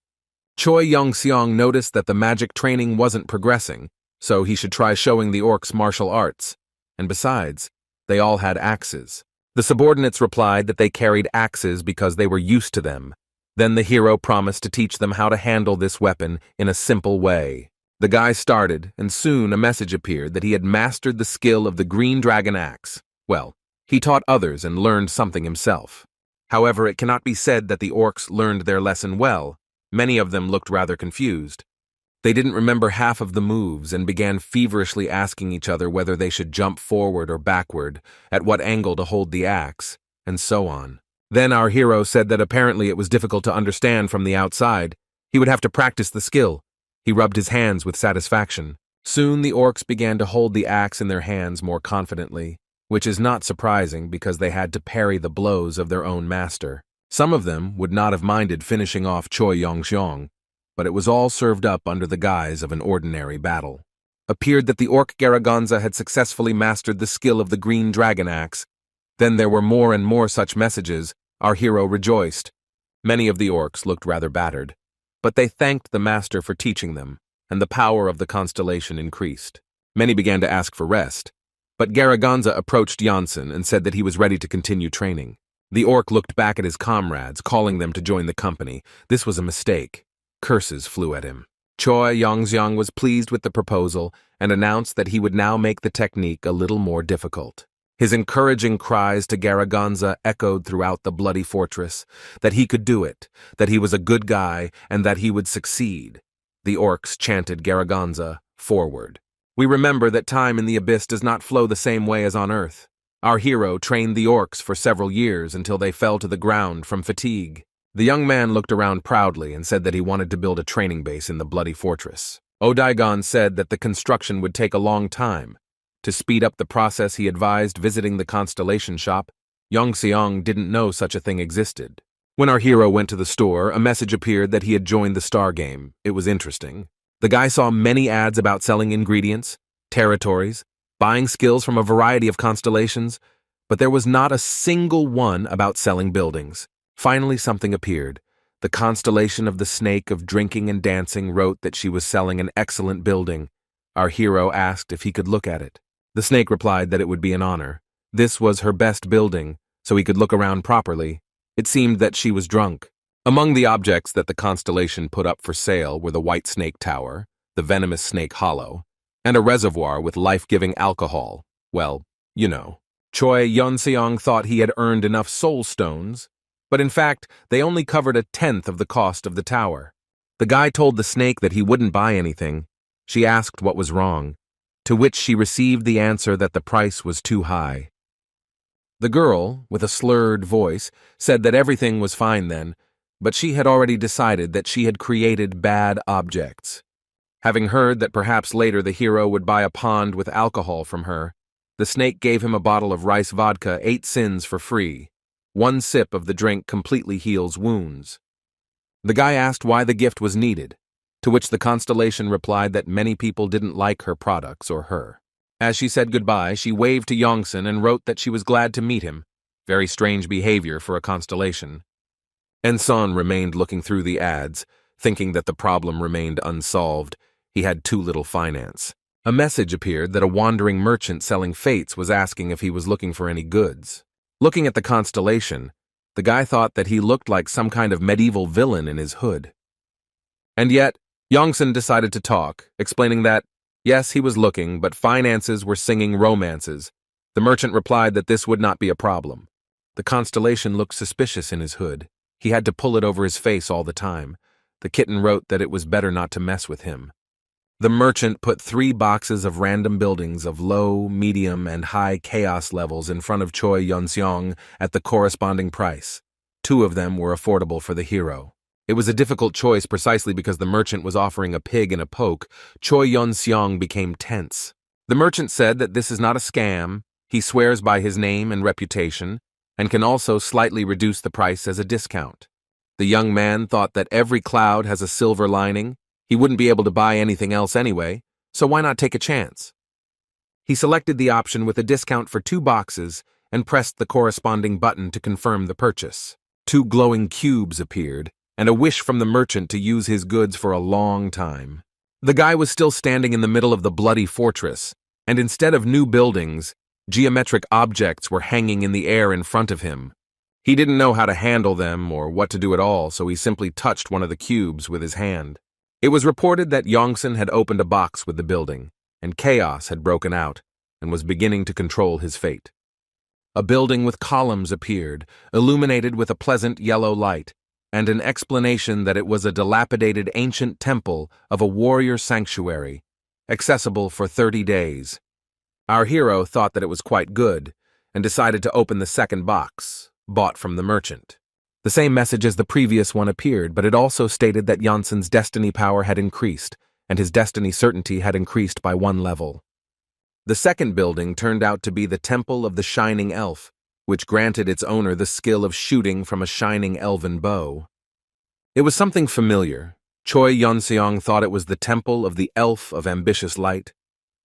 Choi Youngseong noticed that the magic training wasn't progressing, so he should try showing the orcs martial arts. And besides, they all had axes. The subordinates replied that they carried axes because they were used to them. Then the hero promised to teach them how to handle this weapon in a simple way. The guy started, and soon a message appeared that he had mastered the skill of the green dragon axe. Well, he taught others and learned something himself. However, it cannot be said that the orcs learned their lesson well. Many of them looked rather confused. They didn't remember half of the moves and began feverishly asking each other whether they should jump forward or backward, at what angle to hold the axe, and so on. Then our hero said that apparently it was difficult to understand from the outside. He would have to practice the skill. He rubbed his hands with satisfaction. Soon the orcs began to hold the axe in their hands more confidently, which is not surprising because they had to parry the blows of their own master. Some of them would not have minded finishing off Choi Youngseong, but it was all served up under the guise of an ordinary battle. Appeared that the orc Garaganza had successfully mastered the skill of the green dragon axe. Then there were more and more such messages. Our hero rejoiced. Many of the orcs looked rather battered, but they thanked the master for teaching them, and the power of the constellation increased. Many began to ask for rest, but Garaganza approached Janssen and said that he was ready to continue training. The orc looked back at his comrades, calling them to join the company. This was a mistake. Curses flew at him. Choi Youngseong was pleased with the proposal and announced that he would now make the technique a little more difficult. His encouraging cries to Garaganza echoed throughout the bloody fortress, that he could do it, that he was a good guy, and that he would succeed. The orcs chanted Garaganza, forward. We remember that time in the abyss does not flow the same way as on Earth. Our hero trained the orcs for several years until they fell to the ground from fatigue. The young man looked around proudly and said that he wanted to build a training base in the bloody fortress. Odaigon said that the construction would take a long time. To speed up the process, he advised visiting the Constellation shop. Youngseong didn't know such a thing existed. When our hero went to the store, a message appeared that he had joined the Star Game. It was interesting. The guy saw many ads about selling ingredients, territories, buying skills from a variety of constellations, but there was not a single one about selling buildings. Finally, something appeared. The constellation of the snake of drinking and dancing wrote that she was selling an excellent building. Our hero asked if he could look at it. The snake replied that it would be an honor. This was her best building, so he could look around properly. It seemed that she was drunk. Among the objects that the constellation put up for sale were the White Snake Tower, the Venomous Snake Hollow, and a reservoir with life-giving alcohol. Well, you know. Choi Youngseong thought he had earned enough soul stones, but in fact, they only covered 1/10 of the cost of the tower. The guy told the snake that he wouldn't buy anything. She asked what was wrong, to which she received the answer that the price was too high. The girl, with a slurred voice, said that everything was fine then, but she had already decided that she had created bad objects. Having heard that perhaps later the hero would buy a pond with alcohol from her, the snake gave him a bottle of rice vodka 8 sins for free. 1 sip of the drink completely heals wounds. The guy asked why the gift was needed, to which the constellation replied that many people didn't like her products or her. As she said goodbye, she waved to Yongsan and wrote that she was glad to meet him. Very strange behavior for a constellation. Enson remained looking through the ads, thinking that the problem remained unsolved. He had too little finance. A message appeared that a wandering merchant selling fates was asking if he was looking for any goods. Looking at the constellation, the guy thought that he looked like some kind of medieval villain in his hood. And yet, Yongsan decided to talk, explaining that, yes, he was looking, but finances were singing romances. The merchant replied that this would not be a problem. The constellation looked suspicious in his hood. He had to pull it over his face all the time. The kitten wrote that it was better not to mess with him. The merchant put 3 boxes of random buildings of low, medium, and high chaos levels in front of Choi Yun-seong at the corresponding price. 2 of them were affordable for the hero. It was a difficult choice precisely because the merchant was offering a pig and a poke. Choi Yun-seong became tense. The merchant said that this is not a scam. He swears by his name and reputation, and can also slightly reduce the price as a discount. The young man thought that every cloud has a silver lining. He wouldn't be able to buy anything else anyway, so why not take a chance? He selected the option with a discount for 2 boxes and pressed the corresponding button to confirm the purchase. 2 glowing cubes appeared, and a wish from the merchant to use his goods for a long time. The guy was still standing in the middle of the bloody fortress, and instead of new buildings, geometric objects were hanging in the air in front of him. He didn't know how to handle them or what to do at all, so he simply touched one of the cubes with his hand. It was reported that Yongsan had opened a box with the building, and chaos had broken out and was beginning to control his fate. A building with columns appeared, illuminated with a pleasant yellow light, and an explanation that it was a dilapidated ancient temple of a warrior sanctuary, accessible for 30 days. Our hero thought that it was quite good, and decided to open the second box, bought from the merchant. The same message as the previous one appeared, but it also stated that Janssen's destiny power had increased, and his destiny certainty had increased by 1 level. The second building turned out to be the Temple of the Shining Elf, which granted its owner the skill of shooting from a shining elven bow. It was something familiar. Choi Yun-seong thought it was the Temple of the Elf of Ambitious Light,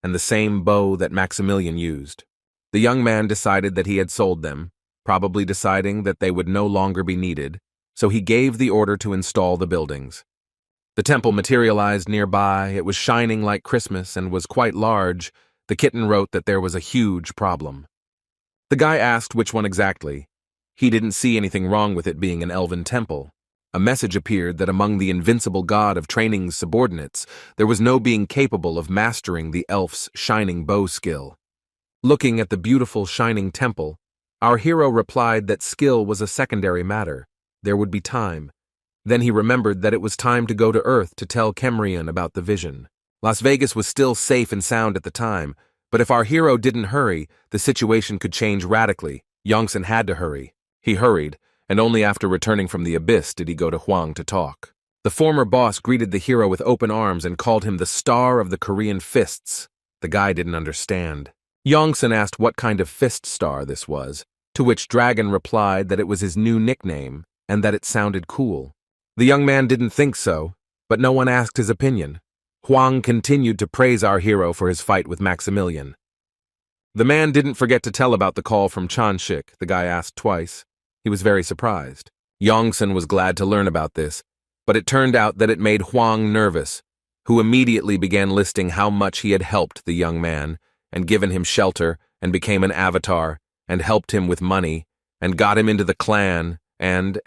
and the same bow that Maximilian used. The young man decided that he had sold them, probably deciding that they would no longer be needed, so he gave the order to install the buildings. The temple materialized nearby. It was shining like Christmas and was quite large. The kitten wrote that there was a huge problem. The guy asked which one exactly. He didn't see anything wrong with it being an elven temple. A message appeared that among the invincible god of training's subordinates, there was no being capable of mastering the elf's shining bow skill. Looking at the beautiful shining temple, our hero replied that skill was a secondary matter. There would be time. Then he remembered that it was time to go to Earth to tell Kemrian about the vision. Las Vegas was still safe and sound at the time, but if our hero didn't hurry, the situation could change radically. Yongsan had to hurry. He hurried, and only after returning from the abyss did he go to Hwang to talk. The former boss greeted the hero with open arms and called him the star of the Korean fists. The guy didn't understand. Yongsan asked what kind of fist star this was, to which Dragon replied that it was his new nickname and that it sounded cool. The young man didn't think so, but no one asked his opinion. Hwang continued to praise our hero for his fight with Maximilian. The man didn't forget to tell about the call from Chanshik, the guy asked twice. He was very surprised. Yongsan was glad to learn about this, but it turned out that it made Hwang nervous, who immediately began listing how much he had helped the young man, and given him shelter, and became an avatar, and helped him with money, and got him into the clan, and.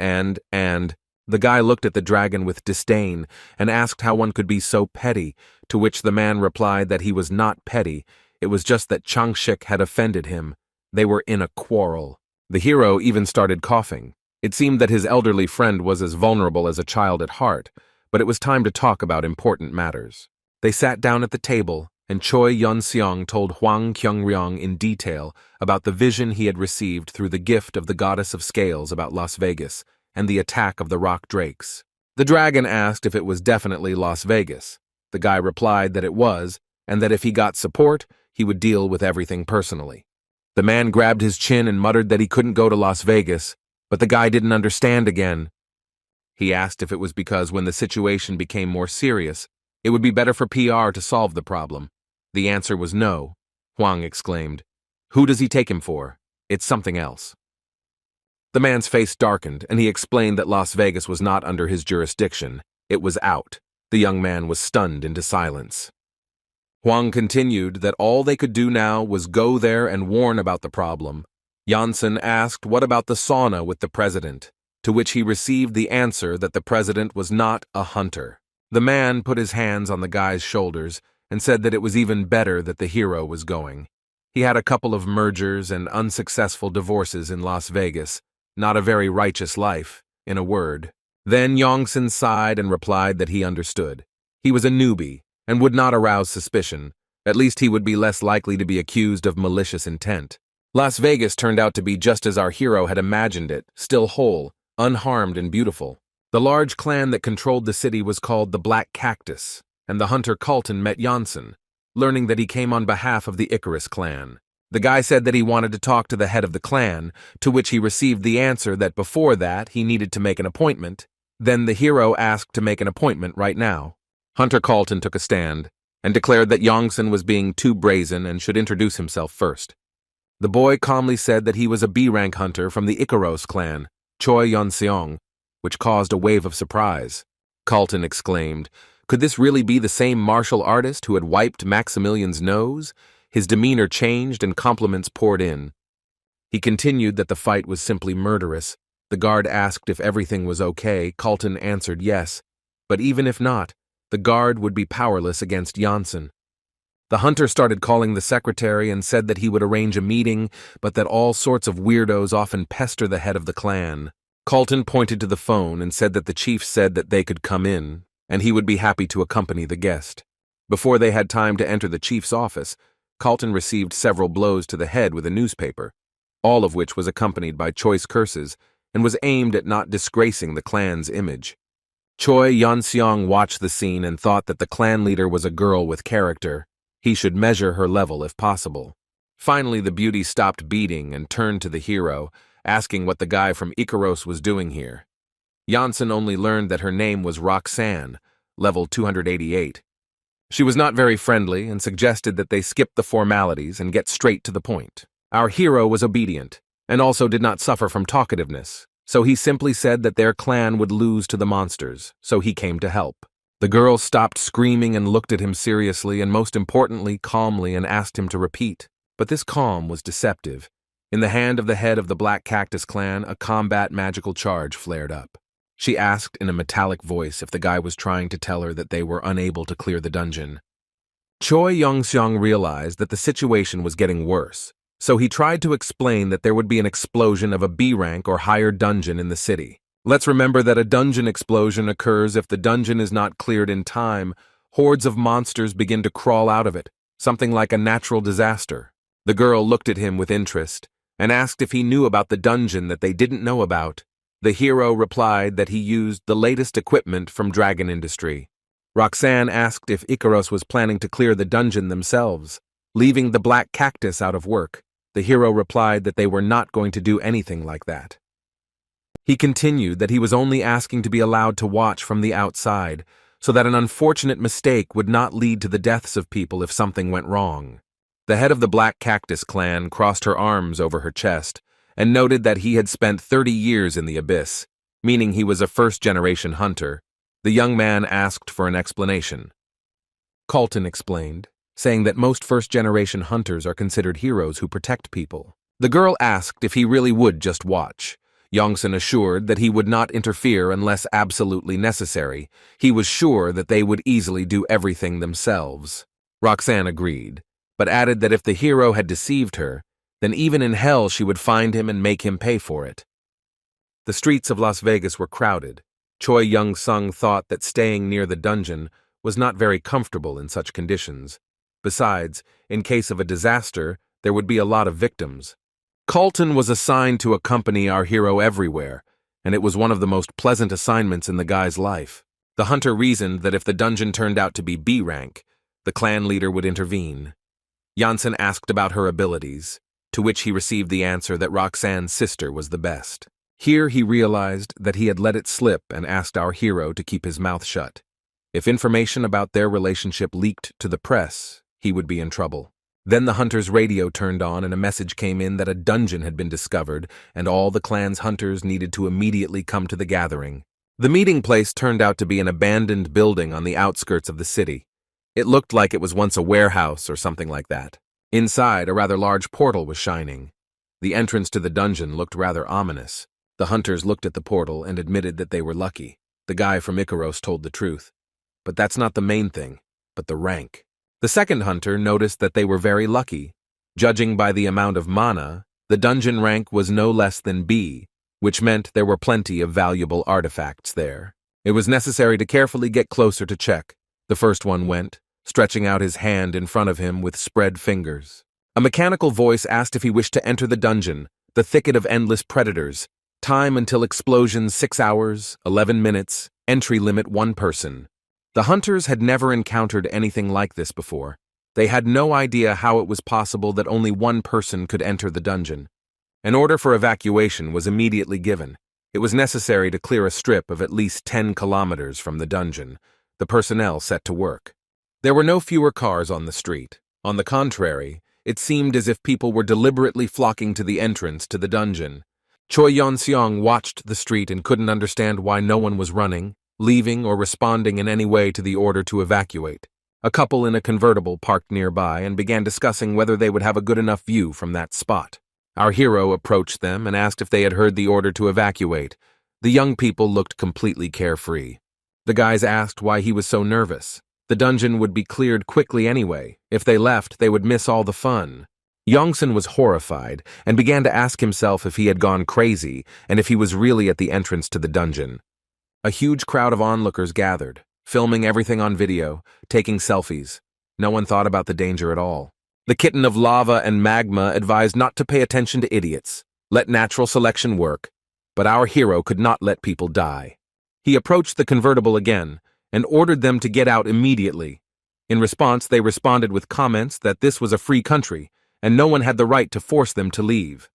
The guy looked at the dragon with disdain, and asked how one could be so petty, to which the man replied that he was not petty, it was just that Changshik had offended him. They were in a quarrel. The hero even started coughing. It seemed that his elderly friend was as vulnerable as a child at heart, but it was time to talk about important matters. They sat down at the table, and Choi Yun-seong told Hwang Kyung-ryong in detail about the vision he had received through the gift of the goddess of scales about Las Vegas and the attack of the rock drakes. The dragon asked if it was definitely Las Vegas. The guy replied that it was, and that if he got support, he would deal with everything personally. The man grabbed his chin and muttered that he couldn't go to Las Vegas, but the guy didn't understand again. He asked if it was because when the situation became more serious, it would be better for PR to solve the problem. The answer was no. Huang exclaimed. Who does he take him for? It's something else. The man's face darkened, and he explained that Las Vegas was not under his jurisdiction. It was out. The young man was stunned into silence. Huang continued that all they could do now was go there and warn about the problem. Janssen asked what about the sauna with the president, to which he received the answer that the president was not a hunter. The man put his hands on the guy's shoulders and said that it was even better that the hero was going. He had a couple of mergers and unsuccessful divorces in Las Vegas, not a very righteous life, in a word. Then Yongsan sighed and replied that he understood. He was a newbie and would not arouse suspicion. At least he would be less likely to be accused of malicious intent. Las Vegas turned out to be just as our hero had imagined it, still whole, unharmed and beautiful. The large clan that controlled the city was called the Black Cactus, and the hunter Carlton met Janssen, learning that he came on behalf of the Icarus clan. The guy said that he wanted to talk to the head of the clan, to which he received the answer that before that he needed to make an appointment. Then the hero asked to make an appointment right now. Hunter Carlton took a stand and declared that Yongsan was being too brazen and should introduce himself first. The boy calmly said that he was a B-rank hunter from the Icaros clan, Choi Yonseong, which caused a wave of surprise. Carlton exclaimed, could this really be the same martial artist who had wiped Maximilian's nose? His demeanor changed and compliments poured in. He continued that the fight was simply murderous. The guard asked if everything was okay. Carlton answered yes, but even if not, the guard would be powerless against Janssen. The hunter started calling the secretary and said that he would arrange a meeting, but that all sorts of weirdos often pester the head of the clan. Carlton pointed to the phone and said that the chief said that they could come in, and he would be happy to accompany the guest. Before they had time to enter the chief's office, Carlton received several blows to the head with a newspaper, all of which was accompanied by choice curses and was aimed at not disgracing the clan's image. Choi Yonseong watched the scene and thought that the clan leader was a girl with character. He should measure her level if possible. Finally, the beauty stopped beating and turned to the hero, asking what the guy from Icaros was doing here. Janssen only learned that her name was Roxanne, level 288. She was not very friendly and suggested that they skip the formalities and get straight to the point. Our hero was obedient, and also did not suffer from talkativeness, so he simply said that their clan would lose to the monsters, so he came to help. The girl stopped screaming and looked at him seriously and most importantly calmly and asked him to repeat. But this calm was deceptive. In the hand of the head of the Black Cactus clan, a combat magical charge flared up. She asked in a metallic voice if the guy was trying to tell her that they were unable to clear the dungeon. Choi Yongseong realized that the situation was getting worse, so he tried to explain that there would be an explosion of a B-rank or higher dungeon in the city. Let's remember that a dungeon explosion occurs if the dungeon is not cleared in time. Hordes of monsters begin to crawl out of it, something like a natural disaster. The girl looked at him with interest and asked if he knew about the dungeon that they didn't know about. The hero replied that he used the latest equipment from Dragon Industry. Roxanne asked if Icaros was planning to clear the dungeon themselves, leaving the Black Cactus out of work. The hero replied that they were not going to do anything like that. He continued that he was only asking to be allowed to watch from the outside, so that an unfortunate mistake would not lead to the deaths of people if something went wrong. The head of the Black Cactus clan crossed her arms over her chest and noted that he had spent 30 years in the abyss, meaning he was a first-generation hunter. The young man asked for an explanation. Carlton explained, saying that most first-generation hunters are considered heroes who protect people. The girl asked if he really would just watch. Yongsan assured that he would not interfere unless absolutely necessary. He was sure that they would easily do everything themselves. Roxanne agreed, but added that if the hero had deceived her, then even in hell she would find him and make him pay for it. The streets of Las Vegas were crowded. Choi Young-sung thought that staying near the dungeon was not very comfortable in such conditions. Besides, in case of a disaster, there would be a lot of victims. Carlton was assigned to accompany our hero everywhere, and it was one of the most pleasant assignments in the guy's life. The hunter reasoned that if the dungeon turned out to be B-rank, the clan leader would intervene. Janssen asked about her abilities, to which he received the answer that Roxanne's sister was the best. Here he realized that he had let it slip and asked our hero to keep his mouth shut. If information about their relationship leaked to the press, he would be in trouble. Then the hunter's radio turned on and a message came in that a dungeon had been discovered and all the clan's hunters needed to immediately come to the gathering. The meeting place turned out to be an abandoned building on the outskirts of the city. It looked like it was once a warehouse or something like that. Inside, a rather large portal was shining. The entrance to the dungeon looked rather ominous. The hunters looked at the portal and admitted that they were lucky. The guy from Icaros told the truth. But that's not the main thing, but the rank. The second hunter noticed that they were very lucky. Judging by the amount of mana, the dungeon rank was no less than B, which meant there were plenty of valuable artifacts there. It was necessary to carefully get closer to check. The first one went, stretching out his hand in front of him with spread fingers. A mechanical voice asked if he wished to enter the dungeon, the thicket of endless predators. Time until explosion 6 hours, 11 minutes, entry limit 1 person. The hunters had never encountered anything like this before. They had no idea how it was possible that only 1 person could enter the dungeon. An order for evacuation was immediately given. It was necessary to clear a strip of at least 10 kilometers from the dungeon. The personnel set to work. There were no fewer cars on the street. On the contrary, it seemed as if people were deliberately flocking to the entrance to the dungeon. Choi Yeon-seong watched the street and couldn't understand why no one was running, leaving, or responding in any way to the order to evacuate. A couple in a convertible parked nearby and began discussing whether they would have a good enough view from that spot. Our hero approached them and asked if they had heard the order to evacuate. The young people looked completely carefree. The guys asked why he was so nervous. The dungeon would be cleared quickly anyway. If they left, they would miss all the fun. Yongsun was horrified and began to ask himself if he had gone crazy and if he was really at the entrance to the dungeon. A huge crowd of onlookers gathered, filming everything on video, taking selfies. No one thought about the danger at all. The kitten of lava and magma advised not to pay attention to idiots. Let natural selection work. But our hero could not let people die. He approached the convertible again and ordered them to get out immediately. In response, they responded with comments that this was a free country and no one had the right to force them to leave.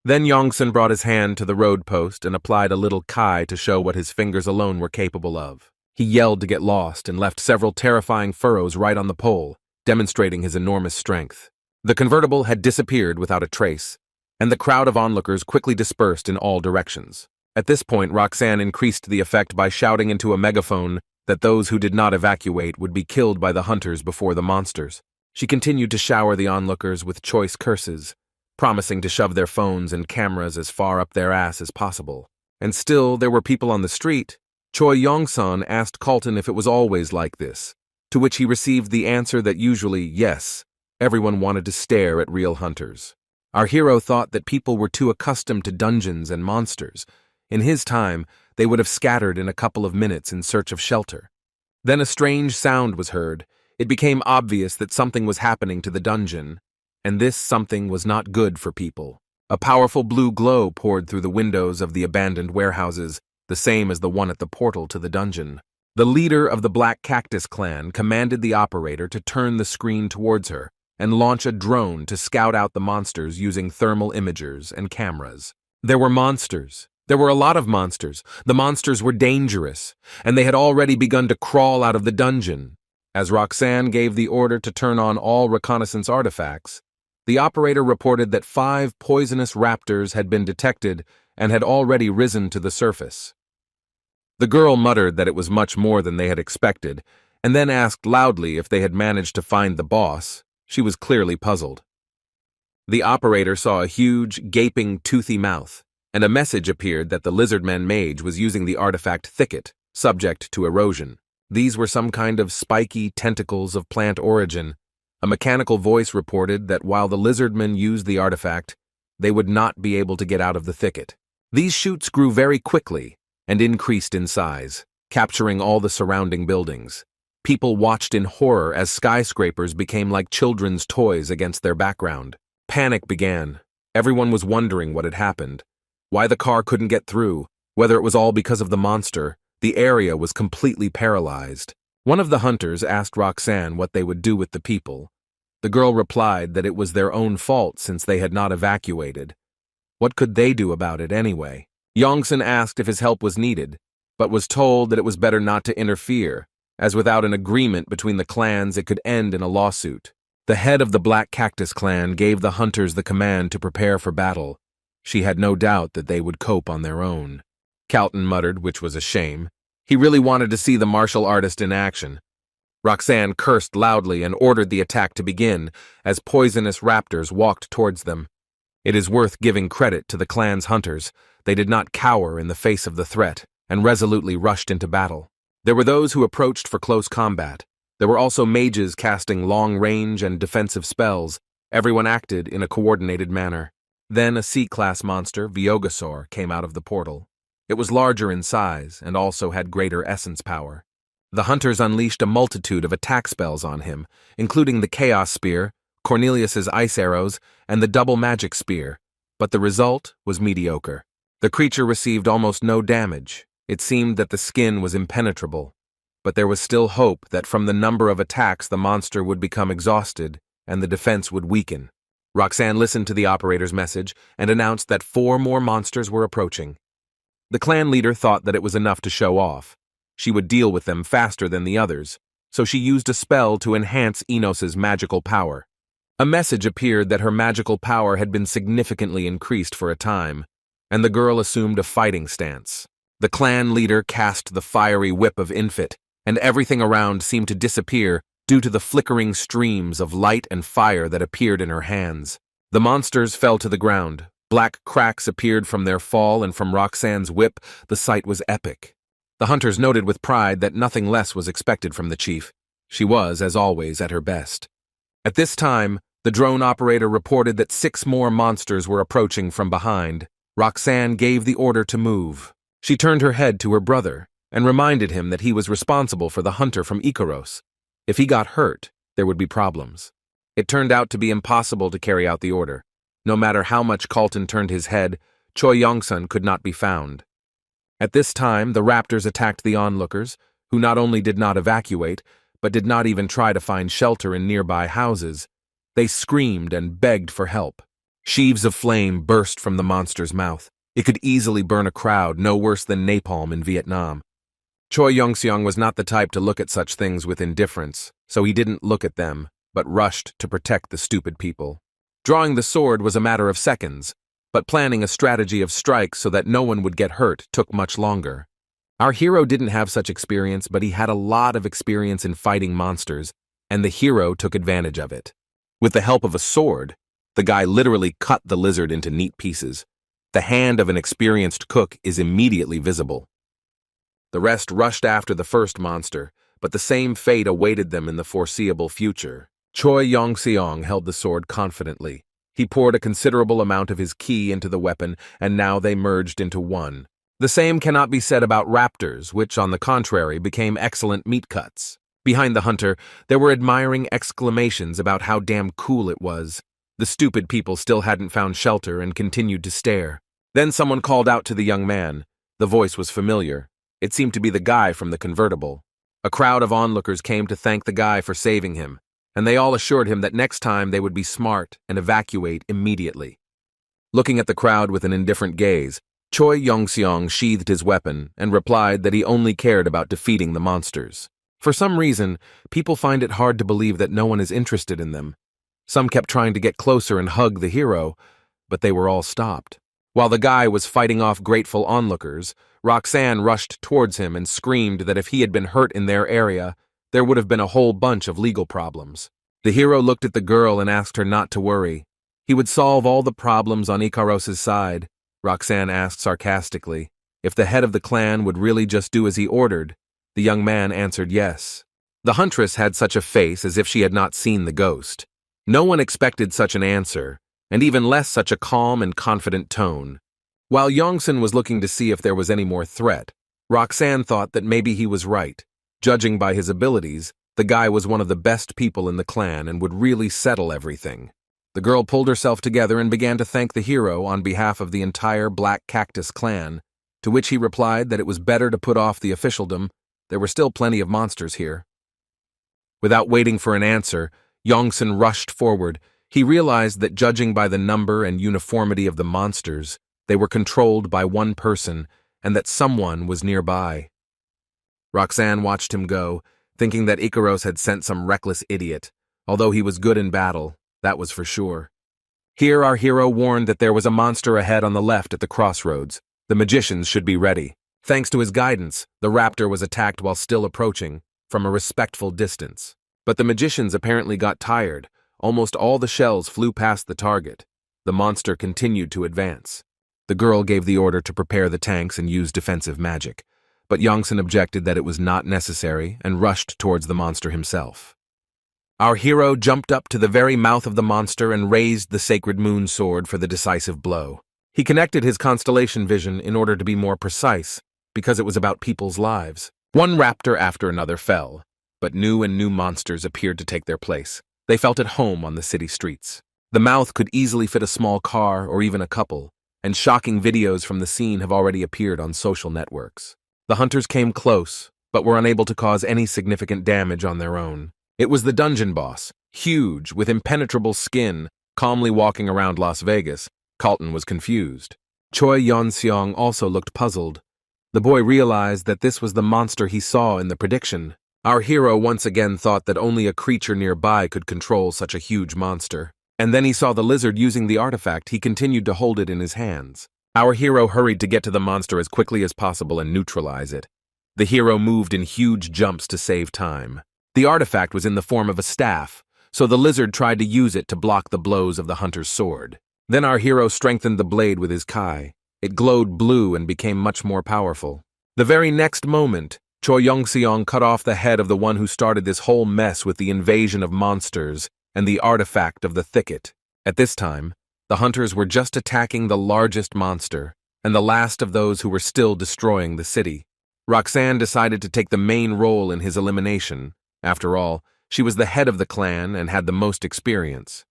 Then Yongsun brought his hand to the road post and applied a little kai to show what his fingers alone were capable of. He yelled to get lost and left several terrifying furrows right on the pole, demonstrating his enormous strength. The convertible had disappeared without a trace, and the crowd of onlookers quickly dispersed in all directions. At this point, Roxanne increased the effect by shouting into a megaphone that those who did not evacuate would be killed by the hunters before the monsters. She continued to shower the onlookers with choice curses, promising to shove their phones and cameras as far up their ass as possible. And still, there were people on the street. Choi Yong-sun asked Colton if it was always like this, to which he received the answer that usually, yes, everyone wanted to stare at real hunters. Our hero thought that people were too accustomed to dungeons and monsters. In his time, they would have scattered in a couple of minutes in search of shelter. Then a strange sound was heard. It became obvious that something was happening to the dungeon, and this something was not good for people. A powerful blue glow poured through the windows of the abandoned warehouses, the same as the one at the portal to the dungeon. The leader of the Black Cactus clan commanded the operator to turn the screen towards her and launch a drone to scout out the monsters using thermal imagers and cameras. There were monsters. There were a lot of monsters. The monsters were dangerous, and they had already begun to crawl out of the dungeon. As Roxanne gave the order to turn on all reconnaissance artifacts, the operator reported that 5 poisonous raptors had been detected and had already risen to the surface. The girl muttered that it was much more than they had expected, and then asked loudly if they had managed to find the boss. She was clearly puzzled. The operator saw a huge, gaping, toothy mouth, and a message appeared that the lizardman mage was using the artifact Thicket, subject to erosion. These were some kind of spiky tentacles of plant origin. A mechanical voice reported that while the lizardmen used the artifact, they would not be able to get out of the thicket. These shoots grew very quickly and increased in size, capturing all the surrounding buildings. People watched in horror as skyscrapers became like children's toys against their background. Panic began. Everyone was wondering what had happened, why the car couldn't get through, whether it was all because of the monster. The area was completely paralyzed. One of the hunters asked Roxanne what they would do with the people. The girl replied that it was their own fault since they had not evacuated. What could they do about it anyway? Yongsun asked if his help was needed, but was told that it was better not to interfere, as without an agreement between the clans it could end in a lawsuit. The head of the Black Cactus clan gave the hunters the command to prepare for battle. She had no doubt that they would cope on their own. Calton muttered, which was a shame. He really wanted to see the martial artist in action. Roxanne cursed loudly and ordered the attack to begin as poisonous raptors walked towards them. It is worth giving credit to the clan's hunters. They did not cower in the face of the threat and resolutely rushed into battle. There were those who approached for close combat. There were also mages casting long-range and defensive spells. Everyone acted in a coordinated manner. Then a C-class monster, Vyogosaur, came out of the portal. It was larger in size and also had greater essence power. The hunters unleashed a multitude of attack spells on him, including the Chaos Spear, Cornelius's ice arrows, and the double magic spear, but the result was mediocre. The creature received almost no damage. It seemed that the skin was impenetrable, but there was still hope that from the number of attacks the monster would become exhausted and the defense would weaken. Roxanne listened to the operator's message and announced that 4 more monsters were approaching. The clan leader thought that it was enough to show off. She would deal with them faster than the others, so she used a spell to enhance Enos's magical power. A message appeared that her magical power had been significantly increased for a time, and the girl assumed a fighting stance. The clan leader cast the fiery whip of Infit, and everything around seemed to disappear due to the flickering streams of light and fire that appeared in her hands. The monsters fell to the ground. Black cracks appeared from their fall, and from Roxanne's whip, the sight was epic. The hunters noted with pride that nothing less was expected from the chief. She was, as always, at her best. At this time, the drone operator reported that 6 more monsters were approaching from behind. Roxanne gave the order to move. She turned her head to her brother and reminded him that he was responsible for the hunter from Icaros. If he got hurt, there would be problems. It turned out to be impossible to carry out the order. No matter how much Calton turned his head, Choi Yongsun could not be found. At this time, the raptors attacked the onlookers, who not only did not evacuate, but did not even try to find shelter in nearby houses. They screamed and begged for help. Sheaves of flame burst from the monster's mouth. It could easily burn a crowd, no worse than napalm in Vietnam. Choi Yongseong was not the type to look at such things with indifference, so he didn't look at them, but rushed to protect the stupid people. Drawing the sword was a matter of seconds, but planning a strategy of strikes so that no one would get hurt took much longer. Our hero didn't have such experience, but he had a lot of experience in fighting monsters, and the hero took advantage of it. With the help of a sword, the guy literally cut the lizard into neat pieces. The hand of an experienced cook is immediately visible. The rest rushed after the first monster, but the same fate awaited them in the foreseeable future. Choi Yongseong held the sword confidently. He poured a considerable amount of his ki into the weapon, and now they merged into one. The same cannot be said about raptors, which, on the contrary, became excellent meat cuts. Behind the hunter, there were admiring exclamations about how damn cool it was. The stupid people still hadn't found shelter and continued to stare. Then someone called out to the young man. The voice was familiar. It seemed to be the guy from the convertible. A crowd of onlookers came to thank the guy for saving him, and they all assured him that next time they would be smart and evacuate immediately. Looking at the crowd with an indifferent gaze, Choi Yongseong sheathed his weapon and replied that he only cared about defeating the monsters. For some reason, people find it hard to believe that no one is interested in them. Some kept trying to get closer and hug the hero, but they were all stopped. While the guy was fighting off grateful onlookers, Roxanne rushed towards him and screamed that if he had been hurt in their area, there would have been a whole bunch of legal problems. The hero looked at the girl and asked her not to worry. He would solve all the problems on Icaros's side. Roxanne asked sarcastically if the head of the clan would really just do as he ordered. The young man answered yes. The huntress had such a face as if she had not seen the ghost. No one expected such an answer, and even less such a calm and confident tone. While Yongsun was looking to see if there was any more threat, Roxanne thought that maybe he was right. Judging by his abilities, the guy was one of the best people in the clan and would really settle everything. The girl pulled herself together and began to thank the hero on behalf of the entire Black Cactus clan, to which he replied that it was better to put off the officialdom. There were still plenty of monsters here. Without waiting for an answer, Yongsun rushed forward. He realized that judging by the number and uniformity of the monsters, they were controlled by one person and that someone was nearby. Roxanne watched him go, thinking that Icaros had sent some reckless idiot, although he was good in battle, that was for sure. Here our hero warned that there was a monster ahead on the left at the crossroads. The magicians should be ready. Thanks to his guidance, the raptor was attacked while still approaching, from a respectful distance. But the magicians apparently got tired. Almost all the shells flew past the target. The monster continued to advance. The girl gave the order to prepare the tanks and use defensive magic, but Yongsan objected that it was not necessary and rushed towards the monster himself. Our hero jumped up to the very mouth of the monster and raised the sacred moon sword for the decisive blow. He connected his constellation vision in order to be more precise, because it was about people's lives. One raptor after another fell, but new and new monsters appeared to take their place. They felt at home on the city streets. The mouth could easily fit a small car or even a couple, and shocking videos from the scene have already appeared on social networks. The hunters came close, but were unable to cause any significant damage on their own. It was the dungeon boss, huge, with impenetrable skin, calmly walking around Las Vegas. Carlton was confused. Choi Yeon-seong also looked puzzled. The boy realized that this was the monster he saw in the prediction. Our hero once again thought that only a creature nearby could control such a huge monster. And then he saw the lizard using the artifact. He continued to hold it in his hands. Our hero hurried to get to the monster as quickly as possible and neutralize it. The hero moved in huge jumps to save time. The artifact was in the form of a staff, so the lizard tried to use it to block the blows of the hunter's sword. Then our hero strengthened the blade with his kai. It glowed blue and became much more powerful. The very next moment, Choi Yeon-seong cut off the head of the one who started this whole mess with the invasion of monsters and the artifact of the thicket. At this time, the hunters were just attacking the largest monster, and the last of those who were still destroying the city. Roxanne decided to take the main role in his elimination. After all, she was the head of the clan and had the most experience.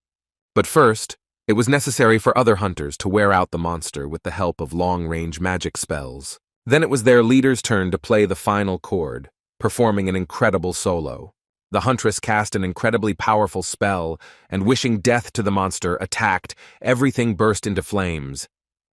But first, it was necessary for other hunters to wear out the monster with the help of long-range magic spells. Then it was their leader's turn to play the final chord, performing an incredible solo. The huntress cast an incredibly powerful spell, and wishing death to the monster, attacked. Everything burst into flames.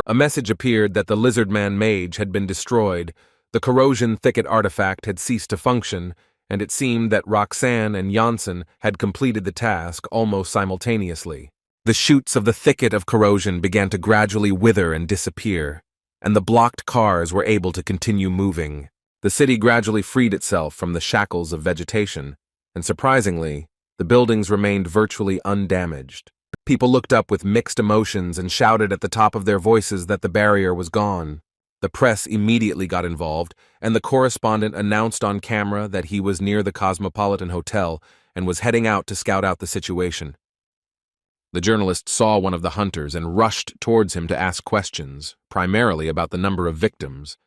A message appeared that the lizardman mage had been destroyed, the corrosion thicket artifact had ceased to function, and it seemed that Roxanne and Janssen had completed the task almost simultaneously. The shoots of the thicket of corrosion began to gradually wither and disappear, and the blocked cars were able to continue moving. The city gradually freed itself from the shackles of vegetation, and surprisingly, the buildings remained virtually undamaged. People looked up with mixed emotions and shouted at the top of their voices that the barrier was gone. The press immediately got involved, and the correspondent announced on camera that he was near the Cosmopolitan Hotel and was heading out to scout out the situation. The journalist saw one of the hunters and rushed towards him to ask questions, primarily about the number of victims.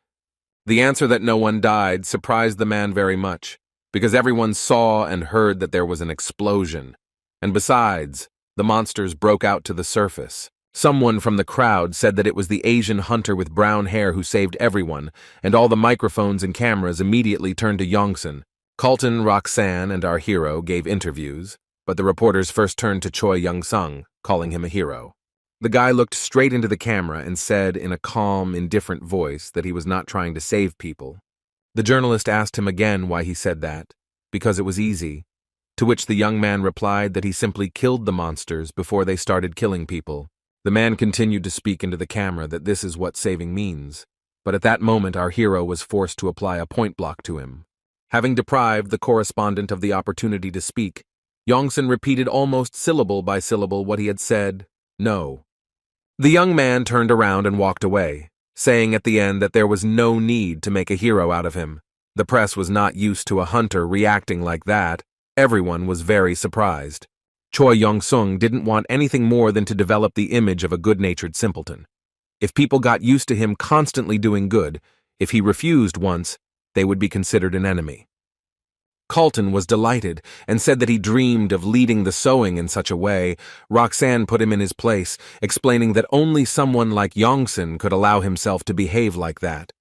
The answer that no one died surprised the man very much, because everyone saw and heard that there was an explosion. And besides, the monsters broke out to the surface. Someone from the crowd said that it was the Asian hunter with brown hair who saved everyone, and all the microphones and cameras immediately turned to Yongsan. Carlton, Roxanne, and our hero gave interviews, but the reporters first turned to Choi Young-sung, calling him a hero. The guy looked straight into the camera and said in a calm, indifferent voice that he was not trying to save people. The journalist asked him again why he said that, because it was easy, to which the young man replied that he simply killed the monsters before they started killing people. The man continued to speak into the camera that this is what saving means, but at that moment our hero was forced to apply a point block to him. Having deprived the correspondent of the opportunity to speak, Yongsan repeated almost syllable by syllable what he had said, "No." The young man turned around and walked away, saying at the end that there was no need to make a hero out of him. The press was not used to a hunter reacting like that. Everyone was very surprised. Choi Yong-sung didn't want anything more than to develop the image of a good-natured simpleton. If people got used to him constantly doing good, if he refused once, they would be considered an enemy. Carlton was delighted and said that he dreamed of leading the sewing in such a way. Roxanne put him in his place, explaining that only someone like Yongsan could allow himself to behave like that.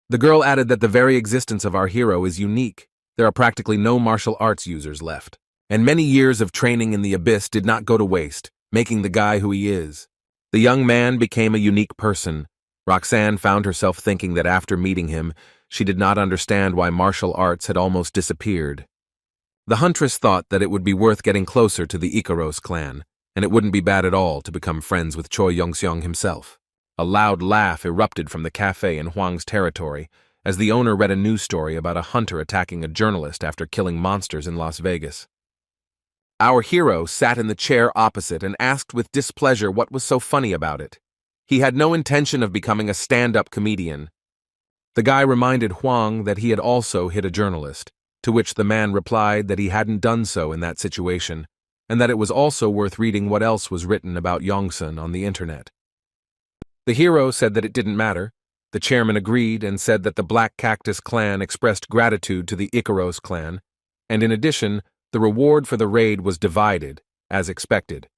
The girl added that the very existence of our hero is unique. There are practically no martial arts users left, and many years of training in the abyss did not go to waste, making the guy who he is. The young man became a unique person. Roxanne found herself thinking that after meeting him, she did not understand why martial arts had almost disappeared. The huntress thought that it would be worth getting closer to the Ikaros clan, and it wouldn't be bad at all to become friends with Choi Yongseong himself. A loud laugh erupted from the cafe in Huang's territory as the owner read a news story about a hunter attacking a journalist after killing monsters in Las Vegas. Our hero sat in the chair opposite and asked with displeasure what was so funny about it. He had no intention of becoming a stand-up comedian. The guy reminded Huang that he had also hit a journalist, to which the man replied that he hadn't done so in that situation, and that it was also worth reading what else was written about Yongsun on the internet. The hero said that it didn't matter. The chairman agreed and said that the Black Cactus clan expressed gratitude to the Ikaros clan, and in addition, the reward for the raid was divided, as expected.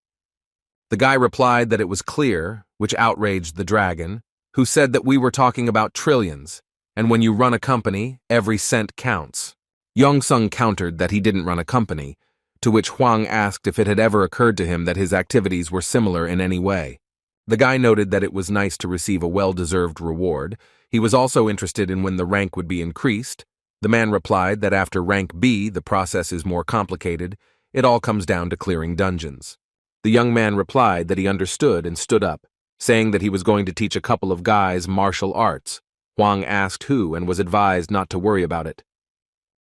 The guy replied that it was clear, which outraged the dragon, who said that we were talking about trillions, and when you run a company, every cent counts. Yongsung countered that he didn't run a company, to which Huang asked if it had ever occurred to him that his activities were similar in any way. The guy noted that it was nice to receive a well-deserved reward. He was also interested in when the rank would be increased. The man replied that after rank B, the process is more complicated. It all comes down to clearing dungeons. The young man replied that he understood and stood up, saying that he was going to teach a couple of guys martial arts. Huang asked who and was advised not to worry about it.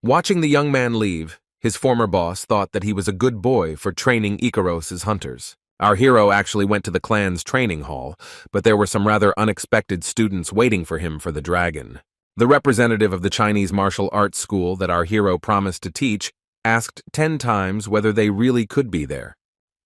Watching the young man leave, his former boss thought that he was a good boy for training Ikaros' hunters. Our hero actually went to the clan's training hall, but there were some rather unexpected students waiting for him for the dragon. The representative of the Chinese martial arts school that our hero promised to teach asked 10 times whether they really could be there.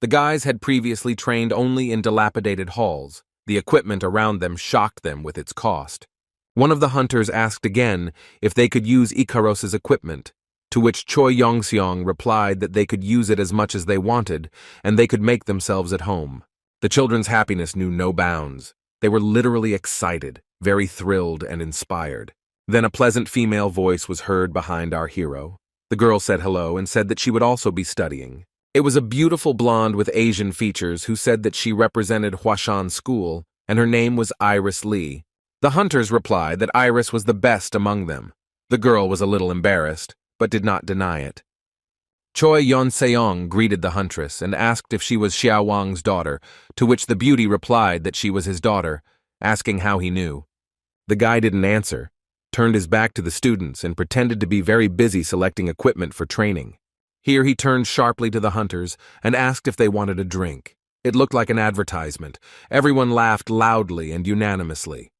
The guys had previously trained only in dilapidated halls. The equipment around them shocked them with its cost. One of the hunters asked again if they could use Ikaros' equipment, to which Choi Yongseong replied that they could use it as much as they wanted, and they could make themselves at home. The children's happiness knew no bounds. They were literally excited, very thrilled and inspired. Then a pleasant female voice was heard behind our hero. The girl said hello and said that she would also be studying. It was a beautiful blonde with Asian features who said that she represented Huashan School, and her name was Iris Lee. The hunters replied that Iris was the best among them. The girl was a little embarrassed, but did not deny it. Choi Yonseong greeted the huntress and asked if she was Xiao Wang's daughter, to which the beauty replied that she was his daughter, asking how he knew. The guy didn't answer, turned his back to the students, and pretended to be very busy selecting equipment for training. Here he turned sharply to the hunters and asked if they wanted a drink. It looked like an advertisement. Everyone laughed loudly and unanimously.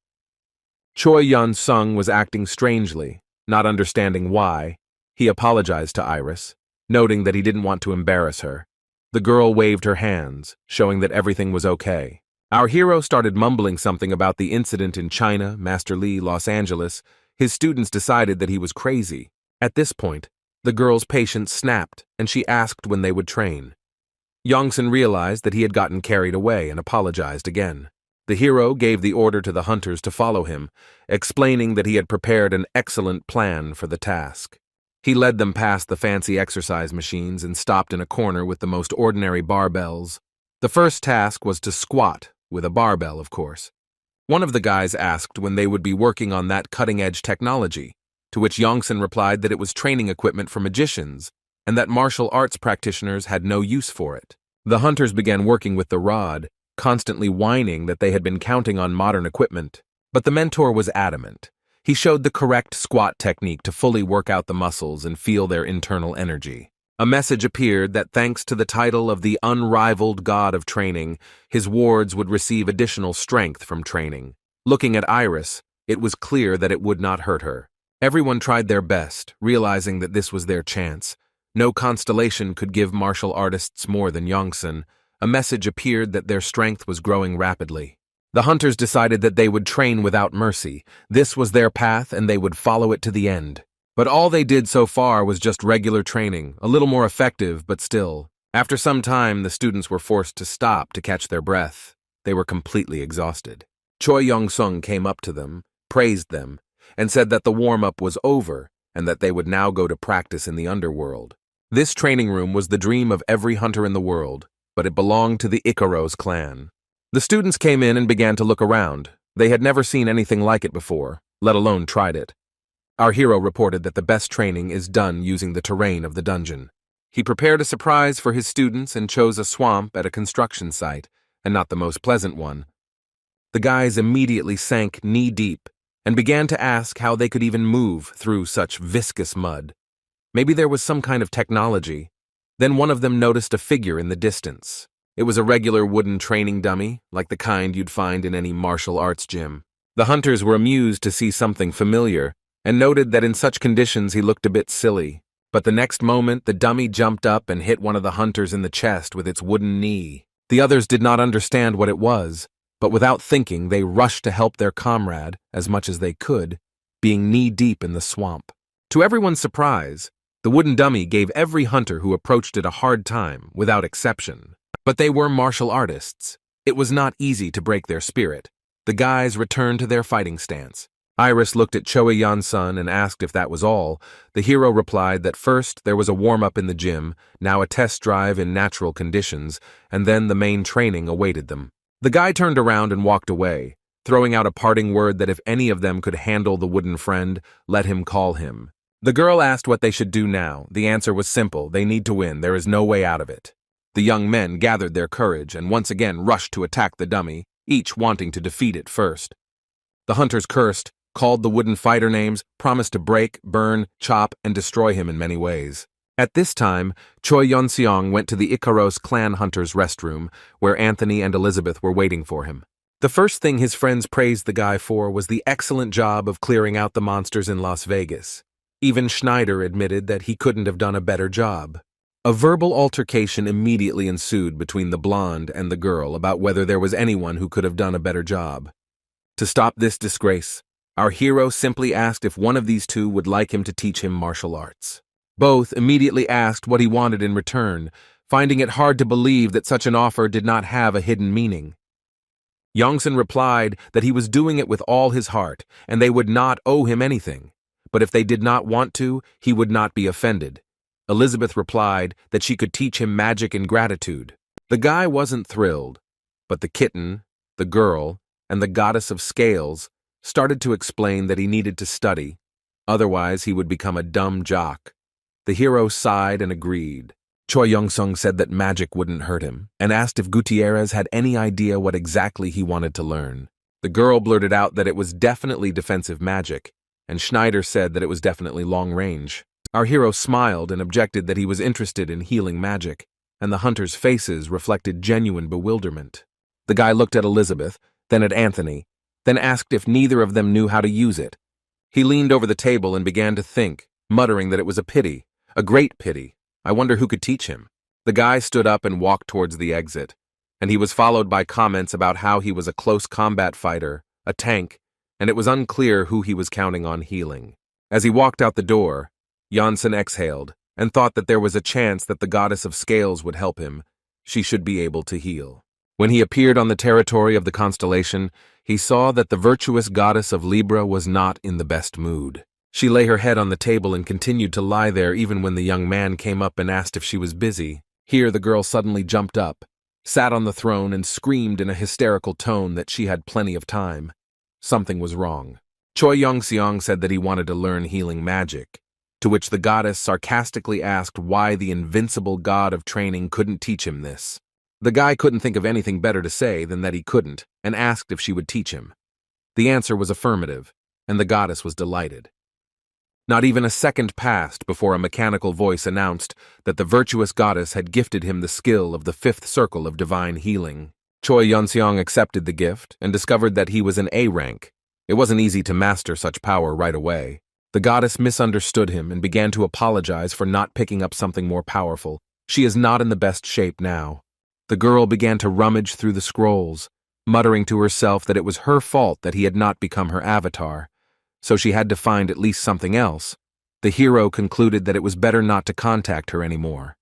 Choi Yun-sung was acting strangely, not understanding why. He apologized to Iris, noting that he didn't want to embarrass her. The girl waved her hands, showing that everything was okay. Our hero started mumbling something about the incident in China, Master Lee, Los Angeles. His students decided that he was crazy. At this point, the girl's patience snapped, and she asked when they would train. Yongsun realized that he had gotten carried away and apologized again. The hero gave the order to the hunters to follow him, explaining that he had prepared an excellent plan for the task. He led them past the fancy exercise machines and stopped in a corner with the most ordinary barbells. The first task was to squat, with a barbell, of course. One of the guys asked when they would be working on that cutting-edge technology, to which Yongsun replied that it was training equipment for magicians, and that martial arts practitioners had no use for it. The hunters began working with the rod, constantly whining that they had been counting on modern equipment. But the mentor was adamant. He showed the correct squat technique to fully work out the muscles and feel their internal energy. A message appeared that thanks to the title of the unrivaled god of training, his wards would receive additional strength from training. Looking at Iris, it was clear that it would not hurt her. Everyone tried their best, realizing that this was their chance. No constellation could give martial artists more than Yongsun. A message appeared that their strength was growing rapidly. The hunters decided that they would train without mercy. This was their path, and they would follow it to the end. But all they did so far was just regular training, a little more effective, but still. After some time, the students were forced to stop to catch their breath. They were completely exhausted. Choi Yong-sung came up to them, praised them, and said that the warm-up was over and that they would now go to practice in the underworld. This training room was the dream of every hunter in the world, but it belonged to the Ikaros clan. The students came in and began to look around. They had never seen anything like it before, let alone tried it. Our hero reported that the best training is done using the terrain of the dungeon. He prepared a surprise for his students and chose a swamp at a construction site, and not the most pleasant one. The guys immediately sank knee-deep and began to ask how they could even move through such viscous mud. Maybe there was some kind of technology. Then one of them noticed a figure in the distance. It was a regular wooden training dummy, like the kind you'd find in any martial arts gym. The hunters were amused to see something familiar, and noted that in such conditions he looked a bit silly. But the next moment, the dummy jumped up and hit one of the hunters in the chest with its wooden knee. The others did not understand what it was, but without thinking, they rushed to help their comrade as much as they could, being knee-deep in the swamp. To everyone's surprise, the wooden dummy gave every hunter who approached it a hard time, without exception. But they were martial artists. It was not easy to break their spirit. The guys returned to their fighting stance. Iris looked at Choi Yeon-sun and asked if that was all. The hero replied that first there was a warm-up in the gym, now a test drive in natural conditions, and then the main training awaited them. The guy turned around and walked away, throwing out a parting word that if any of them could handle the wooden friend, let him call him. The girl asked what they should do now. The answer was simple: they need to win, there is no way out of it. The young men gathered their courage and once again rushed to attack the dummy, each wanting to defeat it first. The hunters cursed, called the wooden fighter names, promised to break, burn, chop, and destroy him in many ways. At this time, Choi Yeon-seong went to the Ikaros clan hunter's restroom, where Anthony and Elizabeth were waiting for him. The first thing his friends praised the guy for was the excellent job of clearing out the monsters in Las Vegas. Even Schneider admitted that he couldn't have done a better job. A verbal altercation immediately ensued between the blonde and the girl about whether there was anyone who could have done a better job. To stop this disgrace, our hero simply asked if one of these two would like him to teach him martial arts. Both immediately asked what he wanted in return, finding it hard to believe that such an offer did not have a hidden meaning. Yongsun replied that he was doing it with all his heart, and they would not owe him anything. But if they did not want to, he would not be offended. Elizabeth replied that she could teach him magic in gratitude. The guy wasn't thrilled, but the kitten, the girl, and the goddess of scales started to explain that he needed to study, otherwise he would become a dumb jock. The hero sighed and agreed. Choi Young-sung said that magic wouldn't hurt him, and asked if Gutierrez had any idea what exactly he wanted to learn. The girl blurted out that it was definitely defensive magic, and Schneider said that it was definitely long range. Our hero smiled and objected that he was interested in healing magic, and the hunters' faces reflected genuine bewilderment. The guy looked at Elizabeth, then at Anthony, then asked if neither of them knew how to use it. He leaned over the table and began to think, muttering that it was a pity, a great pity. I wonder who could teach him. The guy stood up and walked towards the exit, and he was followed by comments about how he was a close combat fighter, a tank, and it was unclear who he was counting on healing. As he walked out the door, Janssen exhaled and thought that there was a chance that the goddess of scales would help him. She should be able to heal. When he appeared on the territory of the Constellation, he saw that the virtuous goddess of Libra was not in the best mood. She lay her head on the table and continued to lie there even when the young man came up and asked if she was busy. Here the girl suddenly jumped up, sat on the throne, and screamed in a hysterical tone that she had plenty of time. Something was wrong. Choi Young-seong said that he wanted to learn healing magic, to which the goddess sarcastically asked why the invincible god of training couldn't teach him this. The guy couldn't think of anything better to say than that he couldn't, and asked if she would teach him. The answer was affirmative, and the goddess was delighted. Not even a second passed before a mechanical voice announced that the virtuous goddess had gifted him the skill of the fifth circle of divine healing. Choi Yeon-seong accepted the gift and discovered that he was an A rank. It wasn't easy to master such power right away. The goddess misunderstood him and began to apologize for not picking up something more powerful. She is not in the best shape now. The girl began to rummage through the scrolls, muttering to herself that it was her fault that he had not become her avatar, so she had to find at least something else. The hero concluded that it was better not to contact her anymore.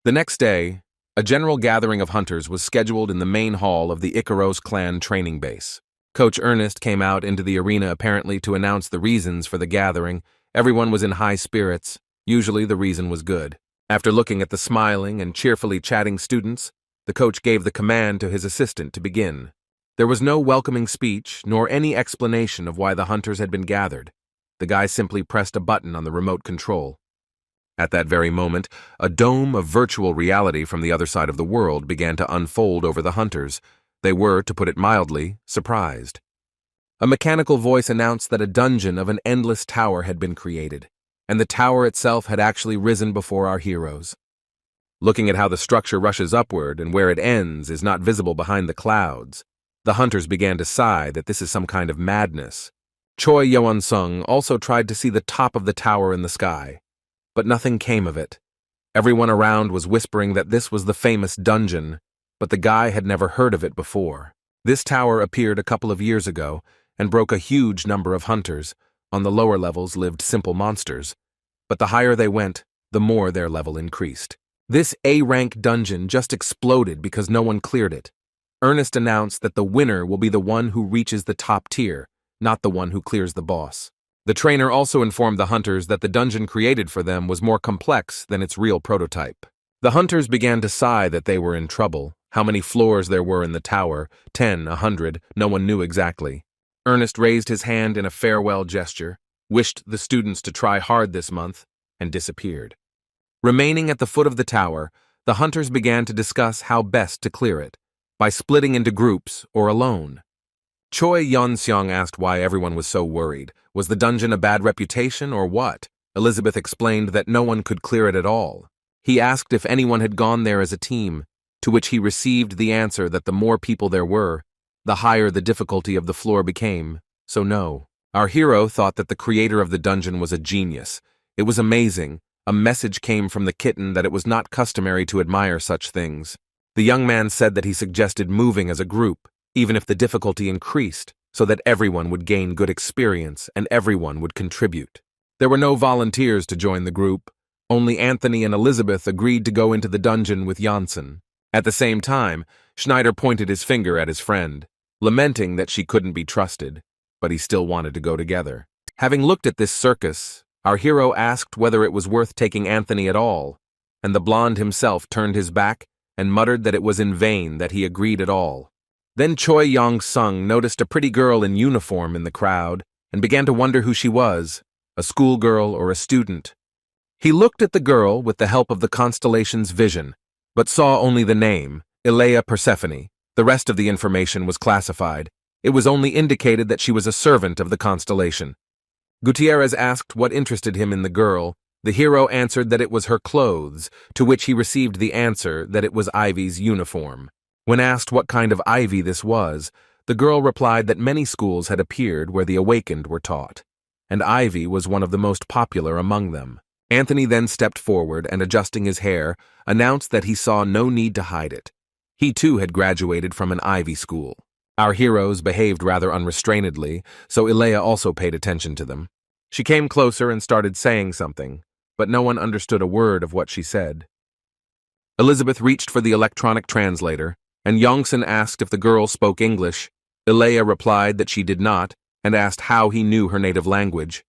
The next day, a general gathering of hunters was scheduled in the main hall of the Ikaros clan training base. Coach Ernest came out into the arena apparently to announce the reasons for the gathering. Everyone was in high spirits. Usually the reason was good. After looking at the smiling and cheerfully chatting students, the coach gave the command to his assistant to begin. There was no welcoming speech nor any explanation of why the hunters had been gathered. The guy simply pressed a button on the remote control. At that very moment, a dome of virtual reality from the other side of the world began to unfold over the hunters. They were, to put it mildly, surprised. A mechanical voice announced that a dungeon of an endless tower had been created, and the tower itself had actually risen before our heroes. Looking at how the structure rushes upward and where it ends is not visible behind the clouds, the hunters began to sigh that this is some kind of madness. Choi Yeon-sung also tried to see the top of the tower in the sky, but nothing came of it. Everyone around was whispering that this was the famous dungeon, but the guy had never heard of it before. This tower appeared a couple of years ago and broke a huge number of hunters. On the lower levels lived simple monsters, but the higher they went, the more their level increased. This A-rank dungeon just exploded because no one cleared it. Ernest announced that the winner will be the one who reaches the top tier, not the one who clears the boss. The trainer also informed the hunters that the dungeon created for them was more complex than its real prototype. The hunters began to sigh that they were in trouble. How many floors there were in the tower, 10, 100, no one knew exactly. Ernest raised his hand in a farewell gesture, wished the students to try hard this month, and disappeared. Remaining at the foot of the tower, the hunters began to discuss how best to clear it, by splitting into groups or alone. Choi Yeon-seong asked why everyone was so worried. Was the dungeon a bad reputation or what? Elizabeth explained that no one could clear it at all. He asked if anyone had gone there as a team, to which he received the answer that the more people there were, the higher the difficulty of the floor became, so no. Our hero thought that the creator of the dungeon was a genius. It was amazing. A message came from the kitten that it was not customary to admire such things. The young man said that he suggested moving as a group, even if the difficulty increased, so that everyone would gain good experience and everyone would contribute. There were no volunteers to join the group. Only Anthony and Elizabeth agreed to go into the dungeon with Janssen. At the same time, Schneider pointed his finger at his friend, lamenting that she couldn't be trusted, but he still wanted to go together. Having looked at this circus, our hero asked whether it was worth taking Anthony at all, and the blonde himself turned his back and muttered that it was in vain that he agreed at all. Then Choi Yeon-sung noticed a pretty girl in uniform in the crowd and began to wonder who she was, a schoolgirl or a student. He looked at the girl with the help of the Constellation's vision, but saw only the name, Ilea Persephone. The rest of the information was classified. It was only indicated that she was a servant of the Constellation. Gutierrez asked what interested him in the girl. The hero answered that it was her clothes, to which he received the answer that it was Ivy's uniform. When asked what kind of Ivy this was, the girl replied that many schools had appeared where the awakened were taught, and Ivy was one of the most popular among them. Anthony then stepped forward and, adjusting his hair, announced that he saw no need to hide it. He too had graduated from an Ivy school. Our heroes behaved rather unrestrainedly, so Ilea also paid attention to them. She came closer and started saying something, but no one understood a word of what she said. Elizabeth reached for the electronic translator, and Yongson asked if the girl spoke English. Ilea replied that she did not, and asked how he knew her native language.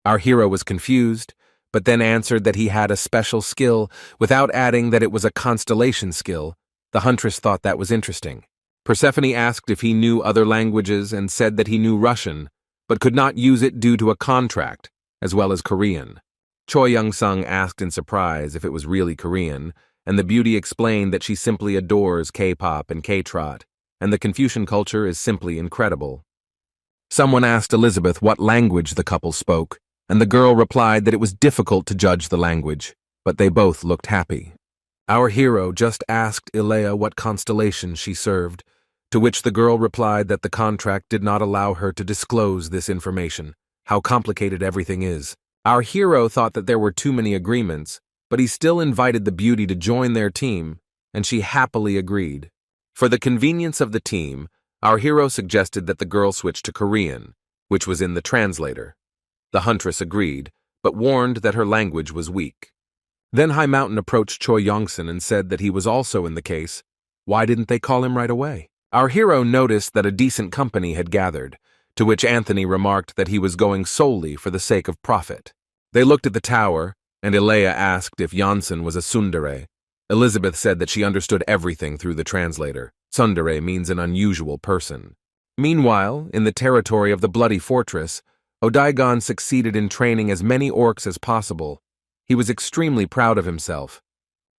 Our hero was confused, but then answered that he had a special skill, without adding that it was a constellation skill. The huntress thought that was interesting. Persephone asked if he knew other languages and said that he knew Russian, but could not use it due to a contract, as well as Korean. Choi Young-sung asked in surprise if it was really Korean, and the beauty explained that she simply adores K-pop and K-trot, and the Confucian culture is simply incredible. Someone asked Elizabeth what language the couple spoke, and the girl replied that it was difficult to judge the language, but they both looked happy. Our hero just asked Ilea what constellation she served, to which the girl replied that the contract did not allow her to disclose this information. How complicated everything is. Our hero thought that there were too many agreements, but he still invited the beauty to join their team, and she happily agreed. For the convenience of the team, our hero suggested that the girl switch to Korean, which was in the translator. The huntress agreed, but warned that her language was weak. Then High Mountain approached Choi Yongson and said that he was also in the case. Why didn't they call him right away? Our hero noticed that a decent company had gathered, to which Anthony remarked that he was going solely for the sake of profit. They looked at the tower, and Ilea asked if Janssen was a tsundere. Elizabeth said that she understood everything through the translator. Tsundere means an unusual person. Meanwhile, in the territory of the Bloody Fortress, Odaigon succeeded in training as many orcs as possible. He was extremely proud of himself.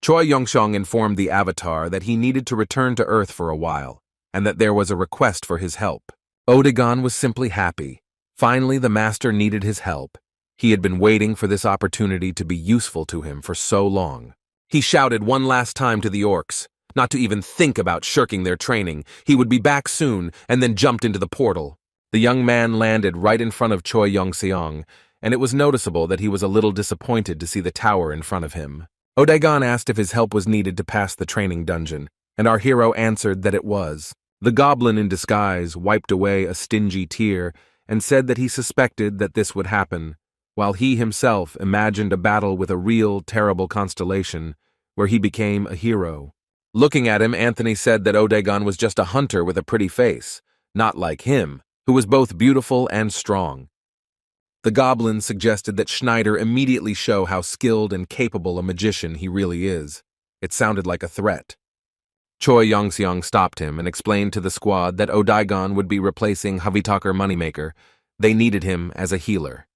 Choi Yongxiong informed the Avatar that he needed to return to Earth for a while, and that there was a request for his help. Odaigon was simply happy. Finally, the master needed his help. He had been waiting for this opportunity to be useful to him for so long. He shouted one last time to the orcs, not to even think about shirking their training. He would be back soon, and then jumped into the portal. The young man landed right in front of Choi Yongxiong, and it was noticeable that he was a little disappointed to see the tower in front of him. Odaigon asked if his help was needed to pass the training dungeon, and our hero answered that it was. The goblin in disguise wiped away a stingy tear and said that he suspected that this would happen, while he himself imagined a battle with a real, terrible constellation, where he became a hero. Looking at him, Anthony said that Odaigon was just a hunter with a pretty face, not like him, who was both beautiful and strong. The goblin suggested that Schneider immediately show how skilled and capable a magician he really is. It sounded like a threat. Choi Yongxiong stopped him and explained to the squad that Odaigon would be replacing Havitakar Moneymaker. They needed him as a healer.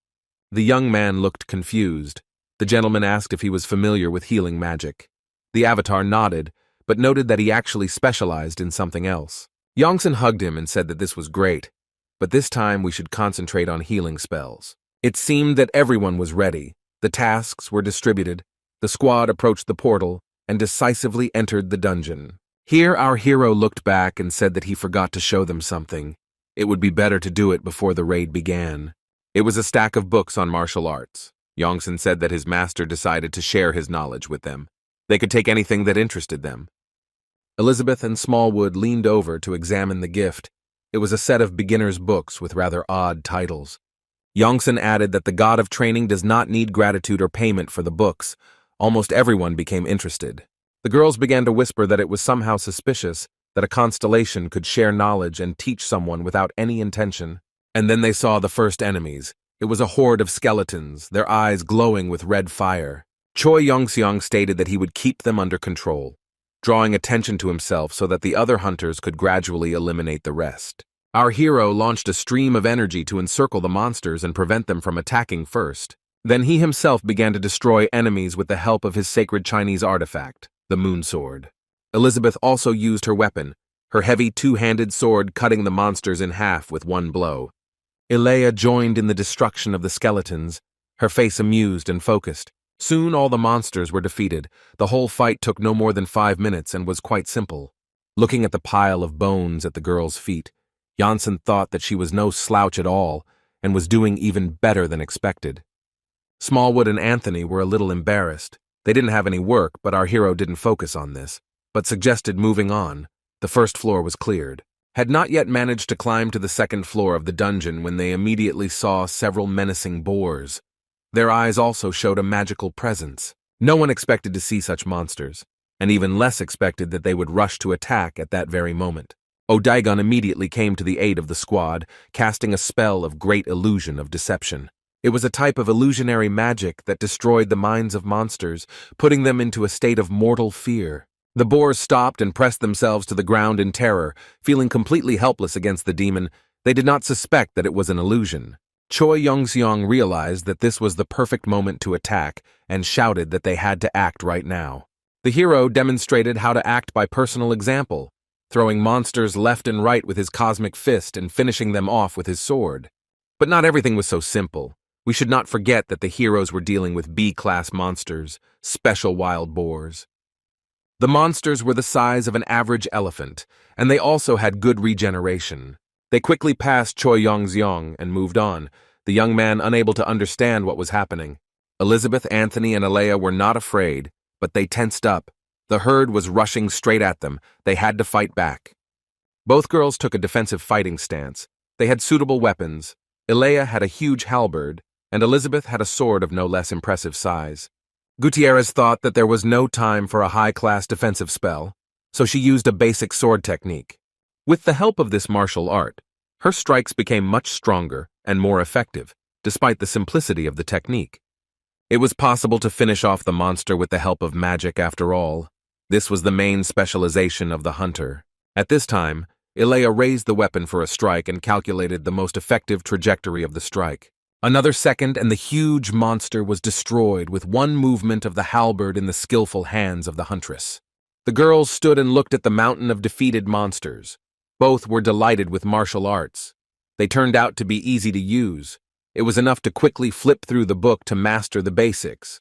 The young man looked confused. The gentleman asked if he was familiar with healing magic. The Avatar nodded, but noted that he actually specialized in something else. Yongsan hugged him and said that this was great, but this time we should concentrate on healing spells. It seemed that everyone was ready. The tasks were distributed. The squad approached the portal and decisively entered the dungeon. Here our hero looked back and said that he forgot to show them something. It would be better to do it before the raid began. It was a stack of books on martial arts. Yongsan said that his master decided to share his knowledge with them. They could take anything that interested them. Elizabeth and Smallwood leaned over to examine the gift. It was a set of beginner's books with rather odd titles. Yongsan added that the god of training does not need gratitude or payment for the books. Almost everyone became interested. The girls began to whisper that it was somehow suspicious that a constellation could share knowledge and teach someone without any intention. And then they saw the first enemies. It was a horde of skeletons, their eyes glowing with red fire. Choi Yongxiong stated that he would keep them under control, drawing attention to himself so that the other hunters could gradually eliminate the rest. Our hero launched a stream of energy to encircle the monsters and prevent them from attacking first. Then he himself began to destroy enemies with the help of his sacred Chinese artifact, the Moon Sword. Elizabeth also used her weapon, her heavy two-handed sword cutting the monsters in half with one blow. Ilea joined in the destruction of the skeletons, her face amused and focused. Soon all the monsters were defeated. The whole fight took no more than 5 minutes and was quite simple. Looking at the pile of bones at the girl's feet, Janssen thought that she was no slouch at all and was doing even better than expected. Smallwood and Anthony were a little embarrassed. They didn't have any work, but our hero didn't focus on this, but suggested moving on. The first floor was cleared. Had not yet managed to climb to the second floor of the dungeon when they immediately saw several menacing boars. Their eyes also showed a magical presence. No one expected to see such monsters, and even less expected that they would rush to attack at that very moment. Odaigon immediately came to the aid of the squad, casting a spell of great illusion of deception. It was a type of illusionary magic that destroyed the minds of monsters, putting them into a state of mortal fear. The boars stopped and pressed themselves to the ground in terror, feeling completely helpless against the demon. They did not suspect that it was an illusion. Choi Yongxiong realized that this was the perfect moment to attack and shouted that they had to act right now. The hero demonstrated how to act by personal example, throwing monsters left and right with his cosmic fist and finishing them off with his sword. But not everything was so simple. We should not forget that the heroes were dealing with B-class monsters, special wild boars. The monsters were the size of an average elephant, and they also had good regeneration. They quickly passed Choi Yongxiong and moved on, the young man unable to understand what was happening. Elizabeth, Anthony, and Alea were not afraid, but they tensed up. The herd was rushing straight at them. They had to fight back. Both girls took a defensive fighting stance. They had suitable weapons. Alea had a huge halberd, and Elizabeth had a sword of no less impressive size. Gutierrez thought that there was no time for a high-class defensive spell, so she used a basic sword technique. With the help of this martial art, her strikes became much stronger and more effective, despite the simplicity of the technique. It was possible to finish off the monster with the help of magic after all. This was the main specialization of the hunter. At this time, Ilea raised the weapon for a strike and calculated the most effective trajectory of the strike. Another second and the huge monster was destroyed with one movement of the halberd in the skillful hands of the huntress. The girls stood and looked at the mountain of defeated monsters. Both were delighted with martial arts. They turned out to be easy to use. It was enough to quickly flip through the book to master the basics.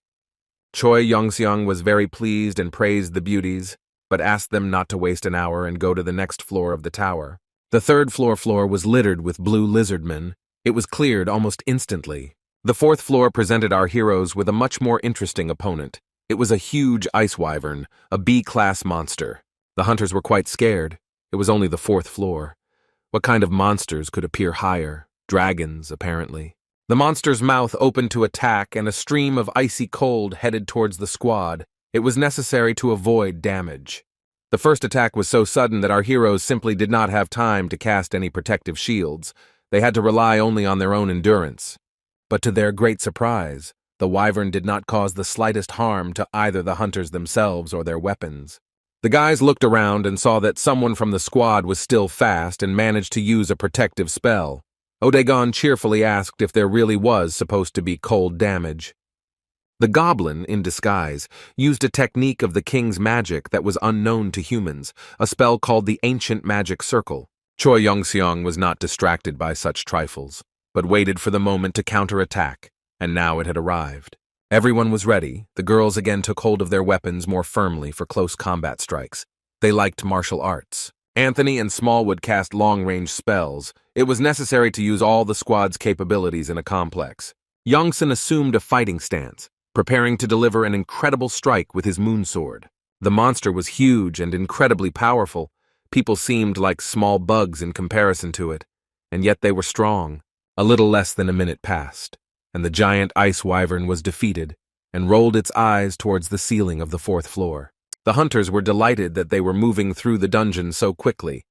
Choi Yongseong was very pleased and praised the beauties, but asked them not to waste an hour and go to the next floor of the tower. The third floor was littered with blue lizardmen. It was cleared almost instantly. The fourth floor presented our heroes with a much more interesting opponent. It was a huge ice wyvern, a B-class monster. The hunters were quite scared. It was only the fourth floor. What kind of monsters could appear higher? Dragons, apparently. The monster's mouth opened to attack, and a stream of icy cold headed towards the squad. It was necessary to avoid damage. The first attack was so sudden that our heroes simply did not have time to cast any protective shields. They had to rely only on their own endurance. But to their great surprise, the wyvern did not cause the slightest harm to either the hunters themselves or their weapons. The guys looked around and saw that someone from the squad was still fast and managed to use a protective spell. Odagon cheerfully asked if there really was supposed to be cold damage. The goblin, in disguise, used a technique of the king's magic that was unknown to humans, a spell called the Ancient Magic Circle. Choi Yongseong was not distracted by such trifles, but waited for the moment to counterattack, and now it had arrived. Everyone was ready. The girls again took hold of their weapons more firmly for close combat strikes. They liked martial arts. Anthony and Smallwood cast long-range spells. It was necessary to use all the squad's capabilities in a complex. Youngson assumed a fighting stance, preparing to deliver an incredible strike with his moonsword. The monster was huge and incredibly powerful. People seemed like small bugs in comparison to it, and yet they were strong. A little less than a minute passed, and the giant ice wyvern was defeated and rolled its eyes towards the ceiling of the fourth floor. The hunters were delighted that they were moving through the dungeon so quickly,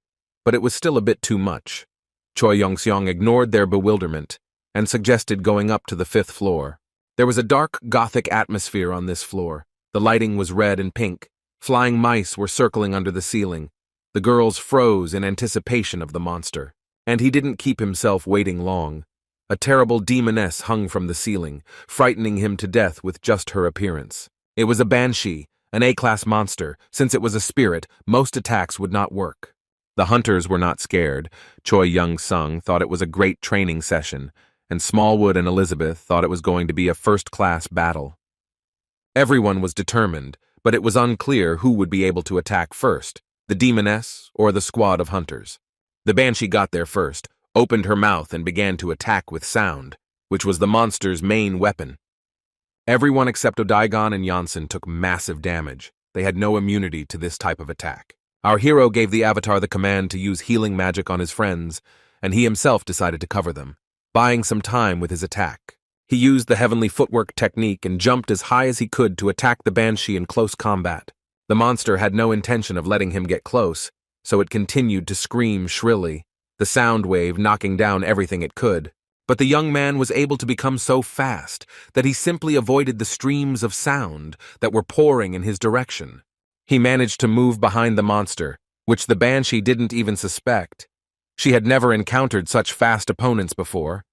but it was still a bit too much. Choi Yongseong ignored their bewilderment and suggested going up to the fifth floor. There was a dark, gothic atmosphere on this floor. The lighting was red and pink. Flying mice were circling under the ceiling. The girls froze in anticipation of the monster. And he didn't keep himself waiting long. A terrible demoness hung from the ceiling, frightening him to death with just her appearance. It was a banshee, an A-class monster. Since it was a spirit, most attacks would not work. The hunters were not scared. Choi Young-sung thought it was a great training session, and Smallwood and Elizabeth thought it was going to be a first-class battle. Everyone was determined, but it was unclear who would be able to attack first, the demoness or the squad of hunters. The banshee got there first, opened her mouth and began to attack with sound, which was the monster's main weapon. Everyone except Odaigon and Janssen took massive damage. They had no immunity to this type of attack. Our hero gave the avatar the command to use healing magic on his friends, and he himself decided to cover them, buying some time with his attack. He used the heavenly footwork technique and jumped as high as he could to attack the banshee in close combat. The monster had no intention of letting him get close, so it continued to scream shrilly, the sound wave knocking down everything it could. But the young man was able to become so fast that he simply avoided the streams of sound that were pouring in his direction. He managed to move behind the monster, which the banshee didn't even suspect. She had never encountered such fast opponents before.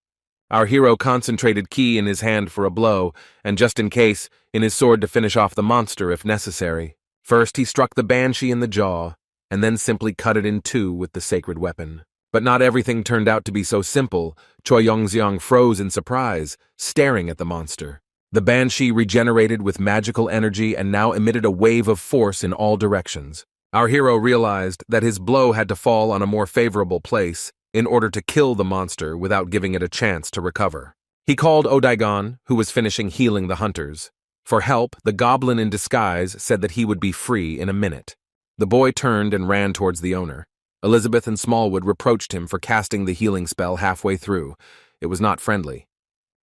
Our hero concentrated ki in his hand for a blow, and just in case, in his sword to finish off the monster if necessary. First he struck the banshee in the jaw, and then simply cut it in two with the sacred weapon. But not everything turned out to be so simple. Choi Yongseong froze in surprise, staring at the monster. The banshee regenerated with magical energy and now emitted a wave of force in all directions. Our hero realized that his blow had to fall on a more favorable place in order to kill the monster without giving it a chance to recover. He called Odaigon, who was finishing healing the hunters. For help, the goblin in disguise said that he would be free in a minute. The boy turned and ran towards the owner. Elizabeth and Smallwood reproached him for casting the healing spell halfway through. It was not friendly.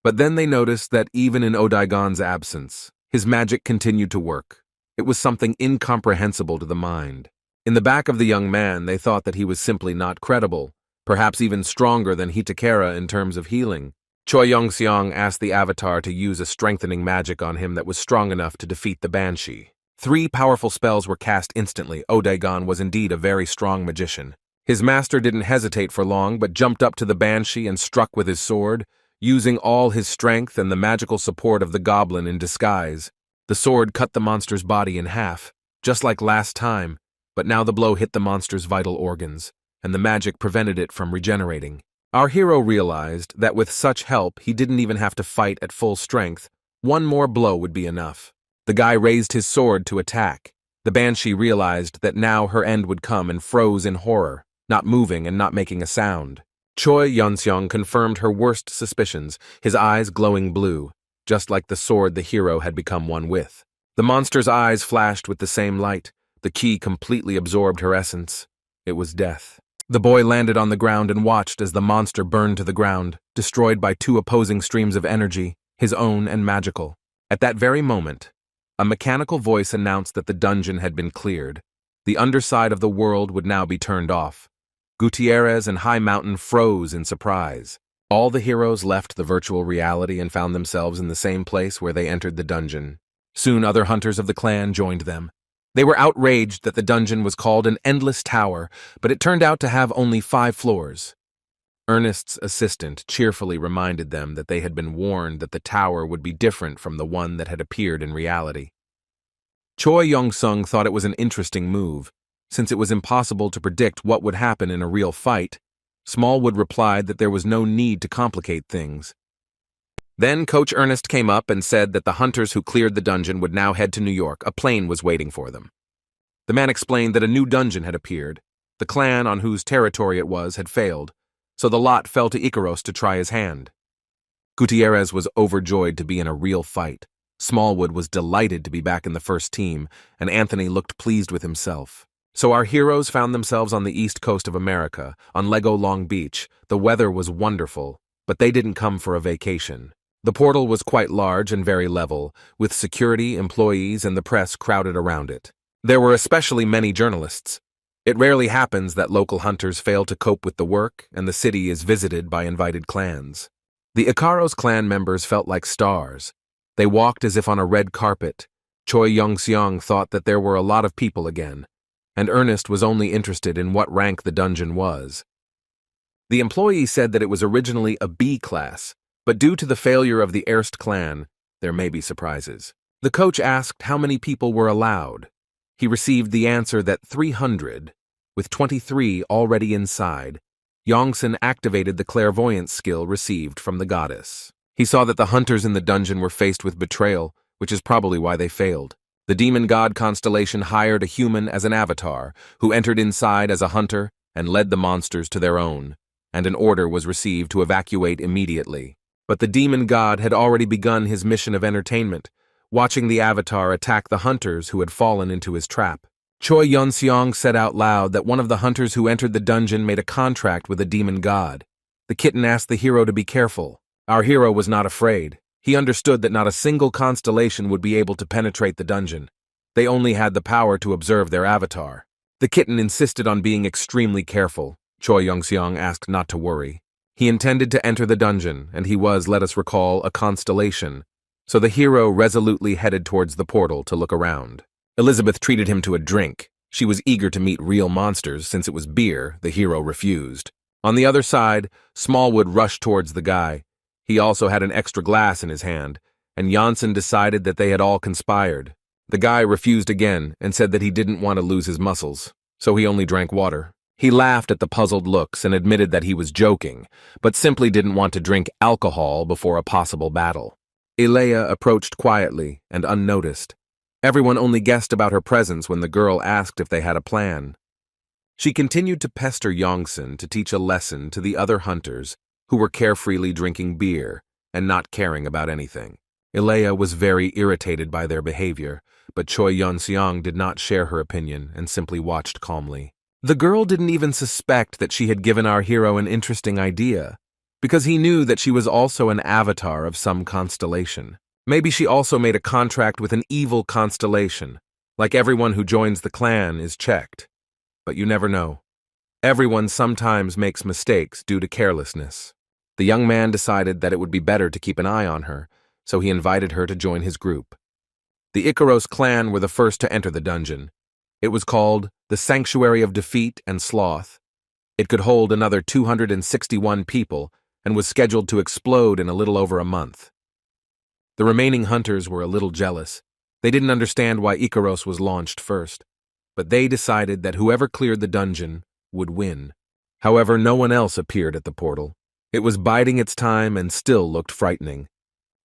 But then they noticed that even in Odaigon's absence, his magic continued to work. It was something incomprehensible to the mind. In the back of the young man, they thought that he was simply not credible, perhaps even stronger than Hitakara in terms of healing. Choi Yongseong asked the avatar to use a strengthening magic on him that was strong enough to defeat the banshee. 3 powerful spells were cast instantly. Odaigon was indeed a very strong magician. His master didn't hesitate for long, but jumped up to the banshee and struck with his sword. using all his strength and the magical support of the goblin in disguise. The sword cut the monster's body in half, just like last time, but now the blow hit the monster's vital organs, and the magic prevented it from regenerating. Our hero realized that with such help, he didn't even have to fight at full strength. One more blow would be enough. The guy raised his sword to attack. The banshee realized that now her end would come and froze in horror, not moving and not making a sound. Choi Yeonseong confirmed her worst suspicions, his eyes glowing blue, just like the sword the hero had become one with. The monster's eyes flashed with the same light. The key completely absorbed her essence. It was death. The boy landed on the ground and watched as the monster burned to the ground, destroyed by two opposing streams of energy, his own and magical. At that very moment, a mechanical voice announced that the dungeon had been cleared. The underside of the world would now be turned off. Gutierrez and High Mountain froze in surprise. All the heroes left the virtual reality and found themselves in the same place where they entered the dungeon. Soon other hunters of the clan joined them. They were outraged that the dungeon was called an endless tower, but it turned out to have only 5 floors. Ernest's assistant cheerfully reminded them that they had been warned that the tower would be different from the one that had appeared in reality. Choi Yong-sung thought it was an interesting move. Since it was impossible to predict what would happen in a real fight, Smallwood replied that there was no need to complicate things. Then Coach Ernest came up and said that the hunters who cleared the dungeon would now head to New York. A plane was waiting for them. The man explained that a new dungeon had appeared. The clan on whose territory it was had failed, so the lot fell to Icaros to try his hand. Gutierrez was overjoyed to be in a real fight. Smallwood was delighted to be back in the first team, and Anthony looked pleased with himself. So our heroes found themselves on the east coast of America, on Lego Long Beach. The weather was wonderful, but they didn't come for a vacation. The portal was quite large and very level, with security, employees, and the press crowded around it. There were especially many journalists. It rarely happens that local hunters fail to cope with the work, and the city is visited by invited clans. The Icaros clan members felt like stars. They walked as if on a red carpet. Choi Yong-seong thought that there were a lot of people again, and Ernest was only interested in what rank the dungeon was. The employee said that it was originally a B class, but due to the failure of the Erst clan, there may be surprises. The coach asked how many people were allowed. He received the answer that 300, with 23 already inside. Yongsan activated the clairvoyance skill received from the goddess. He saw that the hunters in the dungeon were faced with betrayal, which is probably why they failed. The demon god Constellation hired a human as an avatar, who entered inside as a hunter and led the monsters to their own, and an order was received to evacuate immediately. But the demon god had already begun his mission of entertainment, watching the avatar attack the hunters who had fallen into his trap. Choi Yeonseong said out loud that one of the hunters who entered the dungeon made a contract with a demon god. The kitten asked the hero to be careful. Our hero was not afraid. He understood that not a single constellation would be able to penetrate the dungeon. They only had the power to observe their avatar. The kitten insisted on being extremely careful. Choi Yong-seong asked not to worry. He intended to enter the dungeon, and he was, let us recall, a constellation. So the hero resolutely headed towards the portal to look around. Elizabeth treated him to a drink. She was eager to meet real monsters. Since it was beer, the hero refused. On the other side, Smallwood rushed towards the guy. He also had an extra glass in his hand, and Janssen decided that they had all conspired. The guy refused again and said that he didn't want to lose his muscles, so he only drank water. He laughed at the puzzled looks and admitted that he was joking, but simply didn't want to drink alcohol before a possible battle. Ilea approached quietly and unnoticed. Everyone only guessed about her presence when the girl asked if they had a plan. She continued to pester Yongsan to teach a lesson to the other hunters who were carefreely drinking beer and not caring about anything. Ilea was very irritated by their behavior, but Choi Yeonseong did not share her opinion and simply watched calmly. The girl didn't even suspect that she had given our hero an interesting idea, because he knew that she was also an avatar of some constellation. Maybe she also made a contract with an evil constellation, like everyone who joins the clan is checked. But you never know. Everyone sometimes makes mistakes due to carelessness. The young man decided that it would be better to keep an eye on her, so he invited her to join his group. The Icaros clan were the first to enter the dungeon. It was called the Sanctuary of Defeat and Sloth. It could hold another 261 people, and was scheduled to explode in a little over a month. The remaining hunters were a little jealous. They didn't understand why Icaros was launched first, but they decided that whoever cleared the dungeon would win. However, no one else appeared at the portal. It was biding its time and still looked frightening.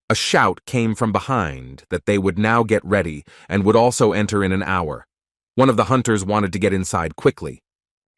A shout came from behind that they would now get ready and would also enter in an hour. One of the hunters wanted to get inside quickly.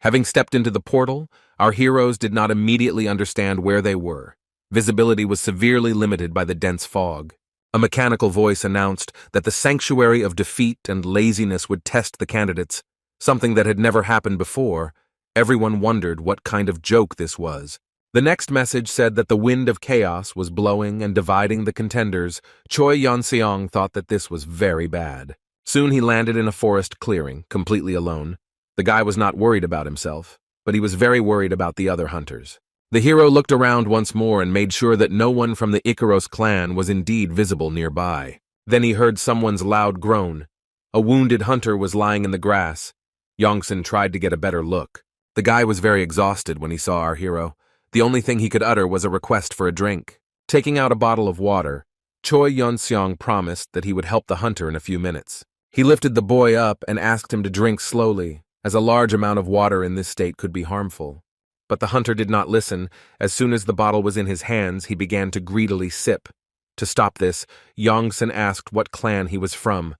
Having stepped into the portal, our heroes did not immediately understand where they were. Visibility was severely limited by the dense fog. A mechanical voice announced that the sanctuary of defeat and laziness would test the candidates, something that had never happened before. Everyone wondered what kind of joke this was. The next message said that the wind of chaos was blowing and dividing the contenders. Choi Yeon-seong thought that this was very bad. Soon he landed in a forest clearing, completely alone. The guy was not worried about himself, but he was very worried about the other hunters. The hero looked around once more and made sure that no one from the Icaros clan was indeed visible nearby. Then he heard someone's loud groan. A wounded hunter was lying in the grass. Yongsun tried to get a better look. The guy was very exhausted when he saw our hero. The only thing he could utter was a request for a drink. Taking out a bottle of water, Choi Yeon-seong promised that he would help the hunter in a few minutes. He lifted the boy up and asked him to drink slowly, as a large amount of water in this state could be harmful. But the hunter did not listen. As soon as the bottle was in his hands, he began to greedily sip. To stop this, Yongsun asked what clan he was from.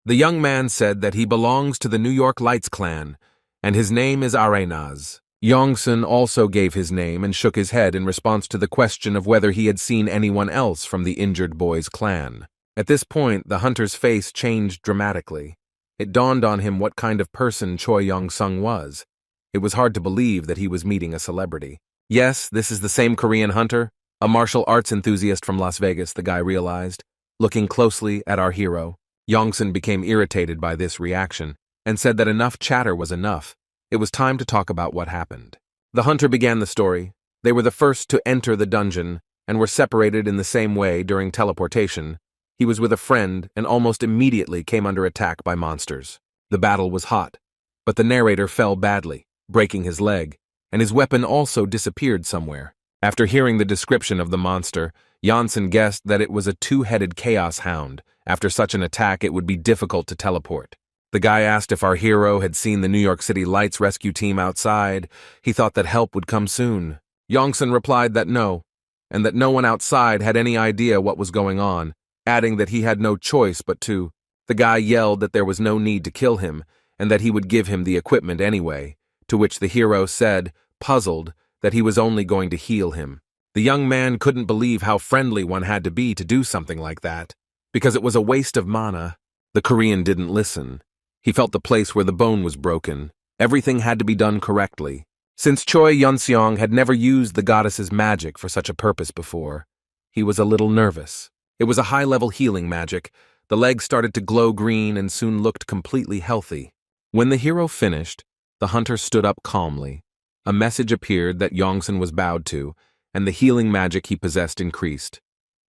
The young man said that he belongs to the New York Lights clan, and his name is Arenaz. Yongsun also gave his name and shook his head in response to the question of whether he had seen anyone else from the injured boy's clan. At this point, the hunter's face changed dramatically. It dawned on him what kind of person Choi Yong-sung was. It was hard to believe that he was meeting a celebrity. Yes, this is the same Korean hunter, a martial arts enthusiast from Las Vegas, the guy realized. Looking closely at our hero, Yongsun became irritated by this reaction and said that enough chatter was enough. It was time to talk about what happened. The hunter began the story. They were the first to enter the dungeon and were separated in the same way during teleportation. He was with a friend and almost immediately came under attack by monsters. The battle was hot, but the narrator fell badly, breaking his leg, and his weapon also disappeared somewhere. After hearing the description of the monster, Janssen guessed that it was a two-headed chaos hound. After such an attack, it would be difficult to teleport. The guy asked if our hero had seen the New York City Lights rescue team outside. He thought that help would come soon. Yongsun replied that no, and that no one outside had any idea what was going on, adding that he had no choice but to. The guy yelled that there was no need to kill him, and that he would give him the equipment anyway, to which the hero said, puzzled, that he was only going to heal him. The young man couldn't believe how friendly one had to be to do something like that, because it was a waste of mana. The Korean didn't listen. He felt the place where the bone was broken. Everything had to be done correctly. Since Choi Yeon-seong had never used the goddess's magic for such a purpose before, he was a little nervous. It was a high-level healing magic. The legs started to glow green and soon looked completely healthy. When the hero finished, the hunter stood up calmly. A message appeared that Yongsun was bowed to, and the healing magic he possessed increased.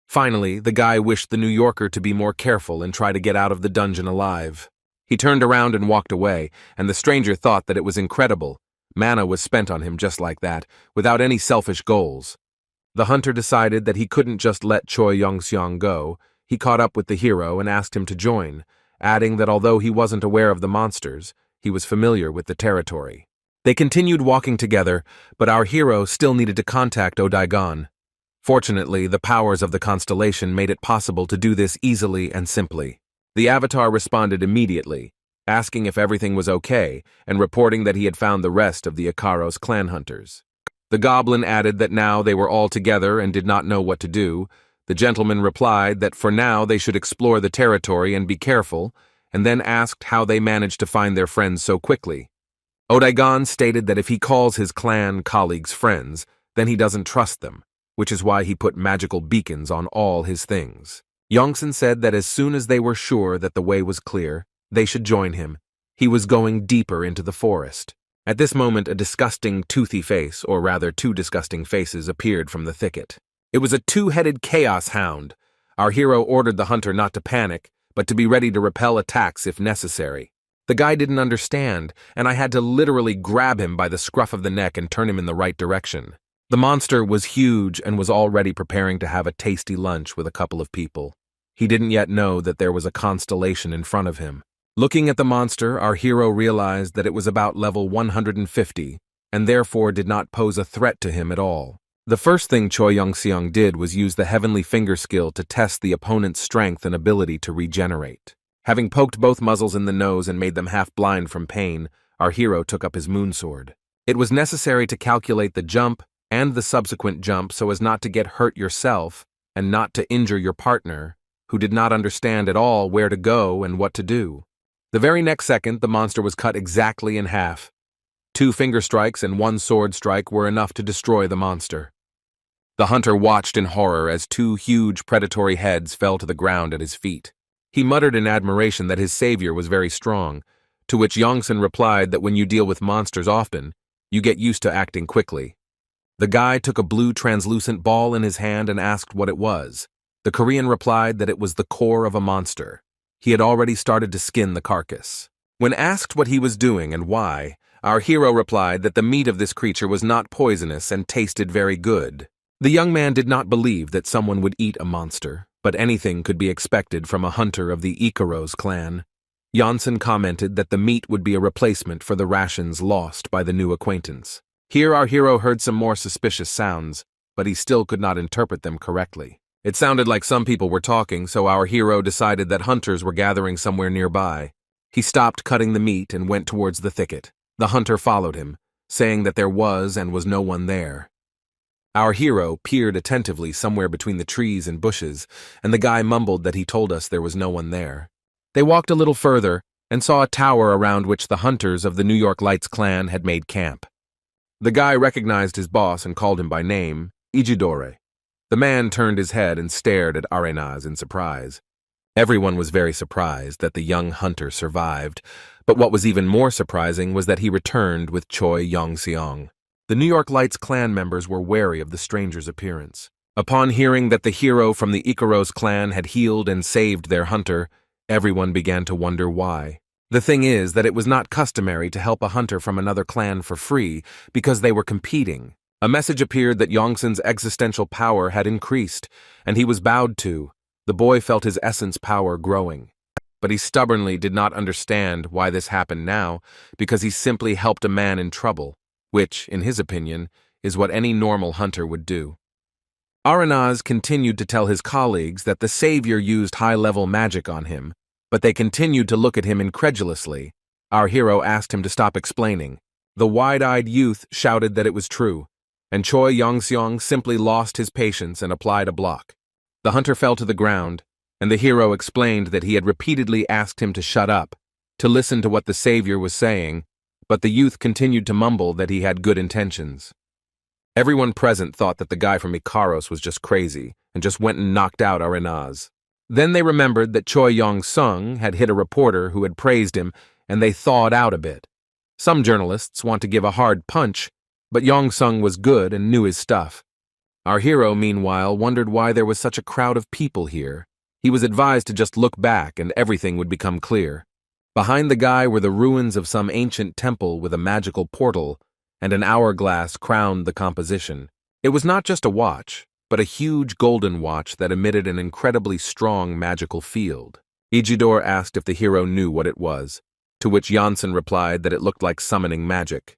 Finally, the guy wished the New Yorker to be more careful and try to get out of the dungeon alive. He turned around and walked away, and the stranger thought that it was incredible. Mana was spent on him just like that, without any selfish goals. The hunter decided that he couldn't just let Choi Yong-seong go. He caught up with the hero and asked him to join, adding that although he wasn't aware of the monsters, he was familiar with the territory. They continued walking together, but our hero still needed to contact Odaigon. Fortunately, the powers of the constellation made it possible to do this easily and simply. The avatar responded immediately, asking if everything was okay and reporting that he had found the rest of the Icaros clan hunters. The goblin added that now they were all together and did not know what to do. The gentleman replied that for now they should explore the territory and be careful, and then asked how they managed to find their friends so quickly. Odaigon stated that if he calls his clan colleagues friends, then he doesn't trust them, which is why he put magical beacons on all his things. Yongsun said that as soon as they were sure that the way was clear, they should join him. He was going deeper into the forest. At this moment, a disgusting, toothy face, or rather 2 disgusting faces, appeared from the thicket. It was a 2-headed chaos hound. Our hero ordered the hunter not to panic, but to be ready to repel attacks if necessary. The guy didn't understand, and I had to literally grab him by the scruff of the neck and turn him in the right direction. The monster was huge and was already preparing to have a tasty lunch with a couple of people. He didn't yet know that there was a constellation in front of him. Looking at the monster, our hero realized that it was about level 150, and therefore did not pose a threat to him at all. The first thing Choi Young-seong did was use the Heavenly Finger skill to test the opponent's strength and ability to regenerate. Having poked both muzzles in the nose and made them half blind from pain, our hero took up his moonsword. It was necessary to calculate the jump and the subsequent jump so as not to get hurt yourself and not to injure your partner, who did not understand at all where to go and what to do. The very next second, the monster was cut exactly in half. 2 finger strikes and 1 sword strike were enough to destroy the monster. The hunter watched in horror as 2 huge predatory heads fell to the ground at his feet. He muttered in admiration that his savior was very strong, to which Yongsan replied that when you deal with monsters often, you get used to acting quickly. The guy took a blue translucent ball in his hand and asked what it was. The Korean replied that it was the core of a monster. He had already started to skin the carcass. When asked what he was doing and why, our hero replied that the meat of this creature was not poisonous and tasted very good. The young man did not believe that someone would eat a monster, but anything could be expected from a hunter of the Ikaros clan. Janssen commented that the meat would be a replacement for the rations lost by the new acquaintance. Here our hero heard some more suspicious sounds, but he still could not interpret them correctly. It sounded like some people were talking, so our hero decided that hunters were gathering somewhere nearby. He stopped cutting the meat and went towards the thicket. The hunter followed him, saying that there was and was no one there. Our hero peered attentively somewhere between the trees and bushes, and the guy mumbled that he told us there was no one there. They walked a little further and saw a tower around which the hunters of the New York Lights clan had made camp. The guy recognized his boss and called him by name, Ijidore. The man turned his head and stared at Arenaz in surprise. Everyone was very surprised that the young hunter survived, but what was even more surprising was that he returned with Choi Young-seong. The New York Lights clan members were wary of the stranger's appearance. Upon hearing that the hero from the Ikaros clan had healed and saved their hunter, everyone began to wonder why. The thing is that it was not customary to help a hunter from another clan for free because they were competing. A message appeared that Yongsan's existential power had increased, and he was bowed to. The boy felt his essence power growing. But he stubbornly did not understand why this happened now, because he simply helped a man in trouble, which, in his opinion, is what any normal hunter would do. Arenaz continued to tell his colleagues that the savior used high-level magic on him, but they continued to look at him incredulously. Our hero asked him to stop explaining. The wide-eyed youth shouted that it was true, and Choi Young-seong simply lost his patience and applied a block. The hunter fell to the ground, and the hero explained that he had repeatedly asked him to shut up, to listen to what the savior was saying, but the youth continued to mumble that he had good intentions. Everyone present thought that the guy from Ikaros was just crazy, and just went and knocked out Arenaz. Then they remembered that Choi Young-seong had hit a reporter who had praised him, and they thawed out a bit. Some journalists want to give a hard punch, but Young-seong was good and knew his stuff. Our hero, meanwhile, wondered why there was such a crowd of people here. He was advised to just look back and everything would become clear. Behind the guy were the ruins of some ancient temple with a magical portal, and an hourglass crowned the composition. It was not just a watch, but a huge golden watch that emitted an incredibly strong magical field. Ijidor asked if the hero knew what it was, to which Janssen replied that it looked like summoning magic.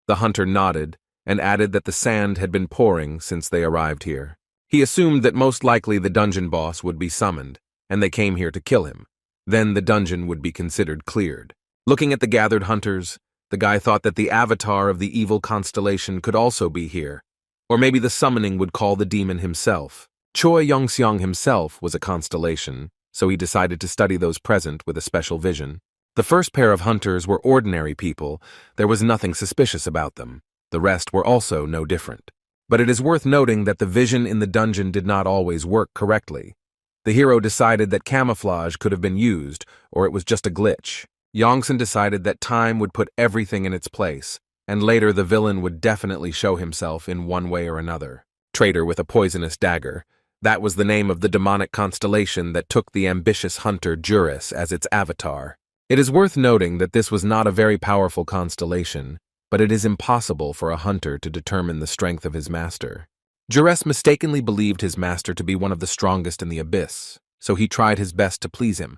The hunter nodded and added that the sand had been pouring since they arrived here. He assumed that most likely the dungeon boss would be summoned, and they came here to kill him. Then the dungeon would be considered cleared. Looking at the gathered hunters, the guy thought that the avatar of the evil constellation could also be here, or maybe the summoning would call the demon himself. Choi Young-seong himself was a constellation, so he decided to study those present with a special vision. The first pair of hunters were ordinary people. There was nothing suspicious about them. The rest were also no different. But it is worth noting that the vision in the dungeon did not always work correctly. The hero decided that camouflage could have been used, or it was just a glitch. Yongsan decided that time would put everything in its place, and later the villain would definitely show himself in one way or another. Traitor with a poisonous dagger. That was the name of the demonic constellation that took the ambitious hunter Juris as its avatar. It is worth noting that this was not a very powerful constellation. but it is impossible for a hunter to determine the strength of his master. Jures mistakenly believed his master to be one of the strongest in the abyss, so he tried his best to please him.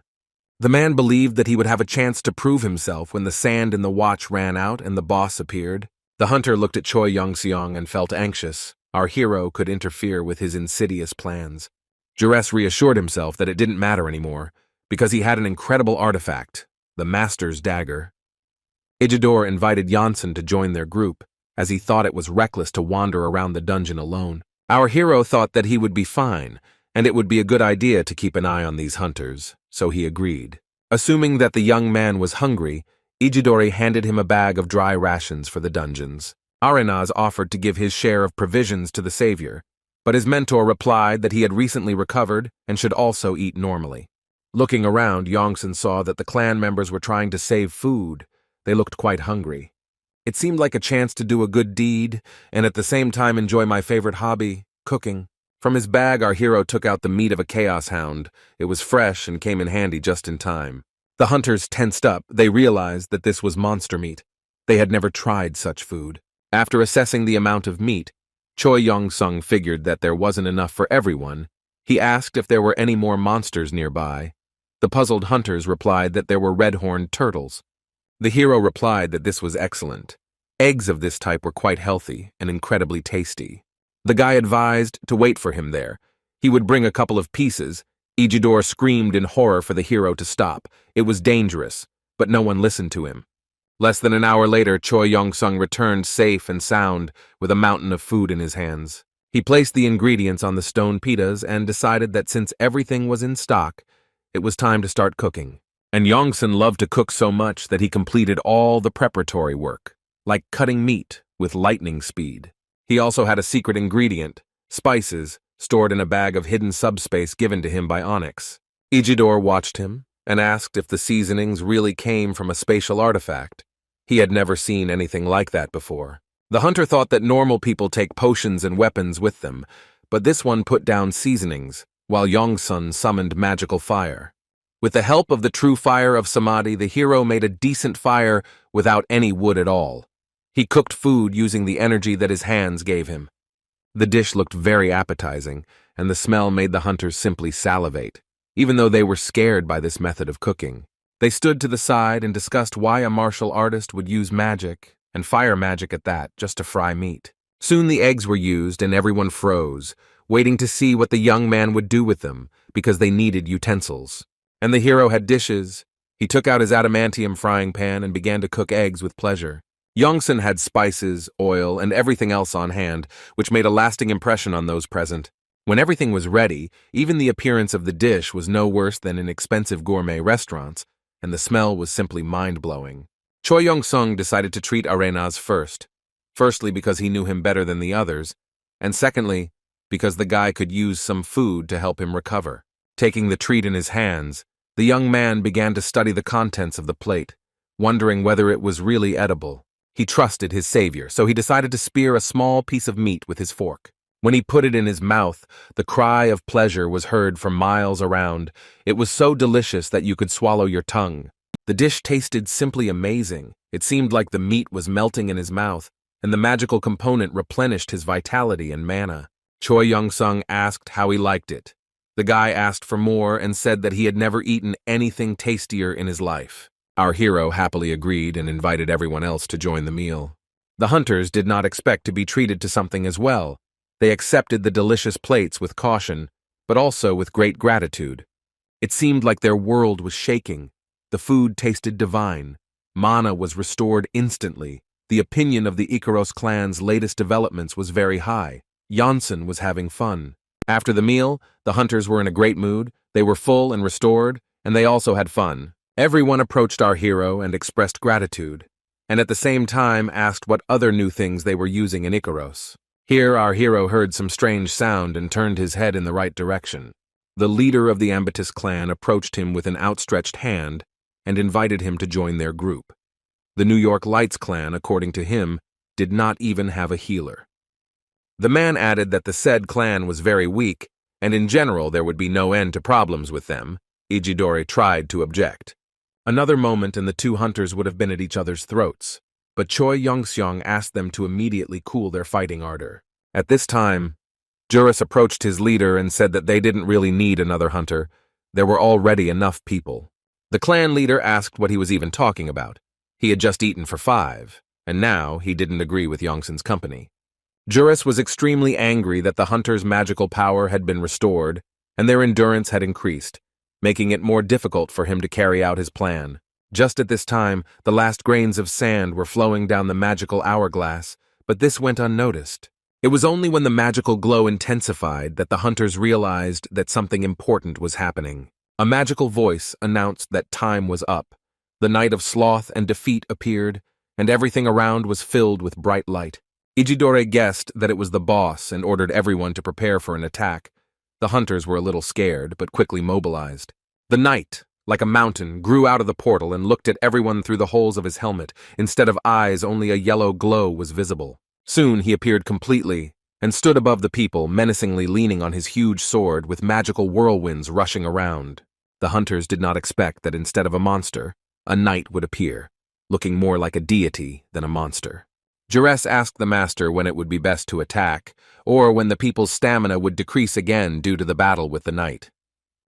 The man believed that he would have a chance to prove himself when the sand in the watch ran out and the boss appeared. The hunter looked at Choi Young-seong and felt anxious. Our hero could interfere with his insidious plans. Jures reassured himself that it didn't matter anymore, because he had an incredible artifact, the Master's Dagger. Ijidor invited Janssen to join their group, as he thought it was reckless to wander around the dungeon alone. Our hero thought that he would be fine, and it would be a good idea to keep an eye on these hunters, so he agreed. Assuming that the young man was hungry, Ijidori handed him a bag of dry rations for the dungeons. Arenaz offered to give his share of provisions to the savior, but his mentor replied that he had recently recovered and should also eat normally. Looking around, Yongsan saw that the clan members were trying to save food. They looked quite hungry. It seemed like a chance to do a good deed and at the same time enjoy my favorite hobby, cooking. From his bag, our hero took out the meat of a chaos hound. It was fresh and came in handy just in time. The hunters tensed up. They realized that this was monster meat. They had never tried such food. After assessing the amount of meat, Choi Young-sung figured that there wasn't enough for everyone. He asked if there were any more monsters nearby. The puzzled hunters replied that there were red-horned turtles. The hero replied that this was excellent. Eggs of this type were quite healthy and incredibly tasty. The guy advised to wait for him there. He would bring a couple of pieces. Ijidor screamed in horror for the hero to stop. It was dangerous, but no one listened to him. Less than an hour later, Choi Young-sung returned safe and sound with a mountain of food in his hands. He placed the ingredients on the stone pitas and decided that since everything was in stock, it was time to start cooking. And Yongsan loved to cook so much that he completed all the preparatory work, like cutting meat with lightning speed. He also had a secret ingredient, spices, stored in a bag of hidden subspace given to him by Onyx. Ijidor watched him and asked if the seasonings really came from a spatial artifact. He had never seen anything like that before. The hunter thought that normal people take potions and weapons with them, but this one put down seasonings, while Yongsun summoned magical fire. With the help of the true fire of Samadhi, the hero made a decent fire without any wood at all. He cooked food using the energy that his hands gave him. The dish looked very appetizing, and the smell made the hunters simply salivate. Even though they were scared by this method of cooking, they stood to the side and discussed why a martial artist would use magic, and fire magic at that, just to fry meat. Soon the eggs were used and everyone froze, waiting to see what the young man would do with them, because they needed utensils. And the hero had dishes. He took out his adamantium frying pan and began to cook eggs with pleasure. Yongsan had spices, oil, and everything else on hand, which made a lasting impression on those present. When everything was ready, even the appearance of the dish was no worse than in expensive gourmet restaurants, and the smell was simply mind-blowing. Choi Young-sung decided to treat Arenaz first. Firstly, because he knew him better than the others, and secondly, because the guy could use some food to help him recover. Taking the treat in his hands, the young man began to study the contents of the plate, wondering whether it was really edible. He trusted his savior, so he decided to spear a small piece of meat with his fork. When he put it in his mouth, the cry of pleasure was heard for miles around. It was so delicious that you could swallow your tongue. The dish tasted simply amazing. It seemed like the meat was melting in his mouth, and the magical component replenished his vitality and mana. Choi Young-sung asked how he liked it. The guy asked for more and said that he had never eaten anything tastier in his life. Our hero happily agreed and invited everyone else to join the meal. The hunters did not expect to be treated to something as well. They accepted the delicious plates with caution, but also with great gratitude. It seemed like their world was shaking. The food tasted divine. Mana was restored instantly. The opinion of the Ikaros clan's latest developments was very high. Janssen was having fun. After the meal, the hunters were in a great mood. They were full and restored, and they also had fun. Everyone approached our hero and expressed gratitude, and at the same time asked what other new things they were using in Ikaros. Here our hero heard some strange sound and turned his head in the right direction. The leader of the Ambatus clan approached him with an outstretched hand and invited him to join their group. The New York Lights clan, according to him, did not even have a healer. The man added that the said clan was very weak, and in general there would be no end to problems with them. Ijidori tried to object. Another moment and the two hunters would have been at each other's throats. but Choi Yongseong asked them to immediately cool their fighting ardor. At this time, Juris approached his leader and said that they didn't really need another hunter. There were already enough people. The clan leader asked what he was even talking about. He had just eaten for 5, and now he didn't agree with Yongsen's company. Juris was extremely angry that the hunters' magical power had been restored, and their endurance had increased, making it more difficult for him to carry out his plan. Just at this time, the last grains of sand were flowing down the magical hourglass, but this went unnoticed. It was only when the magical glow intensified that the hunters realized that something important was happening. A magical voice announced that time was up. The night of sloth and defeat appeared, and everything around was filled with bright light. Ijidore guessed that it was the boss and ordered everyone to prepare for an attack. The hunters were a little scared, but quickly mobilized. The knight, like a mountain, grew out of the portal and looked at everyone through the holes of his helmet. Instead of eyes, only a yellow glow was visible. Soon he appeared completely and stood above the people, menacingly leaning on his huge sword with magical whirlwinds rushing around. The hunters did not expect that instead of a monster, a knight would appear, looking more like a deity than a monster. Juris asked the master when it would be best to attack, or when the people's stamina would decrease again due to the battle with the knight.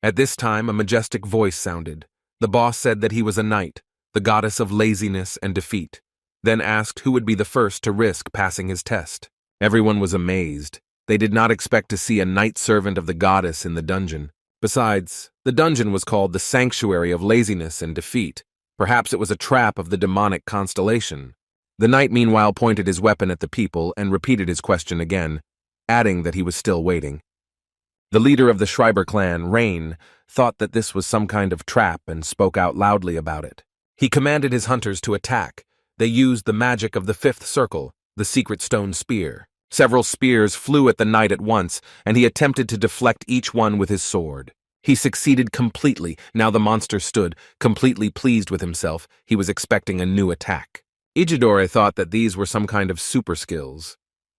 At this time, a majestic voice sounded. The boss said that he was a knight, the goddess of laziness and defeat, then asked who would be the first to risk passing his test. Everyone was amazed. They did not expect to see a knight servant of the goddess in the dungeon. Besides, the dungeon was called the Sanctuary of Laziness and Defeat. Perhaps it was a trap of the demonic Constellation. The knight meanwhile pointed his weapon at the people and repeated his question again, adding that he was still waiting. The leader of the Schreiber clan, Rain, thought that this was some kind of trap and spoke out loudly about it. He commanded his hunters to attack. They used the magic of the 5th circle, the secret stone spear. Several spears flew at the knight at once, and he attempted to deflect each one with his sword. He succeeded completely. Now the monster stood, completely pleased with himself. He was expecting a new attack. Ijidore thought that these were some kind of super skills.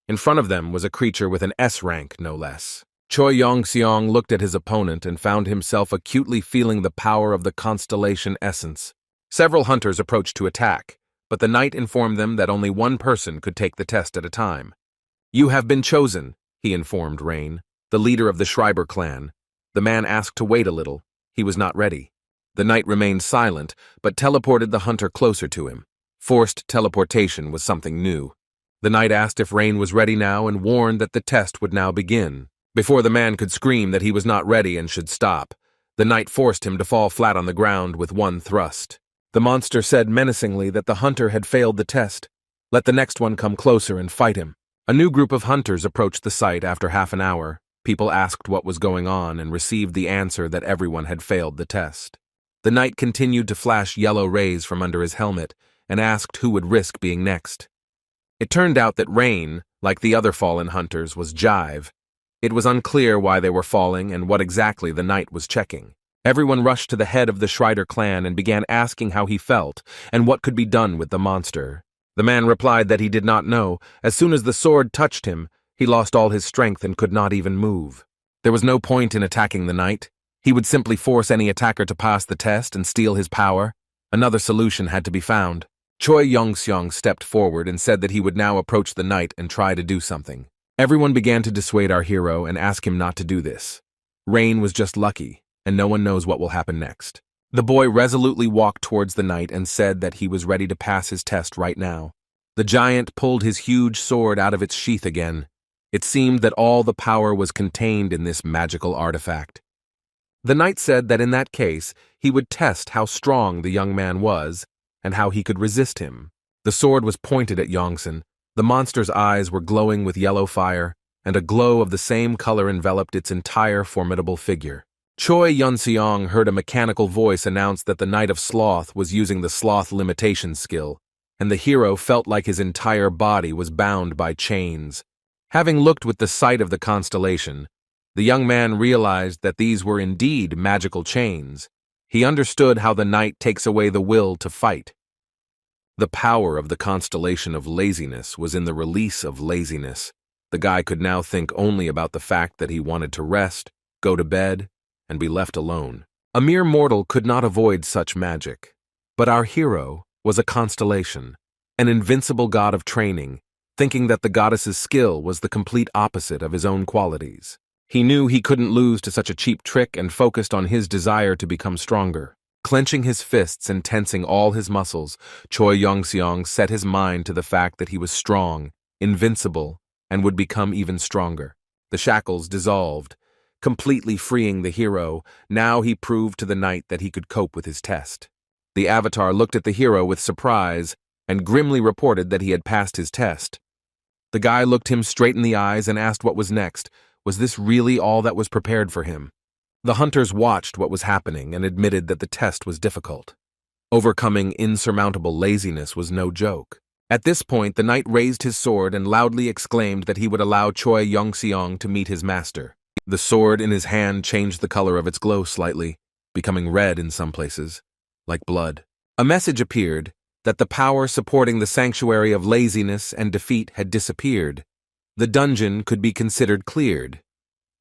In front of them was a creature with an S rank, no less. Choi Yongseong looked at his opponent and found himself acutely feeling the power of the Constellation essence. Several hunters approached to attack, but the knight informed them that only one person could take the test at a time. "You have been chosen," he informed Rain, the leader of the Schreiber clan. The man asked to wait a little. He was not ready. The knight remained silent, but teleported the hunter closer to him. Forced teleportation was something new. The knight asked if Rain was ready now and warned that the test would now begin. Before the man could scream that he was not ready and should stop, the knight forced him to fall flat on the ground with one thrust. The monster said menacingly that the hunter had failed the test. Let the next one come closer and fight him. A new group of hunters approached the site after half an hour. People asked what was going on and received the answer that everyone had failed the test. The knight continued to flash yellow rays from under his helmet and asked who would risk being next. It turned out that Rain, like the other fallen hunters, was Jive. It was unclear why they were falling and what exactly the knight was checking. Everyone rushed to the head of the Schreiber clan and began asking how he felt and what could be done with the monster. The man replied that he did not know. As soon as the sword touched him, he lost all his strength and could not even move. There was no point in attacking the knight. He would simply force any attacker to pass the test and steal his power. Another solution had to be found. Choi Yongseong stepped forward and said that he would now approach the knight and try to do something. Everyone began to dissuade our hero and ask him not to do this. Rain was just lucky, and no one knows what will happen next. The boy resolutely walked towards the knight and said that he was ready to pass his test right now. The giant pulled his huge sword out of its sheath again. It seemed that all the power was contained in this magical artifact. The knight said that in that case, he would test how strong the young man was and how he could resist him. The sword was pointed at Yongsen. The monster's eyes were glowing with yellow fire, and a glow of the same color enveloped its entire formidable figure. Choi Yunseong heard a mechanical voice announce that the Knight of Sloth was using the sloth limitation skill, and the hero felt like his entire body was bound by chains. Having looked with the sight of the constellation, the young man realized that these were indeed magical chains. He understood how the knight takes away the will to fight. The power of the constellation of laziness was in the release of laziness. The guy could now think only about the fact that he wanted to rest, go to bed, and be left alone. A mere mortal could not avoid such magic. But our hero was a constellation, an invincible god of training, thinking that the goddess's skill was the complete opposite of his own qualities. He knew he couldn't lose to such a cheap trick and focused on his desire to become stronger. Clenching his fists and tensing all his muscles, Choi Yong-seong set his mind to the fact that he was strong, invincible, and would become even stronger. The shackles dissolved, completely freeing the hero. Now he proved to the knight that he could cope with his test. The avatar looked at the hero with surprise and grimly reported that he had passed his test. The guy looked him straight in the eyes and asked what was next. Was this really all that was prepared for him? The hunters watched what was happening and admitted that the test was difficult. Overcoming insurmountable laziness was no joke. At this point, the knight raised his sword and loudly exclaimed that he would allow Choi Yong-seong to meet his master. The sword in his hand changed the color of its glow slightly, becoming red in some places, like blood. A message appeared that the power supporting the sanctuary of laziness and defeat had disappeared. The dungeon could be considered cleared.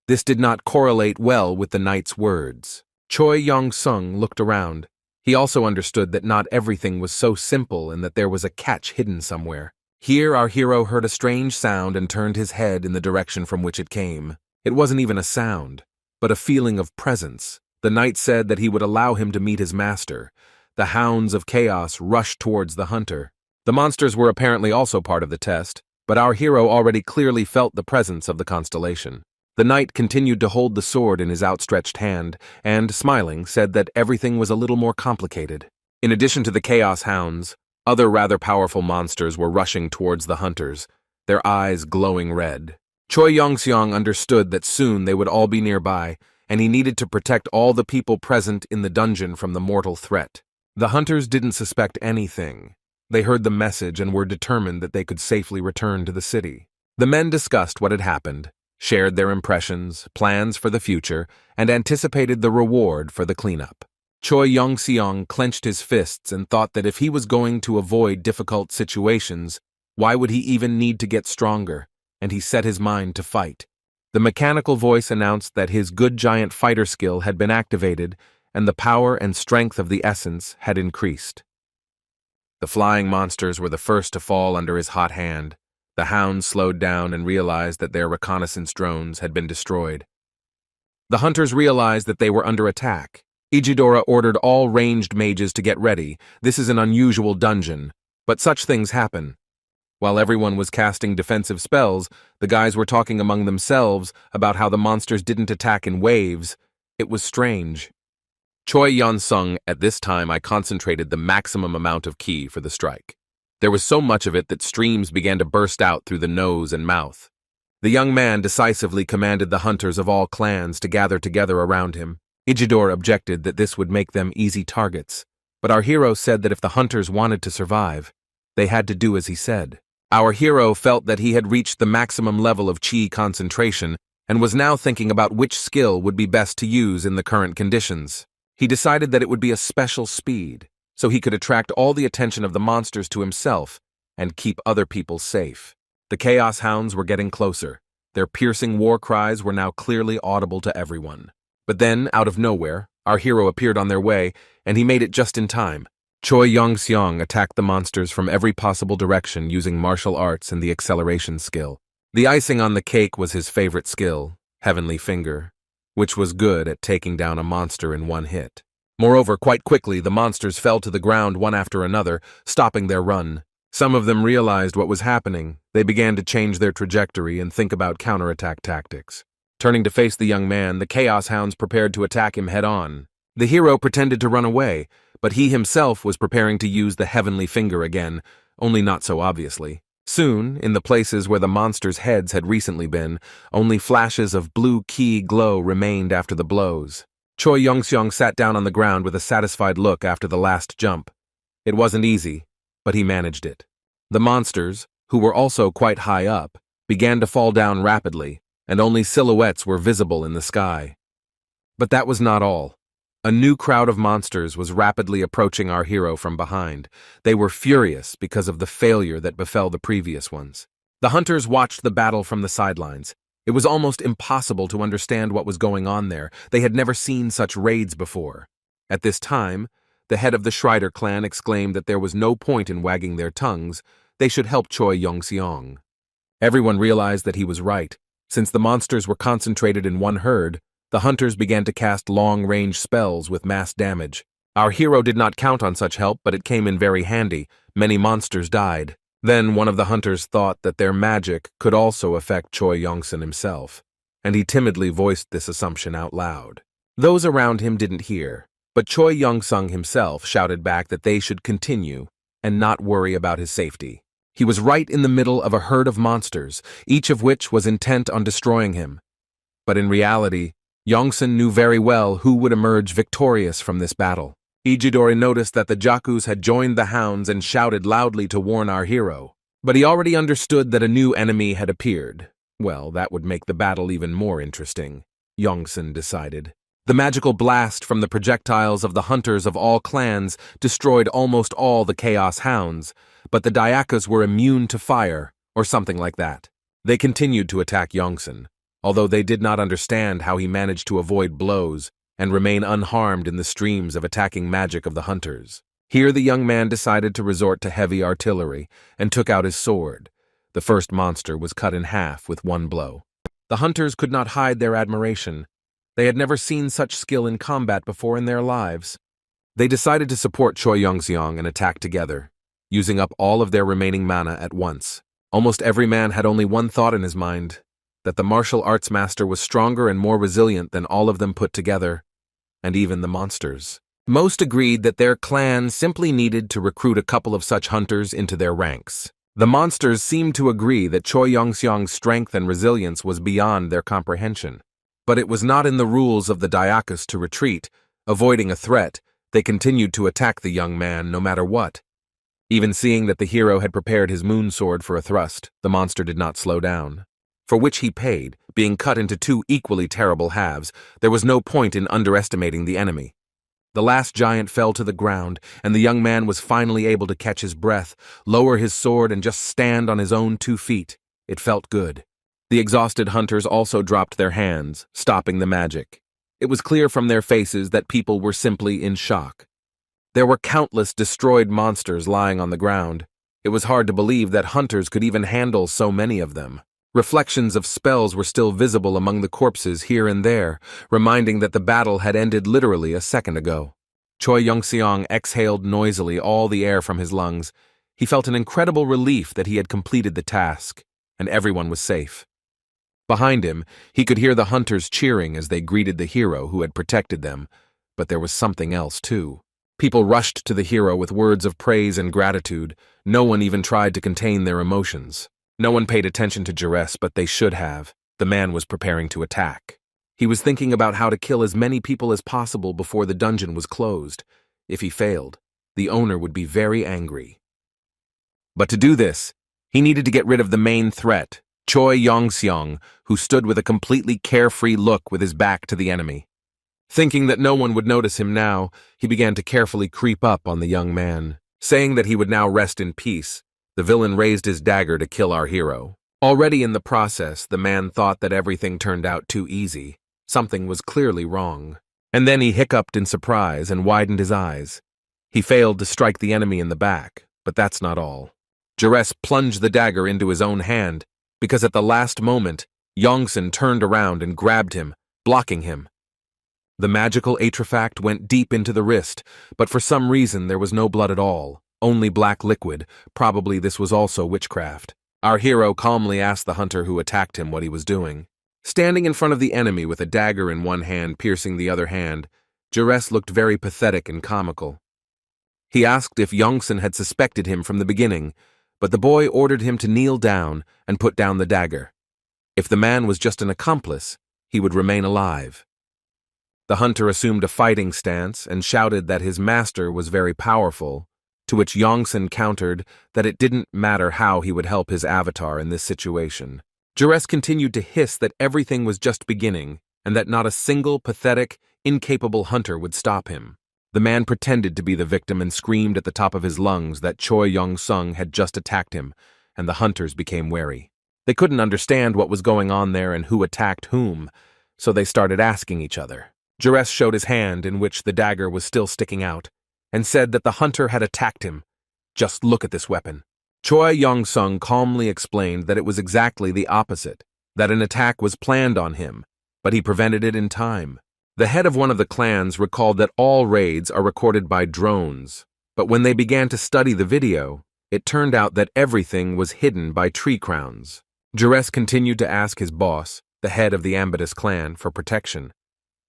This did not correlate well with the knight's words. Choi Yong-seong looked around. He also understood that not everything was so simple and that there was a catch hidden somewhere. Here our hero heard a strange sound and turned his head in the direction from which it came. It wasn't even a sound, but a feeling of presence. The knight said that he would allow him to meet his master. The hounds of chaos rushed towards the hunter. The monsters were apparently also part of the test, but our hero already clearly felt the presence of the constellation. The knight continued to hold the sword in his outstretched hand and, smiling, said that everything was a little more complicated. In addition to the chaos hounds, other rather powerful monsters were rushing towards the hunters, their eyes glowing red. Choi Yong-seong understood that soon they would all be nearby, and he needed to protect all the people present in the dungeon from the mortal threat. The hunters didn't suspect anything. They heard the message and were determined that they could safely return to the city. The men discussed what had happened, shared their impressions, plans for the future, and anticipated the reward for the cleanup. Choi Yong-seong clenched his fists and thought that if he was going to avoid difficult situations, why would he even need to get stronger? And he set his mind to fight. The mechanical voice announced that his good giant fighter skill had been activated and the power and strength of the essence had increased. The flying monsters were the first to fall under his hot hand. The hounds slowed down and realized that their reconnaissance drones had been destroyed. The hunters realized that they were under attack. Ijidora ordered all ranged mages to get ready. This is an unusual dungeon, but such things happen. While everyone was casting defensive spells, the guys were talking among themselves about how the monsters didn't attack in waves. It was strange. Choi Yong-seong, at this time I concentrated the maximum amount of ki for the strike. There was so much of it that streams began to burst out through the nose and mouth. The young man decisively commanded the hunters of all clans to gather together around him. Ijidor objected that this would make them easy targets, but our hero said that if the hunters wanted to survive, they had to do as he said. Our hero felt that he had reached the maximum level of chi concentration and was now thinking about which skill would be best to use in the current conditions. He decided that it would be a special speed, so he could attract all the attention of the monsters to himself and keep other people safe. The Chaos Hounds were getting closer. Their piercing war cries were now clearly audible to everyone. But then, out of nowhere, our hero appeared on their way, and he made it just in time. Choi Yong-seong attacked the monsters from every possible direction using martial arts and the acceleration skill. The icing on the cake was his favorite skill, Heavenly Finger, which was good at taking down a monster in one hit. Moreover, quite quickly, the monsters fell to the ground one after another, stopping their run. Some of them realized what was happening. They began to change their trajectory and think about counterattack tactics. Turning to face the young man, the Chaos Hounds prepared to attack him head-on. The hero pretended to run away, but he himself was preparing to use the Heavenly Finger again, only not so obviously. Soon, in the places where the monsters' heads had recently been, only flashes of blue ki glow remained after the blows. Choi Yong-seong sat down on the ground with a satisfied look after the last jump. It wasn't easy, but he managed it. The monsters, who were also quite high up, began to fall down rapidly, and only silhouettes were visible in the sky. But that was not all. A new crowd of monsters was rapidly approaching our hero from behind. They were furious because of the failure that befell the previous ones. The hunters watched the battle from the sidelines. It was almost impossible to understand what was going on there. They had never seen such raids before. At this time, The head of the Shrider clan exclaimed that there was no point in wagging their tongues, they should help Choi Yong-seong. Everyone realized that he was right. Since the monsters were concentrated in one herd, the hunters began to cast long-range spells with mass damage. Our hero did not count on such help, but it came in very handy. Many monsters died. Then one of the hunters thought that their magic could also affect Choi Yong-sun himself, and he timidly voiced this assumption out loud. Those around him didn't hear, but Choi Yong-sung himself shouted back that they should continue and not worry about his safety. He was right in the middle of a herd of monsters, each of which was intent on destroying him. But in reality, Yong-sun knew very well who would emerge victorious from this battle. Ijidori noticed that the Jakus had joined the hounds and shouted loudly to warn our hero. But he already understood that a new enemy had appeared. Well, that would make the battle even more interesting, Yong-sun decided. The magical blast from the projectiles of the hunters of all clans destroyed almost all the Chaos Hounds, but the Dyakas were immune to fire, or something like that. They continued to attack Yong-sun, although they did not understand how he managed to avoid blows and remain unharmed in the streams of attacking magic of the hunters. Here the young man decided to resort to heavy artillery and took out his sword. The first monster was cut in half with one blow. The hunters could not hide their admiration. They had never seen such skill in combat before in their lives. They decided to support Choi Yong-seong and attack together, using up all of their remaining mana at once. Almost every man had only one thought in his mind, that the martial arts master was stronger and more resilient than all of them put together, and even the monsters. Most agreed that their clan simply needed to recruit a couple of such hunters into their ranks. The monsters seemed to agree that Choi Yong-seong's strength and resilience was beyond their comprehension. But it was not in the rules of the Dyakas to retreat. Avoiding a threat, they continued to attack the young man no matter what. Even seeing that the hero had prepared his moon sword for a thrust, the monster did not slow down. For which he paid, being cut into two equally terrible halves. There was no point in underestimating the enemy. The last giant fell to the ground, and the young man was finally able to catch his breath, lower his sword, and just stand on his own 2 feet. It felt good. The exhausted hunters also dropped their hands, stopping the magic. It was clear from their faces that people were simply in shock. There were countless destroyed monsters lying on the ground. It was hard to believe that hunters could even handle so many of them. Reflections of spells were still visible among the corpses here and there, reminding that the battle had ended literally a second ago. Choi Yong-seong exhaled noisily all the air from his lungs. He felt an incredible relief that he had completed the task, and everyone was safe. Behind him, he could hear the hunters cheering as they greeted the hero who had protected them, but there was something else too. People rushed to the hero with words of praise and gratitude. No one even tried to contain their emotions. No one paid attention to Jerez, but they should have. The man was preparing to attack. He was thinking about how to kill as many people as possible before the dungeon was closed. If he failed, the owner would be very angry. But to do this, he needed to get rid of the main threat, Choi Yong-seong, who stood with a completely carefree look with his back to the enemy. Thinking that no one would notice him now, he began to carefully creep up on the young man. Saying that he would now rest in peace, the villain raised his dagger to kill our hero. Already in the process, the man thought that everything turned out too easy. Something was clearly wrong. And then he hiccuped in surprise and widened his eyes. He failed to strike the enemy in the back, but that's not all. Jerez plunged the dagger into his own hand, because at the last moment, Yong-sun turned around and grabbed him, blocking him. The magical artifact went deep into the wrist, but for some reason there was no blood at all. Only black liquid. Probably this was also witchcraft. Our hero calmly asked the hunter who attacked him what he was doing. Standing in front of the enemy with a dagger in one hand piercing the other hand, Jerez looked very pathetic and comical. He asked if Yong-sun had suspected him from the beginning, but the boy ordered him to kneel down and put down the dagger. If the man was just an accomplice, he would remain alive. The hunter assumed a fighting stance and shouted that his master was very powerful, to which Yong-sun countered that it didn't matter how he would help his avatar in this situation. Jerez continued to hiss that everything was just beginning, and that not a single pathetic, incapable hunter would stop him. The man pretended to be the victim and screamed at the top of his lungs that Choi Yong-sung had just attacked him, and the hunters became wary. They couldn't understand what was going on there and who attacked whom, so they started asking each other. Jerez showed his hand in which the dagger was still sticking out. and said that the hunter had attacked him. "Just look at this weapon." Choi Yong-sung calmly explained that it was exactly the opposite, that an attack was planned on him, but he prevented it in time. The head of one of the clans recalled that all raids are recorded by drones, but when they began to study the video, it turned out that everything was hidden by tree crowns. Jures continued to ask his boss, the head of the Ambitus clan, for protection,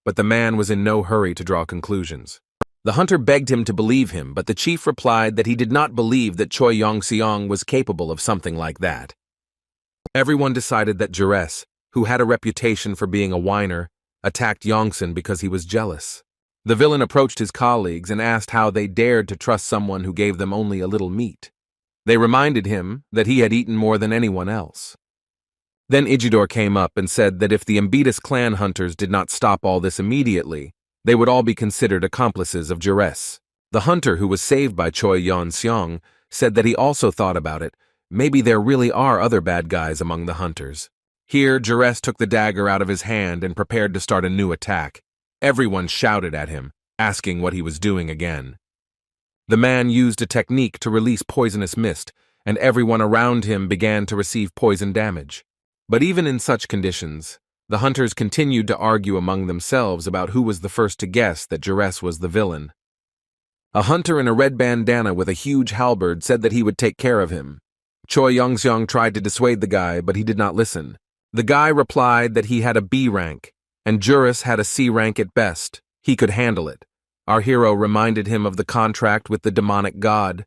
but the man was in no hurry to draw conclusions. The hunter begged him to believe him, but the chief replied that he did not believe that Choi Yong-seong was capable of something like that. Everyone decided that Jures, who had a reputation for being a whiner, attacked Yongsun because he was jealous. The villain approached his colleagues and asked how they dared to trust someone who gave them only a little meat. They reminded him that he had eaten more than anyone else. Then Ijidor came up and said that if the Ambitus clan hunters did not stop all this immediately, they would all be considered accomplices of Jures. The hunter who was saved by Choi Yong-seong said that he also thought about it. Maybe there really are other bad guys among the hunters. Here, Jures took the dagger out of his hand and prepared to start a new attack. Everyone shouted at him, asking what he was doing again. The man used a technique to release poisonous mist, and everyone around him began to receive poison damage. But even in such conditions, the hunters continued to argue among themselves about who was the first to guess that Jures was the villain. A hunter in a red bandana with a huge halberd said that he would take care of him. Choi Yong-seong tried to dissuade the guy, but he did not listen. The guy replied that he had a B rank, and Jures had a C rank at best. He could handle it. Our hero reminded him of the contract with the demonic god,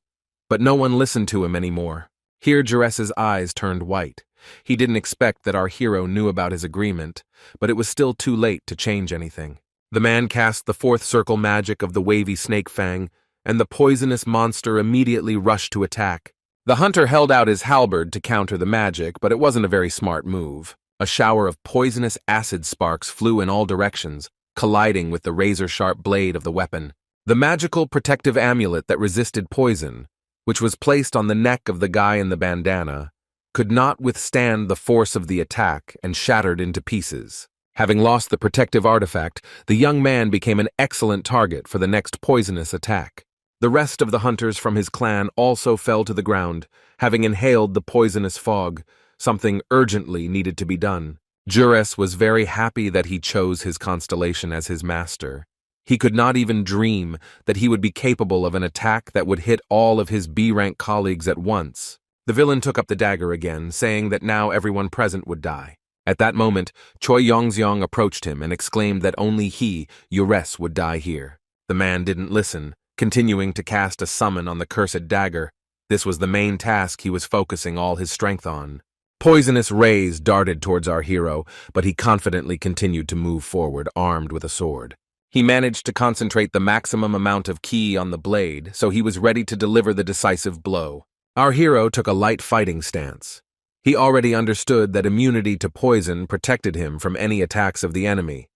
but no one listened to him anymore. Here Jures's eyes turned white. He didn't expect that our hero knew about his agreement, but it was still too late to change anything. The man cast the fourth circle magic of the wavy snake fang, and the poisonous monster immediately rushed to attack. The hunter held out his halberd to counter the magic, but it wasn't a very smart move. A shower of poisonous acid sparks flew in all directions, colliding with the razor-sharp blade of the weapon. The magical protective amulet that resisted poison, which was placed on the neck of the guy in the bandana, could not withstand the force of the attack and shattered into pieces. Having lost the protective artifact, the young man became an excellent target for the next poisonous attack. The rest of the hunters from his clan also fell to the ground, having inhaled the poisonous fog. Something urgently needed to be done. Jures was very happy that he chose his constellation as his master. He could not even dream that he would be capable of an attack that would hit all of his B-rank colleagues at once. The villain took up the dagger again, saying that now everyone present would die. At that moment, Choi Yong-seong approached him and exclaimed that only he, Jures, would die here. The man didn't listen, continuing to cast a summon on the cursed dagger. This was the main task he was focusing all his strength on. Poisonous rays darted towards our hero, but he confidently continued to move forward, armed with a sword. He managed to concentrate the maximum amount of ki on the blade, so he was ready to deliver the decisive blow. Our hero took a light fighting stance. He already understood that immunity to poison protected him from any attacks of the enemy,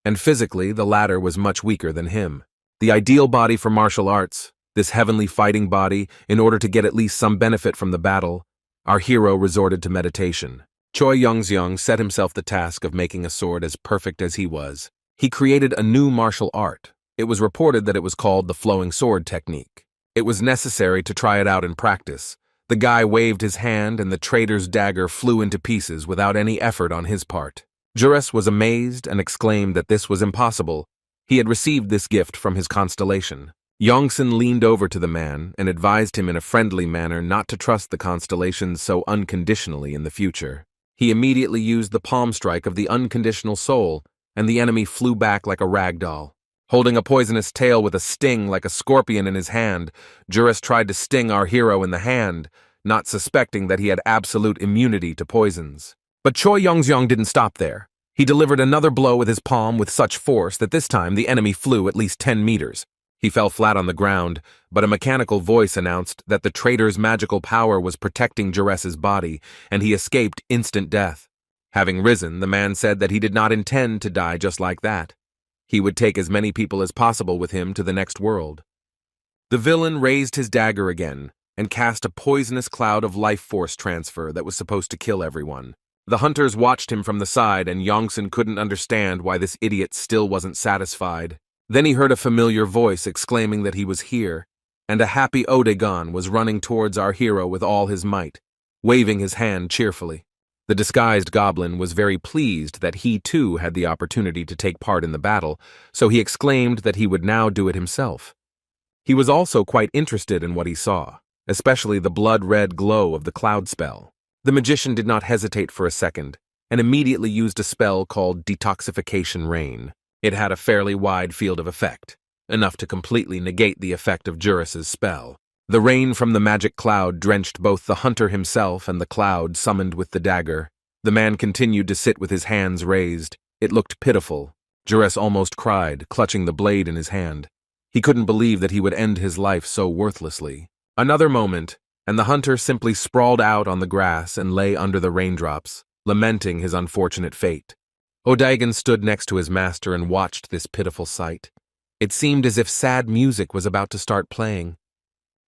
and physically the latter was much weaker than him. The ideal body for martial arts, this heavenly fighting body, in order to get at least some benefit from the battle, our hero resorted to meditation. Choi Yong-seong set himself the task of making a sword as perfect as he was. He created a new martial art. It was reported that it was called the flowing sword technique. It was necessary to try it out in practice. The guy waved his hand and the traitor's dagger flew into pieces without any effort on his part. Jures was amazed and exclaimed that this was impossible. He had received this gift from his constellation. Yongsun leaned over to the man and advised him in a friendly manner not to trust the constellations so unconditionally in the future. He immediately used the palm strike of the unconditional soul, and the enemy flew back like a rag doll. Holding a poisonous tail with a sting like a scorpion in his hand, Jures tried to sting our hero in the hand, not suspecting that he had absolute immunity to poisons. But Choi Yong-seong didn't stop there. He delivered another blow with his palm with such force that this time the enemy flew at least 10 meters. He fell flat on the ground, but a mechanical voice announced that the traitor's magical power was protecting Jures's body, and he escaped instant death. Having risen, the man said that he did not intend to die just like that. He would take as many people as possible with him to the next world. The villain raised his dagger again and cast a poisonous cloud of life force transfer that was supposed to kill everyone. The hunters watched him from the side, and Yongsun couldn't understand why this idiot still wasn't satisfied. Then he heard a familiar voice exclaiming that he was here, and a happy Odegon was running towards our hero with all his might, waving his hand cheerfully. The disguised goblin was very pleased that he too had the opportunity to take part in the battle, so he exclaimed that he would now do it himself. He was also quite interested in what he saw, especially the blood-red glow of the cloud spell. The magician did not hesitate for a second, and immediately used a spell called Detoxification Rain. It had a fairly wide field of effect, enough to completely negate the effect of Juris's spell. The rain from the magic cloud drenched both the hunter himself and the cloud summoned with the dagger. The man continued to sit with his hands raised. It looked pitiful. Juris almost cried, clutching the blade in his hand. He couldn't believe that he would end his life so worthlessly. Another moment, and the hunter simply sprawled out on the grass and lay under the raindrops, lamenting his unfortunate fate. Odegon stood next to his master and watched this pitiful sight. It seemed as if sad music was about to start playing.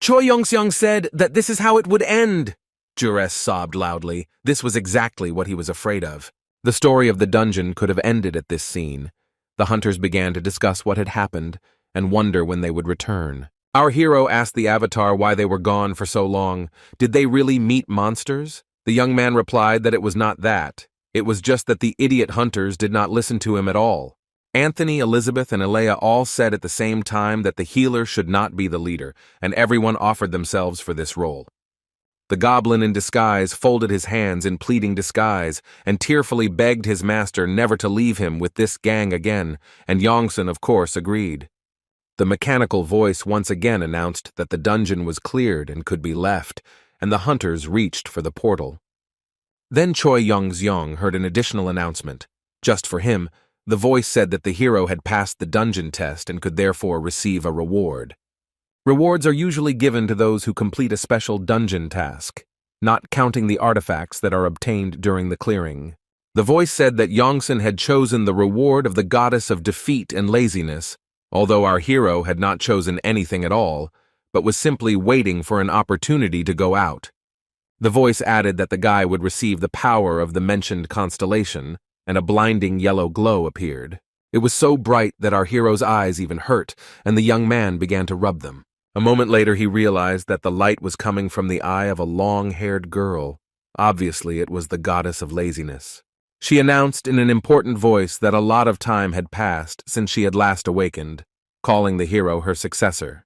Choi Yong-seong said that this is how it would end. Juris sobbed loudly. This was exactly what he was afraid of. The story of the dungeon could have ended at this scene. The hunters began to discuss what had happened and wonder when they would return. Our hero asked the avatar why they were gone for so long. Did they really meet monsters? The young man replied that it was not that. It was just that the idiot hunters did not listen to him at all. Anthony, Elizabeth, and Alea all said at the same time that the healer should not be the leader, and everyone offered themselves for this role. The goblin in disguise folded his hands in pleading disguise and tearfully begged his master never to leave him with this gang again, and Yongsun, of course, agreed. The mechanical voice once again announced that the dungeon was cleared and could be left, and the hunters reached for the portal. Then Choi Yong-seong heard an additional announcement. Just for him, the voice said that the hero had passed the dungeon test and could therefore receive a reward. Rewards are usually given to those who complete a special dungeon task, not counting the artifacts that are obtained during the clearing. The voice said that Yongsun had chosen the reward of the goddess of defeat and laziness, although our hero had not chosen anything at all, but was simply waiting for an opportunity to go out. The voice added that the guy would receive the power of the mentioned constellation, and a blinding yellow glow appeared. It was so bright that our hero's eyes even hurt, and the young man began to rub them. A moment later he realized that the light was coming from the eye of a long-haired girl. Obviously it was the goddess of laziness. She announced in an important voice that a lot of time had passed since she had last awakened, calling the hero her successor.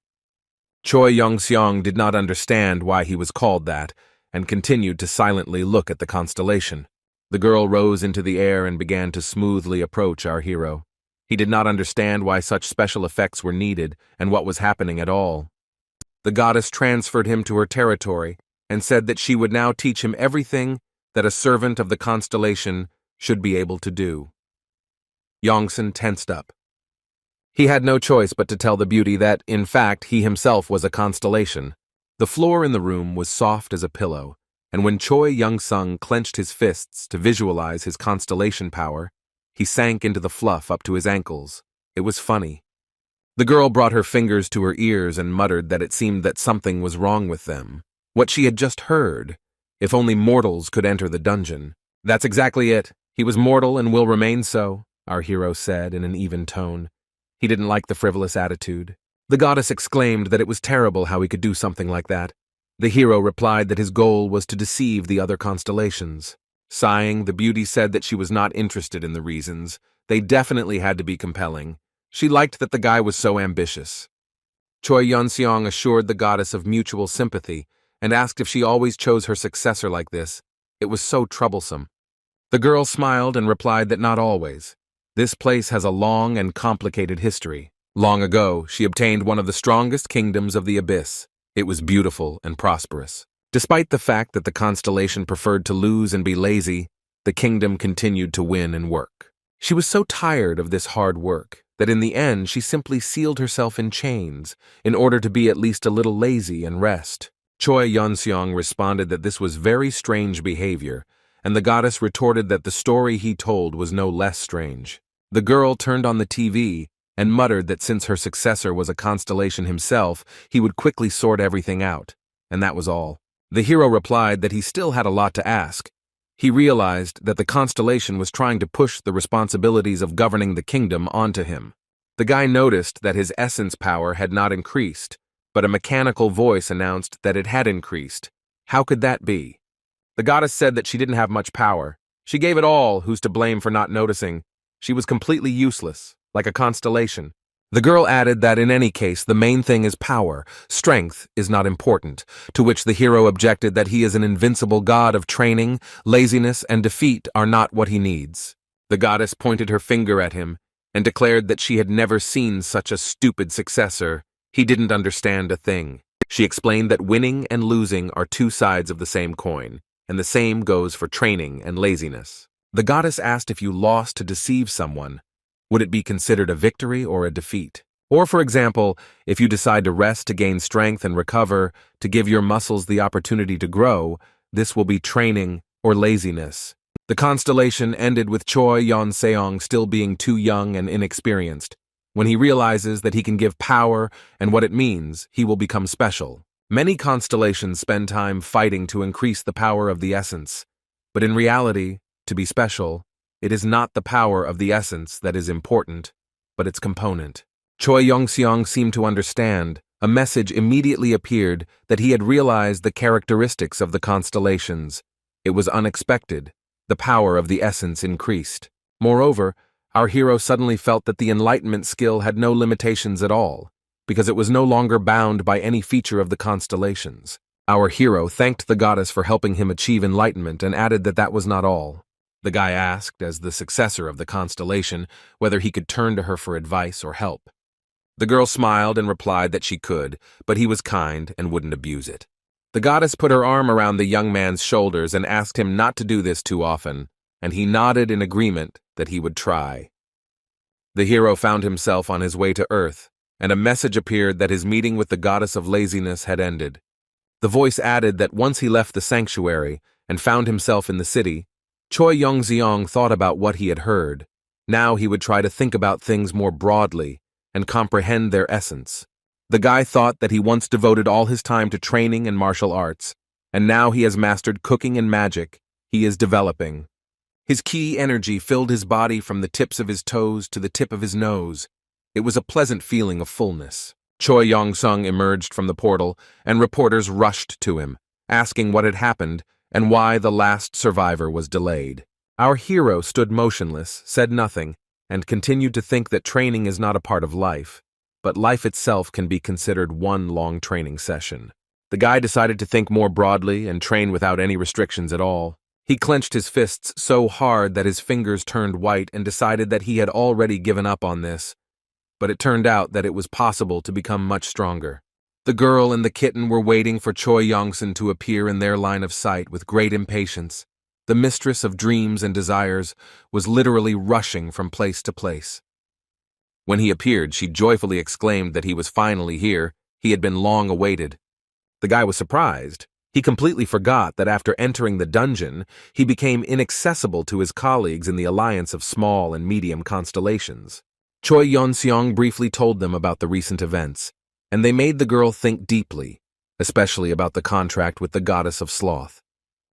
Choi Yong-seong did not understand why he was called that, and continued to silently look at the constellation. The girl rose into the air and began to smoothly approach our hero. He did not understand why such special effects were needed and what was happening at all. The goddess transferred him to her territory and said that she would now teach him everything that a servant of the constellation should be able to do. Yongsun tensed up. He had no choice but to tell the beauty that, in fact, he himself was a constellation. The floor in the room was soft as a pillow, and when Choi Young-sung clenched his fists to visualize his constellation power, he sank into the fluff up to his ankles. It was funny. The girl brought her fingers to her ears and muttered that it seemed that something was wrong with them. What she had just heard. If only mortals could enter the dungeon. That's exactly it. He was mortal and will remain so, our hero said in an even tone. He didn't like the frivolous attitude. The goddess exclaimed that it was terrible how he could do something like that. The hero replied that his goal was to deceive the other constellations. Sighing, the beauty said that she was not interested in the reasons. They definitely had to be compelling. She liked that the guy was so ambitious. Choi Yong-seong assured the goddess of mutual sympathy and asked if she always chose her successor like this. It was so troublesome. The girl smiled and replied that not always. This place has a long and complicated history. Long ago, she obtained one of the strongest kingdoms of the abyss. It was beautiful and prosperous. Despite the fact that the constellation preferred to lose and be lazy, the kingdom continued to win and work. She was so tired of this hard work that in the end she simply sealed herself in chains in order to be at least a little lazy and rest. Choi Yong-seong responded that this was very strange behavior, and the goddess retorted that the story he told was no less strange. The girl turned on the TV and muttered that since her successor was a constellation himself, he would quickly sort everything out, and that was all. The hero replied that he still had a lot to ask. He realized that the constellation was trying to push the responsibilities of governing the kingdom onto him. The guy noticed that his essence power had not increased, but a mechanical voice announced that it had increased. How could that be? The goddess said that she didn't have much power. She gave it all, who's to blame for not noticing. She was completely useless, like a constellation. The girl added that in any case, the main thing is power. Strength is not important, to which the hero objected that he is an invincible god of training, laziness, and defeat are not what he needs. The goddess pointed her finger at him and declared that she had never seen such a stupid successor. He didn't understand a thing. She explained that winning and losing are two sides of the same coin, and the same goes for training and laziness. The goddess asked if you lost to deceive someone, would it be considered a victory or a defeat? Or, for example, if you decide to rest to gain strength and recover, to give your muscles the opportunity to grow, this will be training or laziness. The constellation ended with Choi Yon-seong still being too young and inexperienced. When he realizes that he can give power and what it means, he will become special. Many constellations spend time fighting to increase the power of the essence, but in reality, to be special, it is not the power of the essence that is important, but its component. Choi Yong-seong seemed to understand. A message immediately appeared that he had realized the characteristics of the constellations. It was unexpected. The power of the essence increased. Moreover, our hero suddenly felt that the enlightenment skill had no limitations at all, because it was no longer bound by any feature of the constellations. Our hero thanked the goddess for helping him achieve enlightenment and added that that was not all. The guy asked, as the successor of the constellation, whether he could turn to her for advice or help. The girl smiled and replied that she could, but he was kind and wouldn't abuse it. The goddess put her arm around the young man's shoulders and asked him not to do this too often, and he nodded in agreement that he would try. The hero found himself on his way to Earth, and a message appeared that his meeting with the goddess of laziness had ended. The voice added that once he left the sanctuary and found himself in the city, Choi Yong-seong thought about what he had heard. Now he would try to think about things more broadly and comprehend their essence. The guy thought that he once devoted all his time to training and martial arts, and now he has mastered cooking and magic. He is developing. His ki energy filled his body from the tips of his toes to the tip of his nose. It was a pleasant feeling of fullness. Choi Yong-seong emerged from the portal, and reporters rushed to him, asking what had happened and why the last survivor was delayed. Our hero stood motionless, said nothing, and continued to think that training is not a part of life, but life itself can be considered one long training session. The guy decided to think more broadly and train without any restrictions at all. He clenched his fists so hard that his fingers turned white and decided that he had already given up on this, but it turned out that it was possible to become much stronger. The girl and the kitten were waiting for Choi Yong-seong to appear in their line of sight with great impatience. The mistress of dreams and desires was literally rushing from place to place. When he appeared, she joyfully exclaimed that he was finally here. He had been long awaited. The guy was surprised. He completely forgot that after entering the dungeon, he became inaccessible to his colleagues in the alliance of small and medium constellations. Choi Yon-seong briefly told them about the recent events, and they made the girl think deeply, especially about the contract with the goddess of sloth.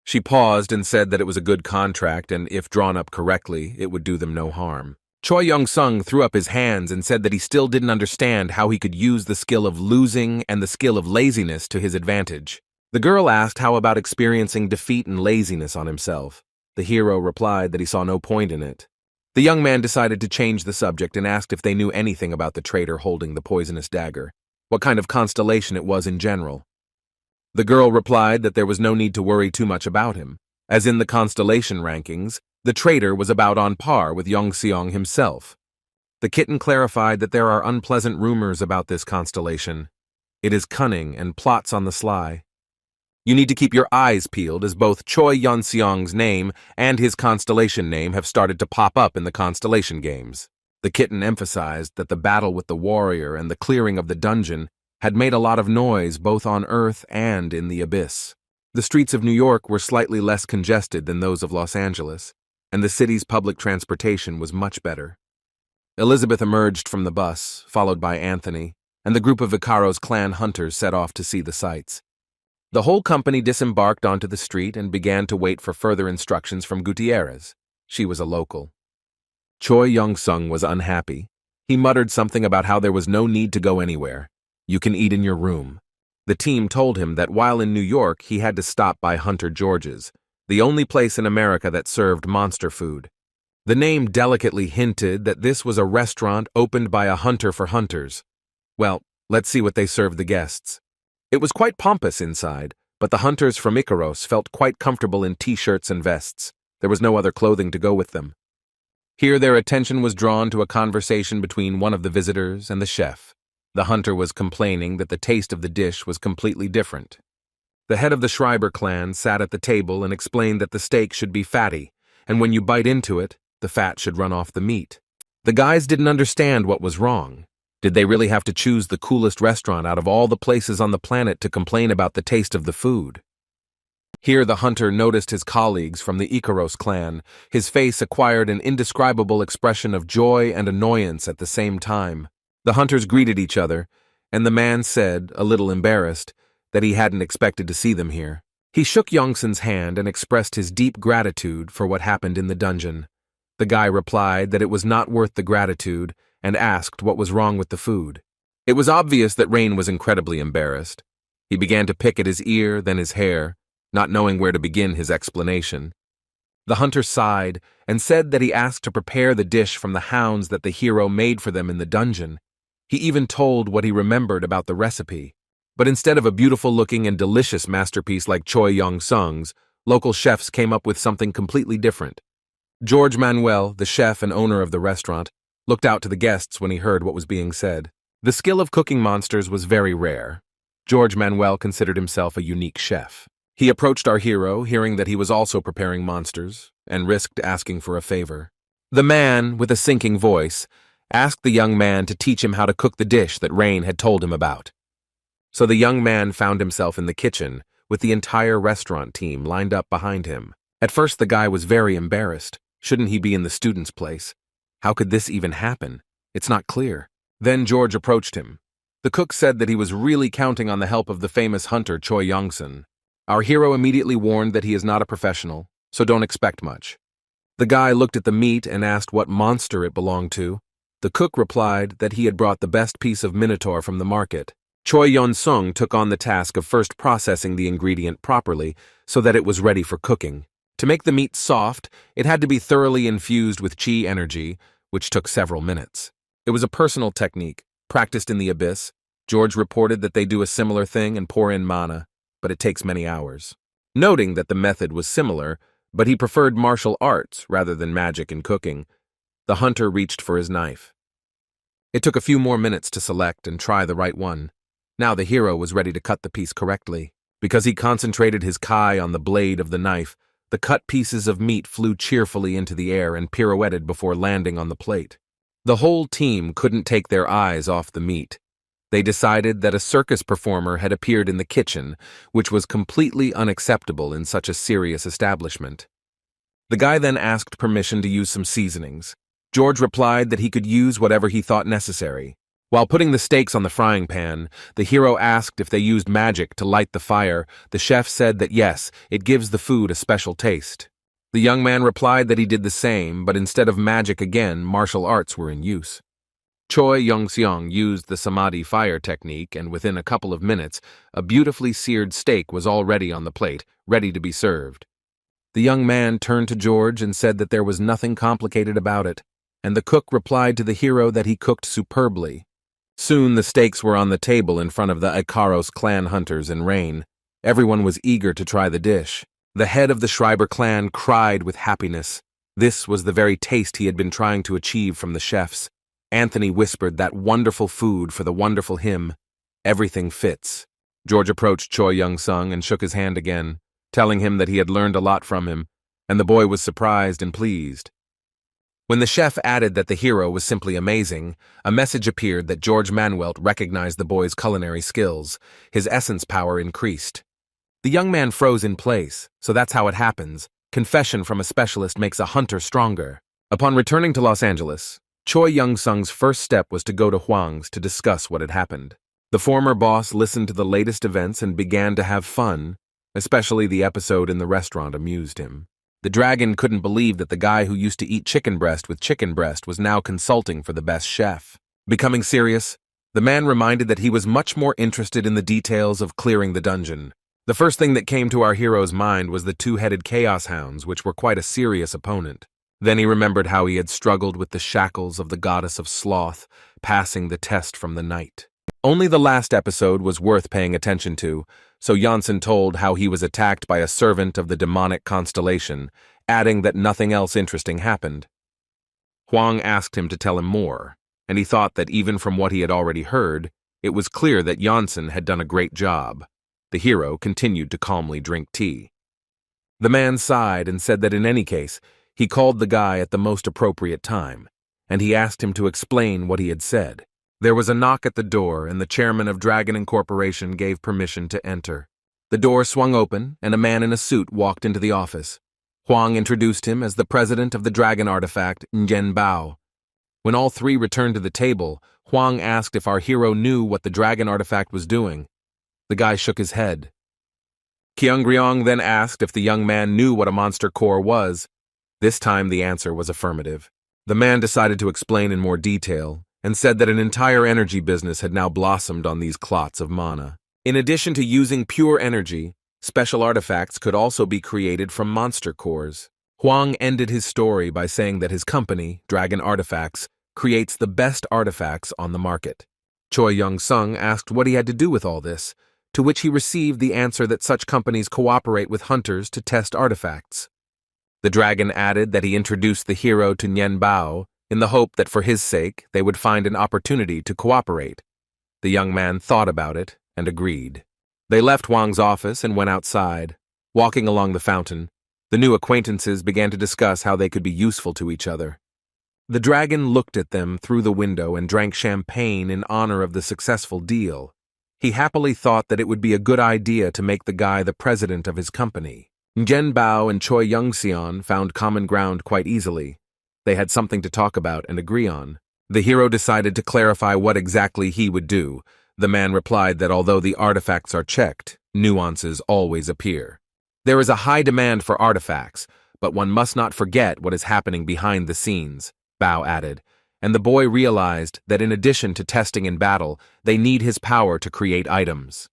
She paused and said that it was a good contract and if drawn up correctly, it would do them no harm. Choi Yong-seong threw up his hands and said that he still didn't understand how he could use the skill of losing and the skill of laziness to his advantage. The girl asked how about experiencing defeat and laziness on himself. The hero replied that he saw no point in it. The young man decided to change the subject and asked if they knew anything about the traitor holding the poisonous dagger, what kind of constellation it was in general. The girl replied that there was no need to worry too much about him, as in the constellation rankings, the traitor was about on par with Yong-seong himself. The kitten clarified that there are unpleasant rumors about this constellation. It is cunning and plots on the sly. You need to keep your eyes peeled as both Choi Yon-seong's name and his constellation name have started to pop up in the constellation games. The kitten emphasized that the battle with the warrior and the clearing of the dungeon had made a lot of noise both on Earth and in the abyss. The streets of New York were slightly less congested than those of Los Angeles, and the city's public transportation was much better. Elizabeth emerged from the bus, followed by Anthony, and the group of Vicaro's clan hunters set off to see the sights. The whole company disembarked onto the street and began to wait for further instructions from Gutierrez. She was a local. Choi Yong-seong was unhappy. He muttered something about how there was no need to go anywhere. You can eat in your room. The team told him that while in New York, he had to stop by Hunter George's, the only place in America that served monster food. The name delicately hinted that this was a restaurant opened by a hunter for hunters. Well, let's see what they served the guests. It was quite pompous inside, but the hunters from Icaros felt quite comfortable in t-shirts and vests. There was no other clothing to go with them. Here their attention was drawn to a conversation between one of the visitors and the chef. The hunter was complaining that the taste of the dish was completely different. The head of the Schreiber clan sat at the table and explained that the steak should be fatty, and when you bite into it, the fat should run off the meat. The guys didn't understand what was wrong. Did they really have to choose the coolest restaurant out of all the places on the planet to complain about the taste of the food? Here the hunter noticed his colleagues from the Icaros clan. His face acquired an indescribable expression of joy and annoyance at the same time. The hunters greeted each other, and the man said, a little embarrassed, that he hadn't expected to see them here. He shook Youngson's hand and expressed his deep gratitude for what happened in the dungeon. The guy replied that it was not worth the gratitude and asked what was wrong with the food. It was obvious that Rain was incredibly embarrassed. He began to pick at his ear, then his hair, not knowing where to begin his explanation. The hunter sighed and said that he asked to prepare the dish from the hounds that the hero made for them in the dungeon. He even told what he remembered about the recipe. But instead of a beautiful-looking and delicious masterpiece like Choi Young-sung's, local chefs came up with something completely different. George Manuel, the chef and owner of the restaurant, looked out to the guests when he heard what was being said. The skill of cooking monsters was very rare. George Manuel considered himself a unique chef. He approached our hero, hearing that he was also preparing monsters, and risked asking for a favor. The man, with a sinking voice, asked the young man to teach him how to cook the dish that Rain had told him about. So the young man found himself in the kitchen, with the entire restaurant team lined up behind him. At first the guy was very embarrassed. Shouldn't he be in the student's place? How could this even happen? It's not clear. Then George approached him. The cook said that he was really counting on the help of the famous hunter Choi Young-sun. Our hero immediately warned that he is not a professional, so don't expect much. The guy looked at the meat and asked what monster it belonged to. The cook replied that he had brought the best piece of minotaur from the market. Choi Young-sung took on the task of first processing the ingredient properly so that it was ready for cooking. To make the meat soft, it had to be thoroughly infused with chi energy, which took several minutes. It was a personal technique, practiced in the abyss. George reported that they do a similar thing and pour in mana, but it takes many hours. Noting that the method was similar, but he preferred martial arts rather than magic in cooking, the hunter reached for his knife. It took a few more minutes to select and try the right one. Now the hero was ready to cut the piece correctly. Because he concentrated his kai on the blade of the knife, the cut pieces of meat flew cheerfully into the air and pirouetted before landing on the plate. The whole team couldn't take their eyes off the meat. They decided that a circus performer had appeared in the kitchen, which was completely unacceptable in such a serious establishment. The guy then asked permission to use some seasonings. George replied that he could use whatever he thought necessary. While putting the steaks on the frying pan, the hero asked if they used magic to light the fire. The chef said that yes, it gives the food a special taste. The young man replied that he did the same, but instead of magic again, martial arts were in use. Choi Young-seong used the samadhi fire technique, and within a couple of minutes, a beautifully seared steak was already on the plate, ready to be served. The young man turned to George and said that there was nothing complicated about it, and the cook replied to the hero that he cooked superbly. Soon the steaks were on the table in front of the Icaros clan hunters in Rain. Everyone was eager to try the dish. The head of the Schreiber clan cried with happiness. This was the very taste he had been trying to achieve from the chefs. Anthony whispered that wonderful food for the wonderful him. Everything fits. George approached Choi Young-sung and shook his hand again, telling him that he had learned a lot from him, and the boy was surprised and pleased. When the chef added that the hero was simply amazing, a message appeared that George Manuel recognized the boy's culinary skills. His essence power increased. The young man froze in place, so that's how it happens. Confession from a specialist makes a hunter stronger. Upon returning to Los Angeles, Choi Young-sung's first step was to go to Hwang's to discuss what had happened. The former boss listened to the latest events and began to have fun, especially the episode in the restaurant amused him. The dragon couldn't believe that the guy who used to eat chicken breast with chicken breast was now consulting for the best chef. Becoming serious, the man reminded that he was much more interested in the details of clearing the dungeon. The first thing that came to our hero's mind was the two-headed chaos hounds, which were quite a serious opponent. Then he remembered how he had struggled with the shackles of the goddess of sloth, passing the test from the night. Only the last episode was worth paying attention to, so Janssen told how he was attacked by a servant of the demonic Constellation, adding that nothing else interesting happened. Huang asked him to tell him more, and he thought that even from what he had already heard, it was clear that Janssen had done a great job. The hero continued to calmly drink tea. The man sighed and said that in any case, he called the guy at the most appropriate time, and he asked him to explain what he had said. There was a knock at the door, and the chairman of Dragon Incorporation gave permission to enter. The door swung open, and a man in a suit walked into the office. Huang introduced him as the president of the dragon artifact, Ngen Bao. When all three returned to the table, Huang asked if our hero knew what the dragon artifact was doing. The guy shook his head. Kyung then asked if the young man knew what a monster core was. This time the answer was affirmative. The man decided to explain in more detail, and said that an entire energy business had now blossomed on these clots of mana. In addition to using pure energy, special artifacts could also be created from monster cores. Huang ended his story by saying that his company, Dragon Artifacts, creates the best artifacts on the market. Choi Young-sung asked what he had to do with all this, to which he received the answer that such companies cooperate with hunters to test artifacts. The dragon added that he introduced the hero to Ngen Bao in the hope that for his sake they would find an opportunity to cooperate. The young man thought about it and agreed. They left Huang's office and went outside. Walking along the fountain, the new acquaintances began to discuss how they could be useful to each other. The dragon looked at them through the window and drank champagne in honor of the successful deal. He happily thought that it would be a good idea to make the guy the president of his company. Ngen Bao and Choi Young-seon found common ground quite easily. They had something to talk about and agree on. The hero decided to clarify what exactly he would do. The man replied that although the artifacts are checked, nuances always appear. There is a high demand for artifacts, but one must not forget what is happening behind the scenes, Bao added, and the boy realized that in addition to testing in battle, they need his power to create items.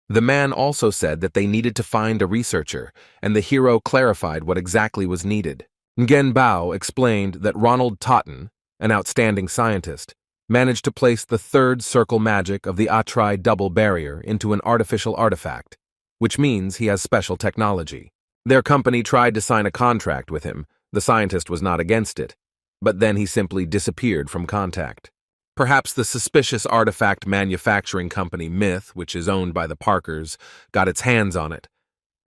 The man also said that they needed to find a researcher, and the hero clarified what exactly was needed. Ngen Bao explained that Ronald Totten, an outstanding scientist, managed to place the third circle magic of the Atri double barrier into an artificial artifact, which means he has special technology. Their company tried to sign a contract with him. The scientist was not against it, but then he simply disappeared from contact. Perhaps the suspicious artifact manufacturing company Myth, which is owned by the Parkers, got its hands on it.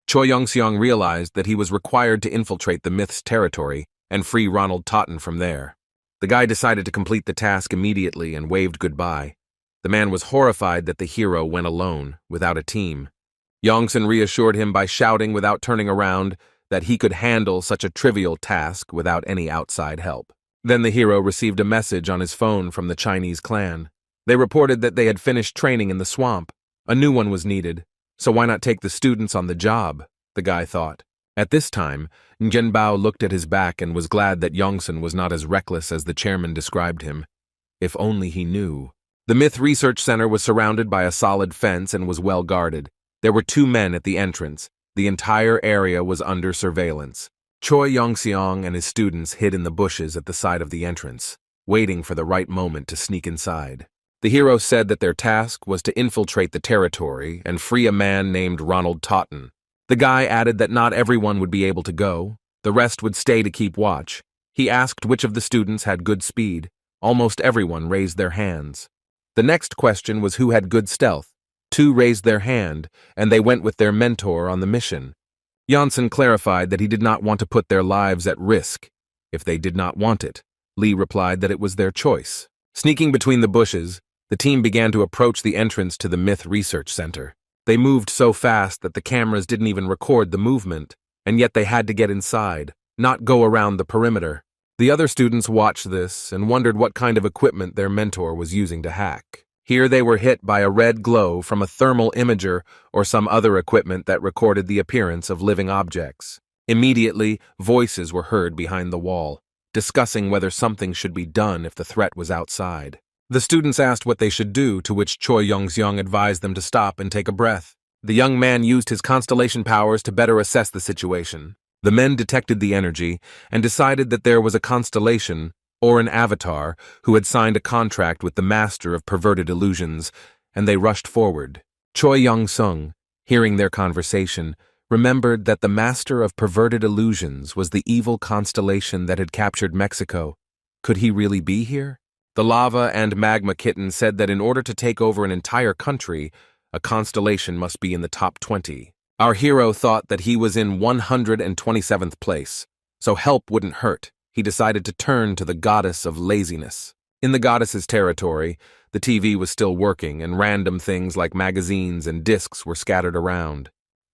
Choi Young-seong realized that he was required to infiltrate the Myth's territory and free Ronald Totten from there. The guy decided to complete the task immediately and waved goodbye. The man was horrified that the hero went alone, without a team. Youngson reassured him by shouting without turning around that he could handle such a trivial task without any outside help. Then the hero received a message on his phone from the Chinese clan. They reported that they had finished training in the swamp. A new one was needed, so why not take the students on the job, the guy thought. At this time, Ngen Bao looked at his back and was glad that Youngson was not as reckless as the chairman described him. If only he knew. The Myth Research Center was surrounded by a solid fence and was well guarded. There were 2 men at the entrance. The entire area was under surveillance. Choi Young-seong and his students hid in the bushes at the side of the entrance, waiting for the right moment to sneak inside. The hero said that their task was to infiltrate the territory and free a man named Ronald Totten. The guy added that not everyone would be able to go. The rest would stay to keep watch. He asked which of the students had good speed. Almost everyone raised their hands. The next question was who had good stealth. 2 raised their hand, and they went with their mentor on the mission. Janssen clarified that he did not want to put their lives at risk. If they did not want it, Lee replied that it was their choice. Sneaking between the bushes, the team began to approach the entrance to the Myth Research Center. They moved so fast that the cameras didn't even record the movement, and yet they had to get inside, not go around the perimeter. The other students watched this and wondered what kind of equipment their mentor was using to hack. Here they were hit by a red glow from a thermal imager or some other equipment that recorded the appearance of living objects. Immediately, voices were heard behind the wall, discussing whether something should be done if the threat was outside. The students asked what they should do, to which Choi Young-seong advised them to stop and take a breath. The young man used his constellation powers to better assess the situation. The men detected the energy and decided that there was a constellation, or an avatar, who had signed a contract with the master of perverted illusions, and they rushed forward. Choi Young-seong, hearing their conversation, remembered that the master of perverted illusions was the evil constellation that had captured Mexico. Could he really be here? The lava and magma kitten said that in order to take over an entire country, a constellation must be in the top 20. Our hero thought that he was in 127th place, so help wouldn't hurt. He decided to turn to the goddess of laziness. In the goddess's territory, the TV was still working and random things like magazines and discs were scattered around.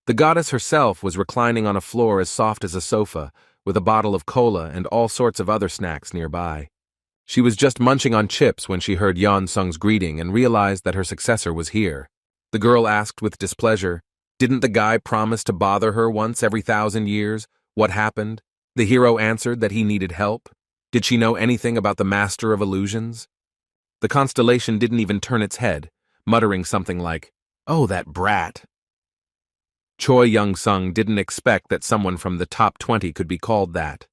The goddess herself was reclining on a floor as soft as a sofa, with a bottle of cola and all sorts of other snacks nearby. She was just munching on chips when she heard Yeon-sung's greeting and realized that her successor was here. The girl asked with displeasure, "Didn't the guy promise to bother her once every 1,000 years? What happened?" The hero answered that he needed help. Did she know anything about the master of illusions? The constellation didn't even turn its head, muttering something like, "Oh, that brat." Choi Young-sung didn't expect that someone from the top 20 could be called that.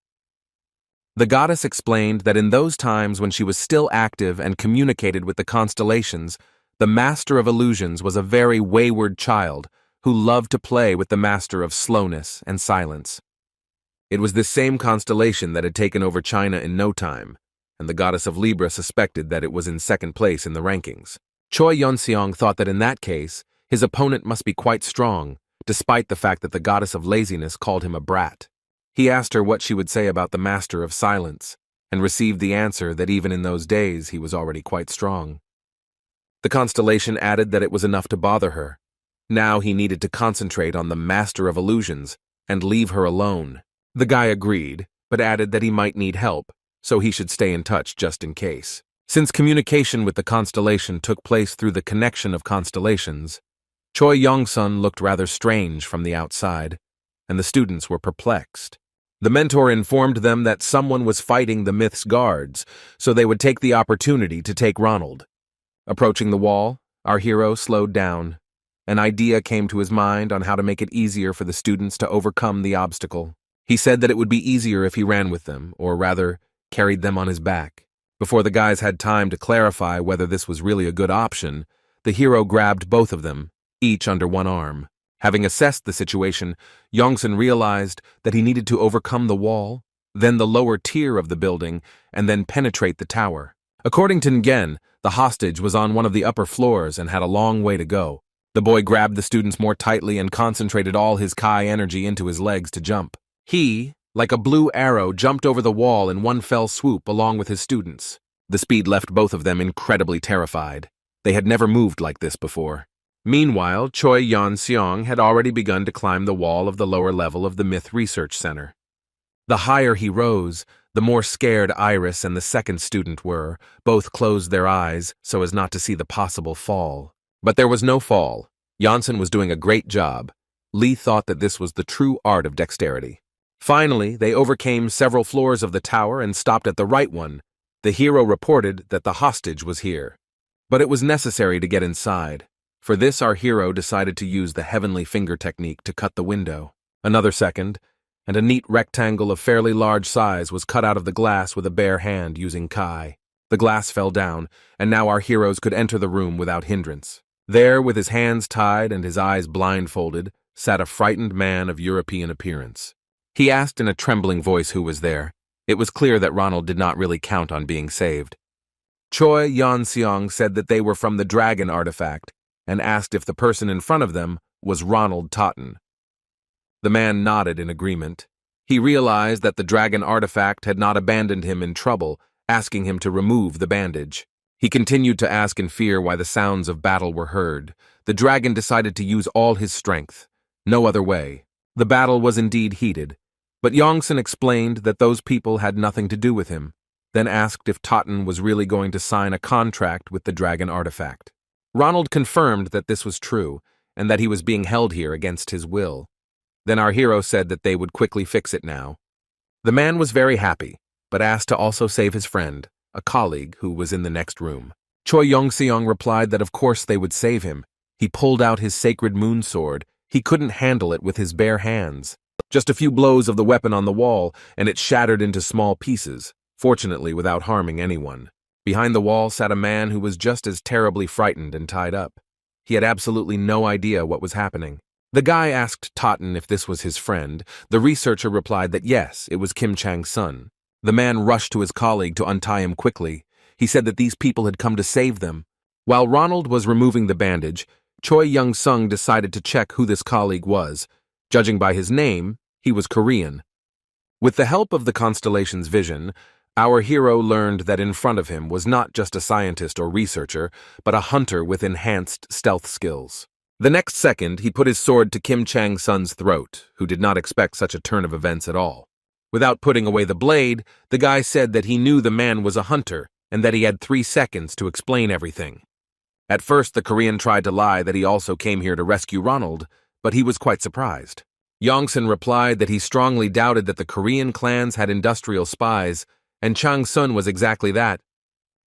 The goddess explained that in those times when she was still active and communicated with the constellations, the master of illusions was a very wayward child who loved to play with the master of slowness and silence. It was this same constellation that had taken over China in no time, and the goddess of Libra suspected that it was in second place in the rankings. Choi Young-seong thought that in that case, his opponent must be quite strong, despite the fact that the goddess of laziness called him a brat. He asked her what she would say about the master of silence, and received the answer that even in those days he was already quite strong. The constellation added that it was enough to bother her. Now he needed to concentrate on the master of illusions and leave her alone. The guy agreed, but added that he might need help, so he should stay in touch just in case. Since communication with the constellation took place through the connection of constellations, Choi Young-sun looked rather strange from the outside, and the students were perplexed. The mentor informed them that someone was fighting the myth's guards, so they would take the opportunity to take Ronald. Approaching the wall, our hero slowed down. An idea came to his mind on how to make it easier for the students to overcome the obstacle. He said that it would be easier if he ran with them, or rather, carried them on his back. Before the guys had time to clarify whether this was really a good option, the hero grabbed both of them, each under one arm. Having assessed the situation, Young-sun realized that he needed to overcome the wall, then the lower tier of the building, and then penetrate the tower. According to Nguyen, the hostage was on one of the upper floors and had a long way to go. The boy grabbed the students more tightly and concentrated all his Kai energy into his legs to jump. He, like a blue arrow, jumped over the wall in one fell swoop along with his students. The speed left both of them incredibly terrified. They had never moved like this before. Meanwhile, Choi Young-seong had already begun to climb the wall of the lower level of the Myth Research Center. The higher he rose, the more scared Iris and the second student were. Both closed their eyes so as not to see the possible fall. But there was no fall. Janssen was doing a great job. Lee thought that this was the true art of dexterity. Finally, they overcame several floors of the tower and stopped at the right one. The hero reported that the hostage was here. But it was necessary to get inside. For this, our hero decided to use the heavenly finger technique to cut the window. Another second, and a neat rectangle of fairly large size was cut out of the glass with a bare hand using Kai. The glass fell down, and now our heroes could enter the room without hindrance. There, with his hands tied and his eyes blindfolded, sat a frightened man of European appearance. He asked in a trembling voice who was there. It was clear that Ronald did not really count on being saved. Choi Young-seong said that they were from the dragon artifact, and asked if the person in front of them was Ronald Totten. The man nodded in agreement. He realized that the dragon artifact had not abandoned him in trouble, asking him to remove the bandage. He continued to ask in fear why the sounds of battle were heard. The dragon decided to use all his strength. No other way. The battle was indeed heated, but Young-sun explained that those people had nothing to do with him, then asked if Totten was really going to sign a contract with the dragon artifact. Ronald confirmed that this was true, and that he was being held here against his will. Then our hero said that they would quickly fix it now. The man was very happy, but asked to also save his friend, a colleague who was in the next room. Choi Yong-seong replied that of course they would save him. He pulled out his sacred moon sword. He couldn't handle it with his bare hands. Just a few blows of the weapon on the wall, and it shattered into small pieces, fortunately without harming anyone. Behind the wall sat a man who was just as terribly frightened and tied up. He had absolutely no idea what was happening. The guy asked Totten if this was his friend. The researcher replied that yes, it was Kim Chang's son. The man rushed to his colleague to untie him quickly. He said that these people had come to save them. While Ronald was removing the bandage, Choi Young-sung decided to check who this colleague was. Judging by his name, he was Korean. With the help of the Constellation's vision, our hero learned that in front of him was not just a scientist or researcher, but a hunter with enhanced stealth skills. The next second, he put his sword to Kim Chang-sun's throat, who did not expect such a turn of events at all. Without putting away the blade, the guy said that he knew the man was a hunter and that he had 3 seconds to explain everything. At first, the Korean tried to lie that he also came here to rescue Ronald, but he was quite surprised. Yongsun replied that he strongly doubted that the Korean clans had industrial spies, and Chang-sun was exactly that.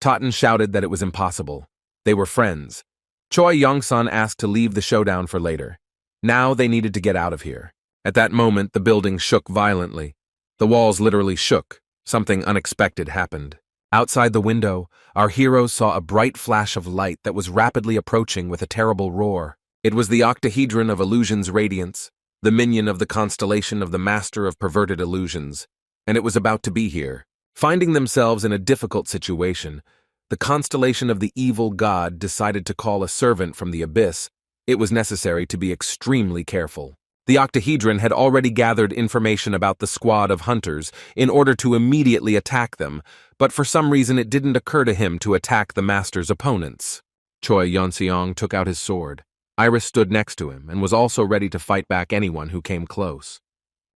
Totten shouted that it was impossible. They were friends. Choi Yong-sun asked to leave the showdown for later. Now they needed to get out of here. At that moment, the building shook violently. The walls literally shook. Something unexpected happened. Outside the window, our heroes saw a bright flash of light that was rapidly approaching with a terrible roar. It was the octahedron of illusion's radiance, the minion of the constellation of the master of perverted illusions, and it was about to be here. Finding themselves in a difficult situation, the constellation of the evil god decided to call a servant from the abyss. It was necessary to be extremely careful. The octahedron had already gathered information about the squad of hunters in order to immediately attack them, but for some reason it didn't occur to him to attack the master's opponents. Choi Yong-seong took out his sword. Iris stood next to him and was also ready to fight back anyone who came close.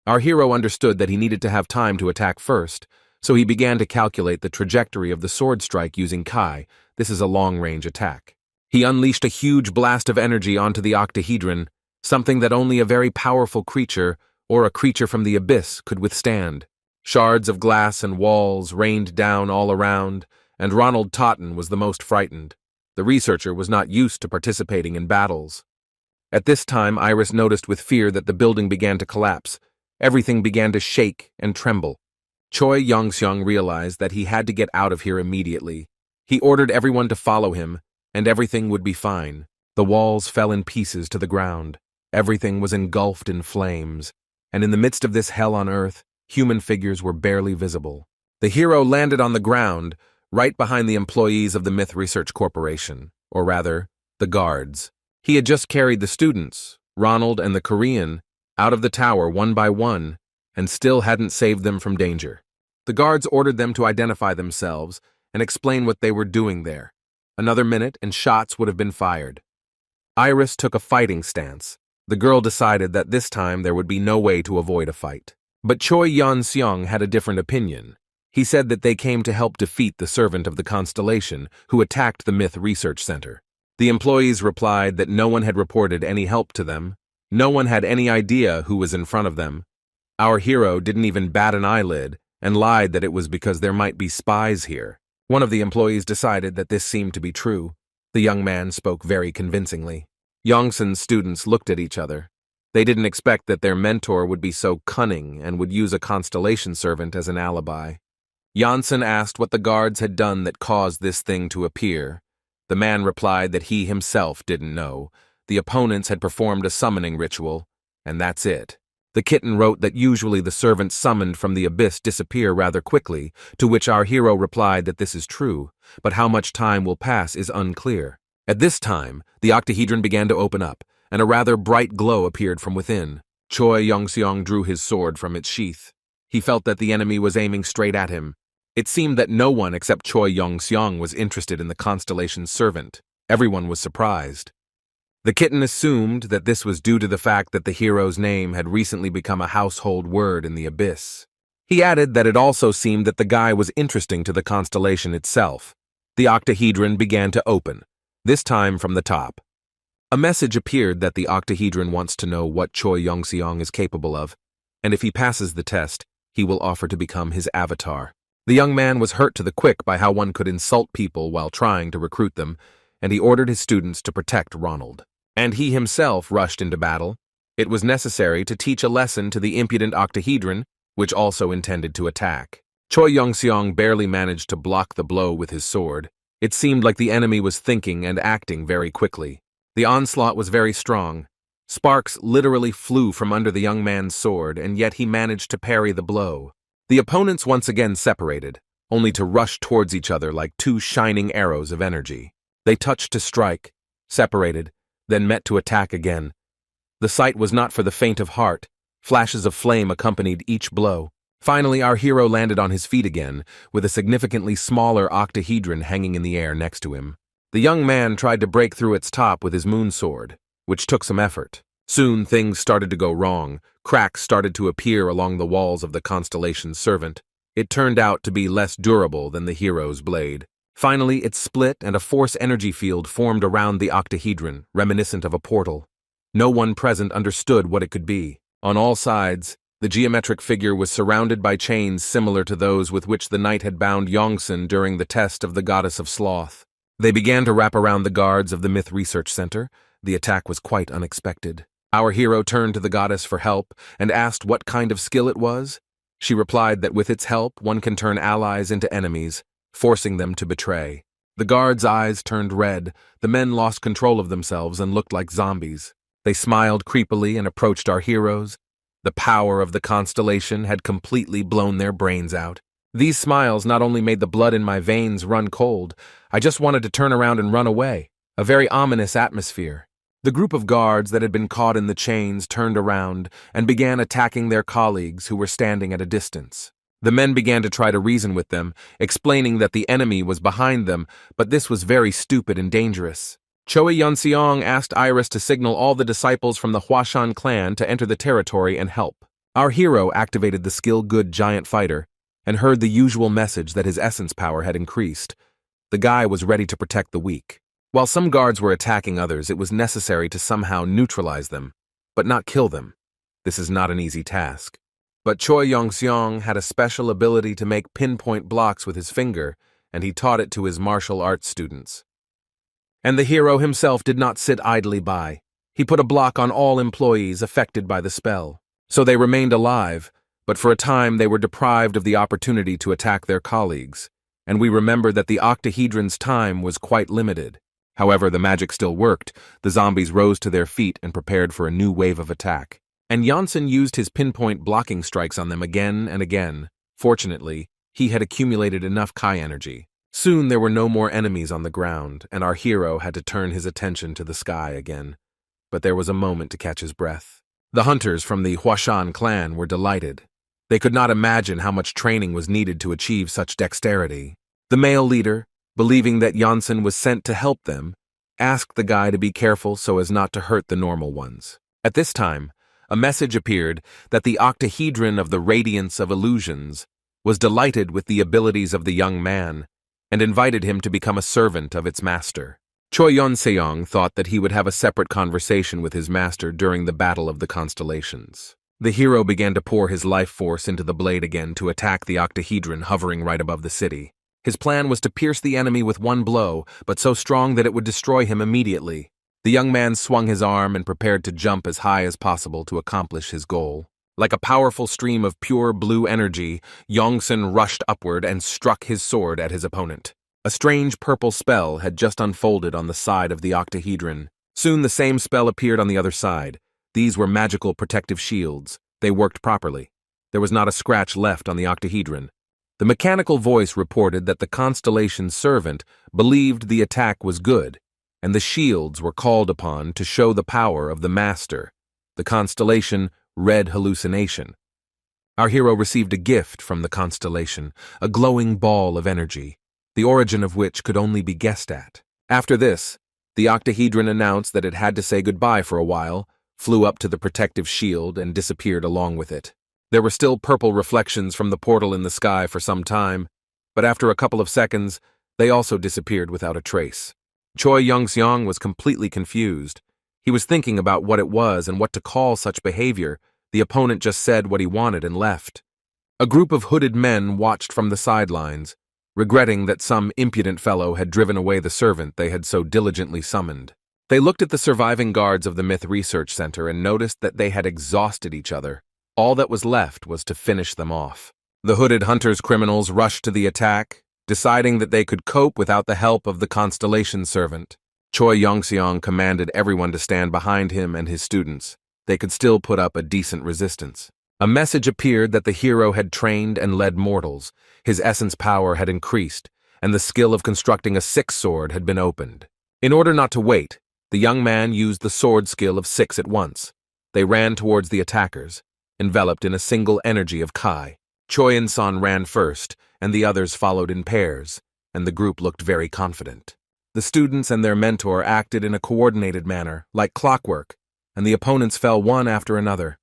Our hero understood that he needed to have time to attack first, so he began to calculate the trajectory of the sword strike using Kai. This is a long-range attack. He unleashed a huge blast of energy onto the octahedron, something that only a very powerful creature or a creature from the abyss could withstand. Shards of glass and walls rained down all around, and Ronald Totten was the most frightened. The researcher was not used to participating in battles. At this time, Iris noticed with fear that the building began to collapse. Everything began to shake and tremble. Choi Yong-seong realized that he had to get out of here immediately. He ordered everyone to follow him, and everything would be fine. The walls fell in pieces to the ground. Everything was engulfed in flames, and in the midst of this hell on earth, human figures were barely visible. The hero landed on the ground, right behind the employees of the Myth Research Corporation, or rather, the guards. He had just carried the students, Ronald and the Korean, out of the tower one by one, and still hadn't saved them from danger. The guards ordered them to identify themselves and explain what they were doing there. Another minute and shots would have been fired. Iris took a fighting stance. The girl decided that this time there would be no way to avoid a fight. But Choi Yong-seong had a different opinion. He said that they came to help defeat the servant of the Constellation who attacked the Myth Research Center. The employees replied that no one had reported any help to them. No one had any idea who was in front of them. Our hero didn't even bat an eyelid and lied that it was because there might be spies here. One of the employees decided that this seemed to be true. The young man spoke very convincingly. Yongsun's students looked at each other. They didn't expect that their mentor would be so cunning and would use a constellation servant as an alibi. Yongsun asked what the guards had done that caused this thing to appear. The man replied that he himself didn't know. The opponents had performed a summoning ritual, and that's it. The kitten wrote that usually the servants summoned from the abyss disappear rather quickly, to which our hero replied that this is true, but how much time will pass is unclear. At this time, the octahedron began to open up, and a rather bright glow appeared from within. Choi Yong-seong drew his sword from its sheath. He felt that the enemy was aiming straight at him. It seemed that no one except Choi Yong-seong was interested in the Constellation's servant. Everyone was surprised. The kitten assumed that this was due to the fact that the hero's name had recently become a household word in the abyss. He added that it also seemed that the guy was interesting to the constellation itself. The octahedron began to open, this time from the top. A message appeared that the octahedron wants to know what Choi Yong-seong is capable of, and if he passes the test, he will offer to become his avatar. The young man was hurt to the quick by how one could insult people while trying to recruit them, and he ordered his students to protect Ronald. And he himself rushed into battle. It was necessary to teach a lesson to the impudent octahedron, which also intended to attack. Choi Yong-seong barely managed to block the blow with his sword. It seemed like the enemy was thinking and acting very quickly. The onslaught was very strong. Sparks literally flew from under the young man's sword, and yet he managed to parry the blow. The opponents once again separated, only to rush towards each other like two shining arrows of energy. They touched to strike, separated, then met to attack again. The sight was not for the faint of heart. Flashes of flame accompanied each blow. Finally, our hero landed on his feet again, with a significantly smaller octahedron hanging in the air next to him. The young man tried to break through its top with his moon sword, which took some effort. Soon things started to go wrong. Cracks started to appear along the walls of the Constellation's servant. It turned out to be less durable than the hero's blade. Finally, it split and a force energy field formed around the octahedron, reminiscent of a portal. No one present understood what it could be. On all sides, the geometric figure was surrounded by chains similar to those with which the knight had bound Yongsun during the test of the goddess of sloth. They began to wrap around the guards of the Myth Research Center. The attack was quite unexpected. Our hero turned to the goddess for help and asked what kind of skill it was. She replied that with its help, one can turn allies into enemies, forcing them to betray. The guards' eyes turned red. The men lost control of themselves and looked like zombies. They smiled creepily and approached our heroes. The power of the constellation had completely blown their brains out. These smiles not only made the blood in my veins run cold, I just wanted to turn around and run away. A very ominous atmosphere. The group of guards that had been caught in the chains turned around and began attacking their colleagues who were standing at a distance. The men began to try to reason with them, explaining that the enemy was behind them, but this was very stupid and dangerous. Choi Yong-seong asked Iris to signal all the disciples from the Hwashan clan to enter the territory and help. Our hero activated the skill-good giant fighter and heard the usual message that his essence power had increased. The guy was ready to protect the weak. While some guards were attacking others, it was necessary to somehow neutralize them, but not kill them. This is not an easy task. But Choi Yong-seong had a special ability to make pinpoint blocks with his finger, and he taught it to his martial arts students. And the hero himself did not sit idly by. He put a block on all employees affected by the spell. So they remained alive, but for a time they were deprived of the opportunity to attack their colleagues. And we remember that the octahedron's time was quite limited. However, the magic still worked. The zombies rose to their feet and prepared for a new wave of attack. And Janssen used his pinpoint blocking strikes on them again and again. Fortunately, he had accumulated enough Kai energy. Soon there were no more enemies on the ground, and our hero had to turn his attention to the sky again. But there was a moment to catch his breath. The hunters from the Hwashan clan were delighted. They could not imagine how much training was needed to achieve such dexterity. The male leader, believing that Janssen was sent to help them, asked the guy to be careful so as not to hurt the normal ones. At this time, a message appeared that the octahedron of the Radiance of Illusions was delighted with the abilities of the young man and invited him to become a servant of its master. Choi Yong-seong thought that he would have a separate conversation with his master during the Battle of the Constellations. The hero began to pour his life force into the blade again to attack the octahedron hovering right above the city. His plan was to pierce the enemy with one blow, but so strong that it would destroy him immediately. The young man swung his arm and prepared to jump as high as possible to accomplish his goal. Like a powerful stream of pure blue energy, Yongsun rushed upward and struck his sword at his opponent. A strange purple spell had just unfolded on the side of the octahedron. Soon the same spell appeared on the other side. These were magical protective shields. They worked properly. There was not a scratch left on the octahedron. The mechanical voice reported that the Constellation's servant believed the attack was good, and the shields were called upon to show the power of the master, the Constellation Red Hallucination. Our hero received a gift from the Constellation, a glowing ball of energy, the origin of which could only be guessed at. After this, the octahedron announced that it had to say goodbye for a while, flew up to the protective shield, and disappeared along with it. There were still purple reflections from the portal in the sky for some time, but after a couple of seconds, they also disappeared without a trace. Choi Yong-seong was completely confused. He was thinking about what it was and what to call such behavior. The opponent just said what he wanted and left. A group of hooded men watched from the sidelines, regretting that some impudent fellow had driven away the servant they had so diligently summoned. They looked at the surviving guards of the Myth Research Center and noticed that they had exhausted each other. All that was left was to finish them off. The hooded hunters' criminals rushed to the attack, deciding that they could cope without the help of the Constellation servant. Choi Yongseong commanded everyone to stand behind him and his students. They could still put up a decent resistance. A message appeared that the hero had trained and led mortals, his essence power had increased, and the skill of constructing a 6 sword had been opened. In order not to wait, the young man used the sword skill of 6 at once. They ran towards the attackers, enveloped in a single energy of Kai. Choi and Son ran first, and the others followed in pairs, and the group looked very confident. The students and their mentor acted in a coordinated manner, like clockwork, and the opponents fell one after another.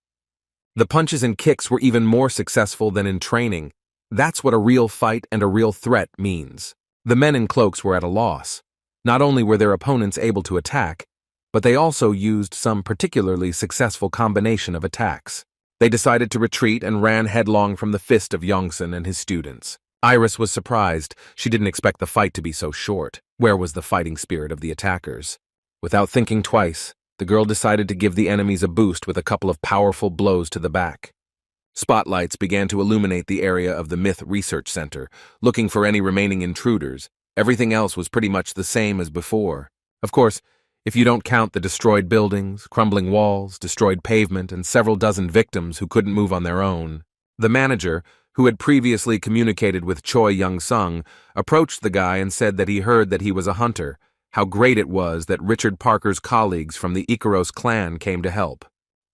The punches and kicks were even more successful than in training. That's what a real fight and a real threat means. The men in cloaks were at a loss. Not only were their opponents able to attack, but they also used some particularly successful combination of attacks. They decided to retreat and ran headlong from the fist of Yongsun and his students. Iris was surprised. She didn't expect the fight to be so short. Where was the fighting spirit of the attackers? Without thinking twice, the girl decided to give the enemies a boost with a couple of powerful blows to the back. Spotlights began to illuminate the area of the Myth Research Center, looking for any remaining intruders. Everything else was pretty much the same as before. Of course, if you don't count the destroyed buildings, crumbling walls, destroyed pavement, and several dozen victims who couldn't move on their own. The manager, who had previously communicated with Choi Young-sung, approached the guy and said that he heard that he was a hunter, how great it was that Richard Parker's colleagues from the Ikaros clan came to help.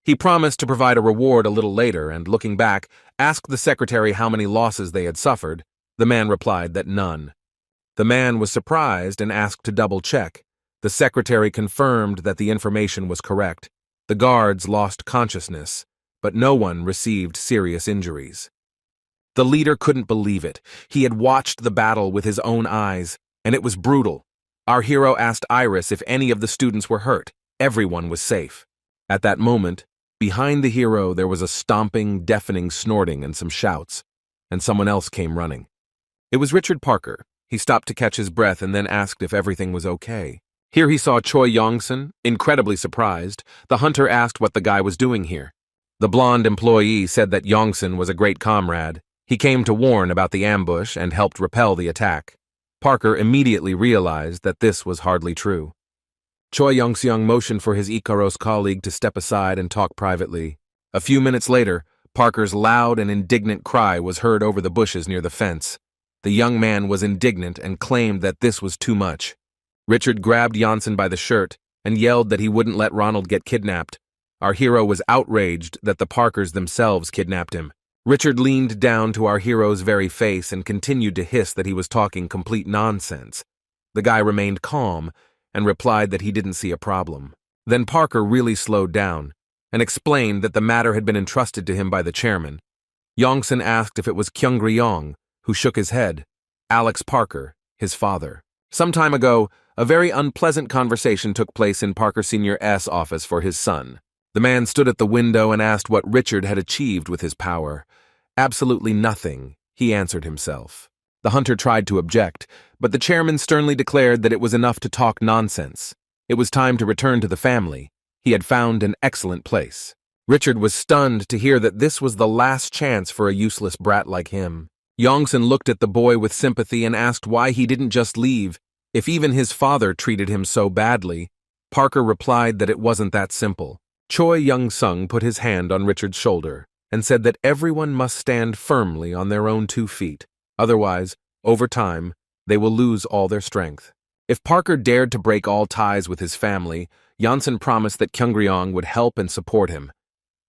He promised to provide a reward a little later and, looking back, asked the secretary how many losses they had suffered. The man replied that none. The man was surprised and asked to double-check. The secretary confirmed that the information was correct. The guards lost consciousness, but no one received serious injuries. The leader couldn't believe it. He had watched the battle with his own eyes, and it was brutal. Our hero asked Iris if any of the students were hurt. Everyone was safe. At that moment, behind the hero there was a stomping, deafening snorting and some shouts, and someone else came running. It was Richard Parker. He stopped to catch his breath and then asked if everything was okay. Here he saw Choi Yongsun, incredibly surprised. The hunter asked what the guy was doing here. The blonde employee said that Yongsun was a great comrade. He came to warn about the ambush and helped repel the attack. Parker immediately realized that this was hardly true. Choi Yongseong motioned for his Ikaros colleague to step aside and talk privately. A few minutes later, Parker's loud and indignant cry was heard over the bushes near the fence. The young man was indignant and claimed that this was too much. Richard grabbed Yongsun by the shirt and yelled that he wouldn't let Ronald get kidnapped. Our hero was outraged that the Parkers themselves kidnapped him. Richard leaned down to our hero's very face and continued to hiss that he was talking complete nonsense. The guy remained calm and replied that he didn't see a problem. Then Parker really slowed down and explained that the matter had been entrusted to him by the chairman. Yongsun asked if it was Kyung-ryong, who shook his head. Alex Parker, his father. Some time ago, a very unpleasant conversation took place in Parker Sr.'s office for his son. The man stood at the window and asked what Richard had achieved with his power. Absolutely nothing, he answered himself. The hunter tried to object, but the chairman sternly declared that it was enough to talk nonsense. It was time to return to the family. He had found an excellent place. Richard was stunned to hear that this was the last chance for a useless brat like him. Yongsun looked at the boy with sympathy and asked why he didn't just leave, if even his father treated him so badly. Parker replied that it wasn't that simple. Choi Young-sung put his hand on Richard's shoulder and said that everyone must stand firmly on their own 2 feet. Otherwise, over time, they will lose all their strength. If Parker dared to break all ties with his family, Yongsun promised that Kyung-ryong would help and support him.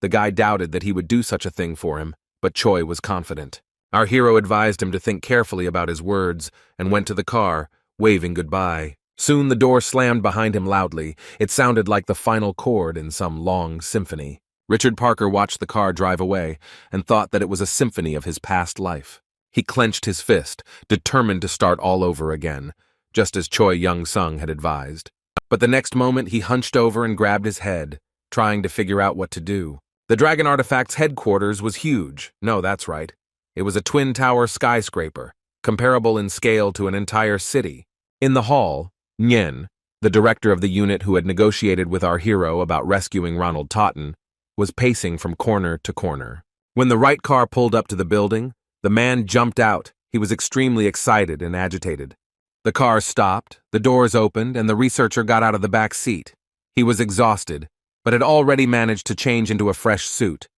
The guy doubted that he would do such a thing for him, but Choi was confident. Our hero advised him to think carefully about his words and went to the car, waving goodbye. Soon the door slammed behind him loudly. It sounded like the final chord in some long symphony. Richard Parker watched the car drive away and thought that it was a symphony of his past life. He clenched his fist, determined to start all over again, just as Choi Young-sung had advised. But the next moment he hunched over and grabbed his head, trying to figure out what to do. The dragon artifact's headquarters was huge. No, that's right. It was a twin-tower skyscraper, comparable in scale to an entire city. In the hall, Nguyen, the director of the unit who had negotiated with our hero about rescuing Ronald Totten, was pacing from corner to corner. When the right car pulled up to the building, the man jumped out. He was extremely excited and agitated. The car stopped, the doors opened, and the researcher got out of the back seat. He was exhausted, but had already managed to change into a fresh suit.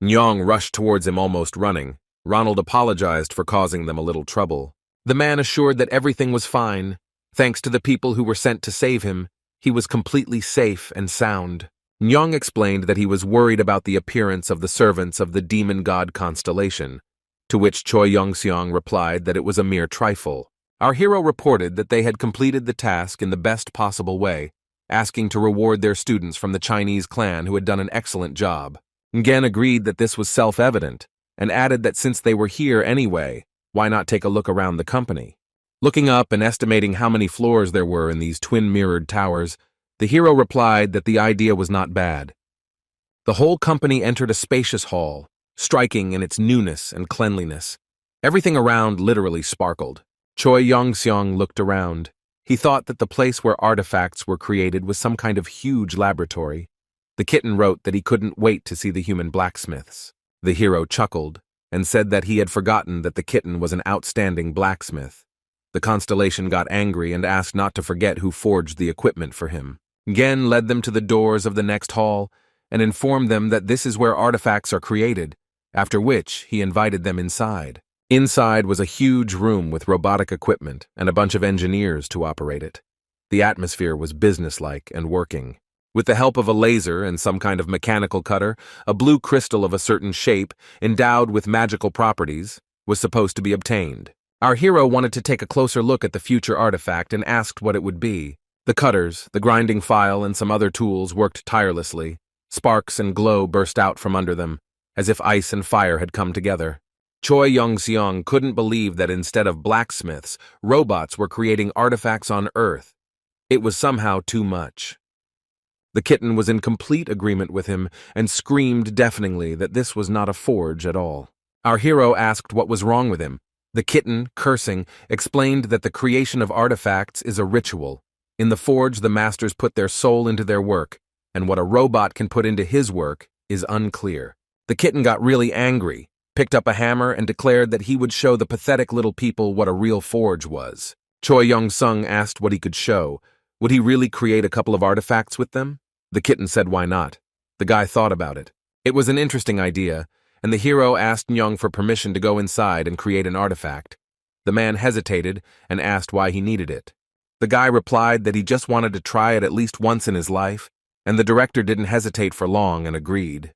Nyong rushed towards him, almost running. Ronald apologized for causing them a little trouble. The man assured that everything was fine. Thanks to the people who were sent to save him, he was completely safe and sound. Nyong explained that he was worried about the appearance of the servants of the demon god Constellation, to which Choi Young-seong replied that it was a mere trifle. Our hero reported that they had completed the task in the best possible way, asking to reward their students from the Chinese clan who had done an excellent job. Nguyen agreed that this was self-evident, and added that since they were here anyway, why not take a look around the company? Looking up and estimating how many floors there were in these twin-mirrored towers, the hero replied that the idea was not bad. The whole company entered a spacious hall, striking in its newness and cleanliness. Everything around literally sparkled. Choi Young-seong looked around. He thought that the place where artifacts were created was some kind of huge laboratory. The kitten wrote that he couldn't wait to see the human blacksmiths. The hero chuckled and said that he had forgotten that the kitten was an outstanding blacksmith. The Constellation got angry and asked not to forget who forged the equipment for him. Nguyen led them to the doors of the next hall and informed them that this is where artifacts are created, after which he invited them inside. Inside was a huge room with robotic equipment and a bunch of engineers to operate it. The atmosphere was businesslike and working. With the help of a laser and some kind of mechanical cutter, a blue crystal of a certain shape, endowed with magical properties, was supposed to be obtained. Our hero wanted to take a closer look at the future artifact and asked what it would be. The cutters, the grinding file, and some other tools worked tirelessly. Sparks and glow burst out from under them, as if ice and fire had come together. Choi Young-seong couldn't believe that instead of blacksmiths, robots were creating artifacts on Earth. It was somehow too much. The kitten was in complete agreement with him and screamed deafeningly that this was not a forge at all. Our hero asked what was wrong with him. The kitten, cursing, explained that the creation of artifacts is a ritual. In the forge, the masters put their soul into their work, and what a robot can put into his work is unclear. The kitten got really angry, picked up a hammer, and declared that he would show the pathetic little people what a real forge was. Choi Young-seong asked what he could show. Would he really create a couple of artifacts with them? The kitten said why not. The guy thought about it. It was an interesting idea, and the hero asked Nyong for permission to go inside and create an artifact. The man hesitated and asked why he needed it. The guy replied that he just wanted to try it at least once in his life, and the director didn't hesitate for long and agreed.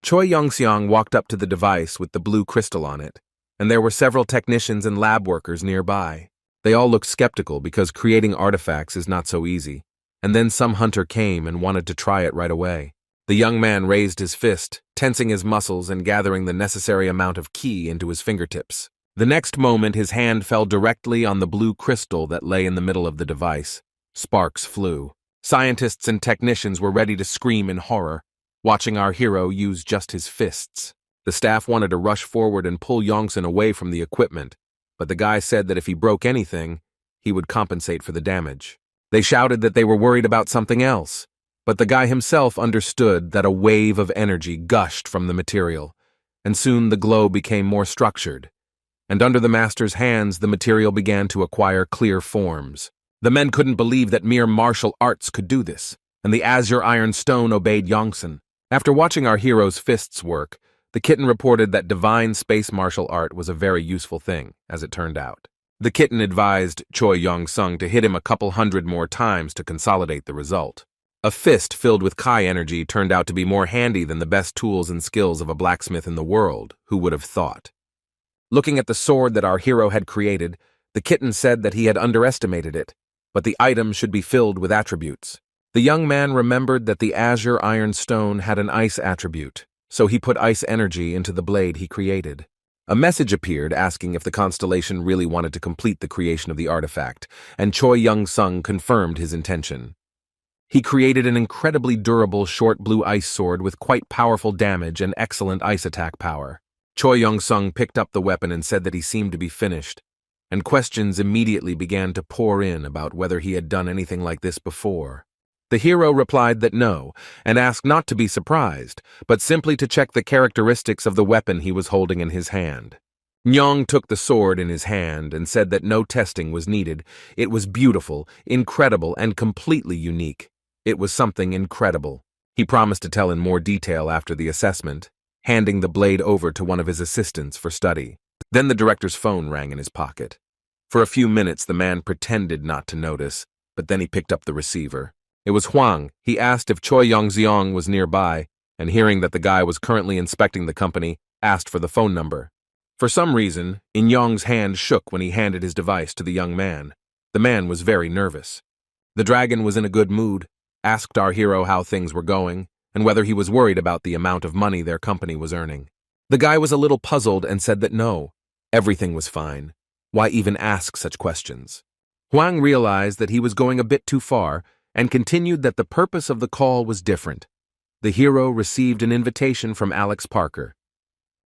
Choi Young-seong walked up to the device with the blue crystal on it, and there were several technicians and lab workers nearby. They all looked skeptical because creating artifacts is not so easy, and then some hunter came and wanted to try it right away. The young man raised his fist, tensing his muscles and gathering the necessary amount of ki into his fingertips. The next moment his hand fell directly on the blue crystal that lay in the middle of the device. Sparks flew. Scientists and technicians were ready to scream in horror, watching our hero use just his fists. The staff wanted to rush forward and pull Yongson away from the equipment, but the guy said that if he broke anything, he would compensate for the damage. They shouted that they were worried about something else, but the guy himself understood that a wave of energy gushed from the material, and soon the glow became more structured, and under the master's hands the material began to acquire clear forms. The men couldn't believe that mere martial arts could do this, and the azure iron stone obeyed Yongson. After watching our hero's fists work, the kitten reported that divine space martial art was a very useful thing, as it turned out. The kitten advised Choi Young-seong to hit him a couple hundred more times to consolidate the result. A fist filled with Kai energy turned out to be more handy than the best tools and skills of a blacksmith in the world, who would have thought. Looking at the sword that our hero had created, the kitten said that he had underestimated it, but the item should be filled with attributes. The young man remembered that the azure iron stone had an ice attribute, so he put ice energy into the blade he created. A message appeared asking if the constellation really wanted to complete the creation of the artifact, and Choi Young-sung confirmed his intention. He created an incredibly durable short blue ice sword with quite powerful damage and excellent ice attack power. Choi Young-sung picked up the weapon and said that he seemed to be finished, and questions immediately began to pour in about whether he had done anything like this before. The hero replied that no, and asked not to be surprised, but simply to check the characteristics of the weapon he was holding in his hand. Nyong took the sword in his hand and said that no testing was needed. It was beautiful, incredible, and completely unique. It was something incredible. He promised to tell in more detail after the assessment, handing the blade over to one of his assistants for study. Then the director's phone rang in his pocket. For a few minutes the man pretended not to notice, but then he picked up the receiver. It was Huang. He asked if Choi Yong-seong was nearby, and hearing that the guy was currently inspecting the company, asked for the phone number. For some reason, In Yong's hand shook when he handed his device to the young man. The man was very nervous. The dragon was in a good mood, asked our hero how things were going, and whether he was worried about the amount of money their company was earning. The guy was a little puzzled and said that no, everything was fine. Why even ask such questions? Huang realized that he was going a bit too far, and continued that the purpose of the call was different. The hero received an invitation from Alex Parker.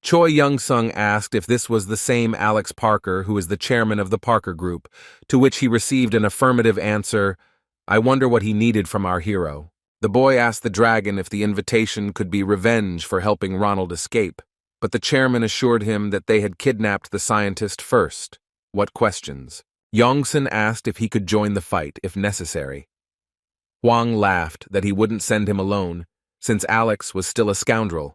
Choi Young-sung asked if this was the same Alex Parker who is the chairman of the Parker Group, to which he received an affirmative answer. I wonder what he needed from our hero. The boy asked the dragon if the invitation could be revenge for helping Ronald escape, but the chairman assured him that they had kidnapped the scientist first. What questions? Yongsun asked if he could join the fight if necessary. Huang laughed that he wouldn't send him alone, since Alex was still a scoundrel,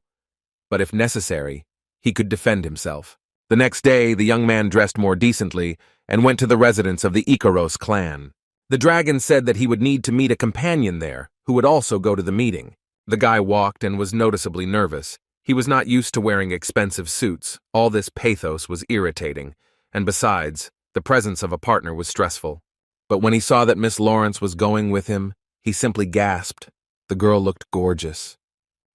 but if necessary, he could defend himself. The next day, the young man dressed more decently and went to the residence of the Ikaros clan. The dragon said that he would need to meet a companion there, who would also go to the meeting. The guy walked and was noticeably nervous. He was not used to wearing expensive suits. All this pathos was irritating, and besides, the presence of a partner was stressful. But when he saw that Miss Lawrence was going with him, he simply gasped. The girl looked gorgeous.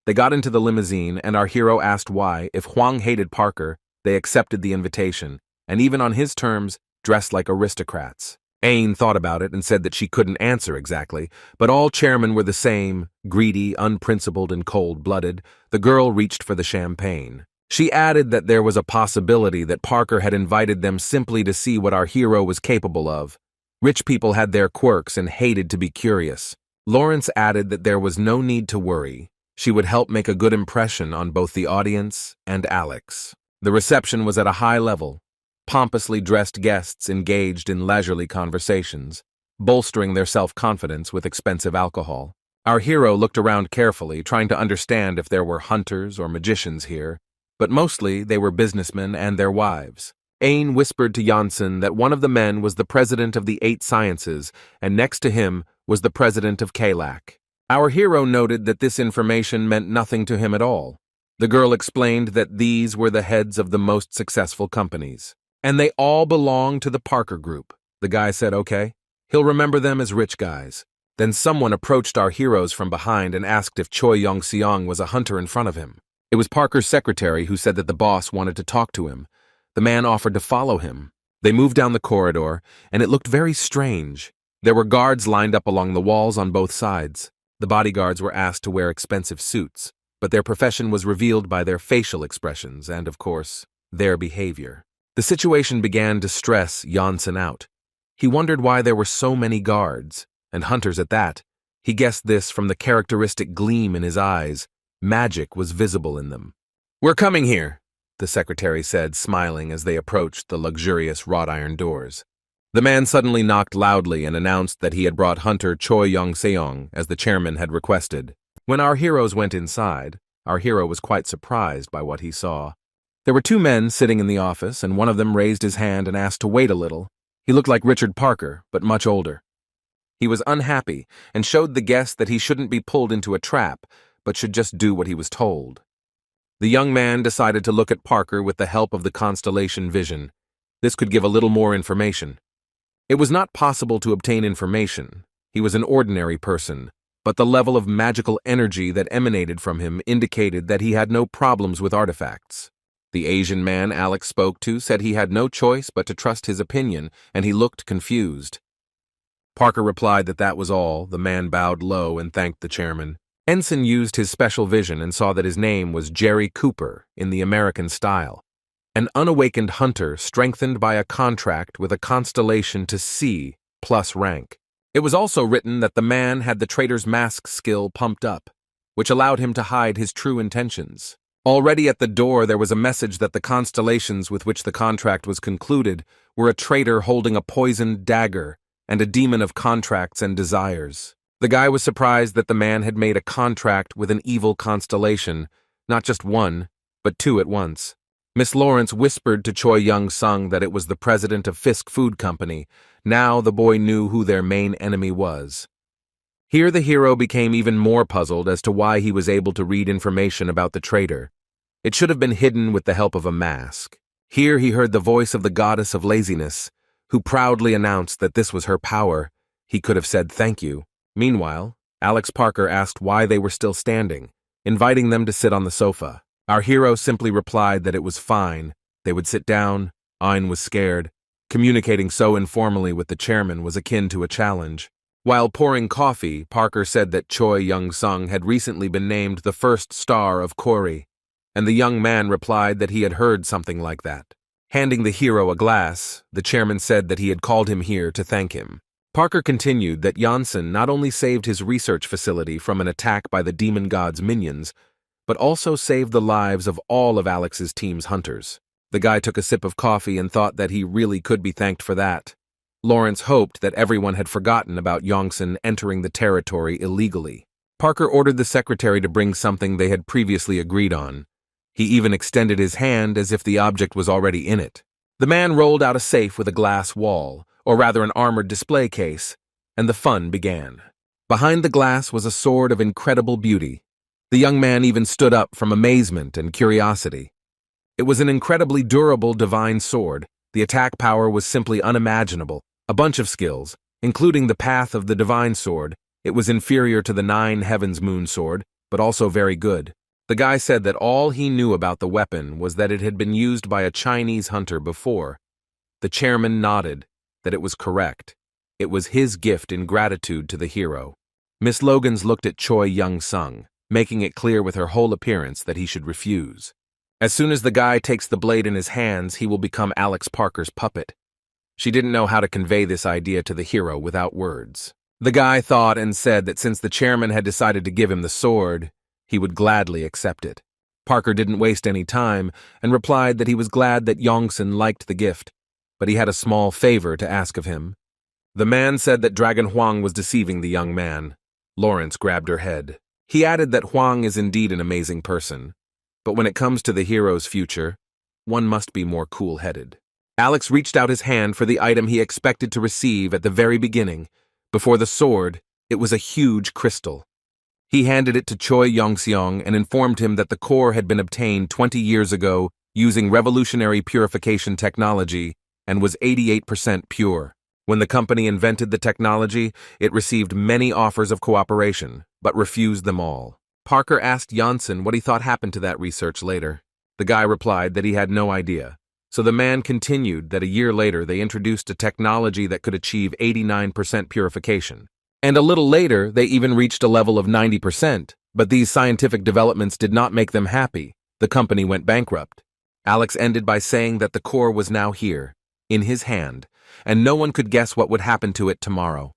They got into the limousine, and our hero asked why, if Huang hated Parker, they accepted the invitation, and even on his terms, dressed like aristocrats. Ain thought about it and said that she couldn't answer exactly, but all chairmen were the same, greedy, unprincipled, and cold-blooded. The girl reached for the champagne. She added that there was a possibility that Parker had invited them simply to see what our hero was capable of. Rich people had their quirks and hated to be curious. Lawrence added that there was no need to worry. She would help make a good impression on both the audience and Alex. The reception was at a high level. Pompously dressed guests engaged in leisurely conversations, bolstering their self-confidence with expensive alcohol. Our hero looked around carefully, trying to understand if there were hunters or magicians here, but mostly they were businessmen and their wives. Ain whispered to Janssen that one of the men was the president of the 8 sciences, and next to him was the president of Kalak. Our hero noted that this information meant nothing to him at all. The girl explained that these were the heads of the most successful companies, and they all belonged to the Parker Group. The guy said, okay, he'll remember them as rich guys. Then someone approached our heroes from behind and asked if Choi Yong-seong was a hunter in front of him. It was Parker's secretary who said that the boss wanted to talk to him. The man offered to follow him. They moved down the corridor, and it looked very strange. There were guards lined up along the walls on both sides. The bodyguards were asked to wear expensive suits, but their profession was revealed by their facial expressions and, of course, their behavior. The situation began to stress Janssen out. He wondered why there were so many guards, and hunters at that. He guessed this from the characteristic gleam in his eyes. Magic was visible in them. "We're coming here," the secretary said, smiling as they approached the luxurious wrought iron doors. The man suddenly knocked loudly and announced that he had brought hunter Choi Yong-seong, as the chairman had requested. When our heroes went inside, our hero was quite surprised by what he saw. There were 2 men sitting in the office, and one of them raised his hand and asked to wait a little. He looked like Richard Parker, but much older. He was unhappy and showed the guest that he shouldn't be pulled into a trap, but should just do what he was told. The young man decided to look at Parker with the help of the Constellation vision. This could give a little more information. It was not possible to obtain information. He was an ordinary person, but the level of magical energy that emanated from him indicated that he had no problems with artifacts. The Asian man Alex spoke to said he had no choice but to trust his opinion, and he looked confused. Parker replied that that was all. The man bowed low and thanked the chairman. Ensign used his special vision and saw that his name was Jerry Cooper in the American style, an unawakened hunter strengthened by a contract with a constellation to C plus rank. It was also written that the man had the traitor's mask skill pumped up, which allowed him to hide his true intentions. Already at the door there was a message that the constellations with which the contract was concluded were a traitor holding a poisoned dagger and a demon of contracts and desires. The guy was surprised that the man had made a contract with an evil constellation, not just one, but two at once. Miss Lawrence whispered to Choi Young-sung that it was the president of Fisk Food Company. Now the boy knew who their main enemy was. Here the hero became even more puzzled as to why he was able to read information about the traitor. It should have been hidden with the help of a mask. Here he heard the voice of the goddess of laziness, who proudly announced that this was her power. He could have said thank you. Meanwhile, Alex Parker asked why they were still standing, inviting them to sit on the sofa. Our hero simply replied that it was fine. They would sit down. Ayn was scared. Communicating so informally with the chairman was akin to a challenge. While pouring coffee, Parker said that Choi Young-sung had recently been named the first star of Kori, and the young man replied that he had heard something like that. Handing the hero a glass, the chairman said that he had called him here to thank him. Parker continued that Janssen not only saved his research facility from an attack by the demon god's minions, but also saved the lives of all of Alex's team's hunters. The guy took a sip of coffee and thought that he really could be thanked for that. Lawrence hoped that everyone had forgotten about Yongsan entering the territory illegally. Parker ordered the secretary to bring something they had previously agreed on. He even extended his hand as if the object was already in it. The man rolled out a safe with a glass wall, or rather an armored display case, and the fun began. Behind the glass was a sword of incredible beauty. The young man even stood up from amazement and curiosity. It was an incredibly durable divine sword. The attack power was simply unimaginable. A bunch of skills, including the path of the divine sword. It was inferior to the 9 Heavens Moon sword, but also very good. The guy said that all he knew about the weapon was that it had been used by a Chinese hunter before. The chairman nodded that it was correct. It was his gift in gratitude to the hero. Miss Logans looked at Choi Young-sung, making it clear with her whole appearance that he should refuse. As soon as the guy takes the blade in his hands, he will become Alex Parker's puppet. She didn't know how to convey this idea to the hero without words. The guy thought and said that since the chairman had decided to give him the sword, he would gladly accept it. Parker didn't waste any time and replied that he was glad that Yongsan liked the gift, but he had a small favor to ask of him. The man said that Dragon Huang was deceiving the young man. Lawrence grabbed her head. He added that Huang is indeed an amazing person, but when it comes to the hero's future, one must be more cool-headed. Alex reached out his hand for the item he expected to receive at the very beginning. Before the sword, it was a huge crystal. He handed it to Choi Yong-seong and informed him that the core had been obtained 20 years ago using revolutionary purification technology and was 88% pure. When the company invented the technology, it received many offers of cooperation, but refused them all. Parker asked Janssen what he thought happened to that research later. The guy replied that he had no idea. So the man continued that a year later they introduced a technology that could achieve 89% purification. And a little later, they even reached a level of 90%, but these scientific developments did not make them happy. The company went bankrupt. Alex ended by saying that the core was now here, in his hand, and no one could guess what would happen to it tomorrow.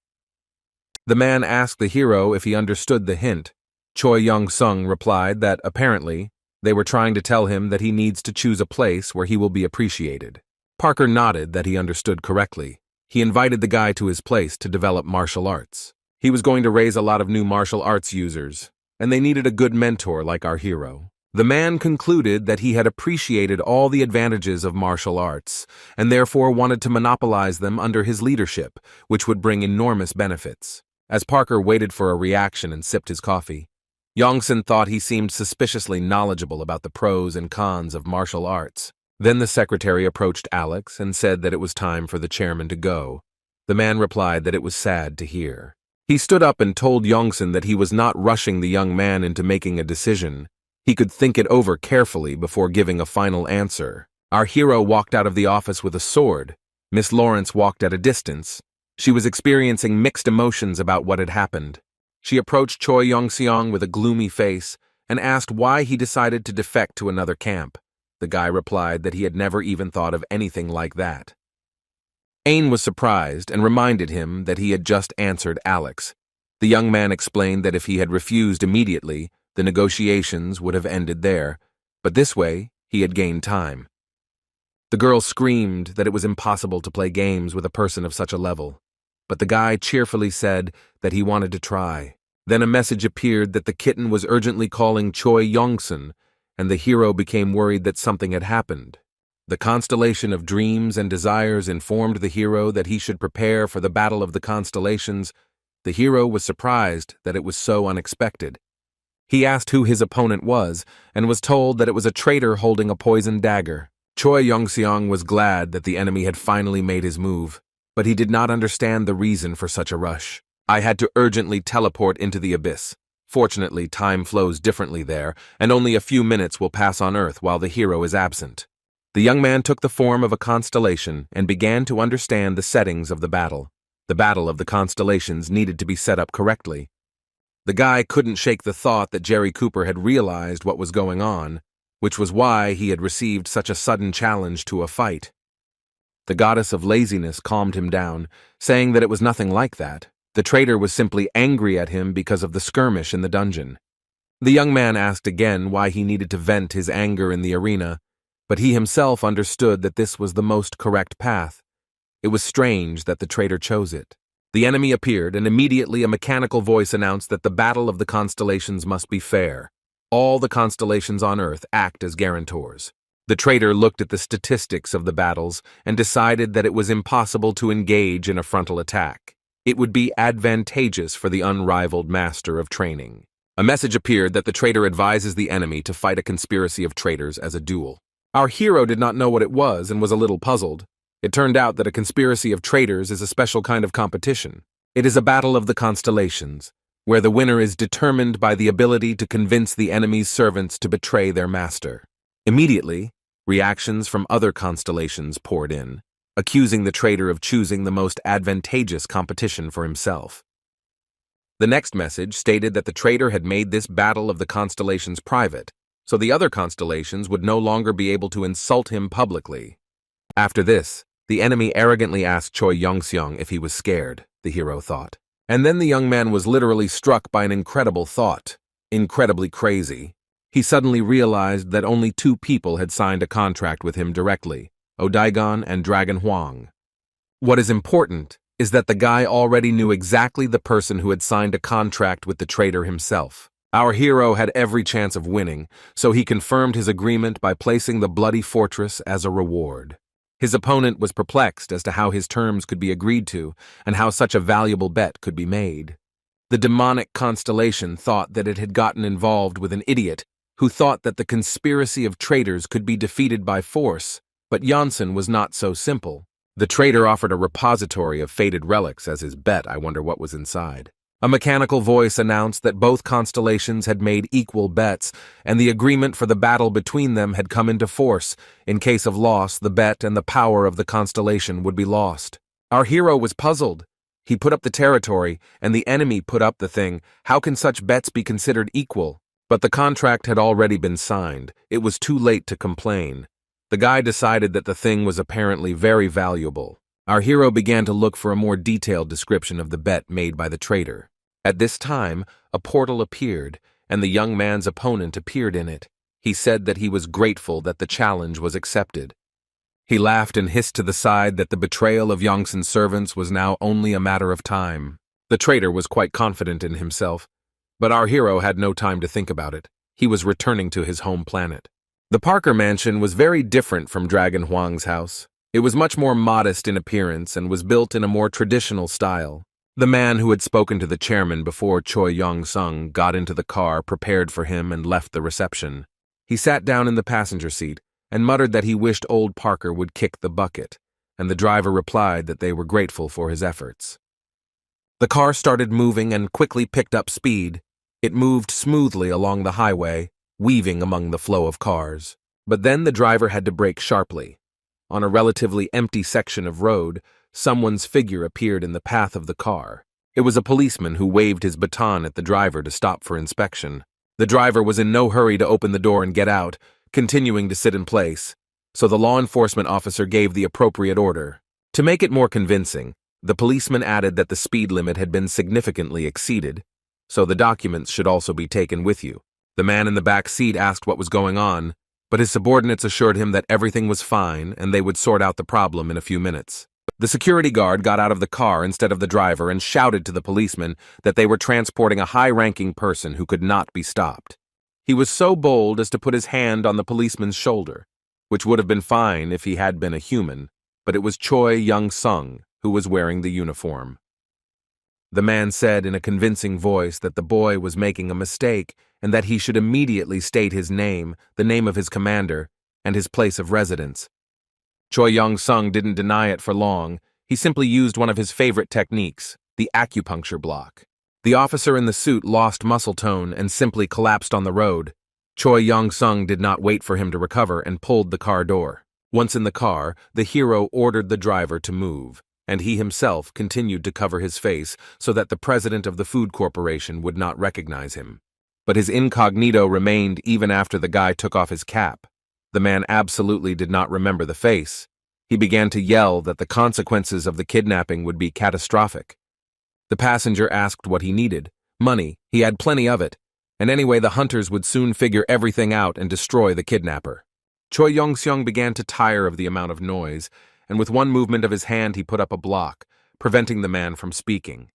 The man asked the hero if he understood the hint. Choi Young-sung replied that, apparently, they were trying to tell him that he needs to choose a place where he will be appreciated. Parker nodded that he understood correctly. He invited the guy to his place to develop martial arts. He was going to raise a lot of new martial arts users, and they needed a good mentor like our hero. The man concluded that he had appreciated all the advantages of martial arts, and therefore wanted to monopolize them under his leadership, which would bring enormous benefits. As Parker waited for a reaction and sipped his coffee, Yongsan thought he seemed suspiciously knowledgeable about the pros and cons of martial arts. Then the secretary approached Alex and said that it was time for the chairman to go. The man replied that it was sad to hear. He stood up and told Yongsan that he was not rushing the young man into making a decision. He could think it over carefully before giving a final answer. Our hero walked out of the office with a sword. Miss Lawrence walked at a distance. She was experiencing mixed emotions about what had happened. She approached Choi Yong-seong with a gloomy face and asked why he decided to defect to another camp. The guy replied that he had never even thought of anything like that. Ain was surprised and reminded him that he had just answered Alex. The young man explained that if he had refused immediately, the negotiations would have ended there, but this way he had gained time. The girl screamed that it was impossible to play games with a person of such a level, but the guy cheerfully said that he wanted to try. Then a message appeared that the kitten was urgently calling Choi Yong-sun, and the hero became worried that something had happened. The constellation of dreams and desires informed the hero that he should prepare for the battle of the constellations. The hero was surprised that it was so unexpected. He asked who his opponent was, and was told that it was a traitor holding a poisoned dagger. Choi Yong-seong was glad that the enemy had finally made his move, but he did not understand the reason for such a rush. I had to urgently teleport into the abyss. Fortunately, time flows differently there, and only a few minutes will pass on Earth while the hero is absent. The young man took the form of a constellation and began to understand the settings of the battle. The battle of the constellations needed to be set up correctly. The guy couldn't shake the thought that Jerry Cooper had realized what was going on, which was why he had received such a sudden challenge to a fight. The goddess of laziness calmed him down, saying that it was nothing like that. The traitor was simply angry at him because of the skirmish in the dungeon. The young man asked again why he needed to vent his anger in the arena, but he himself understood that this was the most correct path. It was strange that the traitor chose it. The enemy appeared, and immediately a mechanical voice announced that the battle of the constellations must be fair. All the constellations on Earth act as guarantors. The traitor looked at the statistics of the battles and decided that it was impossible to engage in a frontal attack. It would be advantageous for the unrivaled master of training. A message appeared that the traitor advises the enemy to fight a conspiracy of traitors as a duel. Our hero did not know what it was and was a little puzzled. It turned out that a conspiracy of traitors is a special kind of competition. It is a battle of the constellations, where the winner is determined by the ability to convince the enemy's servants to betray their master. Immediately, reactions from other constellations poured in, accusing the traitor of choosing the most advantageous competition for himself. The next message stated that the traitor had made this battle of the constellations private, so the other constellations would no longer be able to insult him publicly. After this, the enemy arrogantly asked Choi Yong-seong if he was scared, the hero thought. And then the young man was literally struck by an incredible thought. Incredibly crazy. He suddenly realized that only two people had signed a contract with him directly, Odaigon and Dragon Huang. What is important is that the guy already knew exactly the person who had signed a contract with the traitor himself. Our hero had every chance of winning, so he confirmed his agreement by placing the bloody fortress as a reward. His opponent was perplexed as to how his terms could be agreed to and how such a valuable bet could be made. The demonic constellation thought that it had gotten involved with an idiot who thought that the conspiracy of traitors could be defeated by force, but Janssen was not so simple. The traitor offered a repository of faded relics as his bet. I wonder what was inside. A mechanical voice announced that both constellations had made equal bets, and the agreement for the battle between them had come into force. In case of loss, the bet and the power of the constellation would be lost. Our hero was puzzled. He put up the territory, and the enemy put up the thing. How can such bets be considered equal? But the contract had already been signed. It was too late to complain. The guy decided that the thing was apparently very valuable. Our hero began to look for a more detailed description of the bet made by the traitor. At this time, a portal appeared, and the young man's opponent appeared in it. He said that he was grateful that the challenge was accepted. He laughed and hissed to the side that the betrayal of Yongson's servants was now only a matter of time. The traitor was quite confident in himself, but our hero had no time to think about it. He was returning to his home planet. The Parker mansion was very different from Dragon Huang's house. It was much more modest in appearance and was built in a more traditional style. The man who had spoken to the chairman before Choi Yong-sung got into the car prepared for him and left the reception. He sat down in the passenger seat and muttered that he wished old Parker would kick the bucket, and the driver replied that they were grateful for his efforts. The car started moving and quickly picked up speed. It moved smoothly along the highway, weaving among the flow of cars. But then the driver had to brake sharply. On a relatively empty section of road, someone's figure appeared in the path of the car. It was a policeman who waved his baton at the driver to stop for inspection. The driver was in no hurry to open the door and get out, continuing to sit in place, so the law enforcement officer gave the appropriate order. To make it more convincing, the policeman added that the speed limit had been significantly exceeded, so the documents should also be taken with you. The man in the back seat asked what was going on, but his subordinates assured him that everything was fine and they would sort out the problem in a few minutes. The security guard got out of the car instead of the driver and shouted to the policeman that they were transporting a high-ranking person who could not be stopped. He was so bold as to put his hand on the policeman's shoulder, which would have been fine if he had been a human, but it was Choi Young-sung who was wearing the uniform. The man said in a convincing voice that the boy was making a mistake and that he should immediately state his name, the name of his commander, and his place of residence. Choi Young-sung didn't deny it for long. He simply used one of his favorite techniques, the acupuncture block. The officer in the suit lost muscle tone and simply collapsed on the road. Choi Young-sung did not wait for him to recover and pulled the car door. Once in the car, the hero ordered the driver to move, and he himself continued to cover his face so that the president of the food corporation would not recognize him. But his incognito remained even after the guy took off his cap. The man absolutely did not remember the face. He began to yell that the consequences of the kidnapping would be catastrophic. The passenger asked what he needed. Money, he had plenty of it. And anyway, the hunters would soon figure everything out and destroy the kidnapper. Choi Young-sung began to tire of the amount of noise, and with one movement of his hand he put up a block, preventing the man from speaking.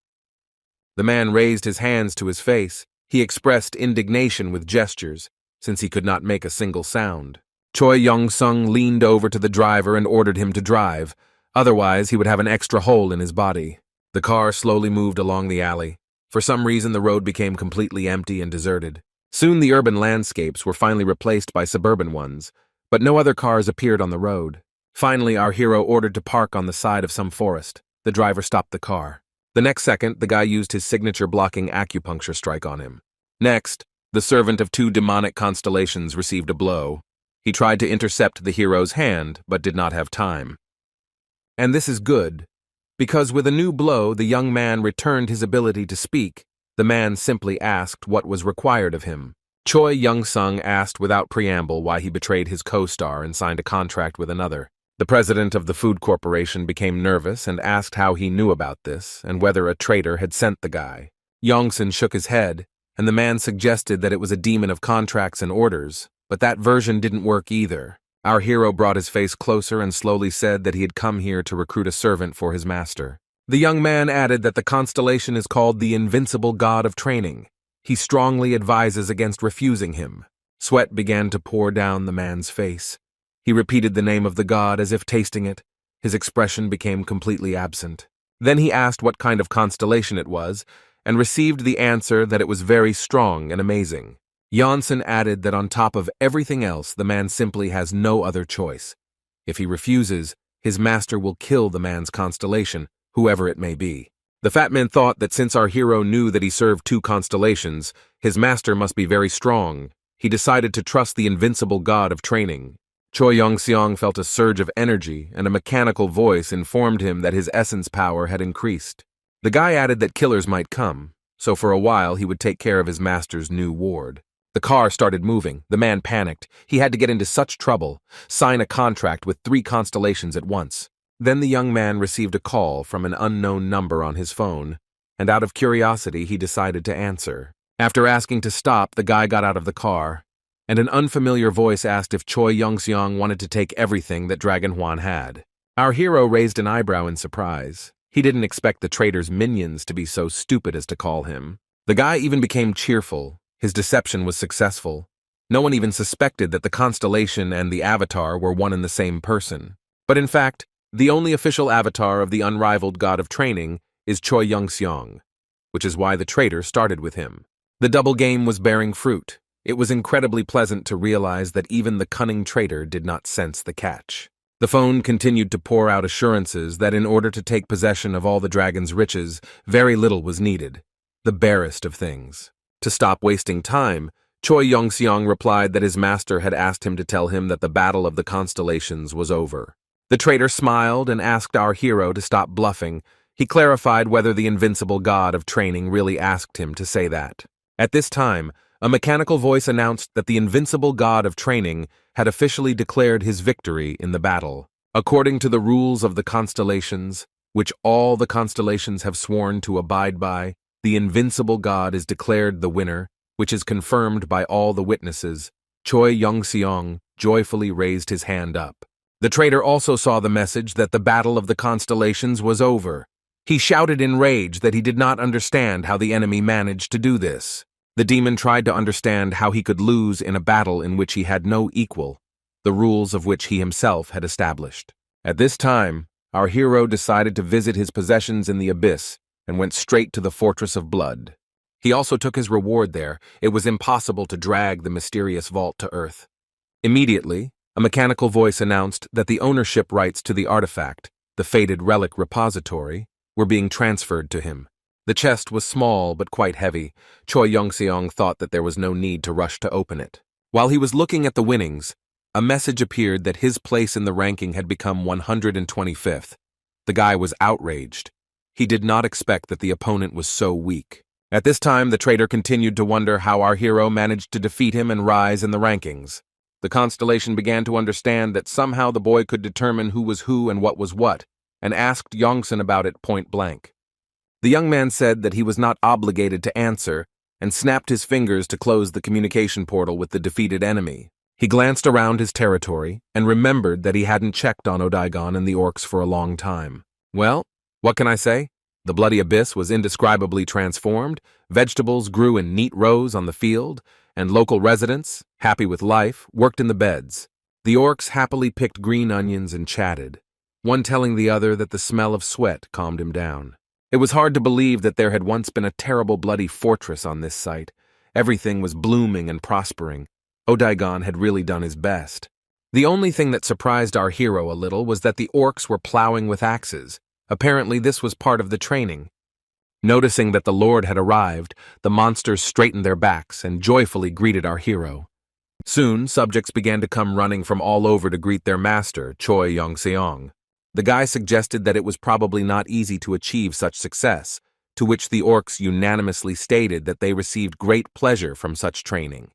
The man raised his hands to his face. He expressed indignation with gestures, since he could not make a single sound. Choi Young-sung leaned over to the driver and ordered him to drive, otherwise he would have an extra hole in his body. The car slowly moved along the alley. For some reason the road became completely empty and deserted. Soon the urban landscapes were finally replaced by suburban ones, but no other cars appeared on the road. Finally, our hero ordered to park on the side of some forest. The driver stopped the car. The next second, the guy used his signature blocking acupuncture strike on him. Next, the servant of 2 demonic constellations received a blow. He tried to intercept the hero's hand, but did not have time. And this is good, because with a new blow, the young man returned his ability to speak. The man simply asked what was required of him. Choi Young-sung asked without preamble why he betrayed his co-star and signed a contract with another. The president of the food corporation became nervous and asked how he knew about this and whether a traitor had sent the guy. Young-sun shook his head, and the man suggested that it was a demon of contracts and orders, but that version didn't work either. Our hero brought his face closer and slowly said that he had come here to recruit a servant for his master. The young man added that the constellation is called the invincible god of training. He strongly advises against refusing him. Sweat began to pour down the man's face. He repeated the name of the god as if tasting it. His expression became completely absent. Then he asked what kind of constellation it was, and received the answer that it was very strong and amazing. Janssen added that on top of everything else, the man simply has no other choice. If he refuses, his master will kill the man's constellation, whoever it may be. The fat man thought that since our hero knew that he served 2 constellations, his master must be very strong. He decided to trust the invincible god of training. Choi Young-sung felt a surge of energy, and a mechanical voice informed him that his essence power had increased. The guy added that killers might come, so for a while he would take care of his master's new ward. The car started moving. The man panicked. He had to get into such trouble, sign a contract with 3 constellations at once. Then the young man received a call from an unknown number on his phone, and out of curiosity he decided to answer. After asking to stop, the guy got out of the car, and an unfamiliar voice asked if Choi Young-sung wanted to take everything that Dragon Hwan had. Our hero raised an eyebrow in surprise. He didn't expect the traitor's minions to be so stupid as to call him. The guy even became cheerful. His deception was successful. No one even suspected that the constellation and the avatar were one and the same person. But in fact, the only official avatar of the unrivaled god of training is Choi Young-sung, which is why the traitor started with him. The double game was bearing fruit. It was incredibly pleasant to realize that even the cunning traitor did not sense the catch. The phone continued to pour out assurances that in order to take possession of all the dragon's riches, very little was needed, the barest of things. To stop wasting time, Choi Yongseong replied that his master had asked him to tell him that the battle of the constellations was over. The traitor smiled and asked our hero to stop bluffing. He clarified whether the invincible god of training really asked him to say that. At this time, a mechanical voice announced that the invincible god of training had officially declared his victory in the battle. According to the rules of the constellations, which all the constellations have sworn to abide by, the invincible god is declared the winner, which is confirmed by all the witnesses. Choi Yongseong joyfully raised his hand up. The traitor also saw the message that the battle of the constellations was over. He shouted in rage that he did not understand how the enemy managed to do this. The demon tried to understand how he could lose in a battle in which he had no equal, the rules of which he himself had established. At this time, our hero decided to visit his possessions in the abyss and went straight to the Fortress of Blood. He also took his reward there. It was impossible to drag the mysterious vault to Earth. Immediately, a mechanical voice announced that the ownership rights to the artifact, the fated relic repository, were being transferred to him. The chest was small but quite heavy. Choi Yongseong thought that there was no need to rush to open it. While he was looking at the winnings, a message appeared that his place in the ranking had become 125th. The guy was outraged. He did not expect that the opponent was so weak. At this time, the traitor continued to wonder how our hero managed to defeat him and rise in the rankings. The constellation began to understand that somehow the boy could determine who was who and what was what, and asked Yongsen about it point blank. The young man said that he was not obligated to answer, and snapped his fingers to close the communication portal with the defeated enemy. He glanced around his territory and remembered that he hadn't checked on Odaigon and the orcs for a long time. Well, what can I say? The bloody abyss was indescribably transformed, vegetables grew in neat rows on the field, and local residents, happy with life, worked in the beds. The orcs happily picked green onions and chatted, one telling the other that the smell of sweat calmed him down. It was hard to believe that there had once been a terrible bloody fortress on this site. Everything was blooming and prospering. Odaigon had really done his best. The only thing that surprised our hero a little was that the orcs were plowing with axes. Apparently this was part of the training. Noticing that the Lord had arrived, the monsters straightened their backs and joyfully greeted our hero. Soon, subjects began to come running from all over to greet their master, Choi Yongseong. The guy suggested that it was probably not easy to achieve such success, to which the orcs unanimously stated that they received great pleasure from such training.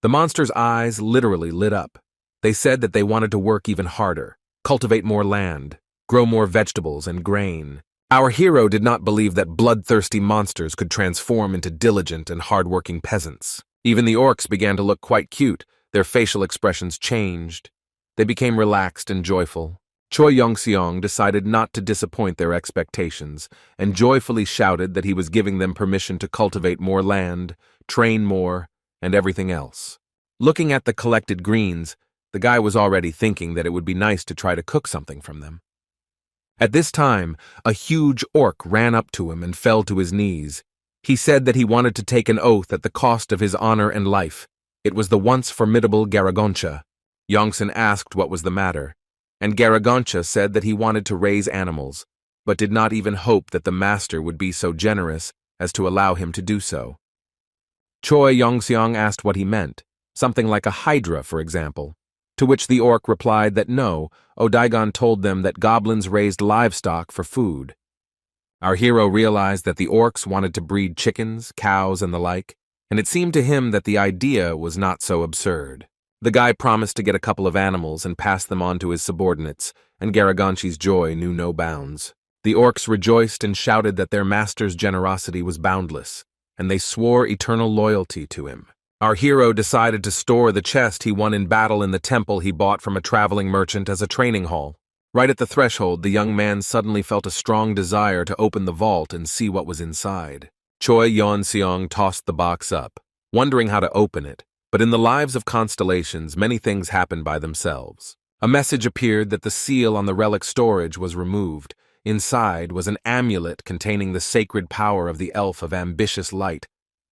The monsters' eyes literally lit up. They said that they wanted to work even harder, cultivate more land, grow more vegetables and grain. Our hero did not believe that bloodthirsty monsters could transform into diligent and hard-working peasants. Even the orcs began to look quite cute. Their facial expressions changed. They became relaxed and joyful. Choi Yongseong decided not to disappoint their expectations and joyfully shouted that he was giving them permission to cultivate more land, train more, and everything else. Looking at the collected greens, the guy was already thinking that it would be nice to try to cook something from them. At this time, a huge orc ran up to him and fell to his knees. He said that he wanted to take an oath at the cost of his honor and life. It was the once formidable Garagoncha. Yongsen asked what was the matter, and Garagoncha said that he wanted to raise animals, but did not even hope that the master would be so generous as to allow him to do so. Choi Yongseong asked what he meant, something like a hydra, for example, to which the orc replied that no, Odaigon told them that goblins raised livestock for food. Our hero realized that the orcs wanted to breed chickens, cows, and the like, and it seemed to him that the idea was not so absurd. The guy promised to get a couple of animals and pass them on to his subordinates, and Garagonchi's joy knew no bounds. The orcs rejoiced and shouted that their master's generosity was boundless, and they swore eternal loyalty to him. Our hero decided to store the chest he won in battle in the temple he bought from a traveling merchant as a training hall. Right at the threshold, the young man suddenly felt a strong desire to open the vault and see what was inside. Choi Yongseong tossed the box up, wondering how to open it. But in the lives of constellations, many things happen by themselves. A message appeared that the seal on the relic storage was removed. Inside was an amulet containing the sacred power of the elf of ambitious light.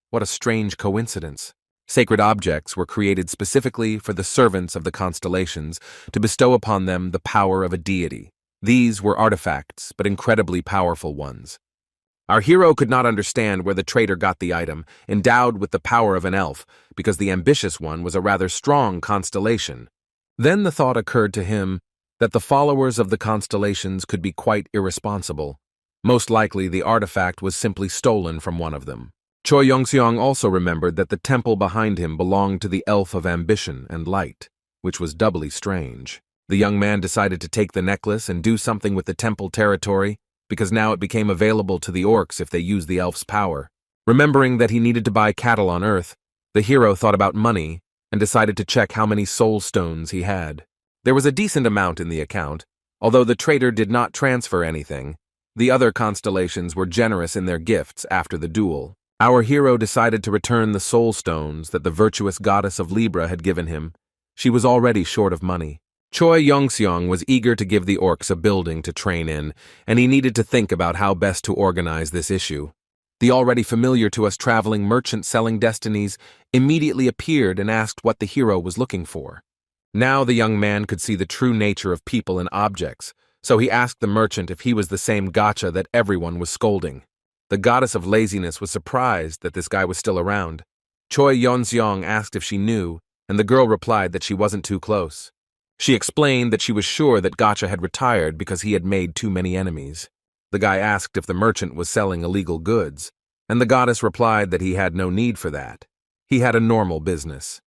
What a strange coincidence. Sacred objects were created specifically for the servants of the constellations to bestow upon them the power of a deity. These were artifacts, but incredibly powerful ones. Our hero could not understand where the traitor got the item, endowed with the power of an elf, because the ambitious one was a rather strong constellation. Then the thought occurred to him that the followers of the constellations could be quite irresponsible. Most likely the artifact was simply stolen from one of them. Choi Yongseong also remembered that the temple behind him belonged to the elf of ambition and light, which was doubly strange. The young man decided to take the necklace and do something with the temple territory, because now it became available to the orcs if they used the elf's power. Remembering that he needed to buy cattle on Earth, the hero thought about money and decided to check how many soul stones he had. There was a decent amount in the account, although the traitor did not transfer anything. The other constellations were generous in their gifts after the duel. Our hero decided to return the soul stones that the virtuous goddess of Libra had given him. She was already short of money. Choi Yongseong was eager to give the orcs a building to train in, and he needed to think about how best to organize this issue. The already familiar to us traveling merchant selling destinies immediately appeared and asked what the hero was looking for. Now the young man could see the true nature of people and objects, so he asked the merchant if he was the same gotcha that everyone was scolding. The goddess of laziness was surprised that this guy was still around. Choi Yongseong asked if she knew, and the girl replied that she wasn't too close. She explained that she was sure that Gotcha had retired because he had made too many enemies. The guy asked if the merchant was selling illegal goods, and the goddess replied that he had no need for that. He had a normal business.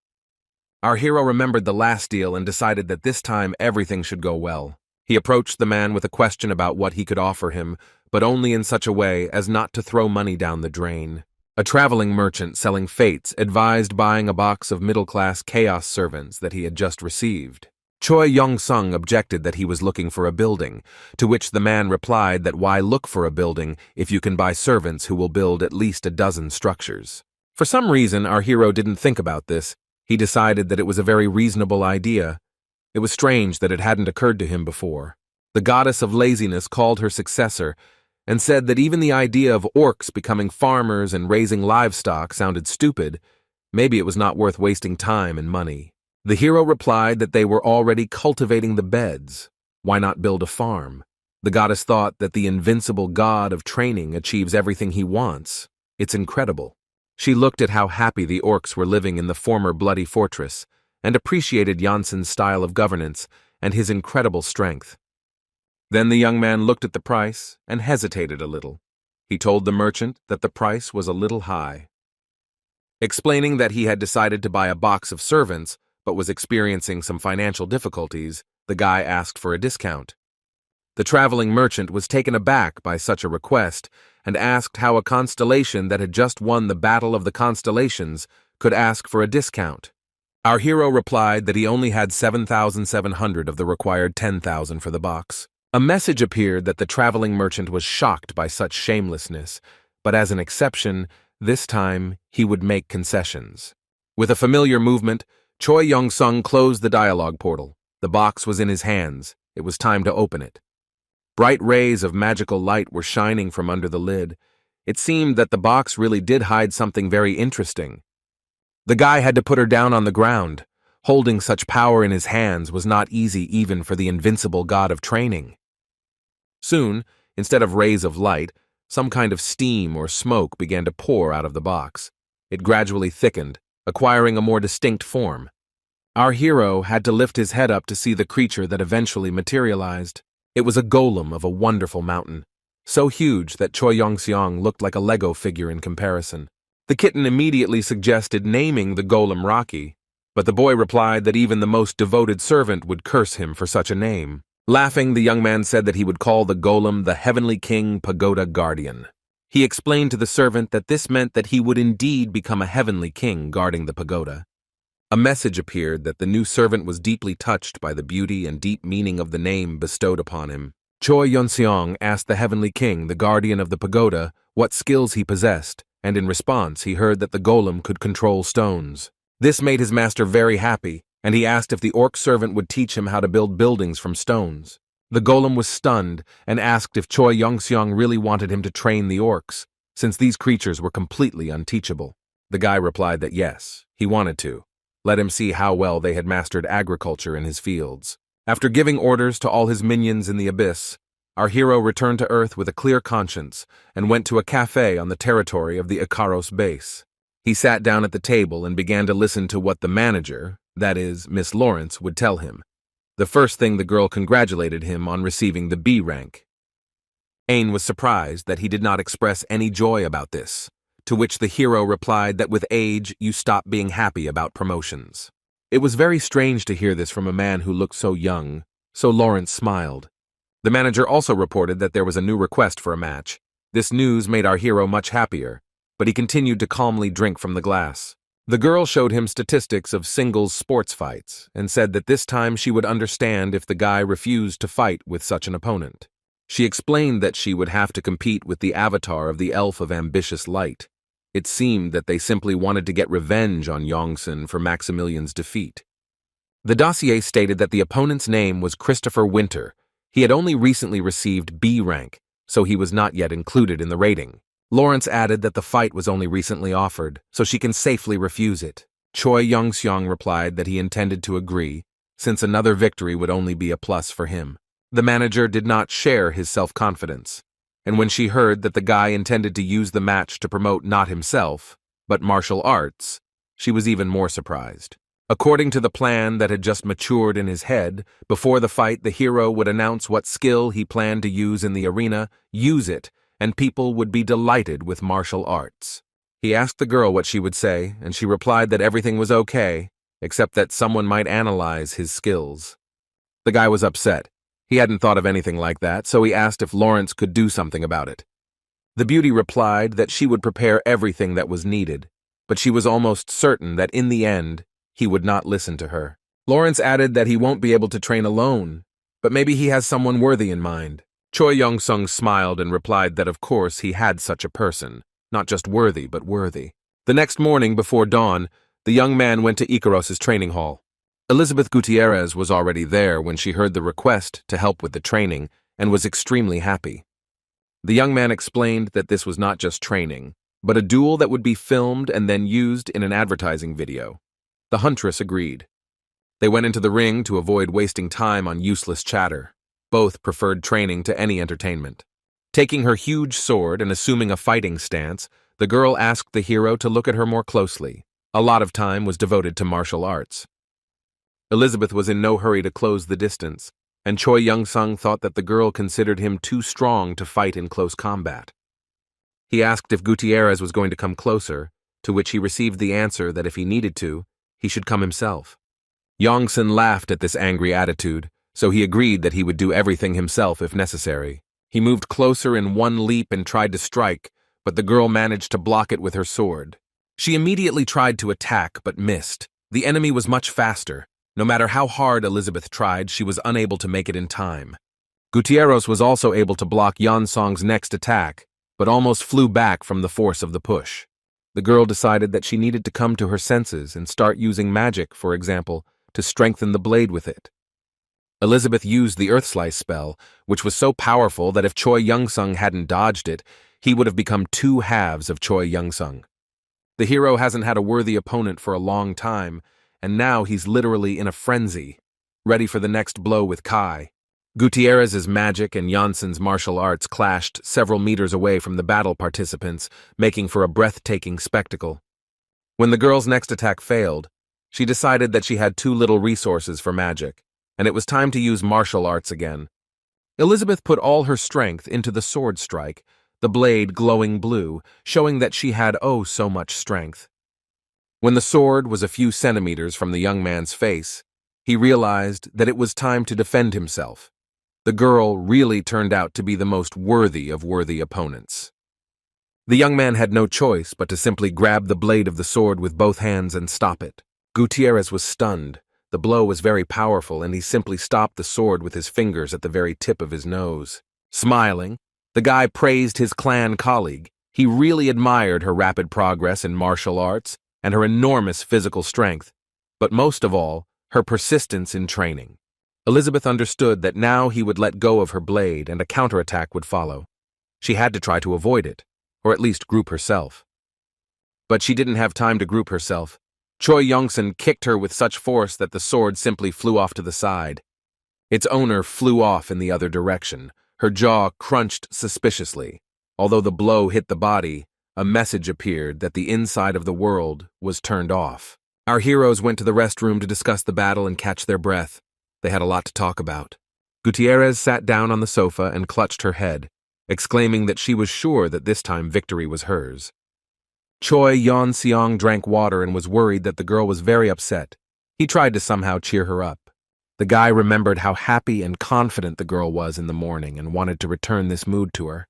Our hero remembered the last deal and decided that this time everything should go well. He approached the man with a question about what he could offer him, but only in such a way as not to throw money down the drain. A traveling merchant selling fates advised buying a box of middle-class chaos servants that he had just received. Choi Yong-sung objected that he was looking for a building, to which the man replied that why look for a building if you can buy servants who will build at least a dozen structures. For some reason, our hero didn't think about this. He decided that it was a very reasonable idea. It was strange that it hadn't occurred to him before. The goddess of laziness called her successor and said that even the idea of orcs becoming farmers and raising livestock sounded stupid. Maybe it was not worth wasting time and money. The hero replied that they were already cultivating the beds. Why not build a farm? The goddess thought that the invincible god of training achieves everything he wants. It's incredible. She looked at how happy the orcs were living in the former bloody fortress and appreciated Janssen's style of governance and his incredible strength. Then the young man looked at the price and hesitated a little. He told the merchant that the price was a little high. Explaining that he had decided to buy a box of servants but was experiencing some financial difficulties, the guy asked for a discount. The traveling merchant was taken aback by such a request and asked how a constellation that had just won the Battle of the Constellations could ask for a discount. Our hero replied that he only had 7,700 of the required 10,000 for the box. A message appeared that the traveling merchant was shocked by such shamelessness, but as an exception, this time he would make concessions. With a familiar movement, Choi Yong-sung closed the dialogue portal. The box was in his hands. It was time to open it. Bright rays of magical light were shining from under the lid. It seemed that the box really did hide something very interesting. The guy had to put her down on the ground. Holding such power in his hands was not easy even for the invincible god of training. Soon, instead of rays of light, some kind of steam or smoke began to pour out of the box. It gradually thickened, acquiring a more distinct form. Our hero had to lift his head up to see the creature that eventually materialized. It was a golem of a wonderful mountain, so huge that Choi Yong-seong looked like a Lego figure in comparison. The kitten immediately suggested naming the golem Rocky, but the boy replied that even the most devoted servant would curse him for such a name. Laughing, the young man said that he would call the golem the Heavenly King Pagoda Guardian. He explained to the servant that this meant that he would indeed become a heavenly king guarding the pagoda. A message appeared that the new servant was deeply touched by the beauty and deep meaning of the name bestowed upon him. Choi Yun-seong asked the heavenly king, the guardian of the pagoda, what skills he possessed, and in response he heard that the golem could control stones. This made his master very happy, and he asked if the orc servant would teach him how to build buildings from stones. The golem was stunned and asked if Choi Yong-seong really wanted him to train the orcs, since these creatures were completely unteachable. The guy replied that yes, he wanted to. Let him see how well they had mastered agriculture in his fields. After giving orders to all his minions in the abyss, our hero returned to Earth with a clear conscience and went to a cafe on the territory of the Icaros base. He sat down at the table and began to listen to what the manager, that is, Miss Lawrence, would tell him. The first thing, the girl congratulated him on receiving the B rank. Ain was surprised that he did not express any joy about this, to which the hero replied that with age you stop being happy about promotions. It was very strange to hear this from a man who looked so young, so Lawrence smiled. The manager also reported that there was a new request for a match. This news made our hero much happier, but he continued to calmly drink from the glass. The girl showed him statistics of singles sports fights and said that this time she would understand if the guy refused to fight with such an opponent. She explained that she would have to compete with the avatar of the elf of ambitious light. It seemed that they simply wanted to get revenge on Yongsun for Maximilian's defeat. The dossier stated that the opponent's name was Christopher Winter. He had only recently received B rank, so he was not yet included in the rating. Lawrence added that the fight was only recently offered, so she can safely refuse it. Choi Young-seong replied that he intended to agree, since another victory would only be a plus for him. The manager did not share his self-confidence, and when she heard that the guy intended to use the match to promote not himself, but martial arts, she was even more surprised. According to the plan that had just matured in his head, before the fight the hero would announce what skill he planned to use in the arena, use it, and people would be delighted with martial arts. He asked the girl what she would say, and she replied that everything was okay, except that someone might analyze his skills. The guy was upset. He hadn't thought of anything like that, so he asked if Lawrence could do something about it. The beauty replied that she would prepare everything that was needed, but she was almost certain that in the end, he would not listen to her. Lawrence added that he won't be able to train alone, but maybe he has someone worthy in mind. Choi Young-sung smiled and replied that of course he had such a person, not just worthy, but worthy. The next morning before dawn, the young man went to Icaros's training hall. Elizabeth Gutierrez was already there when she heard the request to help with the training and was extremely happy. The young man explained that this was not just training, but a duel that would be filmed and then used in an advertising video. The huntress agreed. They went into the ring to avoid wasting time on useless chatter. Both preferred training to any entertainment. Taking her huge sword and assuming a fighting stance, the girl asked the hero to look at her more closely. A lot of time was devoted to martial arts. Elizabeth was in no hurry to close the distance, and Choi Young-sung thought that the girl considered him too strong to fight in close combat. He asked if Gutierrez was going to come closer, to which he received the answer that if he needed to, he should come himself. Yongsun laughed at this angry attitude, so he agreed that he would do everything himself if necessary. He moved closer in one leap and tried to strike, but the girl managed to block it with her sword. She immediately tried to attack but missed. The enemy was much faster. No matter how hard Elizabeth tried, she was unable to make it in time. Gutierrez was also able to block Young-sung's next attack, but almost flew back from the force of the push. The girl decided that she needed to come to her senses and start using magic, for example, to strengthen the blade with it. Elizabeth used the Earthslice spell, which was so powerful that if Choi Young-sung hadn't dodged it, he would have become two halves of Choi Young-sung. The hero hasn't had a worthy opponent for a long time, and now he's literally in a frenzy, ready for the next blow with Kai. Gutierrez's magic and Janssen's martial arts clashed several meters away from the battle participants, making for a breathtaking spectacle. When the girl's next attack failed, she decided that she had too little resources for magic, and it was time to use martial arts again. Elizabeth put all her strength into the sword strike, the blade glowing blue, showing that she had oh so much strength. When the sword was a few centimeters from the young man's face, he realized that it was time to defend himself. The girl really turned out to be the most worthy of worthy opponents. The young man had no choice but to simply grab the blade of the sword with both hands and stop it. Gutierrez was stunned. The blow was very powerful, and he simply stopped the sword with his fingers at the very tip of his nose. Smiling, the guy praised his clan colleague. He really admired her rapid progress in martial arts and her enormous physical strength, but most of all, her persistence in training. Elizabeth understood that now he would let go of her blade and a counterattack would follow. She had to try to avoid it, or at least group herself. But she didn't have time to group herself. Choi Young-sun kicked her with such force that the sword simply flew off to the side. Its owner flew off in the other direction, Her jaw crunched suspiciously. Although the blow hit the body, a message appeared that the inside of the world was turned off. Our heroes went to the restroom to discuss the battle and catch their breath. They had a lot to talk about. Gutierrez sat down on the sofa and clutched her head, exclaiming that she was sure that this time victory was hers. Choi Yon-seong drank water and was worried that the girl was very upset. He tried to somehow cheer her up. The guy remembered how happy and confident the girl was in the morning and wanted to return this mood to her.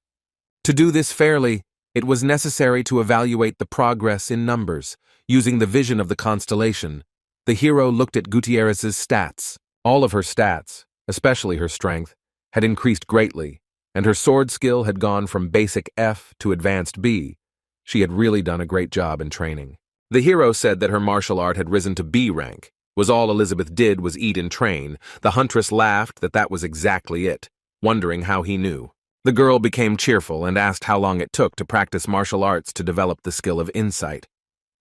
To do this fairly, it was necessary to evaluate the progress in numbers. Using the vision of the constellation, the hero looked at Gutierrez's stats. All of her stats, especially her strength, had increased greatly, and her sword skill had gone from basic F to advanced B. She had really done a great job in training. The hero said that her martial art had risen to B rank. Was all Elizabeth did was eat and train. The huntress laughed that was exactly it, wondering how he knew. The girl became cheerful and asked how long it took to practice martial arts to develop the skill of insight.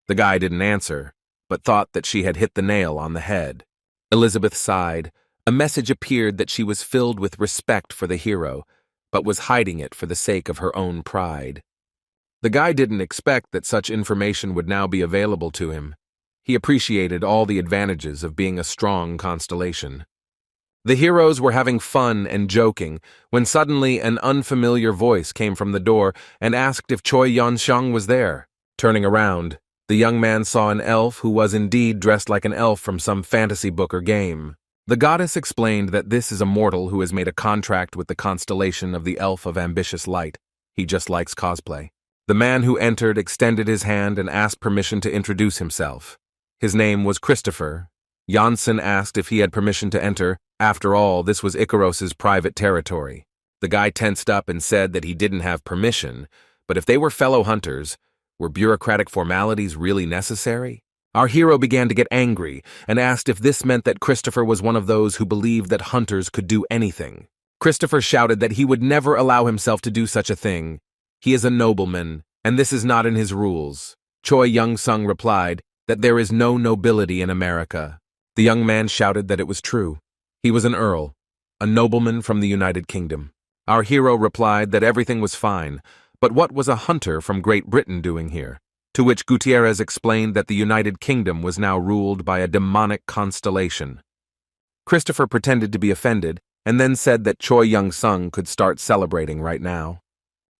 The guy didn't answer, but thought that she had hit the nail on the head. Elizabeth sighed. A message appeared that she was filled with respect for the hero, but was hiding it for the sake of her own pride. The guy didn't expect that such information would now be available to him. He appreciated all the advantages of being a strong constellation. The heroes were having fun and joking when suddenly an unfamiliar voice came from the door and asked if Choi Yon-seong was there. Turning around, the young man saw an elf who was indeed dressed like an elf from some fantasy book or game. The goddess explained that this is a mortal who has made a contract with the constellation of the Elf of Ambitious Light. He just likes cosplay. The man who entered extended his hand and asked permission to introduce himself. His name was Christopher. Janssen asked if he had permission to enter. After all, this was Icaros's private territory. The guy tensed up and said that he didn't have permission, but if they were fellow hunters, were bureaucratic formalities really necessary? Our hero began to get angry and asked if this meant that Christopher was one of those who believed that hunters could do anything. Christopher shouted that he would never allow himself to do such a thing. He is a nobleman, and this is not in his rules. Choi Young-sung replied that there is no nobility in America. The young man shouted that it was true. He was an earl, a nobleman from the United Kingdom. Our hero replied that everything was fine, but what was a hunter from Great Britain doing here? To which Gutierrez explained that the United Kingdom was now ruled by a demonic constellation. Christopher pretended to be offended and then said that Choi Young-sung could start celebrating right now.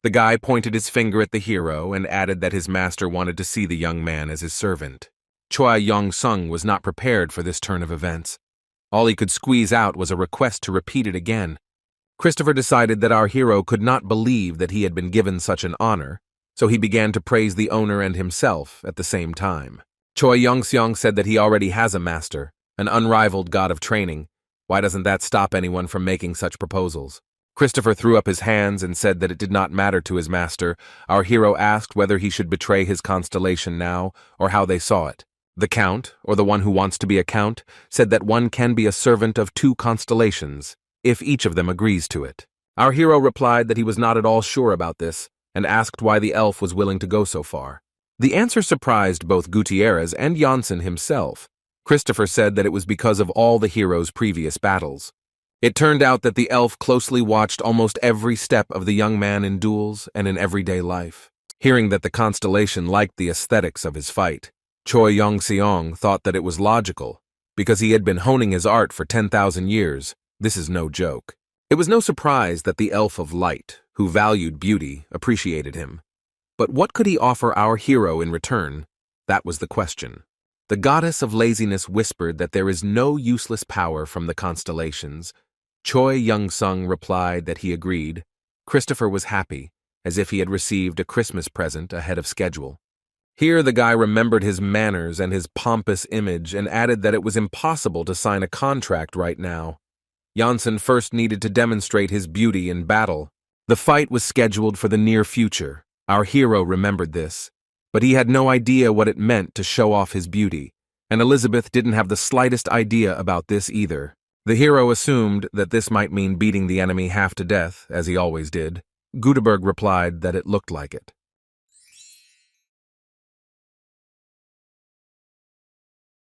The guy pointed his finger at the hero and added that his master wanted to see the young man as his servant. Choi Young-sung was not prepared for this turn of events. All he could squeeze out was a request to repeat it again. Christopher decided that our hero could not believe that he had been given such an honor, so he began to praise the owner and himself at the same time. Choi Young-seong said that he already has a master, an unrivaled god of training. Why doesn't that stop anyone from making such proposals? Christopher threw up his hands and said that it did not matter to his master. Our hero asked whether he should betray his constellation now or how they saw it. The count, or the one who wants to be a count, said that one can be a servant of 2 constellations, if each of them agrees to it. Our hero replied that he was not at all sure about this, and asked why the elf was willing to go so far. The answer surprised both Gutierrez and Janssen himself. Christopher said that it was because of all the hero's previous battles. It turned out that the elf closely watched almost every step of the young man in duels and in everyday life. Hearing that the constellation liked the aesthetics of his fight, Choi Young-seong thought that it was logical. Because he had been honing his art for 10,000 years, this is no joke. It was no surprise that the Elf of Light, who valued beauty, appreciated him. But what could he offer our hero in return? That was the question. The goddess of laziness whispered that there is no useless power from the constellations. Choi Young-sung replied that he agreed. Christopher was happy, as if he had received a Christmas present ahead of schedule. Here the guy remembered his manners and his pompous image and added that it was impossible to sign a contract right now. Janssen first needed to demonstrate his beauty in battle. The fight was scheduled for the near future. Our hero remembered this, but he had no idea what it meant to show off his beauty, and Elizabeth didn't have the slightest idea about this either. The hero assumed that this might mean beating the enemy half to death, as he always did. Gutenberg replied that it looked like it.